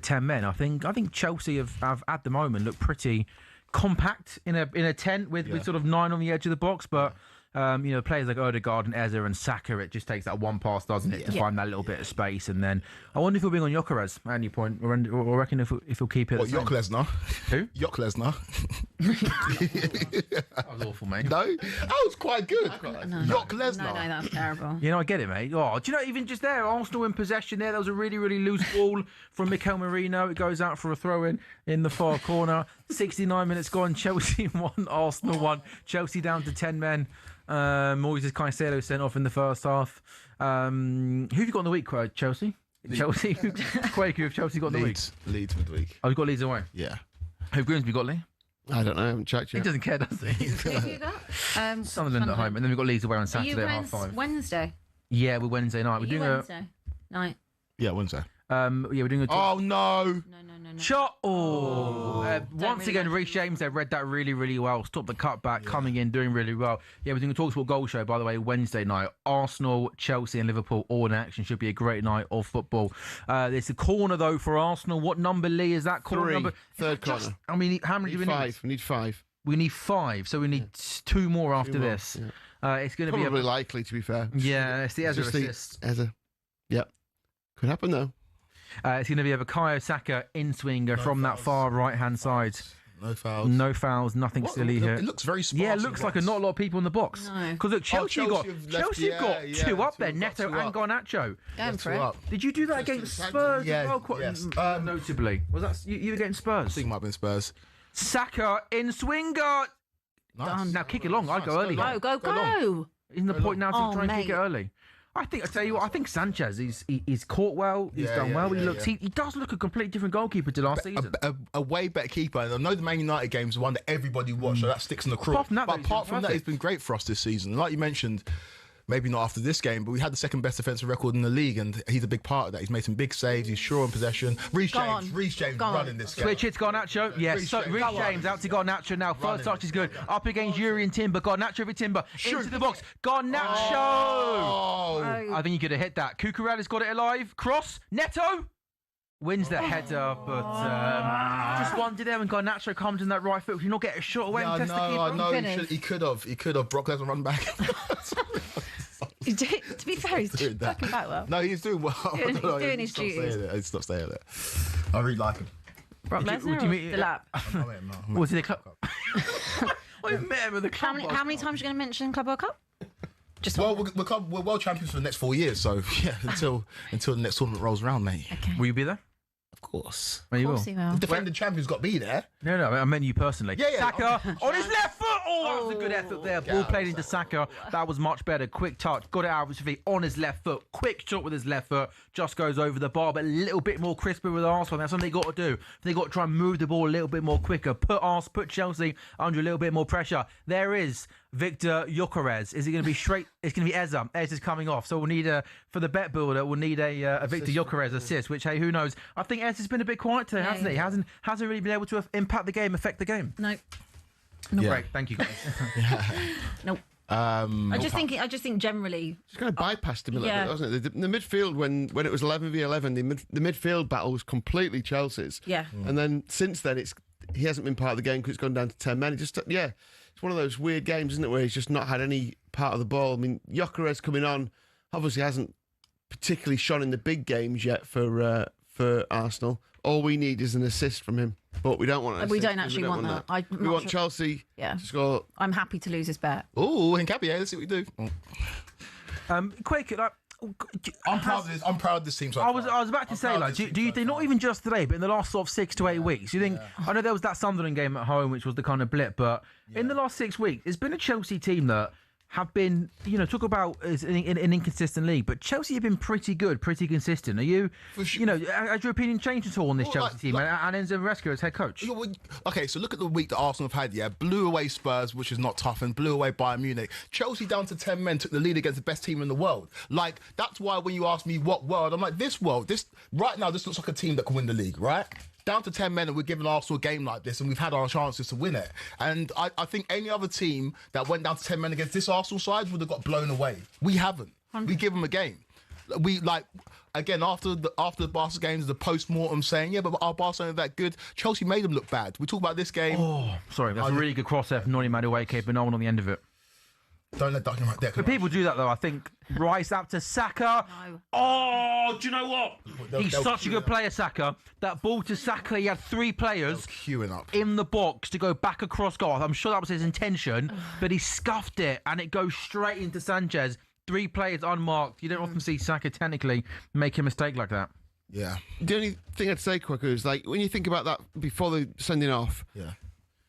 Speaker 1: 10 men, I think Chelsea have at the moment looked pretty compact in a tent with sort of 9 on the edge of the box, but. Players like Odegaard and Eze and Saka, it just takes that one pass, doesn't it, to find that little bit of space. And then I wonder if he'll bring on Gyökeres at any point, or reckon if he'll keep it.
Speaker 5: What, Jock Lesnar?
Speaker 1: Who?
Speaker 5: Jock Lesnar.
Speaker 1: That was awful, mate.
Speaker 5: No, that was quite good. Jock Lesnar.
Speaker 2: No, that's terrible.
Speaker 1: You know, I get it, mate. Oh, do you know, even just there, Arsenal in possession there, was a really, really loose ball from Mikel Merino. It goes out for a throw-in the far corner. 69 minutes gone, Chelsea 1, Arsenal 1. Chelsea down to 10 men. Moises Caicedo sent off in the first half. Who have you got in the week, Chelsea? Chelsea? Quake, who have Chelsea got in the week?
Speaker 5: Leeds midweek.
Speaker 1: Oh, you've got Leeds away?
Speaker 5: Yeah.
Speaker 1: Who have Grimsby got, Lee?
Speaker 4: I don't know. I haven't checked
Speaker 1: He
Speaker 4: yet.
Speaker 1: doesn't care, does he?
Speaker 2: Who have you got?
Speaker 1: Sunderland at home. And then we've got Leeds away on
Speaker 2: Are you
Speaker 1: Saturday at 5:30.
Speaker 2: Wednesday?
Speaker 1: Yeah, we're Wednesday night. We're doing
Speaker 2: Wednesday night.
Speaker 5: Yeah, Wednesday.
Speaker 1: we're doing a...
Speaker 5: Oh, no.
Speaker 2: No.
Speaker 1: Shot! Once again,
Speaker 2: really
Speaker 1: Reece James, they read that really, really well. Stopped the cutback, coming in, doing really well. Yeah, we're doing a talkSPORT goal show, by the way, Wednesday night. Arsenal, Chelsea and Liverpool all in action. Should be a great night of football. There's a corner, though, for Arsenal. What number, Lee, is that corner
Speaker 4: 3,
Speaker 1: number?
Speaker 4: third corner.
Speaker 1: I mean, how many do we need?
Speaker 4: 5. We need 5.
Speaker 1: We need 5, so we need 2 more after
Speaker 4: more,
Speaker 1: this. It's going to be
Speaker 4: Probably likely, to be fair.
Speaker 1: Yeah, it's the Eze
Speaker 4: Just
Speaker 1: assist.
Speaker 4: Eze. Yep. Could happen, though.
Speaker 1: It's going to be a Bukayo Saka in-swinger from that far right-hand side.
Speaker 5: No fouls.
Speaker 1: No fouls, nothing silly here.
Speaker 5: It looks very sparse.
Speaker 1: Yeah, it looks like not a lot of people in the box.
Speaker 2: No.
Speaker 1: Because look, Chelsea have got
Speaker 5: yeah,
Speaker 1: 2 up there,
Speaker 5: two
Speaker 1: Neto and
Speaker 5: up.
Speaker 1: Garnacho.
Speaker 2: Going for it.
Speaker 1: Did you do that against Spurs
Speaker 5: Yeah,
Speaker 1: as well? Quite
Speaker 5: yes.
Speaker 1: notably. Was that you were against Spurs?
Speaker 5: I think it might have been Spurs.
Speaker 1: Saka in swinger.
Speaker 5: Nice.
Speaker 1: Now kick it long. I'd go early.
Speaker 2: Go.
Speaker 1: Isn't the point now to
Speaker 2: Oh,
Speaker 1: try and kick
Speaker 2: mate.
Speaker 1: it early? I tell you what, I think Sanchez, he's caught well, he's
Speaker 5: Yeah,
Speaker 1: done
Speaker 5: yeah,
Speaker 1: well, he
Speaker 5: yeah,
Speaker 1: looks,
Speaker 5: yeah.
Speaker 1: he does look a completely different goalkeeper to last season.
Speaker 5: A way better keeper. And I know the Man United game is one that everybody watched, so that sticks in the craw.
Speaker 1: Apart from that,
Speaker 5: but
Speaker 1: though, he's
Speaker 5: apart
Speaker 1: been
Speaker 5: from that,
Speaker 1: perfect.
Speaker 5: it's been great for us this season. Like you mentioned, maybe not after this game, but we had the second best defensive record in the league, and he's a big part of that. He's made some big saves. He's sure on possession. Reece James
Speaker 2: Go on.
Speaker 5: running this game.
Speaker 1: Switch it to Garnacho. Yes,
Speaker 5: Reece
Speaker 1: so
Speaker 5: James.
Speaker 1: Reece
Speaker 5: Go on.
Speaker 1: James out to Garnacho now. First
Speaker 5: Running.
Speaker 1: touch is good. Up against Yuri and Timber. Garnacho with Timber. Into the box. Garnacho!
Speaker 5: Oh.
Speaker 1: I think he could have hit that. Cucurella's got it alive. Cross. Neto! Wins the header, but just wondered there when Garnacho comes in that right foot. Can you not get a shot away and
Speaker 5: Yeah,
Speaker 1: test the keeper?
Speaker 5: I know.
Speaker 2: Couldn't.
Speaker 5: He could have. He could have. Brock Lesnar run back.
Speaker 6: To be fair, he's
Speaker 5: Doing that.
Speaker 6: fucking back well.
Speaker 5: No, he's doing well.
Speaker 6: Doing-
Speaker 5: I don't know,
Speaker 6: doing
Speaker 5: he
Speaker 6: his
Speaker 5: stopped
Speaker 6: duties.
Speaker 5: saying it. He stopped saying it. I really like him.
Speaker 6: Brock
Speaker 1: Would you-
Speaker 6: Lesnar
Speaker 1: would you
Speaker 6: or
Speaker 1: mean-
Speaker 6: the lap?
Speaker 1: Was he the club? I met him at the club.
Speaker 2: How many times are you going to mention Club World Cup? Just
Speaker 5: Well, we're world champions for the next 4 years, so yeah, until the next tournament rolls around, mate.
Speaker 1: Will you be there?
Speaker 5: Of course.
Speaker 1: Well, you
Speaker 2: Of
Speaker 1: will.
Speaker 2: course he will.
Speaker 5: The defending champion's got to be there.
Speaker 1: No, I meant you personally.
Speaker 5: Yeah.
Speaker 1: Saka on his left foot. Oh, that was a good effort there. Ball played into Saka. That was much better. Quick touch. Got it out of his feet on his left foot. Quick shot with his left foot. Just goes over the bar, but a little bit more crisper with Arsenal. That's something they got to do. They got to try and move the ball a little bit more quicker. Put Chelsea under a little bit more pressure. There is Victor Gyökeres. Is it going to be straight? It's going to be Eza. Eza's coming off. So we'll need for the bet builder, we'll need a Victor Gyökeres assist, which, hey, who knows? I think Eza's been a bit quiet today, hasn't he? Hasn't really been able to impact the game, affect the game.
Speaker 6: No.
Speaker 1: Great, thank you guys.
Speaker 6: Nope. I just think generally.
Speaker 4: Just kind of bypassed him a little bit, wasn't it? The midfield, when it was 11v11, the midfield battle was completely Chelsea's.
Speaker 6: Yeah.
Speaker 4: And then since then, he hasn't been part of the game because it's gone down to 10 men. It's one of those weird games, isn't it, where he's just not had any part of the ball. I mean, Gyökeres coming on obviously hasn't particularly shone in the big games yet for Arsenal. All we need is an assist from him, but we don't want an assist.
Speaker 6: We don't actually want that.
Speaker 4: We want Chelsea to score.
Speaker 6: I'm happy to lose his bet.
Speaker 5: Oh, and Cabier, let's see what we do.
Speaker 1: Quick,
Speaker 5: I'm proud of this. I'm proud of this team. So
Speaker 1: I was about to say, like, do you think, not even just today, but in the last sort of 6 to 8 weeks, you think? I know there was that Sunderland game at home, which was the kind of blip, but in the last 6 weeks, it's been a Chelsea team that have been, talk about an inconsistent league, but Chelsea have been pretty good, pretty consistent. Are you, has your opinion changed at all on this Chelsea team and Enzo Maresca as head coach?
Speaker 5: Okay, so look at the week that Arsenal have had, blew away Spurs, which is not tough, and blew away Bayern Munich. Chelsea down to 10 men took the lead against the best team in the world. Like, that's why when you ask me what world, I'm like, this world, right now, this looks like a team that can win the league, right? Down to 10 men and we're giving Arsenal a game like this and we've had our chances to win it. And I think any other team that went down to 10 men against this Arsenal side would have got blown away. We haven't. We give them a game. We, again, after the Barca games, the post-mortem saying, but our Barca aren't that good. Chelsea made them look bad. We talk about this game.
Speaker 1: Oh, sorry, that's a really good cross there from Noni Madueke, but no one on the end of it.
Speaker 5: Don't let Duncan right there.
Speaker 1: But people do that, though. I think Rice out to Saka.
Speaker 2: No.
Speaker 1: Oh, do you know what? He's such a good player, Saka. That ball to Saka, he had 3 players
Speaker 5: queuing up
Speaker 1: in the box to go back across goal. I'm sure that was his intention, but he scuffed it and it goes straight into Sanchez. 3 players unmarked. You don't often see Saka technically make a mistake like that.
Speaker 5: Yeah.
Speaker 4: The only thing I'd say, quicker, is when you think about that before the sending off,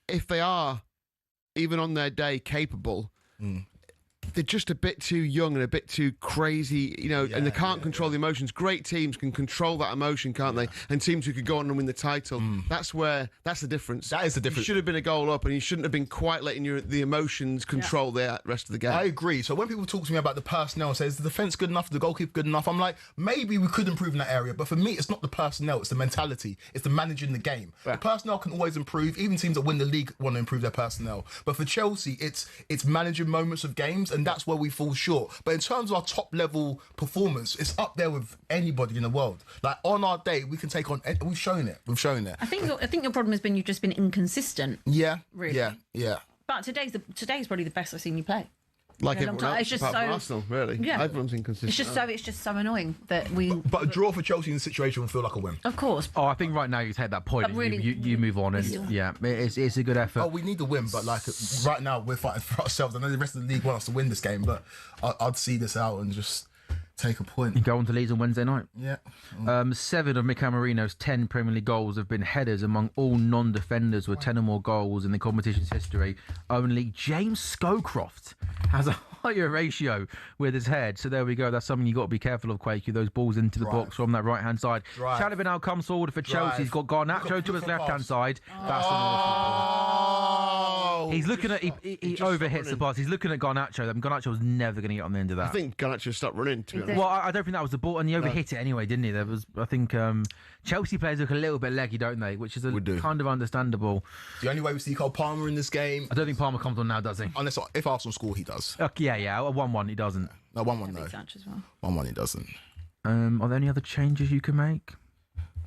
Speaker 4: if they are, even on their day, capable, they're just a bit too young and a bit too crazy, and they can't control the emotions. Great teams can control that emotion, can't they? And teams who could go on and win the title. That's the difference.
Speaker 5: That is the difference.
Speaker 4: You should have been a goal up and you shouldn't have been quite letting the emotions control the rest of the game.
Speaker 5: I agree. So when people talk to me about the personnel, say, is the defence good enough, the goalkeeper good enough? I'm like, maybe we could improve in that area. But for me, it's not the personnel, it's the mentality. It's the managing the game. The personnel can always improve. Even teams that win the league want to improve their personnel. But for Chelsea, it's managing moments of games, and that's where we fall short. But in terms of our top level performance, it's up there with anybody in the world. Like, on our day, we can take on. We've shown it.
Speaker 6: I think your problem has been you've just been inconsistent.
Speaker 5: Yeah.
Speaker 6: Really.
Speaker 5: Yeah.
Speaker 6: But today's probably the best I've seen you play.
Speaker 4: Like
Speaker 6: Yeah,
Speaker 4: everyone else,
Speaker 6: it's just
Speaker 4: apart from
Speaker 6: so-
Speaker 4: Arsenal, really.
Speaker 6: Yeah.
Speaker 4: Everyone's inconsistent.
Speaker 6: It's just so annoying that we.
Speaker 5: But a draw for Chelsea in this situation will feel like a win.
Speaker 6: Of course.
Speaker 1: Oh, I think right now you take that point and
Speaker 6: really-
Speaker 1: you move on. And it's a good effort.
Speaker 5: Oh, we need the win, but right now we're fighting for ourselves. I know the rest of the league want us to win this game, but I'd see this out and just take a point.
Speaker 1: You go on to Leeds on Wednesday night.
Speaker 5: Yeah.
Speaker 1: 7 of Mikel Marino's 10 Premier League goals have been headers among all non-defenders with 10 or more goals in the competition's history. Only James Scowcroft has a higher ratio with his head. So there we go. That's something you've got to be careful of, Quakey. Those balls into the box from that right-hand side. Chalobah now comes forward for Chelsea. He's got Garnacho to his left-hand side. That's an awful ball. He's looking at... He overhits the pass. He's looking at Garnacho. Garnacho was never going to get on the end of that.
Speaker 4: I think Garnacho stopped running, to be honest.
Speaker 1: Well, I don't think that was the ball, and he overhit it anyway, didn't he? There was, I think, Chelsea players look a little bit leggy, don't they? Which is kind of understandable.
Speaker 5: The only way we see Cole Palmer in this game,
Speaker 1: I don't think Palmer comes on now, does he?
Speaker 5: unless if Arsenal score, he does.
Speaker 1: Yeah, a 1-1 he doesn't.
Speaker 5: No, 1-1 no.
Speaker 6: Thatch as well.
Speaker 5: 1-1 he doesn't.
Speaker 1: Are there any other changes you can make?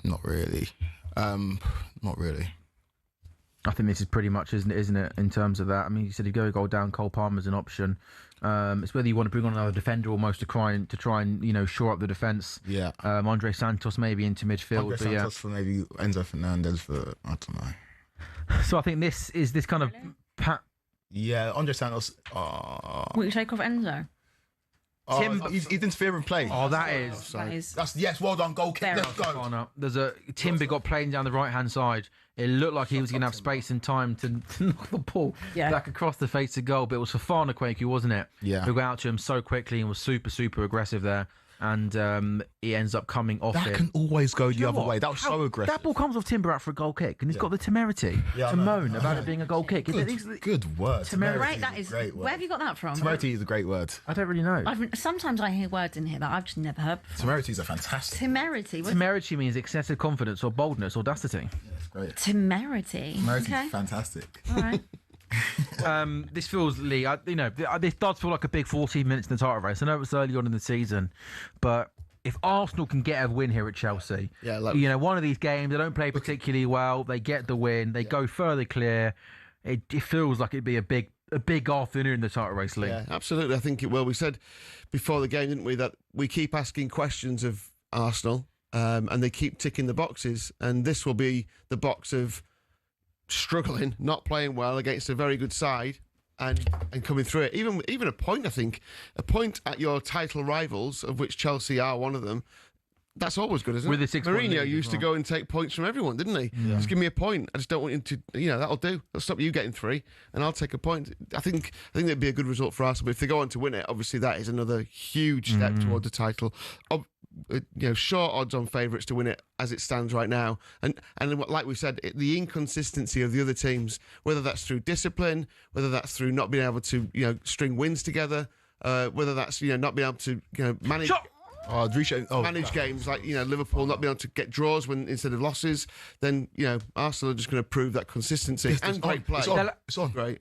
Speaker 5: Not really. Not really.
Speaker 1: I think this is pretty much, isn't it, in terms of that? I mean, you said if you go a goal down, Cole Palmer's an option. It's whether you want to bring on another defender almost to try and shore up the defence.
Speaker 5: Yeah.
Speaker 1: Andre Santos maybe into midfield.
Speaker 5: Andre Santos for maybe Enzo Fernandez for, I don't know.
Speaker 1: So I think this kind of...
Speaker 5: Yeah, Andre Santos.
Speaker 6: Will you take off Enzo?
Speaker 5: He's interfering play.
Speaker 1: Oh, that is.
Speaker 5: That's well done, goal kick. Let's go.
Speaker 1: Oh, no. There's a Timber got playing down the right hand side. It looked like he was going to have space and time to knock the ball back across the face of goal, but it was Fafana Kwaku, wasn't it?
Speaker 5: Yeah.
Speaker 1: Who got out to him so quickly and was super, super aggressive there. And he ends up coming off
Speaker 5: That
Speaker 1: it.
Speaker 5: can always go the other way. That was so aggressive.
Speaker 1: That ball comes off Timber out for a goal kick, and he's got the temerity to moan about it being a goal kick.
Speaker 5: Good word.
Speaker 6: Right, that is.
Speaker 5: Great word.
Speaker 6: Where have you got that from?
Speaker 5: Temerity is a great word.
Speaker 1: I don't really know.
Speaker 6: Sometimes I hear words in here that I've just never heard before.
Speaker 5: Temerity is a fantastic.
Speaker 6: Temerity.
Speaker 1: Temerity means excessive confidence or boldness, audacity.
Speaker 5: That's great.
Speaker 6: Temerity.
Speaker 5: Temerity
Speaker 6: Okay.
Speaker 5: is fantastic.
Speaker 6: All right.
Speaker 1: This feels, Lee, this does feel like a big 14 minutes in the title race. I know it's early on in the season, but if Arsenal can get a win here at Chelsea, one of these games, they don't play particularly well, they get the win, they go further clear, it feels like it'd be a big afternoon in the title race, Lee.
Speaker 4: Yeah, absolutely. I think it will. We said before the game, didn't we, that we keep asking questions of Arsenal and they keep ticking the boxes, and this will be the box of struggling, not playing well against a very good side, and coming through it. Even a point, I think, a point at your title rivals, of which Chelsea are one of them. That's always good, isn't
Speaker 1: With
Speaker 4: it?
Speaker 1: the 6-point
Speaker 4: Mourinho
Speaker 1: lead
Speaker 4: used to go and take points from everyone, didn't he? Yeah. Just give me a point. I just don't want him to. That'll do. That'll stop you getting 3, and I'll take a point. I think it'd be a good result for Arsenal. But if they go on to win it, obviously that is another huge step toward the title. Short odds on favourites to win it as it stands right now, and like we said, the inconsistency of the other teams, whether that's through discipline, whether that's through not being able to string wins together, whether that's not being able to manage. Manage games like Liverpool not being able to get draws instead of losses, then Arsenal are just going to prove that consistency and great play.
Speaker 5: It's on.
Speaker 4: Great.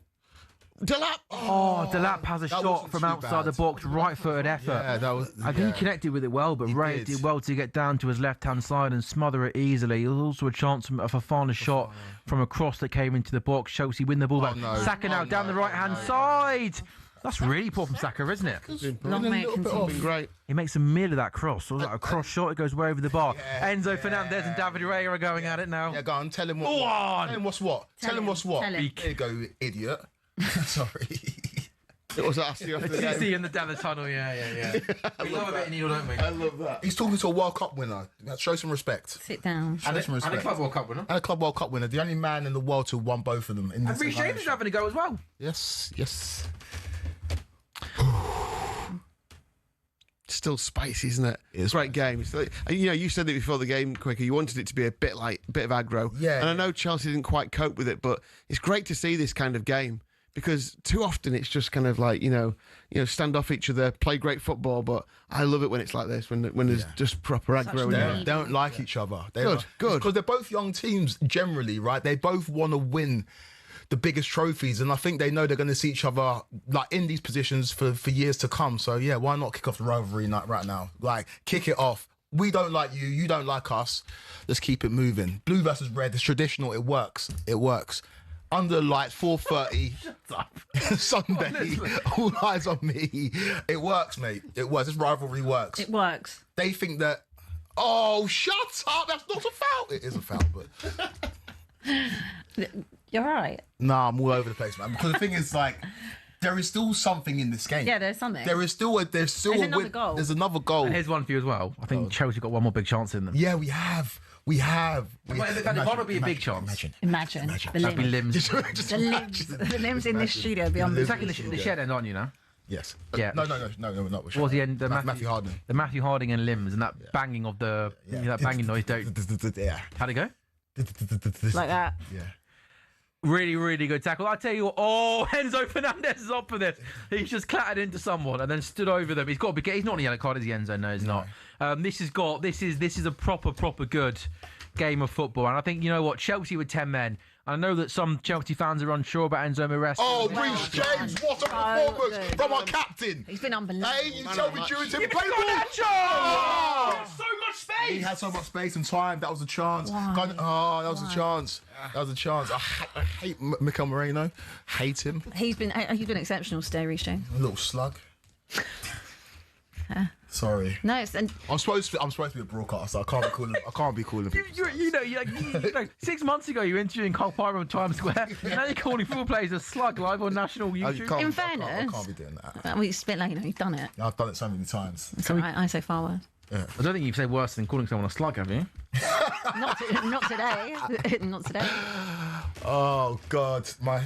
Speaker 4: Delap!
Speaker 1: Delap has a shot from outside the box, right-footed effort.
Speaker 5: Yeah, that was.
Speaker 1: I think he connected with it well, but Ray did well to get down to his left-hand side and smother it easily. There was also a chance of a Fafana shot from a cross that came into the box. Chelsea win the ball back.
Speaker 5: No.
Speaker 1: Saka now down the right-hand side. That's really poor from Saka, isn't it?
Speaker 6: Long may it continue.
Speaker 4: Been great.
Speaker 1: He makes a meal of that cross. It was like a cross shot. It goes way over the bar. Enzo Fernandez and David Raya are going at it now.
Speaker 5: Yeah, go on. Tell him what.
Speaker 1: Go on.
Speaker 5: Tell him what's what.
Speaker 6: Tell him what's what.
Speaker 5: There you go, idiot. Sorry.
Speaker 4: It was Arsenal after the game.
Speaker 1: See in the down the tunnel, yeah. We love a bit of Neil, don't we?
Speaker 4: I love that.
Speaker 5: He's talking to a World Cup winner. Show some respect.
Speaker 6: Sit down.
Speaker 5: Show some respect.
Speaker 1: And a Club World Cup winner.
Speaker 5: And a Club World Cup winner. The only man in the world to have won both of them. In
Speaker 1: And
Speaker 5: this
Speaker 1: Reece James is having a go as well.
Speaker 5: Yes.
Speaker 4: Still spicy, isn't it? It's a great game. It's like, you said it before the game, Quicker. You wanted it to be a bit of aggro.
Speaker 5: Yeah.
Speaker 4: And I know Chelsea didn't quite cope with it, but it's great to see this kind of game because too often it's just kind of like stand off each other, play great football. But I love it when it's like this, when there's just proper aggro.
Speaker 5: They don't like each other.
Speaker 4: Good.
Speaker 5: Because they're both young teams generally, right? They both want to win the biggest trophies, and I think they know they're going to see each other like in these positions for years to come. So yeah, why not kick off the rivalry night right now? Like, kick it off. We don't like you, you don't like us. Let's keep it moving. Blue versus red, it's traditional. It works. Under lights, 4:30 Sunday. All eyes on me. It works, mate. It works. This rivalry works.
Speaker 6: It works.
Speaker 5: They think that. Oh, shut up! That's not a foul. It is a foul, but.
Speaker 6: You're right.
Speaker 5: Nah, I'm all over the place, man. Because the thing is, like, there is still something in this game.
Speaker 6: Yeah, there's something.
Speaker 5: There's still
Speaker 6: another goal.
Speaker 5: There's another goal.
Speaker 1: And here's one for you as well. I think Chelsea got one more big chance in them.
Speaker 5: Yeah, we have.
Speaker 1: It might be a big chance.
Speaker 6: Imagine. The
Speaker 1: That'd be
Speaker 6: limbs.
Speaker 1: limbs.
Speaker 6: The limbs in this studio would be on
Speaker 1: It's like in the shed end, aren't you now?
Speaker 5: Yes.
Speaker 1: Yeah.
Speaker 5: No, not.
Speaker 1: What was the end?
Speaker 5: Matthew Harding.
Speaker 1: The Matthew Harding and limbs and that banging of the that banging noise.
Speaker 5: Yeah.
Speaker 1: How'd it go?
Speaker 6: like that.
Speaker 5: Yeah.
Speaker 1: Really, really good tackle. I tell you what, Enzo Fernandez is up for this. He's just clattered into someone and then stood over them. He's got to be. He's not on the yellow card, is he, Enzo? No, he's not. This is a proper good game of football. And I think, you know what, Chelsea with 10 men. I know that some Chelsea fans are unsure about Enzo Maresca.
Speaker 5: Oh, Reece James, what a performance from our captain.
Speaker 6: He's been unbelievable.
Speaker 5: Hey, you told me during him play the ball.
Speaker 1: So much space.
Speaker 5: He had so much space and time. That was a chance. That was a chance. I hate Mikel Moreno. Hate him.
Speaker 6: He's been exceptional today, Reece James.
Speaker 5: A little slug. Sorry.
Speaker 2: No,
Speaker 5: I'm supposed to be a broadcaster. I can't be calling people.
Speaker 1: You know, 6 months ago you were interviewing Cole Palmer on Times Square. Now you're calling football players a slug live on national YouTube.
Speaker 2: In fairness,
Speaker 5: I can't be doing that.
Speaker 2: well, it's a bit like, you've done it.
Speaker 5: I've done it so many times.
Speaker 2: It's all right. I say far worse.
Speaker 1: I don't think you've said worse than calling someone a slug, have you?
Speaker 2: Not today. Not today.
Speaker 5: Oh God, my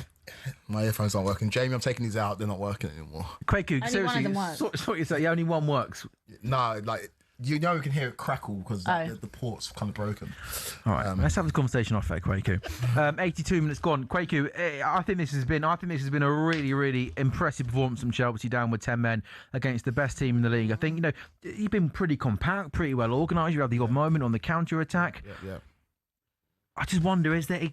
Speaker 5: earphones aren't working. Jamie, I'm taking these out. They're not working anymore.
Speaker 1: Quaku,
Speaker 2: Only one of them
Speaker 1: seriously,
Speaker 2: works.
Speaker 1: sort yourself. Yeah, only one works.
Speaker 5: No, like you can hear it crackle because the port's kind of broken.
Speaker 1: All right, let's have the conversation off there, Quaku. 82 minutes gone. Quaku, I think this has been a really, really impressive performance from Chelsea down with 10 men against the best team in the league. I think you've been pretty compact, pretty well organised. You had the odd moment on the counter attack.
Speaker 5: Yeah.
Speaker 1: I just wonder, is there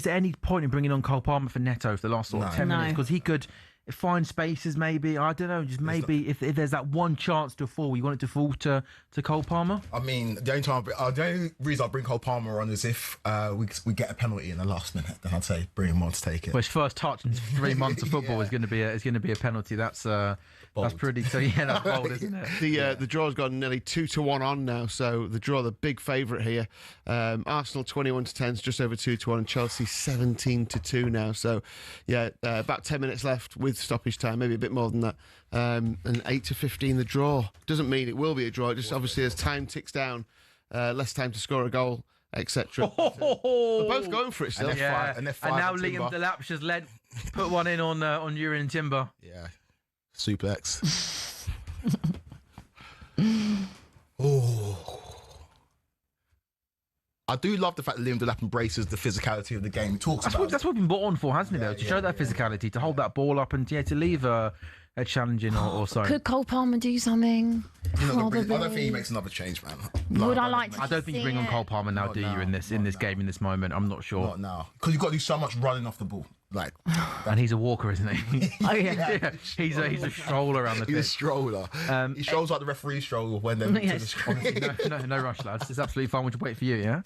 Speaker 1: any point in bringing on Cole Palmer for Neto for the last 10 minutes? Because he could find spaces, maybe. I don't know, just maybe if there's that one chance to fall, you want it to fall to Cole Palmer?
Speaker 5: I mean, the only reason I bring Cole Palmer on is if we get a penalty in the last minute, then I'd say bring him on to take it.
Speaker 1: Well, his first touch in 3 months of football is going to be a penalty. That's pretty. So that's bold, isn't it?
Speaker 4: The draw's gone nearly 2-1 on now, so the draw, the big favourite here. Arsenal 21-10, just over 2-1, and Chelsea 17-2 now. So, about 10 minutes left with stoppage time, maybe a bit more than that. And 8-15 the draw. Doesn't mean it will be a draw. Just obviously as time ticks down, less time to score a goal, etc. They're both going for it still.
Speaker 5: And
Speaker 1: now Liam Delap's just put one in on Urine and Timber.
Speaker 5: Yeah. Suplex. I do love the fact that Liam Delap embraces the physicality of the game. He talks about
Speaker 1: that's what we've been brought on for, hasn't it? Though, to show that physicality, to hold that ball up, and to leave a challenging or so.
Speaker 2: Could Cole Palmer do something?
Speaker 5: I don't think he makes another change, man.
Speaker 2: Would I like to?
Speaker 1: I don't think you bring on Cole Palmer now, do you? In this game, in this moment, I'm not sure.
Speaker 5: Not now, because you've got to do so much running off the ball.
Speaker 1: And he's a walker, isn't he?
Speaker 2: Oh yeah.
Speaker 1: He's a stroller around the pitch.
Speaker 5: He's a stroller. He strolls like the referee stroll when they're
Speaker 1: no rush, lads. It's absolutely fine. We'll just wait for you, yeah?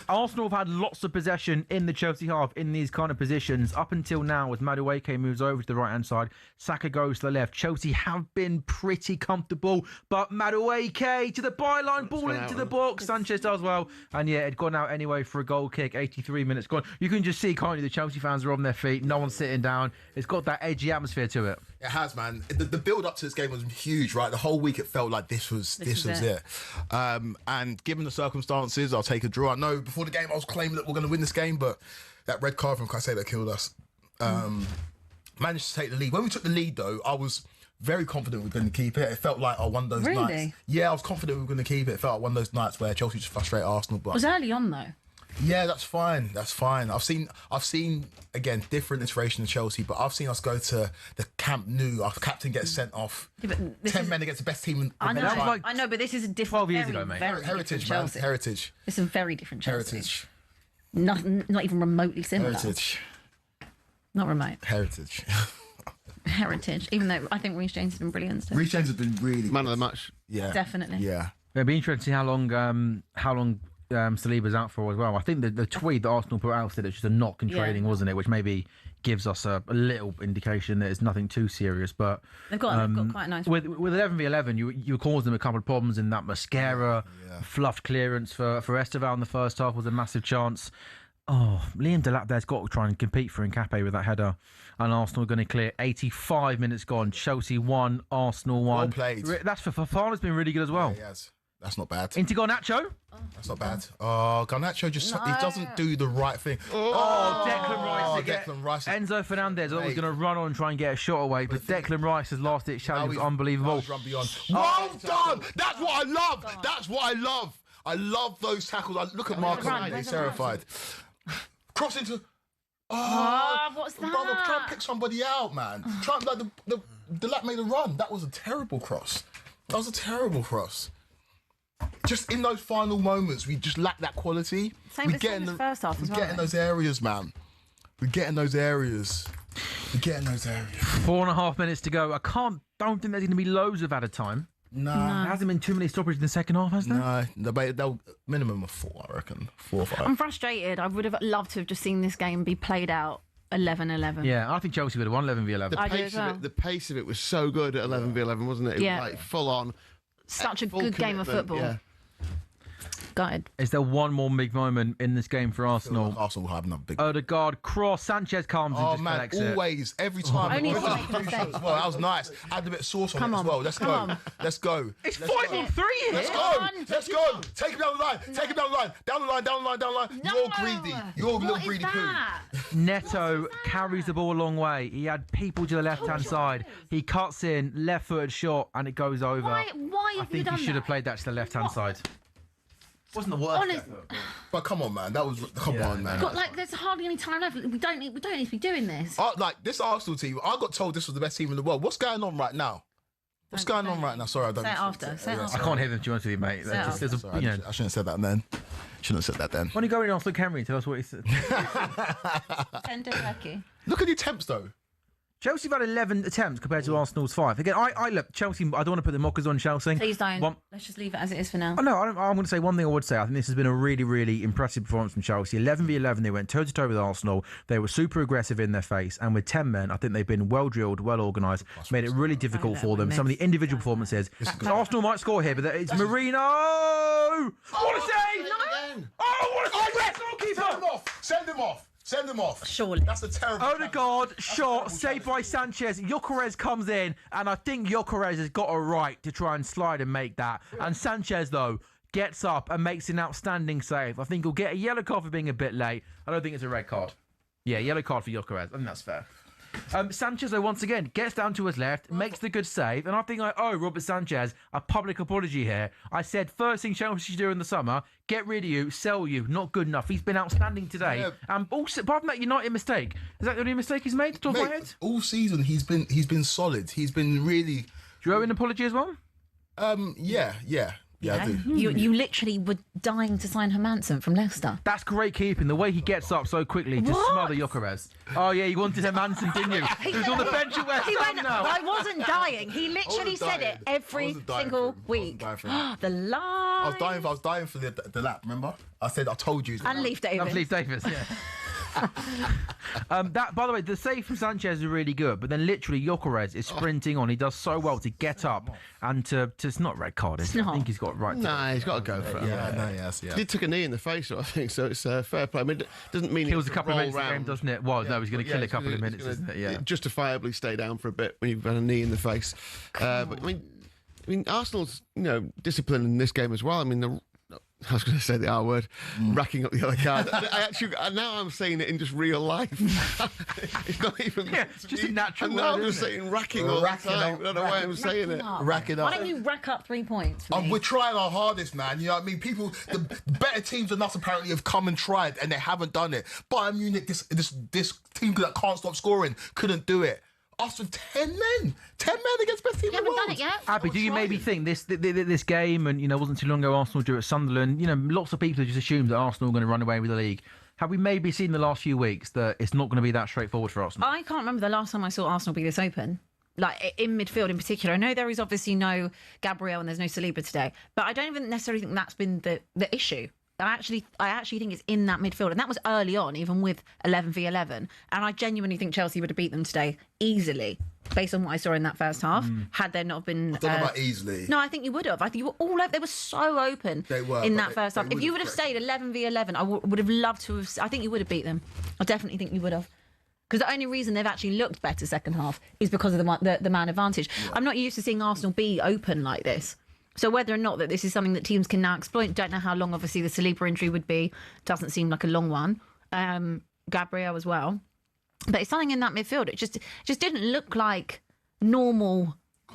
Speaker 1: Arsenal have had lots of possession in the Chelsea half in these kind of positions up until now as Madueke moves over to the right-hand side. Saka goes to the left. Chelsea have been pretty comfortable, but Madueke to the byline, ball into the box. Sanchez does well. And it had gone out anyway for a goal kick. 83 minutes gone. You can just see, can't you, the Chelsea fans are on their feet. No one's sitting down. It's got that edgy atmosphere to it.
Speaker 5: It has, man. The build up to this game was huge, right? The whole week it felt like this was it. And given the circumstances, I'll take a draw. I know before the game I was claiming that we're going to win this game, but that red card from Caicedo killed us. Managed to take the lead. When we took the lead, though, I was very confident we were going to keep it. It felt like one of those nights. Yeah, I was confident we were going to keep it. It felt like one of those nights where Chelsea just frustrate Arsenal. But
Speaker 2: it was early on, though.
Speaker 5: Yeah, that's fine. I've seen again different iteration of Chelsea, but I've seen us go to the Camp Nou. Our captain gets sent off. 10 men against the best team.
Speaker 2: I know, but this is a different.
Speaker 1: 12 years ago, mate.
Speaker 5: Heritage, man. Heritage.
Speaker 2: It's a very different Chelsea.
Speaker 5: Heritage.
Speaker 2: Not even remotely similar.
Speaker 5: Heritage.
Speaker 2: Not remote.
Speaker 5: Heritage.
Speaker 2: Heritage. Even though I think Reece James has been brilliant. Still.
Speaker 5: Reece James has been really
Speaker 4: man of the match.
Speaker 5: Yeah,
Speaker 2: definitely.
Speaker 5: Yeah.
Speaker 1: It'll be interesting to see how long Saliba's out for as well. I think the tweet that Arsenal put out said it's just a knock and training, wasn't it? Which maybe gives us a little indication that it's nothing too serious. But
Speaker 2: they've got quite a nice.
Speaker 1: With 11v11, you caused them a couple of problems in that mascara fluffed clearance for Esteval in the first half was a massive chance. Oh, Liam Delap there's got to try and compete for Nkape with that header. And Arsenal are going to clear. 85 minutes gone. Chelsea 1, Arsenal 1.
Speaker 5: Well played.
Speaker 1: That's for Fofana's been really good as well.
Speaker 5: Yeah, he has. That's not bad.
Speaker 1: Into Garnacho.
Speaker 5: That's not bad. Oh, Garnacho he doesn't do the right thing.
Speaker 1: Declan Rice again.
Speaker 5: Declan Rice.
Speaker 1: Enzo Fernandez was going to run on and try and get a shot away, but Declan Rice's last-ditch challenge was unbelievable.
Speaker 5: Run beyond. Well done. That's what I love. That's what I love. I love those tackles. Look at Marcus. He's terrified. Cross into.
Speaker 2: What's that?
Speaker 5: Brother, try and pick somebody out, man. Try and the lap made a run. That was a terrible cross. Just in those final moments, we just lack that quality.
Speaker 2: Same as first half as well.
Speaker 5: We get in those areas, man. We get in those areas.
Speaker 1: 4.5 minutes to go. Don't think there's going to be loads of added time.
Speaker 5: No.
Speaker 1: There hasn't been too many stoppages in the second half, has there?
Speaker 5: No, they'll minimum of 4, I reckon. 4 or 5.
Speaker 2: I'm frustrated. I would have loved to have just seen this game be played out 11-11.
Speaker 1: Yeah, I think Chelsea would have won 11v11.
Speaker 2: I do as well.
Speaker 4: The pace of it was so good at 11v11, wasn't it? It
Speaker 2: Yeah.
Speaker 4: was like full on.
Speaker 2: Such a
Speaker 4: full
Speaker 2: good game of
Speaker 4: commitment,
Speaker 2: football.
Speaker 4: Yeah.
Speaker 2: Gutted.
Speaker 1: Is there one more big moment in this game for Arsenal?
Speaker 5: Arsenal will have another big.
Speaker 1: Odegaard cross, Sanchez comes and
Speaker 5: Oh
Speaker 1: just
Speaker 5: man,
Speaker 1: collects it.
Speaker 5: always, every time.
Speaker 2: Only
Speaker 5: Well,
Speaker 2: to make them
Speaker 5: that was nice. Add a bit of sauce on
Speaker 2: Come
Speaker 5: it
Speaker 2: on,
Speaker 5: as well. Let's
Speaker 2: come
Speaker 5: go.
Speaker 2: on.
Speaker 5: Let's go.
Speaker 1: It's
Speaker 5: Let's
Speaker 1: 5
Speaker 5: go.
Speaker 1: on 3 here.
Speaker 5: Let's go.
Speaker 2: on,
Speaker 5: Let's go. Take him down the line. Take him down the line. Down the line. Down the line. Down the line. Down the line. You're greedy. You're a little
Speaker 2: What is
Speaker 5: greedy poo.
Speaker 2: that?
Speaker 1: Neto carries the ball a long way. He had people to the left-hand side. He cuts in, left-footed shot, and it goes over.
Speaker 2: Why
Speaker 1: I
Speaker 2: have you
Speaker 1: think
Speaker 2: done
Speaker 1: he should have
Speaker 2: that?
Speaker 1: played that to the left-hand side. Wasn't the worst.
Speaker 2: Honest-
Speaker 5: But come on, man. That was come on, man.
Speaker 2: Got like there's hardly any time left. We don't need to be doing this.
Speaker 5: Like this Arsenal team, I got told this was the best team in the world. What's going on right now? What's going on right now? Sorry, I don't.
Speaker 2: Say it after. Say it
Speaker 5: Yeah,
Speaker 2: after.
Speaker 1: I can't hear them, to be honest with you, mate.
Speaker 2: Yeah.
Speaker 1: There's a,
Speaker 5: sorry,
Speaker 1: you
Speaker 5: I
Speaker 1: know,
Speaker 5: shouldn't have said that then. Shouldn't have said that then.
Speaker 1: when you go in and ask Luke Henry, tell us what he said.
Speaker 2: Tender lucky.
Speaker 5: Look at the attempts though.
Speaker 1: Chelsea have had 11 attempts compared to Arsenal's 5. Again, I look, Chelsea, I don't want to put the mockers on Chelsea.
Speaker 2: Please don't.
Speaker 1: One-
Speaker 2: Let's just leave it as it is for now.
Speaker 1: Oh, no, I'm going to say one thing I would say. I think this has been a really, really impressive performance from Chelsea. 11v11, they went toe-to-toe with Arsenal. They were super aggressive in their face. And with 10 men, I think they've been well-drilled, well-organised, made it really difficult for them. Some of the individual performances. Arsenal might score here, but it's Marino! What a save! Oh, what a save! Goalkeeper!
Speaker 5: Send him off. Send him off. Send him off.
Speaker 2: Surely.
Speaker 5: That's a terrible.
Speaker 1: Odegaard shot, saved by Sanchez. Gyökeres comes in, and I think Gyökeres has got a right to try and slide and make that. And Sanchez, though, gets up and makes an outstanding save. I think he'll get a yellow card for being a bit late. I don't think it's a red card. Yeah, yellow card for Gyökeres. I think that's fair. Sanchez, though, once again, gets down to his left, makes the good save, and I think I owe Robert Sanchez a public apology here. I said, first thing Chelsea should do in the summer, get rid of you, sell you, not good enough. He's been outstanding today.
Speaker 5: Yeah.
Speaker 1: And also, apart from that United mistake, is that the only mistake he's made? Top of my head?
Speaker 5: Mate, all season he's been solid. He's been really.
Speaker 1: Do you owe an apology as well?
Speaker 5: Yeah, I do.
Speaker 2: You literally were dying to sign Hermansen from Leicester.
Speaker 1: That's great keeping. The way he gets up so quickly to
Speaker 2: What?
Speaker 1: smother Gyökeres. Oh, yeah, you wanted Hermansen, didn't you? He was on the bench at West
Speaker 2: He
Speaker 1: Ham
Speaker 2: went,
Speaker 1: now.
Speaker 2: I wasn't dying. He literally
Speaker 5: wasn't
Speaker 2: said
Speaker 5: dying.
Speaker 2: it every
Speaker 5: I wasn't dying
Speaker 2: single
Speaker 5: for him. I
Speaker 2: week.
Speaker 5: wasn't dying for him.
Speaker 2: The lie.
Speaker 5: I was dying for the lap. Remember? I said I told you.
Speaker 2: And Leaf Davis.
Speaker 1: That's Leif Davis, yeah. That, by the way, the save from Sanchez is really good, but then literally Gyökeres is sprinting on. He does so well to get up and to it's not red card. Is it? I
Speaker 2: not.
Speaker 1: think he's got right.
Speaker 4: Nah, he's got to go for it.
Speaker 5: Yeah, no, yes, yeah.
Speaker 4: He took a knee in the face, I think, so it's fair play. I mean, it doesn't mean
Speaker 1: Kills
Speaker 4: he
Speaker 1: a couple of
Speaker 4: roll
Speaker 1: minutes in the game,
Speaker 4: round.
Speaker 1: doesn't it? Well, no, he's going to kill a
Speaker 4: it's
Speaker 1: couple of
Speaker 4: gonna-
Speaker 1: minutes,
Speaker 4: it's
Speaker 1: isn't
Speaker 4: gonna
Speaker 1: it? Yeah.
Speaker 4: Justifiably stay down for a bit when you've had a knee in the face. But I mean, Arsenal's discipline in this game as well. I mean, I was going to say the R word, racking up the other card. Now I'm saying it in just real life. It's not even.
Speaker 1: Yeah, just a natural
Speaker 4: And now
Speaker 1: word,
Speaker 4: I'm just
Speaker 1: isn't it?
Speaker 4: saying racking all the
Speaker 5: Racking
Speaker 4: time.
Speaker 5: up.
Speaker 4: I don't know why I'm saying it.
Speaker 5: Rack it up.
Speaker 2: Why don't you rack up 3 points for me?
Speaker 5: We're trying our hardest, man. You know what I mean? People, the better teams than us apparently have come and tried, and they haven't done it. Bayern Munich, this team that can't stop scoring, couldn't do it. Us with 10 men against best team
Speaker 2: You
Speaker 5: in the
Speaker 2: haven't
Speaker 5: world.
Speaker 2: done it yet.
Speaker 1: Abby, do you maybe think this game, and wasn't too long ago Arsenal drew at Sunderland? Lots of people just assumed that Arsenal were going to run away with the league. Have we maybe seen the last few weeks that it's not going to be that straightforward for Arsenal?
Speaker 2: I can't remember the last time I saw Arsenal be this open. Like in midfield in particular. I know there is obviously no Gabriel and there's no Saliba today, but I don't even necessarily think that's been the issue. I actually think it's in that midfield, and that was early on, even with 11v11. And I genuinely think Chelsea would have beat them today easily, based on what I saw in that first half. Had there not been,
Speaker 5: I don't know about easily.
Speaker 2: no, I think you would have. I think you were all over. They were so open.
Speaker 5: They were,
Speaker 2: in
Speaker 5: but
Speaker 2: that first
Speaker 5: they
Speaker 2: half. If
Speaker 5: would
Speaker 2: you
Speaker 5: have
Speaker 2: would have stayed 11v11, I would have loved to have. I think you would have beat them. I definitely think you would have. Because the only reason they've actually looked better second half is because of the man advantage. Yeah. I'm not used to seeing Arsenal be open like this. So whether or not that this is something that teams can now exploit, don't know how long obviously the Saliba injury would be. Doesn't seem like a long one. Gabriel as well. But it's something in that midfield. It just didn't look like normal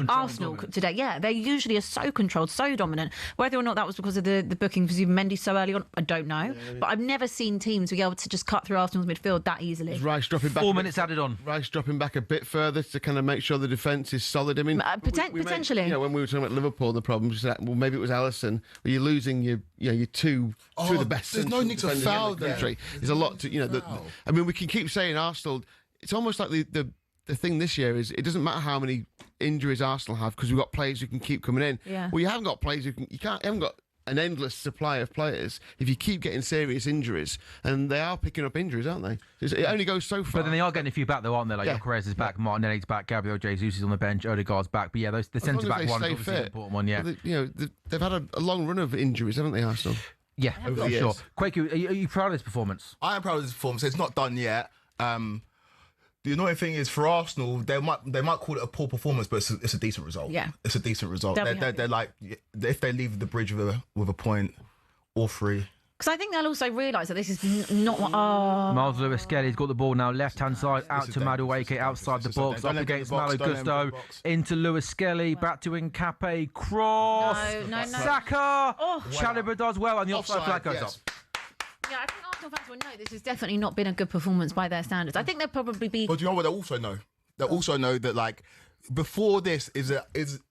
Speaker 2: Arsenal today. Yeah, they usually are so controlled, so dominant. Whether or not that was because of the booking for Zubimendi so early on, I don't know. But I've never seen teams be able to just cut through Arsenal's midfield that easily.
Speaker 4: Rice dropping back.
Speaker 1: 4 minutes added on.
Speaker 4: Rice dropping back a bit further to kind of make sure the defence is solid. I mean,
Speaker 2: potentially.
Speaker 4: When we were talking about Liverpool, the problems that maybe it was Alisson. You're losing your two of the best.
Speaker 5: There's no need to
Speaker 4: defenders in
Speaker 5: foul
Speaker 4: the
Speaker 5: there.
Speaker 4: country. There's a lot to I mean, we can keep saying Arsenal. It's almost like the thing this year is it doesn't matter how many injuries Arsenal have because we've got players who can keep coming in.
Speaker 2: Yeah.
Speaker 4: Well, you haven't got players who haven't got an endless supply of players if you keep getting serious injuries, and they are picking up injuries, aren't they? It only goes so far.
Speaker 1: But then they are getting a few back though, aren't they? Like Gyökeres is back, Martinelli's back, Gabriel Jesus is on the bench, Odegaard's back. But yeah, the centre back one is obviously an important one. Yeah,
Speaker 4: they've had a long run of injuries, haven't they, Arsenal?
Speaker 1: Yeah, for sure. Kwaku, are you proud of this performance?
Speaker 5: I am proud of this performance. It's not done yet. The annoying thing is for Arsenal, they might call it a poor performance, but it's a decent result.
Speaker 2: Yeah,
Speaker 5: it's a decent result. They're like, if they leave the bridge with a point or 3.
Speaker 2: because I think they'll also realise that this is not what.
Speaker 1: Miles Lewis-Skelly's got the ball now, left-hand side, out to Madueke, outside the box, up against Malo Gusto, into Lewis-Skelly, back to Nkape, cross,
Speaker 2: No.
Speaker 1: Saka, Chalobah does well, and the offside flag goes up.
Speaker 2: Yeah, I think Arsenal fans will know this has definitely not been a good performance by their standards. I think they'll probably be.
Speaker 5: But do you know what they also know? They also know that, like, before this, is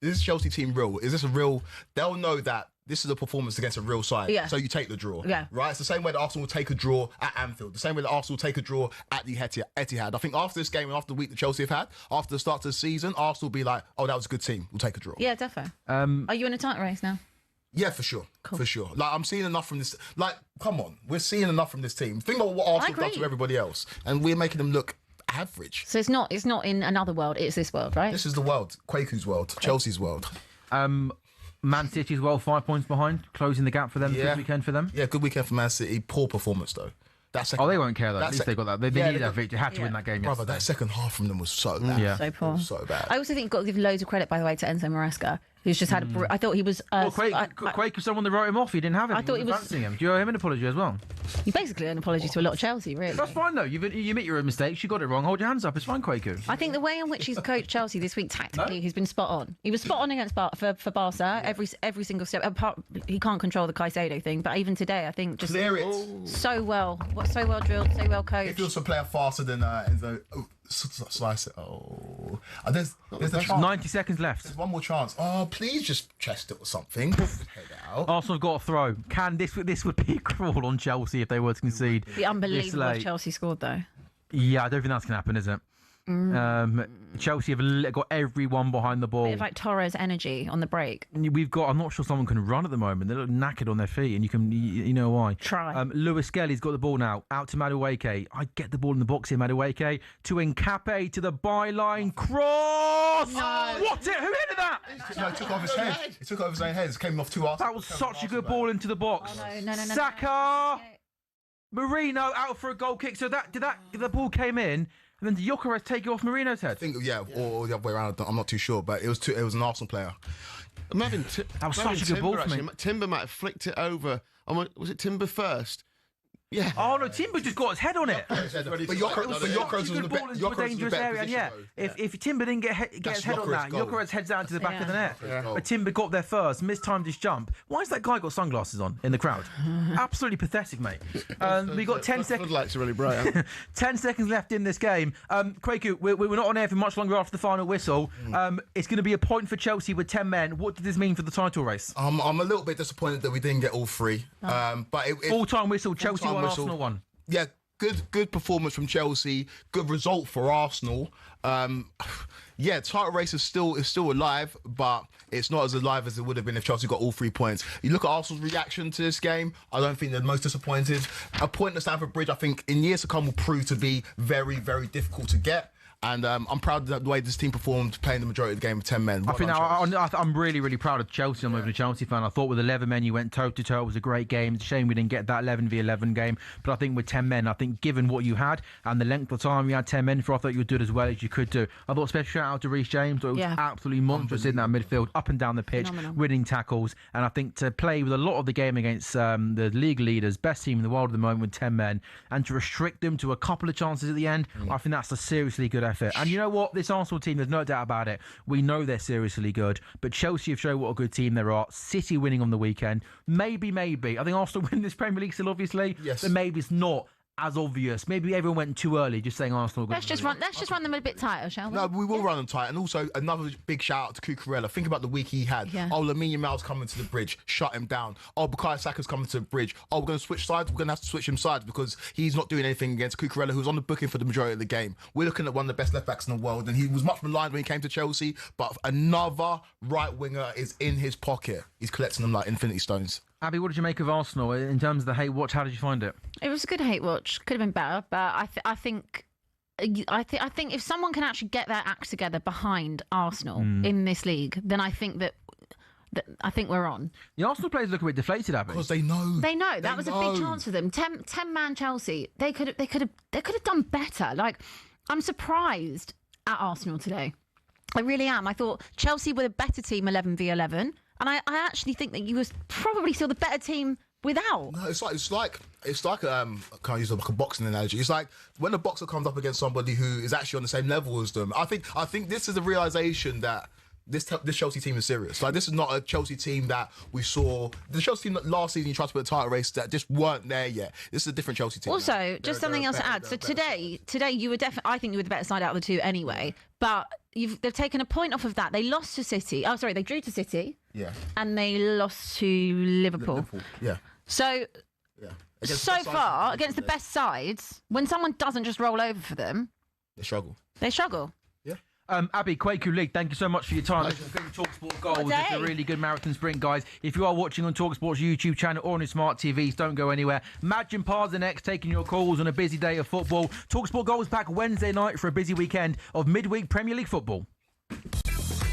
Speaker 5: this Chelsea team real? Is this a real? They'll know that this is a performance against a real side.
Speaker 2: Yeah.
Speaker 5: So you take the draw.
Speaker 2: Yeah.
Speaker 5: Right? It's the same way that Arsenal will take a draw at Anfield. The same way that Arsenal will take a draw at the Etihad. I think after this game and after the week that Chelsea have had, after the start of the season, Arsenal will be like, oh, that was a good team. We'll take a draw.
Speaker 2: Yeah, definitely. Are you in a title race now?
Speaker 5: Yeah, for sure. Cool. For sure. Like, I'm seeing enough from this. Like, come on. We're seeing enough from this team. Think about what Arsenal does to everybody else. And we're making them look average.
Speaker 2: So it's not in another world, it's this world, right?
Speaker 5: This is the world. Kwaku's world. Chelsea's world.
Speaker 1: Man City as well, 5 points behind, closing the gap for them. Good weekend for them.
Speaker 5: Yeah, good weekend for Man City. Poor performance, though.
Speaker 1: They won't care though. At least they got that. They needed that victory. Had to win that game.
Speaker 5: Brother, that second half from them was so bad.
Speaker 1: Yeah,
Speaker 2: so poor,
Speaker 5: so bad.
Speaker 2: I also think you've got to give loads of credit, by the way, to Enzo Maresca, who's just had. I thought he was.
Speaker 1: Quake was someone that wrote him off. He didn't have him.
Speaker 2: I thought he was
Speaker 1: fancying him. Do you owe him an apology as well?
Speaker 2: You basically owe an apology to a lot of Chelsea, really.
Speaker 1: That's fine though. You admit your own mistakes. You got it wrong. Hold your hands up. It's fine, Kwaku.
Speaker 2: I think the way in which he's coached Chelsea this week tactically, he's been spot on. He was spot on against for Barca every single step. Apart, he can't control the Caicedo thing, but even today, I think just so well drilled, so well coached.
Speaker 5: If he was a player faster than Enzo, slice it. There's the chance.
Speaker 1: 90 seconds left.
Speaker 5: There's one more chance. Oh, please just chest it or something. Head out.
Speaker 1: Arsenal have got a throw. This would be cruel on Chelsea if they were to concede.
Speaker 2: It'd be unbelievable if Chelsea scored though.
Speaker 1: Yeah, I don't think that's going to happen, is it? Chelsea have got everyone behind the ball.
Speaker 2: Bit of like Torres energy on the break.
Speaker 1: I'm not sure someone can run at the moment. They look knackered on their feet, and you know why.
Speaker 2: Try.
Speaker 1: Lewis Skelly's got the ball now. Out to Madueke. I get the ball in the box here, Madueke. To Nkape, to the byline. Cross!
Speaker 2: No.
Speaker 1: What? Who hit that?
Speaker 5: No, it took off his head. It took off his own head. It came off 2 Arsenal.
Speaker 1: That was such a good ball into the box.
Speaker 2: Oh, no.
Speaker 1: Saka! Marino out for a goal kick. So the ball came in. And then Gyökeres take it off Marino's head.
Speaker 5: I think, or the other way around. I'm not too sure, but it was an Arsenal player.
Speaker 1: That was such a good ball for me.
Speaker 4: Timber might have flicked it over. Was it Timber first? Yeah.
Speaker 1: Oh no, Timber just got his head on it.
Speaker 5: But Gyökeres was in
Speaker 1: a dangerous area. And yeah, if Timber didn't get his head on that, Gyökeres heads down to the back of the net. But Timber got there first, mistimed his jump. Why has that guy got sunglasses on in the crowd? Absolutely pathetic, mate. We got 10 seconds.
Speaker 4: Floodlights are really bright.
Speaker 1: 10 seconds left in this game. Kwaku, we're not on air for much longer after the final whistle. It's going to be a point for Chelsea with 10 men. What does this mean for the title race?
Speaker 5: I'm a little bit disappointed that we didn't get all 3. But
Speaker 1: full-time whistle, Chelsea won, Arsenal won.
Speaker 5: Yeah, good performance from Chelsea. Good result for Arsenal. Title race is still alive, but it's not as alive as it would have been if Chelsea got all 3 points. You look at Arsenal's reaction to this game, I don't think they're most disappointed. A point at Stamford Bridge, I think, in years to come will prove to be very, very difficult to get. And I'm proud of the way this team performed, playing the majority of the game with 10 men.
Speaker 1: I'm really, really proud of Chelsea. I'm even a Chelsea fan. I thought with 11 men, you went toe-to-toe. It was a great game. It's a shame we didn't get that 11v11 game. But I think with 10 men, given what you had and the length of time you had 10 men for, I thought you would do it as well as you could do. I thought special shout out to Reece James. It was absolutely monstrous in that midfield, up and down the pitch, winning tackles. And I think to play with a lot of the game against the league leaders, best team in the world at the moment with 10 men, and to restrict them to a couple of chances at the end, I think that's a seriously good effort. And you know what? This Arsenal team, there's no doubt about it. We know they're seriously good, but Chelsea have shown what a good team they are. City winning on the weekend. Maybe. I think Arsenal win this Premier League still, obviously.
Speaker 5: Yes.
Speaker 1: But maybe it's not as obvious. Maybe everyone went too early, just saying Arsenal.
Speaker 2: Let's just run them a bit tighter, shall we?
Speaker 5: No, we will run them tight. And also another big shout out to Cucurella. Think about the week he had. Yeah. Oh, Lamine Yamal's coming to the bridge, shut him down. Oh, Bukayo Saka's coming to the bridge. Oh, we're going to switch sides. We're going to have to switch him sides because he's not doing anything against Cucurella, who's on the booking for the majority of the game. We're looking at one of the best left backs in the world, and he was much maligned when he came to Chelsea. But another right winger is in his pocket. He's collecting them like infinity stones.
Speaker 1: Abby, what did you make of Arsenal in terms of the hate watch? How did you find it?
Speaker 2: It was a good hate watch. Could have been better, but I think if someone can actually get their act together behind Arsenal in this league, then I think we're on.
Speaker 1: The Arsenal players look a bit deflated, Abby.
Speaker 5: Because they know.
Speaker 2: That was a big chance for them. 10-man Chelsea. They could have done better. Like, I'm surprised at Arsenal today. I really am. I thought Chelsea were the better team 11v11, and I actually think that you was probably still the better team without.
Speaker 5: No, it's like can I use like a boxing analogy? It's like when a boxer comes up against somebody who is actually on the same level as them. I think this is the realization that this Chelsea team is serious. Like, this is not a Chelsea team that we saw. The Chelsea team that last season you tried to put a title race that just weren't there yet. This is a different Chelsea team.
Speaker 2: Also, just something else to add. So today you were definitely. I think you were the better side out of the two anyway. But they've taken a point off of that. They lost to City. Oh, sorry, they drew to City.
Speaker 5: Yeah.
Speaker 2: And they lost to Liverpool.
Speaker 5: Yeah.
Speaker 2: So.
Speaker 5: Yeah.
Speaker 2: So far, against the best sides, when someone doesn't just roll over for them,
Speaker 5: they struggle.
Speaker 2: Yeah.
Speaker 1: Abby, Kwaku League, thank you so much for your time. TalkSport Goals. It's a really good marathon sprint, guys. If you are watching on TalkSport's YouTube channel or on your smart TVs, don't go anywhere. Madge and Pars are next, taking your calls on a busy day of football. TalkSport Goals back Wednesday night for a busy weekend of midweek Premier League football.